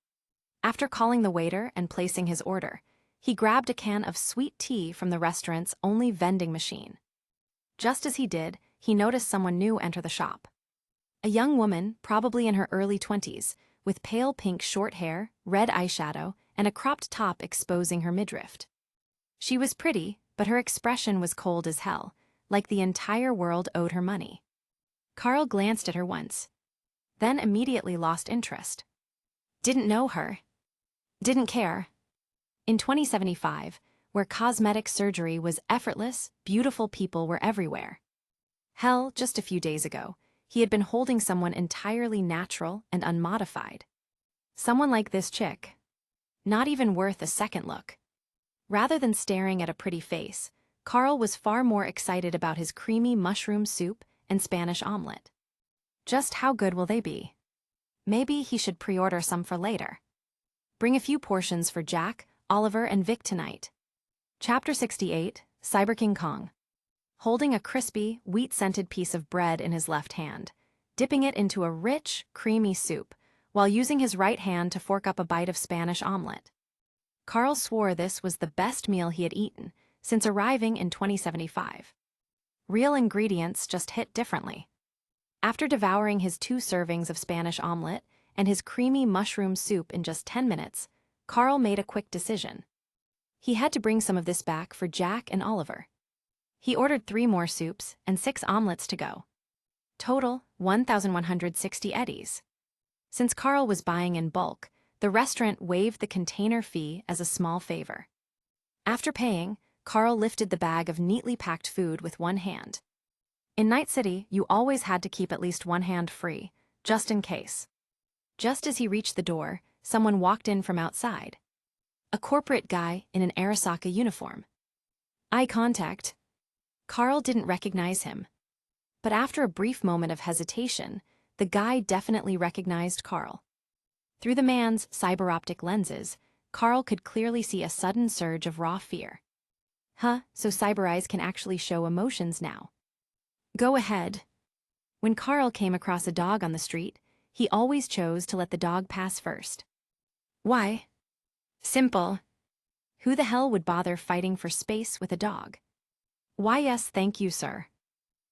After calling the waiter and placing his order, he grabbed a can of sweet tea from the restaurant's only vending machine. Just as he did, he noticed someone new enter the shop. A young woman, probably in her early 20s, with pale pink short hair, red eyeshadow, and a cropped top exposing her midriff. She was pretty, but her expression was cold as hell, like the entire world owed her money. Carl glanced at her once, then immediately lost interest. Didn't know her. Didn't care. In 2075, where cosmetic surgery was effortless, beautiful people were everywhere. Hell, just a few days ago, he had been holding someone entirely natural and unmodified. Someone like this chick. Not even worth a second look. Rather than staring at a pretty face, Carl was far more excited about his creamy mushroom soup and Spanish omelet. Just how good will they be? Maybe he should pre-order some for later. Bring a few portions for Jack, Oliver, and Vic tonight. Chapter 68, Cyberking Kong. Holding a crispy, wheat-scented piece of bread in his left hand, dipping it into a rich, creamy soup, while using his right hand to fork up a bite of Spanish omelet. Carl swore this was the best meal he had eaten since arriving in 2075. Real ingredients just hit differently. After devouring his 2 servings of Spanish omelet and his creamy mushroom soup in just 10 minutes, Carl made a quick decision. He had to bring some of this back for Jack and Oliver. He ordered 3 more soups and 6 omelets to go. Total, 1,160 eddies. Since Carl was buying in bulk, the restaurant waived the container fee as a small favor. After paying, Carl lifted the bag of neatly packed food with one hand. In Night City, you always had to keep at least one hand free, just in case. Just as he reached the door, someone walked in from outside. A corporate guy in an Arasaka uniform. Eye contact. Carl didn't recognize him. But after a brief moment of hesitation, the guy definitely recognized Carl. Through the man's cyber-optic lenses, Carl could clearly see a sudden surge of raw fear. So cyber eyes can actually show emotions now. Go ahead. When Carl came across a dog on the street, he always chose to let the dog pass first. Why? Simple. Who the hell would bother fighting for space with a dog? Why, yes, thank you, sir.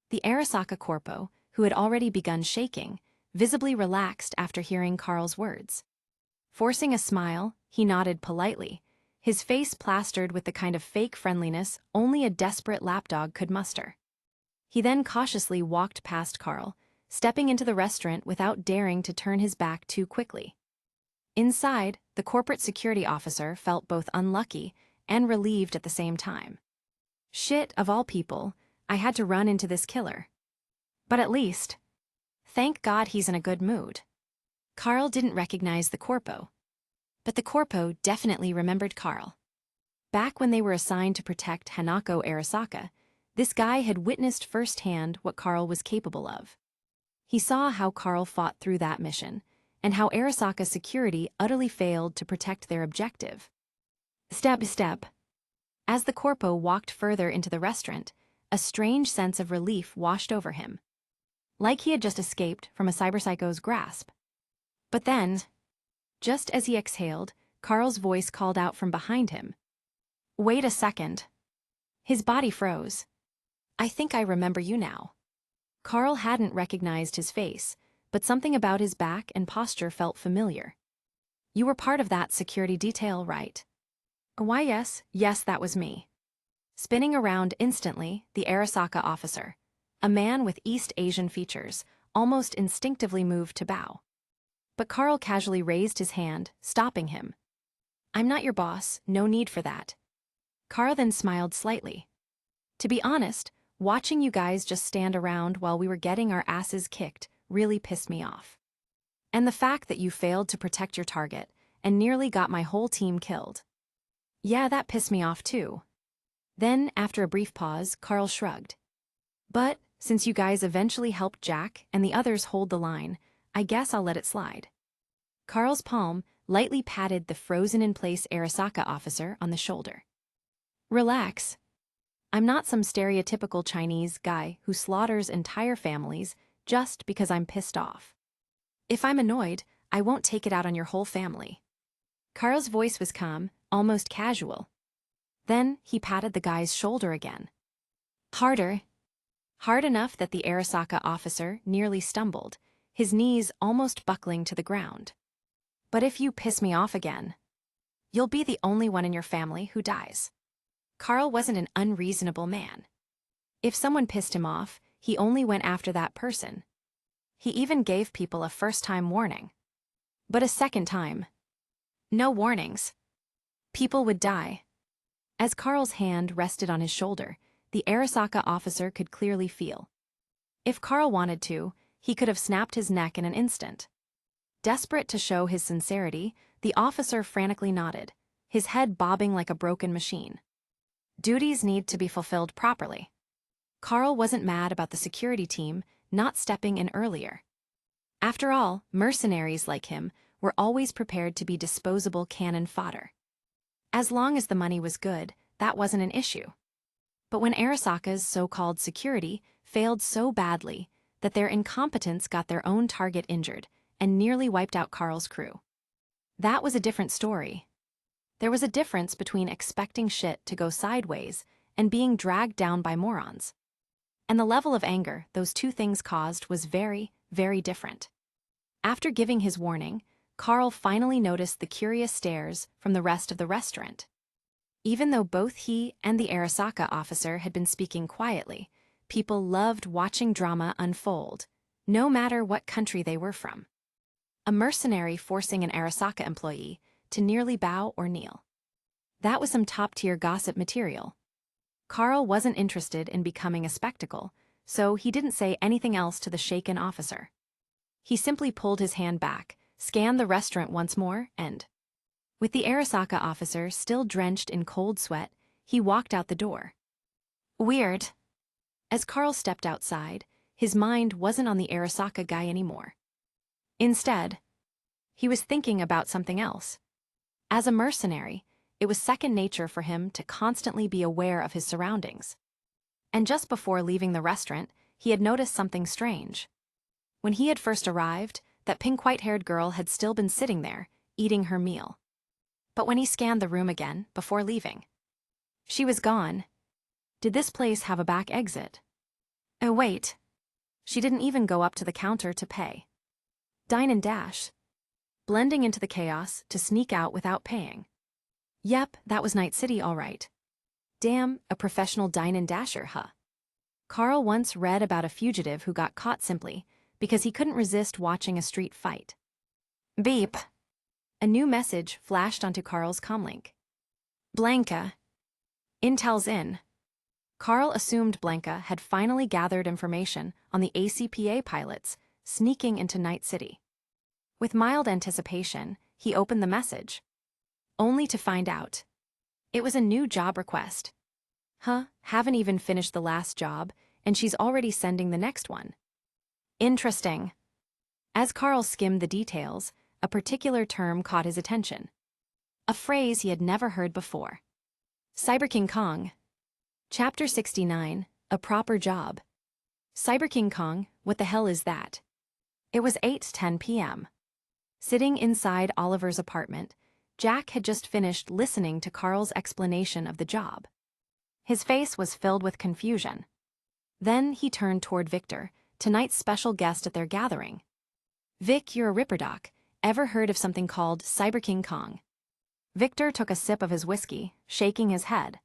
The Arasaka corpo, who had already begun shaking, visibly relaxed after hearing Carl's words. Forcing a smile, he nodded politely, his face plastered with the kind of fake friendliness only a desperate lapdog could muster. He then cautiously walked past Carl, stepping into the restaurant without daring to turn his back too quickly. Inside, the corporate security officer felt both unlucky and relieved at the same time. Shit, of all people, I had to run into this killer. But at least, thank God he's in a good mood. Carl didn't recognize the corpo. But the corpo definitely remembered Carl. Back when they were assigned to protect Hanako Arasaka, this guy had witnessed firsthand what Carl was capable of. He saw how Carl fought through that mission, and how Arasaka's security utterly failed to protect their objective. Step by step. As the corpo walked further into the restaurant, a strange sense of relief washed over him. Like he had just escaped from a cyberpsycho's grasp. But then, just as he exhaled, Carl's voice called out from behind him. Wait a second. His body froze. I think I remember you now. Carl hadn't recognized his face, but something about his back and posture felt familiar. You were part of that security detail, right? Why, yes, that was me. Spinning around instantly, the Arasaka officer, a man with East Asian features, almost instinctively moved to bow. But Carl casually raised his hand, stopping him. I'm not your boss, no need for that. Carl then smiled slightly. To be honest, watching you guys just stand around while we were getting our asses kicked really pissed me off. And the fact that you failed to protect your target and nearly got my whole team killed. Yeah, that pissed me off too. Then, after a brief pause, Carl shrugged. But, since you guys eventually helped Jack and the others hold the line, I guess I'll let it slide. Carl's palm lightly patted the frozen-in-place Arasaka officer on the shoulder. Relax. I'm not some stereotypical Chinese guy who slaughters entire families just because I'm pissed off. If I'm annoyed, I won't take it out on your whole family. Carl's voice was calm, almost casual. Then he patted the guy's shoulder again. Harder. Hard enough that the Arasaka officer nearly stumbled, his knees almost buckling to the ground. But if you piss me off again, you'll be the only one in your family who dies. Carl wasn't an unreasonable man. If someone pissed him off, he only went after that person. He even gave people a first-time warning. But a second time, no warnings. People would die. As Carl's hand rested on his shoulder, the Arasaka officer could clearly feel. If Carl wanted to, he could have snapped his neck in an instant. Desperate to show his sincerity, the officer frantically nodded, his head bobbing like a broken machine. Duties need to be fulfilled properly. Carl wasn't mad about the security team not stepping in earlier. After all, mercenaries like him were always prepared to be disposable cannon fodder. As long as the money was good, that wasn't an issue. But when Arasaka's so-called security failed so badly that their incompetence got their own target injured and nearly wiped out Carl's crew, that was a different story. There was a difference between expecting shit to go sideways and being dragged down by morons. And the level of anger those two things caused was very, very different. After giving his warning, Carl finally noticed the curious stares from the rest of the restaurant. Even though both he and the Arasaka officer had been speaking quietly, people loved watching drama unfold, no matter what country they were from. A mercenary forcing an Arasaka employee to nearly bow or kneel. That was some top-tier gossip material. Carl wasn't interested in becoming a spectacle, so he didn't say anything else to the shaken officer. He simply pulled his hand back, scanned the restaurant once more, and, with the Arasaka officer still drenched in cold sweat, he walked out the door. Weird. As Carl stepped outside, his mind wasn't on the Arasaka guy anymore. Instead, he was thinking about something else. As a mercenary, it was second nature for him to constantly be aware of his surroundings. And just before leaving the restaurant, he had noticed something strange. When he had first arrived, that pink white-haired girl had still been sitting there, eating her meal. But when he scanned the room again, before leaving, she was gone. Did this place have a back exit? Oh wait. She didn't even go up to the counter to pay. Dine and dash. Blending into the chaos to sneak out without paying. Yep, that was Night City all right. Damn, a professional dine and dasher, huh? Carl once read about a fugitive who got caught simply because he couldn't resist watching a street fight. Beep. A new message flashed onto Carl's comlink. Blanca. Intel's in. Carl assumed Blanca had finally gathered information on the ACPA pilots sneaking into Night City. With mild anticipation, he opened the message, only to find out it was a new job request. Haven't even finished the last job, and she's already sending the next one. Interesting. As Carl skimmed the details, a particular term caught his attention. A phrase he had never heard before. Cyber Kong. Chapter 69, A Proper Job. Cyber Kong, what the hell is that? It was 8:10 p.m. Sitting inside Oliver's apartment, Jack had just finished listening to Carl's explanation of the job. His face was filled with confusion. Then he turned toward Victor, tonight's special guest at their gathering. Vic, you're a Ripperdoc. Ever heard of something called Cyber Kong? Victor took a sip of his whiskey, shaking his head.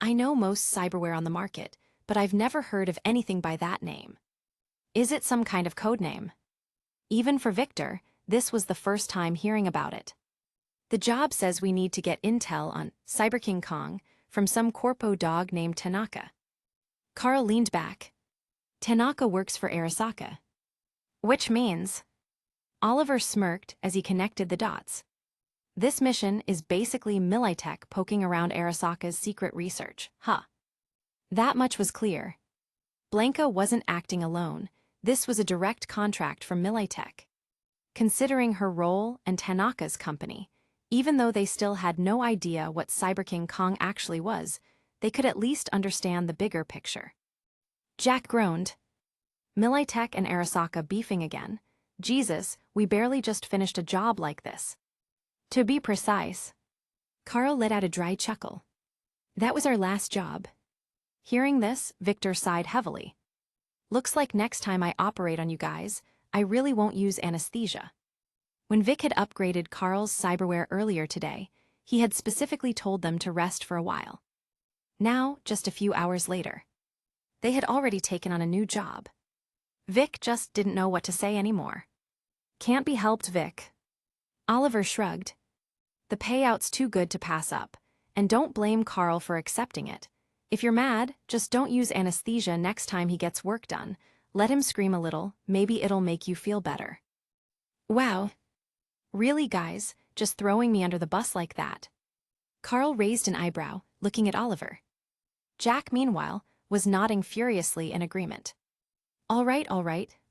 I know most cyberware on the market, but I've never heard of anything by that name. Is it some kind of code name? Even for Victor, this was the first time hearing about it. The job says we need to get intel on Cyber Kong from some corpo dog named Tanaka. Carl leaned back. Tanaka works for Arasaka. Which means... Oliver smirked as he connected the dots. This mission is basically Militech poking around Arasaka's secret research, That much was clear. Blanca wasn't acting alone. This was a direct contract from Militech. Considering her role and Tanaka's company, even though they still had no idea what Cyber Kong actually was, they could at least understand the bigger picture. Jack groaned. Militech and Arasaka beefing again. Jesus, we barely just finished a job like this. To be precise. Carl let out a dry chuckle. That was our last job. Hearing this, Victor sighed heavily. Looks like next time I operate on you guys, I really won't use anesthesia. When Vic had upgraded Carl's cyberware earlier today, he had specifically told them to rest for a while. Now, just a few hours later, they had already taken on a new job. Vic just didn't know what to say anymore. Can't be helped, Vic. Oliver shrugged. The payout's too good to pass up, and don't blame Carl for accepting it. If you're mad, just don't use anesthesia next time he gets work done. Let him scream a little, maybe it'll make you feel better. Wow. Really, guys, just throwing me under the bus like that? Carl raised an eyebrow, looking at Oliver. Jack, meanwhile, was nodding furiously in agreement. All right,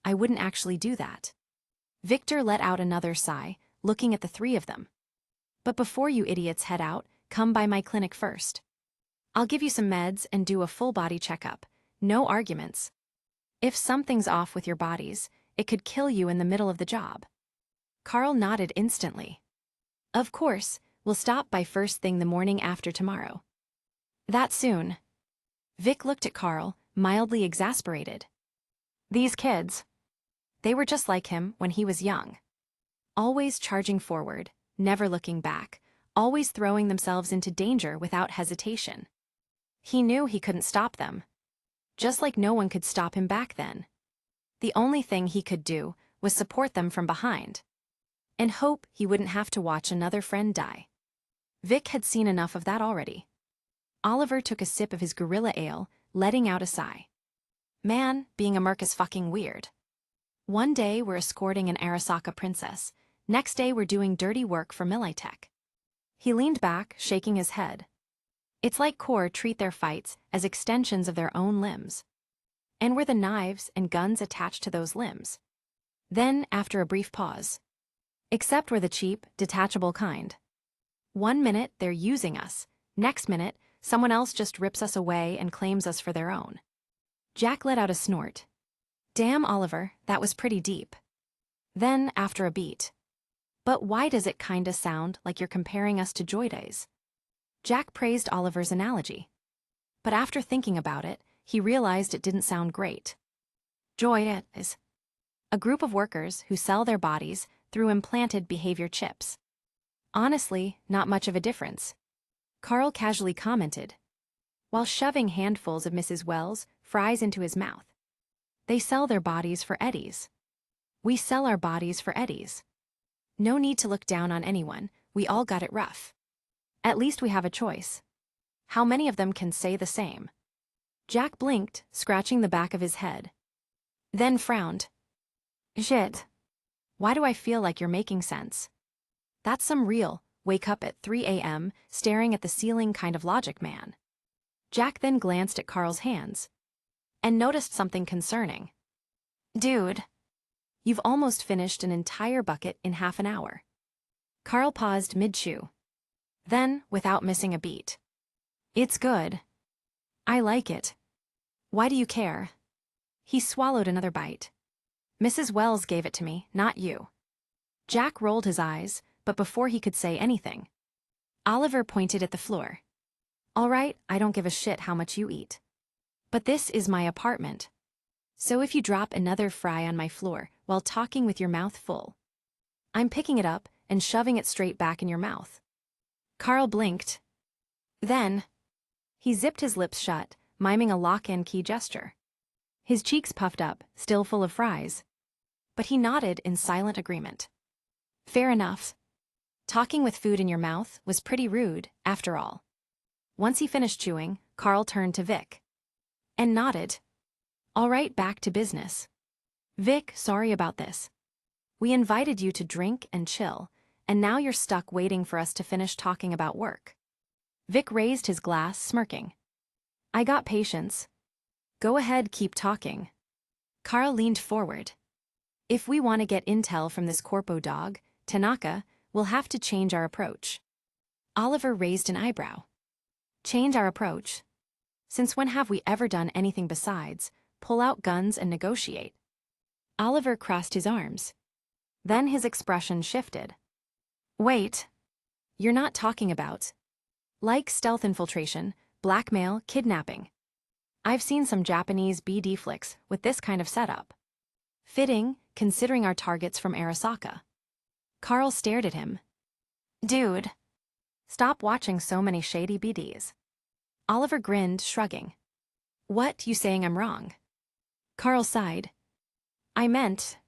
I wouldn't actually do that. Victor let out another sigh, looking at the three of them. But before you idiots head out, come by my clinic first. I'll give you some meds and do a full-body checkup. No arguments. If something's off with your bodies, it could kill you in the middle of the job. Carl nodded instantly. Of course, we'll stop by first thing the morning after tomorrow. That soon. Vic looked at Carl, mildly exasperated. These kids. They were just like him when he was young. Always charging forward, never looking back, always throwing themselves into danger without hesitation. He knew he couldn't stop them. Just like no one could stop him back then. The only thing he could do was support them from behind. And hope he wouldn't have to watch another friend die. Vic had seen enough of that already. Oliver took a sip of his gorilla ale, letting out a sigh. Man, being a merc is fucking weird. One day we're escorting an Arasaka princess. Next day we're doing dirty work for Militech. He leaned back, shaking his head. It's like Core treat their fights as extensions of their own limbs. And we're the knives and guns attached to those limbs. Then, after a brief pause. Except we're the cheap, detachable kind. 1 minute, they're using us. Next minute, someone else just rips us away and claims us for their own. Jack let out a snort. Damn, Oliver, that was pretty deep. Then, after a beat. But why does it kinda sound like you're comparing us to Joy Days? Jack praised Oliver's analogy. But after thinking about it, he realized it didn't sound great. Joy is a group of workers who sell their bodies through implanted behavior chips. Honestly, not much of a difference. Carl casually commented, while shoving handfuls of Mrs. Wells' fries into his mouth. They sell their bodies for eddies. We sell our bodies for eddies. No need to look down on anyone, we all got it rough. At least we have a choice. How many of them can say the same? Jack blinked, scratching the back of his head. Then frowned. Shit. Why do I feel like you're making sense? That's some real, wake up at 3 a.m., staring at the ceiling kind of logic, man. Jack then glanced at Carl's hands. And noticed something concerning. Dude. You've almost finished an entire bucket in half an hour. Carl paused mid-chew. Then, without missing a beat. It's good. I like it. Why do you care? He swallowed another bite. Mrs. Wells gave it to me, not you. Jack rolled his eyes, but before he could say anything, Oliver pointed at the floor. All right, I don't give a shit how much you eat. But this is my apartment. So if you drop another fry on my floor while talking with your mouth full, I'm picking it up and shoving it straight back in your mouth. Carl blinked. Then, he zipped his lips shut, miming a lock and key gesture. His cheeks puffed up, still full of fries. But he nodded in silent agreement. Fair enough. Talking with food in your mouth was pretty rude, after all. Once he finished chewing, Carl turned to Vic. And nodded. All right, back to business. Vic, sorry about this. We invited you to drink and chill, and now you're stuck waiting for us to finish talking about work. Vic raised his glass, smirking. I got patience. Go ahead, keep talking. Carl leaned forward. If we want to get intel from this corpo dog, Tanaka, we'll have to change our approach. Oliver raised an eyebrow. Change our approach? Since when have we ever done anything besides pull out guns and negotiate? Oliver crossed his arms. Then his expression shifted. Wait. You're not talking about, like stealth infiltration, blackmail, kidnapping. I've seen some Japanese BD flicks with this kind of setup. Fitting, considering our targets from Arasaka. Carl stared at him. Dude. Stop watching so many shady BDs. Oliver grinned, shrugging. What, you saying I'm wrong? Carl sighed. I meant,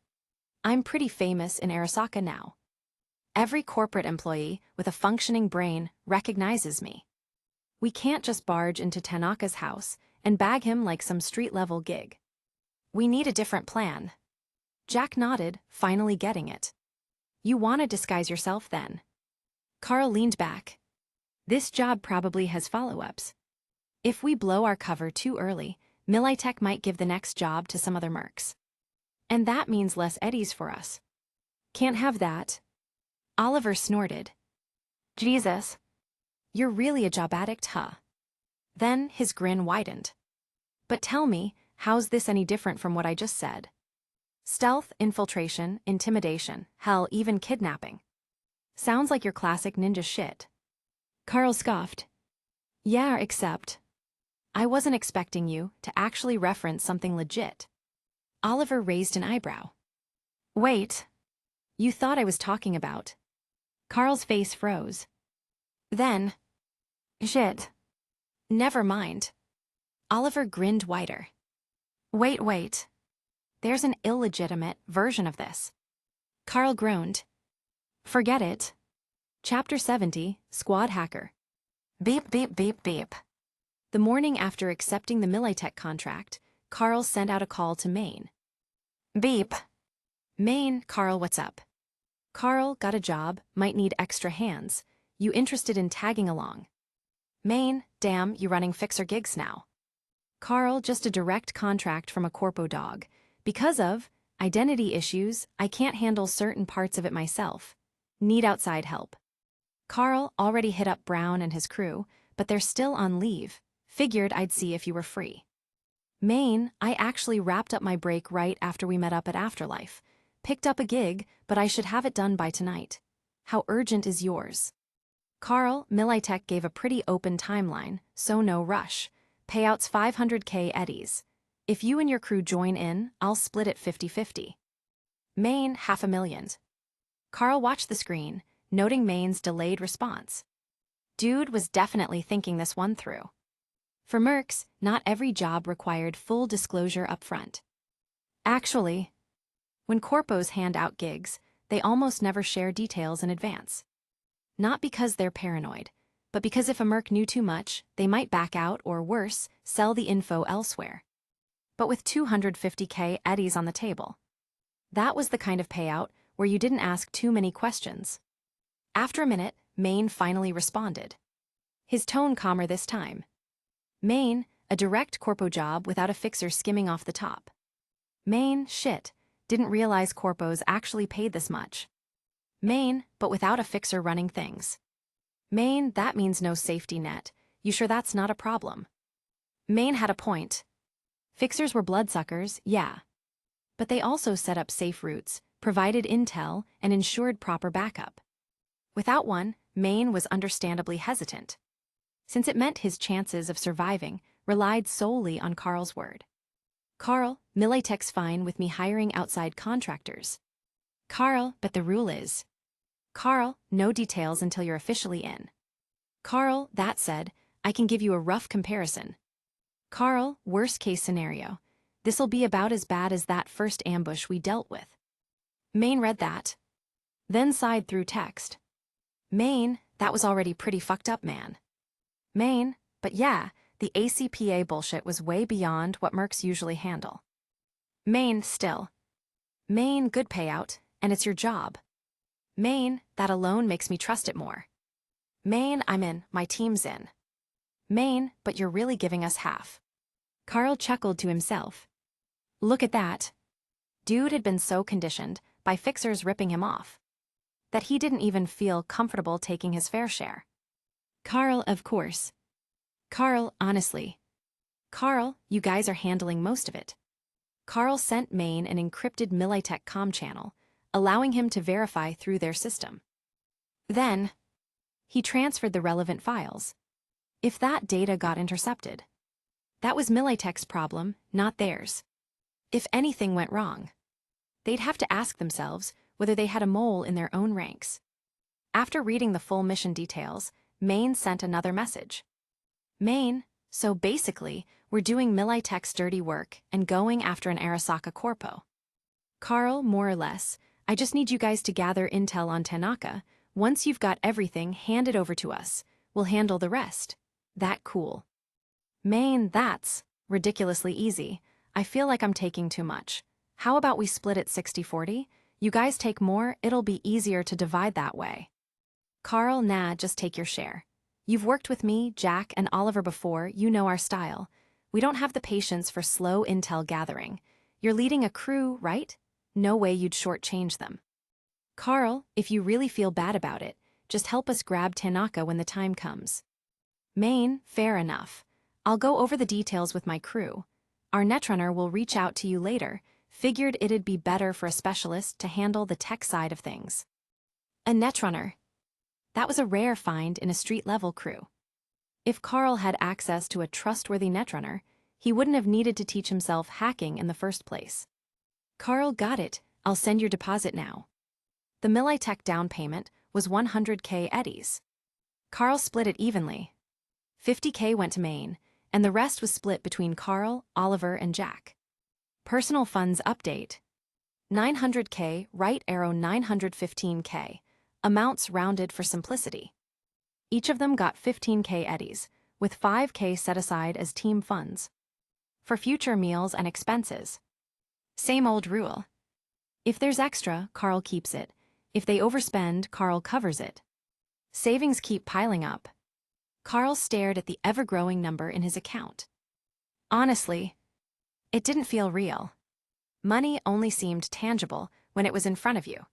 I'm pretty famous in Arasaka now. Every corporate employee with a functioning brain recognizes me. We can't just barge into Tanaka's house and bag him like some street-level gig. We need a different plan. Jack nodded, finally getting it. You want to disguise yourself then? Carl leaned back. This job probably has follow-ups. If we blow our cover too early, Militech might give the next job to some other mercs. And that means less eddies for us. Can't have that. Oliver snorted. Jesus. You're really a job addict, huh? Then his grin widened. But tell me, how's this any different from what I just said? Stealth, infiltration, intimidation, hell, even kidnapping. Sounds like your classic ninja shit. Carl scoffed. Yeah, except I wasn't expecting you to actually reference something legit. Oliver raised an eyebrow. Wait. You thought I was talking about. Carl's face froze. Then. Shit. Never mind. Oliver grinned wider. Wait. There's an illegitimate version of this. Carl groaned. Forget it. Chapter 70, Squad Hacker. Beep, beep, beep, beep. The morning after accepting the Militech contract, Carl sent out a call to Maine. Beep. Maine, Carl, what's up? Carl, got a job, might need extra hands. You interested in tagging along? Maine, damn, you running fixer gigs now. Carl, just a direct contract from a corpo dog. Because of identity issues, I can't handle certain parts of it myself. Need outside help. Carl already hit up Brown and his crew, but they're still on leave. Figured I'd see if you were free. Maine, I actually wrapped up my break right after we met up at Afterlife. Picked up a gig, but I should have it done by tonight. How urgent is yours? Carl, Militech gave a pretty open timeline, so no rush. Payouts $500K eddies. If you and your crew join in, I'll split it 50-50. Maine, $500,000. Carl watched the screen, noting Maine's delayed response. Dude was definitely thinking this one through. For mercs, not every job required full disclosure up front. Actually, when corpos hand out gigs, they almost never share details in advance. Not because they're paranoid, but because if a merc knew too much, they might back out or worse, sell the info elsewhere. But with $250K eddies on the table. That was the kind of payout where you didn't ask too many questions. After a minute, Maine finally responded. His tone calmer this time. Maine, a direct corpo job without a fixer skimming off the top. Maine, shit, didn't realize corpos actually paid this much. Maine, but without a fixer running things. Maine, that means no safety net. You sure that's not a problem? Maine had a point. Fixers were bloodsuckers, yeah. But they also set up safe routes, provided intel, and ensured proper backup. Without one, Maine was understandably hesitant, since it meant his chances of surviving relied solely on Carl's word. Carl, Militech's fine with me hiring outside contractors. Carl, but the rule is. Carl, no details until you're officially in. Carl, that said, I can give you a rough comparison. Carl, worst case scenario. This'll be about as bad as that first ambush we dealt with. Maine read that. Then sighed through text. Maine, that was already pretty fucked up, man. Maine, but yeah, the ACPA bullshit was way beyond what mercs usually handle. Maine, still. Maine, good payout, and it's your job. Maine, that alone makes me trust it more. Maine, I'm in, my team's in. Maine, but you're really giving us half. Carl chuckled to himself. Look at that. Dude had been so conditioned by fixers ripping him off that he didn't even feel comfortable taking his fair share. Carl, of course. Carl, honestly. Carl, you guys are handling most of it. Carl sent Maine an encrypted Militech comm channel, allowing him to verify through their system. Then, he transferred the relevant files. If that data got intercepted, that was Militech's problem, not theirs. If anything went wrong, they'd have to ask themselves whether they had a mole in their own ranks. After reading the full mission details, Maine sent another message. Maine, so basically, we're doing Militech's dirty work and going after an Arasaka corpo. Carl, more or less, I just need you guys to gather intel on Tanaka. Once you've got everything, hand it over to us. We'll handle the rest. That cool. Maine, that's ridiculously easy. I feel like I'm taking too much. How about we split it 60-40? You guys take more, it'll be easier to divide that way. Carl, nah, just take your share. You've worked with me, Jack, and Oliver before, you know our style. We don't have the patience for slow intel gathering. You're leading a crew, right? No way you'd shortchange them. Carl, if you really feel bad about it, just help us grab Tanaka when the time comes. Maine, fair enough. I'll go over the details with my crew. Our netrunner will reach out to you later. Figured it'd be better for a specialist to handle the tech side of things. A netrunner. That was a rare find in a street-level crew. If Carl had access to a trustworthy netrunner, he wouldn't have needed to teach himself hacking in the first place. Carl, got it. I'll send your deposit now. The Militech down payment was 100K eddies. Carl split it evenly. 50K went to Maine, and the rest was split between Carl, Oliver, and Jack. Personal funds update. 900K, right arrow 915K. Amounts rounded for simplicity. Each of them got 15K eddies, with $5K set aside as team funds. For future meals and expenses. Same old rule. If there's extra, Carl keeps it. If they overspend, Carl covers it. Savings keep piling up. Carl stared at the ever-growing number in his account. Honestly, it didn't feel real. Money only seemed tangible when it was in front of you.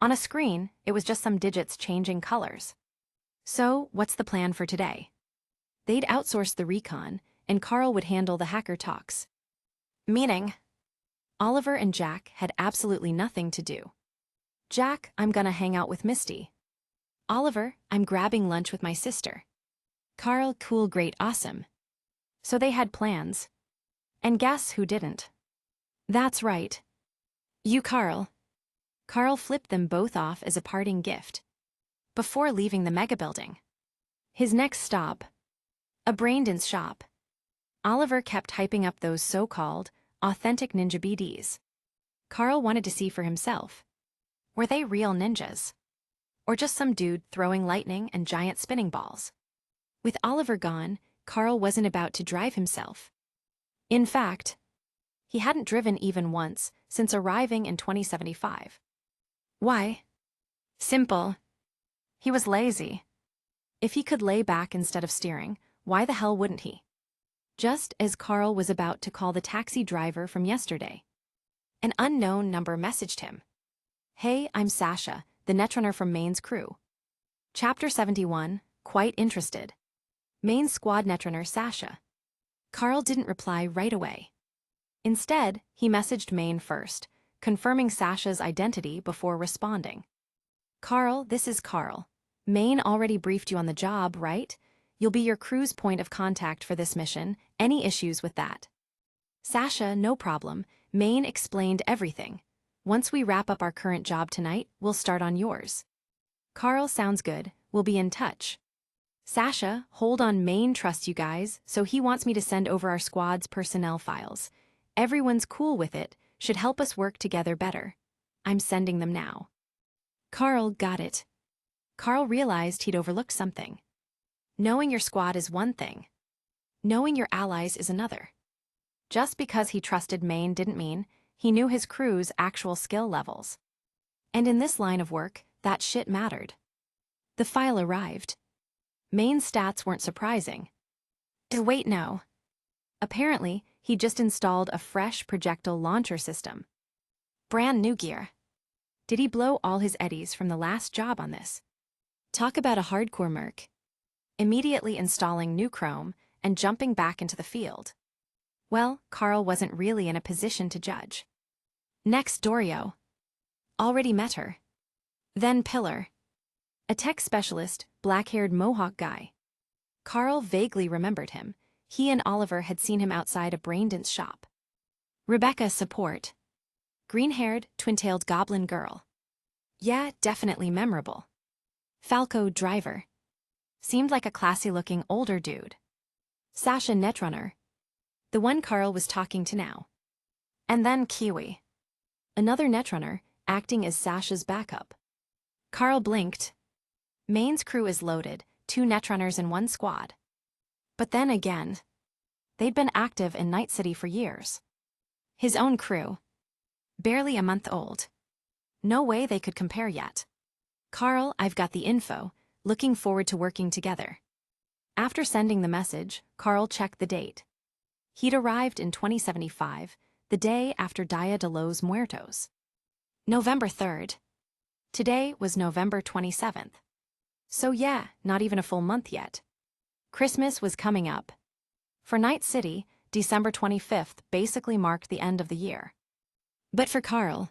On a screen, it was just some digits changing colors. So, what's the plan for today? They'd outsource the recon, and Carl would handle the hacker talks. Meaning, Oliver and Jack had absolutely nothing to do. Jack, I'm gonna hang out with Misty. Oliver, I'm grabbing lunch with my sister. Carl, cool, great, awesome. So they had plans. And guess who didn't? That's right. You, Carl. Carl flipped them both off as a parting gift. Before leaving the mega building. His next stop. A Braindance shop. Oliver kept hyping up those so-called authentic ninja BDs. Carl wanted to see for himself. Were they real ninjas? Or just some dude throwing lightning and giant spinning balls? With Oliver gone, Carl wasn't about to drive himself. In fact, he hadn't driven even once since arriving in 2075. Why? Simple. He was lazy. If he could lay back instead of steering, why the hell wouldn't he? Just as Carl was about to call the taxi driver from yesterday, an unknown number messaged him. Hey, I'm Sasha, the netrunner from Maine's crew. Chapter 71, quite interested. Main squad netrunner Sasha. Carl didn't reply right away. Instead, he messaged Maine first, confirming Sasha's identity before responding. Carl, this is Carl. Maine already briefed you on the job, right? You'll be your crew's point of contact for this mission. Any issues with that? Sasha, no problem. Maine explained everything. Once we wrap up our current job tonight, we'll start on yours. Carl, sounds good. We'll be in touch. Sasha, hold on, Maine trusts you guys, so he wants me to send over our squad's personnel files. Everyone's cool with it, should help us work together better. I'm sending them now. Carl, got it. Carl realized he'd overlooked something. Knowing your squad is one thing. Knowing your allies is another. Just because he trusted Maine didn't mean he knew his crew's actual skill levels. And in this line of work, that shit mattered. The file arrived. Maine's stats weren't surprising. Wait, no. Apparently, he just installed a fresh projectile launcher system. Brand new gear. Did he blow all his eddies from the last job on this? Talk about a hardcore merc. Immediately installing new chrome and jumping back into the field. Well, Carl wasn't really in a position to judge. Next, Dorio. Already met her. Then Pillar. A tech specialist, black-haired mohawk guy. Carl vaguely remembered him. He and Oliver had seen him outside a Braindance shop. Rebecca, support. Green-haired, twin-tailed goblin girl. Yeah, definitely memorable. Falco, driver. Seemed like a classy-looking older dude. Sasha, netrunner. The one Carl was talking to now. And then Kiwi. Another netrunner, acting as Sasha's backup. Carl blinked. Maine's crew is loaded, 2 netrunners in one squad. But then again, they'd been active in Night City for years. His own crew. Barely a month old. No way they could compare yet. Carl, I've got the info, looking forward to working together. After sending the message, Carl checked the date. He'd arrived in 2075, the day after Dia de los Muertos. November 3rd. Today was November 27th. So yeah, not even a full month yet. Christmas was coming up. For Night City, December 25th basically marked the end of the year. But for Carl,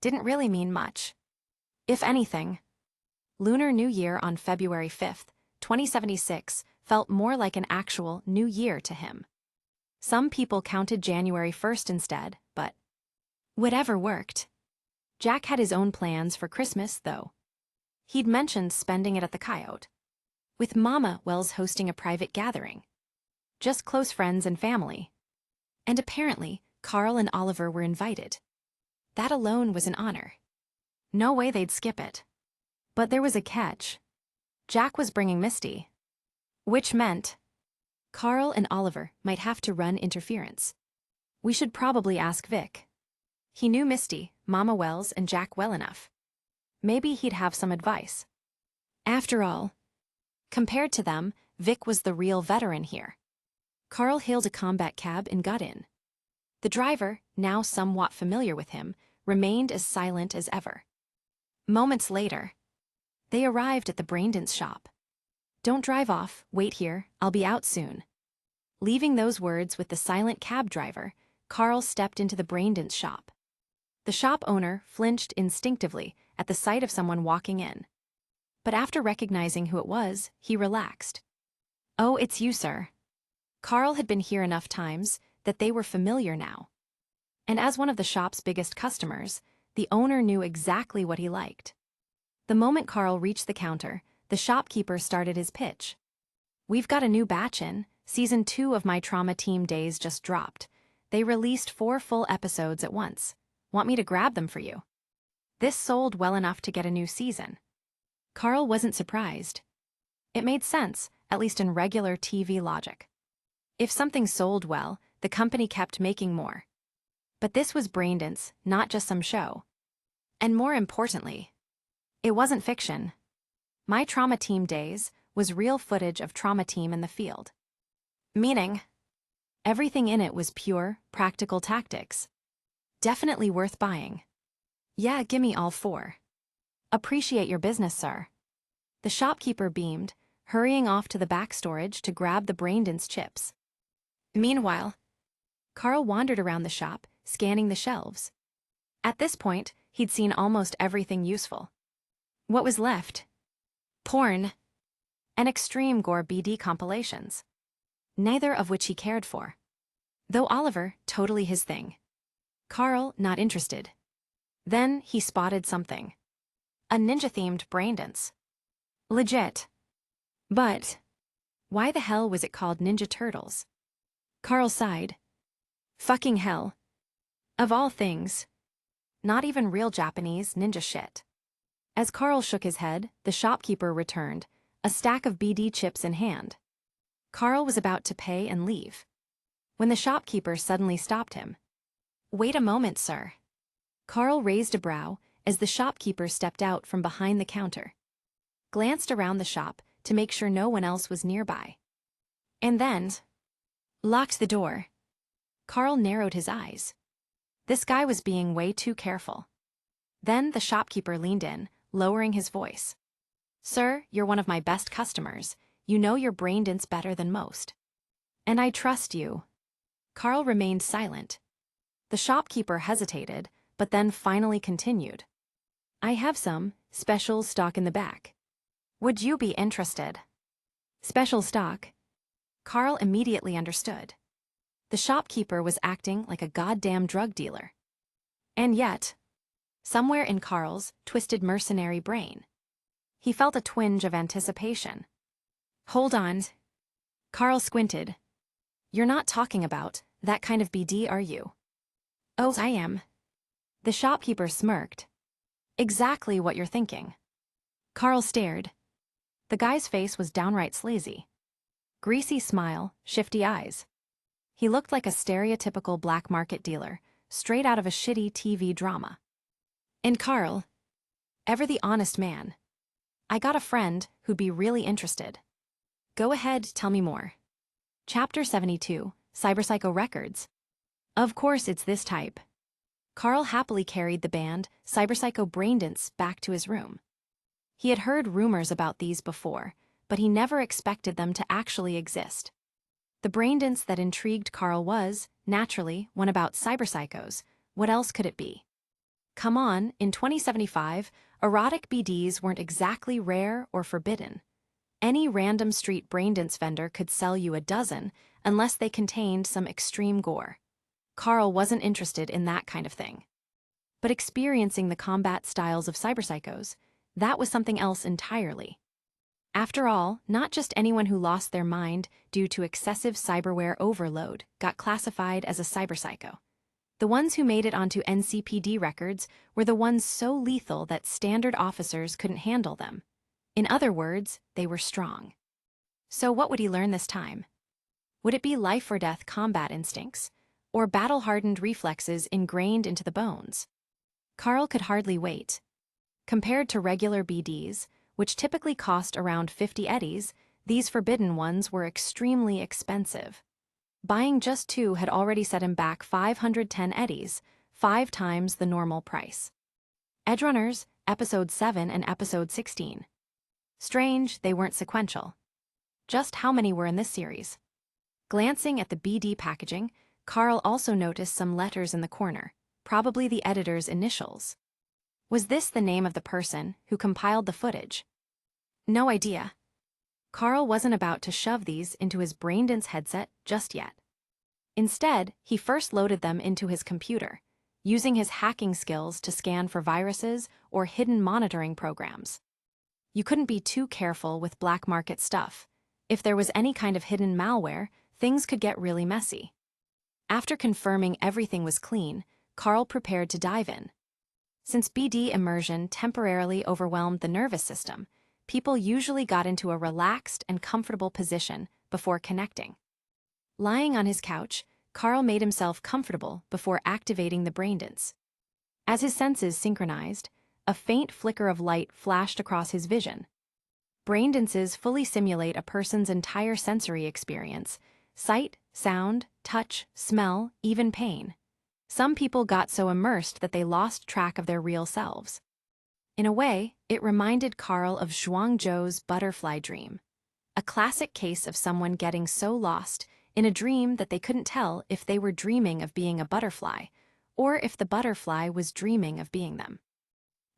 didn't really mean much. If anything, Lunar New Year on February 5th, 2076 felt more like an actual new year to him. Some people counted January 1st instead, but whatever worked. Jack had his own plans for Christmas, though. He'd mentioned spending it at the Coyote, with Mama Wells hosting a private gathering. Just close friends and family. And apparently, Carl and Oliver were invited. That alone was an honor. No way they'd skip it. But there was a catch. Jack was bringing Misty. Which meant Carl and Oliver might have to run interference. We should probably ask Vic. He knew Misty, Mama Wells, and Jack well enough. Maybe he'd have some advice. After all, compared to them, Vic was the real veteran here. Carl hailed a combat cab and got in. The driver, now somewhat familiar with him, remained as silent as ever. Moments later, they arrived at the Braindance shop. "Don't drive off, wait here, I'll be out soon." Leaving those words with the silent cab driver, Carl stepped into the Braindance shop. The shop owner flinched instinctively at the sight of someone walking in. But after recognizing who it was, he relaxed. "Oh, it's you, sir." Carl had been here enough times that they were familiar now. And as one of the shop's biggest customers, the owner knew exactly what he liked. The moment Carl reached the counter, the shopkeeper started his pitch. "We've got a new batch in. Season 2 of my Trauma Team Days just dropped. They released 4 full episodes at once. Want me to grab them for you?" This sold well enough to get a new season. Carl wasn't surprised. It made sense, at least in regular TV logic. If something sold well, the company kept making more. But this was Braindance, not just some show. And more importantly, it wasn't fiction. My Trauma Team Days was real footage of Trauma Team in the field. Meaning, everything in it was pure, practical tactics. Definitely worth buying. "Yeah, gimme all 4. "Appreciate your business, sir." The shopkeeper beamed, hurrying off to the back storage to grab the Braindance chips. Meanwhile, Carl wandered around the shop, scanning the shelves. At this point, he'd seen almost everything useful. What was left? Porn and extreme gore BD compilations. Neither of which he cared for. Though Oliver, totally his thing. Carl, not interested. Then he spotted something. A ninja-themed Braindance. Legit. But why the hell was it called Ninja Turtles? Carl sighed. Fucking hell. Of all things. Not even real Japanese ninja shit. As Carl shook his head, the shopkeeper returned, a stack of BD chips in hand. Carl was about to pay and leave, when the shopkeeper suddenly stopped him. "Wait a moment, sir." Carl raised a brow as the shopkeeper stepped out from behind the counter, glanced around the shop to make sure no one else was nearby, and then locked the door. Carl narrowed his eyes. This guy was being way too careful. Then the shopkeeper leaned in, lowering his voice. "Sir, you're one of my best customers. You know your Braindance better than most. And I trust you." Carl remained silent. The shopkeeper hesitated, but then finally continued. "I have some special stock in the back. Would you be interested?" Special stock? Carl immediately understood. The shopkeeper was acting like a goddamn drug dealer. And yet, somewhere in Carl's twisted mercenary brain, he felt a twinge of anticipation. "Hold on." Carl squinted. "You're not talking about that kind of BD, are you?" "Oh, I am." The shopkeeper smirked. "Exactly what you're thinking." Carl stared. The guy's face was downright sleazy. Greasy smile, shifty eyes. He looked like a stereotypical black market dealer, straight out of a shitty TV drama. And Carl, ever the honest man, "I got a friend who'd be really interested." "Go ahead, tell me more." Chapter 72, Cyberpsycho Records. Of course it's this type. Carl happily carried the band Cyberpsycho Braindance back to his room. He had heard rumors about these before, but he never expected them to actually exist. The Braindance that intrigued Carl was, naturally, one about cyberpsychos. What else could it be? Come on, in 2075, erotic BDs weren't exactly rare or forbidden. Any random street Braindance vendor could sell you a dozen, unless they contained some extreme gore. Carl wasn't interested in that kind of thing. But experiencing the combat styles of cyberpsychos, that was something else entirely. After all, not just anyone who lost their mind due to excessive cyberware overload got classified as a cyberpsycho. The ones who made it onto NCPD records were the ones so lethal that standard officers couldn't handle them. In other words, they were strong. So what would he learn this time? Would it be life-or-death combat instincts, or battle-hardened reflexes ingrained into the bones? Carl could hardly wait. Compared to regular BDs, which typically cost around 50 eddies, these forbidden ones were extremely expensive. Buying just 2 had already set him back 510 eddies, 5 times the normal price. Edgerunners, Episode 7 and Episode 16. Strange, they weren't sequential. Just how many were in this series? Glancing at the BD packaging, Carl also noticed some letters in the corner, probably the editor's initials. Was this the name of the person who compiled the footage? No idea. Carl wasn't about to shove these into his Braindance headset just yet. Instead, he first loaded them into his computer, using his hacking skills to scan for viruses or hidden monitoring programs. You couldn't be too careful with black market stuff. If there was any kind of hidden malware, things could get really messy. After confirming everything was clean, Carl prepared to dive in. Since BD immersion temporarily overwhelmed the nervous system, people usually got into a relaxed and comfortable position before connecting. Lying on his couch, Carl made himself comfortable before activating the Braindance. As his senses synchronized, a faint flicker of light flashed across his vision. Braindances fully simulate a person's entire sensory experience: sight, sound, touch, smell, even pain. Some people got so immersed that they lost track of their real selves. In a way, it reminded Carl of Zhuangzhou's butterfly dream, a classic case of someone getting so lost in a dream that they couldn't tell if they were dreaming of being a butterfly or if the butterfly was dreaming of being them.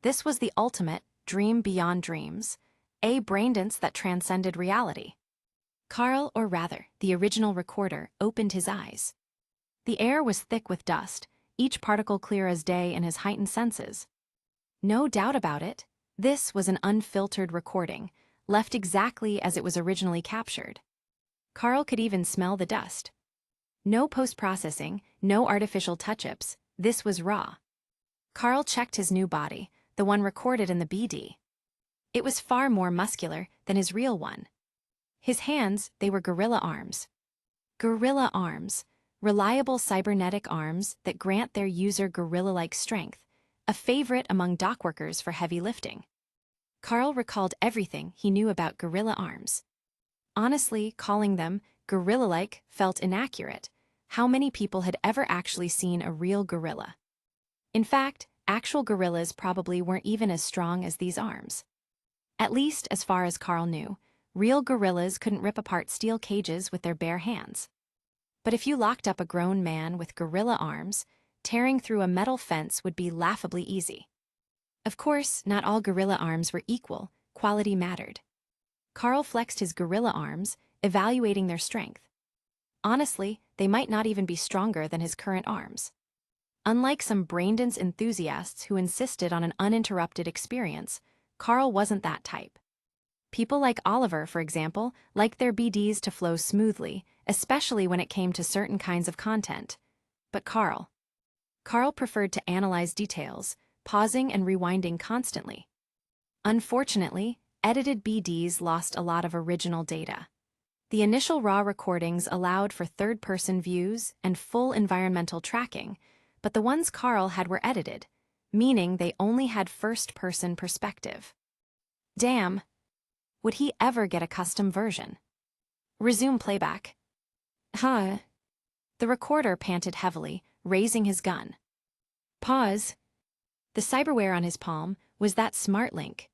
This was the ultimate dream beyond dreams, a Braindance that transcended reality. Carl, or rather, the original recorder, opened his eyes. The air was thick with dust, each particle clear as day in his heightened senses. No doubt about it, this was an unfiltered recording, left exactly as it was originally captured. Carl could even smell the dust. No post-processing, no artificial touch-ups, this was raw. Carl checked his new body, the one recorded in the BD. It was far more muscular than his real one. His hands, they were gorilla arms. Gorilla arms, reliable cybernetic arms that grant their user gorilla-like strength, a favorite among dockworkers for heavy lifting. Carl recalled everything he knew about gorilla arms. Honestly, calling them gorilla-like felt inaccurate. How many people had ever actually seen a real gorilla? In fact, actual gorillas probably weren't even as strong as these arms. At least, as far as Carl knew, real gorillas couldn't rip apart steel cages with their bare hands. But if you locked up a grown man with gorilla arms, tearing through a metal fence would be laughably easy. Of course, not all gorilla arms were equal, quality mattered. Carl flexed his gorilla arms, evaluating their strength. Honestly, they might not even be stronger than his current arms. Unlike some Braindance enthusiasts who insisted on an uninterrupted experience, Carl wasn't that type. People like Oliver, for example, liked their BDs to flow smoothly, especially when it came to certain kinds of content. But Carl preferred to analyze details, pausing and rewinding constantly. Unfortunately, edited BDs lost a lot of original data. The initial raw recordings allowed for third-person views and full environmental tracking, but the ones Carl had were edited, meaning they only had first-person perspective. Damn! Would he ever get a custom version? Resume playback. Huh. The recorder panted heavily, raising his gun. Pause. The cyberware on his palm was that SmartLink.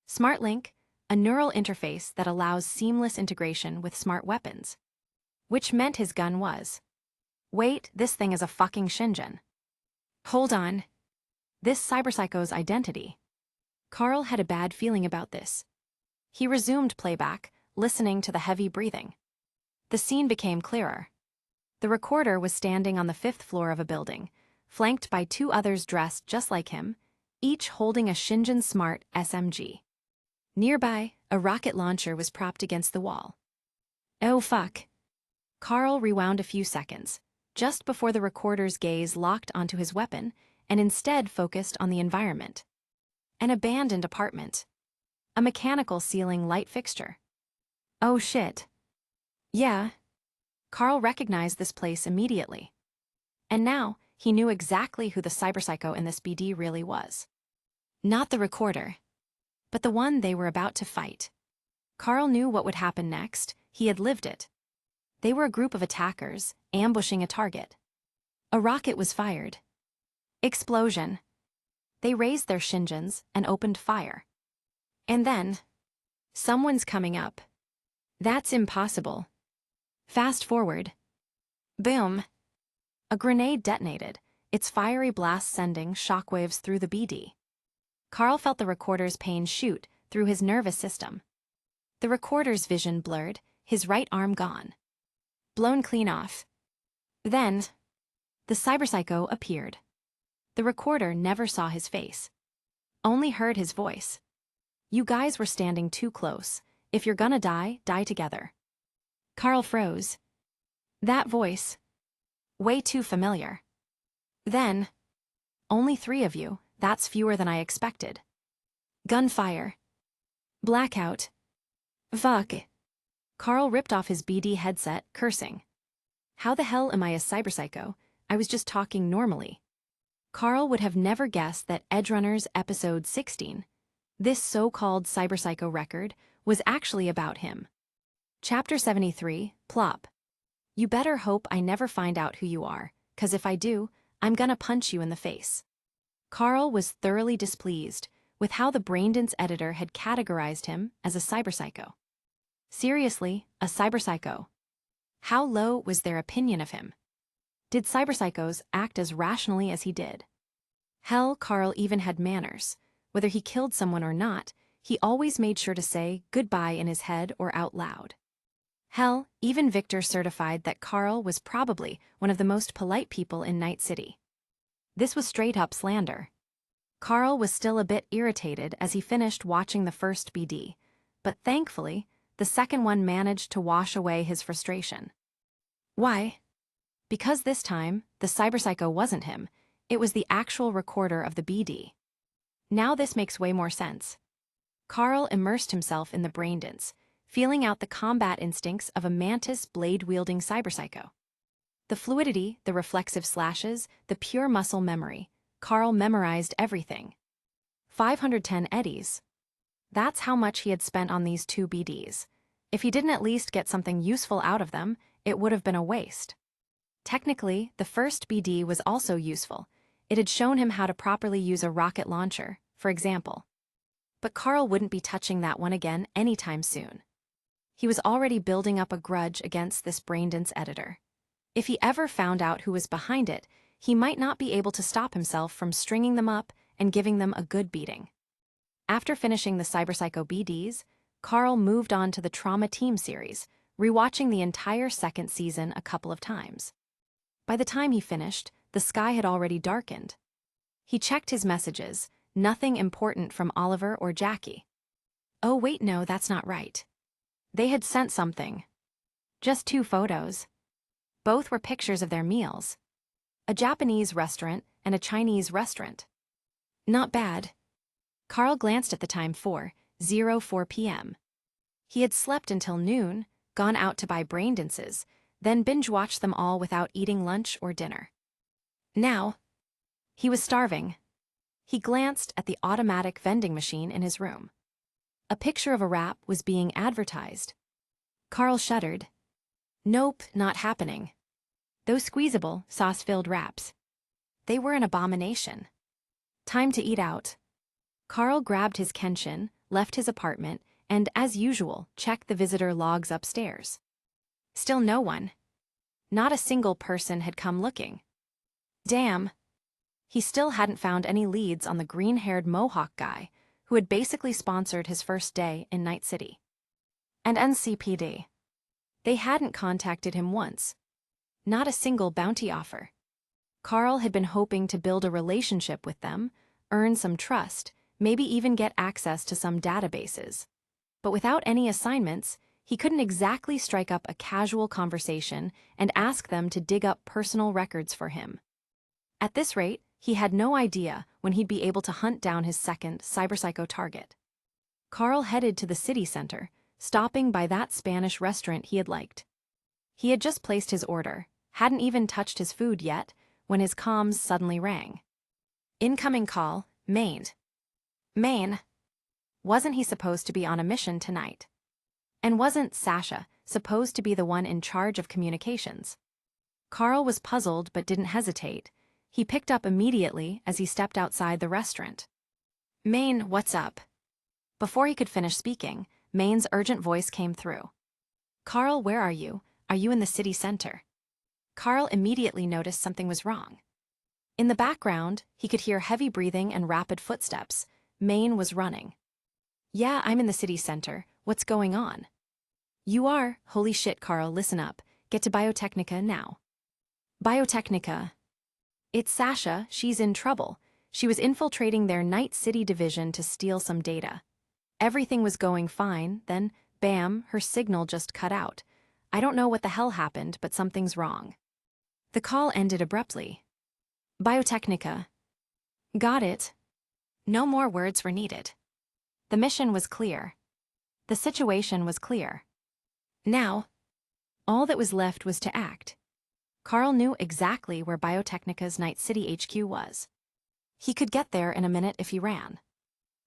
SmartLink, a neural interface that allows seamless integration with smart weapons. Which meant his gun was. Wait, this thing is a fucking Shingen. Hold on. This cyberpsycho's identity. Carl had a bad feeling about this. He resumed playback, listening to the heavy breathing. The scene became clearer. The recorder was standing on the 5th floor of a building, flanked by 2 others dressed just like him, each holding a Shingen Smart SMG. Nearby, a rocket launcher was propped against the wall. Oh fuck. Carl rewound a few seconds, just before the recorder's gaze locked onto his weapon and instead focused on the environment. An abandoned apartment. A mechanical ceiling light fixture. Oh shit. Yeah. Carl recognized this place immediately. And now, he knew exactly who the cyberpsycho in this BD really was. Not the recorder, but the one they were about to fight. Carl knew what would happen next. He had lived it. They were a group of attackers, ambushing a target. A rocket was fired. Explosion. They raised their shinjins and opened fire. And then, someone's coming up. That's impossible. Fast forward. Boom. A grenade detonated, its fiery blast sending shockwaves through the BD. Carl felt the recorder's pain shoot through his nervous system. The recorder's vision blurred, his right arm gone. Blown clean off. Then, the cyberpsycho appeared. The recorder never saw his face. Only heard his voice. You guys were standing too close. If you're gonna die, die together. Carl froze. That voice. Way too familiar. Then, only 3 of you, that's fewer than I expected. Gunfire. Blackout. Fuck. Carl ripped off his BD headset, cursing. How the hell am I a cyberpsycho? I was just talking normally. Carl would have never guessed that Edgerunners episode 16, this so-called cyberpsycho record, was actually about him. Chapter 73, Plop. You better hope I never find out who you are, 'cause if I do, I'm gonna punch you in the face. Carl was thoroughly displeased with how the Braindance editor had categorized him as a cyberpsycho. Seriously, a cyberpsycho. How low was their opinion of him? Did cyberpsychos act as rationally as he did? Hell, Carl even had manners. Whether he killed someone or not, he always made sure to say goodbye in his head or out loud. Hell, even Victor certified that Carl was probably one of the most polite people in Night City. This was straight-up slander. Carl was still a bit irritated as he finished watching the first BD, but thankfully, the second one managed to wash away his frustration. Why? Because this time, the cyberpsycho wasn't him, it was the actual recorder of the BD. Now this makes way more sense. Carl immersed himself in the Braindance, feeling out the combat instincts of a mantis blade-wielding cyberpsycho. The fluidity, the reflexive slashes, the pure muscle memory. Carl memorized everything. 510 eddies. That's how much he had spent on these 2 BDs. If he didn't at least get something useful out of them, it would have been a waste. Technically, the first BD was also useful. It had shown him how to properly use a rocket launcher, for example. But Carl wouldn't be touching that one again anytime soon. He was already building up a grudge against this Braindance editor. If he ever found out who was behind it, he might not be able to stop himself from stringing them up and giving them a good beating. After finishing the cyberpsycho BDs, Carl moved on to the Trauma Team series, rewatching the entire second season a couple of times. By the time he finished, the sky had already darkened. He checked his messages, nothing important from Oliver or Jackie. Oh wait, no, that's not right. They had sent something. Just 2 photos. Both were pictures of their meals. A Japanese restaurant and a Chinese restaurant. Not bad. Carl glanced at the time 4:04 p.m. He had slept until noon, gone out to buy Braindances, then binge-watched them all without eating lunch or dinner. Now, he was starving. He glanced at the automatic vending machine in his room. A picture of a wrap was being advertised. Carl shuddered. Nope, not happening. Those squeezable, sauce-filled wraps. They were an abomination. Time to eat out. Carl grabbed his Kenshin, left his apartment, and, as usual, checked the visitor logs upstairs. Still no one. Not a single person had come looking. Damn. He still hadn't found any leads on the green-haired Mohawk guy who had basically sponsored his first day in Night City. And NCPD. They hadn't contacted him once. Not a single bounty offer. Carl had been hoping to build a relationship with them, earn some trust, maybe even get access to some databases. But without any assignments, he couldn't exactly strike up a casual conversation and ask them to dig up personal records for him. At this rate, he had no idea when he'd be able to hunt down his second cyberpsycho target. Carl headed to the city center, stopping by that Spanish restaurant he had liked. He had just placed his order, hadn't even touched his food yet, when his comms suddenly rang. Incoming call, Maine. Maine. Wasn't he supposed to be on a mission tonight? And wasn't Sasha supposed to be the one in charge of communications? Carl was puzzled but didn't hesitate. He picked up immediately as he stepped outside the restaurant. Maine, what's up? Before he could finish speaking, Maine's urgent voice came through. Carl, where are you? Are you in the city center? Carl immediately noticed something was wrong. In the background, he could hear heavy breathing and rapid footsteps. Maine was running. Yeah, I'm in the city center. What's going on? You are? Holy shit, Carl, listen up. Get to Biotechnica now. Biotechnica. It's Sasha, she's in trouble. She was infiltrating their Night City division to steal some data. Everything was going fine, then, bam, her signal just cut out. I don't know what the hell happened, but something's wrong. The call ended abruptly. Biotechnica. Got it. No more words were needed. The mission was clear. The situation was clear. Now, all that was left was to act. Carl knew exactly where Biotechnica's Night City HQ was. He could get there in a minute if he ran.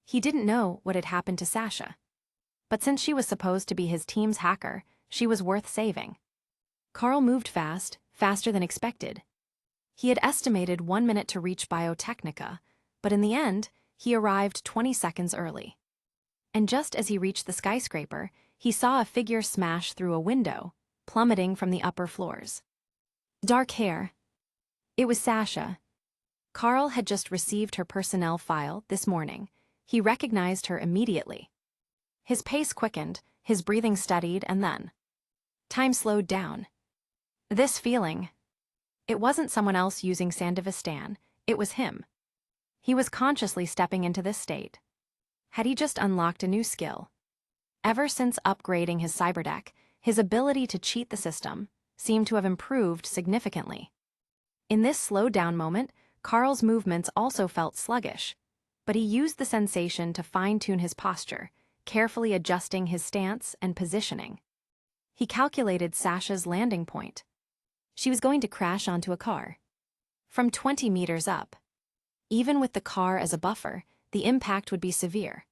He didn't know what had happened to Sasha. But since she was supposed to be his team's hacker, she was worth saving. Carl moved fast, faster than expected. He had estimated 1 minute to reach Biotechnica, but in the end, he arrived 20 seconds early. And just as he reached the skyscraper, he saw a figure smash through a window, plummeting from the upper floors. Dark hair. It was Sasha. Carl had just received her personnel file this morning. He recognized her immediately. His pace quickened, his breathing steadied, and then time slowed down. This feeling. It wasn't someone else using Sandevistan, it was him. He was consciously stepping into this state. Had he just unlocked a new skill? Ever since upgrading his cyberdeck, his ability to cheat the system seemed to have improved significantly. In this slowed-down moment, Carl's movements also felt sluggish, but he used the sensation to fine-tune his posture, carefully adjusting his stance and positioning. He calculated Sasha's landing point. She was going to crash onto a car. From 20 meters up. Even with the car as a buffer, the impact would be severe.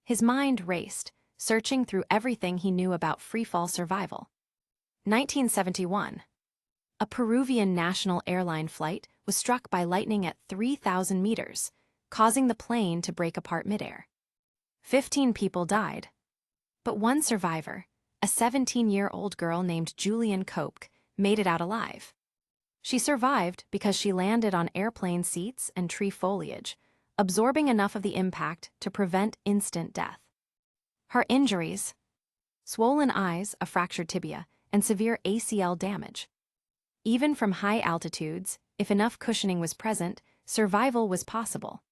His mind raced, searching through everything he knew about freefall survival. 1971. A Peruvian national airline flight was struck by lightning at 3,000 meters, causing the plane to break apart midair. 15 people died. But one survivor, a 17-year-old girl named Julian Koch, made it out alive. She survived because she landed on airplane seats and tree foliage, absorbing enough of the impact to prevent instant death. Her injuries: swollen eyes, a fractured tibia, and severe ACL damage. Even from high altitudes, if enough cushioning was present, survival was possible.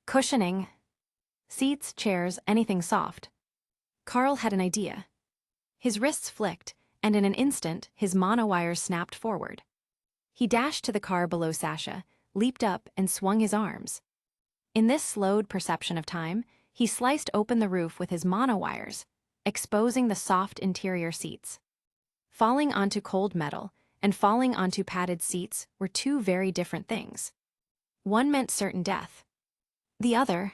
Cushioning. Seats, chairs, anything soft. Carl had an idea. His wrists flicked, and in an instant, his monowires snapped forward. He dashed to the car below Sasha, leaped up, and swung his arms. In this slowed perception of time, he sliced open the roof with his monowires, exposing the soft interior seats. Falling onto cold metal and falling onto padded seats were two very different things. One meant certain death. The other,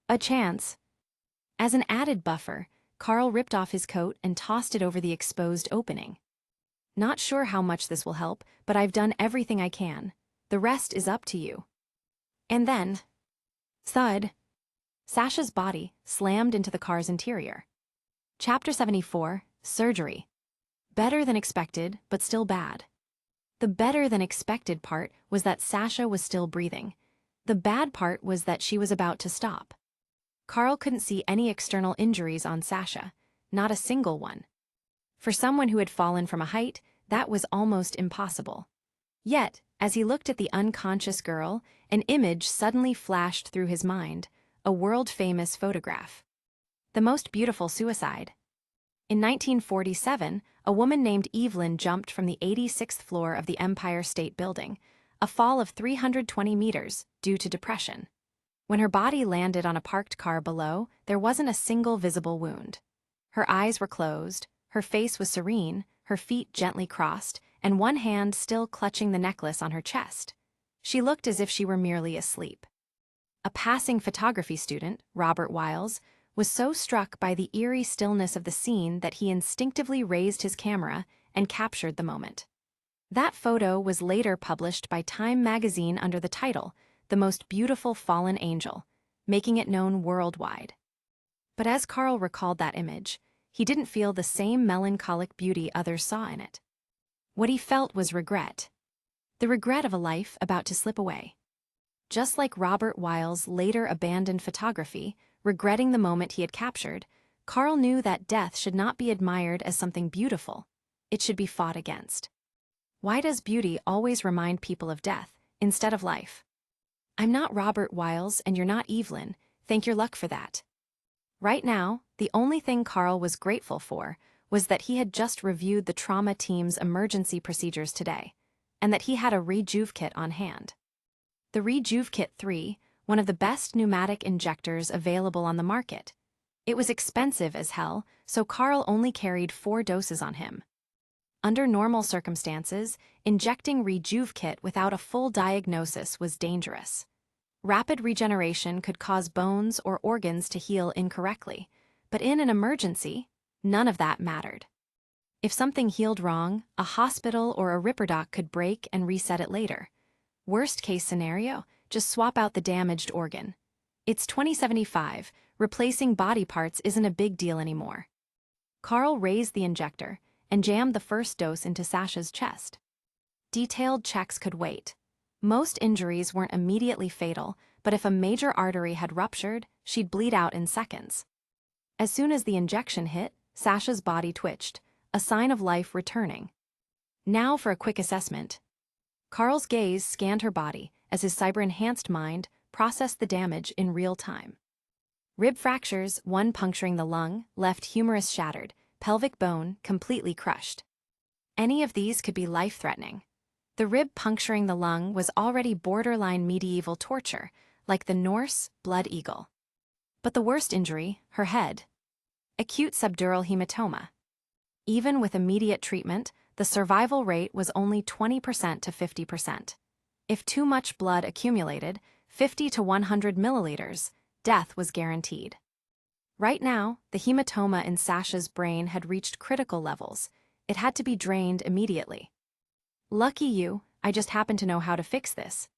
a chance. As an added buffer, Carl ripped off his coat and tossed it over the exposed opening. Not sure how much this will help, but I've done everything I can. The rest is up to you. And then, thud. Sasha's body slammed into the car's interior. Chapter 74, Surgery. Better than expected, but still bad. The better than expected part was that Sasha was still breathing. The bad part was that she was about to stop. Carl couldn't see any external injuries on Sasha, not a single one. For someone who had fallen from a height, that was almost impossible. Yet, as he looked at the unconscious girl, an image suddenly flashed through his mind, a world-famous photograph. The most beautiful suicide. In 1947, a woman named Evelyn jumped from the 86th floor of the Empire State Building, a fall of 320 meters due to depression. When her body landed on a parked car below, there wasn't a single visible wound. Her eyes were closed, her face was serene, her feet gently crossed, and one hand still clutching the necklace on her chest. She looked as if she were merely asleep. A passing photography student, Robert Wiles, was so struck by the eerie stillness of the scene that he instinctively raised his camera and captured the moment. That photo was later published by Time magazine under the title, "The Most Beautiful Fallen Angel," making it known worldwide. But as Carl recalled that image, he didn't feel the same melancholic beauty others saw in it. What he felt was regret. The regret of a life about to slip away. Just like Robert Wiles later abandoned photography, regretting the moment he had captured, Carl knew that death should not be admired as something beautiful. It should be fought against. Why does beauty always remind people of death, instead of life? I'm not Robert Wiles and you're not Evelyn, thank your luck for that. Right now, the only thing Carl was grateful for was that he had just reviewed the trauma team's emergency procedures today, and that he had a Rejuve kit on hand. The Rejuve Kit 3, one of the best pneumatic injectors available on the market. It was expensive as hell, so Carl only carried 4 doses on him. Under normal circumstances, injecting Rejuve Kit without a full diagnosis was dangerous. Rapid regeneration could cause bones or organs to heal incorrectly, but in an emergency, none of that mattered. If something healed wrong, a hospital or a Ripperdoc could break and reset it later. Worst case scenario, just swap out the damaged organ. It's 2075, replacing body parts isn't a big deal anymore. Carl raised the injector and jammed the first dose into Sasha's chest. Detailed checks could wait. Most injuries weren't immediately fatal, but if a major artery had ruptured, she'd bleed out in seconds. As soon as the injection hit, Sasha's body twitched, a sign of life returning. Now for a quick assessment. Carl's gaze scanned her body as his cyber-enhanced mind processed the damage in real time. Rib fractures, one puncturing the lung, left humerus shattered, pelvic bone completely crushed. Any of these could be life-threatening. The rib puncturing the lung was already borderline medieval torture, like the Norse blood eagle. But the worst injury, her head. Acute subdural hematoma. Even with immediate treatment, the survival rate was only 20% to 50%. If too much blood accumulated, 50 to 100 milliliters, death was guaranteed. Right now, the hematoma in Sasha's brain had reached critical levels. It had to be drained immediately. Lucky you, I just happen to know how to fix this.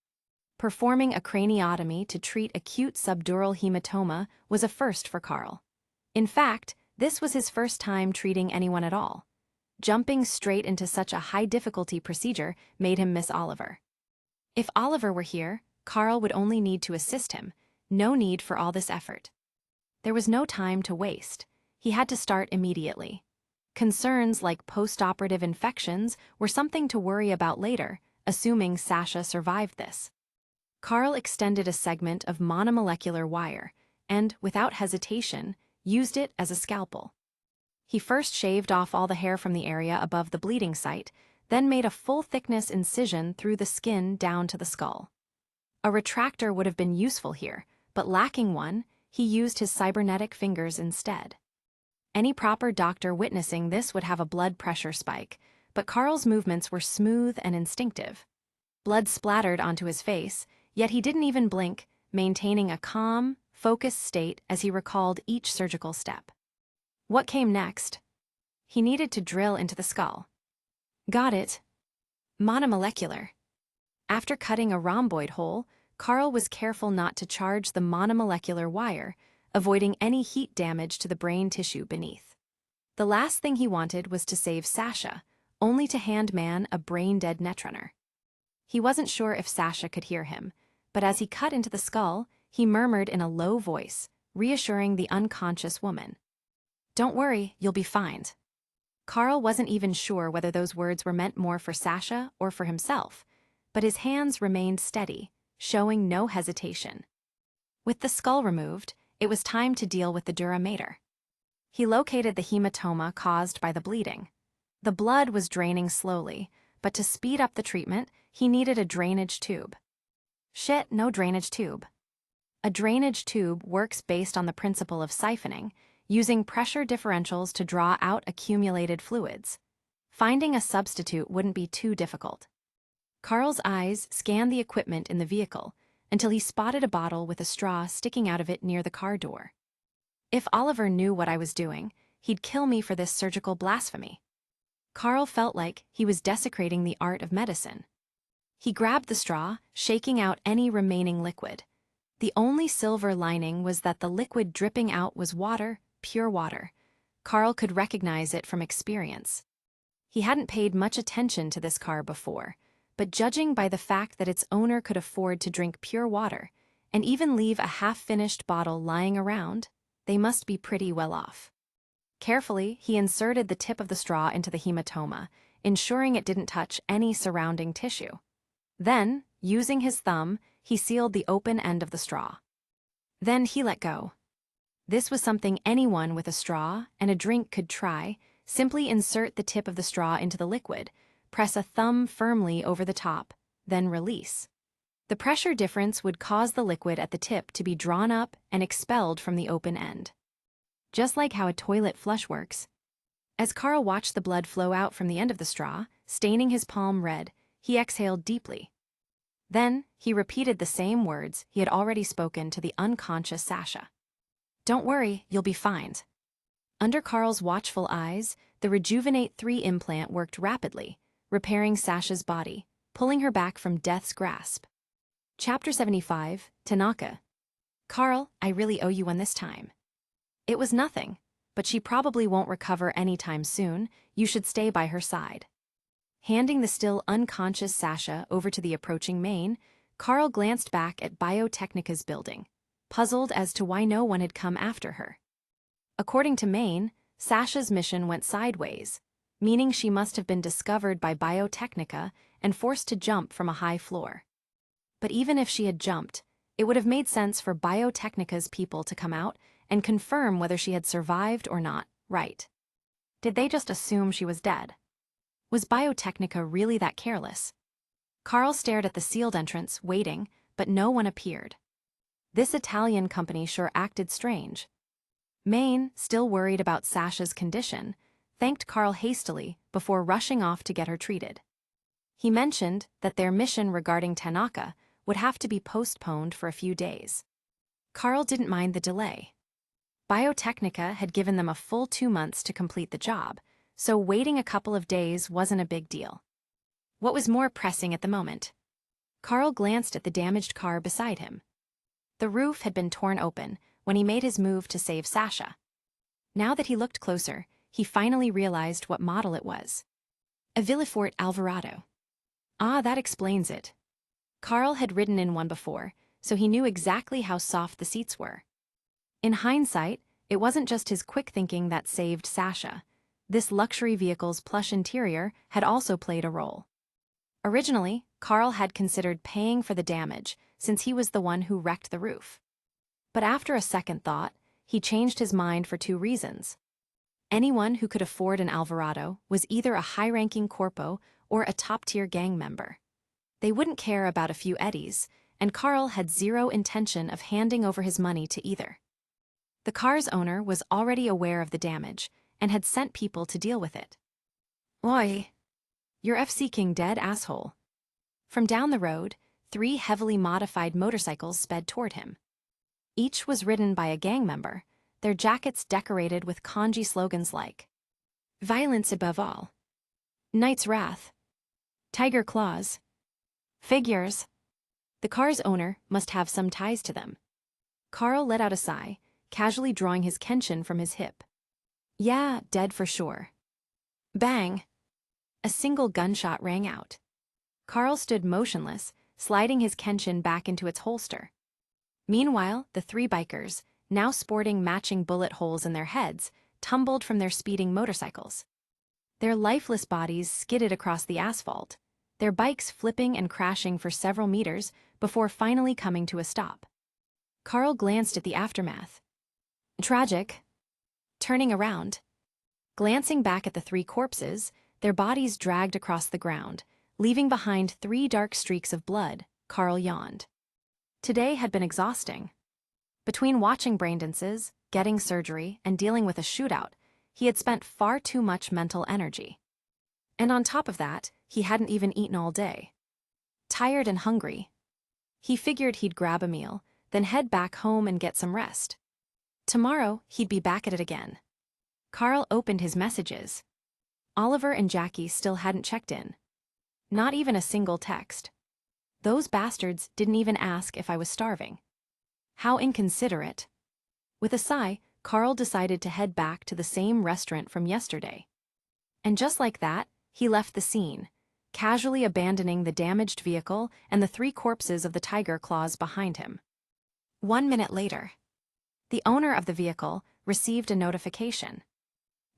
Performing a craniotomy to treat acute subdural hematoma was a first for Carl. In fact, this was his first time treating anyone at all. Jumping straight into such a high-difficulty procedure made him miss Oliver. If Oliver were here, Carl would only need to assist him, no need for all this effort. There was no time to waste. He had to start immediately. Concerns like post-operative infections were something to worry about later, assuming Sasha survived this. Carl extended a segment of monomolecular wire and, without hesitation, used it as a scalpel. He first shaved off all the hair from the area above the bleeding site, then made a full-thickness incision through the skin down to the skull. A retractor would have been useful here, but lacking one, he used his cybernetic fingers instead. Any proper doctor witnessing this would have a blood pressure spike, but Carl's movements were smooth and instinctive. Blood splattered onto his face, yet he didn't even blink, maintaining a calm, focused state as he recalled each surgical step. What came next? He needed to drill into the skull. Got it. Monomolecular. After cutting a rhomboid hole, Carl was careful not to charge the monomolecular wire, avoiding any heat damage to the brain tissue beneath. The last thing he wanted was to save Sasha, only to hand man a brain-dead netrunner. He wasn't sure if Sasha could hear him, but as he cut into the skull, he murmured in a low voice, reassuring the unconscious woman. Don't worry, you'll be fine. Carl wasn't even sure whether those words were meant more for Sasha or for himself, but his hands remained steady, showing no hesitation. With the skull removed, it was time to deal with the dura mater. He located the hematoma caused by the bleeding. The blood was draining slowly, but to speed up the treatment, he needed a drainage tube. Shit, no drainage tube. A drainage tube works based on the principle of siphoning. using pressure differentials to draw out accumulated fluids. Finding a substitute wouldn't be too difficult. Carl's eyes scanned the equipment in the vehicle until he spotted a bottle with a straw sticking out of it near the car door. If Oliver knew what I was doing, he'd kill me for this surgical blasphemy. Carl felt like he was desecrating the art of medicine. He grabbed the straw, shaking out any remaining liquid. The only silver lining was that the liquid dripping out was water, pure water. Carl could recognize it from experience. He hadn't paid much attention to this car before, but judging by the fact that its owner could afford to drink pure water and even leave a half-finished bottle lying around, they must be pretty well off. Carefully, he inserted the tip of the straw into the hematoma, ensuring it didn't touch any surrounding tissue. Then, using his thumb, he sealed the open end of the straw. Then he let go. This was something anyone with a straw and a drink could try. Simply insert the tip of the straw into the liquid, press a thumb firmly over the top, then release. The pressure difference would cause the liquid at the tip to be drawn up and expelled from the open end. Just like how a toilet flush works. As Carl watched the blood flow out from the end of the straw, staining his palm red, he exhaled deeply. Then, he repeated the same words he had already spoken to the unconscious Sasha. "Don't worry, you'll be fine." Under Carl's watchful eyes, the Rejuvenate 3 implant worked rapidly, repairing Sasha's body, pulling her back from death's grasp. Chapter 75, Tanaka. "Carl, I really owe you one this time." "It was nothing, but she probably won't recover anytime soon. You should stay by her side." Handing the still unconscious Sasha over to the approaching Maine, Carl glanced back at Biotechnica's building, puzzled as to why no one had come after her. According to Maine, Sasha's mission went sideways, meaning she must have been discovered by Biotechnica and forced to jump from a high floor. But even if she had jumped, it would have made sense for Biotechnica's people to come out and confirm whether she had survived or not, right? Did they just assume she was dead? Was Biotechnica really that careless? Carl stared at the sealed entrance, waiting, but no one appeared. This Italian company sure acted strange. Maine, still worried about Sasha's condition, thanked Carl hastily before rushing off to get her treated. He mentioned that their mission regarding Tanaka would have to be postponed for a few days. Carl didn't mind the delay. Biotechnica had given them a full 2 months to complete the job, so waiting a couple of days wasn't a big deal. What was more pressing at the moment? Carl glanced at the damaged car beside him. The roof had been torn open when he made his move to save Sasha. Now that he looked closer, he finally realized what model it was. A Villefort Alvarado. Ah, that explains it. Carl had ridden in one before, so he knew exactly how soft the seats were. In hindsight, it wasn't just his quick thinking that saved Sasha. This luxury vehicle's plush interior had also played a role. Originally, Carl had considered paying for the damage since he was the one who wrecked the roof. But after a second thought, he changed his mind for 2 reasons. Anyone who could afford an Alvarado was either a high-ranking corpo or a top-tier gang member. They wouldn't care about a few eddies, and Carl had zero intention of handing over his money to either. The car's owner was already aware of the damage and had sent people to deal with it. "Oi, you're FC King dead, asshole." From down the road, 3 heavily modified motorcycles sped toward him. Each was ridden by a gang member, their jackets decorated with kanji slogans like "Violence above all," "Knight's Wrath," "Tiger Claws," "Figures." The car's owner must have some ties to them. Carl let out a sigh, casually drawing his kenshin from his hip. "Yeah, dead for sure." Bang! A single gunshot rang out. Carl stood motionless, sliding his kenshin back into its holster. Meanwhile, the 3 bikers, now sporting matching bullet holes in their heads, tumbled from their speeding motorcycles. Their lifeless bodies skidded across the asphalt, their bikes flipping and crashing for several meters before finally coming to a stop. Carl glanced at the aftermath. Tragic. Turning around, glancing back at the 3 corpses, their bodies dragged across the ground, leaving behind 3 dark streaks of blood, Carl yawned. Today had been exhausting. Between watching Braindances, getting surgery, and dealing with a shootout, he had spent far too much mental energy. And on top of that, he hadn't even eaten all day. Tired and hungry, he figured he'd grab a meal, then head back home and get some rest. Tomorrow, he'd be back at it again. Carl opened his messages. Oliver and Jackie still hadn't checked in. Not even a single text. Those bastards didn't even ask if I was starving. How inconsiderate. With a sigh, Carl decided to head back to the same restaurant from yesterday. And just like that, he left the scene, casually abandoning the damaged vehicle and the 3 corpses of the tiger claws behind him. 1 minute later, the owner of the vehicle received a notification.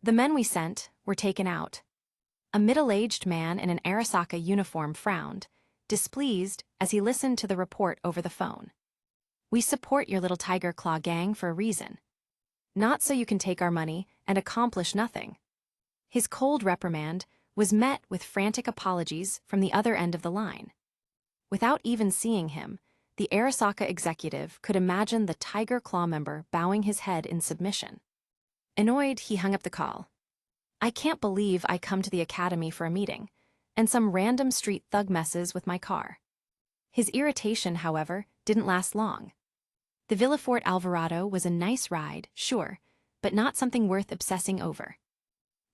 The men we sent were taken out. A middle-aged man in an Arasaka uniform frowned, displeased as he listened to the report over the phone. We support your little tiger claw gang for a reason. Not so you can take our money and accomplish nothing. His cold reprimand was met with frantic apologies from the other end of the line. Without even seeing him, the Arasaka executive could imagine the tiger claw member bowing his head in submission. Annoyed, he hung up the call. I can't believe I come to the academy for a meeting, and some random street thug messes with my car. His irritation, however, didn't last long. The Villafort Alvarado was a nice ride, sure, but not something worth obsessing over.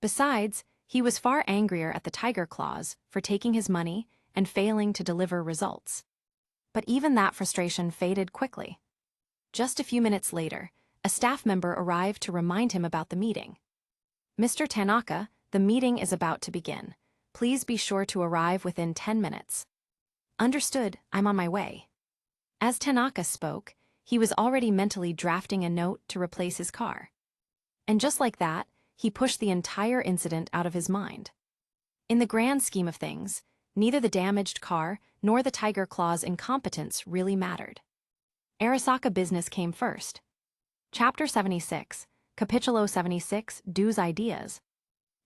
Besides, he was far angrier at the tiger claws for taking his money and failing to deliver results. But even that frustration faded quickly. Just a few minutes later, a staff member arrived to remind him about the meeting. Mr. Tanaka, the meeting is about to begin. Please be sure to arrive within 10 minutes. Understood, I'm on my way. As Tanaka spoke, he was already mentally drafting a note to replace his car. And just like that, he pushed the entire incident out of his mind. In the grand scheme of things, neither the damaged car nor the tiger claw's incompetence really mattered. Arasaka business came first. Chapter 76, Capitulo 76, Du's Ideas.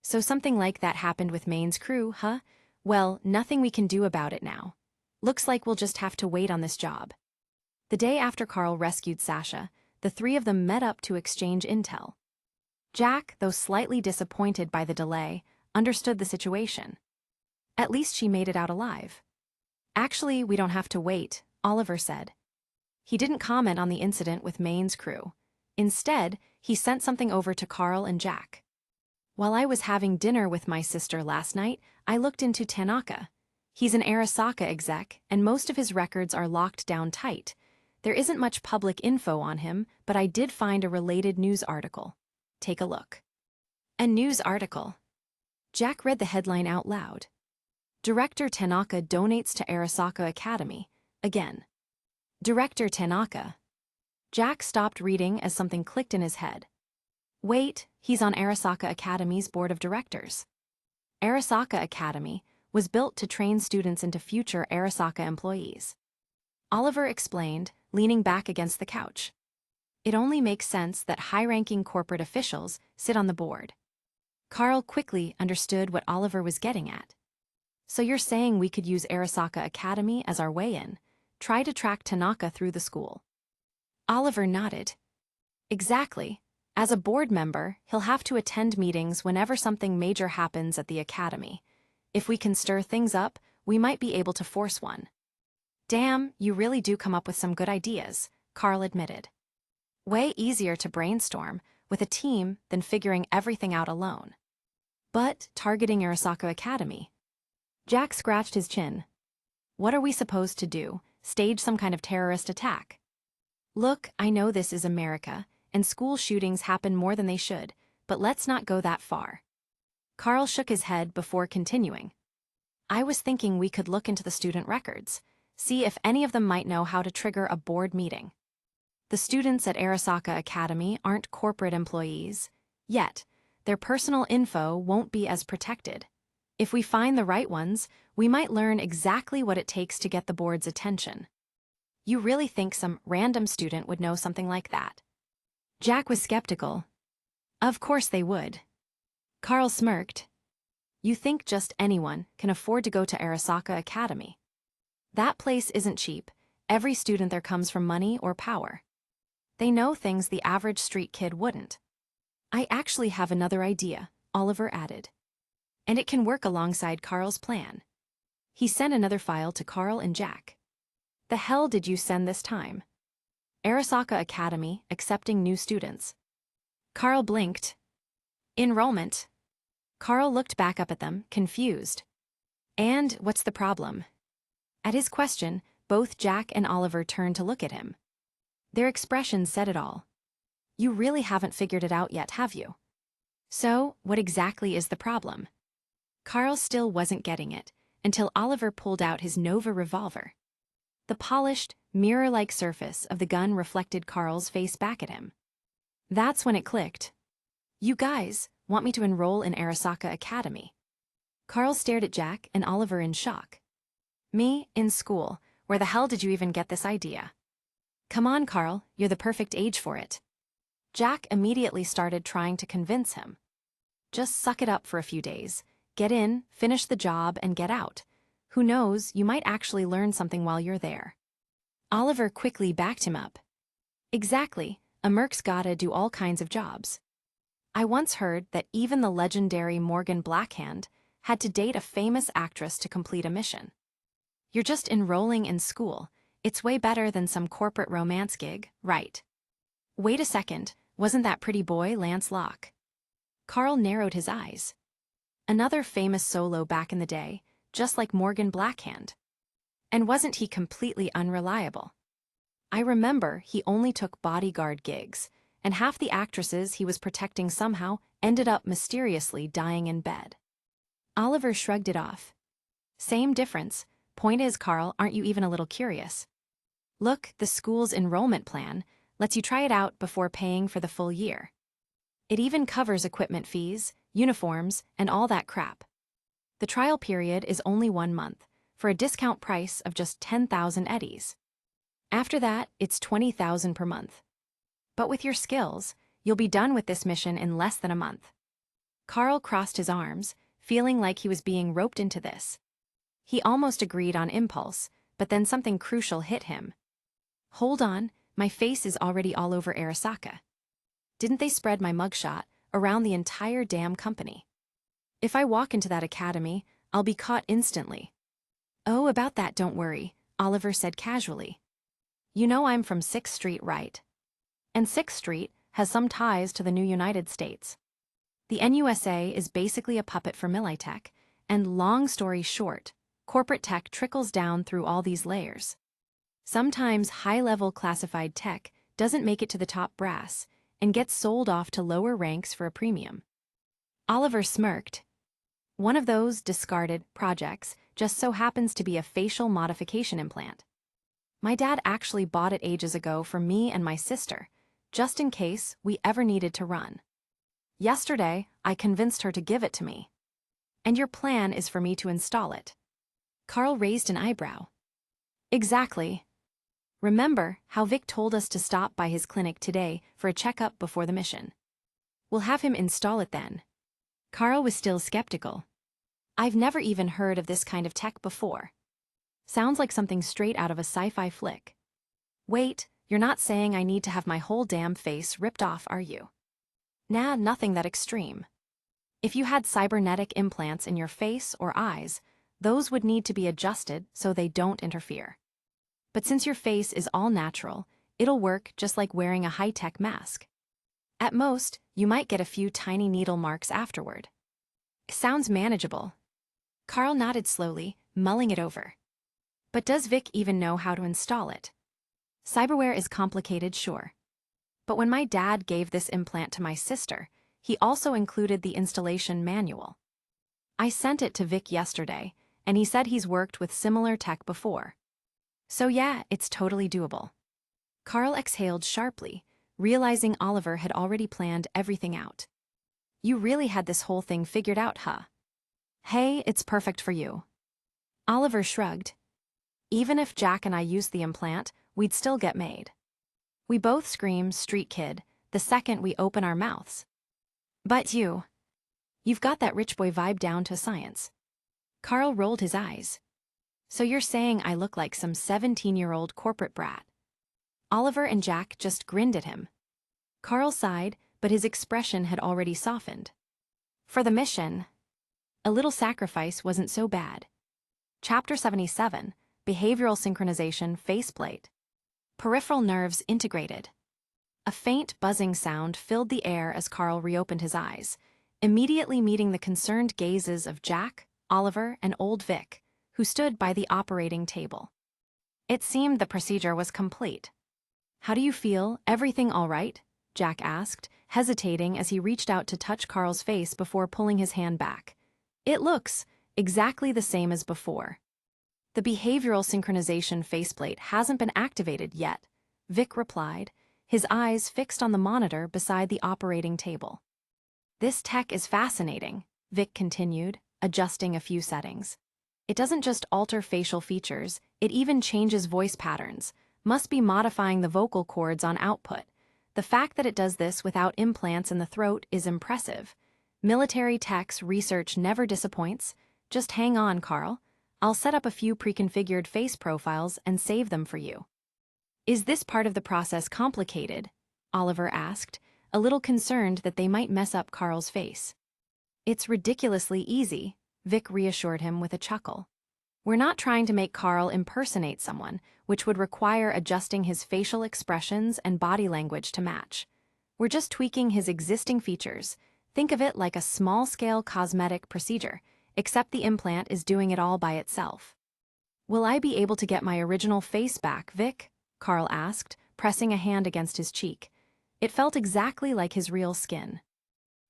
So something like that happened with Maine's crew, huh? Well, nothing we can do about it now. Looks like we'll just have to wait on this job. The day after Carl rescued Sasha, the 3 of them met up to exchange intel. Jack, though slightly disappointed by the delay, understood the situation. At least she made it out alive. Actually, we don't have to wait, Oliver said. He didn't comment on the incident with Maine's crew. Instead, he sent something over to Carl and Jack. While I was having dinner with my sister last night, I looked into Tanaka. He's an Arasaka exec, and most of his records are locked down tight. There isn't much public info on him, but I did find a related news article. Take a look. A news article. Jack read the headline out loud. Director Tanaka donates to Arasaka Academy. Again. Director Tanaka. Jack stopped reading as something clicked in his head. Wait, he's on Arasaka Academy's board of directors. Arasaka Academy was built to train students into future Arasaka employees. Oliver explained, leaning back against the couch. It only makes sense that high-ranking corporate officials sit on the board. Carl quickly understood what Oliver was getting at. So you're saying we could use Arasaka Academy as our way in, try to track Tanaka through the school? Oliver nodded. Exactly. As a board member, he'll have to attend meetings whenever something major happens at the academy. If we can stir things up, we might be able to force one. Damn, you really do come up with some good ideas, Carl admitted. Way easier to brainstorm with a team than figuring everything out alone. But targeting Arasaka Academy. Jack scratched his chin. What are we supposed to do? Stage some kind of terrorist attack? Look, I know this is America, and school shootings happen more than they should, but let's not go that far. Carl shook his head before continuing. I was thinking we could look into the student records, see if any of them might know how to trigger a board meeting. The students at Arasaka Academy aren't corporate employees, yet their personal info won't be as protected. If we find the right ones, we might learn exactly what it takes to get the board's attention. You really think some random student would know something like that? Jack was skeptical. Of course they would. Carl smirked. You think just anyone can afford to go to Arasaka Academy? That place isn't cheap. Every student there comes from money or power. They know things the average street kid wouldn't. I actually have another idea, Oliver added. And it can work alongside Carl's plan. He sent another file to Carl and Jack. The hell did you send this time? Arasaka Academy, accepting new students. Carl blinked. Enrollment. Carl looked back up at them, confused. And what's the problem? At his question, both Jack and Oliver turned to look at him. Their expressions said it all. You really haven't figured it out yet, have you? So, what exactly is the problem? Carl still wasn't getting it, until Oliver pulled out his Nova revolver. The polished, mirror-like surface of the gun reflected Carl's face back at him. That's when it clicked. You guys want me to enroll in Arasaka Academy? Carl stared at Jack and Oliver in shock. Me, in school, where the hell did you even get this idea? Come on, Carl, you're the perfect age for it. Jack immediately started trying to convince him. Just suck it up for a few days, get in, finish the job, and get out. Who knows, you might actually learn something while you're there. Oliver quickly backed him up. Exactly, a merc's gotta do all kinds of jobs. I once heard that even the legendary Morgan Blackhand had to date a famous actress to complete a mission. You're just enrolling in school. It's way better than some corporate romance gig, right? Wait a second, wasn't that pretty boy Lance Locke? Carl narrowed his eyes. Another famous solo back in the day, just like Morgan Blackhand. And wasn't he completely unreliable? I remember he only took bodyguard gigs, and half the actresses he was protecting somehow ended up mysteriously dying in bed. Oliver shrugged it off. Same difference. Point is, Carl, aren't you even a little curious? Look, the school's enrollment plan lets you try it out before paying for the full year. It even covers equipment fees, uniforms, and all that crap. The trial period is only 1 month, for a discount price of just 10,000 eddies. After that, it's 20,000 per month. But with your skills, you'll be done with this mission in less than a month. Carl crossed his arms, feeling like he was being roped into this. He almost agreed on impulse, but then something crucial hit him. Hold on, my face is already all over Arasaka. Didn't they spread my mugshot around the entire damn company? If I walk into that academy, I'll be caught instantly. Oh, about that don't worry, Oliver said casually. You know I'm from 6th Street, right? And 6th Street has some ties to the new United States. The NUSA is basically a puppet for Militech, and long story short, corporate tech trickles down through all these layers. Sometimes high-level classified tech doesn't make it to the top brass and gets sold off to lower ranks for a premium. Oliver smirked. One of those discarded projects just so happens to be a facial modification implant. My dad actually bought it ages ago for me and my sister, just in case we ever needed to run. Yesterday, I convinced her to give it to me. And your plan is for me to install it. Carl raised an eyebrow. Exactly. Remember how Vic told us to stop by his clinic today for a checkup before the mission. We'll have him install it then. Carl was still skeptical. I've never even heard of this kind of tech before. Sounds like something straight out of a sci-fi flick. Wait, you're not saying I need to have my whole damn face ripped off, are you? Nah, nothing that extreme. If you had cybernetic implants in your face or eyes, those would need to be adjusted so they don't interfere. But since your face is all natural, it'll work just like wearing a high-tech mask. At most, you might get a few tiny needle marks afterward. Sounds manageable. Carl nodded slowly, mulling it over. But does Vic even know how to install it? Cyberware is complicated, sure. But when my dad gave this implant to my sister, he also included the installation manual. I sent it to Vic yesterday, and he said he's worked with similar tech before. So yeah, it's totally doable. Carl exhaled sharply, realizing Oliver had already planned everything out. You really had this whole thing figured out, huh? Hey, it's perfect for you. Oliver shrugged. Even if Jack and I used the implant, we'd still get made. We both scream street kid the second we open our mouths. But you've got that rich boy vibe down to science. Carl rolled his eyes. So you're saying I look like some 17-year-old corporate brat? Oliver and Jack just grinned at him. Carl sighed, but his expression had already softened. For the mission, a little sacrifice wasn't so bad. Chapter 77, Behavioral Synchronization Faceplate. Peripheral nerves integrated. A faint buzzing sound filled the air as Carl reopened his eyes, immediately meeting the concerned gazes of Jack, Oliver, and old Vic, who stood by the operating table. It seemed the procedure was complete. "How do you feel? Everything all right?" Jack asked, hesitating as he reached out to touch Carl's face before pulling his hand back. "It looks exactly the same as before." "The behavioral synchronization faceplate hasn't been activated yet," Vic replied, his eyes fixed on the monitor beside the operating table. "This tech is fascinating," Vic continued, adjusting a few settings. "It doesn't just alter facial features, it even changes voice patterns. Must be modifying the vocal cords on output. The fact that it does this without implants in the throat is impressive. Military tech's research never disappoints. Just hang on, Carl. I'll set up a few pre-configured face profiles and save them for you." "Is this part of the process complicated?" Oliver asked, a little concerned that they might mess up Carl's face. "It's ridiculously easy," Vic reassured him with a chuckle. "We're not trying to make Carl impersonate someone, which would require adjusting his facial expressions and body language to match. We're just tweaking his existing features. Think of it like a small-scale cosmetic procedure, except the implant is doing it all by itself." "Will I be able to get my original face back, Vic?" Carl asked, pressing a hand against his cheek. It felt exactly like his real skin.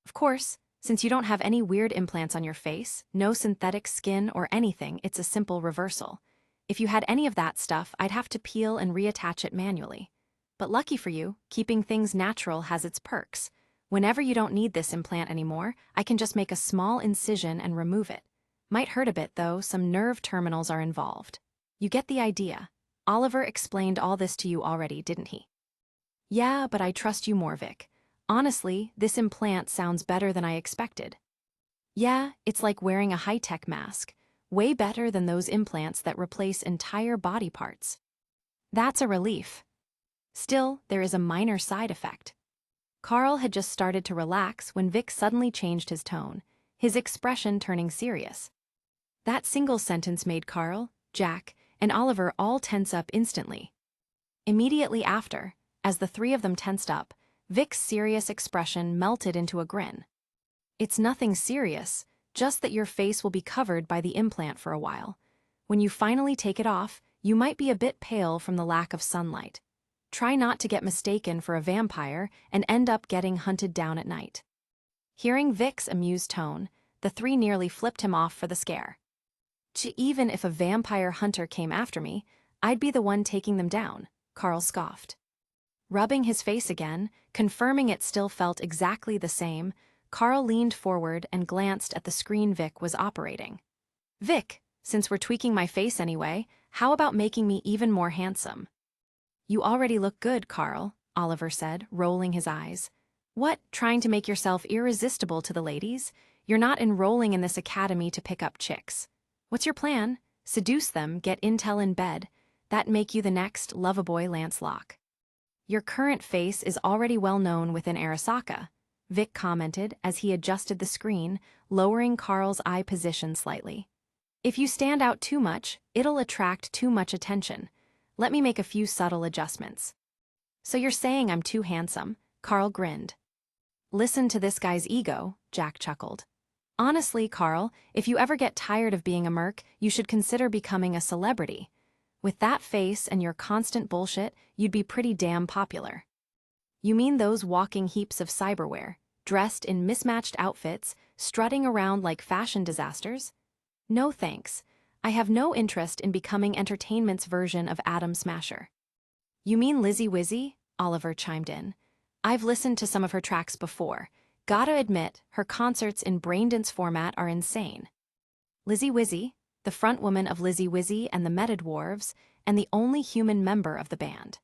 "Of course. Since you don't have any weird implants on your face, no synthetic skin or anything, it's a simple reversal. If you had any of that stuff, I'd have to peel and reattach it manually. But lucky for you, keeping things natural has its perks. Whenever you don't need this implant anymore, I can just make a small incision and remove it. Might hurt a bit though, some nerve terminals are involved. You get the idea. Oliver explained all this to you already, didn't he?" "Yeah, but I trust you more, Vic. Honestly, this implant sounds better than I expected." "Yeah, it's like wearing a high-tech mask. Way better than those implants that replace entire body parts." "That's a relief. Still, there is a minor side effect." Carl had just started to relax when Vic suddenly changed his tone, his expression turning serious. That single sentence made Carl, Jack, and Oliver all tense up instantly. Immediately after, as the three of them tensed up, Vic's serious expression melted into a grin. "It's nothing serious, just that your face will be covered by the implant for a while. When you finally take it off, you might be a bit pale from the lack of sunlight. Try not to get mistaken for a vampire and end up getting hunted down at night." Hearing Vic's amused tone, the three nearly flipped him off for the scare. Even if a vampire hunter came after me, I'd be the one taking them down," Carl scoffed. Rubbing his face again, confirming it still felt exactly the same, Carl leaned forward and glanced at the screen Vic was operating. "Vic, since we're tweaking my face anyway, how about making me even more handsome?" "You already look good, Carl," Oliver said, rolling his eyes. "What, trying to make yourself irresistible to the ladies? You're not enrolling in this academy to pick up chicks. What's your plan? Seduce them, get intel in bed. That make you the next Lovaboy Lancelot." "Your current face is already well known within Arasaka," Vic commented as he adjusted the screen, lowering Carl's eye position slightly. "If you stand out too much, it'll attract too much attention. Let me make a few subtle adjustments." "So you're saying I'm too handsome?" Carl grinned. "Listen to this guy's ego," Jack chuckled. "Honestly, Carl, if you ever get tired of being a merc, you should consider becoming a celebrity. With that face and your constant bullshit, you'd be pretty damn popular." "You mean those walking heaps of cyberware, dressed in mismatched outfits, strutting around like fashion disasters? No thanks. I have no interest in becoming entertainment's version of Atom Smasher." "You mean Lizzie Wizzy?" Oliver chimed in. "I've listened to some of her tracks before. Gotta admit, her concerts in Braindance format are insane." Lizzie Wizzy, the frontwoman of Lizzie Wizzy and the Metadwarves, and the only human member of the band.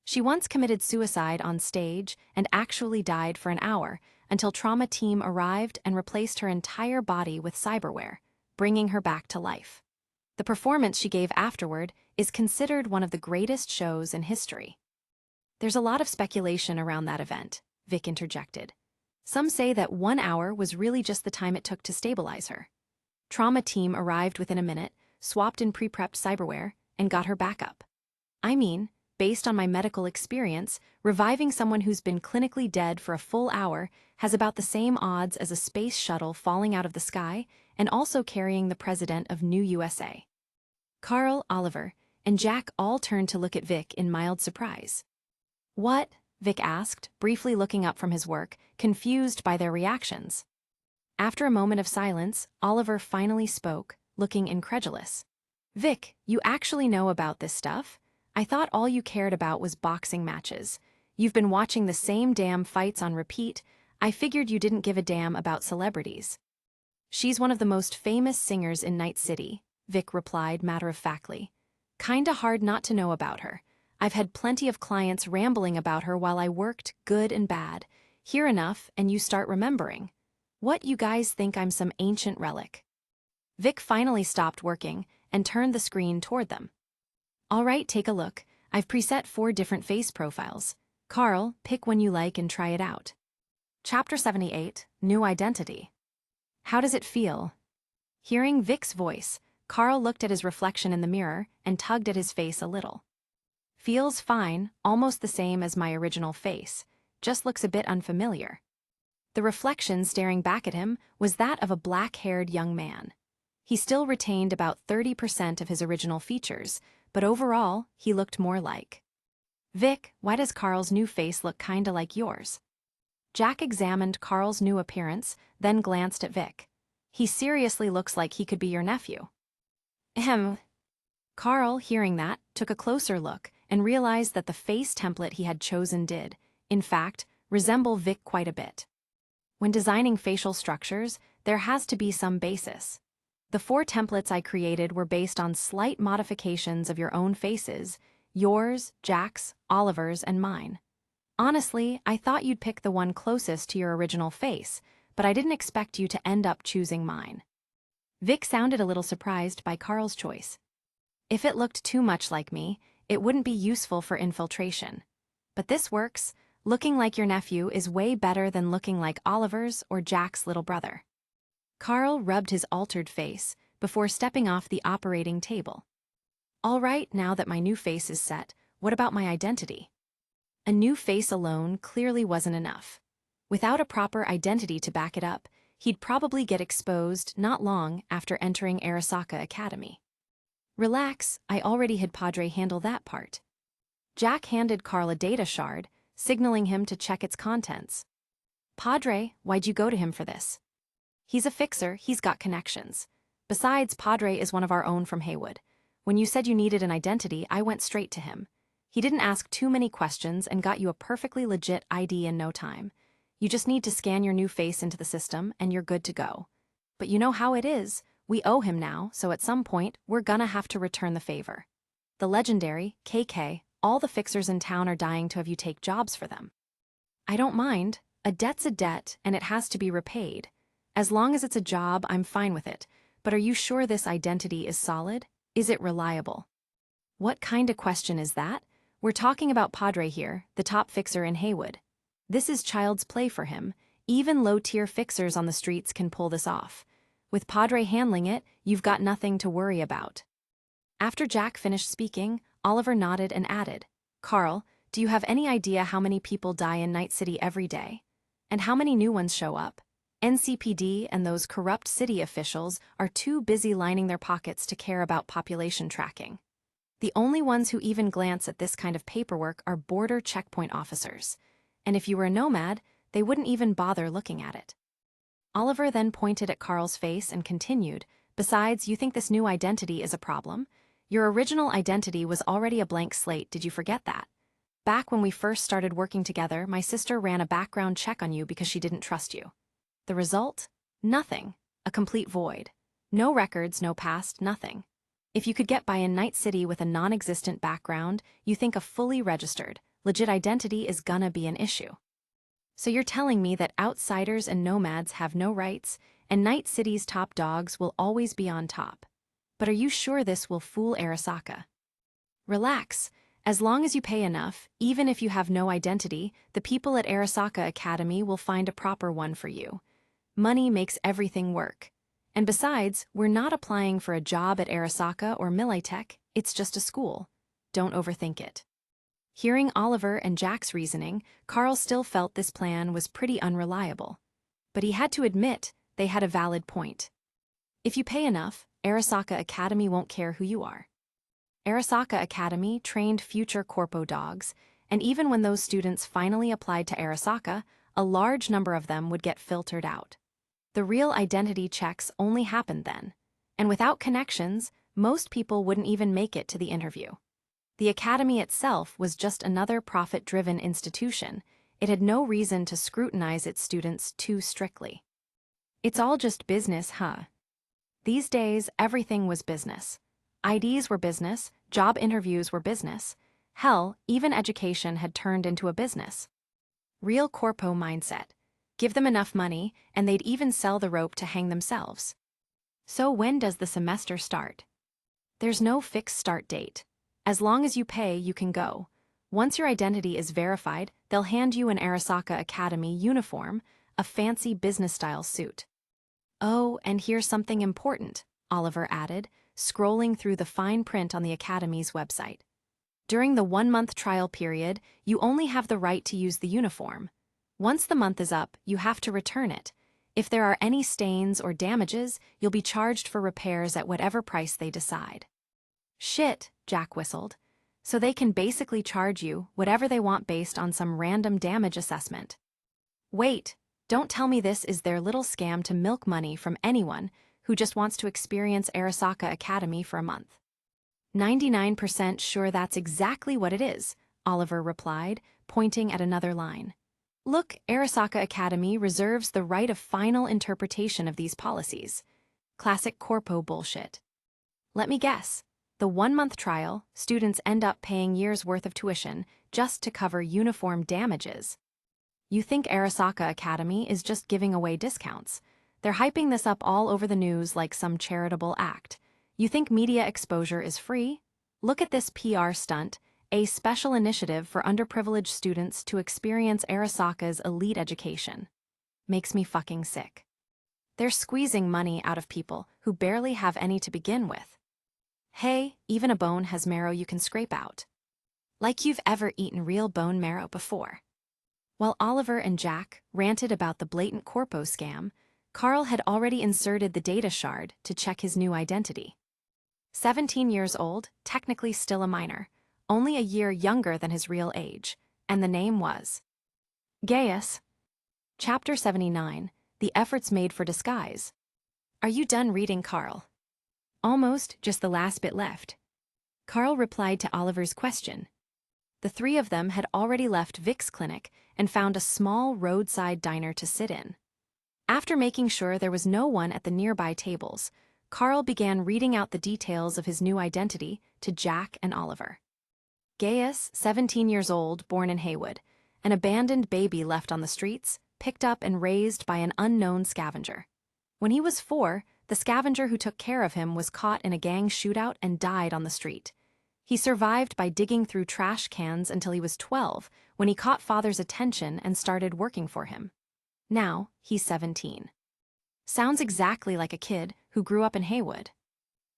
She once committed suicide on stage and actually died for an hour until trauma team arrived and replaced her entire body with cyberware, bringing her back to life. The performance she gave afterward is considered one of the greatest shows in history. There's a lot of speculation around that event, Vic interjected. Some say that 1 hour was really just the time it took to stabilize her. Trauma team arrived within a minute, swapped in pre-prepped cyberware, and got her back up. I mean, based on my medical experience, reviving someone who's been clinically dead for a full hour has about the same odds as a space shuttle falling out of the sky and also carrying the president of New USA. Carl, Oliver, and Jack all turned to look at Vic in mild surprise. What? Vic asked, briefly looking up from his work, confused by their reactions. After a moment of silence, Oliver finally spoke, looking incredulous. Vic, you actually know about this stuff? I thought all you cared about was boxing matches. You've been watching the same damn fights on repeat. I figured you didn't give a damn about celebrities. She's one of the most famous singers in Night City, Vic replied matter-of-factly. Kinda hard not to know about her. I've had plenty of clients rambling about her while I worked, good and bad. Hear enough, and you start remembering. What, you guys think I'm some ancient relic? Vic finally stopped working and turned the screen toward them. All right, take a look. I've preset 4 different face profiles. Carl, pick one you like and try it out. Chapter 78, New Identity. How does it feel? Hearing Vic's voice, Carl looked at his reflection in the mirror and tugged at his face a little. Feels fine, almost the same as my original face, just looks a bit unfamiliar. The reflection staring back at him was that of a black-haired young man. He still retained about 30% of his original features, but overall, he looked more like. Vic, why does Carl's new face look kinda like yours? Jack examined Carl's new appearance, then glanced at Vic. He seriously looks like he could be your nephew. Ahem. Carl, hearing that, took a closer look and realized that the face template he had chosen did, in fact, resemble Vic quite a bit. When designing facial structures, there has to be some basis. The 4 templates I created were based on slight modifications of your own faces, yours, Jack's, Oliver's, and mine. Honestly, I thought you'd pick the one closest to your original face, but I didn't expect you to end up choosing mine. Vic sounded a little surprised by Carl's choice. If it looked too much like me, it wouldn't be useful for infiltration. But this works. Looking like your nephew is way better than looking like Oliver's or Jack's little brother. Carl rubbed his altered face before stepping off the operating table. All right, now that my new face is set, what about my identity? A new face alone clearly wasn't enough. Without a proper identity to back it up, he'd probably get exposed not long after entering Arasaka Academy. Relax, I already had Padre handle that part. Jack handed Carl a data shard, signaling him to check its contents. Padre, why'd you go to him for this? He's a fixer, he's got connections. Besides, Padre is one of our own from Haywood. When you said you needed an identity, I went straight to him. He didn't ask too many questions and got you a perfectly legit ID in no time. You just need to scan your new face into the system and you're good to go. But you know how it is. We owe him now, so at some point, we're gonna have to return the favor. The legendary, KK, all the fixers in town are dying to have you take jobs for them. I don't mind. A debt's a debt, and it has to be repaid. As long as it's a job, I'm fine with it. But are you sure this identity is solid? Is it reliable? What kind of question is that? We're talking about Padre here, the top fixer in Haywood. This is child's play for him. Even low-tier fixers on the streets can pull this off. With Padre handling it, you've got nothing to worry about. After Jack finished speaking, Oliver nodded and added, Carl, do you have any idea how many people die in Night City every day? And how many new ones show up? NCPD and those corrupt city officials are too busy lining their pockets to care about population tracking. The only ones who even glance at this kind of paperwork are border checkpoint officers. And if you were a nomad, they wouldn't even bother looking at it. Oliver then pointed at Carl's face and continued, besides, you think this new identity is a problem? Your original identity was already a blank slate, did you forget that? Back when we first started working together, my sister ran a background check on you because she didn't trust you. The result? Nothing. A complete void. No records, no past, nothing. If you could get by in Night City with a non-existent background, you think a fully registered, legit identity is gonna be an issue. So you're telling me that outsiders and nomads have no rights, and Night City's top dogs will always be on top. But are you sure this will fool Arasaka? Relax. As long as you pay enough, even if you have no identity, the people at Arasaka Academy will find a proper one for you. Money makes everything work. And besides, we're not applying for a job at Arasaka or Militech, it's just a school. Don't overthink it. Hearing Oliver and Jack's reasoning, Carl still felt this plan was pretty unreliable. But he had to admit they had a valid point. If you pay enough, Arasaka Academy won't care who you are. Arasaka Academy trained future corpo dogs, and even when those students finally applied to Arasaka, a large number of them would get filtered out. The real identity checks only happened then, and without connections, most people wouldn't even make it to the interview. The academy itself was just another profit-driven institution. It had no reason to scrutinize its students too strictly. It's all just business, huh? These days, everything was business. IDs were business, job interviews were business. Hell, even education had turned into a business. Real corpo mindset. Give them enough money, and they'd even sell the rope to hang themselves. So when does the semester start? There's no fixed start date. As long as you pay, you can go. Once your identity is verified, they'll hand you an Arasaka Academy uniform, a fancy business-style suit. Oh, and here's something important, Oliver added, scrolling through the fine print on the Academy's website. During the 1-month trial period, you only have the right to use the uniform. Once the month is up, you have to return it. If there are any stains or damages, you'll be charged for repairs at whatever price they decide. Shit, Jack whistled. So they can basically charge you whatever they want based on some random damage assessment. Wait, don't tell me this is their little scam to milk money from anyone who just wants to experience Arasaka Academy for a month. 99% sure that's exactly what it is, Oliver replied, pointing at another line. Look, Arasaka Academy reserves the right of final interpretation of these policies. Classic corpo bullshit. Let me guess. The 1-month trial, students end up paying years' worth of tuition just to cover uniform damages. You think Arasaka Academy is just giving away discounts. They're hyping this up all over the news like some charitable act. You think media exposure is free? Look at this PR stunt, a special initiative for underprivileged students to experience Arasaka's elite education. Makes me fucking sick. They're squeezing money out of people who barely have any to begin with. Hey, even a bone has marrow you can scrape out. Like you've ever eaten real bone marrow before. While Oliver and Jack ranted about the blatant corpo scam, Carl had already inserted the data shard to check his new identity. 17 years old, technically still a minor, only a year younger than his real age, and the name was Gaius. Chapter 79, The Efforts Made for Disguise. Are you done reading, Carl? Almost, just the last bit left. Carl replied to Oliver's question. The three of them had already left Vic's clinic and found a small roadside diner to sit in. After making sure there was no one at the nearby tables, Carl began reading out the details of his new identity to Jack and Oliver. Gaius, 17 years old, born in Haywood, an abandoned baby left on the streets, picked up and raised by an unknown scavenger. When he was 4, the scavenger who took care of him was caught in a gang shootout and died on the street. He survived by digging through trash cans until he was 12, when he caught father's attention and started working for him. Now, he's 17. Sounds exactly like a kid who grew up in Haywood.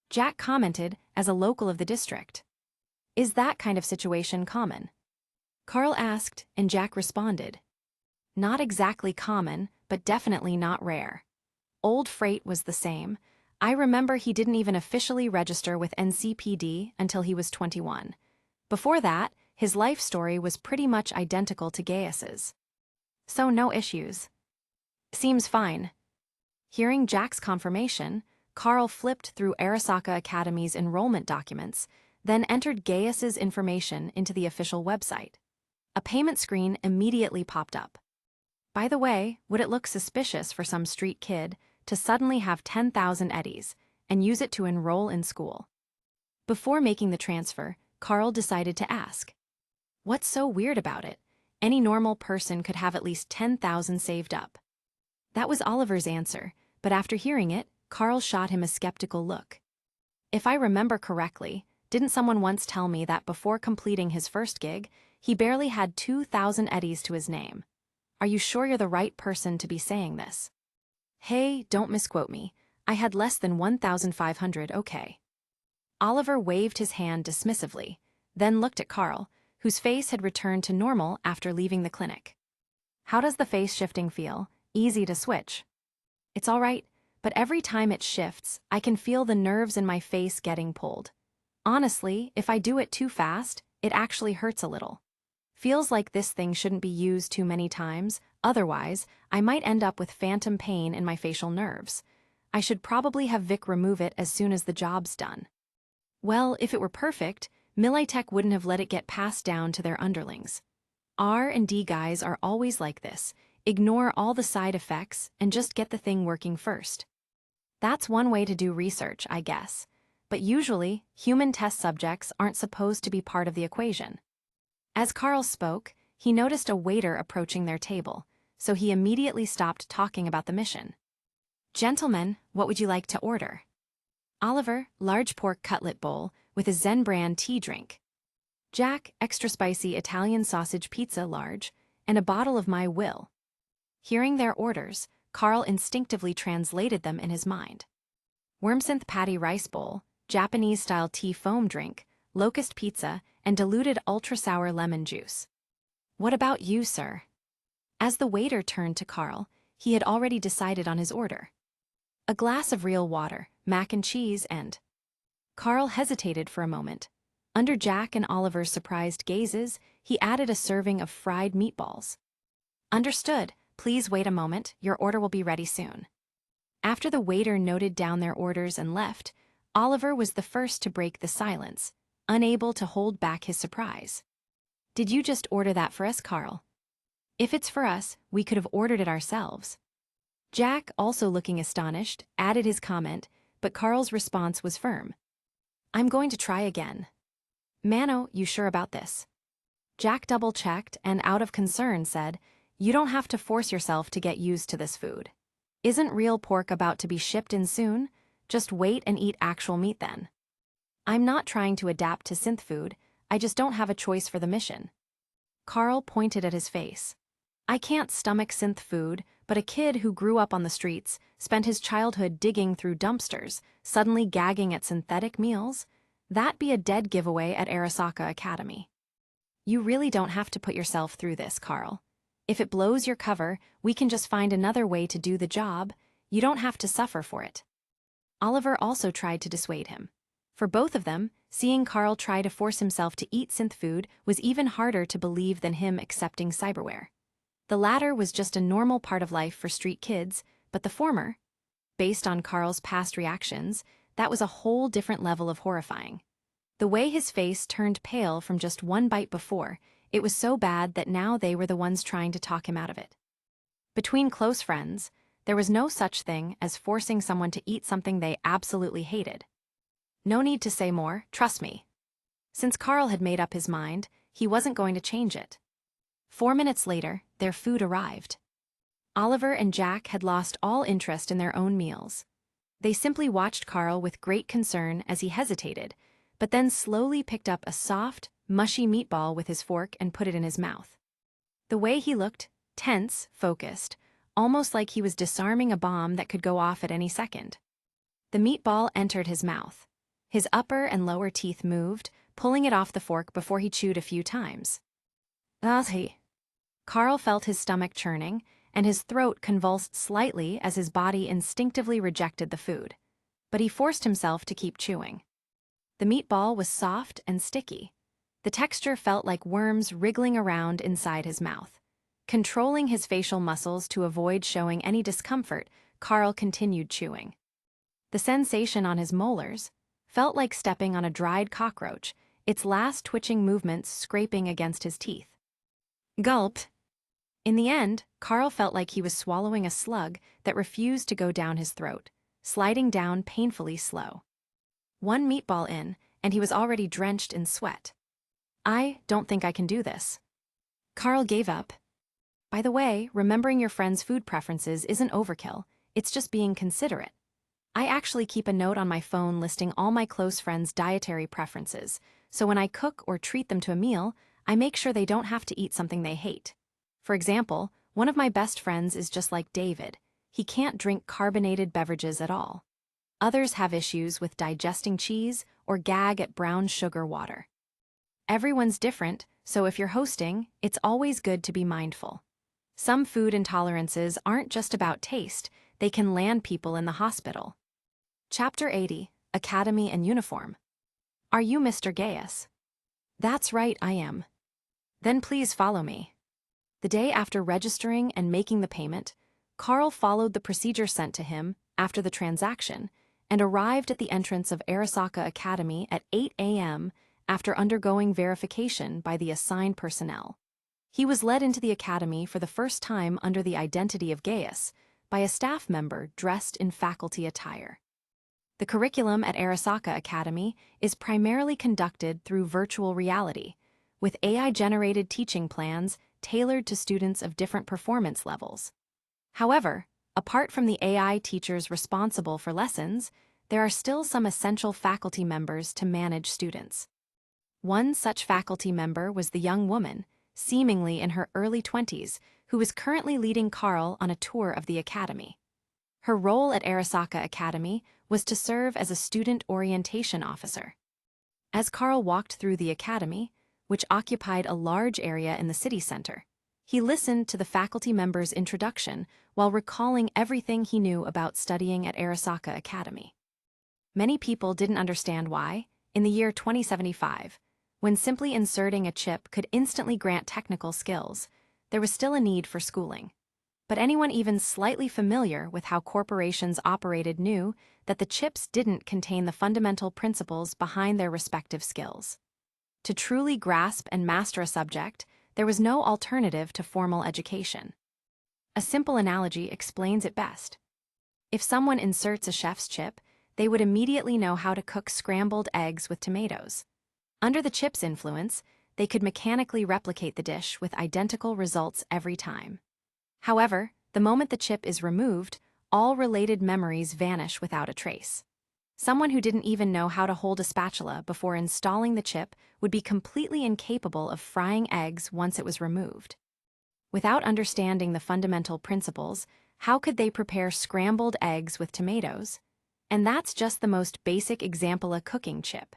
Jack commented as a local of the district. Is that kind of situation common? Carl asked, and Jack responded. Not exactly common, but definitely not rare. Old Freight was the same. I remember he didn't even officially register with NCPD until he was 21. Before that, his life story was pretty much identical to Gaius's. So no issues. Seems fine. Hearing Jack's confirmation, Carl flipped through Arasaka Academy's enrollment documents, then entered Gaius's information into the official website. A payment screen immediately popped up. By the way, would it look suspicious for some street kid to suddenly have 10,000 eddies and use it to enroll in school? Before making the transfer, Carl decided to ask. What's so weird about it? Any normal person could have at least 10,000 saved up. That was Oliver's answer, but after hearing it, Carl shot him a skeptical look. If I remember correctly, Didn't someone once tell me that before completing his first gig, he barely had 2,000 eddies to his name? Are you sure you're the right person to be saying this? Hey, don't misquote me. I had less than 1,500, okay. Oliver waved his hand dismissively, then looked at Carl, whose face had returned to normal after leaving the clinic. How does the face shifting feel? Easy to switch. It's all right, but every time it shifts, I can feel the nerves in my face getting pulled. Honestly, if I do it too fast, it actually hurts a little. Feels like this thing shouldn't be used too many times, otherwise, I might end up with phantom pain in my facial nerves. I should probably have Vic remove it as soon as the job's done. Well, if it were perfect, Militech wouldn't have let it get passed down to their underlings. R&D guys are always like this. Ignore all the side effects and just get the thing working first. That's one way to do research, I guess. But usually, human test subjects aren't supposed to be part of the equation. As Carl spoke, he noticed a waiter approaching their table, so he immediately stopped talking about the mission. Gentlemen, what would you like to order? Oliver, large pork cutlet bowl with a Zen brand tea drink. Jack, extra spicy Italian sausage pizza large, and a bottle of my will. Hearing their orders, Carl instinctively translated them in his mind. Wormsynth patty rice bowl, Japanese-style tea foam drink, locust pizza, and diluted ultra-sour lemon juice. What about you, sir? As the waiter turned to Carl, he had already decided on his order. A glass of real water, mac and cheese, and... Carl hesitated for a moment. Under Jack and Oliver's surprised gazes, he added a serving of fried meatballs. Understood. Please wait a moment, your order will be ready soon. After the waiter noted down their orders and left, Oliver was the first to break the silence, unable to hold back his surprise. Did you just order that for us, Carl? If it's for us, we could have ordered it ourselves. Jack, also looking astonished, added his comment, but Carl's response was firm. I'm going to try again. Mano, you sure about this? Jack double-checked and, out of concern, said, You don't have to force yourself to get used to this food. Isn't real pork about to be shipped in soon? Just wait and eat actual meat then. I'm not trying to adapt to synth food, I just don't have a choice for the mission. Carl pointed at his face. I can't stomach synth food, but a kid who grew up on the streets, spent his childhood digging through dumpsters, suddenly gagging at synthetic meals? That'd be a dead giveaway at Arasaka Academy. You really don't have to put yourself through this, Carl. If it blows your cover, we can just find another way to do the job. You don't have to suffer for it. Oliver also tried to dissuade him. For both of them, seeing Carl try to force himself to eat synth food was even harder to believe than him accepting cyberware. The latter was just a normal part of life for street kids, but the former, based on Carl's past reactions, that was a whole different level of horrifying. The way his face turned pale from just one bite before, it was so bad that now they were the ones trying to talk him out of it. Between close friends, there was no such thing as forcing someone to eat something they absolutely hated. No need to say more, trust me. Since Carl had made up his mind, he wasn't going to change it. 4 minutes later, their food arrived. Oliver and Jack had lost all interest in their own meals. They simply watched Carl with great concern as he hesitated, but then slowly picked up a soft, mushy meatball with his fork and put it in his mouth. The way he looked, tense, focused, almost like he was disarming a bomb that could go off at any second. The meatball entered his mouth. His upper and lower teeth moved, pulling it off the fork before he chewed a few times. Carl felt his stomach churning, and his throat convulsed slightly as his body instinctively rejected the food. But he forced himself to keep chewing. The meatball was soft and sticky. The texture felt like worms wriggling around inside his mouth. Controlling his facial muscles to avoid showing any discomfort, Carl continued chewing. The sensation on his molars felt like stepping on a dried cockroach, its last twitching movements scraping against his teeth. Gulp! In the end, Carl felt like he was swallowing a slug that refused to go down his throat, sliding down painfully slow. One meatball in, and he was already drenched in sweat. I don't think I can do this. Carl gave up. By the way, remembering your friend's food preferences isn't overkill, it's just being considerate. I actually keep a note on my phone listing all my close friends' dietary preferences, so when I cook or treat them to a meal, I make sure they don't have to eat something they hate. For example, one of my best friends is just like David. He can't drink carbonated beverages at all. Others have issues with digesting cheese or gag at brown sugar water. Everyone's different, so if you're hosting, it's always good to be mindful. Some food intolerances aren't just about taste, they can land people in the hospital. Chapter 80, Academy and Uniform. Are you Mr. Gaius? That's right, I am. Then please follow me. The day after registering and making the payment, Carl followed the procedure sent to him after the transaction and arrived at the entrance of Arasaka Academy at 8 a.m. after undergoing verification by the assigned personnel. He was led into the academy for the first time under the identity of Gaius by a staff member dressed in faculty attire. The curriculum at Arasaka Academy is primarily conducted through virtual reality, with AI-generated teaching plans tailored to students of different performance levels. However, apart from the AI teachers responsible for lessons, there are still some essential faculty members to manage students. One such faculty member was the young woman, seemingly in her early 20s, who is currently leading Carl on a tour of the academy. Her role at Arasaka Academy was to serve as a student orientation officer. As Carl walked through the academy, which occupied a large area in the city center, he listened to the faculty member's introduction while recalling everything he knew about studying at Arasaka Academy. Many people didn't understand why, in the year 2075, when simply inserting a chip could instantly grant technical skills, there was still a need for schooling. But anyone even slightly familiar with how corporations operated knew that the chips didn't contain the fundamental principles behind their respective skills. To truly grasp and master a subject, there was no alternative to formal education. A simple analogy explains it best. If someone inserts a chef's chip, they would immediately know how to cook scrambled eggs with tomatoes. Under the chip's influence, they could mechanically replicate the dish with identical results every time. However, the moment the chip is removed, all related memories vanish without a trace. Someone who didn't even know how to hold a spatula before installing the chip would be completely incapable of frying eggs once it was removed. Without understanding the fundamental principles, how could they prepare scrambled eggs with tomatoes? And that's just the most basic example of cooking chip.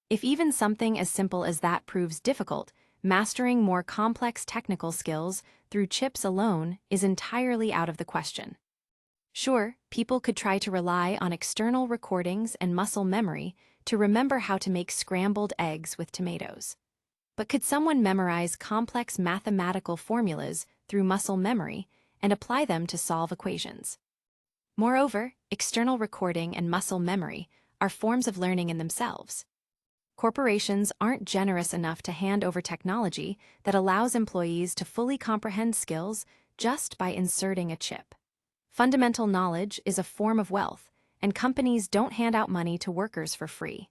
If even something as simple as that proves difficult, mastering more complex technical skills through chips alone is entirely out of the question. Sure, people could try to rely on external recordings and muscle memory to remember how to make scrambled eggs with tomatoes. But could someone memorize complex mathematical formulas through muscle memory and apply them to solve equations? Moreover, external recording and muscle memory are forms of learning in themselves. Corporations aren't generous enough to hand over technology that allows employees to fully comprehend skills just by inserting a chip. Fundamental knowledge is a form of wealth, and companies don't hand out money to workers for free.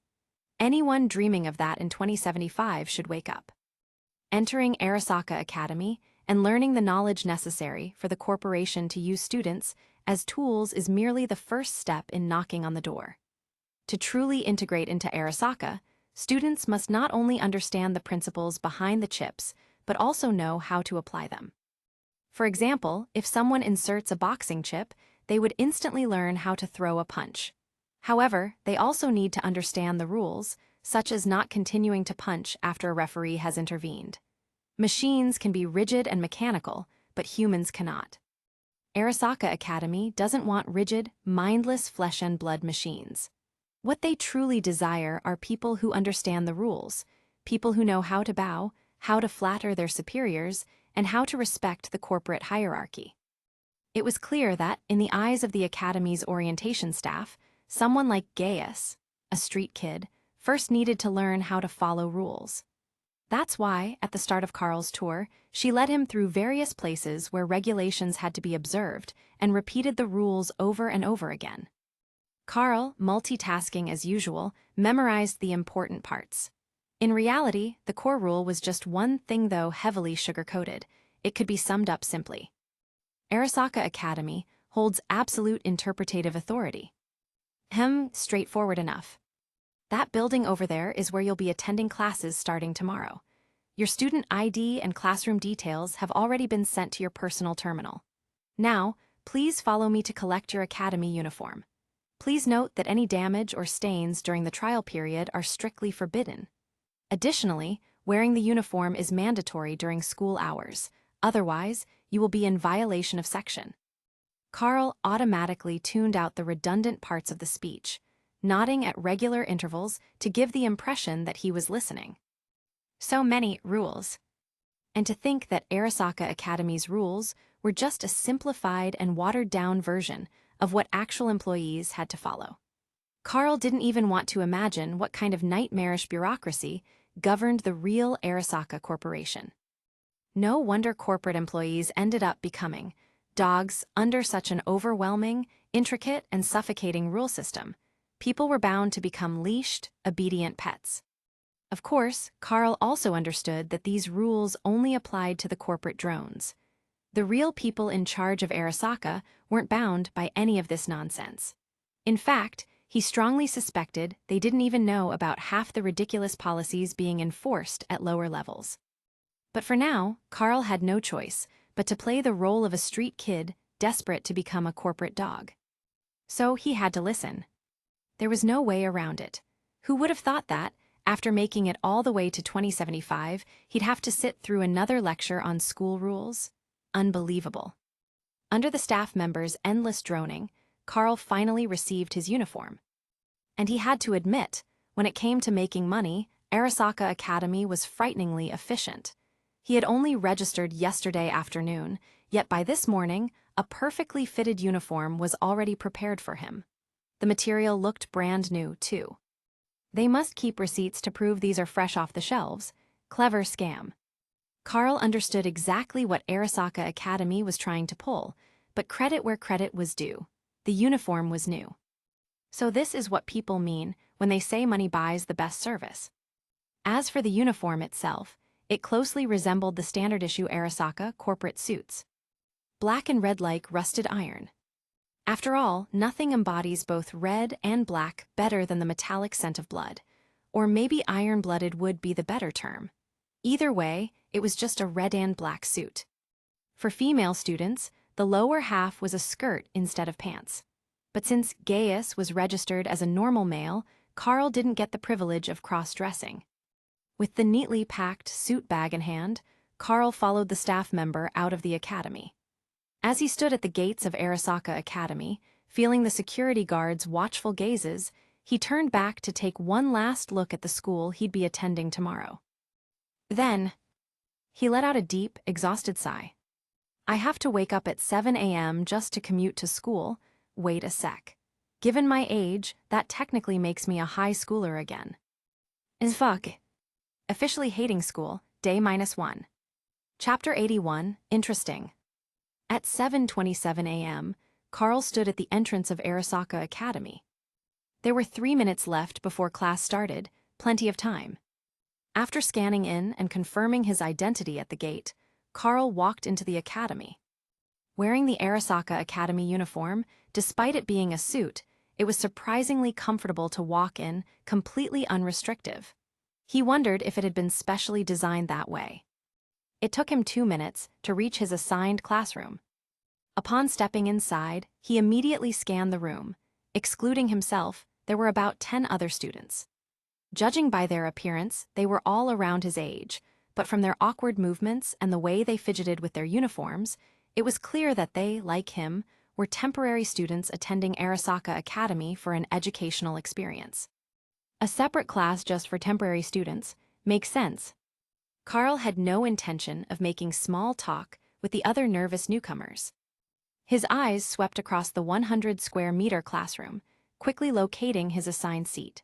Anyone dreaming of that in 2075 should wake up. Entering Arasaka Academy and learning the knowledge necessary for the corporation to use students as tools is merely the first step in knocking on the door. To truly integrate into Arasaka, students must not only understand the principles behind the chips, but also know how to apply them. For example, if someone inserts a boxing chip, they would instantly learn how to throw a punch. However, they also need to understand the rules, such as not continuing to punch after a referee has intervened. Machines can be rigid and mechanical, but humans cannot. Arasaka Academy doesn't want rigid, mindless flesh and blood machines. What they truly desire are people who understand the rules, people who know how to bow, how to flatter their superiors, and how to respect the corporate hierarchy. It was clear that, in the eyes of the Academy's orientation staff, someone like Gaius, a street kid, first needed to learn how to follow rules. That's why, at the start of Carl's tour, she led him through various places where regulations had to be observed and repeated the rules over and over again. Carl, multitasking as usual, memorized the important parts. In reality, the core rule was just one thing, though heavily sugar-coated. It could be summed up simply. Arasaka Academy holds absolute interpretative authority. Straightforward enough. That building over there is where you'll be attending classes starting tomorrow. Your student ID and classroom details have already been sent to your personal terminal. Now, please follow me to collect your academy uniform. Please note that any damage or stains during the trial period are strictly forbidden. Additionally, wearing the uniform is mandatory during school hours. Otherwise, you will be in violation of section. Carl automatically tuned out the redundant parts of the speech, nodding at regular intervals to give the impression that he was listening. So many rules. And to think that Arasaka Academy's rules were just a simplified and watered-down version of what actual employees had to follow. Carl didn't even want to imagine what kind of nightmarish bureaucracy governed the real Arasaka Corporation. No wonder corporate employees ended up becoming dogs under such an overwhelming, intricate, and suffocating rule system. People were bound to become leashed, obedient pets. Of course, Carl also understood that these rules only applied to the corporate drones. The real people in charge of Arasaka weren't bound by any of this nonsense. In fact, he strongly suspected they didn't even know about half the ridiculous policies being enforced at lower levels. But for now, Carl had no choice but to play the role of a street kid desperate to become a corporate dog. So he had to listen. There was no way around it. Who would have thought that, after making it all the way to 2075, he'd have to sit through another lecture on school rules? Unbelievable. Under the staff members' endless droning, Carl finally received his uniform. And he had to admit, when it came to making money, Arasaka Academy was frighteningly efficient. He had only registered yesterday afternoon, yet by this morning, a perfectly fitted uniform was already prepared for him. The material looked brand new, too. They must keep receipts to prove these are fresh off the shelves. Clever scam. Carl understood exactly what Arasaka Academy was trying to pull, but credit where credit was due. The uniform was new. So this is what people mean when they say money buys the best service. As for the uniform itself, it closely resembled the standard-issue Arasaka corporate suits. Black and red like rusted iron. After all, nothing embodies both red and black better than the metallic scent of blood. Or maybe iron-blooded would be the better term. Either way, it was just a red and black suit. For female students, the lower half was a skirt instead of pants. But since Gaius was registered as a normal male, Carl didn't get the privilege of cross-dressing. With the neatly packed suit bag in hand, Carl followed the staff member out of the academy. As he stood at the gates of Arasaka Academy, feeling the security guards' watchful gazes, he turned back to take one last look at the school he'd be attending tomorrow. Then, he let out a deep, exhausted sigh. I have to wake up at 7 a.m. just to commute to school. Wait a sec. Given my age, that technically makes me a high schooler again. Fuck. Officially hating school, day -1. Chapter 81, Interesting. At 7:27 a.m., Carl stood at the entrance of Arasaka Academy. There were 3 minutes left before class started, plenty of time. After scanning in and confirming his identity at the gate, Carl walked into the academy. Wearing the Arasaka Academy uniform, despite it being a suit, it was surprisingly comfortable to walk in, completely unrestrictive. He wondered if it had been specially designed that way. It took him 2 minutes to reach his assigned classroom. Upon stepping inside, he immediately scanned the room. Excluding himself, there were about 10 other students. Judging by their appearance, they were all around his age, but from their awkward movements and the way they fidgeted with their uniforms, it was clear that they, like him, were temporary students attending Arasaka Academy for an educational experience. A separate class just for temporary students makes sense. Carl had no intention of making small talk with the other nervous newcomers. His eyes swept across the 100-square-meter classroom, quickly locating his assigned seat.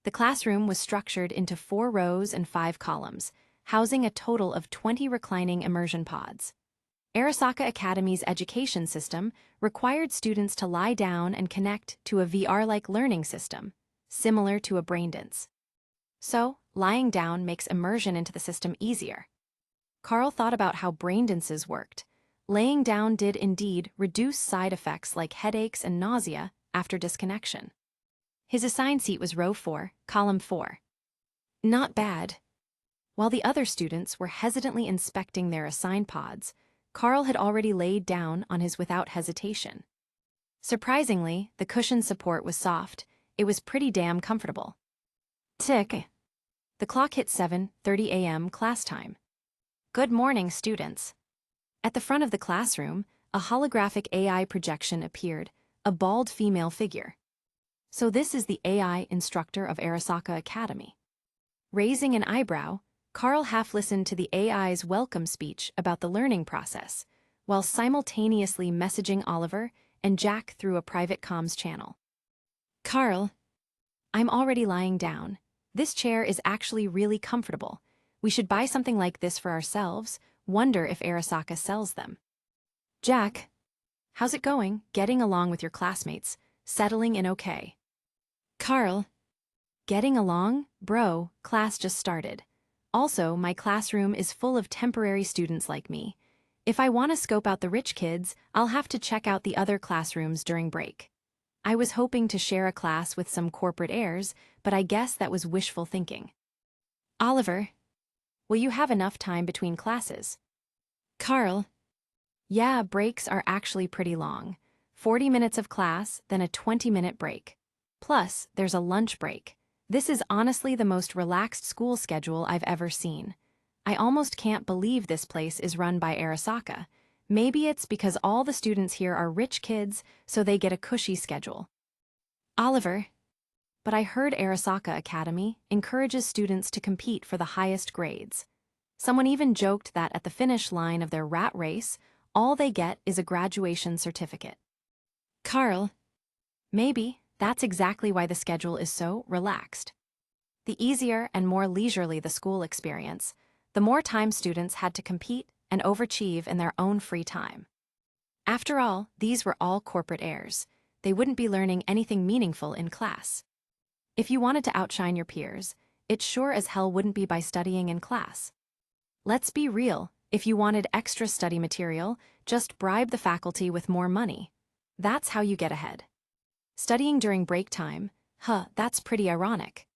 The classroom was structured into 4 rows and 5 columns, housing a total of 20 reclining immersion pods. Arasaka Academy's education system required students to lie down and connect to a VR-like learning system, similar to a Braindance. So, lying down makes immersion into the system easier. Carl thought about how Braindances worked. Laying down did indeed reduce side effects like headaches and nausea after disconnection. His assigned seat was row 4, column 4. Not bad. While the other students were hesitantly inspecting their assigned pods, Carl had already laid down on his without hesitation. Surprisingly, the cushion support was soft. It was pretty damn comfortable. Tick. The clock hit 7:30 a.m. class time. Good morning, students. At the front of the classroom, a holographic AI projection appeared, a bald female figure. So this is the AI instructor of Arasaka Academy. Raising an eyebrow, Carl half listened to the AI's welcome speech about the learning process, while simultaneously messaging Oliver and Jack through a private comms channel. Carl, I'm already lying down. This chair is actually really comfortable. We should buy something like this for ourselves. Wonder if Arasaka sells them. Jack, how's it going? Getting along with your classmates? Settling in okay? Carl, getting along? Bro, class just started. Also, my classroom is full of temporary students like me. If I want to scope out the rich kids, I'll have to check out the other classrooms during break. I was hoping to share a class with some corporate heirs, but I guess that was wishful thinking. Oliver, will you have enough time between classes? Carl, yeah, breaks are actually pretty long. 40 minutes of class, then a 20-minute break. Plus, there's a lunch break. This is honestly the most relaxed school schedule I've ever seen. I almost can't believe this place is run by Arasaka. Maybe it's because all the students here are rich kids, so they get a cushy schedule. Oliver, but I heard Arasaka Academy encourages students to compete for the highest grades. Someone even joked that at the finish line of their rat race, all they get is a graduation certificate. Carl, maybe that's exactly why the schedule is so relaxed. The easier and more leisurely the school experience, the more time students had to compete and overachieve in their own free time. After all, these were all corporate heirs. They wouldn't be learning anything meaningful in class. If you wanted to outshine your peers, it sure as hell wouldn't be by studying in class. Let's be real, if you wanted extra study material, just bribe the faculty with more money. That's how you get ahead. Studying during break time, that's pretty ironic.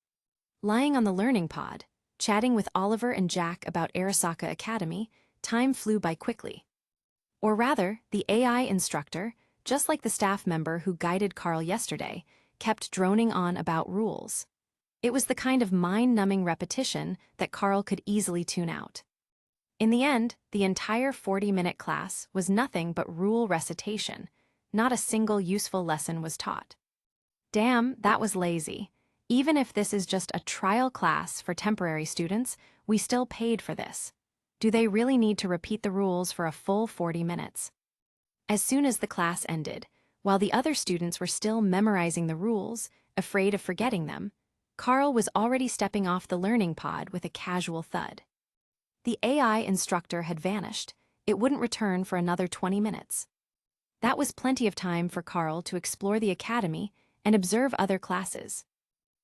Lying on the learning pod, chatting with Oliver and Jack about Arasaka Academy, time flew by quickly. Or rather, the AI instructor, just like the staff member who guided Carl yesterday, kept droning on about rules. It was the kind of mind-numbing repetition that Carl could easily tune out. In the end, the entire 40-minute class was nothing but rule recitation. Not a single useful lesson was taught. Damn, that was lazy. Even if this is just a trial class for temporary students, we still paid for this. Do they really need to repeat the rules for a full 40 minutes? As soon as the class ended, while the other students were still memorizing the rules, afraid of forgetting them, Carl was already stepping off the learning pod with a casual thud. The AI instructor had vanished. It wouldn't return for another 20 minutes. That was plenty of time for Carl to explore the academy and observe other classes.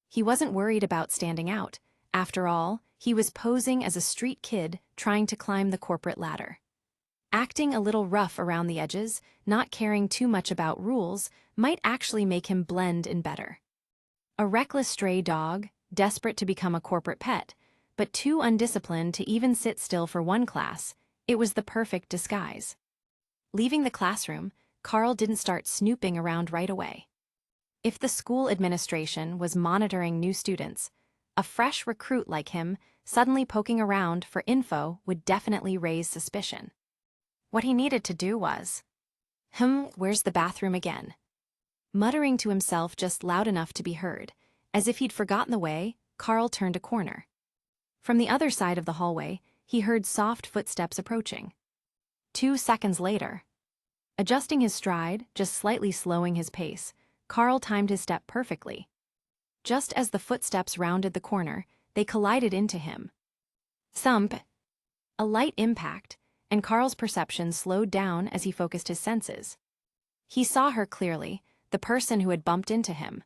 He wasn't worried about standing out. After all, he was posing as a street kid trying to climb the corporate ladder. Acting a little rough around the edges, not caring too much about rules, might actually make him blend in better. A reckless stray dog, desperate to become a corporate pet, but too undisciplined to even sit still for one class, it was the perfect disguise. Leaving the classroom, Carl didn't start snooping around right away. If the school administration was monitoring new students, a fresh recruit like him suddenly poking around for info would definitely raise suspicion. What he needed to do was, where's the bathroom again? Muttering to himself just loud enough to be heard, as if he'd forgotten the way, Carl turned a corner. From the other side of the hallway, he heard soft footsteps approaching. 2 seconds later, adjusting his stride, just slightly slowing his pace, Carl timed his step perfectly. Just as the footsteps rounded the corner, they collided into him. Thump! A light impact, and Carl's perception slowed down as he focused his senses. He saw her clearly, the person who had bumped into him.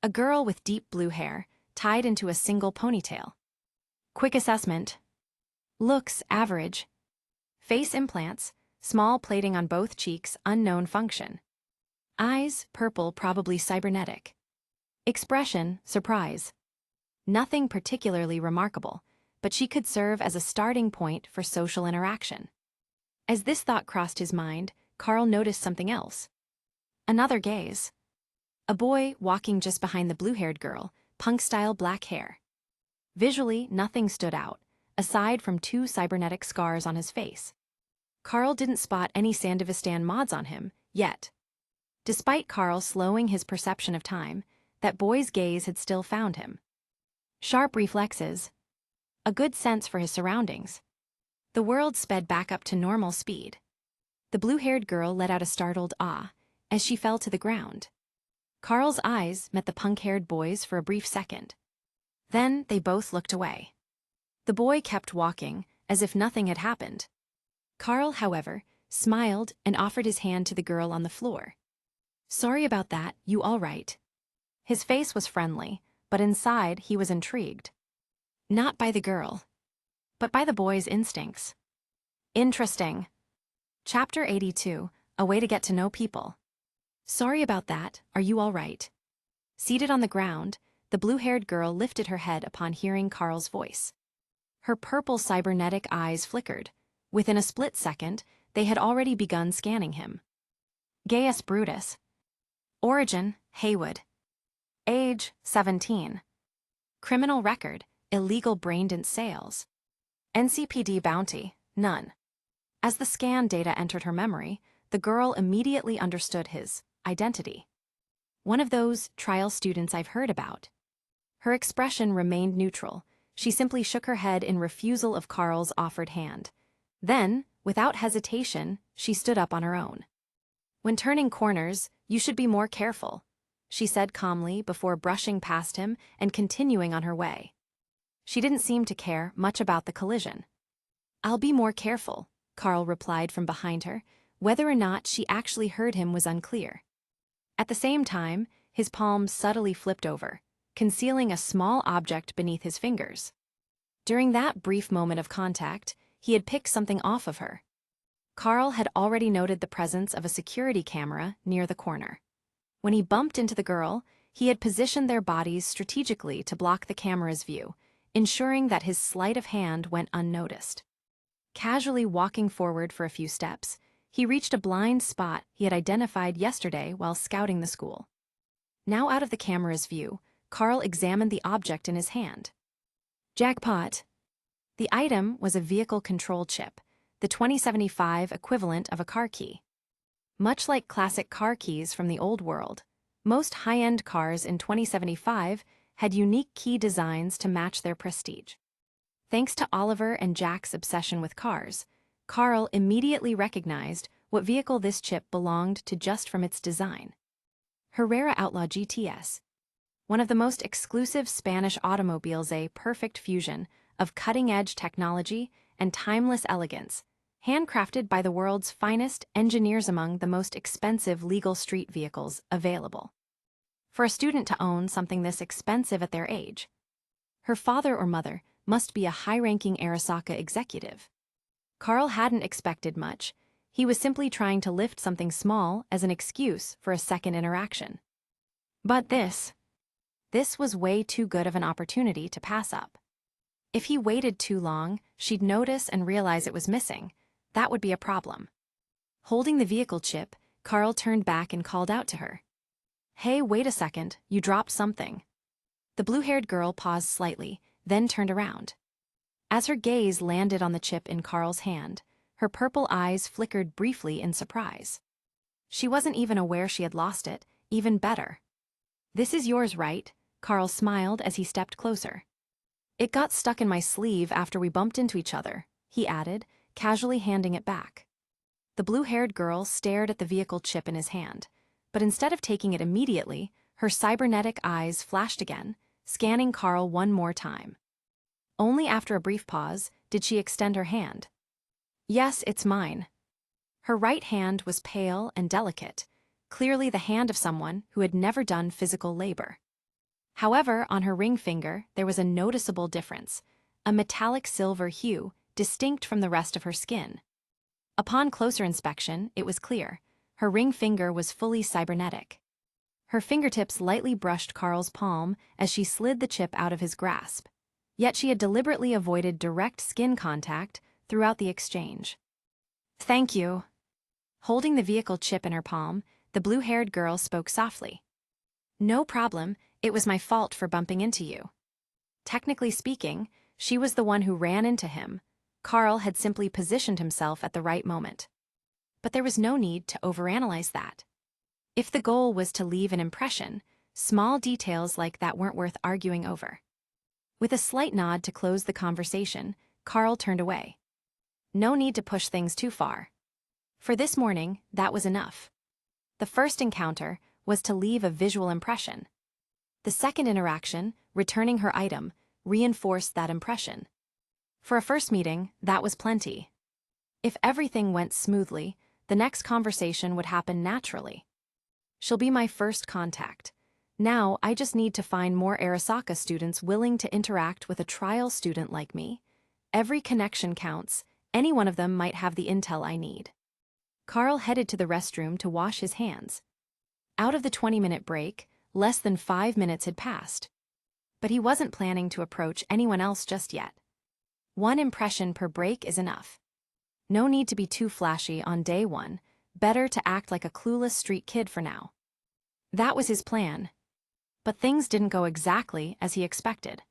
A girl with deep blue hair, tied into a single ponytail. Quick assessment. Looks average. Face implants, small plating on both cheeks, unknown function. Eyes, purple, probably cybernetic. Expression, surprise. Nothing particularly remarkable, but she could serve as a starting point for social interaction. As this thought crossed his mind, Carl noticed something else. Another gaze. A boy walking just behind the blue-haired girl, punk-style black hair. Visually, nothing stood out, aside from 2 cybernetic scars on his face. Carl didn't spot any Sandivistan mods on him, yet. Despite Carl slowing his perception of time, that boy's gaze had still found him. Sharp reflexes. A good sense for his surroundings. The world sped back up to normal speed. The blue-haired girl let out a startled ah as she fell to the ground. Carl's eyes met the punk-haired boy's for a brief second. Then they both looked away. The boy kept walking, as if nothing had happened. Carl, however, smiled and offered his hand to the girl on the floor. "Sorry about that, you all right?" His face was friendly, but inside he was intrigued. Not by the girl, but by the boy's instincts. Interesting. Chapter 82, A Way to Get to Know People. "Sorry about that, are you all right?" Seated on the ground, the blue-haired girl lifted her head upon hearing Carl's voice. Her purple cybernetic eyes flickered. Within a split second, they had already begun scanning him. Gaius Brutus. Origin, Haywood. Age, 17. Criminal record, illegal Braindance sales. NCPD bounty, none. As the scan data entered her memory, the girl immediately understood his identity. One of those trial students I've heard about. Her expression remained neutral. She simply shook her head in refusal of Carl's offered hand. Then, without hesitation, she stood up on her own. "When turning corners, you should be more careful," she said calmly before brushing past him and continuing on her way. She didn't seem to care much about the collision. "I'll be more careful," Carl replied from behind her. Whether or not she actually heard him was unclear. At the same time, his palm subtly flipped over, concealing a small object beneath his fingers. During that brief moment of contact, he had picked something off of her. Carl had already noted the presence of a security camera near the corner. When he bumped into the girl, he had positioned their bodies strategically to block the camera's view, ensuring that his sleight of hand went unnoticed. Casually walking forward for a few steps, he reached a blind spot he had identified yesterday while scouting the school. Now out of the camera's view, Carl examined the object in his hand. Jackpot! The item was a vehicle control chip, the 2075 equivalent of a car key. Much like classic car keys from the old world, most high-end cars in 2075 had unique key designs to match their prestige. Thanks to Oliver and Jack's obsession with cars, Carl immediately recognized what vehicle this chip belonged to just from its design. Herrera Outlaw GTS. One of the most exclusive Spanish automobiles, a perfect fusion of cutting-edge technology and timeless elegance, handcrafted by the world's finest engineers among the most expensive legal street vehicles available. For a student to own something this expensive at their age, her father or mother must be a high-ranking Arasaka executive. Carl hadn't expected much. He was simply trying to lift something small as an excuse for a second interaction. But this was way too good of an opportunity to pass up. If he waited too long, she'd notice and realize it was missing. That would be a problem. Holding the vehicle chip, Carl turned back and called out to her. "Hey, wait a second, you dropped something." The blue-haired girl paused slightly, then turned around. As her gaze landed on the chip in Carl's hand, her purple eyes flickered briefly in surprise. She wasn't even aware she had lost it. Even better. "This is yours, right?" Carl smiled as he stepped closer. "It got stuck in my sleeve after we bumped into each other," he added, casually handing it back. The blue-haired girl stared at the vehicle chip in his hand, but instead of taking it immediately, her cybernetic eyes flashed again, scanning Carl one more time. Only after a brief pause did she extend her hand. "Yes, it's mine." Her right hand was pale and delicate, clearly the hand of someone who had never done physical labor. However, on her ring finger, there was a noticeable difference, a metallic silver hue distinct from the rest of her skin. Upon closer inspection, it was clear. Her ring finger was fully cybernetic. Her fingertips lightly brushed Carl's palm as she slid the chip out of his grasp. Yet she had deliberately avoided direct skin contact throughout the exchange. "Thank you." Holding the vehicle chip in her palm, the blue-haired girl spoke softly. "No problem, it was my fault for bumping into you." Technically speaking, she was the one who ran into him. Carl had simply positioned himself at the right moment. But there was no need to overanalyze that. If the goal was to leave an impression, small details like that weren't worth arguing over. With a slight nod to close the conversation, Carl turned away. No need to push things too far. For this morning, that was enough. The first encounter was to leave a visual impression. The second interaction, returning her item, reinforced that impression. For a first meeting, that was plenty. If everything went smoothly, the next conversation would happen naturally. She'll be my first contact. Now I just need to find more Arasaka students willing to interact with a trial student like me. Every connection counts. Any one of them might have the intel I need. Carl headed to the restroom to wash his hands. Out of the 20-minute break, less than 5 minutes had passed. But he wasn't planning to approach anyone else just yet. One impression per break is enough. No need to be too flashy on day one, better to act like a clueless street kid for now. That was his plan. But things didn't go exactly as he expected.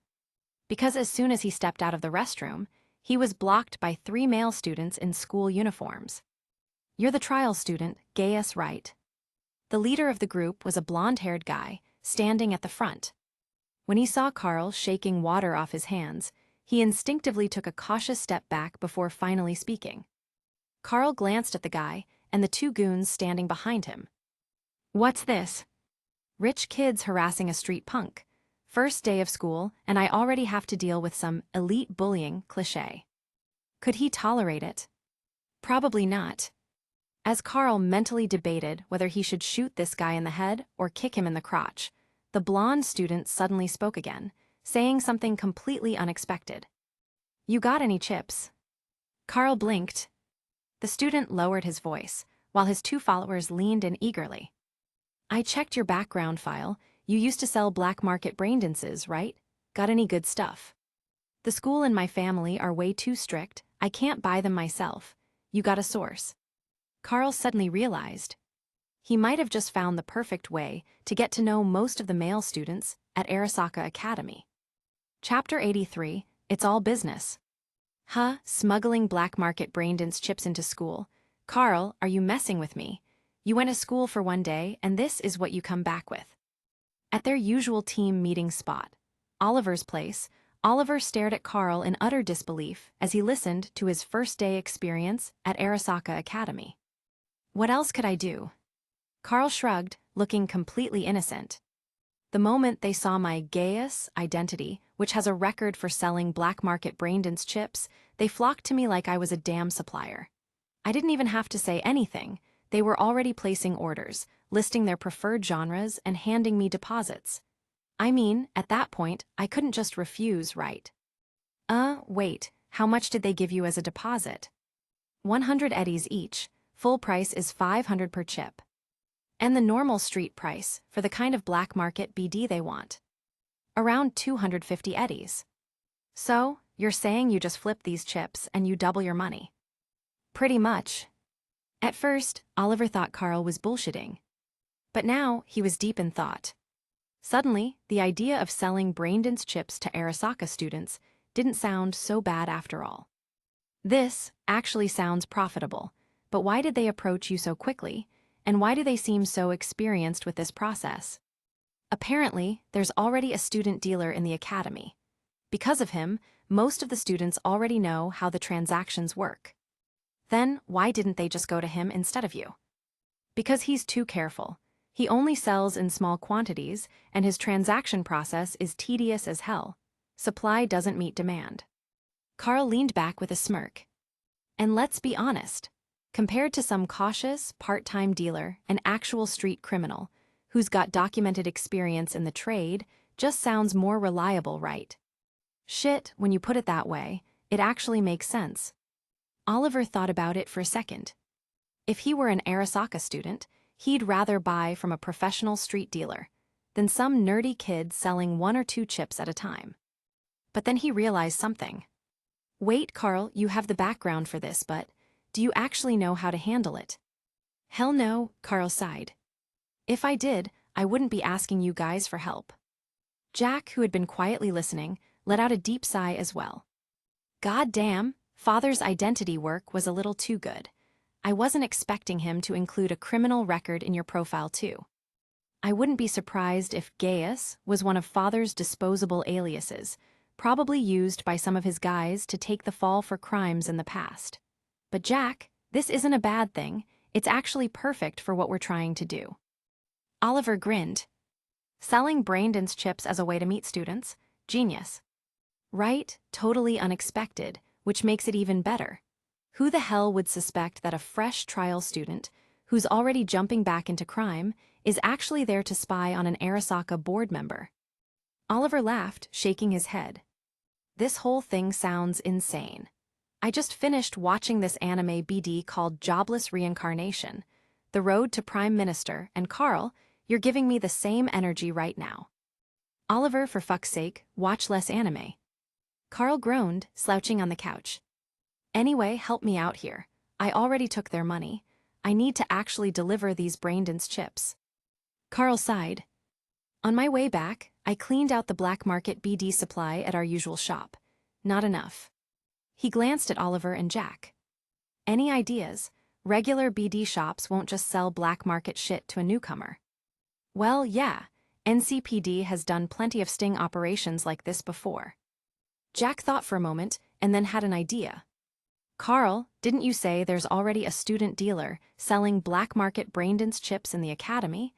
Because as soon as he stepped out of the restroom, he was blocked by 3 male students in school uniforms. "You're the trial student, Gaius, right?" The leader of the group was a blonde-haired guy, standing at the front. When he saw Carl shaking water off his hands, he instinctively took a cautious step back before finally speaking. Carl glanced at the guy and the 2 goons standing behind him. "What's this?" "Rich kids harassing a street punk. First day of school, and I already have to deal with some elite bullying cliché." Could he tolerate it? Probably not. As Carl mentally debated whether he should shoot this guy in the head or kick him in the crotch, the blonde student suddenly spoke again, saying something completely unexpected. "You got any chips?" Carl blinked. The student lowered his voice, while his 2 followers leaned in eagerly. "I checked your background file. You used to sell black market Braindances, right? Got any good stuff?" "The school and my family are way too strict. I can't buy them myself. You got a source?" Carl suddenly realized he might have just found the perfect way to get to know most of the male students at Arasaka Academy. Chapter 83, It's All Business. "Huh, smuggling black market Braindance chips into school? Carl, are you messing with me? You went to school for 1 day, and this is what you come back with." At their usual team meeting spot, Oliver's place, Oliver stared at Carl in utter disbelief as he listened to his first day experience at Arasaka Academy. "What else could I do?" Carl shrugged, looking completely innocent. "The moment they saw my Gaius identity, which has a record for selling black market Braindance chips, they flocked to me like I was a damn supplier. I didn't even have to say anything. They were already placing orders, listing their preferred genres, and handing me deposits. I mean, at that point, I couldn't just refuse, right?" Wait, how much did they give you as a deposit?" 100 eddies each. Full price is 500 per chip. And the normal street price, for the kind of black market BD they want? Around 250 eddies. So, you're saying you just flip these chips and you double your money? Pretty much. At first, Oliver thought Carl was bullshitting. But now, he was deep in thought. Suddenly, the idea of selling Braindance chips to Arasaka students didn't sound so bad after all. This actually sounds profitable, but why did they approach you so quickly, and why do they seem so experienced with this process? Apparently, there's already a student dealer in the academy. Because of him, most of the students already know how the transactions work. Then, why didn't they just go to him instead of you? Because he's too careful. He only sells in small quantities, and his transaction process is tedious as hell. Supply doesn't meet demand. Carl leaned back with a smirk. And let's be honest. Compared to some cautious, part-time dealer, an actual street criminal, who's got documented experience in the trade, just sounds more reliable, right? Shit, when you put it that way, it actually makes sense. Oliver thought about it for a second. If he were an Arasaka student, He'd rather buy from a professional street dealer than some nerdy kid selling 1 or 2 chips at a time. But then he realized something. Wait, Carl, you have the background for this, but do you actually know how to handle it? Hell no, Carl sighed. If I did, I wouldn't be asking you guys for help. Jack, who had been quietly listening, let out a deep sigh as well. God damn, Father's identity work was a little too good. I wasn't expecting him to include a criminal record in your profile too. I wouldn't be surprised if Gaius was one of Father's disposable aliases, probably used by some of his guys to take the fall for crimes in the past. But Jack, this isn't a bad thing, it's actually perfect for what we're trying to do. Oliver grinned. Selling Braindance chips as a way to meet students? Genius. Right, totally unexpected, which makes it even better. Who the hell would suspect that a fresh trial student, who's already jumping back into crime, is actually there to spy on an Arasaka board member? Oliver laughed, shaking his head. This whole thing sounds insane. I just finished watching this anime BD called Jobless Reincarnation, The Road to Prime Minister, and Carl, you're giving me the same energy right now. Oliver, for fuck's sake, watch less anime. Carl groaned, slouching on the couch. Anyway, help me out here. I already took their money. I need to actually deliver these Braindance chips. Carl sighed. On my way back, I cleaned out the black market BD supply at our usual shop. Not enough. He glanced at Oliver and Jack. Any ideas? Regular BD shops won't just sell black market shit to a newcomer. Well, yeah, NCPD has done plenty of sting operations like this before. Jack thought for a moment and then had an idea. Carl, didn't you say there's already a student dealer selling black market Braindance chips in the academy?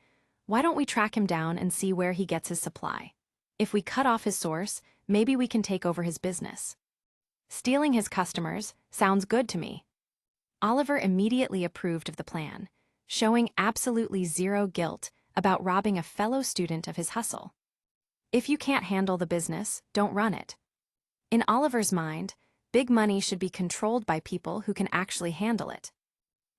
Why don't we track him down and see where he gets his supply? If we cut off his source, maybe we can take over his business. Stealing his customers sounds good to me. Oliver immediately approved of the plan, showing absolutely zero guilt about robbing a fellow student of his hustle. If you can't handle the business, don't run it. In Oliver's mind, big money should be controlled by people who can actually handle it.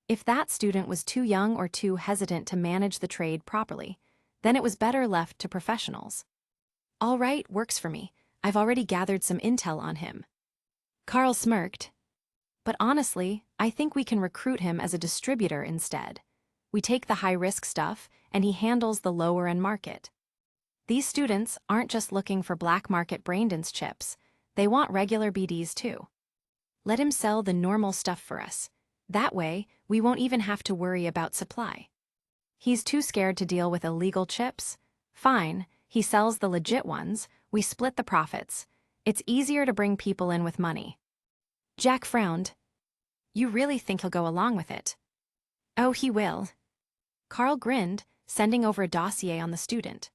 If that student was too young or too hesitant to manage the trade properly, then it was better left to professionals. All right, works for me. I've already gathered some intel on him. Carl smirked. But honestly, I think we can recruit him as a distributor instead. We take the high-risk stuff, and he handles the lower-end market. These students aren't just looking for black market Braindance chips. They want regular BDs too. Let him sell the normal stuff for us. That way, we won't even have to worry about supply. He's too scared to deal with illegal chips? Fine, he sells the legit ones, we split the profits. It's easier to bring people in with money. Jack frowned. You really think he'll go along with it? Oh, he will. Carl grinned, sending over a dossier on the student.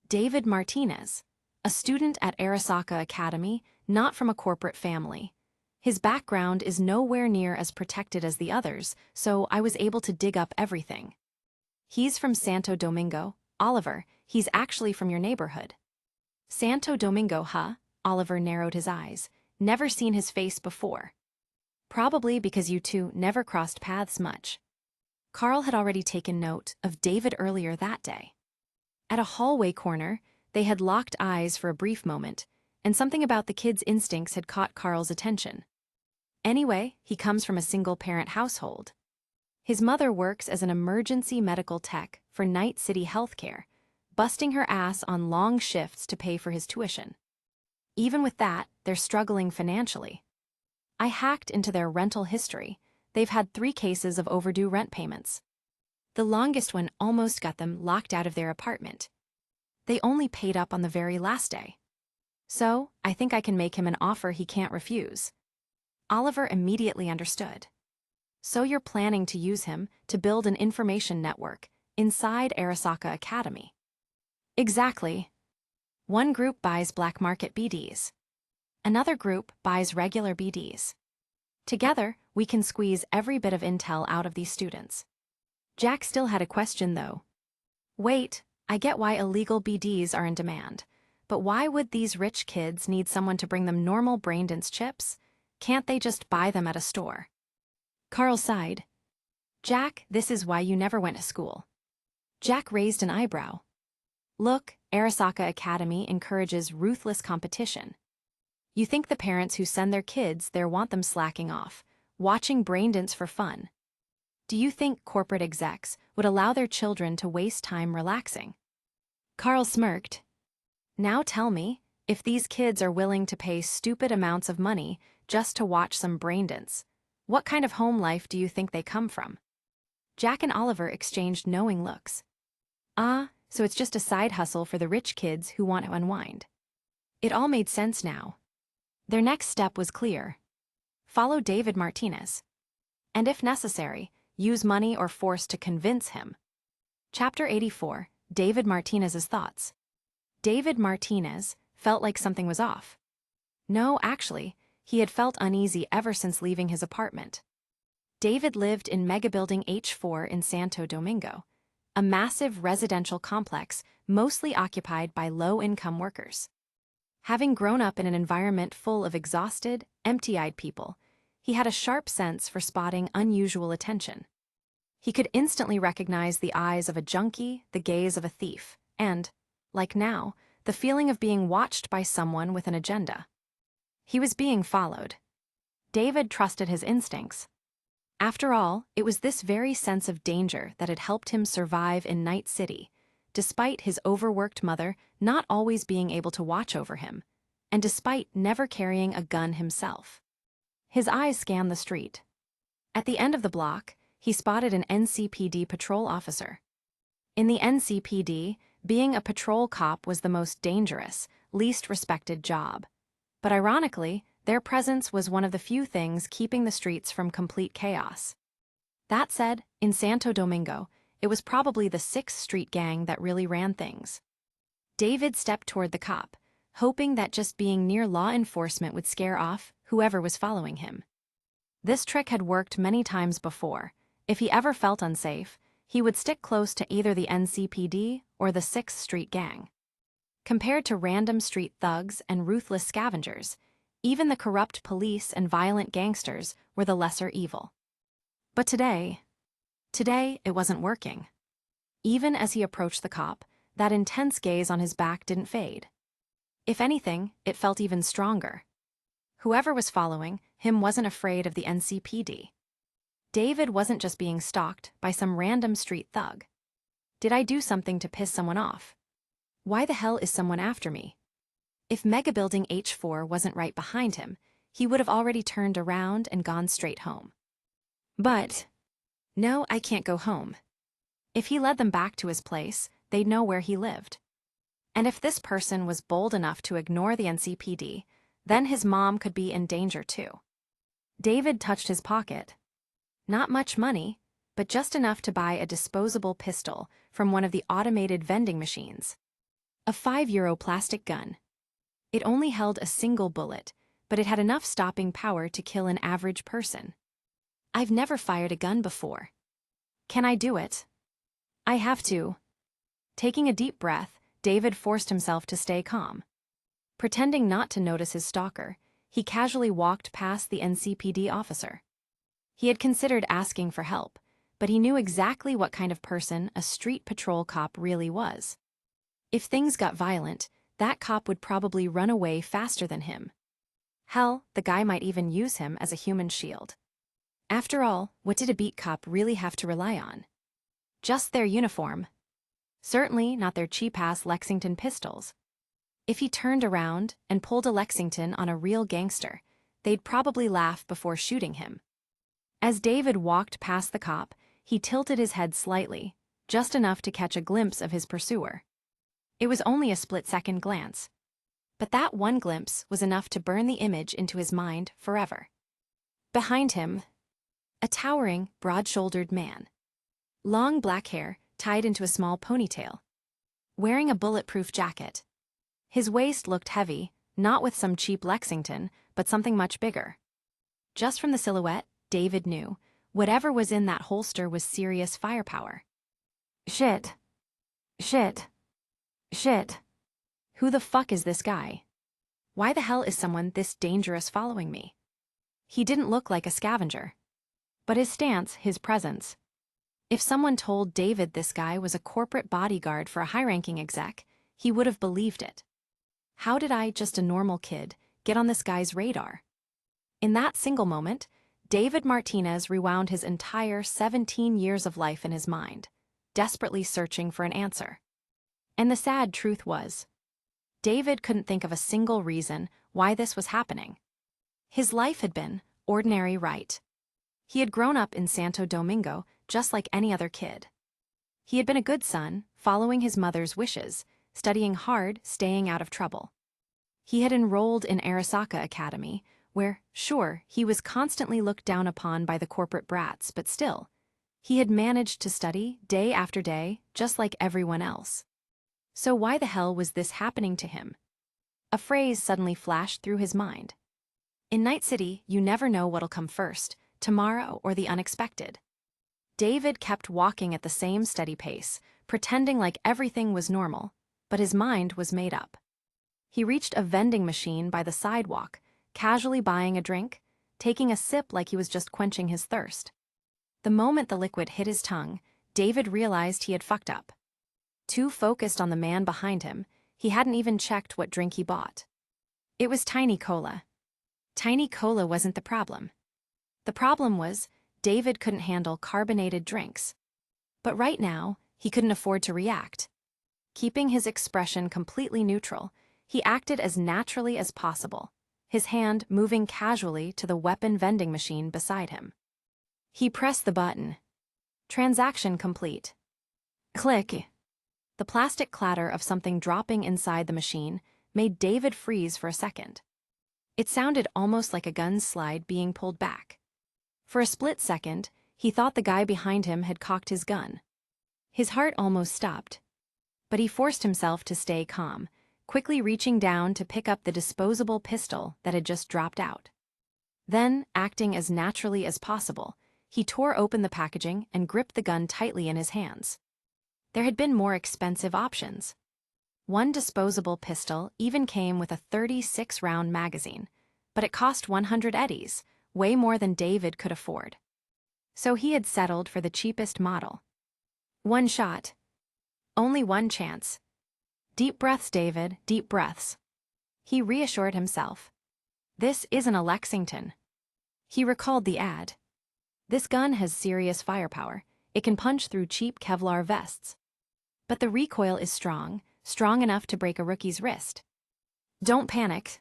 David Martinez, a student at Arasaka Academy, not from a corporate family. His background is nowhere near as protected as the others, so I was able to dig up everything. He's from Santo Domingo. Oliver, he's actually from your neighborhood. Santo Domingo, huh? Oliver narrowed his eyes. Never seen his face before. Probably because you two never crossed paths much. Carl had already taken note of David earlier that day. At a hallway corner, they had locked eyes for a brief moment, and something about the kid's instincts had caught Carl's attention. Anyway, he comes from a single-parent household. His mother works as an emergency medical tech for Night City Healthcare, busting her ass on long shifts to pay for his tuition. Even with that, they're struggling financially. I hacked into their rental history. They've had 3 cases of overdue rent payments. The longest one almost got them locked out of their apartment. They only paid up on the very last day. So, I think I can make him an offer he can't refuse. Oliver immediately understood. So you're planning to use him to build an information network inside Arasaka Academy. Exactly. One group buys black market BDs. Another group buys regular BDs. Together, we can squeeze every bit of intel out of these students. Jack still had a question though. Wait, I get why illegal BDs are in demand, but why would these rich kids need someone to bring them normal Braindance chips? Can't they just buy them at a store? Carl sighed. Jack, this is why you never went to school. Jack raised an eyebrow. Look, Arasaka Academy encourages ruthless competition. You think the parents who send their kids there want them slacking off, watching Braindance for fun. Do you think corporate execs would allow their children to waste time relaxing? Carl smirked. Now tell me, if these kids are willing to pay stupid amounts of money just to watch some Braindance, what kind of home life do you think they come from? Jack and Oliver exchanged knowing looks. Ah, so it's just a side hustle for the rich kids who want to unwind. It all made sense now. Their next step was clear. Follow David Martinez. And if necessary, use money or force to convince him. Chapter 84, David Martinez's thoughts. David Martinez felt like something was off. No, actually, he had felt uneasy ever since leaving his apartment. David lived in Megabuilding H4 in Santo Domingo, a massive residential complex mostly occupied by low-income workers. Having grown up in an environment full of exhausted, empty-eyed people, he had a sharp sense for spotting unusual attention. He could instantly recognize the eyes of a junkie, the gaze of a thief, and, like now, the feeling of being watched by someone with an agenda. He was being followed. David trusted his instincts. After all, it was this very sense of danger that had helped him survive in Night City, despite his overworked mother not always being able to watch over him, and despite never carrying a gun himself. His eyes scanned the street. At the end of the block, he spotted an NCPD patrol officer. In the NCPD, being a patrol cop was the most dangerous, least respected job. But ironically, their presence was one of the few things keeping the streets from complete chaos. That said, in Santo Domingo, it was probably the 6th Street gang that really ran things. David stepped toward the cop, hoping that just being near law enforcement would scare off whoever was following him. This trick had worked many times before. If he ever felt unsafe, he would stick close to either the NCPD or the 6th Street gang. Compared to random street thugs and ruthless scavengers, even the corrupt police and violent gangsters were the lesser evil. But today it wasn't working. Even as he approached the cop, that intense gaze on his back didn't fade. If anything, it felt even stronger. Whoever was following him wasn't afraid of the NCPD. David wasn't just being stalked by some random street thug. Did I do something to piss someone off? Why the hell is someone after me? If Megabuilding H4 wasn't right behind him, he would have already turned around and gone straight home. But no, I can't go home. If he led them back to his place, they'd know where he lived. And if this person was bold enough to ignore the NCPD, then his mom could be in danger too. David touched his pocket. Not much money, but just enough to buy a disposable pistol from one of the automated vending machines. A €5 plastic gun. It only held a single bullet, but it had enough stopping power to kill an average person. I've never fired a gun before. Can I do it? I have to. Taking a deep breath, David forced himself to stay calm. Pretending not to notice his stalker, he casually walked past the NCPD officer. He had considered asking for help, but he knew exactly what kind of person a street patrol cop really was. If things got violent, that cop would probably run away faster than him. Hell, the guy might even use him as a human shield. After all, what did a beat cop really have to rely on? Just their uniform. Certainly not their cheap-ass Lexington pistols. If he turned around and pulled a Lexington on a real gangster, they'd probably laugh before shooting him. As David walked past the cop, he tilted his head slightly, just enough to catch a glimpse of his pursuer. It was only a split-second glance. But that one glimpse was enough to burn the image into his mind forever. Behind him, a towering, broad-shouldered man. Long black hair tied into a small ponytail. Wearing a bulletproof jacket. His waist looked heavy, not with some cheap Lexington, but something much bigger. Just from the silhouette, David knew, whatever was in that holster was serious firepower. Shit. Shit. Shit. Who the fuck is this guy? Why the hell is someone this dangerous following me? He didn't look like a scavenger. But his stance, his presence, If someone told David this guy was a corporate bodyguard for a high-ranking exec, he would have believed it. How did I, just a normal kid, get on this guy's radar? In that single moment, David Martinez rewound his entire 17 years of life in his mind, desperately searching for an answer. And the sad truth was, David couldn't think of a single reason why this was happening. His life had been ordinary, right? He had grown up in Santo Domingo just like any other kid. He had been a good son, following his mother's wishes, studying hard, staying out of trouble. He had enrolled in Arasaka Academy, where, sure, he was constantly looked down upon by the corporate brats, but still, he had managed to study day after day, just like everyone else. So why the hell was this happening to him? A phrase suddenly flashed through his mind. In Night City, you never know what'll come first, tomorrow or the unexpected. David kept walking at the same steady pace, pretending like everything was normal, but his mind was made up. He reached a vending machine by the sidewalk, casually buying a drink, taking a sip like he was just quenching his thirst. The moment the liquid hit his tongue, David realized he had fucked up. Too focused on the man behind him, he hadn't even checked what drink he bought. It was Tiny Cola. Tiny Cola wasn't the problem. The problem was, David couldn't handle carbonated drinks. But right now, he couldn't afford to react. Keeping his expression completely neutral, he acted as naturally as possible, his hand moving casually to the weapon vending machine beside him. He pressed the button. Transaction complete. Click. The plastic clatter of something dropping inside the machine made David freeze for a second. It sounded almost like a gun slide being pulled back. For a split second, he thought the guy behind him had cocked his gun. His heart almost stopped. But he forced himself to stay calm, quickly reaching down to pick up the disposable pistol that had just dropped out. Then, acting as naturally as possible, he tore open the packaging and gripped the gun tightly in his hands. There had been more expensive options. One disposable pistol even came with a 36-round magazine, but it cost 100 eddies, way more than David could afford. So he had settled for the cheapest model. One shot. Only one chance. Deep breaths, David, deep breaths. He reassured himself. This isn't a Lexington. He recalled the ad. This gun has serious firepower. It can punch through cheap Kevlar vests. But the recoil is strong enough to break a rookie's wrist. Don't panic.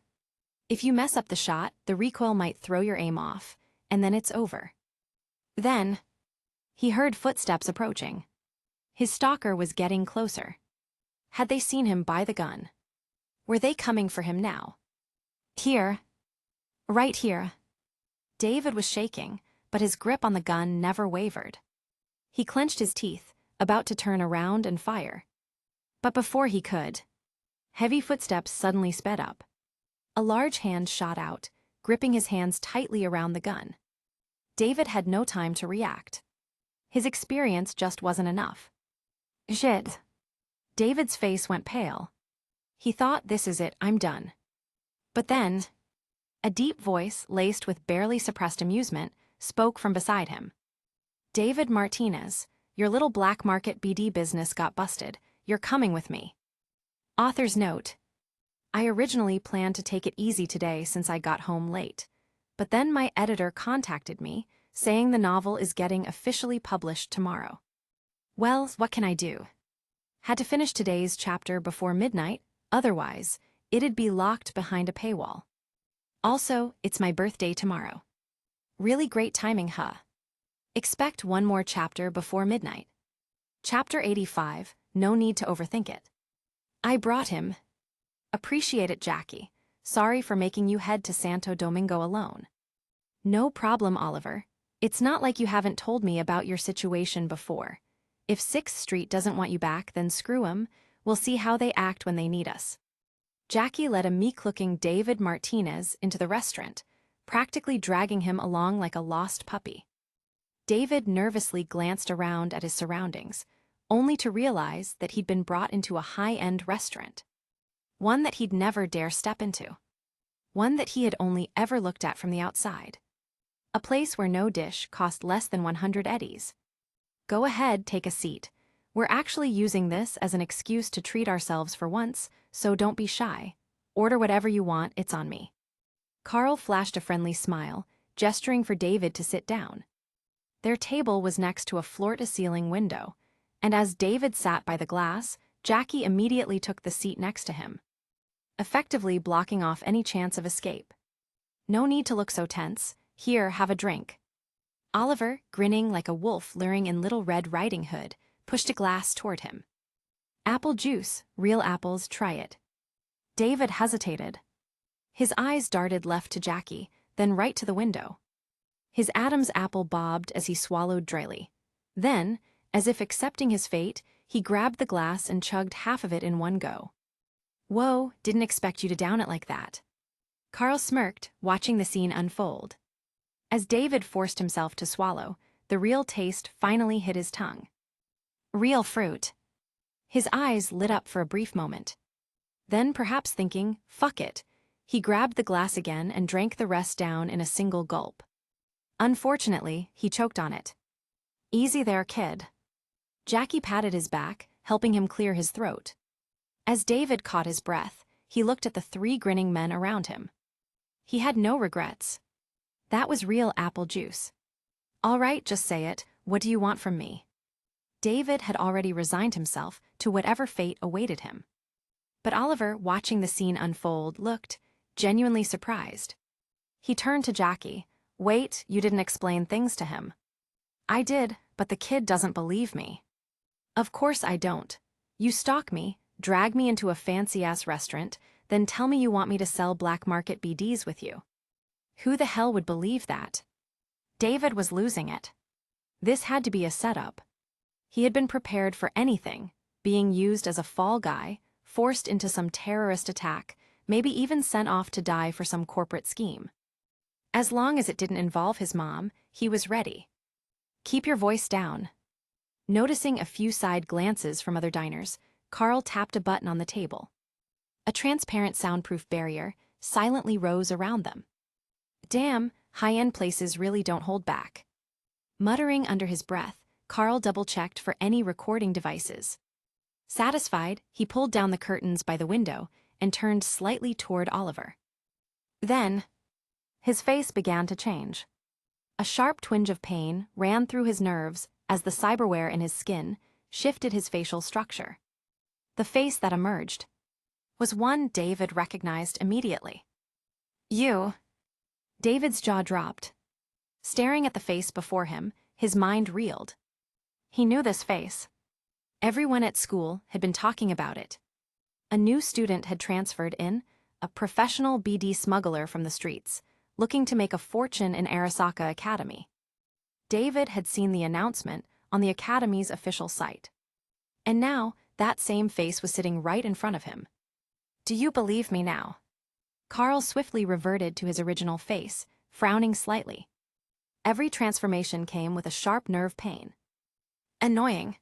If you mess up the shot, the recoil might throw your aim off, and then it's over. Then, he heard footsteps approaching. His stalker was getting closer. Had they seen him buy the gun? Were they coming for him now? Here. Right here. David was shaking, but his grip on the gun never wavered. He clenched his teeth, about to turn around and fire. But before he could, heavy footsteps suddenly sped up. A large hand shot out, gripping his hands tightly around the gun. David had no time to react. His experience just wasn't enough. Shit. David's face went pale. He thought, this is it, I'm done. But then, a deep voice, laced with barely suppressed amusement, spoke from beside him. David Martinez, your little black market BD business got busted. You're coming with me. Author's note. I originally planned to take it easy today since I got home late. But then my editor contacted me, saying the novel is getting officially published tomorrow. Well, what can I do? Had to finish today's chapter before midnight, otherwise, it'd be locked behind a paywall. Also, it's my birthday tomorrow. Really great timing, huh? Expect one more chapter before midnight. Chapter 85, no need to overthink it. I brought him. Appreciate it, Jackie. Sorry for making you head to Santo Domingo alone. No problem, Oliver. It's not like you haven't told me about your situation before. If 6th Street doesn't want you back, then screw 'em. We'll see how they act when they need us. Jackie led a meek-looking David Martinez into the restaurant, practically dragging him along like a lost puppy. David nervously glanced around at his surroundings, only to realize that he'd been brought into a high-end restaurant. One that he'd never dare step into. One that he had only ever looked at from the outside. A place where no dish cost less than 100 eddies. Go ahead, take a seat. We're actually using this as an excuse to treat ourselves for once, so don't be shy. Order whatever you want, it's on me. Carl flashed a friendly smile, gesturing for David to sit down. Their table was next to a floor-to-ceiling window, and as David sat by the glass, Jackie immediately took the seat next to him, effectively blocking off any chance of escape. No need to look so tense. Here, have a drink. Oliver, grinning like a wolf luring in Little Red Riding Hood, pushed a glass toward him. Apple juice, real apples, try it. David hesitated. His eyes darted left to Jackie, then right to the window. His Adam's apple bobbed as he swallowed dryly. Then, as if accepting his fate, he grabbed the glass and chugged half of it in one go. Whoa, didn't expect you to down it like that. Carl smirked, watching the scene unfold. As David forced himself to swallow, the real taste finally hit his tongue. Real fruit. His eyes lit up for a brief moment. Then, perhaps thinking, fuck it, he grabbed the glass again and drank the rest down in a single gulp. Unfortunately, he choked on it. Easy there, kid. Jackie patted his back, helping him clear his throat. As David caught his breath, he looked at the three grinning men around him. He had no regrets. That was real apple juice. All right, just say it. What do you want from me? David had already resigned himself to whatever fate awaited him. But Oliver, watching the scene unfold, looked genuinely surprised. He turned to Jackie. Wait, you didn't explain things to him. I did, but the kid doesn't believe me. Of course I don't. You stalk me, drag me into a fancy-ass restaurant, then tell me you want me to sell black market BDs with you. Who the hell would believe that? David was losing it. This had to be a setup. He had been prepared for anything, being used as a fall guy, forced into some terrorist attack, maybe even sent off to die for some corporate scheme. As long as it didn't involve his mom, he was ready. Keep your voice down. Noticing a few side glances from other diners, Carl tapped a button on the table. A transparent soundproof barrier silently rose around them. Damn, high-end places really don't hold back. Muttering under his breath, Carl double-checked for any recording devices. Satisfied, he pulled down the curtains by the window and turned slightly toward Oliver. Then, his face began to change. A sharp twinge of pain ran through his nerves as the cyberware in his skin shifted his facial structure. The face that emerged was one David recognized immediately. You. David's jaw dropped. Staring at the face before him, his mind reeled. He knew this face. Everyone at school had been talking about it. A new student had transferred in, a professional BD smuggler from the streets, looking to make a fortune in Arasaka Academy. David had seen the announcement on the Academy's official site. And now, that same face was sitting right in front of him. Do you believe me now? Carl swiftly reverted to his original face, frowning slightly. Every transformation came with a sharp nerve pain. Annoying.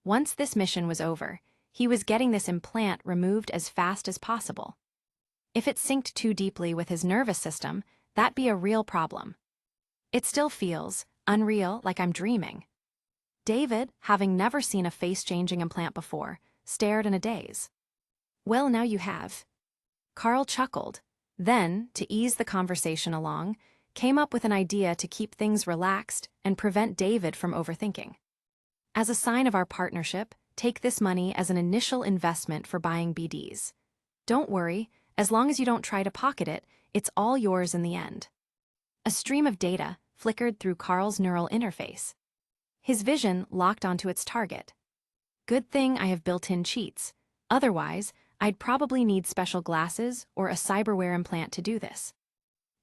Once this mission was over, he was getting this implant removed as fast as possible. If it synced too deeply with his nervous system, that'd be a real problem. It still feels unreal, like I'm dreaming. David, having never seen a face-changing implant before, stared in a daze. Well, now you have. Carl chuckled, then, to ease the conversation along, came up with an idea to keep things relaxed and prevent David from overthinking. As a sign of our partnership, take this money as an initial investment for buying BDs. Don't worry, as long as you don't try to pocket it, it's all yours in the end. A stream of data flickered through Carl's neural interface. His vision locked onto its target. Good thing I have built-in cheats. Otherwise, I'd probably need special glasses or a cyberware implant to do this.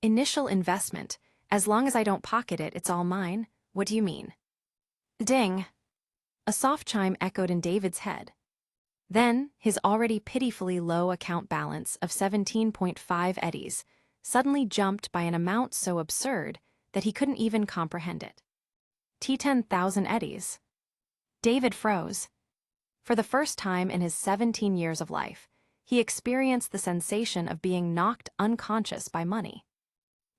Initial investment. As long as I don't pocket it, it's all mine. What do you mean? Ding. A soft chime echoed in David's head. Then, his already pitifully low account balance of 17.5 eddies suddenly jumped by an amount so absurd that he couldn't even comprehend it. T10,000 eddies. David froze. For the first time in his 17 years of life, he experienced the sensation of being knocked unconscious by money.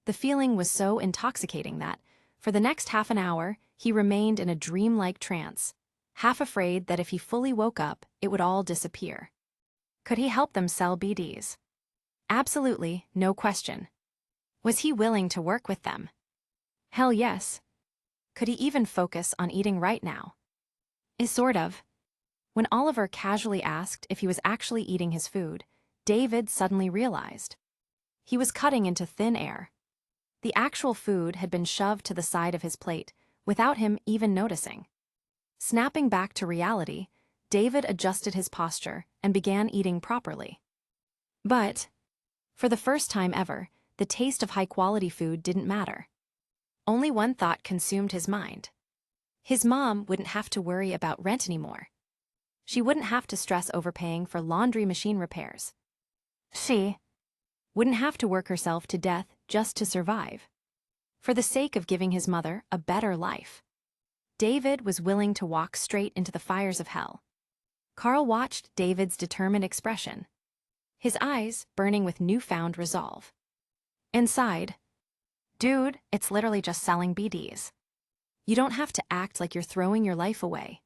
The feeling was so intoxicating that, for the next half an hour, he remained in a dreamlike trance, half afraid that if he fully woke up, it would all disappear. Could he help them sell BDs? Absolutely, no question. Was he willing to work with them? Hell yes. Could he even focus on eating right now? Sort of. When Oliver casually asked if he was actually eating his food, David suddenly realized. He was cutting into thin air. The actual food had been shoved to the side of his plate, without him even noticing. Snapping back to reality, David adjusted his posture and began eating properly. But, for the first time ever, the taste of high-quality food didn't matter. Only one thought consumed his mind. His mom wouldn't have to worry about rent anymore. She wouldn't have to stress overpaying for laundry machine repairs. She wouldn't have to work herself to death just to survive. For the sake of giving his mother a better life, David was willing to walk straight into the fires of hell. Carl watched David's determined expression, his eyes burning with newfound resolve. Inside, "Dude, it's literally just selling BDs. You don't have to act like you're throwing your life away."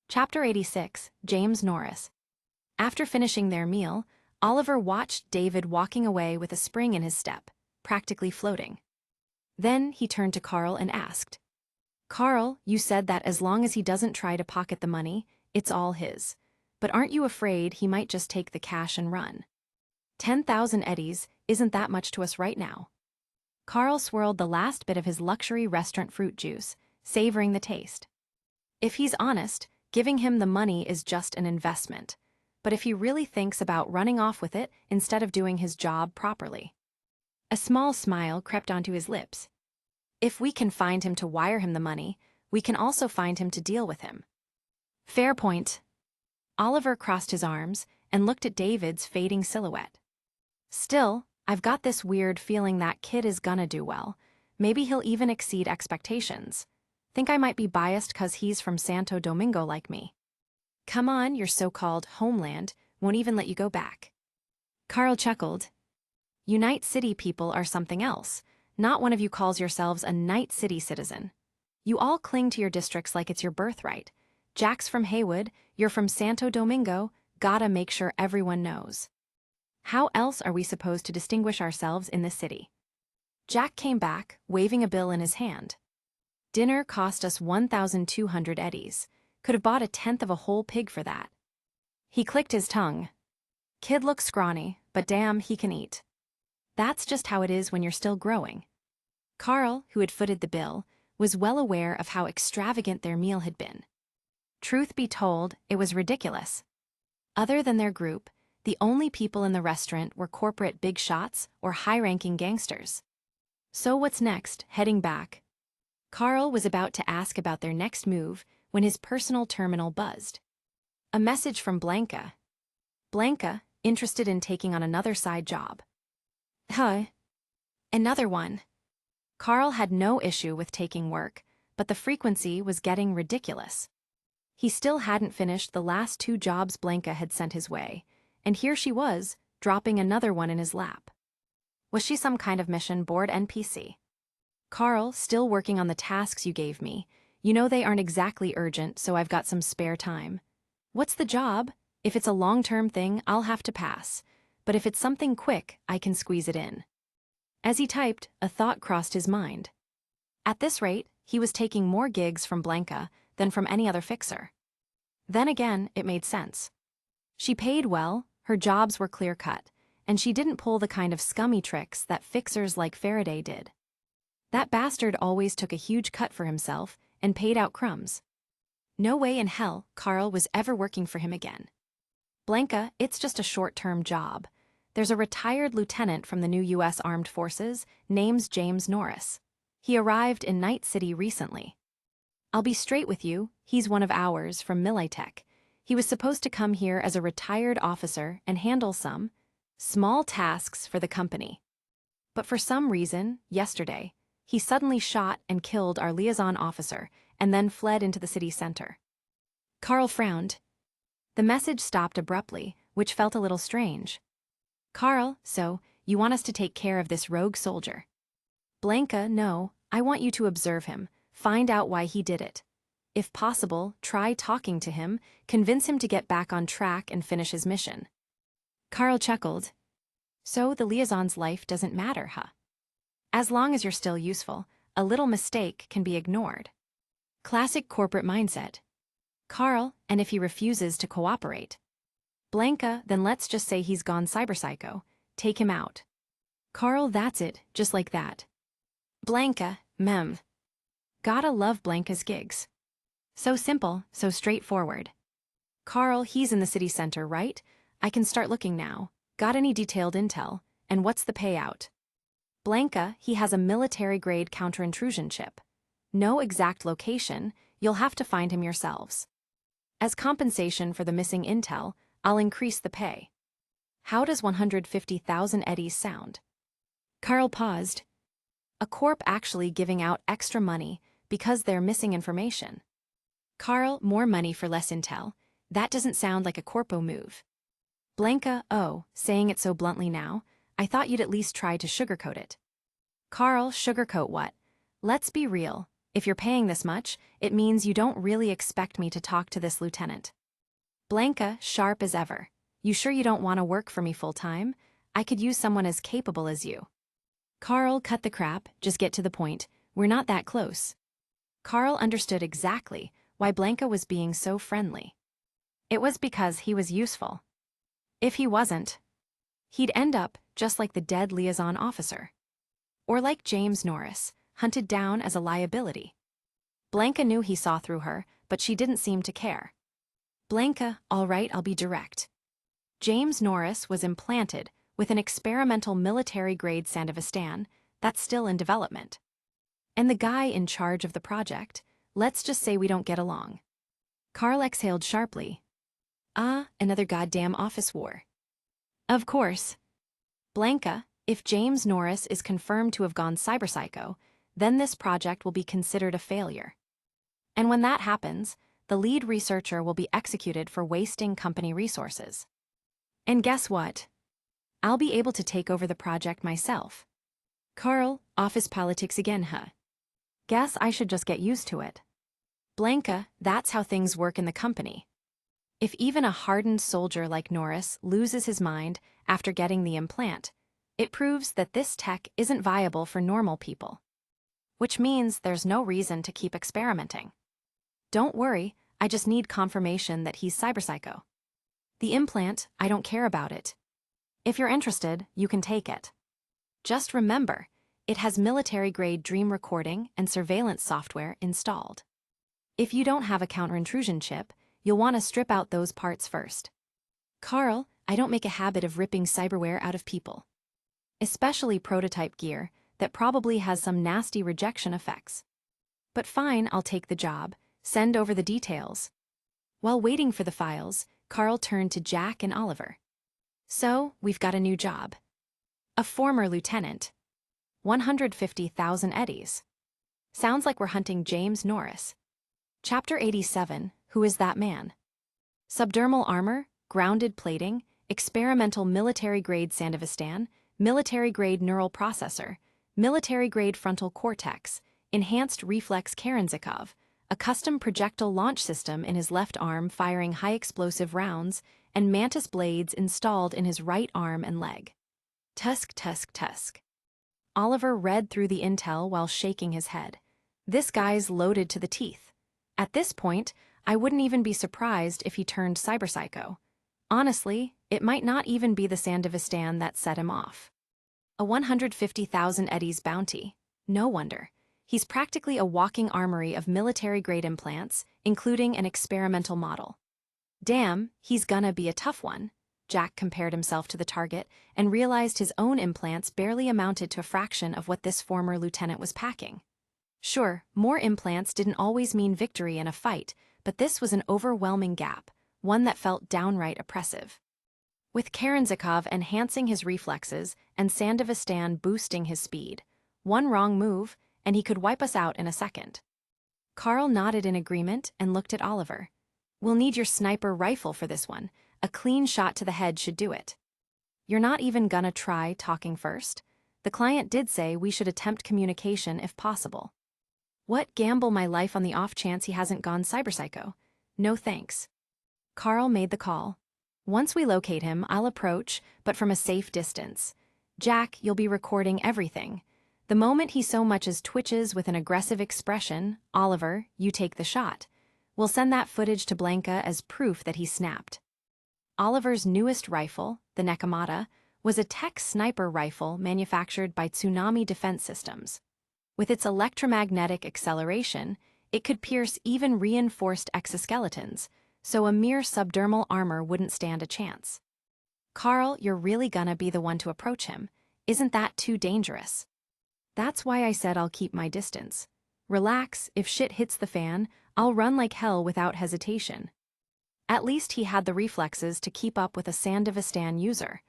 Chapter 86, James Norris. After finishing their meal, Oliver watched David walking away with a spring in his step, practically floating. Then he turned to Carl and asked, "Carl, you said that as long as he doesn't try to pocket the money, it's all his. But aren't you afraid he might just take the cash and run? 10,000 eddies isn't that much to us right now." Carl swirled the last bit of his luxury restaurant fruit juice, savoring the taste. If he's honest, giving him the money is just an investment. But if he really thinks about running off with it instead of doing his job properly. A small smile crept onto his lips. If we can find him to wire him the money, we can also find him to deal with him. Fair point. Oliver crossed his arms and looked at David's fading silhouette. Still, I've got this weird feeling that kid is gonna do well. Maybe he'll even exceed expectations. Think I might be biased 'cause he's from Santo Domingo like me. Come on, your so-called homeland won't even let you go back. Carl chuckled. You Night City people are something else. Not one of you calls yourselves a Night City citizen. You all cling to your districts like it's your birthright. Jack's from Haywood, you're from Santo Domingo, gotta make sure everyone knows. How else are we supposed to distinguish ourselves in this city? Jack came back, waving a bill in his hand. Dinner cost us 1,200 eddies. Could have bought a tenth of a whole pig for that. He clicked his tongue. Kid looks scrawny, but damn, he can eat. That's just how it is when you're still growing. Carl, who had footed the bill, was well aware of how extravagant their meal had been. Truth be told, it was ridiculous. Other than their group, the only people in the restaurant were corporate big shots or high-ranking gangsters. So what's next, heading back? Carl was about to ask about their next move when his personal terminal buzzed. A message from Blanca. Blanca, interested in taking on another side job. Huh. Another one. Carl had no issue with taking work, but the frequency was getting ridiculous. He still hadn't finished the last 2 jobs Blanca had sent his way, and here she was, dropping another one in his lap. Was she some kind of mission board NPC? Carl, still working on the tasks you gave me. You know they aren't exactly urgent, so I've got some spare time. What's the job? If it's a long-term thing, I'll have to pass. But if it's something quick, I can squeeze it in. As he typed, a thought crossed his mind. At this rate, he was taking more gigs from Blanca than from any other fixer. Then again, it made sense. She paid well, her jobs were clear-cut, and she didn't pull the kind of scummy tricks that fixers like Faraday did. That bastard always took a huge cut for himself and paid out crumbs. No way in hell Carl was ever working for him again. Blanca, it's just a short-term job. There's a retired lieutenant from the new U.S. Armed Forces, name's James Norris. He arrived in Night City recently. I'll be straight with you, he's one of ours from Militech. He was supposed to come here as a retired officer and handle some small tasks for the company. But for some reason, yesterday, he suddenly shot and killed our liaison officer and then fled into the city center. Carl frowned. The message stopped abruptly, which felt a little strange. Carl, so, you want us to take care of this rogue soldier? Blanca, no, I want you to observe him, Find out why he did it. If possible, try talking to him, convince him to get back on track and finish his mission. Carl chuckled. So the liaison's life doesn't matter, huh? As long as you're still useful, a little mistake can be ignored. Classic corporate mindset. Carl, and if he refuses to cooperate? Blanca, then let's just say he's gone cyberpsycho. Take him out. Carl, that's it, just like that. Blanca, mem. Gotta love Blanca's gigs. So simple, so straightforward. Carl, he's in the city center, right? I can start looking now. Got any detailed intel? And what's the payout? Blanca, he has a military-grade counter-intrusion chip. No exact location, you'll have to find him yourselves. As compensation for the missing intel, I'll increase the pay. How does 150,000 eddies sound? Carl paused. A corp actually giving out extra money because they're missing information. Carl, more money for less intel. That doesn't sound like a corpo move. Blanca, oh, saying it so bluntly now, I thought you'd at least try to sugarcoat it. Carl, sugarcoat what? Let's be real. If you're paying this much, it means you don't really expect me to talk to this lieutenant. Blanca, sharp as ever. You sure you don't want to work for me full-time? I could use someone as capable as you. Carl, cut the crap, just get to the point. We're not that close. Carl understood exactly why Blanca was being so friendly. It was because he was useful. If he wasn't, he'd end up just like the dead liaison officer. Or like James Norris, hunted down as a liability. Blanca knew he saw through her, but she didn't seem to care. Blanca, all right, I'll be direct. James Norris was implanted with an experimental military-grade Sandevistan that's still in development. And the guy in charge of the project, let's just say we don't get along. Carl exhaled sharply. Another goddamn office war. Of course. Blanca, if James Norris is confirmed to have gone cyberpsycho, then this project will be considered a failure. And when that happens, the lead researcher will be executed for wasting company resources. And guess what? I'll be able to take over the project myself. Carl, office politics again, huh? Guess I should just get used to it. Blanca, that's how things work in the company. If even a hardened soldier like Norris loses his mind after getting the implant, it proves that this tech isn't viable for normal people. Which means there's no reason to keep experimenting. Don't worry, I just need confirmation that he's cyberpsycho. The implant, I don't care about it. If you're interested, you can take it. Just remember, it has military-grade dream recording and surveillance software installed. If you don't have a counter-intrusion chip, you'll want to strip out those parts first. Carl, I don't make a habit of ripping cyberware out of people. Especially prototype gear that probably has some nasty rejection effects. But fine, I'll take the job. Send over the details. While waiting for the files, Carl turned to Jack and Oliver. So, we've got a new job. A former lieutenant. 150,000 eddies. Sounds like we're hunting James Norris. Chapter 87, Who is that man? Subdermal armor, grounded plating, experimental military-grade Sandevistan, military-grade neural processor, military-grade frontal cortex, enhanced reflex Kerenzikov, a custom projectile launch system in his left arm firing high-explosive rounds, and mantis blades installed in his right arm and leg. Tusk, tusk, tusk. Oliver read through the intel while shaking his head. This guy's loaded to the teeth. At this point, I wouldn't even be surprised if he turned cyberpsycho. Honestly, it might not even be the Sandevistan that set him off. A 150,000 eddies bounty. No wonder. He's practically a walking armory of military-grade implants, including an experimental model. Damn, he's gonna be a tough one. Jack compared himself to the target and realized his own implants barely amounted to a fraction of what this former lieutenant was packing. Sure, more implants didn't always mean victory in a fight, but this was an overwhelming gap, one that felt downright oppressive. With Kerenzikov enhancing his reflexes and Sandevistan boosting his speed, one wrong move, and he could wipe us out in a second. Carl nodded in agreement and looked at Oliver. We'll need your sniper rifle for this one. A clean shot to the head should do it. You're not even gonna try talking first? The client did say we should attempt communication if possible. What, gamble my life on the off chance he hasn't gone cyberpsycho? No thanks. Carl made the call. Once we locate him, I'll approach, but from a safe distance. Jack, you'll be recording everything. The moment he so much as twitches with an aggressive expression, Oliver, you take the shot. We'll send that footage to Blanca as proof that he snapped. Oliver's newest rifle, the Nekomata, was a tech sniper rifle manufactured by Tsunami Defense Systems. With its electromagnetic acceleration, it could pierce even reinforced exoskeletons, so a mere subdermal armor wouldn't stand a chance. Carl, you're really gonna be the one to approach him. Isn't that too dangerous? That's why I said I'll keep my distance. Relax, if shit hits the fan, I'll run like hell without hesitation. At least he had the reflexes to keep up with a Sandevistan user.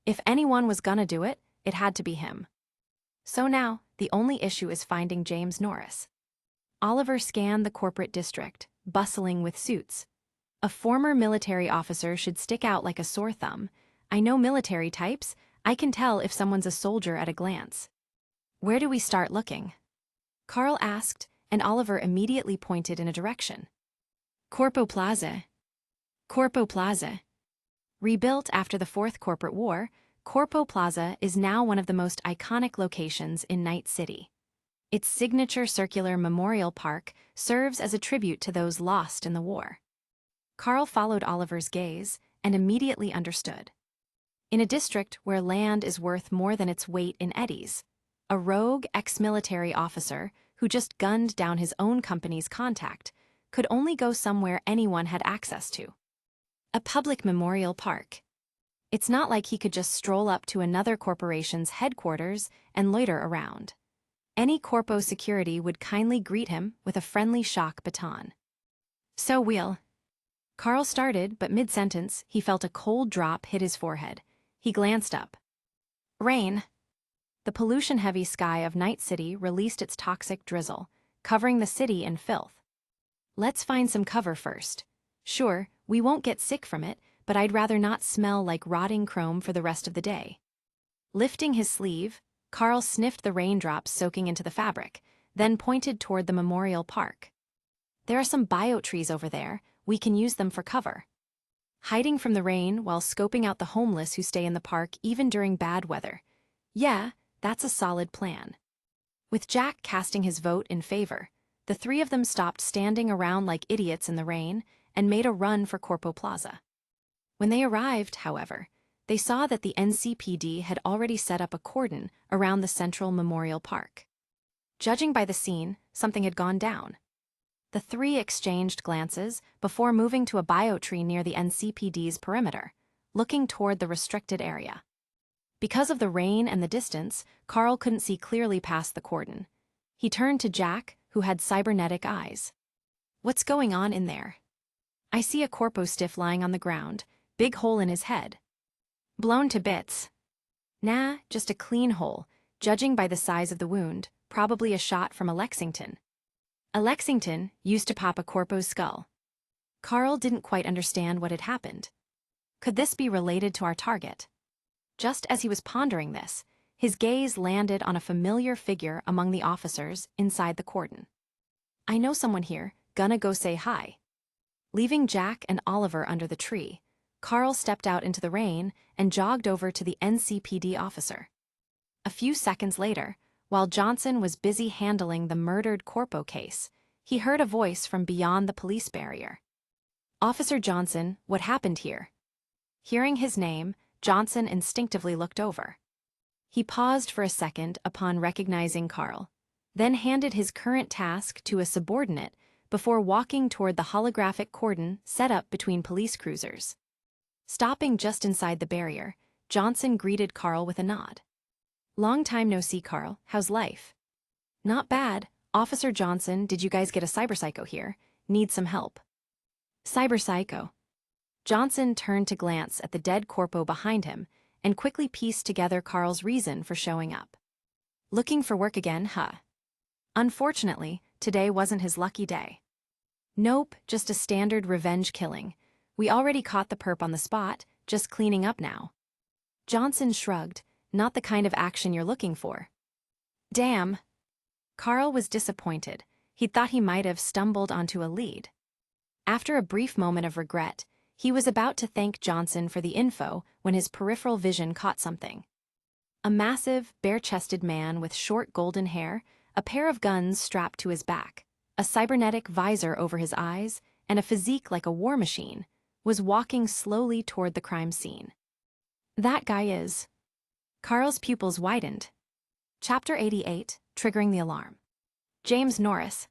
If anyone was gonna do it, it had to be him. So now, the only issue is finding James Norris. Oliver scanned the corporate district, bustling with suits. A former military officer should stick out like a sore thumb. I know military types, I can tell if someone's a soldier at a glance. Where do we start looking? Carl asked, and Oliver immediately pointed in a direction. Corpo Plaza. Corpo Plaza. Rebuilt after the Fourth Corporate War, Corpo Plaza is now one of the most iconic locations in Night City. Its signature circular memorial park serves as a tribute to those lost in the war. Carl followed Oliver's gaze and immediately understood. In a district where land is worth more than its weight in eddies, a rogue ex-military officer who just gunned down his own company's contact could only go somewhere anyone had access to. A public memorial park. It's not like he could just stroll up to another corporation's headquarters and loiter around. Any corpo security would kindly greet him with a friendly shock baton. So we'll... Carl started, but mid-sentence, he felt a cold drop hit his forehead. He glanced up. Rain. The pollution-heavy sky of Night City released its toxic drizzle, covering the city in filth. Let's find some cover first. Sure, we won't get sick from it, but I'd rather not smell like rotting chrome for the rest of the day. Lifting his sleeve, Carl sniffed the raindrops soaking into the fabric, then pointed toward the memorial park. There are some payout trees over there. We can use them for cover. Hiding from the rain while scoping out the homeless who stay in the park even during bad weather. Yeah, that's a solid plan. With Jack casting his vote in favor, the three of them stopped standing around like idiots in the rain and made a run for Corpo Plaza. When they arrived, however, they saw that the NCPD had already set up a cordon around the central memorial park. Judging by the scene, something had gone down. The three exchanged glances before moving to a payout tree near the NCPD's perimeter, looking toward the restricted area. Because of the rain and the distance, Carl couldn't see clearly past the cordon. He turned to Jack, who had cybernetic eyes. What's going on in there? I see a corpo stiff lying on the ground, big hole in his head. Blown to bits. Nah, just a clean hole, judging by the size of the wound, probably a shot from a Lexington. A Lexington used to pop a corpo's skull. Carl didn't quite understand what had happened. Could this be related to our target? Just as he was pondering this, his gaze landed on a familiar figure among the officers inside the cordon. I know someone here, gonna go say hi. Leaving Jack and Oliver under the tree, Carl stepped out into the rain and jogged over to the NCPD officer. A few seconds later, while Johnson was busy handling the murdered corpo case, he heard a voice from beyond the police barrier. Officer Johnson, what happened here? Hearing his name, Johnson instinctively looked over. He paused for a second upon recognizing Carl, then handed his current task to a subordinate before walking toward the holographic cordon set up between police cruisers. Stopping just inside the barrier, Johnson greeted Carl with a nod. Long time no see, Carl. How's life? Not bad. Officer Johnson, did you guys get a cyberpsycho here? Need some help? Cyberpsycho. Johnson turned to glance at the dead corpo behind him and quickly pieced together Carl's reason for showing up. Looking for work again, huh? Unfortunately, today wasn't his lucky day. Nope, just a standard revenge killing. We already caught the perp on the spot, just cleaning up now. Johnson shrugged, not the kind of action you're looking for. Damn. Carl was disappointed. He thought he might have stumbled onto a lead. After a brief moment of regret, he was about to thank Johnson for the info when his peripheral vision caught something. A massive, bare-chested man with short golden hair, a pair of guns strapped to his back, a cybernetic visor over his eyes, and a physique like a war machine, was walking slowly toward the crime scene. That guy is... Carl's pupils widened. Chapter 88, Triggering the Alarm. James Norris.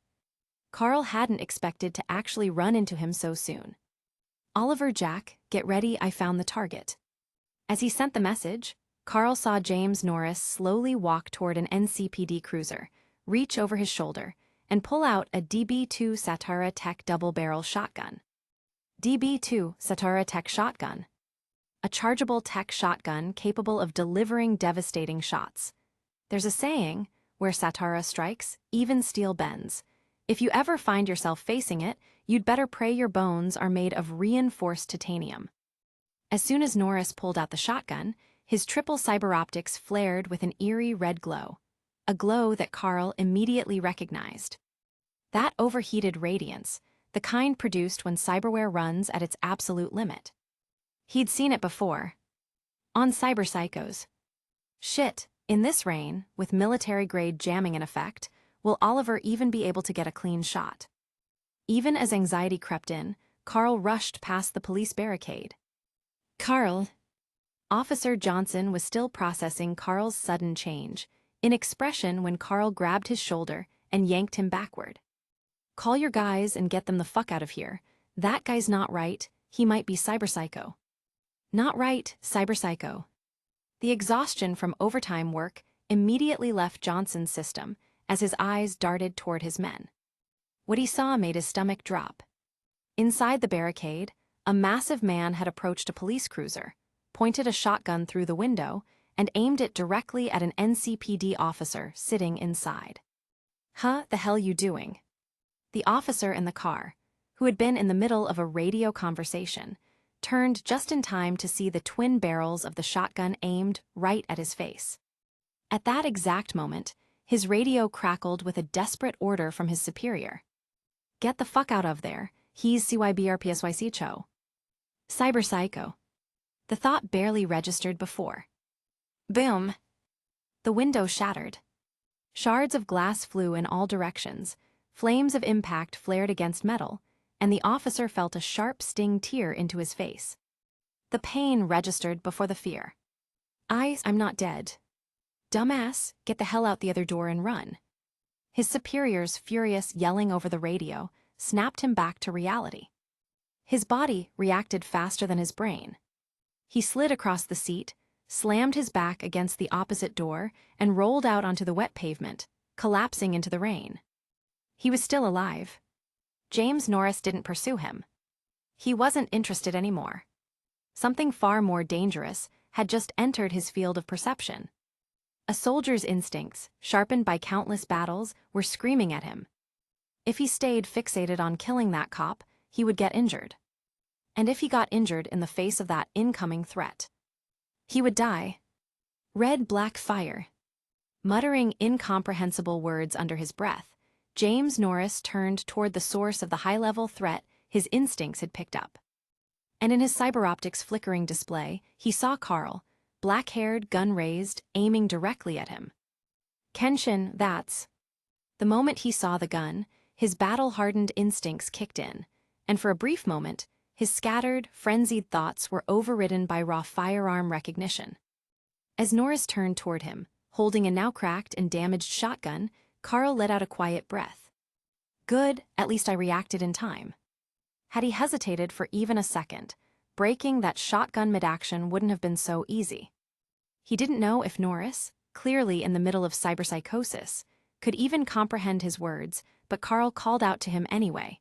Carl hadn't expected to actually run into him so soon. Oliver, Jack, get ready, I found the target. As he sent the message, Carl saw James Norris slowly walk toward an NCPD cruiser, reach over his shoulder, and pull out a DB2 Satara Tech double-barrel shotgun. DB2 Satara Tech shotgun. A chargeable tech shotgun capable of delivering devastating shots. There's a saying, where Satara strikes, even steel bends. If you ever find yourself facing it, you'd better pray your bones are made of reinforced titanium. As soon as Norris pulled out the shotgun, his triple cyber optics flared with an eerie red glow. A glow that Carl immediately recognized. That overheated radiance, the kind produced when cyberware runs at its absolute limit. He'd seen it before. On cyberpsychos. Shit, in this rain, with military-grade jamming in effect, will Oliver even be able to get a clean shot? Even as anxiety crept in, Carl rushed past the police barricade. Carl. Officer Johnson was still processing Carl's sudden change, in expression when Carl grabbed his shoulder and yanked him backward. Call your guys and get them the fuck out of here. That guy's not right, he might be cyberpsycho. Not right, cyberpsycho. The exhaustion from overtime work immediately left Johnson's system as his eyes darted toward his men. What he saw made his stomach drop. Inside the barricade, a massive man had approached a police cruiser, pointed a shotgun through the window, and aimed it directly at an NCPD officer sitting inside. Huh, the hell you doing? The officer in the car, who had been in the middle of a radio conversation, turned just in time to see the twin barrels of the shotgun aimed right at his face. At that exact moment, his radio crackled with a desperate order from his superior. Get the fuck out of there, he's CYBERPUNK. Cyberpsycho. The thought barely registered before. Boom. The window shattered. Shards of glass flew in all directions, flames of impact flared against metal, and the officer felt a sharp sting tear into his face. The pain registered before the fear. I'm not dead. Dumbass, get the hell out the other door and run. His superior's furious yelling over the radio snapped him back to reality. His body reacted faster than his brain. He slid across the seat, slammed his back against the opposite door, and rolled out onto the wet pavement, collapsing into the rain. He was still alive. James Norris didn't pursue him. He wasn't interested anymore. Something far more dangerous had just entered his field of perception. A soldier's instincts, sharpened by countless battles, were screaming at him. If he stayed fixated on killing that cop, he would get injured. And if he got injured in the face of that incoming threat, he would die. Red-black fire. Muttering incomprehensible words under his breath, James Norris turned toward the source of the high-level threat his instincts had picked up. And in his cyber-optics flickering display, he saw Carl, black-haired, gun raised, aiming directly at him. Kenshin, that's... The moment he saw the gun, his battle-hardened instincts kicked in, and for a brief moment, his scattered, frenzied thoughts were overridden by raw firearm recognition. As Norris turned toward him, holding a now cracked and damaged shotgun, Carl let out a quiet breath. Good, at least I reacted in time. Had he hesitated for even a second, breaking that shotgun mid-action wouldn't have been so easy. He didn't know if Norris, clearly in the middle of cyberpsychosis, could even comprehend his words, but Carl called out to him anyway.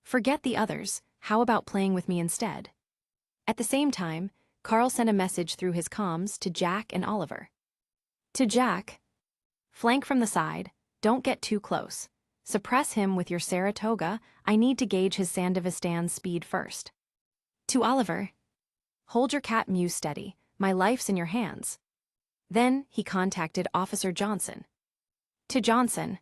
Forget the others, how about playing with me instead? At the same time, Carl sent a message through his comms to Jack and Oliver. To Jack, flank from the side, don't get too close. Suppress him with your Saratoga, I need to gauge his Sandevistan speed first. To Oliver, hold your cat mew steady, my life's in your hands. Then he contacted Officer Johnson. To Johnson,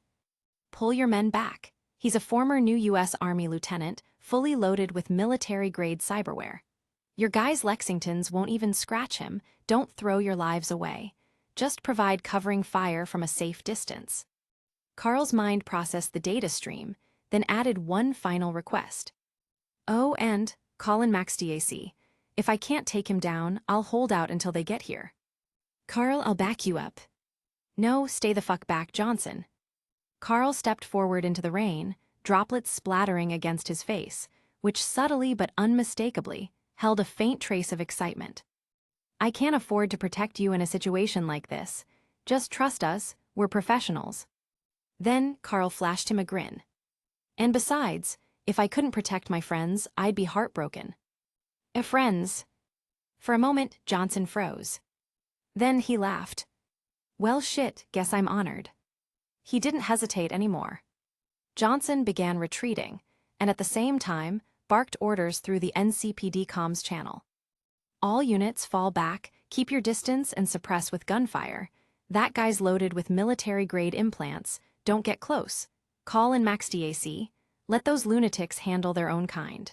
pull your men back. He's a former new U.S. Army lieutenant, fully loaded with military-grade cyberware. Your guys Lexingtons won't even scratch him. Don't throw your lives away. Just provide covering fire from a safe distance. Carl's mind processed the data stream, then added one final request. Oh, and call in Max DAC. If I can't take him down, I'll hold out until they get here. Carl, I'll back you up. No, stay the fuck back, Johnson. Carl stepped forward into the rain, droplets splattering against his face, which subtly but unmistakably held a faint trace of excitement. I can't afford to protect you in a situation like this. Just trust us, we're professionals. Then Carl flashed him a grin. And besides, if I couldn't protect my friends, I'd be heartbroken. Friends. For a moment, Johnson froze. Then he laughed. Well shit, guess I'm honored. He didn't hesitate anymore. Johnson began retreating, and at the same time, barked orders through the NCPD comms channel. All units fall back, keep your distance and suppress with gunfire. That guy's loaded with military-grade implants. Don't get close. Call in Max DAC. Let those lunatics handle their own kind.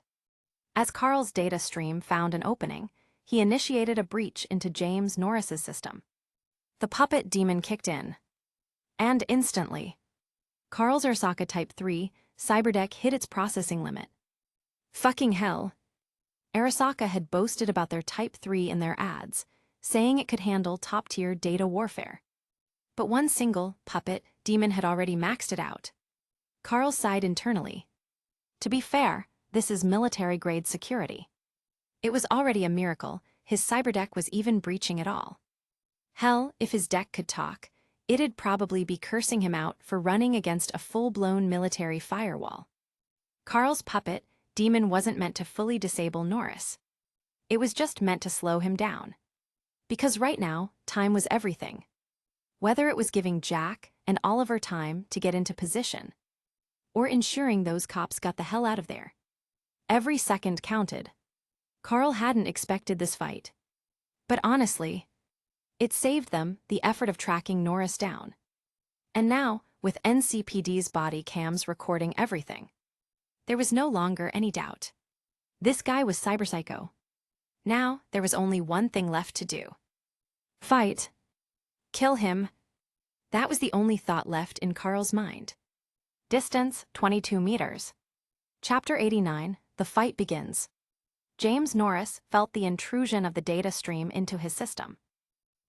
As Carl's data stream found an opening, he initiated a breach into James Norris's system. The puppet demon kicked in. And instantly, Carl's Arasaka Type 3 cyberdeck hit its processing limit. Fucking hell. Arasaka had boasted about their Type 3 in their ads, saying it could handle top-tier data warfare. But one single puppet demon had already maxed it out. Carl sighed internally. To be fair, this is military-grade security. It was already a miracle his cyberdeck was even breaching at all. Hell, if his deck could talk, it'd probably be cursing him out for running against a full-blown military firewall. Carl's puppet demon wasn't meant to fully disable Norris. It was just meant to slow him down. Because right now, time was everything. Whether it was giving Jack and Oliver time to get into position, or ensuring those cops got the hell out of there. Every second counted. Carl hadn't expected this fight. But honestly, it saved them the effort of tracking Norris down. And now, with NCPD's body cams recording everything, there was no longer any doubt. This guy was cyberpsycho. Now, there was only one thing left to do. Fight. Kill him. That was the only thought left in Carl's mind. Distance, 22 meters. Chapter 89, The Fight Begins. James Norris felt the intrusion of the data stream into his system.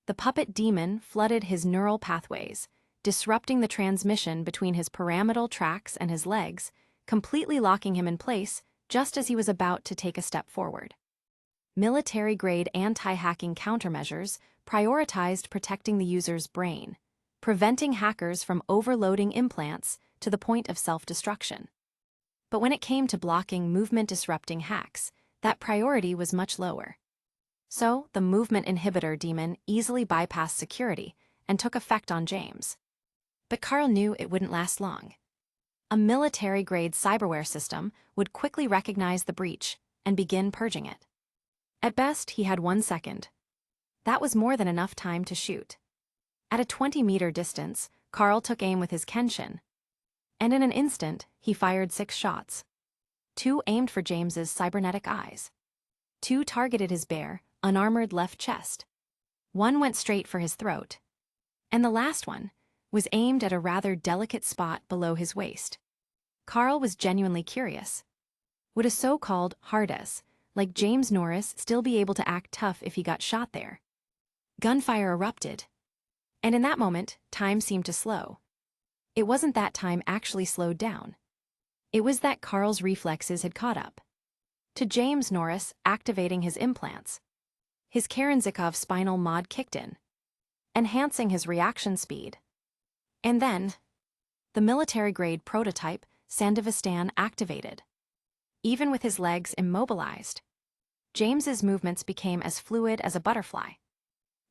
The puppet demon flooded his neural pathways, disrupting the transmission between his pyramidal tracks and his legs, completely locking him in place just as he was about to take a step forward. Military-grade anti-hacking countermeasures prioritized protecting the user's brain, preventing hackers from overloading implants to the point of self-destruction. But when it came to blocking movement-disrupting hacks, that priority was much lower. So, the movement inhibitor demon easily bypassed security and took effect on James. But Carl knew it wouldn't last long. A military-grade cyberware system would quickly recognize the breach and begin purging it. At best, he had 1 second. That was more than enough time to shoot. At a 20-meter distance, Carl took aim with his Kenshin. And in an instant, he fired 6 shots. 2 aimed for James's cybernetic eyes. 2 targeted his bare, unarmored left chest. 1 went straight for his throat. And the last one was aimed at a rather delicate spot below his waist. Carl was genuinely curious. Would a so-called hard-ass like James Norris still be able to act tough if he got shot there? Gunfire erupted. And in that moment, time seemed to slow. It wasn't that time actually slowed down. It was that Carl's reflexes had caught up to James Norris activating his implants. His Karensikov spinal mod kicked in, enhancing his reaction speed. And then, the military-grade prototype Sandevistan activated. Even with his legs immobilized, James's movements became as fluid as a butterfly.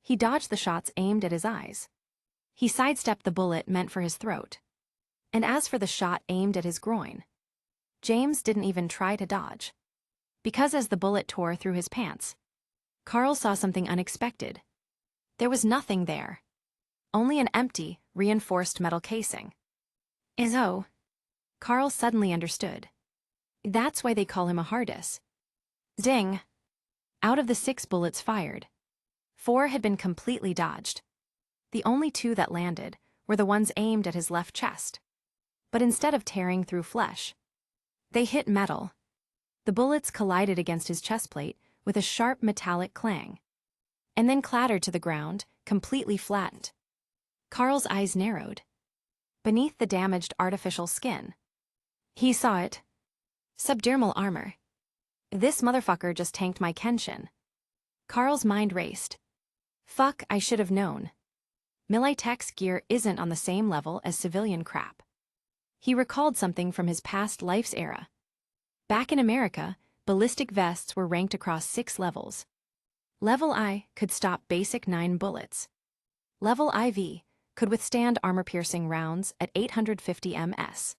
He dodged the shots aimed at his eyes. He sidestepped the bullet meant for his throat. And as for the shot aimed at his groin, James didn't even try to dodge. Because as the bullet tore through his pants, Carl saw something unexpected. There was nothing there. Only an empty, reinforced metal casing. Oh. Carl suddenly understood. That's why they call him a Hiatus. Ding. Out of the 6 bullets fired, 4 had been completely dodged. The only 2 that landed were the ones aimed at his left chest. But instead of tearing through flesh, they hit metal. The bullets collided against his chest plate with a sharp metallic clang, and then clattered to the ground, completely flattened. Carl's eyes narrowed. Beneath the damaged artificial skin, he saw it. Subdermal armor. This motherfucker just tanked my Kenshin. Carl's mind raced. Fuck, I should have known. Militech's gear isn't on the same level as civilian crap. He recalled something from his past life's era. Back in America, ballistic vests were ranked across 6 levels. Level I could stop basic 9 bullets. Level IV could withstand armor-piercing rounds at 850 ms.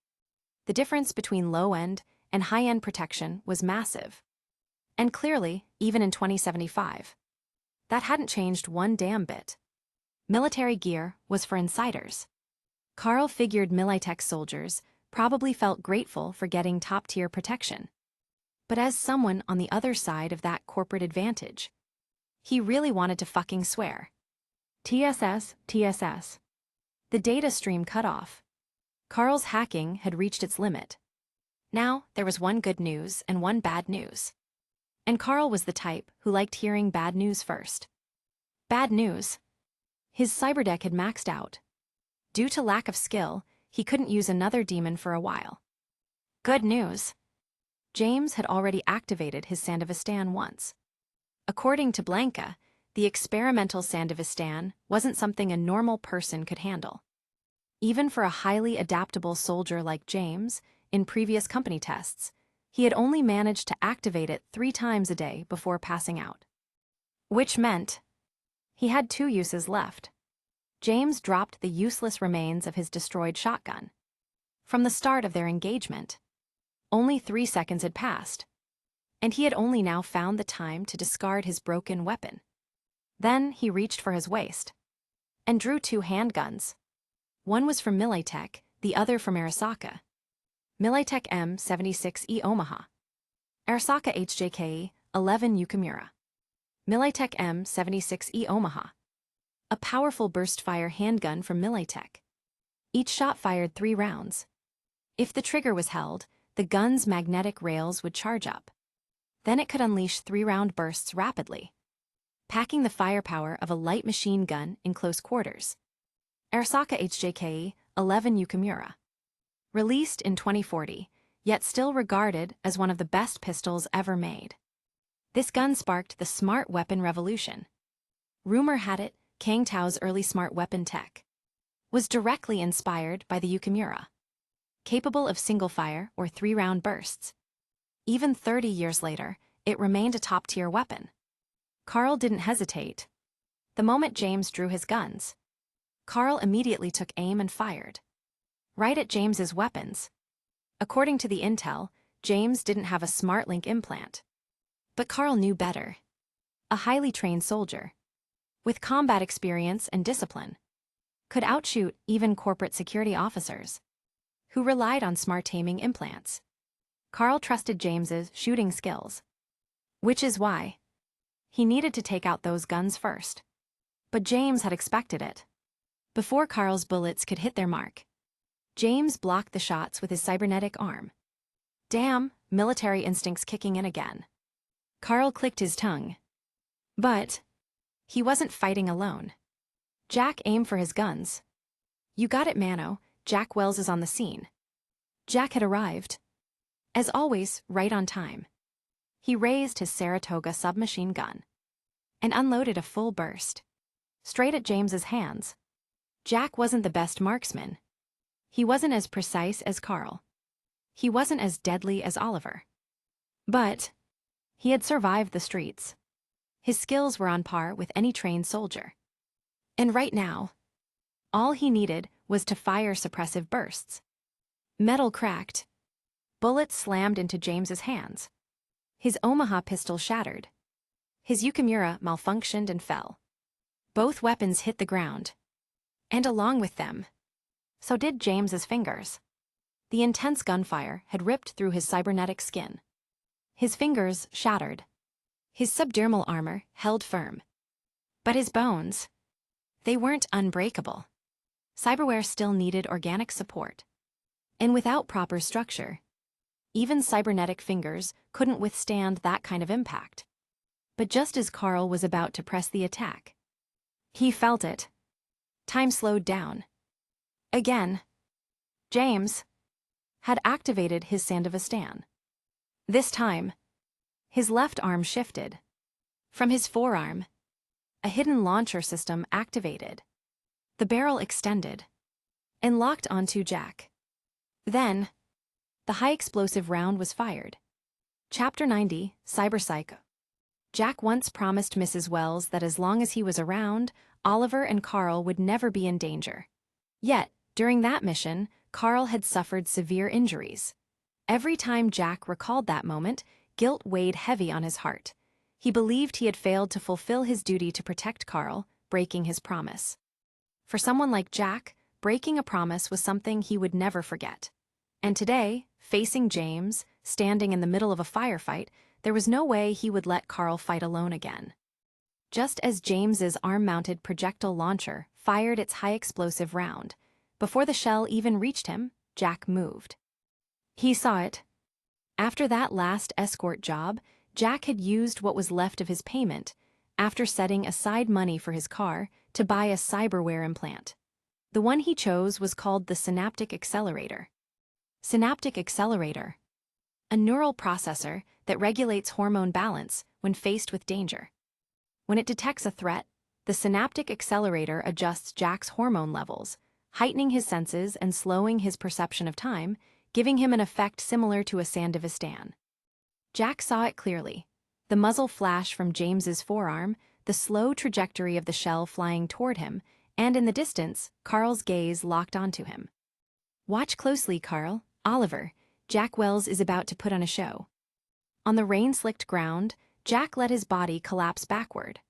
The difference between low-end and high-end protection was massive. And clearly, even in 2075, that hadn't changed one damn bit. Military gear was for insiders. Carl figured Militech soldiers probably felt grateful for getting top-tier protection. But as someone on the other side of that corporate advantage, he really wanted to fucking swear. TSS. The data stream cut off. Carl's hacking had reached its limit. Now, there was one good news and one bad news. And Carl was the type who liked hearing bad news first. Bad news. His cyberdeck had maxed out. Due to lack of skill, he couldn't use another demon for a while. Good news. James had already activated his Sandevistan once. According to Blanca, the experimental Sandevistan wasn't something a normal person could handle. Even for a highly adaptable soldier like James, in previous company tests, he had only managed to activate it 3 times a day before passing out. Which meant he had 2 uses left. James dropped the useless remains of his destroyed shotgun. From the start of their engagement, only 3 seconds had passed, and he had only now found the time to discard his broken weapon. Then he reached for his waist and drew 2 handguns. One was from Militech, the other from Arasaka. Militech M76E Omaha. Arasaka HJK 11 Yukimura. Militech M76E Omaha. A powerful burst-fire handgun from Militech. Each shot fired 3 rounds. If the trigger was held, the gun's magnetic rails would charge up. Then it could unleash 3-round bursts rapidly, packing the firepower of a light machine gun in close quarters. Arasaka HJK 11 Yukimura. Released in 2040, yet still regarded as one of the best pistols ever made. This gun sparked the smart weapon revolution. Rumor had it Kang Tao's early smart weapon tech was directly inspired by the Yukimura, capable of single-fire or 3-round bursts. Even 30 years later, it remained a top-tier weapon. Carl didn't hesitate. The moment James drew his guns, Carl immediately took aim and fired. Right at James's weapons. According to the intel, James didn't have a SmartLink implant. But Carl knew better. A highly trained soldier, with combat experience and discipline, could outshoot even corporate security officers, who relied on smart aiming implants. Carl trusted James's shooting skills. Which is why he needed to take out those guns first. But James had expected it. Before Carl's bullets could hit their mark, James blocked the shots with his cybernetic arm. Damn, military instincts kicking in again. Carl clicked his tongue. But he wasn't fighting alone. Jack aimed for his guns. You got it, Mano. Jack Wells is on the scene. Jack had arrived. As always, right on time. He raised his Saratoga submachine gun and unloaded a full burst, straight at James's hands. Jack wasn't the best marksman. He wasn't as precise as Carl. He wasn't as deadly as Oliver. But he had survived the streets. His skills were on par with any trained soldier. And right now, all he needed was to fire suppressive bursts. Metal cracked. Bullets slammed into James's hands. His Omaha pistol shattered. His Yukimura malfunctioned and fell. Both weapons hit the ground. And along with them, so did James's fingers. The intense gunfire had ripped through his cybernetic skin. His fingers shattered. His subdermal armor held firm. But his bones, they weren't unbreakable. Cyberware still needed organic support. And without proper structure, even cybernetic fingers couldn't withstand that kind of impact. But just as Carl was about to press the attack, he felt it. Time slowed down. Again, James had activated his Sandevistan. This time, his left arm shifted. From his forearm, a hidden launcher system activated. The barrel extended and locked onto Jack. Then, the high-explosive round was fired. Chapter 90, Cyberpsycho. Jack once promised Mrs. Wells that as long as he was around, Oliver and Carl would never be in danger. Yet, during that mission, Carl had suffered severe injuries. Every time Jack recalled that moment, guilt weighed heavy on his heart. He believed he had failed to fulfill his duty to protect Carl, breaking his promise. For someone like Jack, breaking a promise was something he would never forget. And today, facing James, standing in the middle of a firefight, there was no way he would let Carl fight alone again. Just as James's arm-mounted projectile launcher fired its high-explosive round, before the shell even reached him, Jack moved. He saw it. After that last escort job, Jack had used what was left of his payment, after setting aside money for his car, to buy a cyberware implant. The one he chose was called the Synaptic Accelerator. Synaptic Accelerator, a neural processor that regulates hormone balance when faced with danger. When it detects a threat, the Synaptic Accelerator adjusts Jack's hormone levels, heightening his senses and slowing his perception of time, giving him an effect similar to a Sandevistan. Jack saw it clearly. The muzzle flash from James's forearm, the slow trajectory of the shell flying toward him, and in the distance, Carl's gaze locked onto him. "Watch closely, Carl. Oliver, Jack Wells is about to put on a show." On the rain-slicked ground, Jack let his body collapse backward.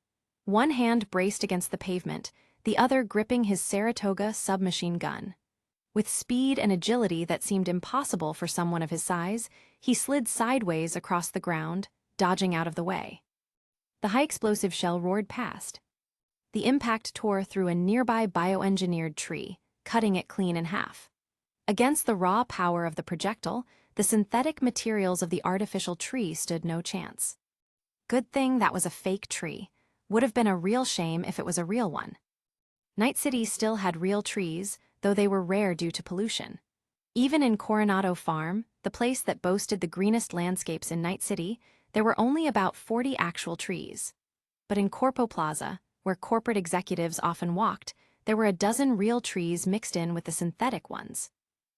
One hand braced against the pavement, the other gripping his Saratoga submachine gun. With speed and agility that seemed impossible for someone of his size, he slid sideways across the ground, dodging out of the way. The high-explosive shell roared past. The impact tore through a nearby bioengineered tree, cutting it clean in half. Against the raw power of the projectile, the synthetic materials of the artificial tree stood no chance. Good thing that was a fake tree. Would have been a real shame if it was a real one. Night City still had real trees, though they were rare due to pollution. Even in Coronado Farm, the place that boasted the greenest landscapes in Night City, there were only about 40 actual trees. But in Corpo Plaza, where corporate executives often walked, there were a dozen real trees mixed in with the synthetic ones.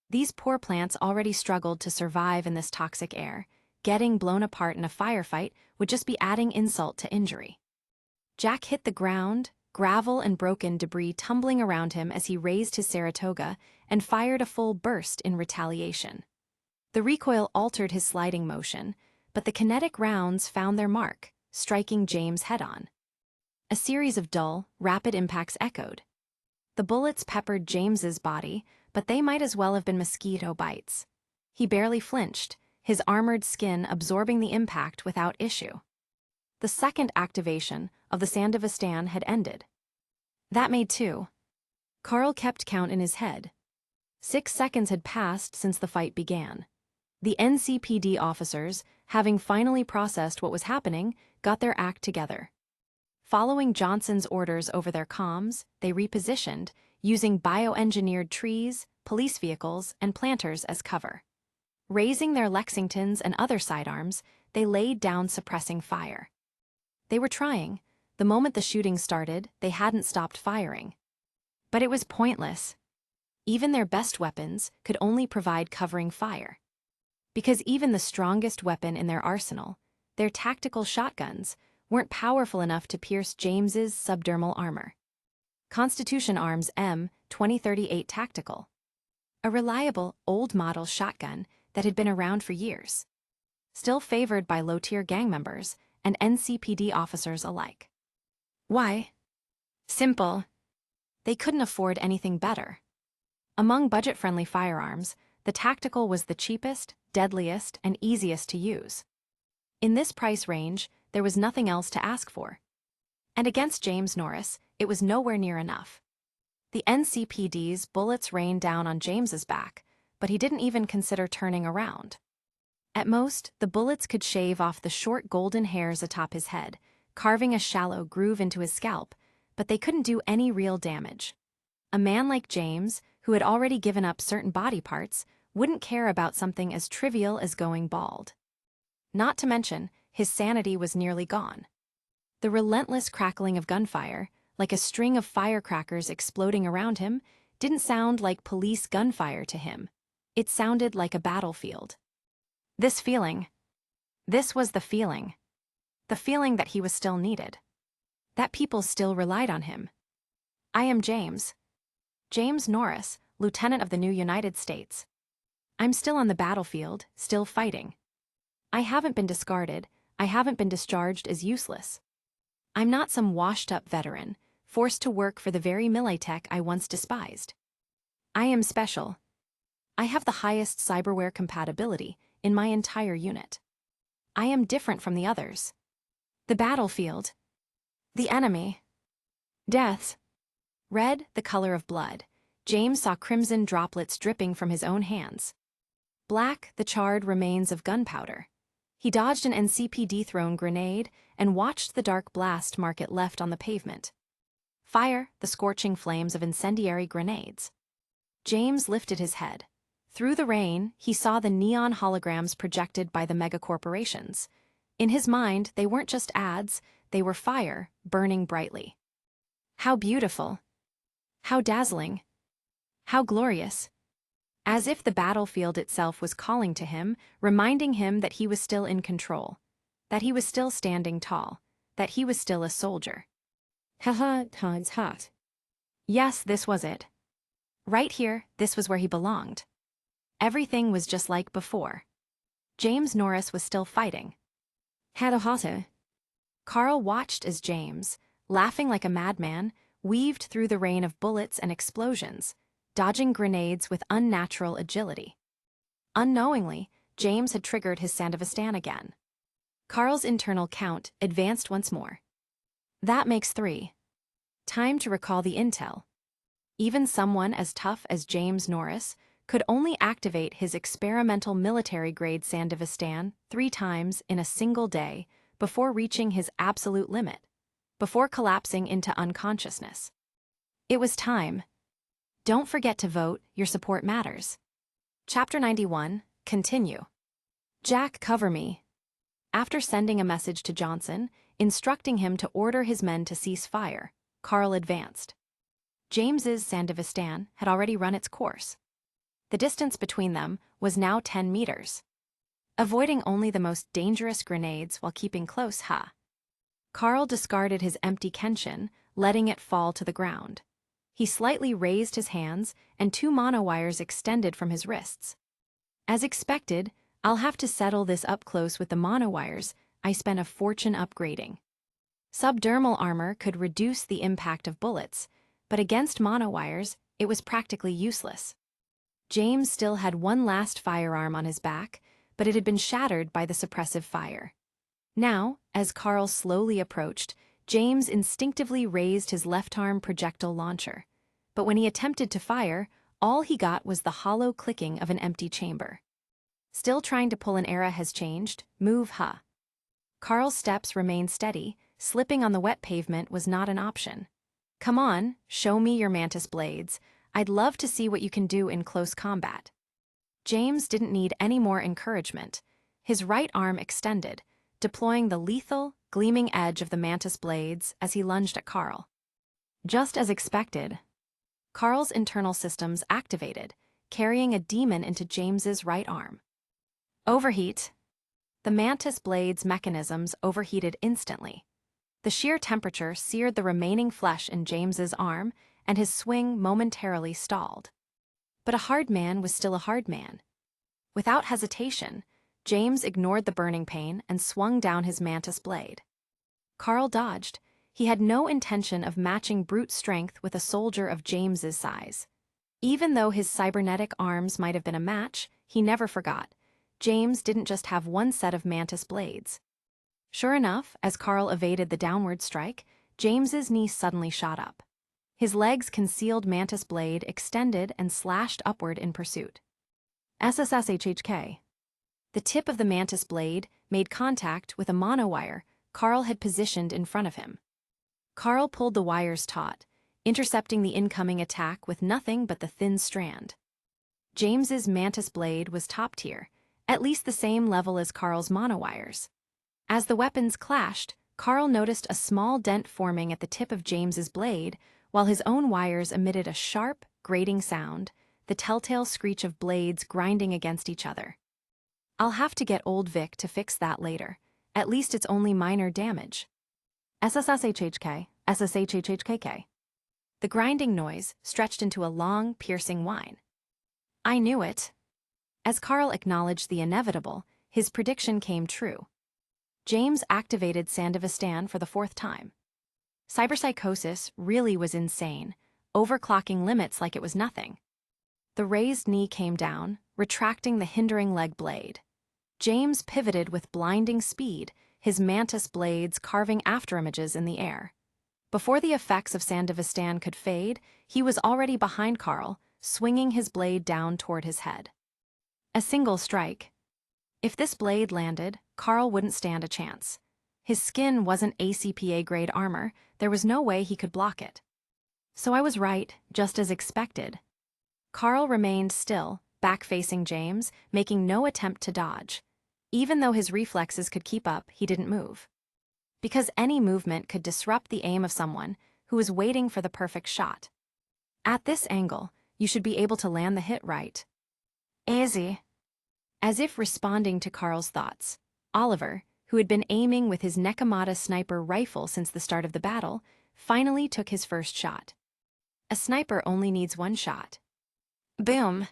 These poor plants already struggled to survive in this toxic air. Getting blown apart in a firefight would just be adding insult to injury. Jack hit the ground, gravel and broken debris tumbling around him as he raised his Saratoga and fired a full burst in retaliation. The recoil altered his sliding motion, but the kinetic rounds found their mark, striking James head-on. A series of dull, rapid impacts echoed. The bullets peppered James's body, but they might as well have been mosquito bites. He barely flinched, his armored skin absorbing the impact without issue. The second activation of the Sandevistan had ended. That made two. Carl kept count in his head. 6 seconds had passed since the fight began. The NCPD officers, having finally processed what was happening, got their act together. Following Johnson's orders over their comms, they repositioned, using bioengineered trees, police vehicles, and planters as cover. Raising their Lexingtons and other sidearms, they laid down suppressing fire. They were trying. The moment the shooting started, they hadn't stopped firing. But it was pointless. Even their best weapons could only provide covering fire. Because even the strongest weapon in their arsenal, their tactical shotguns, weren't powerful enough to pierce James's subdermal armor. Constitution Arms M2038 Tactical. A reliable, old-model shotgun that had been around for years. Still favored by low-tier gang members and NCPD officers alike. Why? Simple. They couldn't afford anything better. Among budget-friendly firearms, the tactical was the cheapest, deadliest, and easiest to use. In this price range, there was nothing else to ask for. And against James Norris, it was nowhere near enough. The NCPD's bullets rained down on James's back, but he didn't even consider turning around. At most, the bullets could shave off the short golden hairs atop his head, carving a shallow groove into his scalp, but they couldn't do any real damage. A man like James, who had already given up certain body parts, wouldn't care about something as trivial as going bald. Not to mention, his sanity was nearly gone. The relentless crackling of gunfire, like a string of firecrackers exploding around him, didn't sound like police gunfire to him. It sounded like a battlefield. This was the feeling that he was still needed. That people still relied on him. I am James Norris, Lieutenant of the new United States. I'm still on the battlefield, still fighting. I haven't been discarded, I haven't been discharged as useless. I'm not some washed-up veteran, forced to work for the very militech I once despised. I am special. I have the highest cyberware compatibility in my entire unit. I am different from the others. The battlefield. The enemy. Death. Red, the color of blood. James saw crimson droplets dripping from his own hands. Black, the charred remains of gunpowder. He dodged an NCPD-thrown grenade and watched the dark blast mark it left on the pavement. Fire, the scorching flames of incendiary grenades. James lifted his head. Through the rain, he saw the neon holograms projected by the megacorporations. In his mind, they weren't just ads, they were fire, burning brightly. How beautiful. How dazzling. How glorious. As if the battlefield itself was calling to him, reminding him that he was still in control, that he was still standing tall, that he was still a soldier. Haha, times hot. Yes, this was it. Right here, this was where he belonged. Everything was just like before. James Norris was still fighting. Hiatus. Carl watched as James, laughing like a madman, weaved through the rain of bullets and explosions, dodging grenades with unnatural agility. Unknowingly, James had triggered his Sandevistan again. Carl's internal count advanced once more. That makes 3. Time to recall the intel. Even someone as tough as James Norris could only activate his experimental military-grade Sandevistan 3 times in a single day before reaching his absolute limit, before collapsing into unconsciousness. It was time. Don't forget to vote, your support matters. Chapter 91, Continue. Jack, cover me. After sending a message to Johnson, instructing him to order his men to cease fire, Carl advanced. James's Sandevistan had already run its course. The distance between them was now 10 meters. Avoiding only the most dangerous grenades while keeping close, Carl discarded his empty Kenshin, letting it fall to the ground. He slightly raised his hands, and 2 monowires extended from his wrists. As expected, I'll have to settle this up close with the monowires I spent a fortune upgrading. Subdermal armor could reduce the impact of bullets, but against monowires, it was practically useless. James still had one last firearm on his back, but it had been shattered by the suppressive fire. Now, as Carl slowly approached, James instinctively raised his left-arm projectile launcher. But when he attempted to fire, all he got was the hollow clicking of an empty chamber. Still trying to pull an arrow has changed, move, Carl's steps remained steady, slipping on the wet pavement was not an option. Come on, show me your mantis blades. I'd love to see what you can do in close combat. James didn't need any more encouragement. His right arm extended, deploying the lethal, gleaming edge of the mantis blades as he lunged at Carl. Just as expected, Carl's internal systems activated, carrying a demon into James's right arm. Overheat. The mantis blade's mechanisms overheated instantly. The sheer temperature seared the remaining flesh in James's arm, and his swing momentarily stalled. But a hard man was still a hard man. Without hesitation, James ignored the burning pain and swung down his mantis blade. Carl dodged. He had no intention of matching brute strength with a soldier of James's size. Even though his cybernetic arms might have been a match, he never forgot. James didn't just have one set of mantis blades. Sure enough, as Carl evaded the downward strike, James's knee suddenly shot up. His legs concealed mantis blade extended and slashed upward in pursuit. SSSHHK. The tip of the mantis blade made contact with a monowire Carl had positioned in front of him. Carl pulled the wires taut, intercepting the incoming attack with nothing but the thin strand. James's mantis blade was top tier, at least the same level as Carl's monowires. As the weapons clashed, Carl noticed a small dent forming at the tip of James's blade, while his own wires emitted a sharp, grating sound, the telltale screech of blades grinding against each other. I'll have to get old Vic to fix that later. At least it's only minor damage. SSSHHK, SSHHHKK. The grinding noise stretched into a long, piercing whine. I knew it. As Carl acknowledged the inevitable, his prediction came true. James activated Sandevistan for the 4th time. Cyberpsychosis really was insane, overclocking limits like it was nothing. The raised knee came down, retracting the hindering leg blade. James pivoted with blinding speed, his mantis blades carving afterimages in the air. Before the effects of Sandevistan could fade, he was already behind Carl, swinging his blade down toward his head. A single strike. If this blade landed, Carl wouldn't stand a chance. His skin wasn't ACPA-grade armor, there was no way he could block it. So I was right, just as expected. Carl remained still, back-facing James, making no attempt to dodge. Even though his reflexes could keep up, he didn't move. Because any movement could disrupt the aim of someone who was waiting for the perfect shot. At this angle, you should be able to land the hit right. Easy. As if responding to Carl's thoughts, Oliver, who had been aiming with his Nekomata sniper rifle since the start of the battle, finally took his first shot. A sniper only needs one shot. Boom!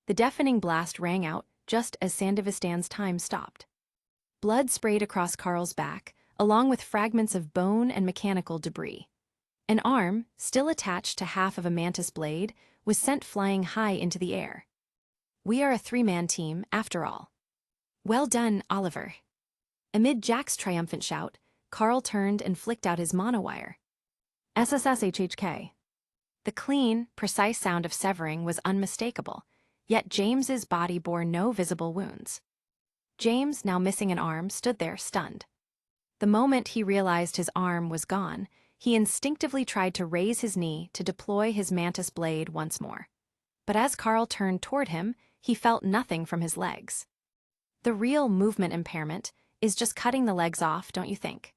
The deafening blast rang out just as Sandevistan's time stopped. Blood sprayed across Carl's back, along with fragments of bone and mechanical debris. An arm, still attached to half of a mantis blade, was sent flying high into the air. We are a 3-man team, after all. Well done, Oliver. Amid Jack's triumphant shout, Carl turned and flicked out his monowire. SSSHHK. The clean, precise sound of severing was unmistakable, yet James's body bore no visible wounds. James, now missing an arm, stood there stunned. The moment he realized his arm was gone, he instinctively tried to raise his knee to deploy his mantis blade once more. But as Carl turned toward him, he felt nothing from his legs. The real movement impairment is just cutting the legs off, don't you think?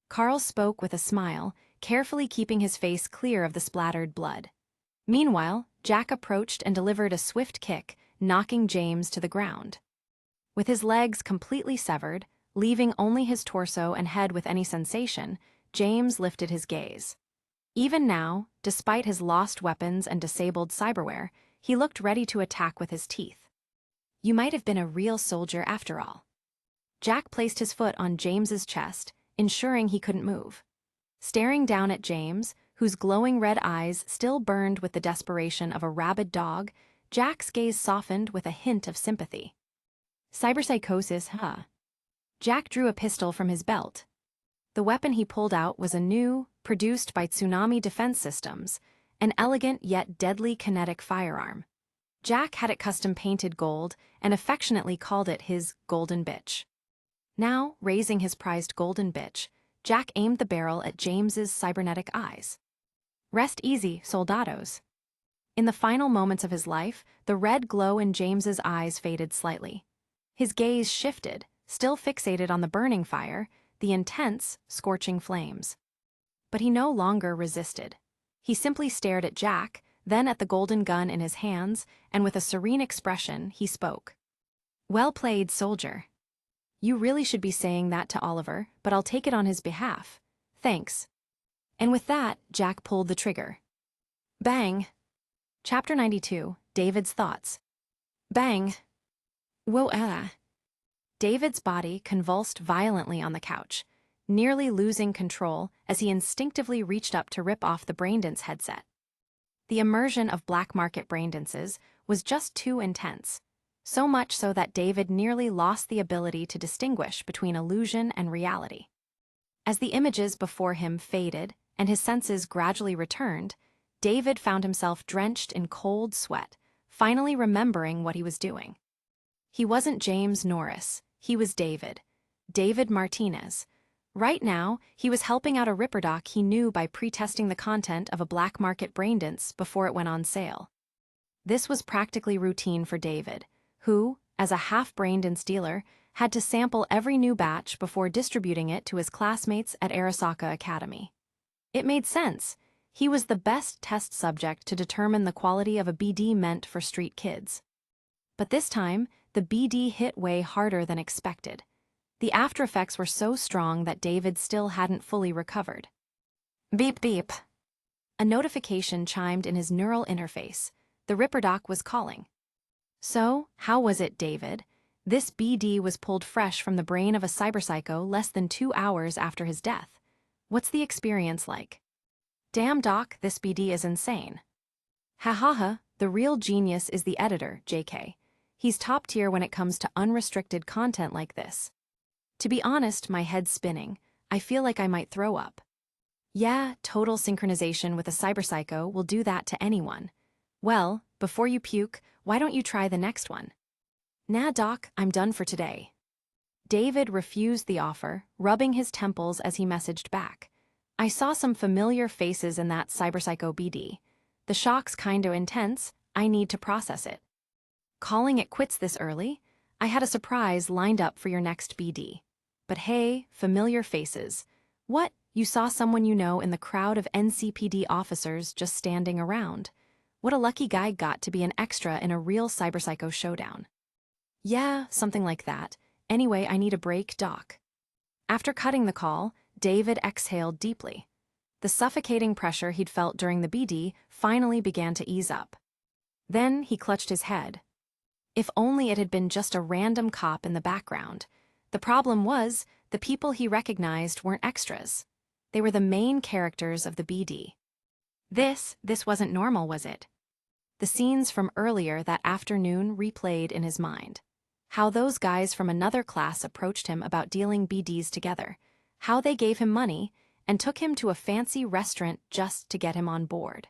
Carl spoke with a smile, carefully keeping his face clear of the splattered blood. Meanwhile, Jack approached and delivered a swift kick, knocking James to the ground. With his legs completely severed, leaving only his torso and head with any sensation, James lifted his gaze. Even now, despite his lost weapons and disabled cyberware, he looked ready to attack with his teeth. You might have been a real soldier after all. Jack placed his foot on James's chest, ensuring he couldn't move. Staring down at James, whose glowing red eyes still burned with the desperation of a rabid dog, Jack's gaze softened with a hint of sympathy. Cyberpsychosis, huh? Jack drew a pistol from his belt. The weapon he pulled out was a new, produced by Tsunami Defense Systems, an elegant yet deadly kinetic firearm. Jack had it custom painted gold and affectionately called it his golden bitch. Now, raising his prized golden bitch, Jack aimed the barrel at James's cybernetic eyes. Rest easy, soldados. In the final moments of his life, the red glow in James's eyes faded slightly. His gaze shifted, still fixated on the burning fire, the intense, scorching flames. But he no longer resisted. He simply stared at Jack, then at the golden gun in his hands, and with a serene expression, he spoke. Well played, soldier. You really should be saying that to Oliver, but I'll take it on his behalf. Thanks. And with that, Jack pulled the trigger. Bang. Chapter 92, David's Thoughts. Bang. Whoa, David's body convulsed violently on the couch, nearly losing control as he instinctively reached up to rip off the Braindance headset. The immersion of black market braindances was just too intense, so much so that David nearly lost the ability to distinguish between illusion and reality. As the images before him faded and his senses gradually returned, David found himself drenched in cold sweat, finally remembering what he was doing. He wasn't James Norris, he was David Martinez. Right now, he was helping out a Ripperdoc he knew by pre-testing the content of a black market Braindance before it went on sale. This was practically routine for David, who, as a half-Braindance dealer, had to sample every new batch before distributing it to his classmates at Arasaka Academy. It made sense. He was the best test subject to determine the quality of a BD meant for street kids. But this time, the BD hit way harder than expected. The after effects were so strong that David still hadn't fully recovered. Beep beep. A notification chimed in his neural interface. The Ripperdoc was calling. So, how was it, David? This BD was pulled fresh from the brain of a cyberpsycho less than 2 hours after his death. What's the experience like? Damn, Doc, this BD is insane. Ha ha ha, the real genius is the editor, JK. He's top tier when it comes to unrestricted content like this. To be honest, my head's spinning. I feel like I might throw up. Yeah, total synchronization with a cyberpsycho will do that to anyone. Well, before you puke, why don't you try the next one? Nah, Doc, I'm done for today. David refused the offer, rubbing his temples as he messaged back. I saw some familiar faces in that cyberpsycho BD. The shock's kinda intense, I need to process it. Calling it quits this early? I had a surprise lined up for your next BD. But hey, familiar faces. What, you saw someone you know in the crowd of NCPD officers just standing around? What a lucky guy got to be an extra in a real cyberpsycho showdown. Yeah, something like that. Anyway, I need a break, Doc. After cutting the call, David exhaled deeply. The suffocating pressure he'd felt during the BD finally began to ease up. Then he clutched his head. If only it had been just a random cop in the background. The problem was, the people he recognized weren't extras. They were the main characters of the BD. This wasn't normal, was it? The scenes from earlier that afternoon replayed in his mind. How those guys from another class approached him about dealing BDs together. How they gave him money and took him to a fancy restaurant just to get him on board.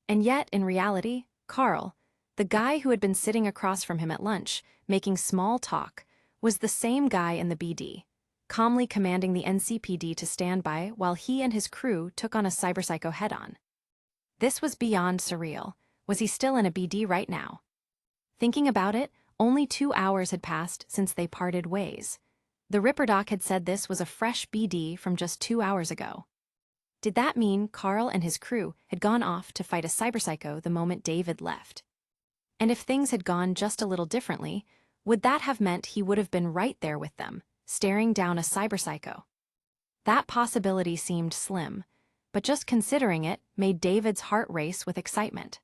And yet, in reality, Carl, the guy who had been sitting across from him at lunch, making small talk, was the same guy in the BD, calmly commanding the NCPD to stand by while he and his crew took on a cyberpsycho head-on. This was beyond surreal. Was he still in a BD right now? Thinking about it, only 2 hours had passed since they parted ways. The Ripperdoc had said this was a fresh BD from just 2 hours ago. Did that mean Carl and his crew had gone off to fight a cyberpsycho the moment David left? And if things had gone just a little differently, would that have meant he would have been right there with them, staring down a cyberpsycho? That possibility seemed slim, but just considering it made David's heart race with excitement.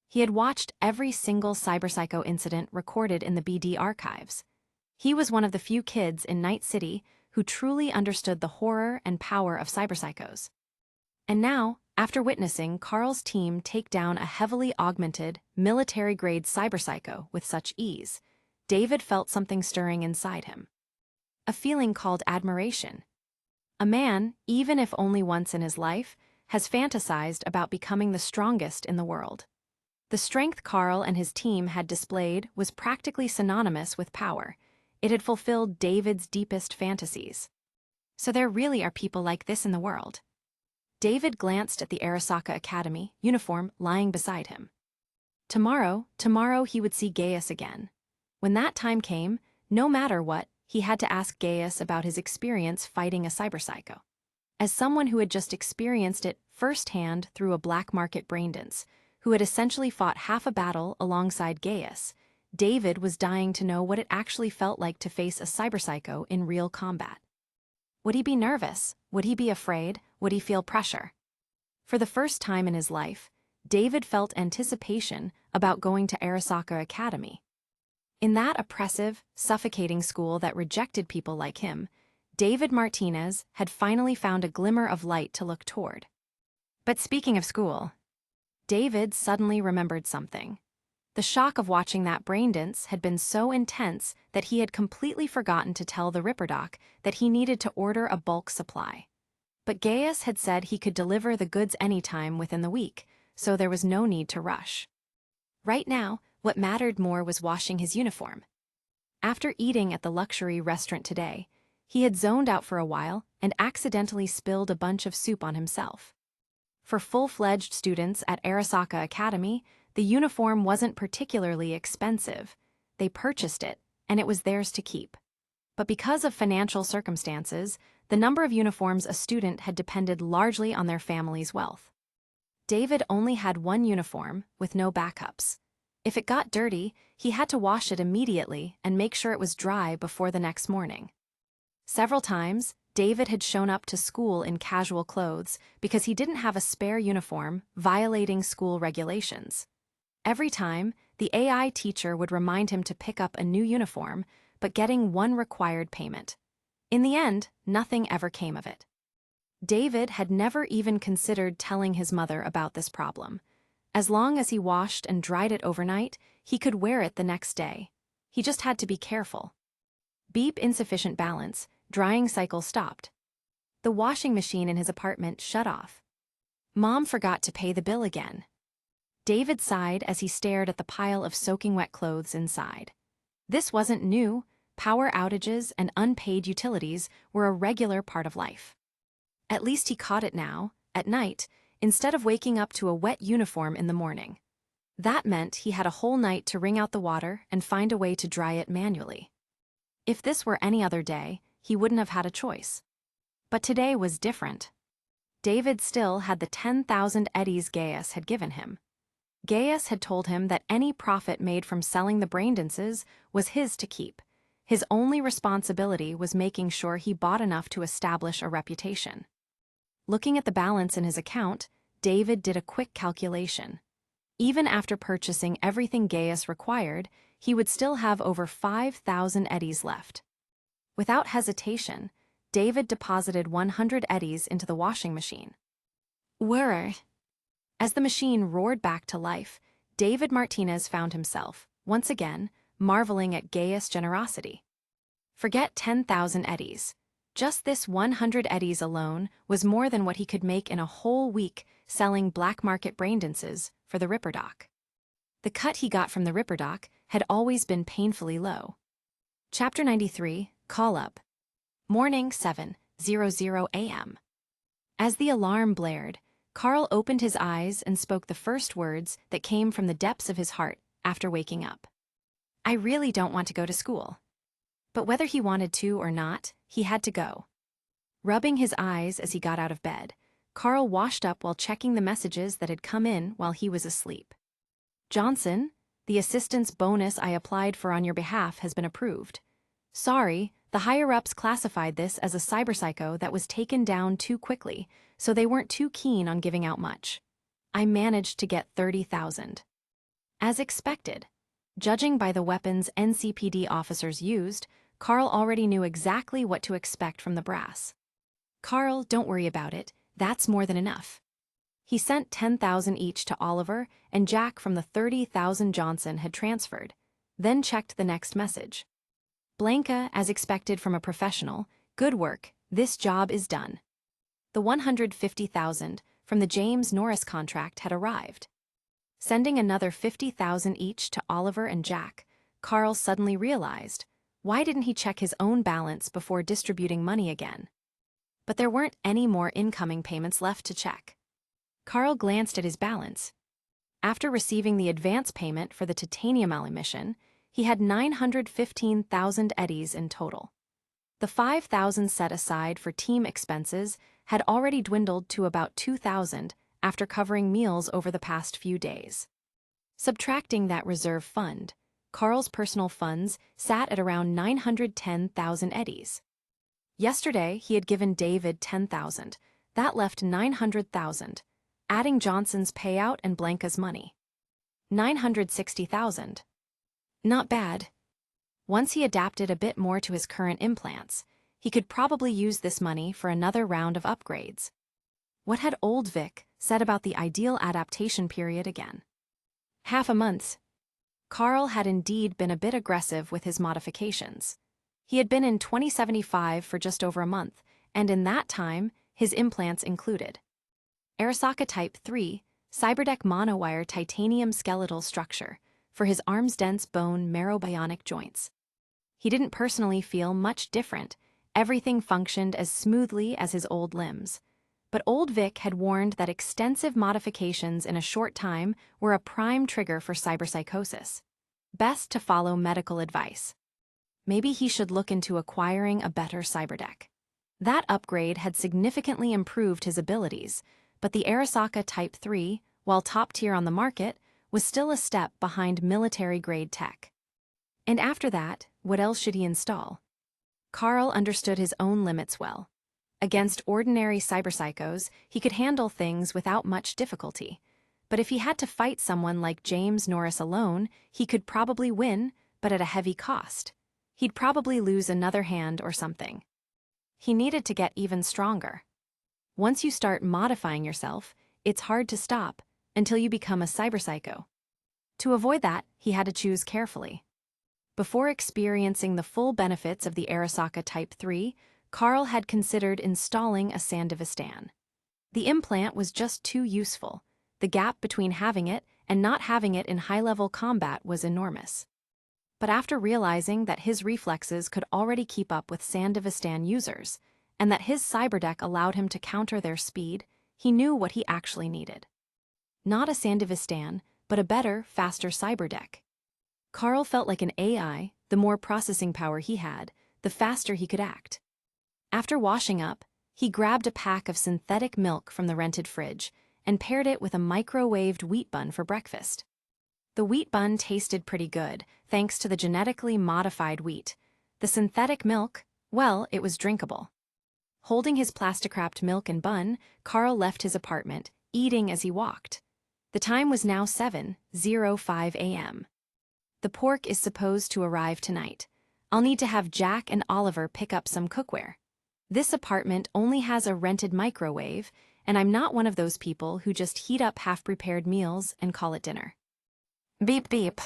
He had watched every single cyberpsycho incident recorded in the BD archives. He was one of the few kids in Night City who truly understood the horror and power of cyberpsychos. And now, after witnessing Carl's team take down a heavily augmented, military-grade cyberpsycho with such ease, David felt something stirring inside him. A feeling called admiration. A man, even if only once in his life, has fantasized about becoming the strongest in the world. The strength Carl and his team had displayed was practically synonymous with power. It had fulfilled David's deepest fantasies. So there really are people like this in the world. David glanced at the Arasaka Academy uniform lying beside him. Tomorrow he would see Gaius again. When that time came, no matter what, he had to ask Gaius about his experience fighting a cyberpsycho. As someone who had just experienced it firsthand through a black market Braindance, who had essentially fought half a battle alongside Gaius, David was dying to know what it actually felt like to face a cyberpsycho in real combat. Would he be nervous? Would he be afraid? Would he feel pressure? For the first time in his life, David felt anticipation about going to Arasaka Academy. In that oppressive, suffocating school that rejected people like him, David Martinez had finally found a glimmer of light to look toward. But speaking of school, David suddenly remembered something. The shock of watching that Braindance had been so intense that he had completely forgotten to tell the Ripperdoc that he needed to order a bulk supply. But Gaius had said he could deliver the goods anytime within the week, so there was no need to rush. Right now, what mattered more was washing his uniform. After eating at the luxury restaurant today, he had zoned out for a while and accidentally spilled a bunch of soup on himself. For full-fledged students at Arasaka Academy, the uniform wasn't particularly expensive. They purchased it, and it was theirs to keep. But because of financial circumstances, the number of uniforms a student had depended largely on their family's wealth. David only had one uniform, with no backups. If it got dirty, he had to wash it immediately and make sure it was dry before the next morning. Several times, David had shown up to school in casual clothes because he didn't have a spare uniform, violating school regulations. Every time, the AI teacher would remind him to pick up a new uniform, but getting one required payment. In the end, nothing ever came of it. David had never even considered telling his mother about this problem. As long as he washed and dried it overnight, he could wear it the next day. He just had to be careful. Beep, insufficient balance, drying cycle stopped. The washing machine in his apartment shut off. Mom forgot to pay the bill again. David sighed as he stared at the pile of soaking wet clothes inside. This wasn't new. Power outages and unpaid utilities were a regular part of life. At least he caught it now, at night, instead of waking up to a wet uniform in the morning. That meant he had a whole night to wring out the water and find a way to dry it manually. If this were any other day, he wouldn't have had a choice. But today was different. David still had the 10,000 eddies Gaius had given him. Gaius had told him that any profit made from selling the Braindances was his to keep. His only responsibility was making sure he bought enough to establish a reputation. Looking at the balance in his account, David did a quick calculation. Even after purchasing everything Gaius required, he would still have over 5,000 eddies left. Without hesitation, David deposited 100 eddies into the washing machine. Whirr! As the machine roared back to life, David Martinez found himself, once again, marveling at Gaius' generosity. Forget 10,000 eddies. Just this 100 eddies alone was more than what he could make in a whole week selling black market Braindances for the Ripperdoc. The cut he got from the Ripperdoc had always been painfully low. Chapter 93, Call Up. Morning 7:00 a.m. As the alarm blared, Carl opened his eyes and spoke the first words that came from the depths of his heart after waking up. I really don't want to go to school. But whether he wanted to or not, he had to go. Rubbing his eyes as he got out of bed, Carl washed up while checking the messages that had come in while he was asleep. Johnson, the assistance bonus I applied for on your behalf has been approved. Sorry, the higher-ups classified this as a cyberpsycho that was taken down too quickly, so they weren't too keen on giving out much. I managed to get 30,000. As expected, judging by the weapons NCPD officers used, Carl already knew exactly what to expect from the brass. Carl, don't worry about it, that's more than enough. He sent 10,000 each to Oliver and Jack from the 30,000 Johnson had transferred, then checked the next message. Blanca, as expected from a professional, good work, this job is done. The 150,000 from the James Norris contract had arrived. Sending another 50,000 each to Oliver and Jack, Carl suddenly realized, why didn't he check his own balance before distributing money again? But there weren't any more incoming payments left to check. Carl glanced at his balance. After receiving the advance payment for the titanium emission, he had 915,000 eddies in total. The 5,000 set aside for team expenses had already dwindled to about 2,000 after covering meals over the past few days. Subtracting that reserve fund, Carl's personal funds sat at around 910,000 eddies. Yesterday, he had given David 10,000. That left 900,000, adding Johnson's payout and Blanca's money. 960,000. Not bad. Once he adapted a bit more to his current implants, he could probably use this money for another round of upgrades. What had old Vic, said about the ideal adaptation period again. Half a month. Carl had indeed been a bit aggressive with his modifications. He had been in 2075 for just over a month, and in that time, his implants included Arasaka Type 3, CyberDeck monowire titanium skeletal structure for his arm's dense bone marrow bionic joints. He didn't personally feel much different. Everything functioned as smoothly as his old limbs. But old Vic had warned that extensive modifications in a short time were a prime trigger for cyberpsychosis. Best to follow medical advice. Maybe he should look into acquiring a better CyberDeck. That upgrade had significantly improved his abilities, but the Arasaka Type 3, while top tier on the market, was still a step behind military-grade tech. And after that, what else should he install? Carl understood his own limits well. Against ordinary cyberpsychos, he could handle things without much difficulty. But if he had to fight someone like James Norris alone, he could probably win, but at a heavy cost. He'd probably lose another hand or something. He needed to get even stronger. Once you start modifying yourself, it's hard to stop until you become a cyberpsycho. To avoid that, he had to choose carefully. Before experiencing the full benefits of the Arasaka Type 3, Carl had considered installing a Sandevistan. The implant was just too useful. The gap between having it and not having it in high-level combat was enormous. But after realizing that his reflexes could already keep up with Sandevistan users, and that his CyberDeck allowed him to counter their speed, he knew what he actually needed. Not a Sandevistan, but a better, faster CyberDeck. Carl felt like an AI. The more processing power he had, the faster he could act. After washing up, he grabbed a pack of synthetic milk from the rented fridge and paired it with a microwaved wheat bun for breakfast. The wheat bun tasted pretty good, thanks to the genetically modified wheat. The synthetic milk, well, it was drinkable. Holding his plastic-wrapped milk and bun, Carl left his apartment, eating as he walked. The time was now 7:05 a.m. The pork is supposed to arrive tonight. I'll need to have Jack and Oliver pick up some cookware. This apartment only has a rented microwave, and I'm not one of those people who just heat up half-prepared meals and call it dinner. Beep beep.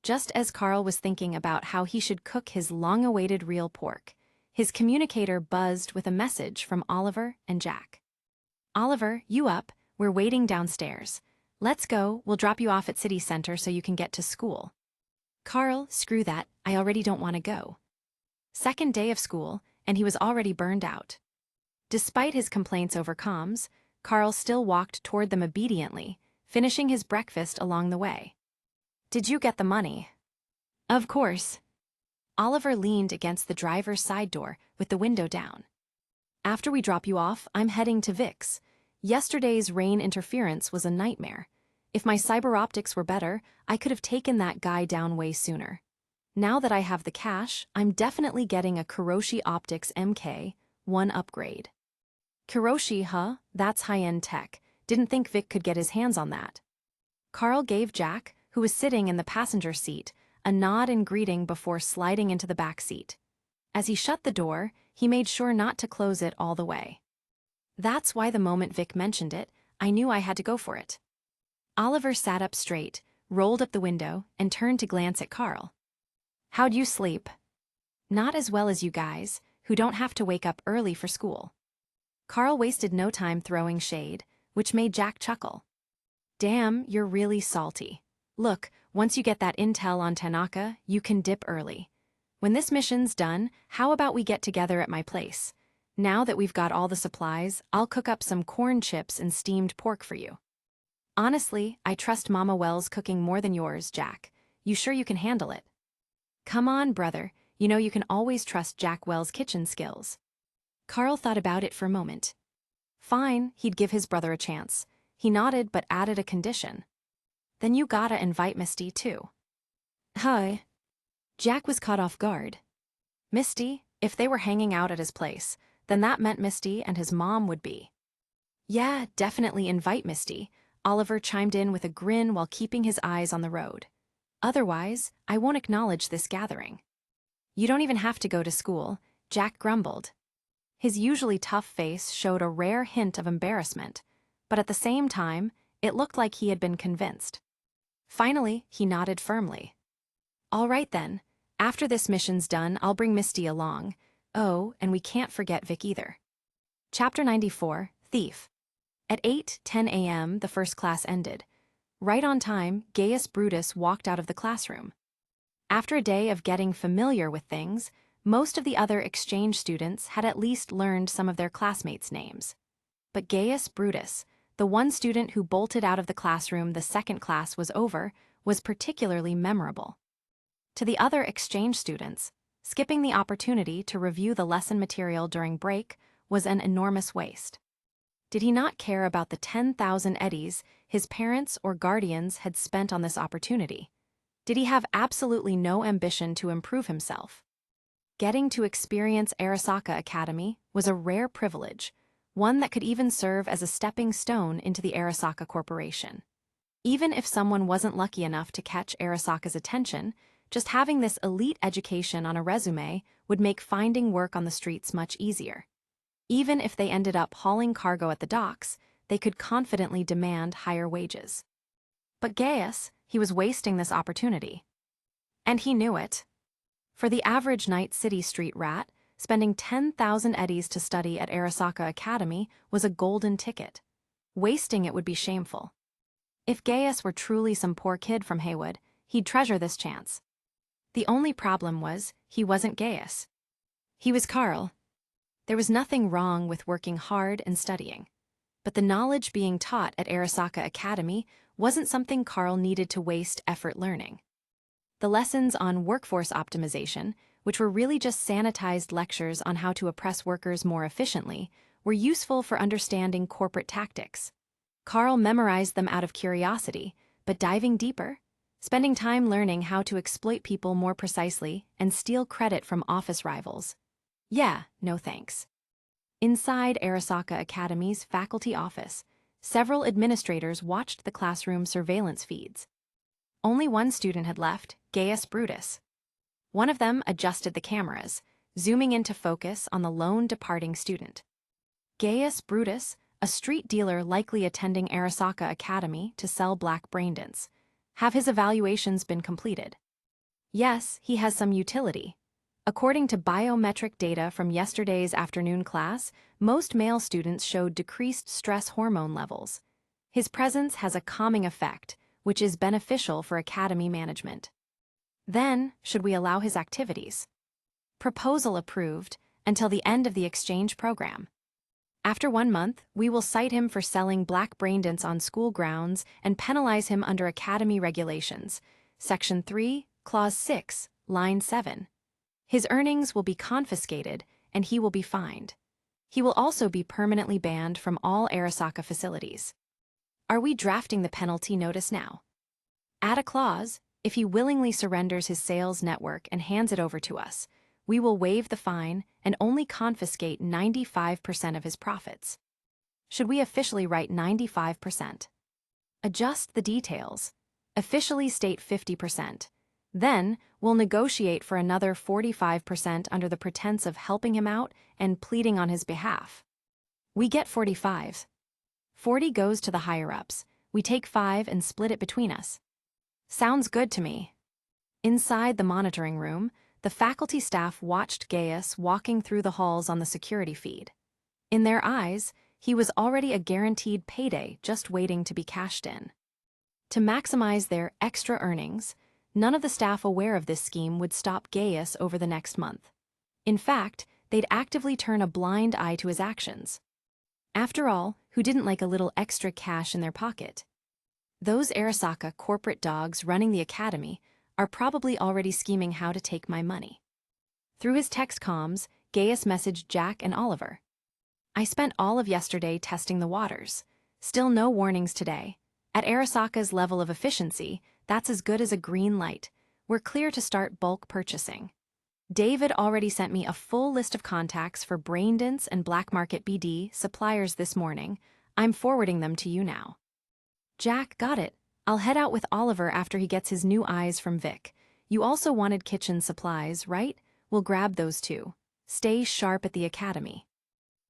Just as Carl was thinking about how he should cook his long-awaited real pork, his communicator buzzed with a message from Oliver and Jack. Oliver, you up? We're waiting downstairs. Let's go, we'll drop you off at City Center so you can get to school. Carl, screw that, I already don't want to go. Second day of school, and he was already burned out. Despite his complaints over comms, Carl still walked toward them obediently, finishing his breakfast along the way. Did you get the money? Of course. Oliver leaned against the driver's side door with the window down. After we drop you off, I'm heading to Vic's. Yesterday's rain interference was a nightmare. If my cyber optics were better, I could have taken that guy down way sooner. Now that I have the cash, I'm definitely getting a Kuroshi Optics MK1 upgrade. Kuroshi, huh? That's high-end tech. Didn't think Vic could get his hands on that. Carl gave Jack, who was sitting in the passenger seat, a nod in greeting before sliding into the back seat. As he shut the door, he made sure not to close it all the way. That's why the moment Vic mentioned it, I knew I had to go for it. Oliver sat up straight, rolled up the window, and turned to glance at Carl. How'd you sleep? Not as well as you guys, who don't have to wake up early for school. Carl wasted no time throwing shade, which made Jack chuckle. Damn, you're really salty. Look, once you get that intel on Tanaka, you can dip early. When this mission's done, how about we get together at my place? Now that we've got all the supplies, I'll cook up some corn chips and steamed pork for you. Honestly, I trust Mama Wells' cooking more than yours, Jack. You sure you can handle it? Come on, brother. You know you can always trust Jack Wells' kitchen skills. Carl thought about it for a moment. Fine, he'd give his brother a chance. He nodded but added a condition. Then you gotta invite Misty, too. Hi. Jack was caught off guard. Misty? If they were hanging out at his place, then that meant Misty and his mom would be. Yeah, definitely invite Misty. Oliver chimed in with a grin while keeping his eyes on the road. Otherwise, I won't acknowledge this gathering. You don't even have to go to school, Jack grumbled. His usually tough face showed a rare hint of embarrassment. but at the same time, it looked like he had been convinced. Finally, he nodded firmly. All right then, after this mission's done, I'll bring Misty along. Oh, and we can't forget Vic either. Chapter 94, Thief. At 8:10 a.m., the first class ended. Right on time, Gaius Brutus walked out of the classroom. After a day of getting familiar with things, most of the other exchange students had at least learned some of their classmates' names. But Gaius Brutus, the one student who bolted out of the classroom the second class was over, was particularly memorable. To the other exchange students, skipping the opportunity to review the lesson material during break was an enormous waste. Did he not care about the 10,000 eddies his parents or guardians had spent on this opportunity? Did he have absolutely no ambition to improve himself? Getting to experience Arasaka Academy was a rare privilege, one that could even serve as a stepping stone into the Arasaka Corporation. Even if someone wasn't lucky enough to catch Arasaka's attention, just having this elite education on a resume would make finding work on the streets much easier. Even if they ended up hauling cargo at the docks, they could confidently demand higher wages. But Gaius, he was wasting this opportunity. And he knew it. For the average night city street rat, spending 10,000 eddies to study at Arasaka Academy was a golden ticket. Wasting it would be shameful. If Gaius were truly some poor kid from Haywood, he'd treasure this chance. The only problem was, he wasn't Gaius. He was Carl. There was nothing wrong with working hard and studying. But the knowledge being taught at Arasaka Academy wasn't something Carl needed to waste effort learning. The lessons on workforce optimization, which were really just sanitized lectures on how to oppress workers more efficiently, were useful for understanding corporate tactics. Carl memorized them out of curiosity, but diving deeper, spending time learning how to exploit people more precisely and steal credit from office rivals. Yeah, no thanks. Inside Arasaka Academy's faculty office, several administrators watched the classroom surveillance feeds. Only one student had left, Gaius Brutus. One of them adjusted the cameras, zooming into focus on the lone departing student. Gaius Brutus, a street dealer likely attending Arasaka Academy to sell black Braindance. Have his evaluations been completed? Yes, he has some utility. According to biometric data from yesterday's afternoon class, most male students showed decreased stress hormone levels. His presence has a calming effect, which is beneficial for academy management. Then, should we allow his activities? Proposal approved until the end of the exchange program. After 1 month, we will cite him for selling black Braindance on school grounds and penalize him under academy regulations. Section 3, Clause 6, Line 7. His earnings will be confiscated and he will be fined. He will also be permanently banned from all Arasaka facilities. Are we drafting the penalty notice now? Add a clause, if he willingly surrenders his sales network and hands it over to us, we will waive the fine and only confiscate 95% of his profits. Should we officially write 95%? Adjust the details. Officially state 50%. Then, we'll negotiate for another 45% under the pretense of helping him out and pleading on his behalf. We get 45. 40 goes to the higher-ups. We take 5 and split it between us. Sounds good to me. Inside the monitoring room, the faculty staff watched Gaius walking through the halls on the security feed. In their eyes, he was already a guaranteed payday just waiting to be cashed in. To maximize their extra earnings, none of the staff aware of this scheme would stop Gaius over the next month. In fact, they'd actively turn a blind eye to his actions. After all, who didn't like a little extra cash in their pocket? Those Arasaka corporate dogs running the academy are probably already scheming how to take my money. Through his text comms, Gaius messaged Jack and Oliver. I spent all of yesterday testing the waters. Still no warnings today. At Arasaka's level of efficiency, that's as good as a green light. We're clear to start bulk purchasing. David already sent me a full list of contacts for Braindance and Black Market BD suppliers this morning. I'm forwarding them to you now. Jack, got it. I'll head out with Oliver after he gets his new eyes from Vic. You also wanted kitchen supplies, right? We'll grab those too. Stay sharp at the academy.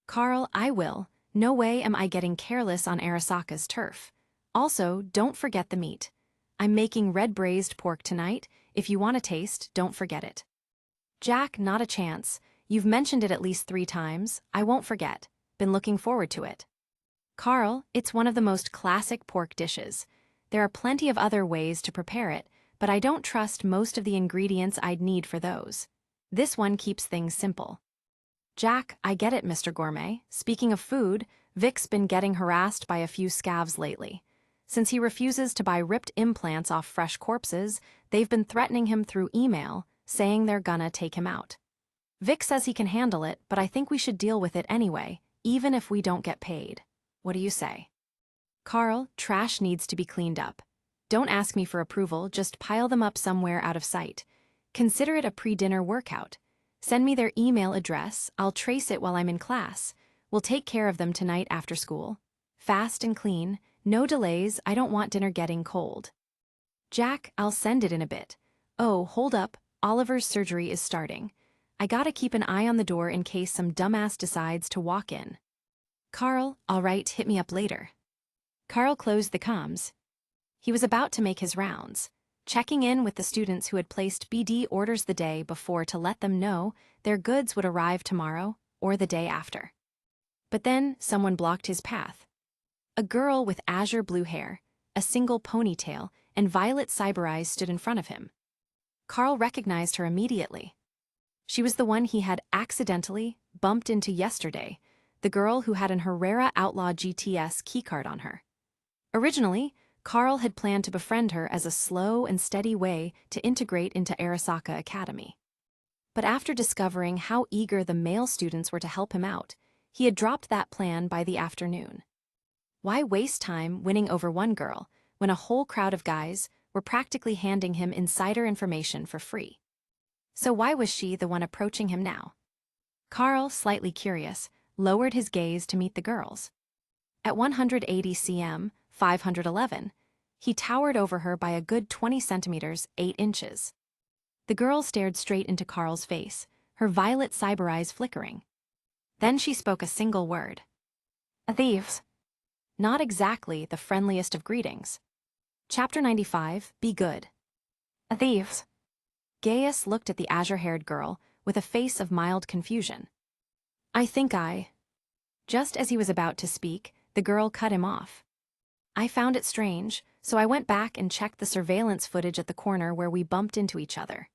Carl, I will. No way am I getting careless on Arasaka's turf. Also, don't forget the meat. I'm making red braised pork tonight. If you want a taste, don't forget it. Jack, not a chance. You've mentioned it at least 3 times. I won't forget. Been looking forward to it. Carl, it's one of the most classic pork dishes. There are plenty of other ways to prepare it, but I don't trust most of the ingredients I'd need for those. This one keeps things simple. Jack, I get it, Mr. Gourmet. Speaking of food, Vic's been getting harassed by a few scavs lately. Since he refuses to buy ripped implants off fresh corpses, they've been threatening him through email, saying they're gonna take him out. Vic says he can handle it, but I think we should deal with it anyway, even if we don't get paid. What do you say? Carl, trash needs to be cleaned up. Don't ask me for approval, just pile them up somewhere out of sight. Consider it a pre-dinner workout. Send me their email address, I'll trace it while I'm in class. We'll take care of them tonight after school. Fast and clean, no delays, I don't want dinner getting cold. Jack, I'll send it in a bit. Oh, hold up, Oliver's surgery is starting. I gotta keep an eye on the door in case some dumbass decides to walk in. Carl, all right, hit me up later. Carl closed the comms. He was about to make his rounds, checking in with the students who had placed BD orders the day before to let them know their goods would arrive tomorrow or the day after. But then someone blocked his path. A girl with azure blue hair, a single ponytail, and violet cyber eyes stood in front of him. Carl recognized her immediately. She was the one he had accidentally bumped into yesterday, the girl who had an Herrera Outlaw GTS keycard on her. Originally, Carl had planned to befriend her as a slow and steady way to integrate into Arasaka Academy. But after discovering how eager the male students were to help him out, he had dropped that plan by the afternoon. Why waste time winning over one girl when a whole crowd of guys were practically handing him insider information for free? So why was she the one approaching him now? Carl, slightly curious, lowered his gaze to meet the girls. At 180 cm, 511, he towered over her by a good 20 centimeters, 8 inches. The girl stared straight into Carl's face, her violet cyber eyes flickering. Then she spoke a single word. Thieves. Not exactly the friendliest of greetings. Chapter 95, Be Good. Thieves. Gaius looked at the azure-haired girl with a face of mild confusion. I think I... Just as he was about to speak, the girl cut him off. I found it strange, so I went back and checked the surveillance footage at the corner where we bumped into each other.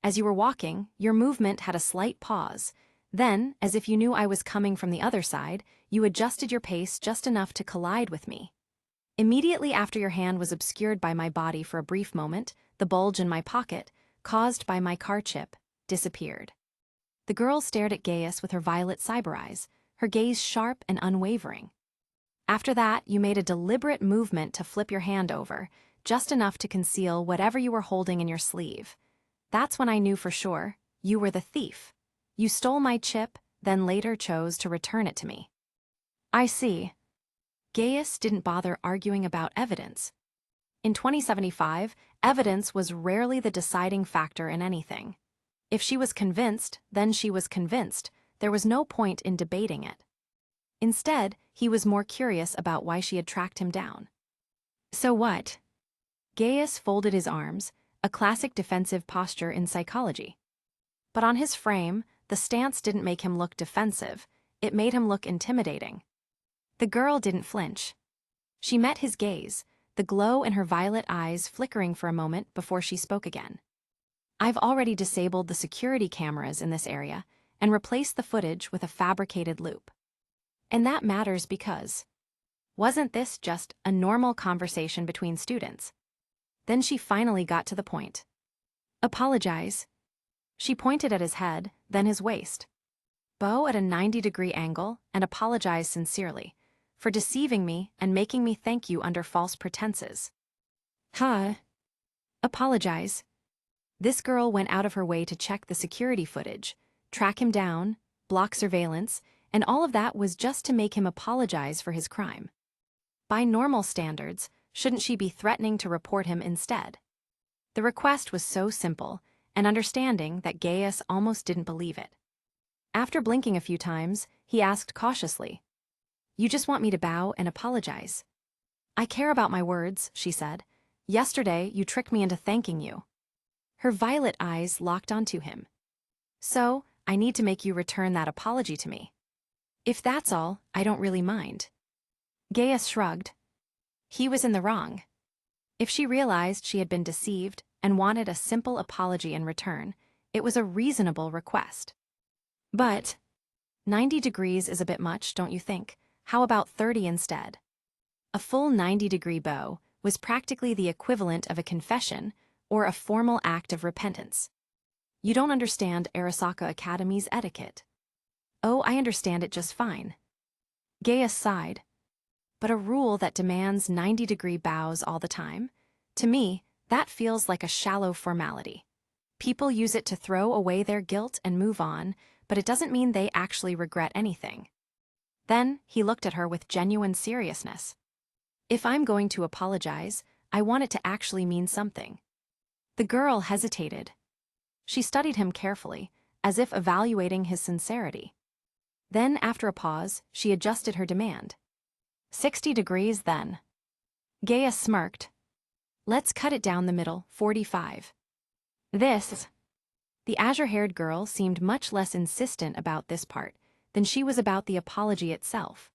As you were walking, your movement had a slight pause. Then, as if you knew I was coming from the other side, you adjusted your pace just enough to collide with me. Immediately after your hand was obscured by my body for a brief moment, the bulge in my pocket, caused by my car chip, disappeared. The girl stared at Gaius with her violet cyber eyes, her gaze sharp and unwavering. After that, you made a deliberate movement to flip your hand over, just enough to conceal whatever you were holding in your sleeve. That's when I knew for sure you were the thief. You stole my chip, then later chose to return it to me. I see. Gaius didn't bother arguing about evidence. In 2075, evidence was rarely the deciding factor in anything. If she was convinced, then she was convinced. There was no point in debating it. Instead, he was more curious about why she had tracked him down. So what? Gaius folded his arms, a classic defensive posture in psychology. But on his frame, the stance didn't make him look defensive, it made him look intimidating. The girl didn't flinch. She met his gaze, the glow in her violet eyes flickering for a moment before she spoke again. I've already disabled the security cameras in this area and replaced the footage with a fabricated loop. And that matters because wasn't this just a normal conversation between students? Then she finally got to the point. Apologize. She pointed at his head, then his waist. Bow at a 90-degree angle and apologize sincerely for deceiving me and making me thank you under false pretenses. Apologize. This girl went out of her way to check the security footage, track him down, block surveillance, and all of that was just to make him apologize for his crime. By normal standards, shouldn't she be threatening to report him instead? The request was so simple and understanding that Gaius almost didn't believe it. After blinking a few times, he asked cautiously, You just want me to bow and apologize. I care about my words, she said. Yesterday, you tricked me into thanking you. Her violet eyes locked onto him. So, I need to make you return that apology to me. If that's all, I don't really mind. Gaius shrugged. He was in the wrong. If she realized she had been deceived and wanted a simple apology in return, it was a reasonable request. But 90 degrees is a bit much, don't you think? How about 30 instead? A full 90-degree bow was practically the equivalent of a confession or a formal act of repentance. You don't understand Arasaka Academy's etiquette. Oh, I understand it just fine. Gaius sighed. But a rule that demands 90-degree bows all the time? To me, that feels like a shallow formality. People use it to throw away their guilt and move on, but it doesn't mean they actually regret anything. Then he looked at her with genuine seriousness. If I'm going to apologize, I want it to actually mean something. The girl hesitated. She studied him carefully, as if evaluating his sincerity. Then, after a pause, she adjusted her demand. 60 degrees, then. Gaius smirked. Let's cut it down the middle, 45. The azure-haired girl seemed much less insistent about this part than she was about the apology itself.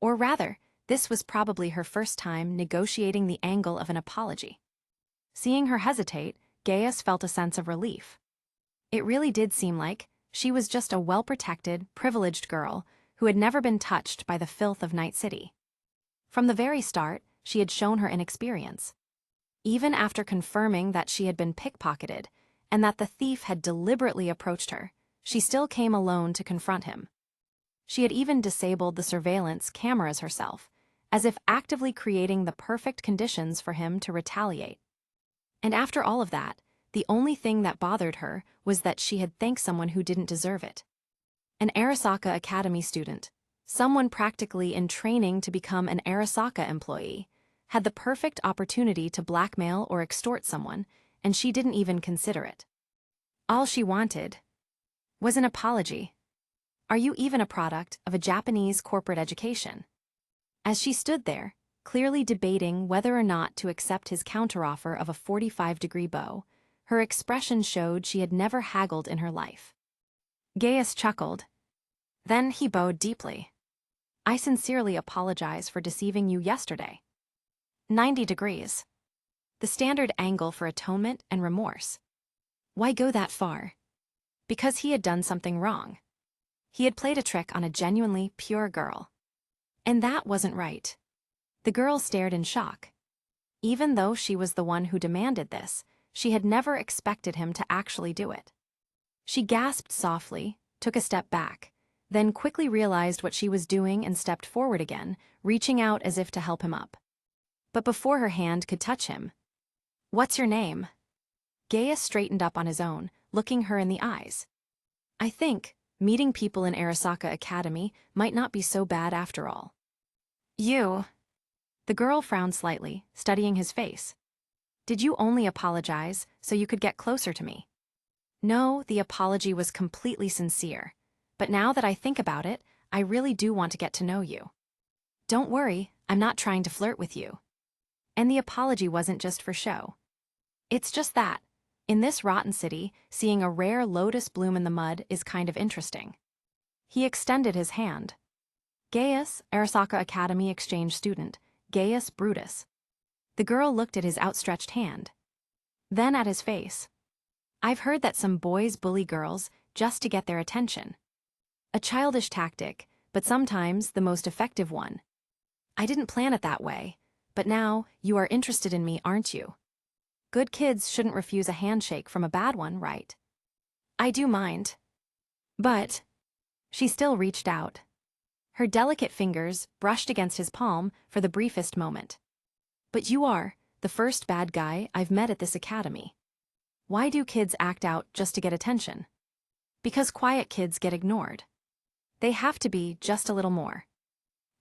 Or rather, this was probably her first time negotiating the angle of an apology. Seeing her hesitate, Gaius felt a sense of relief. It really did seem like she was just a well-protected, privileged girl who had never been touched by the filth of Night City. From the very start, she had shown her inexperience. Even after confirming that she had been pickpocketed and that the thief had deliberately approached her, she still came alone to confront him. She had even disabled the surveillance cameras herself, as if actively creating the perfect conditions for him to retaliate. And after all of that, the only thing that bothered her was that she had thanked someone who didn't deserve it. An Arasaka Academy student, someone practically in training to become an Arasaka employee, had the perfect opportunity to blackmail or extort someone, and she didn't even consider it. All she wanted was an apology. Are you even a product of a Japanese corporate education? As she stood there, clearly debating whether or not to accept his counteroffer of a 45-degree bow, her expression showed she had never haggled in her life. Gaius chuckled. Then he bowed deeply. I sincerely apologize for deceiving you yesterday. 90 degrees. The standard angle for atonement and remorse. Why go that far? Because he had done something wrong. He had played a trick on a genuinely pure girl. And that wasn't right. The girl stared in shock. Even though she was the one who demanded this, she had never expected him to actually do it. She gasped softly, took a step back, then quickly realized what she was doing and stepped forward again, reaching out as if to help him up. But before her hand could touch him, "What's your name?" Gaius straightened up on his own, looking her in the eyes. I think meeting people in Arasaka Academy might not be so bad after all. You. The girl frowned slightly, studying his face. Did you only apologize so you could get closer to me? No, the apology was completely sincere. But now that I think about it, I really do want to get to know you. Don't worry, I'm not trying to flirt with you. And the apology wasn't just for show. It's just that, in this rotten city, seeing a rare lotus bloom in the mud is kind of interesting. He extended his hand. Gaius, Arasaka Academy exchange student, Gaius Brutus. The girl looked at his outstretched hand. Then at his face. I've heard that some boys bully girls just to get their attention. A childish tactic, but sometimes the most effective one. I didn't plan it that way, but now you are interested in me, aren't you? Good kids shouldn't refuse a handshake from a bad one, right? I do mind. But she still reached out. Her delicate fingers brushed against his palm for the briefest moment. But you are the first bad guy I've met at this academy. Why do kids act out just to get attention? Because quiet kids get ignored. They have to be just a little more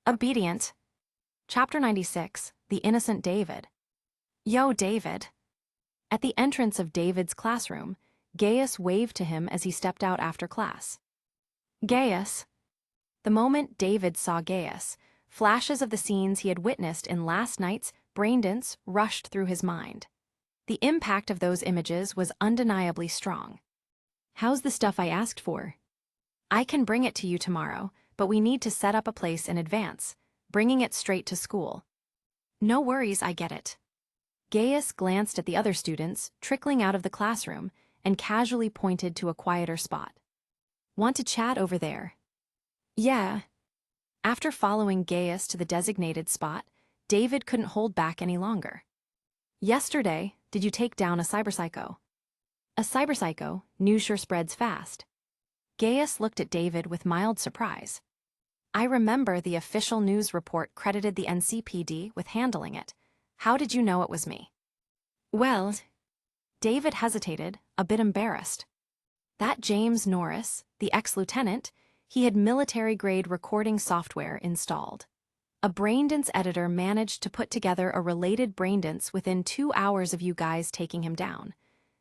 obedient. Chapter 96, The Innocent David. Yo, David. At the entrance of David's classroom, Gaius waved to him as he stepped out after class. Gaius. The moment David saw Gaius, flashes of the scenes he had witnessed in last night's Braindance rushed through his mind. The impact of those images was undeniably strong. "How's the stuff I asked for?" "I can bring it to you tomorrow, but we need to set up a place in advance, bringing it straight to school." "No worries, I get it." Gaius glanced at the other students trickling out of the classroom and casually pointed to a quieter spot. "Want to chat over there?" "Yeah." After following Gaius to the designated spot, David couldn't hold back any longer. "Yesterday, did you take down a cyberpsycho?" "A cyberpsycho? News sure spreads fast." Gaius looked at David with mild surprise. "I remember the official news report credited the NCPD with handling it. How did you know it was me?" "Well..." David hesitated, a bit embarrassed. That James Norris, the ex-lieutenant, he had military-grade recording software installed. A Braindance editor managed to put together a related Braindance within 2 hours of you guys taking him down.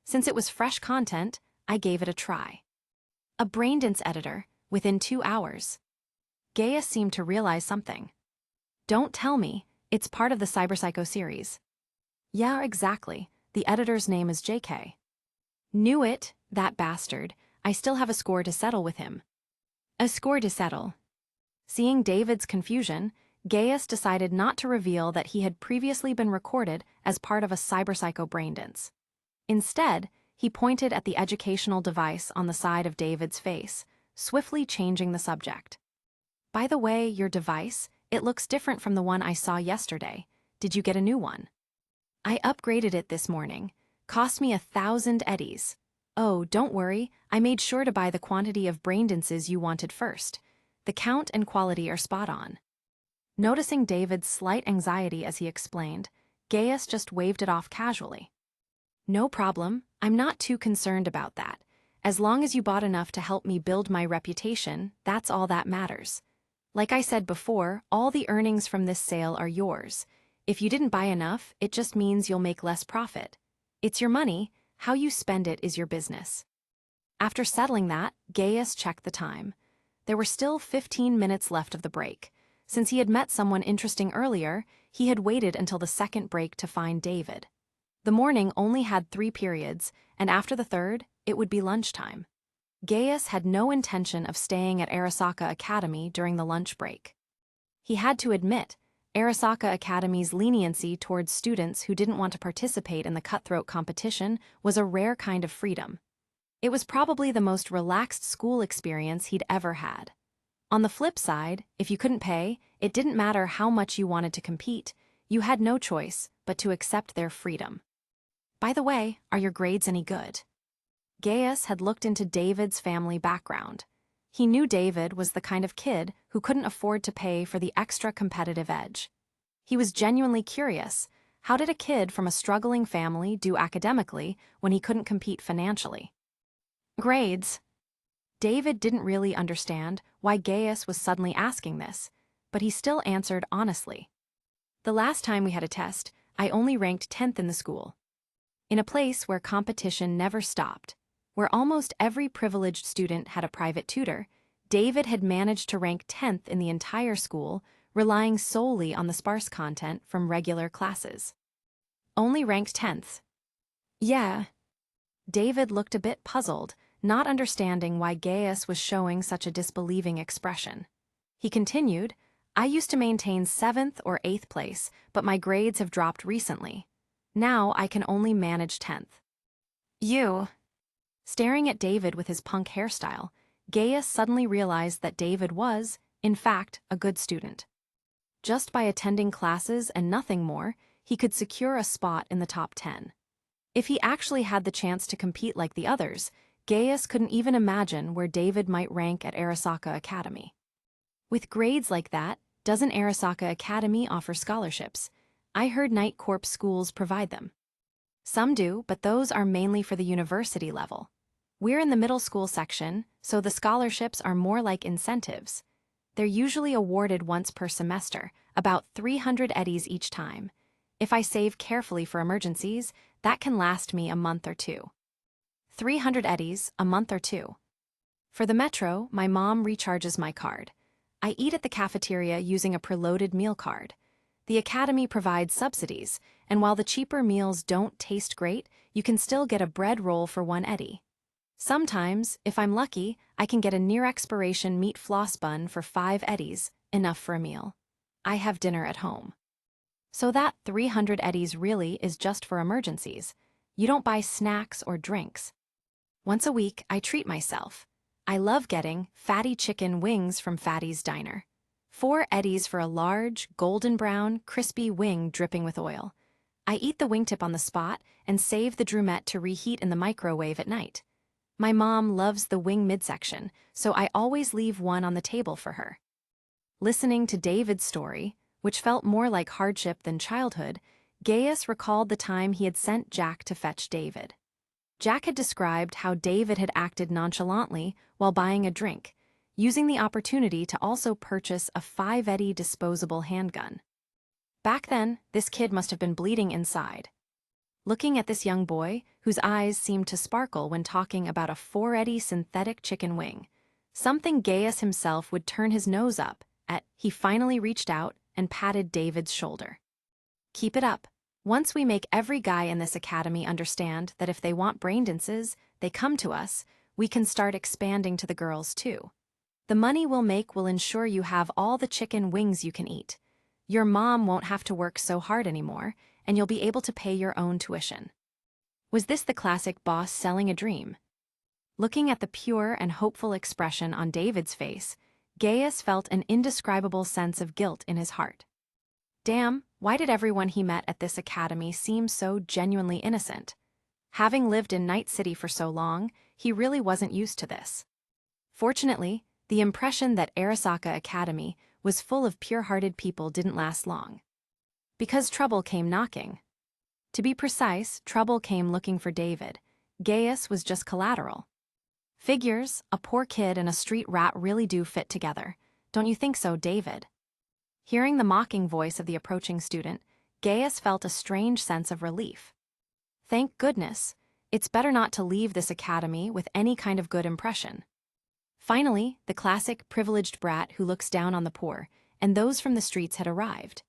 Since it was fresh content, I gave it a try. A Braindance editor, within 2 hours. Gaius seemed to realize something. "Don't tell me, it's part of the Cyberpsycho series." "Yeah, exactly. The editor's name is JK. "Knew it, that bastard. I still have a score to settle with him." "A score to settle?" Seeing David's confusion, Gaius decided not to reveal that he had previously been recorded as part of a cyberpsycho Braindance. Instead, he pointed at the educational device on the side of David's face, swiftly changing the subject. "By the way, your device, it looks different from the one I saw yesterday. Did you get a new one?" "I upgraded it this morning. Cost me 1,000 eddies. Oh, don't worry, I made sure to buy the quantity of Braindances you wanted first. The count and quality are spot on." Noticing David's slight anxiety as he explained, Gaius just waved it off casually. "No problem, I'm not too concerned about that. As long as you bought enough to help me build my reputation, that's all that matters. Like I said before, all the earnings from this sale are yours. If you didn't buy enough, it just means you'll make less profit. It's your money, how you spend it is your business." After settling that, Gaius checked the time. There were still 15 minutes left of the break. Since he had met someone interesting earlier, he had waited until the second break to find David. The morning only had 3 periods, and after the third, it would be lunchtime. Gaius had no intention of staying at Arasaka Academy during the lunch break. He had to admit, Arasaka Academy's leniency towards students who didn't want to participate in the cutthroat competition was a rare kind of freedom. It was probably the most relaxed school experience he'd ever had. On the flip side, if you couldn't pay, it didn't matter how much you wanted to compete, you had no choice but to accept their freedom. "By the way, are your grades any good?" Gaius had looked into David's family background. He knew David was the kind of kid who couldn't afford to pay for the extra competitive edge. He was genuinely curious. How did a kid from a struggling family do academically when he couldn't compete financially? "Grades." David didn't really understand why Gaius was suddenly asking this, but he still answered honestly. "The last time we had a test, I only ranked 10th in the school." In a place where competition never stopped, where almost every privileged student had a private tutor, David had managed to rank 10th in the entire school, relying solely on the sparse content from regular classes. "Only ranked 10th?" "Yeah." David looked a bit puzzled, not understanding why Gaius was showing such a disbelieving expression. He continued, "I used to maintain 7th or 8th place, but my grades have dropped recently. Now I can only manage 10th. "You..." Staring at David with his punk hairstyle, Gaius suddenly realized that David was, in fact, a good student. Just by attending classes and nothing more, he could secure a spot in the top 10. If he actually had the chance to compete like the others, Gaius couldn't even imagine where David might rank at Arasaka Academy. With grades like that, doesn't Arasaka Academy offer scholarships? I heard Night Corps schools provide them. Some do, but those are mainly for the university level. We're in the middle school section, so the scholarships are more like incentives. They're usually awarded once per semester, about 300 eddies each time. If I save carefully for emergencies, that can last me a month or 2. 300 eddies, a month or 2. For the metro, my mom recharges my card. I eat at the cafeteria using a preloaded meal card. The academy provides subsidies, and while the cheaper meals don't taste great, you can still get a bread roll for 1 eddy. Sometimes, if I'm lucky, I can get a near-expiration meat floss bun for 5 eddies, enough for a meal. I have dinner at home. So that 300 eddies really is just for emergencies. You don't buy snacks or drinks. Once a week, I treat myself. I love getting fatty chicken wings from Fatty's Diner. 4 eddies for a large, golden brown, crispy wing dripping with oil. I eat the wingtip on the spot and save the drumette to reheat in the microwave at night. My mom loves the wing midsection, so I always leave one on the table for her. Listening to David's story, which felt more like hardship than childhood, Gaius recalled the time he had sent Jack to fetch David. Jack had described how David had acted nonchalantly while buying a drink, using the opportunity to also purchase a 5-eddy disposable handgun. Back then, this kid must have been bleeding inside. Looking at this young boy, whose eyes seemed to sparkle when talking about a 4-eddy synthetic chicken wing, something Gaius himself would turn his nose up at, he finally reached out and patted David's shoulder. Keep it up. Once we make every guy in this academy understand that if they want braindances, they come to us, we can start expanding to the girls too. The money we'll make will ensure you have all the chicken wings you can eat. Your mom won't have to work so hard anymore, and you'll be able to pay your own tuition. Was this the classic boss selling a dream? Looking at the pure and hopeful expression on David's face, Gaius felt an indescribable sense of guilt in his heart. Damn, why did everyone he met at this academy seem so genuinely innocent? Having lived in Night City for so long, he really wasn't used to this. Fortunately, the impression that Arasaka Academy was full of pure-hearted people didn't last long. Because trouble came knocking. To be precise, trouble came looking for David. Gaius was just collateral. Figures, a poor kid and a street rat really do fit together. Don't you think so, David? Hearing the mocking voice of the approaching student, Gaius felt a strange sense of relief. Thank goodness, it's better not to leave this academy with any kind of good impression. Finally, the classic privileged brat who looks down on the poor, and those from the streets had arrived.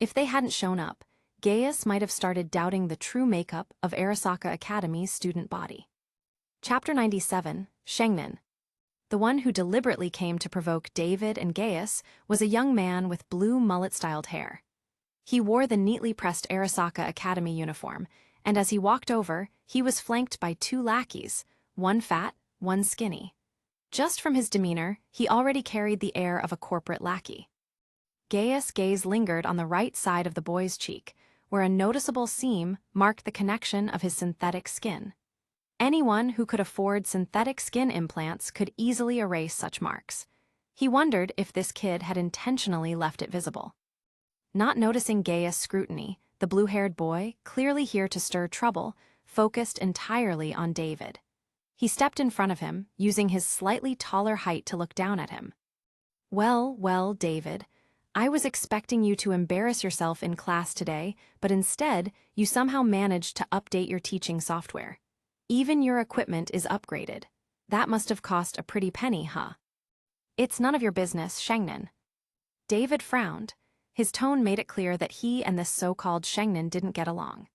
If they hadn't shown up, Gaius might have started doubting the true makeup of Arasaka Academy's student body. Chapter 97, Shengnan. The one who deliberately came to provoke David and Gaius was a young man with blue mullet-styled hair. He wore the neatly pressed Arasaka Academy uniform, and as he walked over, he was flanked by 2 lackeys, one fat, one skinny. Just from his demeanor, he already carried the air of a corporate lackey. Gaius' gaze lingered on the right side of the boy's cheek, where a noticeable seam marked the connection of his synthetic skin. Anyone who could afford synthetic skin implants could easily erase such marks. He wondered if this kid had intentionally left it visible. Not noticing Gaius' scrutiny, the blue-haired boy, clearly here to stir trouble, focused entirely on David. He stepped in front of him, using his slightly taller height to look down at him. Well, David, I was expecting you to embarrass yourself in class today, but instead, you somehow managed to update your teaching software. Even your equipment is upgraded. That must have cost a pretty penny, huh? It's none of your business, Shengnan. David frowned. His tone made it clear that he and this so-called Shengnan didn't get along.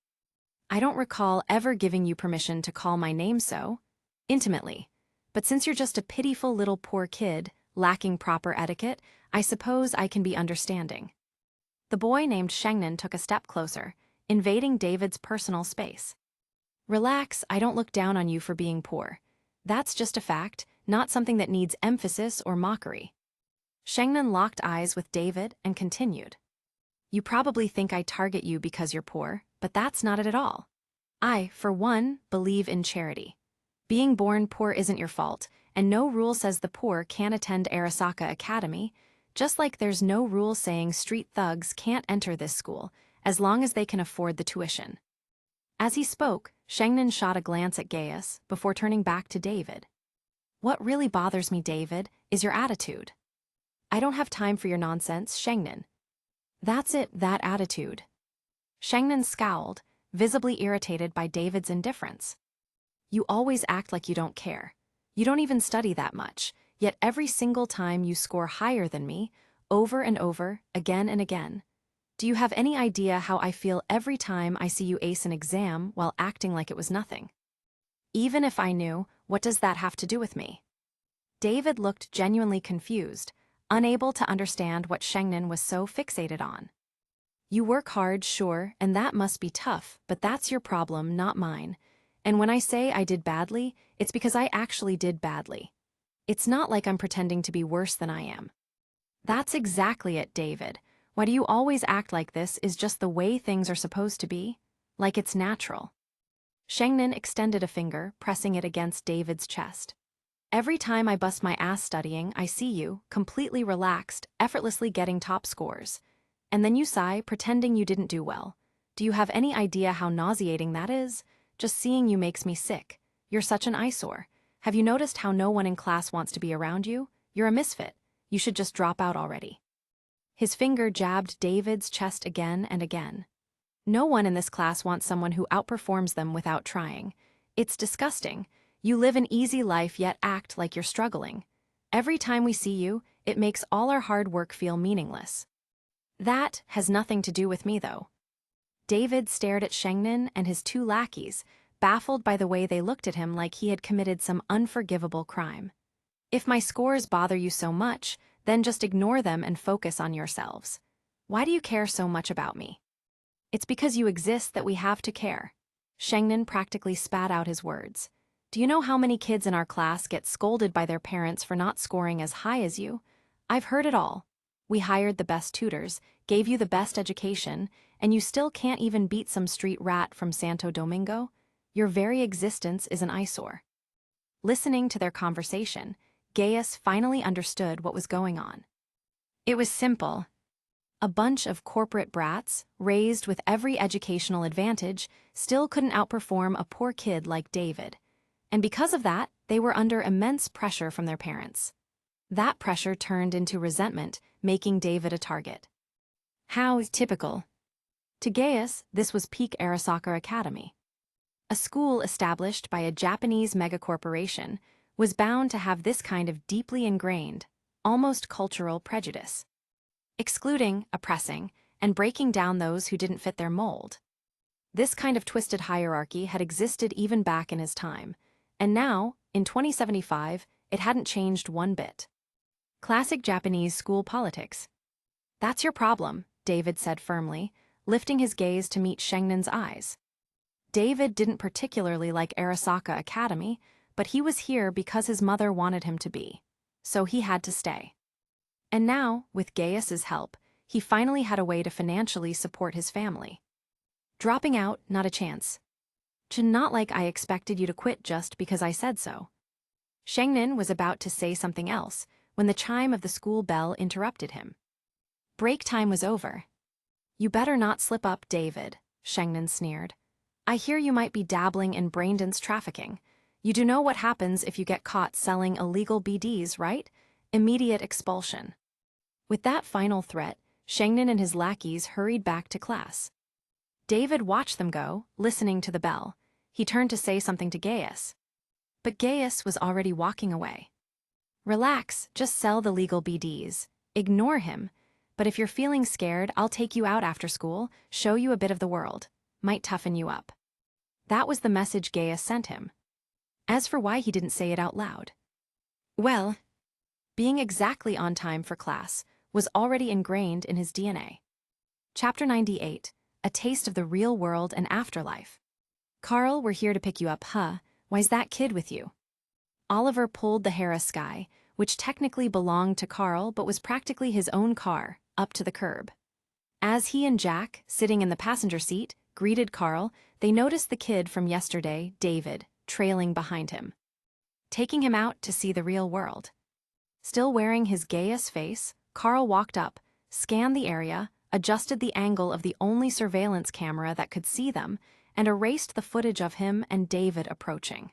I don't recall ever giving you permission to call my name so intimately, but since you're just a pitiful little poor kid, lacking proper etiquette, I suppose I can be understanding. The boy named Shengnan took a step closer, invading David's personal space. Relax, I don't look down on you for being poor. That's just a fact, not something that needs emphasis or mockery. Shengnan locked eyes with David and continued. You probably think I target you because you're poor, but that's not it at all. I, for one, believe in charity. Being born poor isn't your fault, and no rule says the poor can't attend Arasaka Academy, just like there's no rule saying street thugs can't enter this school, as long as they can afford the tuition. As he spoke, Shengnan shot a glance at Gaius before turning back to David. What really bothers me, David, is your attitude. I don't have time for your nonsense, Shengnan. That's it, that attitude. Shengnan scowled, visibly irritated by David's indifference. You always act like you don't care. You don't even study that much. yet every single time you score higher than me, over and over, again and again. Do you have any idea how I feel every time I see you ace an exam while acting like it was nothing? Even if I knew, what does that have to do with me? David looked genuinely confused, unable to understand what Shengnan was so fixated on. You work hard, sure, and that must be tough, but that's your problem, not mine. And when I say I did badly, it's because I actually did badly. It's not like I'm pretending to be worse than I am. That's exactly it, David. Why do you always act like this is just the way things are supposed to be? Like it's natural. Shengnan extended a finger, pressing it against David's chest. Every time I bust my ass studying, I see you, completely relaxed, effortlessly getting top scores. And then you sigh, pretending you didn't do well. Do you have any idea how nauseating that is? Just seeing you makes me sick. You're such an eyesore. Have you noticed how no one in class wants to be around you? You're a misfit. You should just drop out already. His finger jabbed David's chest again and again. No one in this class wants someone who outperforms them without trying. It's disgusting. You live an easy life yet act like you're struggling. Every time we see you, it makes all our hard work feel meaningless. That has nothing to do with me, though. David stared at Shengnan and his two lackeys, baffled by the way they looked at him like he had committed some unforgivable crime. If my scores bother you so much, then just ignore them and focus on yourselves. Why do you care so much about me? It's because you exist that we have to care. Shengnan practically spat out his words. Do you know how many kids in our class get scolded by their parents for not scoring as high as you? I've heard it all. We hired the best tutors, gave you the best education, and you still can't even beat some street rat from Santo Domingo? Your very existence is an eyesore. Listening to their conversation, Gaius finally understood what was going on. It was simple. A bunch of corporate brats, raised with every educational advantage, still couldn't outperform a poor kid like David. And because of that, they were under immense pressure from their parents. That pressure turned into resentment, making David a target. How typical. To Gaius, this was peak Arasaka Academy. A school established by a Japanese megacorporation was bound to have this kind of deeply ingrained, almost cultural prejudice. Excluding, oppressing, and breaking down those who didn't fit their mold. This kind of twisted hierarchy had existed even back in his time, and now, in 2075, it hadn't changed one bit. Classic Japanese school politics. That's your problem, David said firmly, lifting his gaze to meet Shengnan's eyes. David didn't particularly like Arasaka Academy, but he was here because his mother wanted him to be, so he had to stay. And now, with Gaius's help, he finally had a way to financially support his family. Dropping out, not a chance. Not like I expected you to quit just because I said so. Shengnan was about to say something else when the chime of the school bell interrupted him. Break time was over. You better not slip up, David, Shengnan sneered. I hear you might be dabbling in Braindance trafficking. You do know what happens if you get caught selling illegal BDs, right? Immediate expulsion. With that final threat, Shengnan and his lackeys hurried back to class. David watched them go, listening to the bell. He turned to say something to Gaius. But Gaius was already walking away. Relax, just sell the legal BDs. Ignore him. But if you're feeling scared, I'll take you out after school, show you a bit of the world. Might toughen you up. That was the message Gaius sent him. As for why he didn't say it out loud. Well, being exactly on time for class was already ingrained in his DNA. Chapter 98, A Taste of the Real World and Afterlife. Carl, we're here to pick you up, huh? Why's that kid with you? Oliver pulled the Hera Sky, which technically belonged to Carl but was practically his own car, up to the curb. As he and Jack, sitting in the passenger seat, greeted Carl, they noticed the kid from yesterday, David, trailing behind him. Taking him out to see the real world. Still wearing his Gaius face, Carl walked up, scanned the area, adjusted the angle of the only surveillance camera that could see them, and erased the footage of him and David approaching.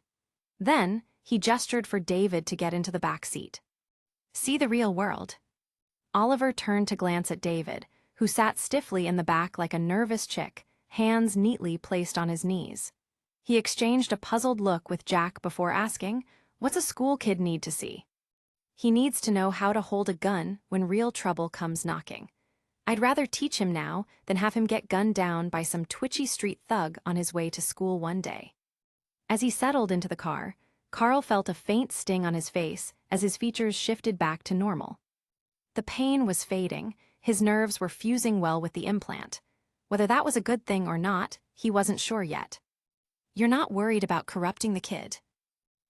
Then, he gestured for David to get into the back seat. See the real world. Oliver turned to glance at David, who sat stiffly in the back like a nervous chick, hands neatly placed on his knees. He exchanged a puzzled look with Jack before asking, "What's a school kid need to see?" He needs to know how to hold a gun when real trouble comes knocking. I'd rather teach him now than have him get gunned down by some twitchy street thug on his way to school one day. As he settled into the car, Carl felt a faint sting on his face as his features shifted back to normal. The pain was fading, his nerves were fusing well with the implant. Whether that was a good thing or not, he wasn't sure yet. "You're not worried about corrupting the kid?"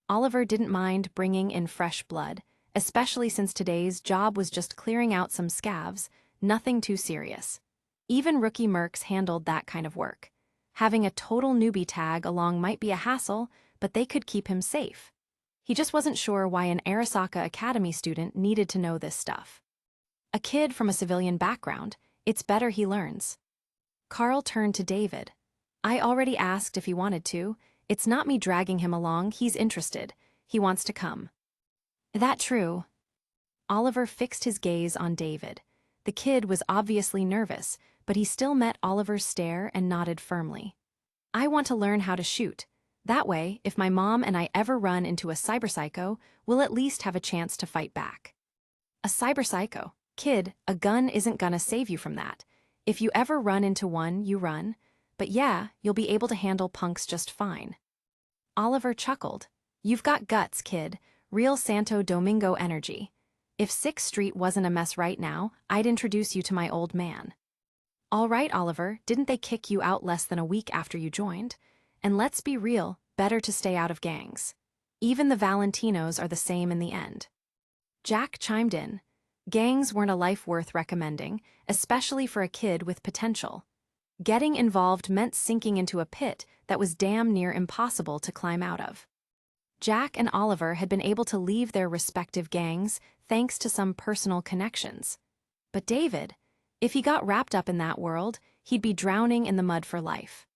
Oliver didn't mind bringing in fresh blood, especially since today's job was just clearing out some scavs, nothing too serious. Even rookie mercs handled that kind of work. Having a total newbie tag along might be a hassle, but they could keep him safe. He just wasn't sure why an Arasaka Academy student needed to know this stuff. A kid from a civilian background, it's better he learns. Carl turned to David. "I already asked if he wanted to. It's not me dragging him along, he's interested. He wants to come." "That true?" Oliver fixed his gaze on David. The kid was obviously nervous, but he still met Oliver's stare and nodded firmly. "I want to learn how to shoot. That way, if my mom and I ever run into a cyberpsycho, we'll at least have a chance to fight back." "A cyberpsycho? Kid, a gun isn't gonna save you from that. If you ever run into one, you run. But yeah, you'll be able to handle punks just fine." Oliver chuckled. "You've got guts, kid. Real Santo Domingo energy. If 6th Street wasn't a mess right now, I'd introduce you to my old man." "All right, Oliver, didn't they kick you out less than a week after you joined? And let's be real, better to stay out of gangs. Even the Valentinos are the same in the end." Jack chimed in. Gangs weren't a life worth recommending, especially for a kid with potential. Getting involved meant sinking into a pit that was damn near impossible to climb out of. Jack and Oliver had been able to leave their respective gangs thanks to some personal connections. But David, if he got wrapped up in that world, he'd be drowning in the mud for life.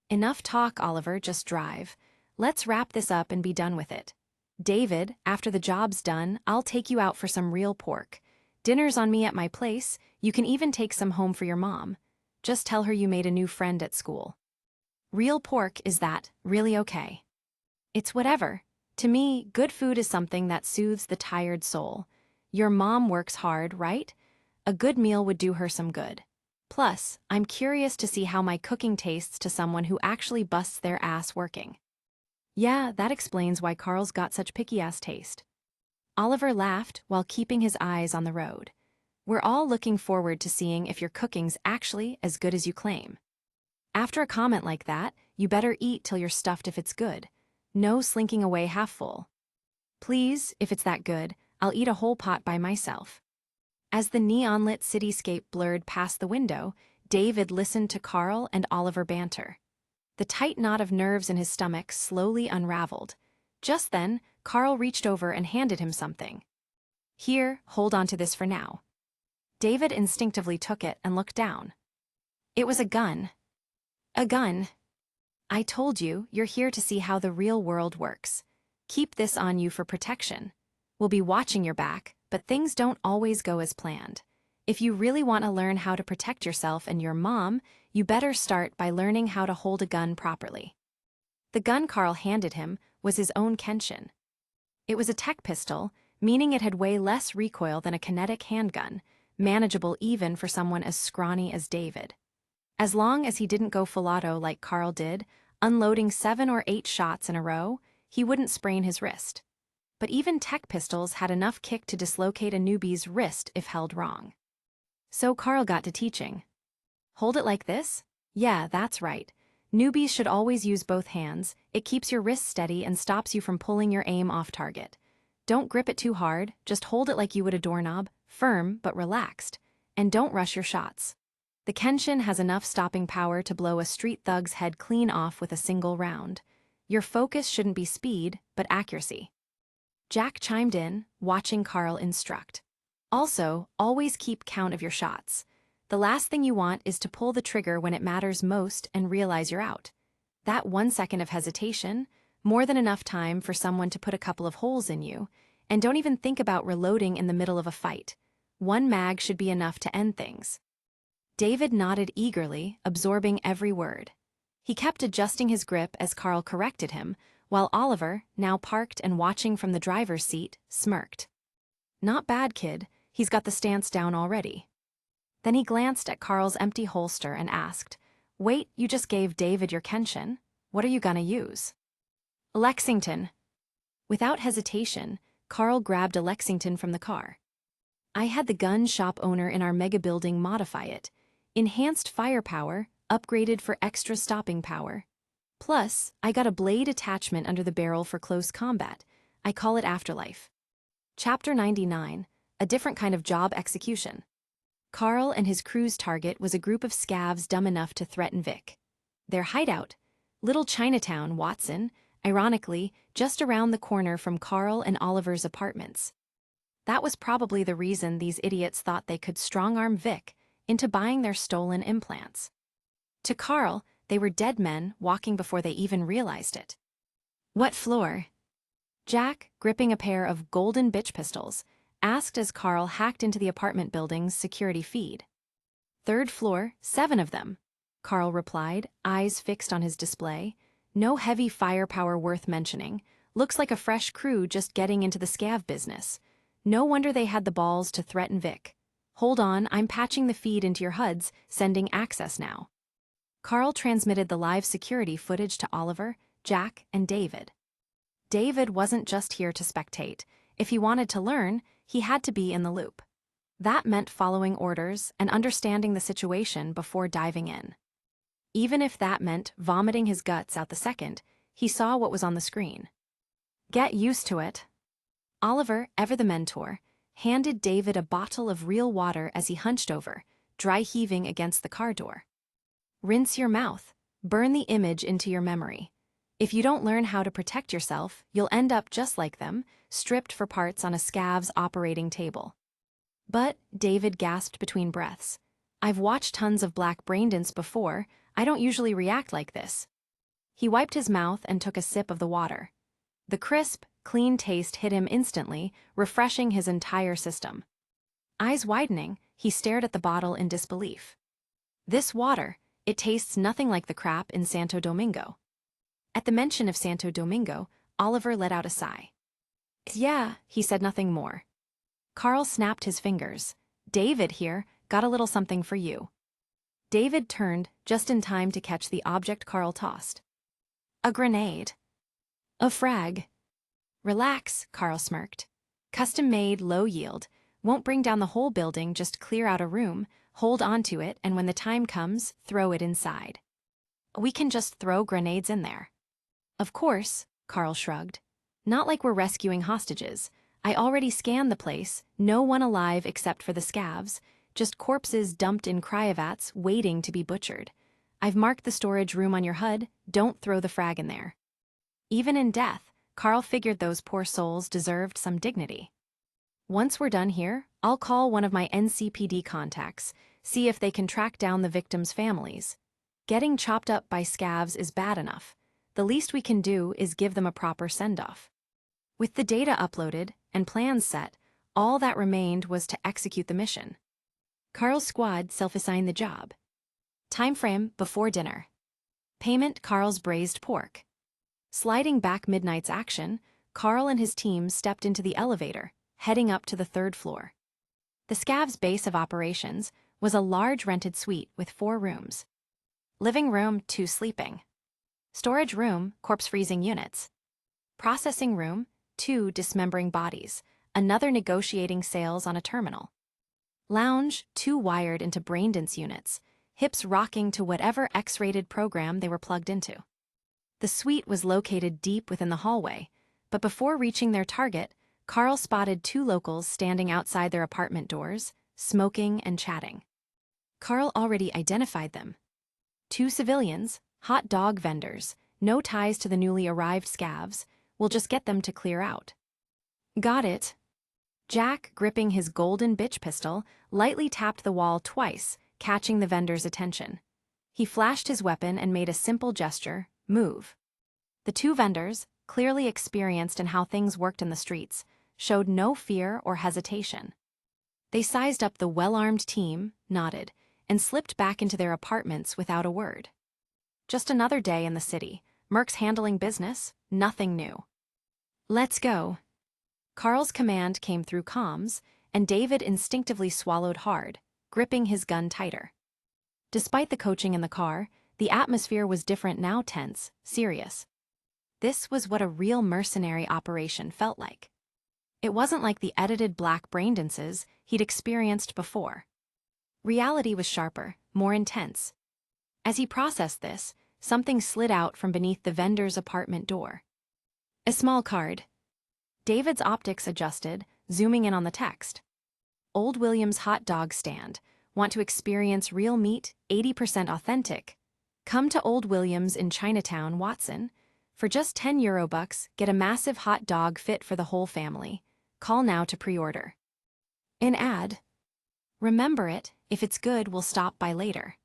"Enough talk, Oliver, just drive. Let's wrap this up and be done with it. David, after the job's done, I'll take you out for some real pork. Dinner's on me at my place, you can even take some home for your mom. Just tell her you made a new friend at school." "Real pork, is that really okay?" "It's whatever. To me, good food is something that soothes the tired soul. Your mom works hard, right? A good meal would do her some good. Plus, I'm curious to see how my cooking tastes to someone who actually busts their ass working." Yeah, that explains why Carl's got such picky-ass taste. Oliver laughed while keeping his eyes on the road. "We're all looking forward to seeing if your cooking's actually as good as you claim. After a comment like that, you better eat till you're stuffed if it's good. No slinking away half full. Please, if it's that good, I'll eat a whole pot by myself." As the neon-lit cityscape blurred past the window, David listened to Carl and Oliver banter. The tight knot of nerves in his stomach slowly unraveled. Just then, Carl reached over and handed him something. "Here, hold on to this for now." David instinctively took it and looked down. It was a gun. "A gun. I told you, you're here to see how the real world works. Keep this on you for protection. We'll be watching your back, but things don't always go as planned. If you really want to learn how to protect yourself and your mom, you better start by learning how to hold a gun properly." The gun Carl handed him was his own Kenshin. It was a tech pistol, meaning it had way less recoil than a kinetic handgun, manageable even for someone as scrawny as David. As long as he didn't go full auto like Carl did, unloading 7 or 8 shots in a row, he wouldn't sprain his wrist. But even tech pistols had enough kick to dislocate a newbie's wrist if held wrong. So Carl got to teaching. "Hold it like this? Yeah, that's right. Newbies should always use both hands. It keeps your wrist steady and stops you from pulling your aim off target. Don't grip it too hard, just hold it like you would a doorknob, firm but relaxed. And don't rush your shots. The Kenshin has enough stopping power to blow a street thug's head clean off with a single round. Your focus shouldn't be speed, but accuracy." Jack chimed in, watching Carl instruct. "Also, always keep count of your shots. The last thing you want is to pull the trigger when it matters most and realize you're out. That 1 second of hesitation, more than enough time for someone to put a couple of holes in you, and don't even think about reloading in the middle of a fight. 1 mag should be enough to end things." David nodded eagerly, absorbing every word. He kept adjusting his grip as Carl corrected him, while Oliver, now parked and watching from the driver's seat, smirked. Not bad, kid. He's got the stance down already. Then he glanced at Carl's empty holster and asked, "Wait, you just gave David your Kenshin? What are you gonna use?" "Lexington." Without hesitation, Carl grabbed a Lexington from the car. I had the gun shop owner in our mega building modify it. Enhanced firepower, upgraded for extra stopping power. Plus, I got a blade attachment under the barrel for close combat. I call it Afterlife. Chapter 99, a different kind of job execution. Carl and his crew's target was a group of scavs dumb enough to threaten Vic. Their hideout, Little Chinatown, Watson, ironically, just around the corner from Carl and Oliver's apartments. That was probably the reason these idiots thought they could strong-arm Vic into buying their stolen implants. To Carl, they were dead men walking before they even realized it. "What floor?" Jack, gripping a pair of golden bitch pistols, asked as Carl hacked into the apartment building's security feed. "Third floor, 7 of them," Carl replied, eyes fixed on his display. "No heavy firepower worth mentioning. Looks like a fresh crew just getting into the scav business. No wonder they had the balls to threaten Vic. Hold on, I'm patching the feed into your HUDs, sending access now." Carl transmitted the live security footage to Oliver, Jack, and David. David wasn't just here to spectate. If he wanted to learn, he had to be in the loop. That meant following orders and understanding the situation before diving in. Even if that meant vomiting his guts out the second he saw what was on the screen. "Get used to it." Oliver, ever the mentor, handed David a bottle of real water as he hunched over, dry heaving against the car door. "Rinse your mouth. Burn the image into your memory. If you don't learn how to protect yourself, you'll end up just like them, stripped for parts on a scav's operating table." "But," David gasped between breaths, "I've watched tons of Black Braindance before. I don't usually react like this." He wiped his mouth and took a sip of the water. The crisp, clean taste hit him instantly, refreshing his entire system. Eyes widening, he stared at the bottle in disbelief. "This water, it tastes nothing like the crap in Santo Domingo." At the mention of Santo Domingo, Oliver let out a sigh. "Yeah," he said nothing more. Carl snapped his fingers. "David here, got a little something for you." David turned just in time to catch the object Carl tossed. A grenade. "A frag." "Relax," Carl smirked. "Custom-made, low-yield. Won't bring down the whole building, just clear out a room, hold onto it, and when the time comes, throw it inside." "We can just throw grenades in there." "Of course," Carl shrugged. "Not like we're rescuing hostages. I already scanned the place, no one alive except for the scavs, just corpses dumped in cryovats waiting to be butchered. I've marked the storage room on your HUD, don't throw the frag in there." Even in death, Carl figured those poor souls deserved some dignity. "Once we're done here, I'll call one of my NCPD contacts, see if they can track down the victims' families. Getting chopped up by scavs is bad enough. The least we can do is give them a proper send-off." With the data uploaded and plans set, all that remained was to execute the mission. Carl's squad self-assigned the job. Timeframe before dinner. Payment Carl's braised pork. Sliding back midnight's action, Carl and his team stepped into the elevator, heading up to the 3rd floor. The scav's base of operations was a large rented suite with 4 rooms. Living room, 2 sleeping. Storage room, corpse-freezing units. Processing room, 2 dismembering bodies, another negotiating sales on a terminal. Lounge, 2 wired into Braindance units, hips rocking to whatever X-rated program they were plugged into. The suite was located deep within the hallway, but before reaching their target, Carl spotted 2 locals standing outside their apartment doors, smoking and chatting. Carl already identified them. 2 civilians, hot dog vendors, no ties to the newly arrived scavs, we'll just get them to clear out. "Got it." Jack, gripping his golden bitch pistol, lightly tapped the wall twice, catching the vendor's attention. He flashed his weapon and made a simple gesture, "Move." The 2 vendors, clearly experienced in how things worked in the streets, showed no fear or hesitation. They sized up the well-armed team, nodded, and slipped back into their apartments without a word. Just another day in the city, mercs handling business, nothing new. "Let's go." Carl's command came through comms, and David instinctively swallowed hard, gripping his gun tighter. Despite the coaching in the car, the atmosphere was different now, tense, serious. This was what a real mercenary operation felt like. It wasn't like the edited black braindances he'd experienced before. Reality was sharper, more intense. As he processed this, something slid out from beneath the vendor's apartment door. A small card. David's optics adjusted, zooming in on the text. Old William's hot dog stand. Want to experience real meat, 80% authentic? Come to Old William's in Chinatown, Watson. For just €10, get a massive hot dog fit for the whole family. Call now to pre-order. In ad. Remember it, if it's good, we'll stop by later.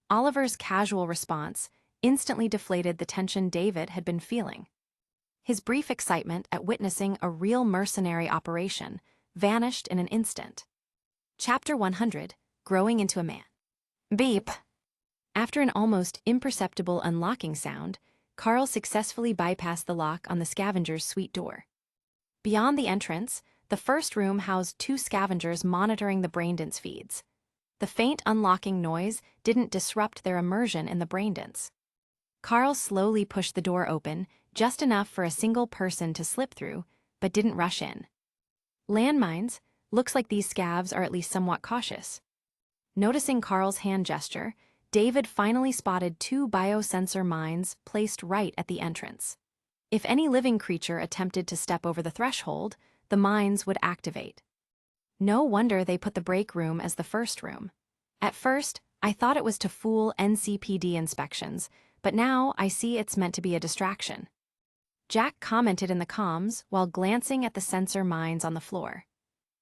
Oliver's casual response instantly deflated the tension David had been feeling. His brief excitement at witnessing a real mercenary operation vanished in an instant. Chapter 100, Growing into a Man. Beep. After an almost imperceptible unlocking sound, Carl successfully bypassed the lock on the scavenger's suite door. Beyond the entrance, the first room housed 2 scavengers monitoring the Braindance feeds. The faint unlocking noise didn't disrupt their immersion in the Braindance. Carl slowly pushed the door open, just enough for a single person to slip through, but didn't rush in. Landmines? Looks like these scavs are at least somewhat cautious. Noticing Carl's hand gesture, David finally spotted 2 biosensor mines placed right at the entrance. If any living creature attempted to step over the threshold, the mines would activate. No wonder they put the break room as the first room. At first, I thought it was to fool NCPD inspections, but now I see it's meant to be a distraction. Jack commented in the comms while glancing at the sensor mines on the floor.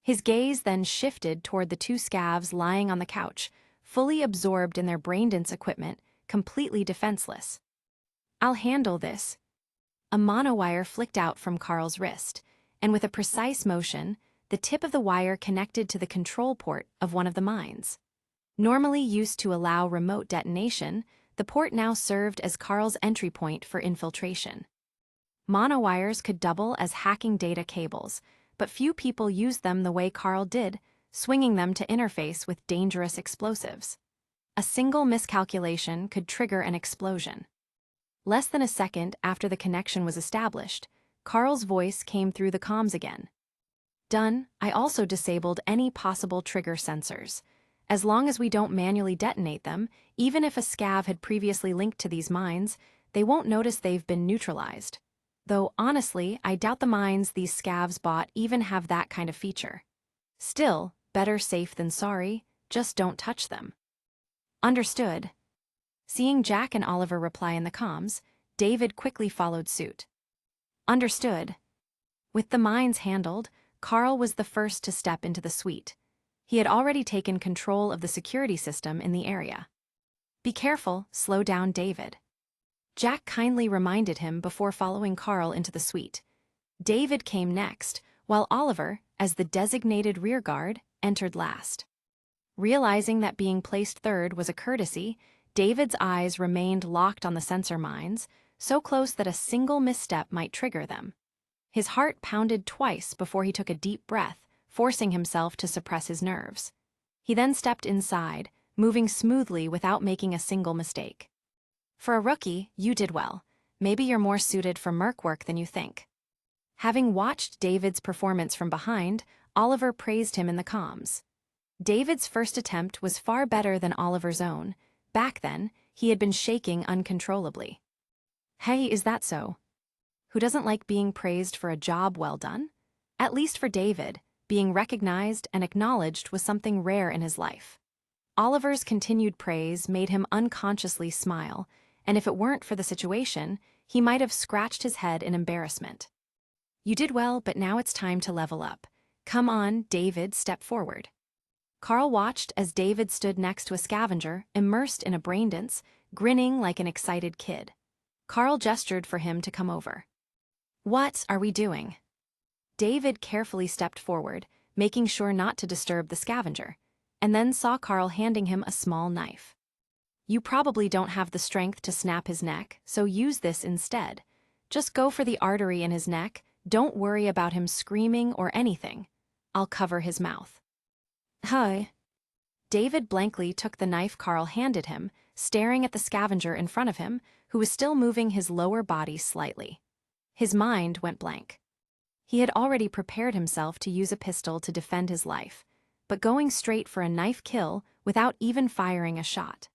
His gaze then shifted toward the 2 scavs lying on the couch, fully absorbed in their Braindance equipment, completely defenseless. I'll handle this. A monowire flicked out from Carl's wrist, and with a precise motion, the tip of the wire connected to the control port of one of the mines. Normally used to allow remote detonation, the port now served as Carl's entry point for infiltration. Monowires could double as hacking data cables, but few people used them the way Carl did, swinging them to interface with dangerous explosives. A single miscalculation could trigger an explosion. Less than a second after the connection was established, Carl's voice came through the comms again. Done. I also disabled any possible trigger sensors. As long as we don't manually detonate them, even if a scav had previously linked to these mines, they won't notice they've been neutralized. Though, honestly, I doubt the mines these scavs bought even have that kind of feature. Still, better safe than sorry, just don't touch them. Understood. Seeing Jack and Oliver reply in the comms, David quickly followed suit. Understood. With the mines handled, Carl was the first to step into the suite. He had already taken control of the security system in the area. Be careful, slow down, David. Jack kindly reminded him before following Carl into the suite. David came next, while Oliver, as the designated rearguard, entered last. Realizing that being placed third was a courtesy, David's eyes remained locked on the sensor mines, so close that a single misstep might trigger them. His heart pounded twice before he took a deep breath, forcing himself to suppress his nerves. He then stepped inside, moving smoothly without making a single mistake. For a rookie, you did well. Maybe you're more suited for merc work than you think. Having watched David's performance from behind, Oliver praised him in the comms. David's first attempt was far better than Oliver's own. Back then, he had been shaking uncontrollably. Hey, is that so? Who doesn't like being praised for a job well done? At least for David, being recognized and acknowledged was something rare in his life. Oliver's continued praise made him unconsciously smile, and if it weren't for the situation, he might have scratched his head in embarrassment. You did well, but now it's time to level up. Come on, David, step forward. Carl watched as David stood next to a scavenger, immersed in a Braindance, grinning like an excited kid. Carl gestured for him to come over. What are we doing? David carefully stepped forward, making sure not to disturb the scavenger, and then saw Carl handing him a small knife. You probably don't have the strength to snap his neck, so use this instead. Just go for the artery in his neck, Don't worry about him screaming or anything. I'll cover his mouth. Hi. David blankly took the knife Carl handed him, staring at the scavenger in front of him, who was still moving his lower body slightly. His mind went blank. He had already prepared himself to use a pistol to defend his life, but going straight for a knife kill without even firing a shot.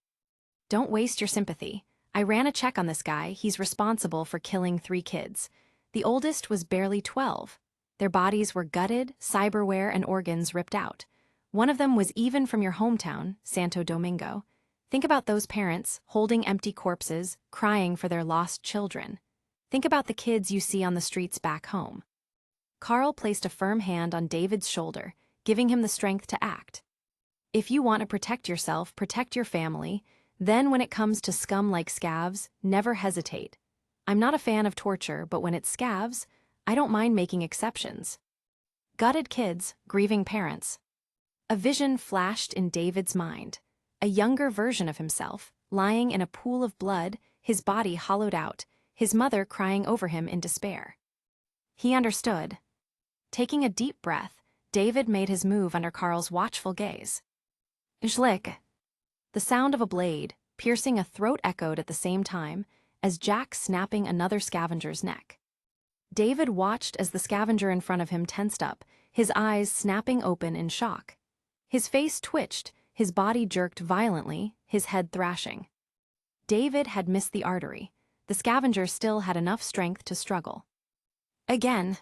Don't waste your sympathy. I ran a check on this guy. He's responsible for killing 3 kids. The oldest was barely 12. Their bodies were gutted, cyberware and organs ripped out. One of them was even from your hometown, Santo Domingo. Think about those parents holding empty corpses, crying for their lost children. Think about the kids you see on the streets back home. Carl placed a firm hand on David's shoulder, giving him the strength to act. If you want to protect yourself, protect your family. Then when it comes to scum like scavs, never hesitate. I'm not a fan of torture, but when it's scavs, I don't mind making exceptions. Gutted kids, grieving parents. A vision flashed in David's mind. A younger version of himself, lying in a pool of blood, his body hollowed out, his mother crying over him in despair. He understood. Taking a deep breath, David made his move under Carl's watchful gaze. Schlick. The sound of a blade, piercing a throat echoed at the same time as Jack snapping another scavenger's neck. David watched as the scavenger in front of him tensed up, his eyes snapping open in shock. His face twitched, his body jerked violently, his head thrashing. David had missed the artery. The scavenger still had enough strength to struggle. Again.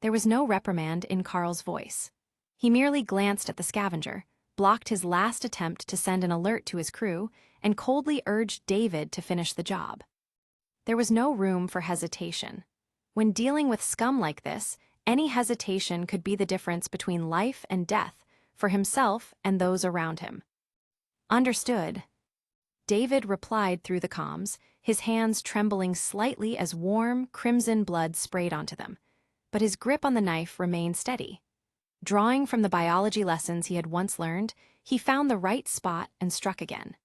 There was no reprimand in Carl's voice. He merely glanced at the scavenger, blocked his last attempt to send an alert to his crew, and coldly urged David to finish the job. There was no room for hesitation. When dealing with scum like this, any hesitation could be the difference between life and death for himself and those around him. Understood. David replied through the comms, his hands trembling slightly as warm, crimson blood sprayed onto them. But his grip on the knife remained steady. Drawing from the biology lessons he had once learned, he found the right spot and struck again.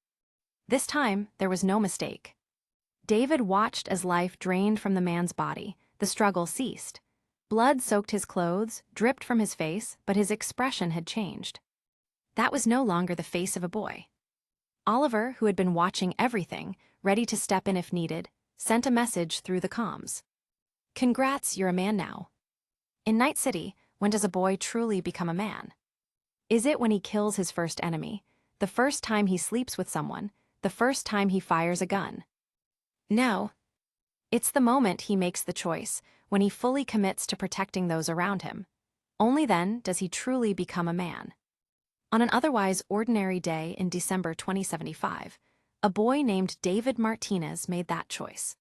This time, there was no mistake. David watched as life drained from the man's body. The struggle ceased. Blood soaked his clothes, dripped from his face, but his expression had changed. That was no longer the face of a boy. Oliver, who had been watching everything, ready to step in if needed, sent a message through the comms. Congrats, you're a man now. In Night City, when does a boy truly become a man? Is it when he kills his first enemy, the first time he sleeps with someone, the first time he fires a gun? No. It's the moment he makes the choice, when he fully commits to protecting those around him. Only then does he truly become a man. On an otherwise ordinary day in December 2075, a boy named David Martinez made that choice.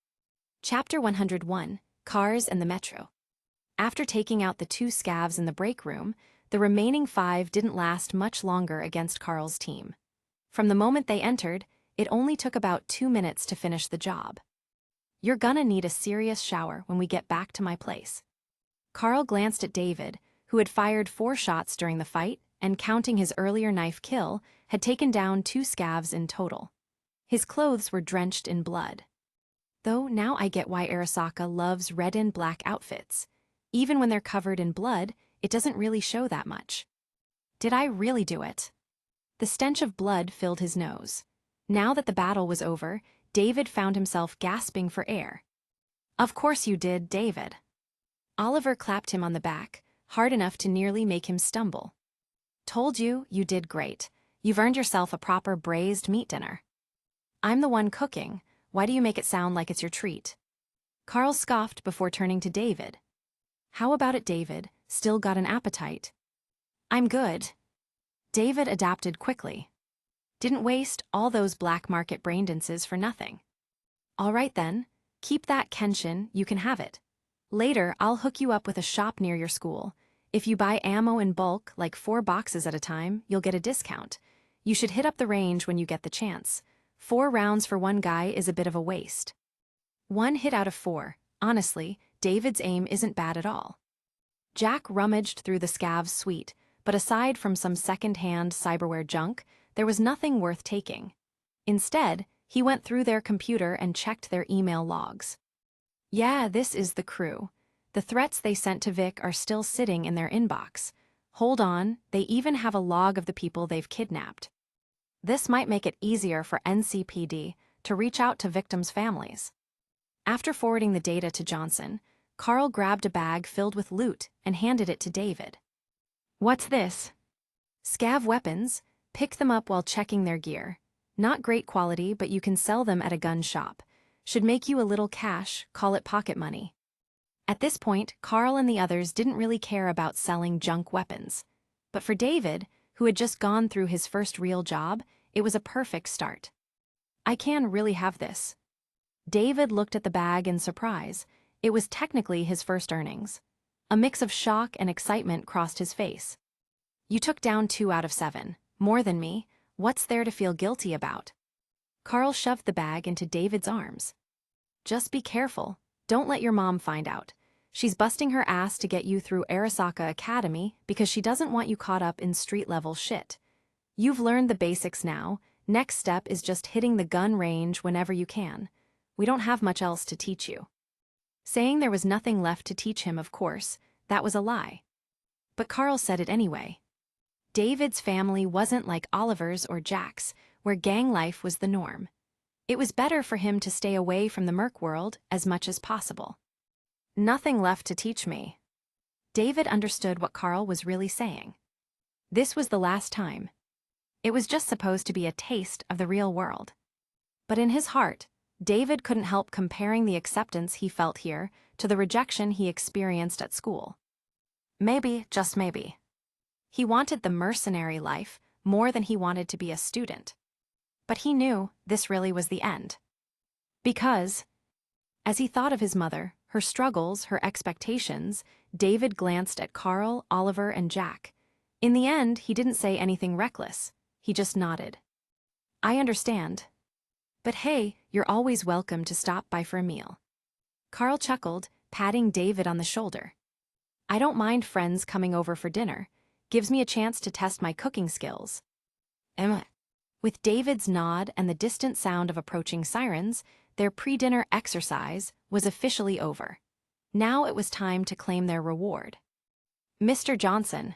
Chapter 101, Cars and the Metro. After taking out the 2 scavs in the break room, the remaining 5 didn't last much longer against Carl's team. From the moment they entered, it only took about 2 minutes to finish the job. You're gonna need a serious shower when we get back to my place. Carl glanced at David, who had fired 4 shots during the fight and, counting his earlier knife kill, had taken down 2 scavs in total. His clothes were drenched in blood. Though now I get why Arasaka loves red and black outfits. Even when they're covered in blood, it doesn't really show that much. Did I really do it? The stench of blood filled his nose. Now that the battle was over, David found himself gasping for air. Of course you did, David. Oliver clapped him on the back, hard enough to nearly make him stumble. Told you, you did great. You've earned yourself a proper braised meat dinner. I'm the one cooking. Why do you make it sound like it's your treat? Carl scoffed before turning to David. How about it, David? Still got an appetite? I'm good. David adapted quickly. Didn't waste all those black market braindances for nothing. All right then, keep that Kenshin, you can have it. Later, I'll hook you up with a shop near your school. If you buy ammo in bulk, like 4 boxes at a time, you'll get a discount. You should hit up the range when you get the chance. 4 rounds for one guy is a bit of a waste. 1 hit out of 4. Honestly, David's aim isn't bad at all. Jack rummaged through the scav's suite, but aside from some second-hand cyberware junk, there was nothing worth taking. Instead, he went through their computer and checked their email logs. Yeah, this is the crew. The threats they sent to Vic are still sitting in their inbox. Hold on, they even have a log of the people they've kidnapped. This might make it easier for NCPD to reach out to victims' families. After forwarding the data to Johnson, Carl grabbed a bag filled with loot and handed it to David. What's this? Scav weapons. Pick them up while checking their gear. Not great quality, but you can sell them at a gun shop. Should make you a little cash, call it pocket money. At this point, Carl and the others didn't really care about selling junk weapons. But for David, who had just gone through his first real job, it was a perfect start. I can really have this. David looked at the bag in surprise. It was technically his first earnings. A mix of shock and excitement crossed his face. You took down 2 out of 7. More than me. What's there to feel guilty about? Carl shoved the bag into David's arms. Just be careful. Don't let your mom find out. She's busting her ass to get you through Arasaka Academy because she doesn't want you caught up in street-level shit. You've learned the basics now. Next step is just hitting the gun range whenever you can. We don't have much else to teach you. Saying there was nothing left to teach him, of course, that was a lie. But Carl said it anyway. David's family wasn't like Oliver's or Jack's, where gang life was the norm. It was better for him to stay away from the merc world as much as possible. Nothing left to teach me. David understood what Carl was really saying. This was the last time. It was just supposed to be a taste of the real world. But in his heart, David couldn't help comparing the acceptance he felt here to the rejection he experienced at school. Maybe, just maybe. He wanted the mercenary life more than he wanted to be a student. But he knew this really was the end. Because, as he thought of his mother, her struggles, her expectations, David glanced at Carl, Oliver, and Jack. In the end, he didn't say anything reckless. He just nodded. I understand. But hey, you're always welcome to stop by for a meal. Carl chuckled, patting David on the shoulder. I don't mind friends coming over for dinner. Gives me a chance to test my cooking skills. With David's nod and the distant sound of approaching sirens, their pre-dinner exercise was officially over. Now it was time to claim their reward. Mr. Johnson.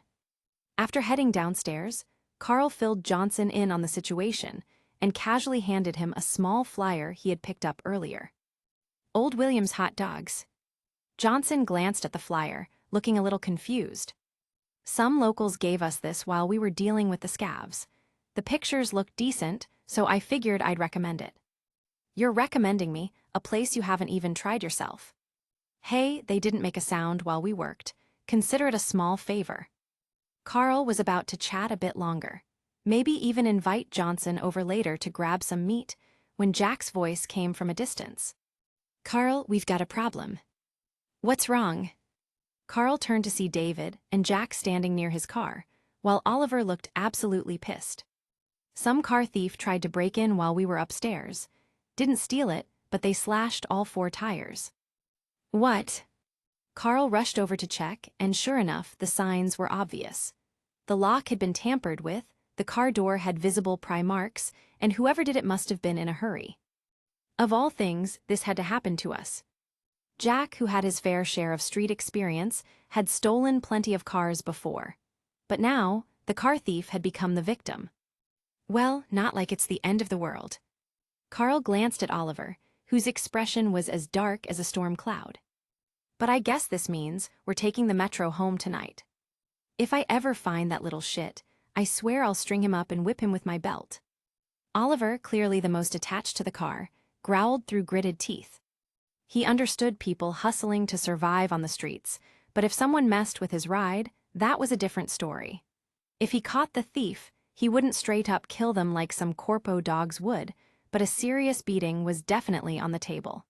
After heading downstairs, Carl filled Johnson in on the situation and casually handed him a small flyer he had picked up earlier. Old William's hot dogs. Johnson glanced at the flyer, looking a little confused. Some locals gave us this while we were dealing with the scavs. The pictures looked decent, so I figured I'd recommend it. You're recommending me a place you haven't even tried yourself. Hey, they didn't make a sound while we worked. Consider it a small favor. Carl was about to chat a bit longer. Maybe even invite Johnson over later to grab some meat, when Jack's voice came from a distance. Carl, we've got a problem. What's wrong? Carl turned to see David and Jack standing near his car, while Oliver looked absolutely pissed. Some car thief tried to break in while we were upstairs. Didn't steal it, but they slashed all 4 tires. What? Carl rushed over to check, and sure enough, the signs were obvious. The lock had been tampered with, the car door had visible pry marks, and whoever did it must have been in a hurry. Of all things, this had to happen to us. Jack, who had his fair share of street experience, had stolen plenty of cars before. But now, the car thief had become the victim. Well, not like it's the end of the world. Carl glanced at Oliver, whose expression was as dark as a storm cloud. But I guess this means we're taking the metro home tonight. If I ever find that little shit, I swear I'll string him up and whip him with my belt. Oliver, clearly the most attached to the car, growled through gritted teeth. He understood people hustling to survive on the streets, but if someone messed with his ride, that was a different story. If he caught the thief, he wouldn't straight up kill them like some corpo dogs would, but a serious beating was definitely on the table.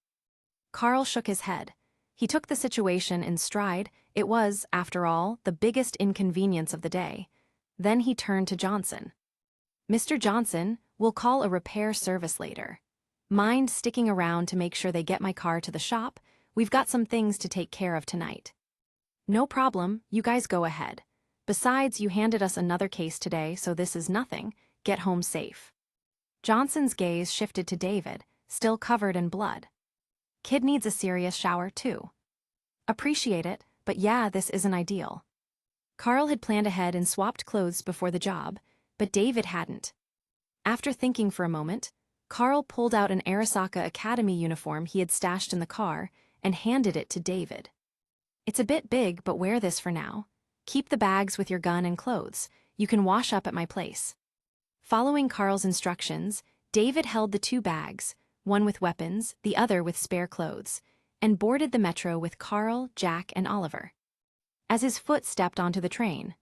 Carl shook his head. He took the situation in stride. It was, after all, the biggest inconvenience of the day. Then he turned to Johnson. Mr. Johnson, we'll call a repair service later. Mind sticking around to make sure they get my car to the shop? We've got some things to take care of tonight. No problem, you guys go ahead. Besides, you handed us another case today, so this is nothing. Get home safe. Johnson's gaze shifted to David, still covered in blood. Kid needs a serious shower, too. Appreciate it, but yeah, this isn't ideal. Carl had planned ahead and swapped clothes before the job, but David hadn't. After thinking for a moment, Carl pulled out an Arasaka Academy uniform he had stashed in the car and handed it to David. It's a bit big, but wear this for now. Keep the bags with your gun and clothes. You can wash up at my place. Following Carl's instructions, David held the two bags, one with weapons, the other with spare clothes, and boarded the metro with Carl, Jack, and Oliver. As his foot stepped onto the train,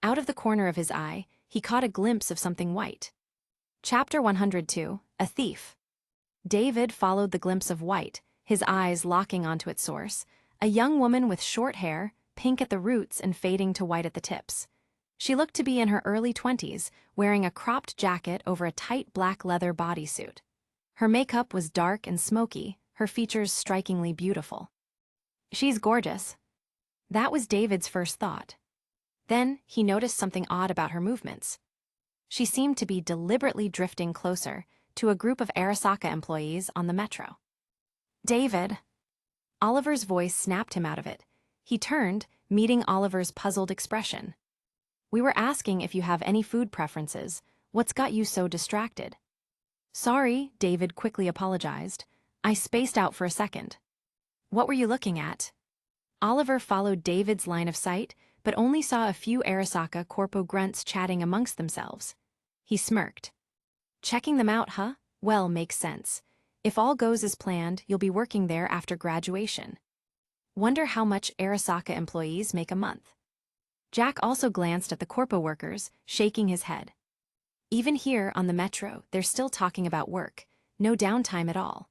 out of the corner of his eye, he caught a glimpse of something white. Chapter 102, A Thief. David followed the glimpse of white, his eyes locking onto its source, a young woman with short hair, pink at the roots and fading to white at the tips. She looked to be in her early 20s, wearing a cropped jacket over a tight black leather bodysuit. Her makeup was dark and smoky, her features strikingly beautiful. She's gorgeous. That was David's first thought. Then he noticed something odd about her movements. She seemed to be deliberately drifting closer to a group of Arasaka employees on the metro. David. Oliver's voice snapped him out of it. He turned, meeting Oliver's puzzled expression. We were asking if you have any food preferences. What's got you so distracted? Sorry, David quickly apologized. I spaced out for a second. What were you looking at? Oliver followed David's line of sight, but only saw a few Arasaka corpo grunts chatting amongst themselves. He smirked. Checking them out, huh? Well, makes sense. If all goes as planned, you'll be working there after graduation. Wonder how much Arasaka employees make a month. Jack also glanced at the corpo workers, shaking his head. Even here on the metro, they're still talking about work, no downtime at all.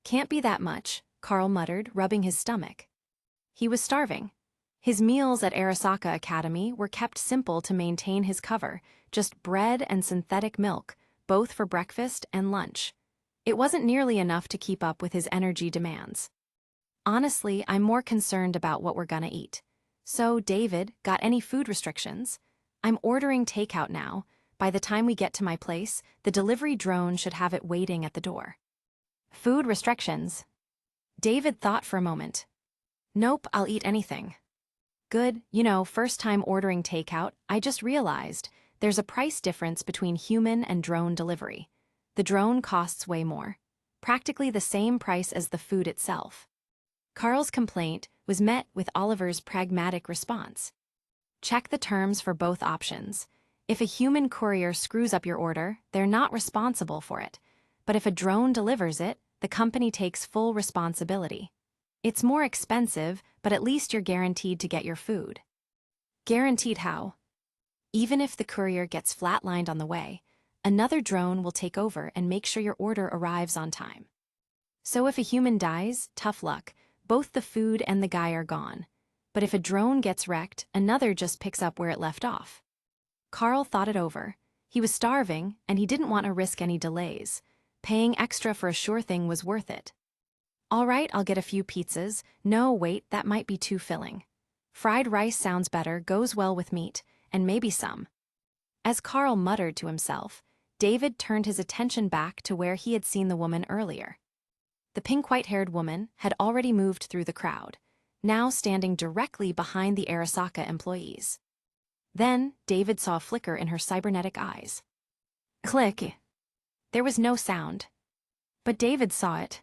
Can't be that much, Carl muttered, rubbing his stomach. He was starving. His meals at Arasaka Academy were kept simple to maintain his cover, just bread and synthetic milk, both for breakfast and lunch. It wasn't nearly enough to keep up with his energy demands. Honestly, I'm more concerned about what we're gonna eat. So, David, got any food restrictions? I'm ordering takeout now. By the time we get to my place, the delivery drone should have it waiting at the door. Food restrictions? David thought for a moment. Nope, I'll eat anything. Good, first time ordering takeout, I just realized there's a price difference between human and drone delivery. The drone costs way more. Practically the same price as the food itself. Carl's complaint was met with Oliver's pragmatic response. Check the terms for both options. If a human courier screws up your order, they're not responsible for it. But if a drone delivers it, the company takes full responsibility. It's more expensive, but at least you're guaranteed to get your food. Guaranteed how? Even if the courier gets flatlined on the way, another drone will take over and make sure your order arrives on time. So if a human dies, tough luck, both the food and the guy are gone. But if a drone gets wrecked, another just picks up where it left off. Carl thought it over. He was starving, and he didn't want to risk any delays. Paying extra for a sure thing was worth it. All right, I'll get a few pizzas. No, wait, that might be too filling. Fried rice sounds better, goes well with meat, and maybe some. As Carl muttered to himself, David turned his attention back to where he had seen the woman earlier. The pink-white-haired woman had already moved through the crowd, now standing directly behind the Arasaka employees. Then, David saw a flicker in her cybernetic eyes. Click. There was no sound. But David saw it.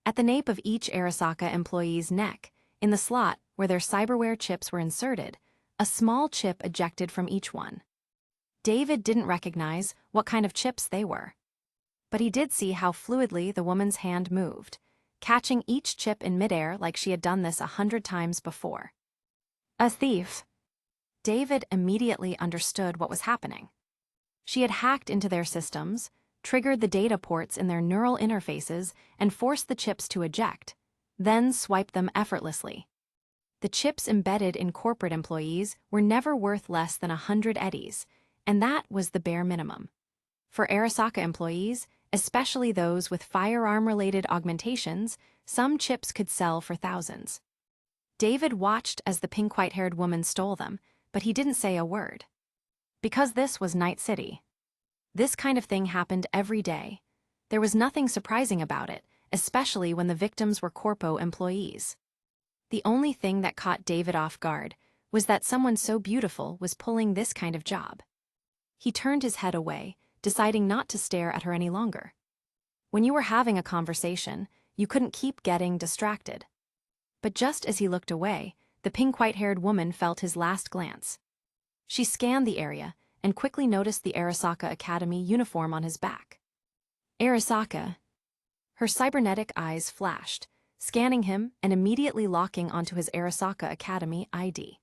At the nape of each Arasaka employee's neck, in the slot where their cyberware chips were inserted, a small chip ejected from each one. David didn't recognize what kind of chips they were. But he did see how fluidly the woman's hand moved, catching each chip in midair like she had done this 100 times before. A thief. David immediately understood what was happening. She had hacked into their systems, triggered the data ports in their neural interfaces, and forced the chips to eject, then swiped them effortlessly. The chips embedded in corporate employees were never worth less than 100 eddies, and that was the bare minimum. For Arasaka employees, especially those with firearm-related augmentations, some chips could sell for thousands. David watched as the pink-white-haired woman stole them, but he didn't say a word. Because this was Night City. This kind of thing happened every day. There was nothing surprising about it, especially when the victims were corpo employees. The only thing that caught David off guard was that someone so beautiful was pulling this kind of job. He turned his head away, deciding not to stare at her any longer. When you were having a conversation, you couldn't keep getting distracted. But just as he looked away, the pink-white-haired woman felt his last glance. She scanned the area and quickly noticed the Arasaka Academy uniform on his back. Arasaka. Her cybernetic eyes flashed, scanning him and immediately locking onto his Arasaka Academy ID.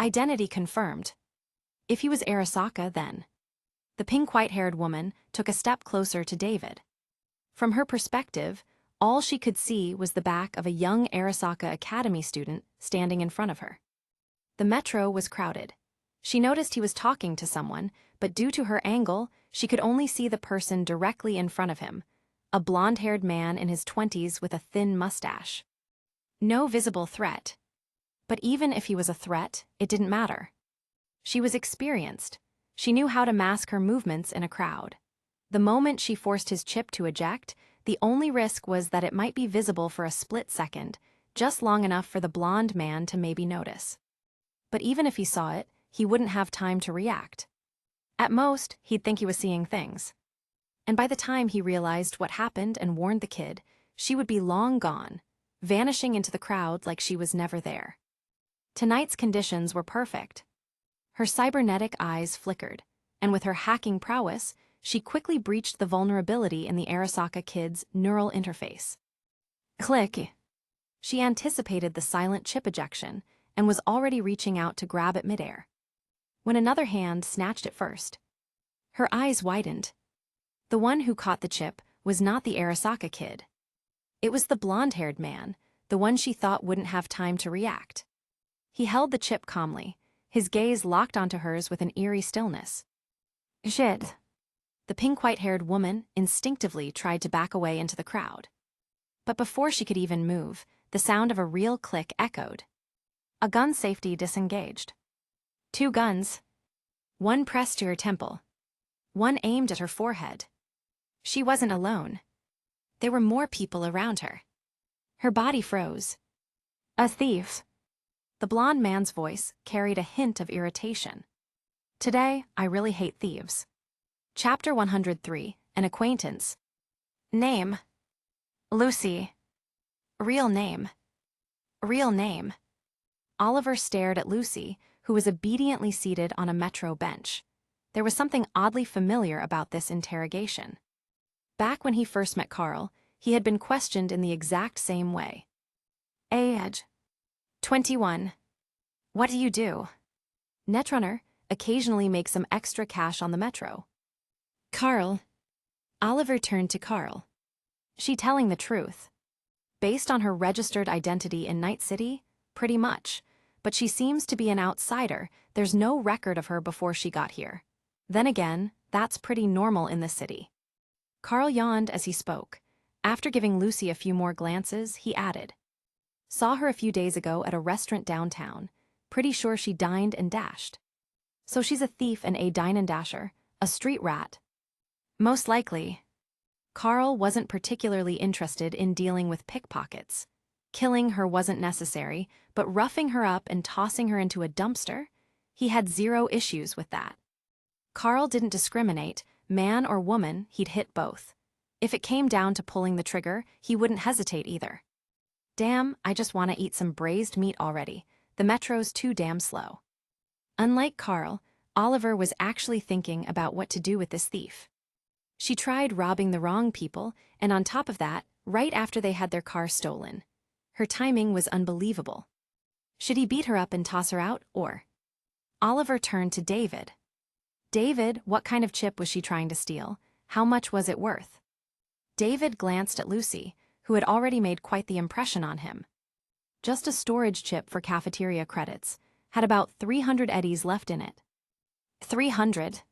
Identity confirmed. If he was Arasaka, then. The pink-white-haired woman took a step closer to David. From her perspective, all she could see was the back of a young Arasaka Academy student standing in front of her. The metro was crowded. She noticed he was talking to someone, but due to her angle, she could only see the person directly in front of him, a blonde-haired man in his 20s with a thin mustache. No visible threat. But even if he was a threat, it didn't matter. She was experienced. She knew how to mask her movements in a crowd. The moment she forced his chip to eject, the only risk was that it might be visible for a split second, just long enough for the blonde man to maybe notice. But even if he saw it, he wouldn't have time to react. At most, he'd think he was seeing things. And by the time he realized what happened and warned the kid, she would be long gone, vanishing into the crowd like she was never there. Tonight's conditions were perfect. Her cybernetic eyes flickered, and with her hacking prowess, she quickly breached the vulnerability in the Arasaka kid's neural interface. Click! She anticipated the silent chip ejection and was already reaching out to grab it midair, when another hand snatched it first. Her eyes widened. The one who caught the chip was not the Arasaka kid. It was the blonde-haired man, the one she thought wouldn't have time to react. He held the chip calmly, his gaze locked onto hers with an eerie stillness. Shit. The pink-white-haired woman instinctively tried to back away into the crowd. But before she could even move, the sound of a real click echoed. A gun safety disengaged. 2 guns. One pressed to her temple. One aimed at her forehead. She wasn't alone. There were more people around her. Her body froze. A thief. The blonde man's voice carried a hint of irritation. Today, I really hate thieves. Chapter 103, An Acquaintance. Name. Lucy. Real name. Real name. Oliver stared at Lucy, who was obediently seated on a metro bench. There was something oddly familiar about this interrogation. Back when he first met Carl, he had been questioned in the exact same way. Age. 21. What do you do? Netrunner, occasionally make some extra cash on the metro. Carl. Oliver turned to Carl. She telling the truth? Based on her registered identity in Night City, pretty much, but she seems to be an outsider. There's no record of her before she got here. Then again, that's pretty normal in the city. Carl yawned as he spoke. After giving Lucy a few more glances, he added, Saw her a few days ago at a restaurant downtown. Pretty sure she dined and dashed. So she's a thief and a dine and dasher, a street rat. Most likely. Carl wasn't particularly interested in dealing with pickpockets. Killing her wasn't necessary, but roughing her up and tossing her into a dumpster? He had zero issues with that. Carl didn't discriminate, man or woman, he'd hit both. If it came down to pulling the trigger, he wouldn't hesitate either. Damn, I just want to eat some braised meat already. The metro's too damn slow. Unlike Carl, Oliver was actually thinking about what to do with this thief. She tried robbing the wrong people, and on top of that, right after they had their car stolen. Her timing was unbelievable. Should he beat her up and toss her out, or? Oliver turned to David. David, what kind of chip was she trying to steal? How much was it worth? David glanced at Lucy, who had already made quite the impression on him. Just a storage chip for cafeteria credits, had about 300 eddies left in it. 300.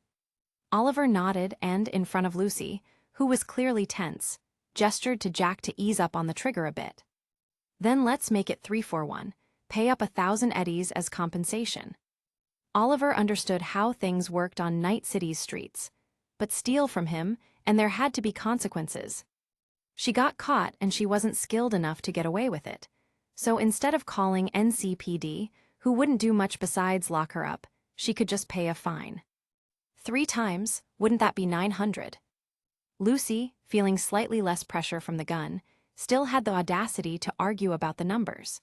Oliver nodded and, in front of Lucy, who was clearly tense, gestured to Jack to ease up on the trigger a bit. Then let's make it 341, pay up 1,000 eddies as compensation. Oliver understood how things worked on Night City's streets, but steal from him, and there had to be consequences. She got caught and she wasn't skilled enough to get away with it, So instead of calling NCPD, who wouldn't do much besides lock her up, she could just pay a fine. 3 times, wouldn't that be 900? Lucy, feeling slightly less pressure from the gun, still had the audacity to argue about the numbers.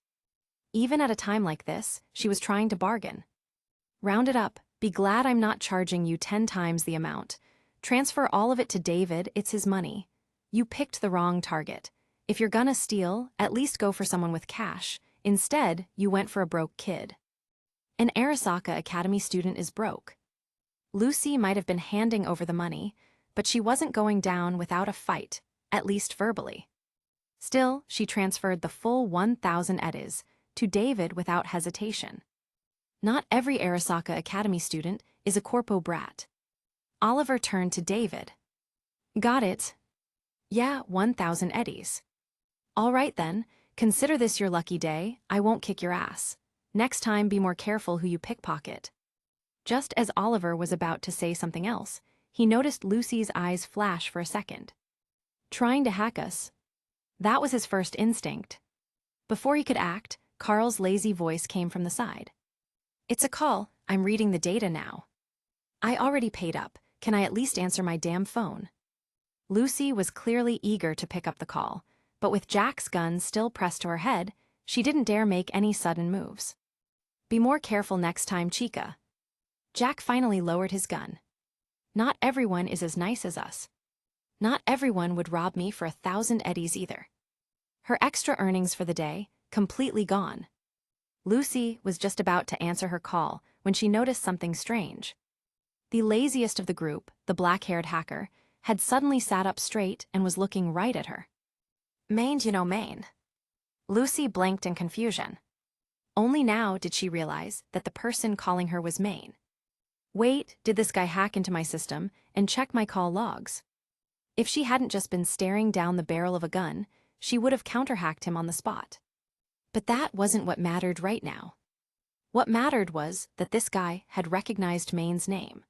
Even at a time like this, she was trying to bargain. Round it up, be glad I'm not charging you 10 times the amount. Transfer all of it to David, it's his money. You picked the wrong target. If you're gonna steal, at least go for someone with cash. Instead, you went for a broke kid. An Arasaka Academy student is broke. Lucy might have been handing over the money, but she wasn't going down without a fight, at least verbally. Still, she transferred the full 1,000 eddies to David without hesitation. Not every Arasaka Academy student is a corpo brat. Oliver turned to David. Got it. Yeah, 1,000 eddies. All right then, consider this your lucky day, I won't kick your ass. Next time be more careful who you pickpocket. Just as Oliver was about to say something else, he noticed Lucy's eyes flash for a second. Trying to hack us. That was his first instinct. Before he could act, Carl's lazy voice came from the side. It's a call, I'm reading the data now. I already paid up, can I at least answer my damn phone? Lucy was clearly eager to pick up the call, but with Jack's gun still pressed to her head, she didn't dare make any sudden moves. Be more careful next time, Chica. Jack finally lowered his gun. Not everyone is as nice as us. Not everyone would rob me for 1,000 eddies either. Her extra earnings for the day, completely gone. Lucy was just about to answer her call when she noticed something strange. The laziest of the group, the black-haired hacker, had suddenly sat up straight and was looking right at her. Maine, you know Maine. Lucy blinked in confusion. Only now did she realize that the person calling her was Maine. Wait, did this guy hack into my system and check my call logs? If she hadn't just been staring down the barrel of a gun, she would have counter-hacked him on the spot. But that wasn't what mattered right now. What mattered was that this guy had recognized Maine's name.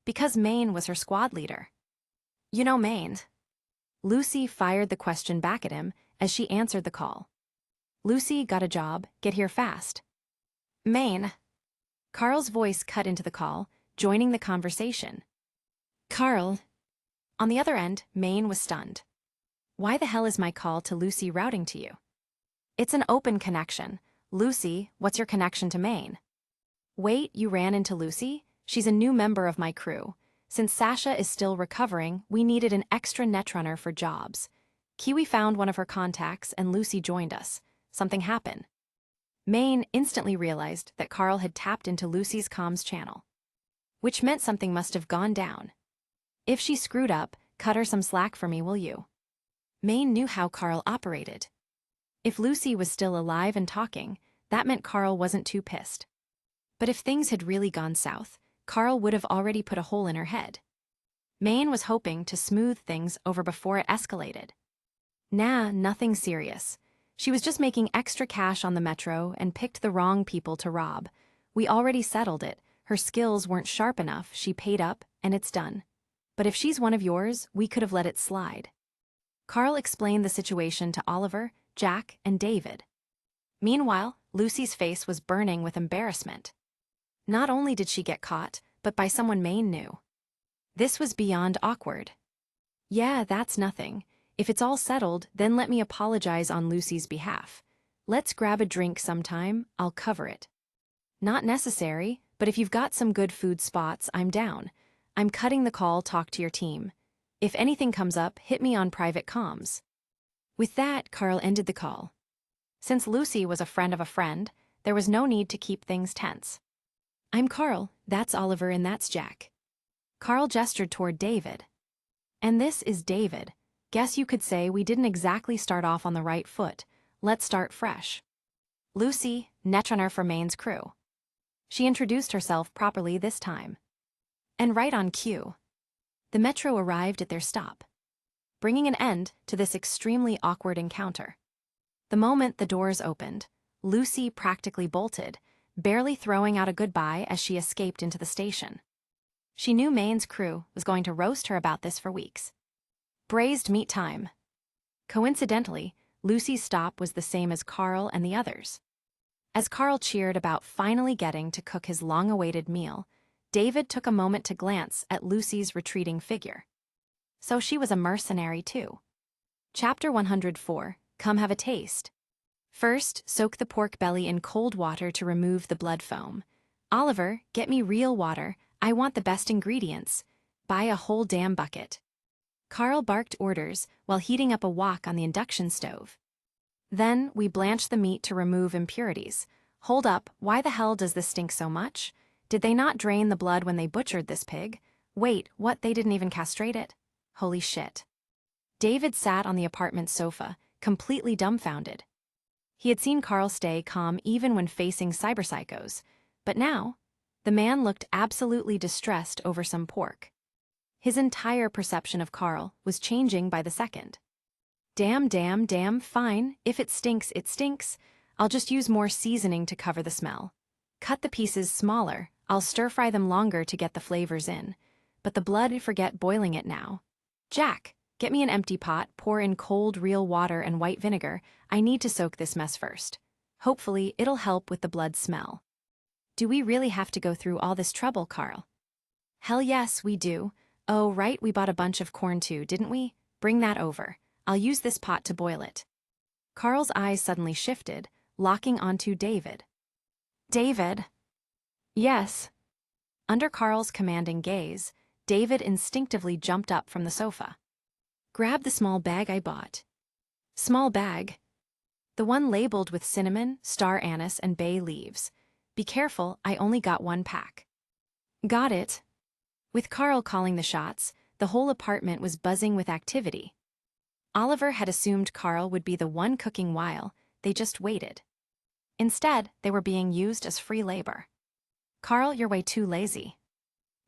Because Maine was her squad leader. You know Maine. Lucy fired the question back at him as she answered the call. Lucy got a job, get here fast. Maine. Carl's voice cut into the call, joining the conversation. Carl. On the other end, Maine was stunned. Why the hell is my call to Lucy routing to you? It's an open connection. Lucy, what's your connection to Maine? Wait, you ran into Lucy? She's a new member of my crew. Since Sasha is still recovering, we needed an extra netrunner for jobs. Kiwi found one of her contacts and Lucy joined us. Something happened. Maine instantly realized that Carl had tapped into Lucy's comms channel. Which meant something must have gone down. If she screwed up, cut her some slack for me, will you? Maine knew how Carl operated. If Lucy was still alive and talking, that meant Carl wasn't too pissed. But if things had really gone south, Carl would have already put a hole in her head. Maine was hoping to smooth things over before it escalated. Nah, nothing serious. She was just making extra cash on the metro and picked the wrong people to rob. We already settled it. Her skills weren't sharp enough, she paid up, and it's done. But if she's one of yours, we could have let it slide. Carl explained the situation to Oliver, Jack, and David. Meanwhile, Lucy's face was burning with embarrassment. Not only did she get caught, but by someone Maine knew. This was beyond awkward. Yeah, that's nothing. If it's all settled, then let me apologize on Lucy's behalf. Let's grab a drink sometime, I'll cover it. Not necessary, but if you've got some good food spots, I'm down. I'm cutting the call, talk to your team. If anything comes up, hit me on private comms. With that, Carl ended the call. Since Lucy was a friend of a friend, there was no need to keep things tense. I'm Carl, that's Oliver, and that's Jack. Carl gestured toward David. And this is David. Guess you could say we didn't exactly start off on the right foot. Let's start fresh. Lucy, netrunner for Maine's crew. She introduced herself properly this time. And right on cue. The metro arrived at their stop, bringing an end to this extremely awkward encounter. The moment the doors opened, Lucy practically bolted, barely throwing out a goodbye as she escaped into the station. She knew Maine's crew was going to roast her about this for weeks. Braised meat time. Coincidentally, Lucy's stop was the same as Carl and the others. As Carl cheered about finally getting to cook his long-awaited meal, David took a moment to glance at Lucy's retreating figure. So she was a mercenary too. Chapter 104, Come Have a Taste. First, soak the pork belly in cold water to remove the blood foam. Oliver, get me real water, I want the best ingredients. Buy a whole damn bucket. Carl barked orders while heating up a wok on the induction stove. Then, we blanch the meat to remove impurities. Hold up, why the hell does this stink so much? Did they not drain the blood when they butchered this pig? Wait, what, they didn't even castrate it? Holy shit. David sat on the apartment sofa, completely dumbfounded. He had seen Carl stay calm even when facing cyberpsychos, but now, the man looked absolutely distressed over some pork. His entire perception of Carl was changing by the second. Damn, fine, if it stinks, it stinks. I'll just use more seasoning to cover the smell. Cut the pieces smaller, I'll stir-fry them longer to get the flavors in. But the blood, forget boiling it now. Jack, get me an empty pot, pour in cold real water and white vinegar. I need to soak this mess first. Hopefully, it'll help with the blood smell. Do we really have to go through all this trouble, Carl? Hell yes, we do. Oh, right, we bought a bunch of corn too, didn't we? Bring that over. I'll use this pot to boil it. Carl's eyes suddenly shifted, locking onto David. David? Yes. Under Carl's commanding gaze, David instinctively jumped up from the sofa. Grab the small bag I bought. Small bag? The one labeled with cinnamon, star anise, and bay leaves. Be careful, I only got one pack. Got it. With Carl calling the shots, the whole apartment was buzzing with activity. Oliver had assumed Carl would be the one cooking while they just waited. Instead, they were being used as free labor. Carl, you're way too lazy.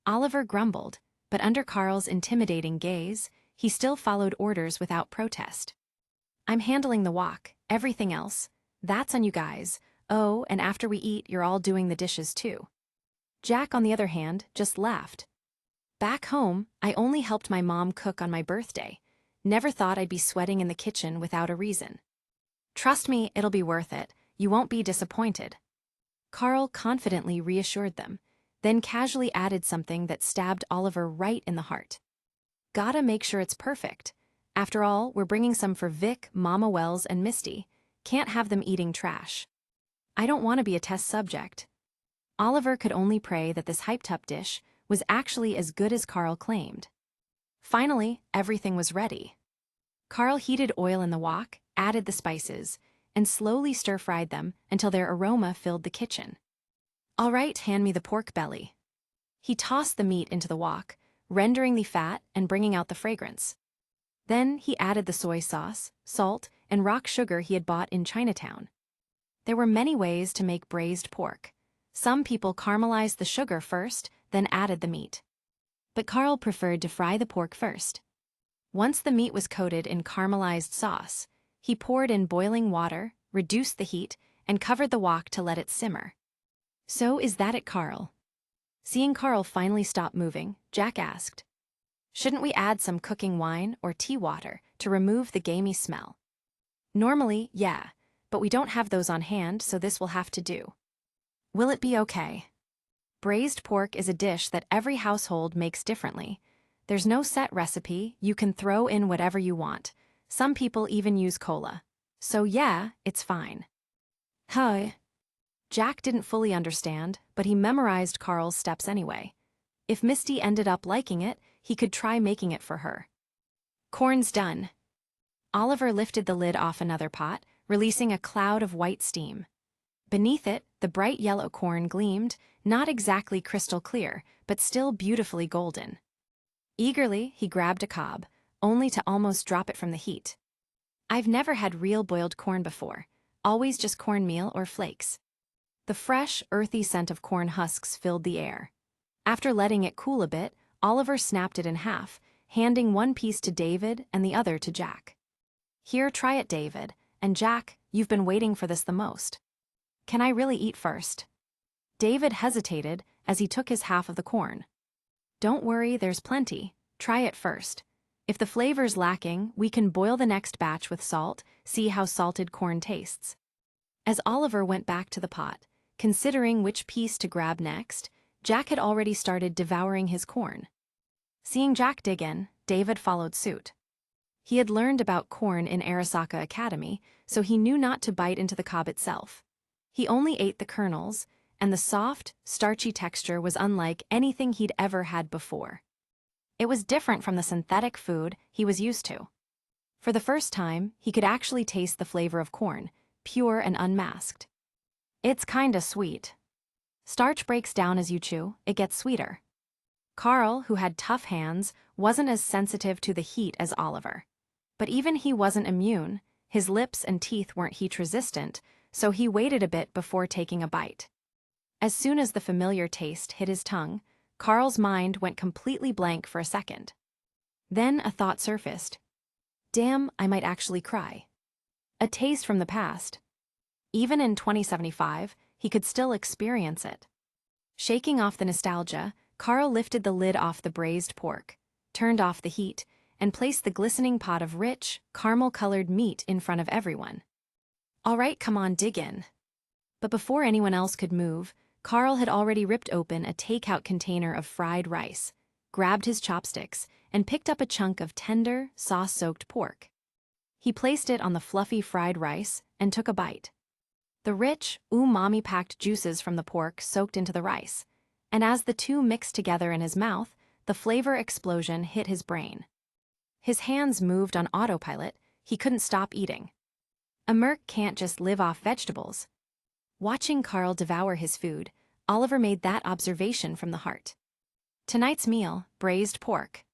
Oliver grumbled, but under Carl's intimidating gaze, he still followed orders without protest. I'm handling the wok, everything else. That's on you guys. Oh, and after we eat, you're all doing the dishes too. Jack, on the other hand, just laughed. Back home, I only helped my mom cook on my birthday. Never thought I'd be sweating in the kitchen without a reason. Trust me, it'll be worth it. You won't be disappointed. Carl confidently reassured them, then casually added something that stabbed Oliver right in the heart. Gotta make sure it's perfect. After all, we're bringing some for Vic, Mama Wells, and Misty. Can't have them eating trash. I don't want to be a test subject. Oliver could only pray that this hyped-up dish was actually as good as Carl claimed. Finally, everything was ready. Carl heated oil in the wok, added the spices, and slowly stir-fried them until their aroma filled the kitchen. All right, hand me the pork belly. He tossed the meat into the wok, rendering the fat and bringing out the fragrance. Then he added the soy sauce, salt, and rock sugar he had bought in Chinatown. There were many ways to make braised pork. Some people caramelized the sugar first, then added the meat. But Carl preferred to fry the pork first. Once the meat was coated in caramelized sauce, he poured in boiling water, reduced the heat, and covered the wok to let it simmer. So is that it, Carl? Seeing Carl finally stop moving, Jack asked, shouldn't we add some cooking wine or tea water to remove the gamey smell? Normally, yeah, but we don't have those on hand, so this will have to do. Will it be okay? Braised pork is a dish that every household makes differently. There's no set recipe, you can throw in whatever you want. Some people even use cola. So yeah, it's fine. Huh. Jack didn't fully understand, but he memorized Carl's steps anyway. If Misty ended up liking it, he could try making it for her. Corn's done. Oliver lifted the lid off another pot, releasing a cloud of white steam. Beneath it, the bright yellow corn gleamed, not exactly crystal clear, but still beautifully golden. Eagerly, he grabbed a cob, only to almost drop it from the heat. I've never had real boiled corn before, always just cornmeal or flakes. The fresh, earthy scent of corn husks filled the air. After letting it cool a bit, Oliver snapped it in half, handing one piece to David and the other to Jack. Here, try it, David, and Jack, you've been waiting for this the most. Can I really eat first? David hesitated as he took his half of the corn. Don't worry, there's plenty. Try it first. If the flavor's lacking, we can boil the next batch with salt, see how salted corn tastes. As Oliver went back to the pot, considering which piece to grab next, Jack had already started devouring his corn. Seeing Jack dig in, David followed suit. He had learned about corn in Arasaka Academy, so he knew not to bite into the cob itself. He only ate the kernels, and the soft, starchy texture was unlike anything he'd ever had before. It was different from the synthetic food he was used to. For the first time, he could actually taste the flavor of corn, pure and unmasked. It's kinda sweet. Starch breaks down as you chew, it gets sweeter. Carl, who had tough hands, wasn't as sensitive to the heat as Oliver. But even he wasn't immune, his lips and teeth weren't heat-resistant, so he waited a bit before taking a bite. As soon as the familiar taste hit his tongue, Carl's mind went completely blank for a second. Then a thought surfaced. Damn, I might actually cry. A taste from the past. Even in 2075, he could still experience it. Shaking off the nostalgia, Carl lifted the lid off the braised pork, turned off the heat, and placed the glistening pot of rich, caramel-colored meat in front of everyone. All right, come on, dig in. But before anyone else could move, Carl had already ripped open a takeout container of fried rice, grabbed his chopsticks, and picked up a chunk of tender, sauce-soaked pork. He placed it on the fluffy fried rice and took a bite. The rich, umami-packed juices from the pork soaked into the rice, and as the two mixed together in his mouth, the flavor explosion hit his brain. His hands moved on autopilot, he couldn't stop eating. A merc can't just live off vegetables. Watching Carl devour his food, Oliver made that observation from the heart. Tonight's meal, braised pork.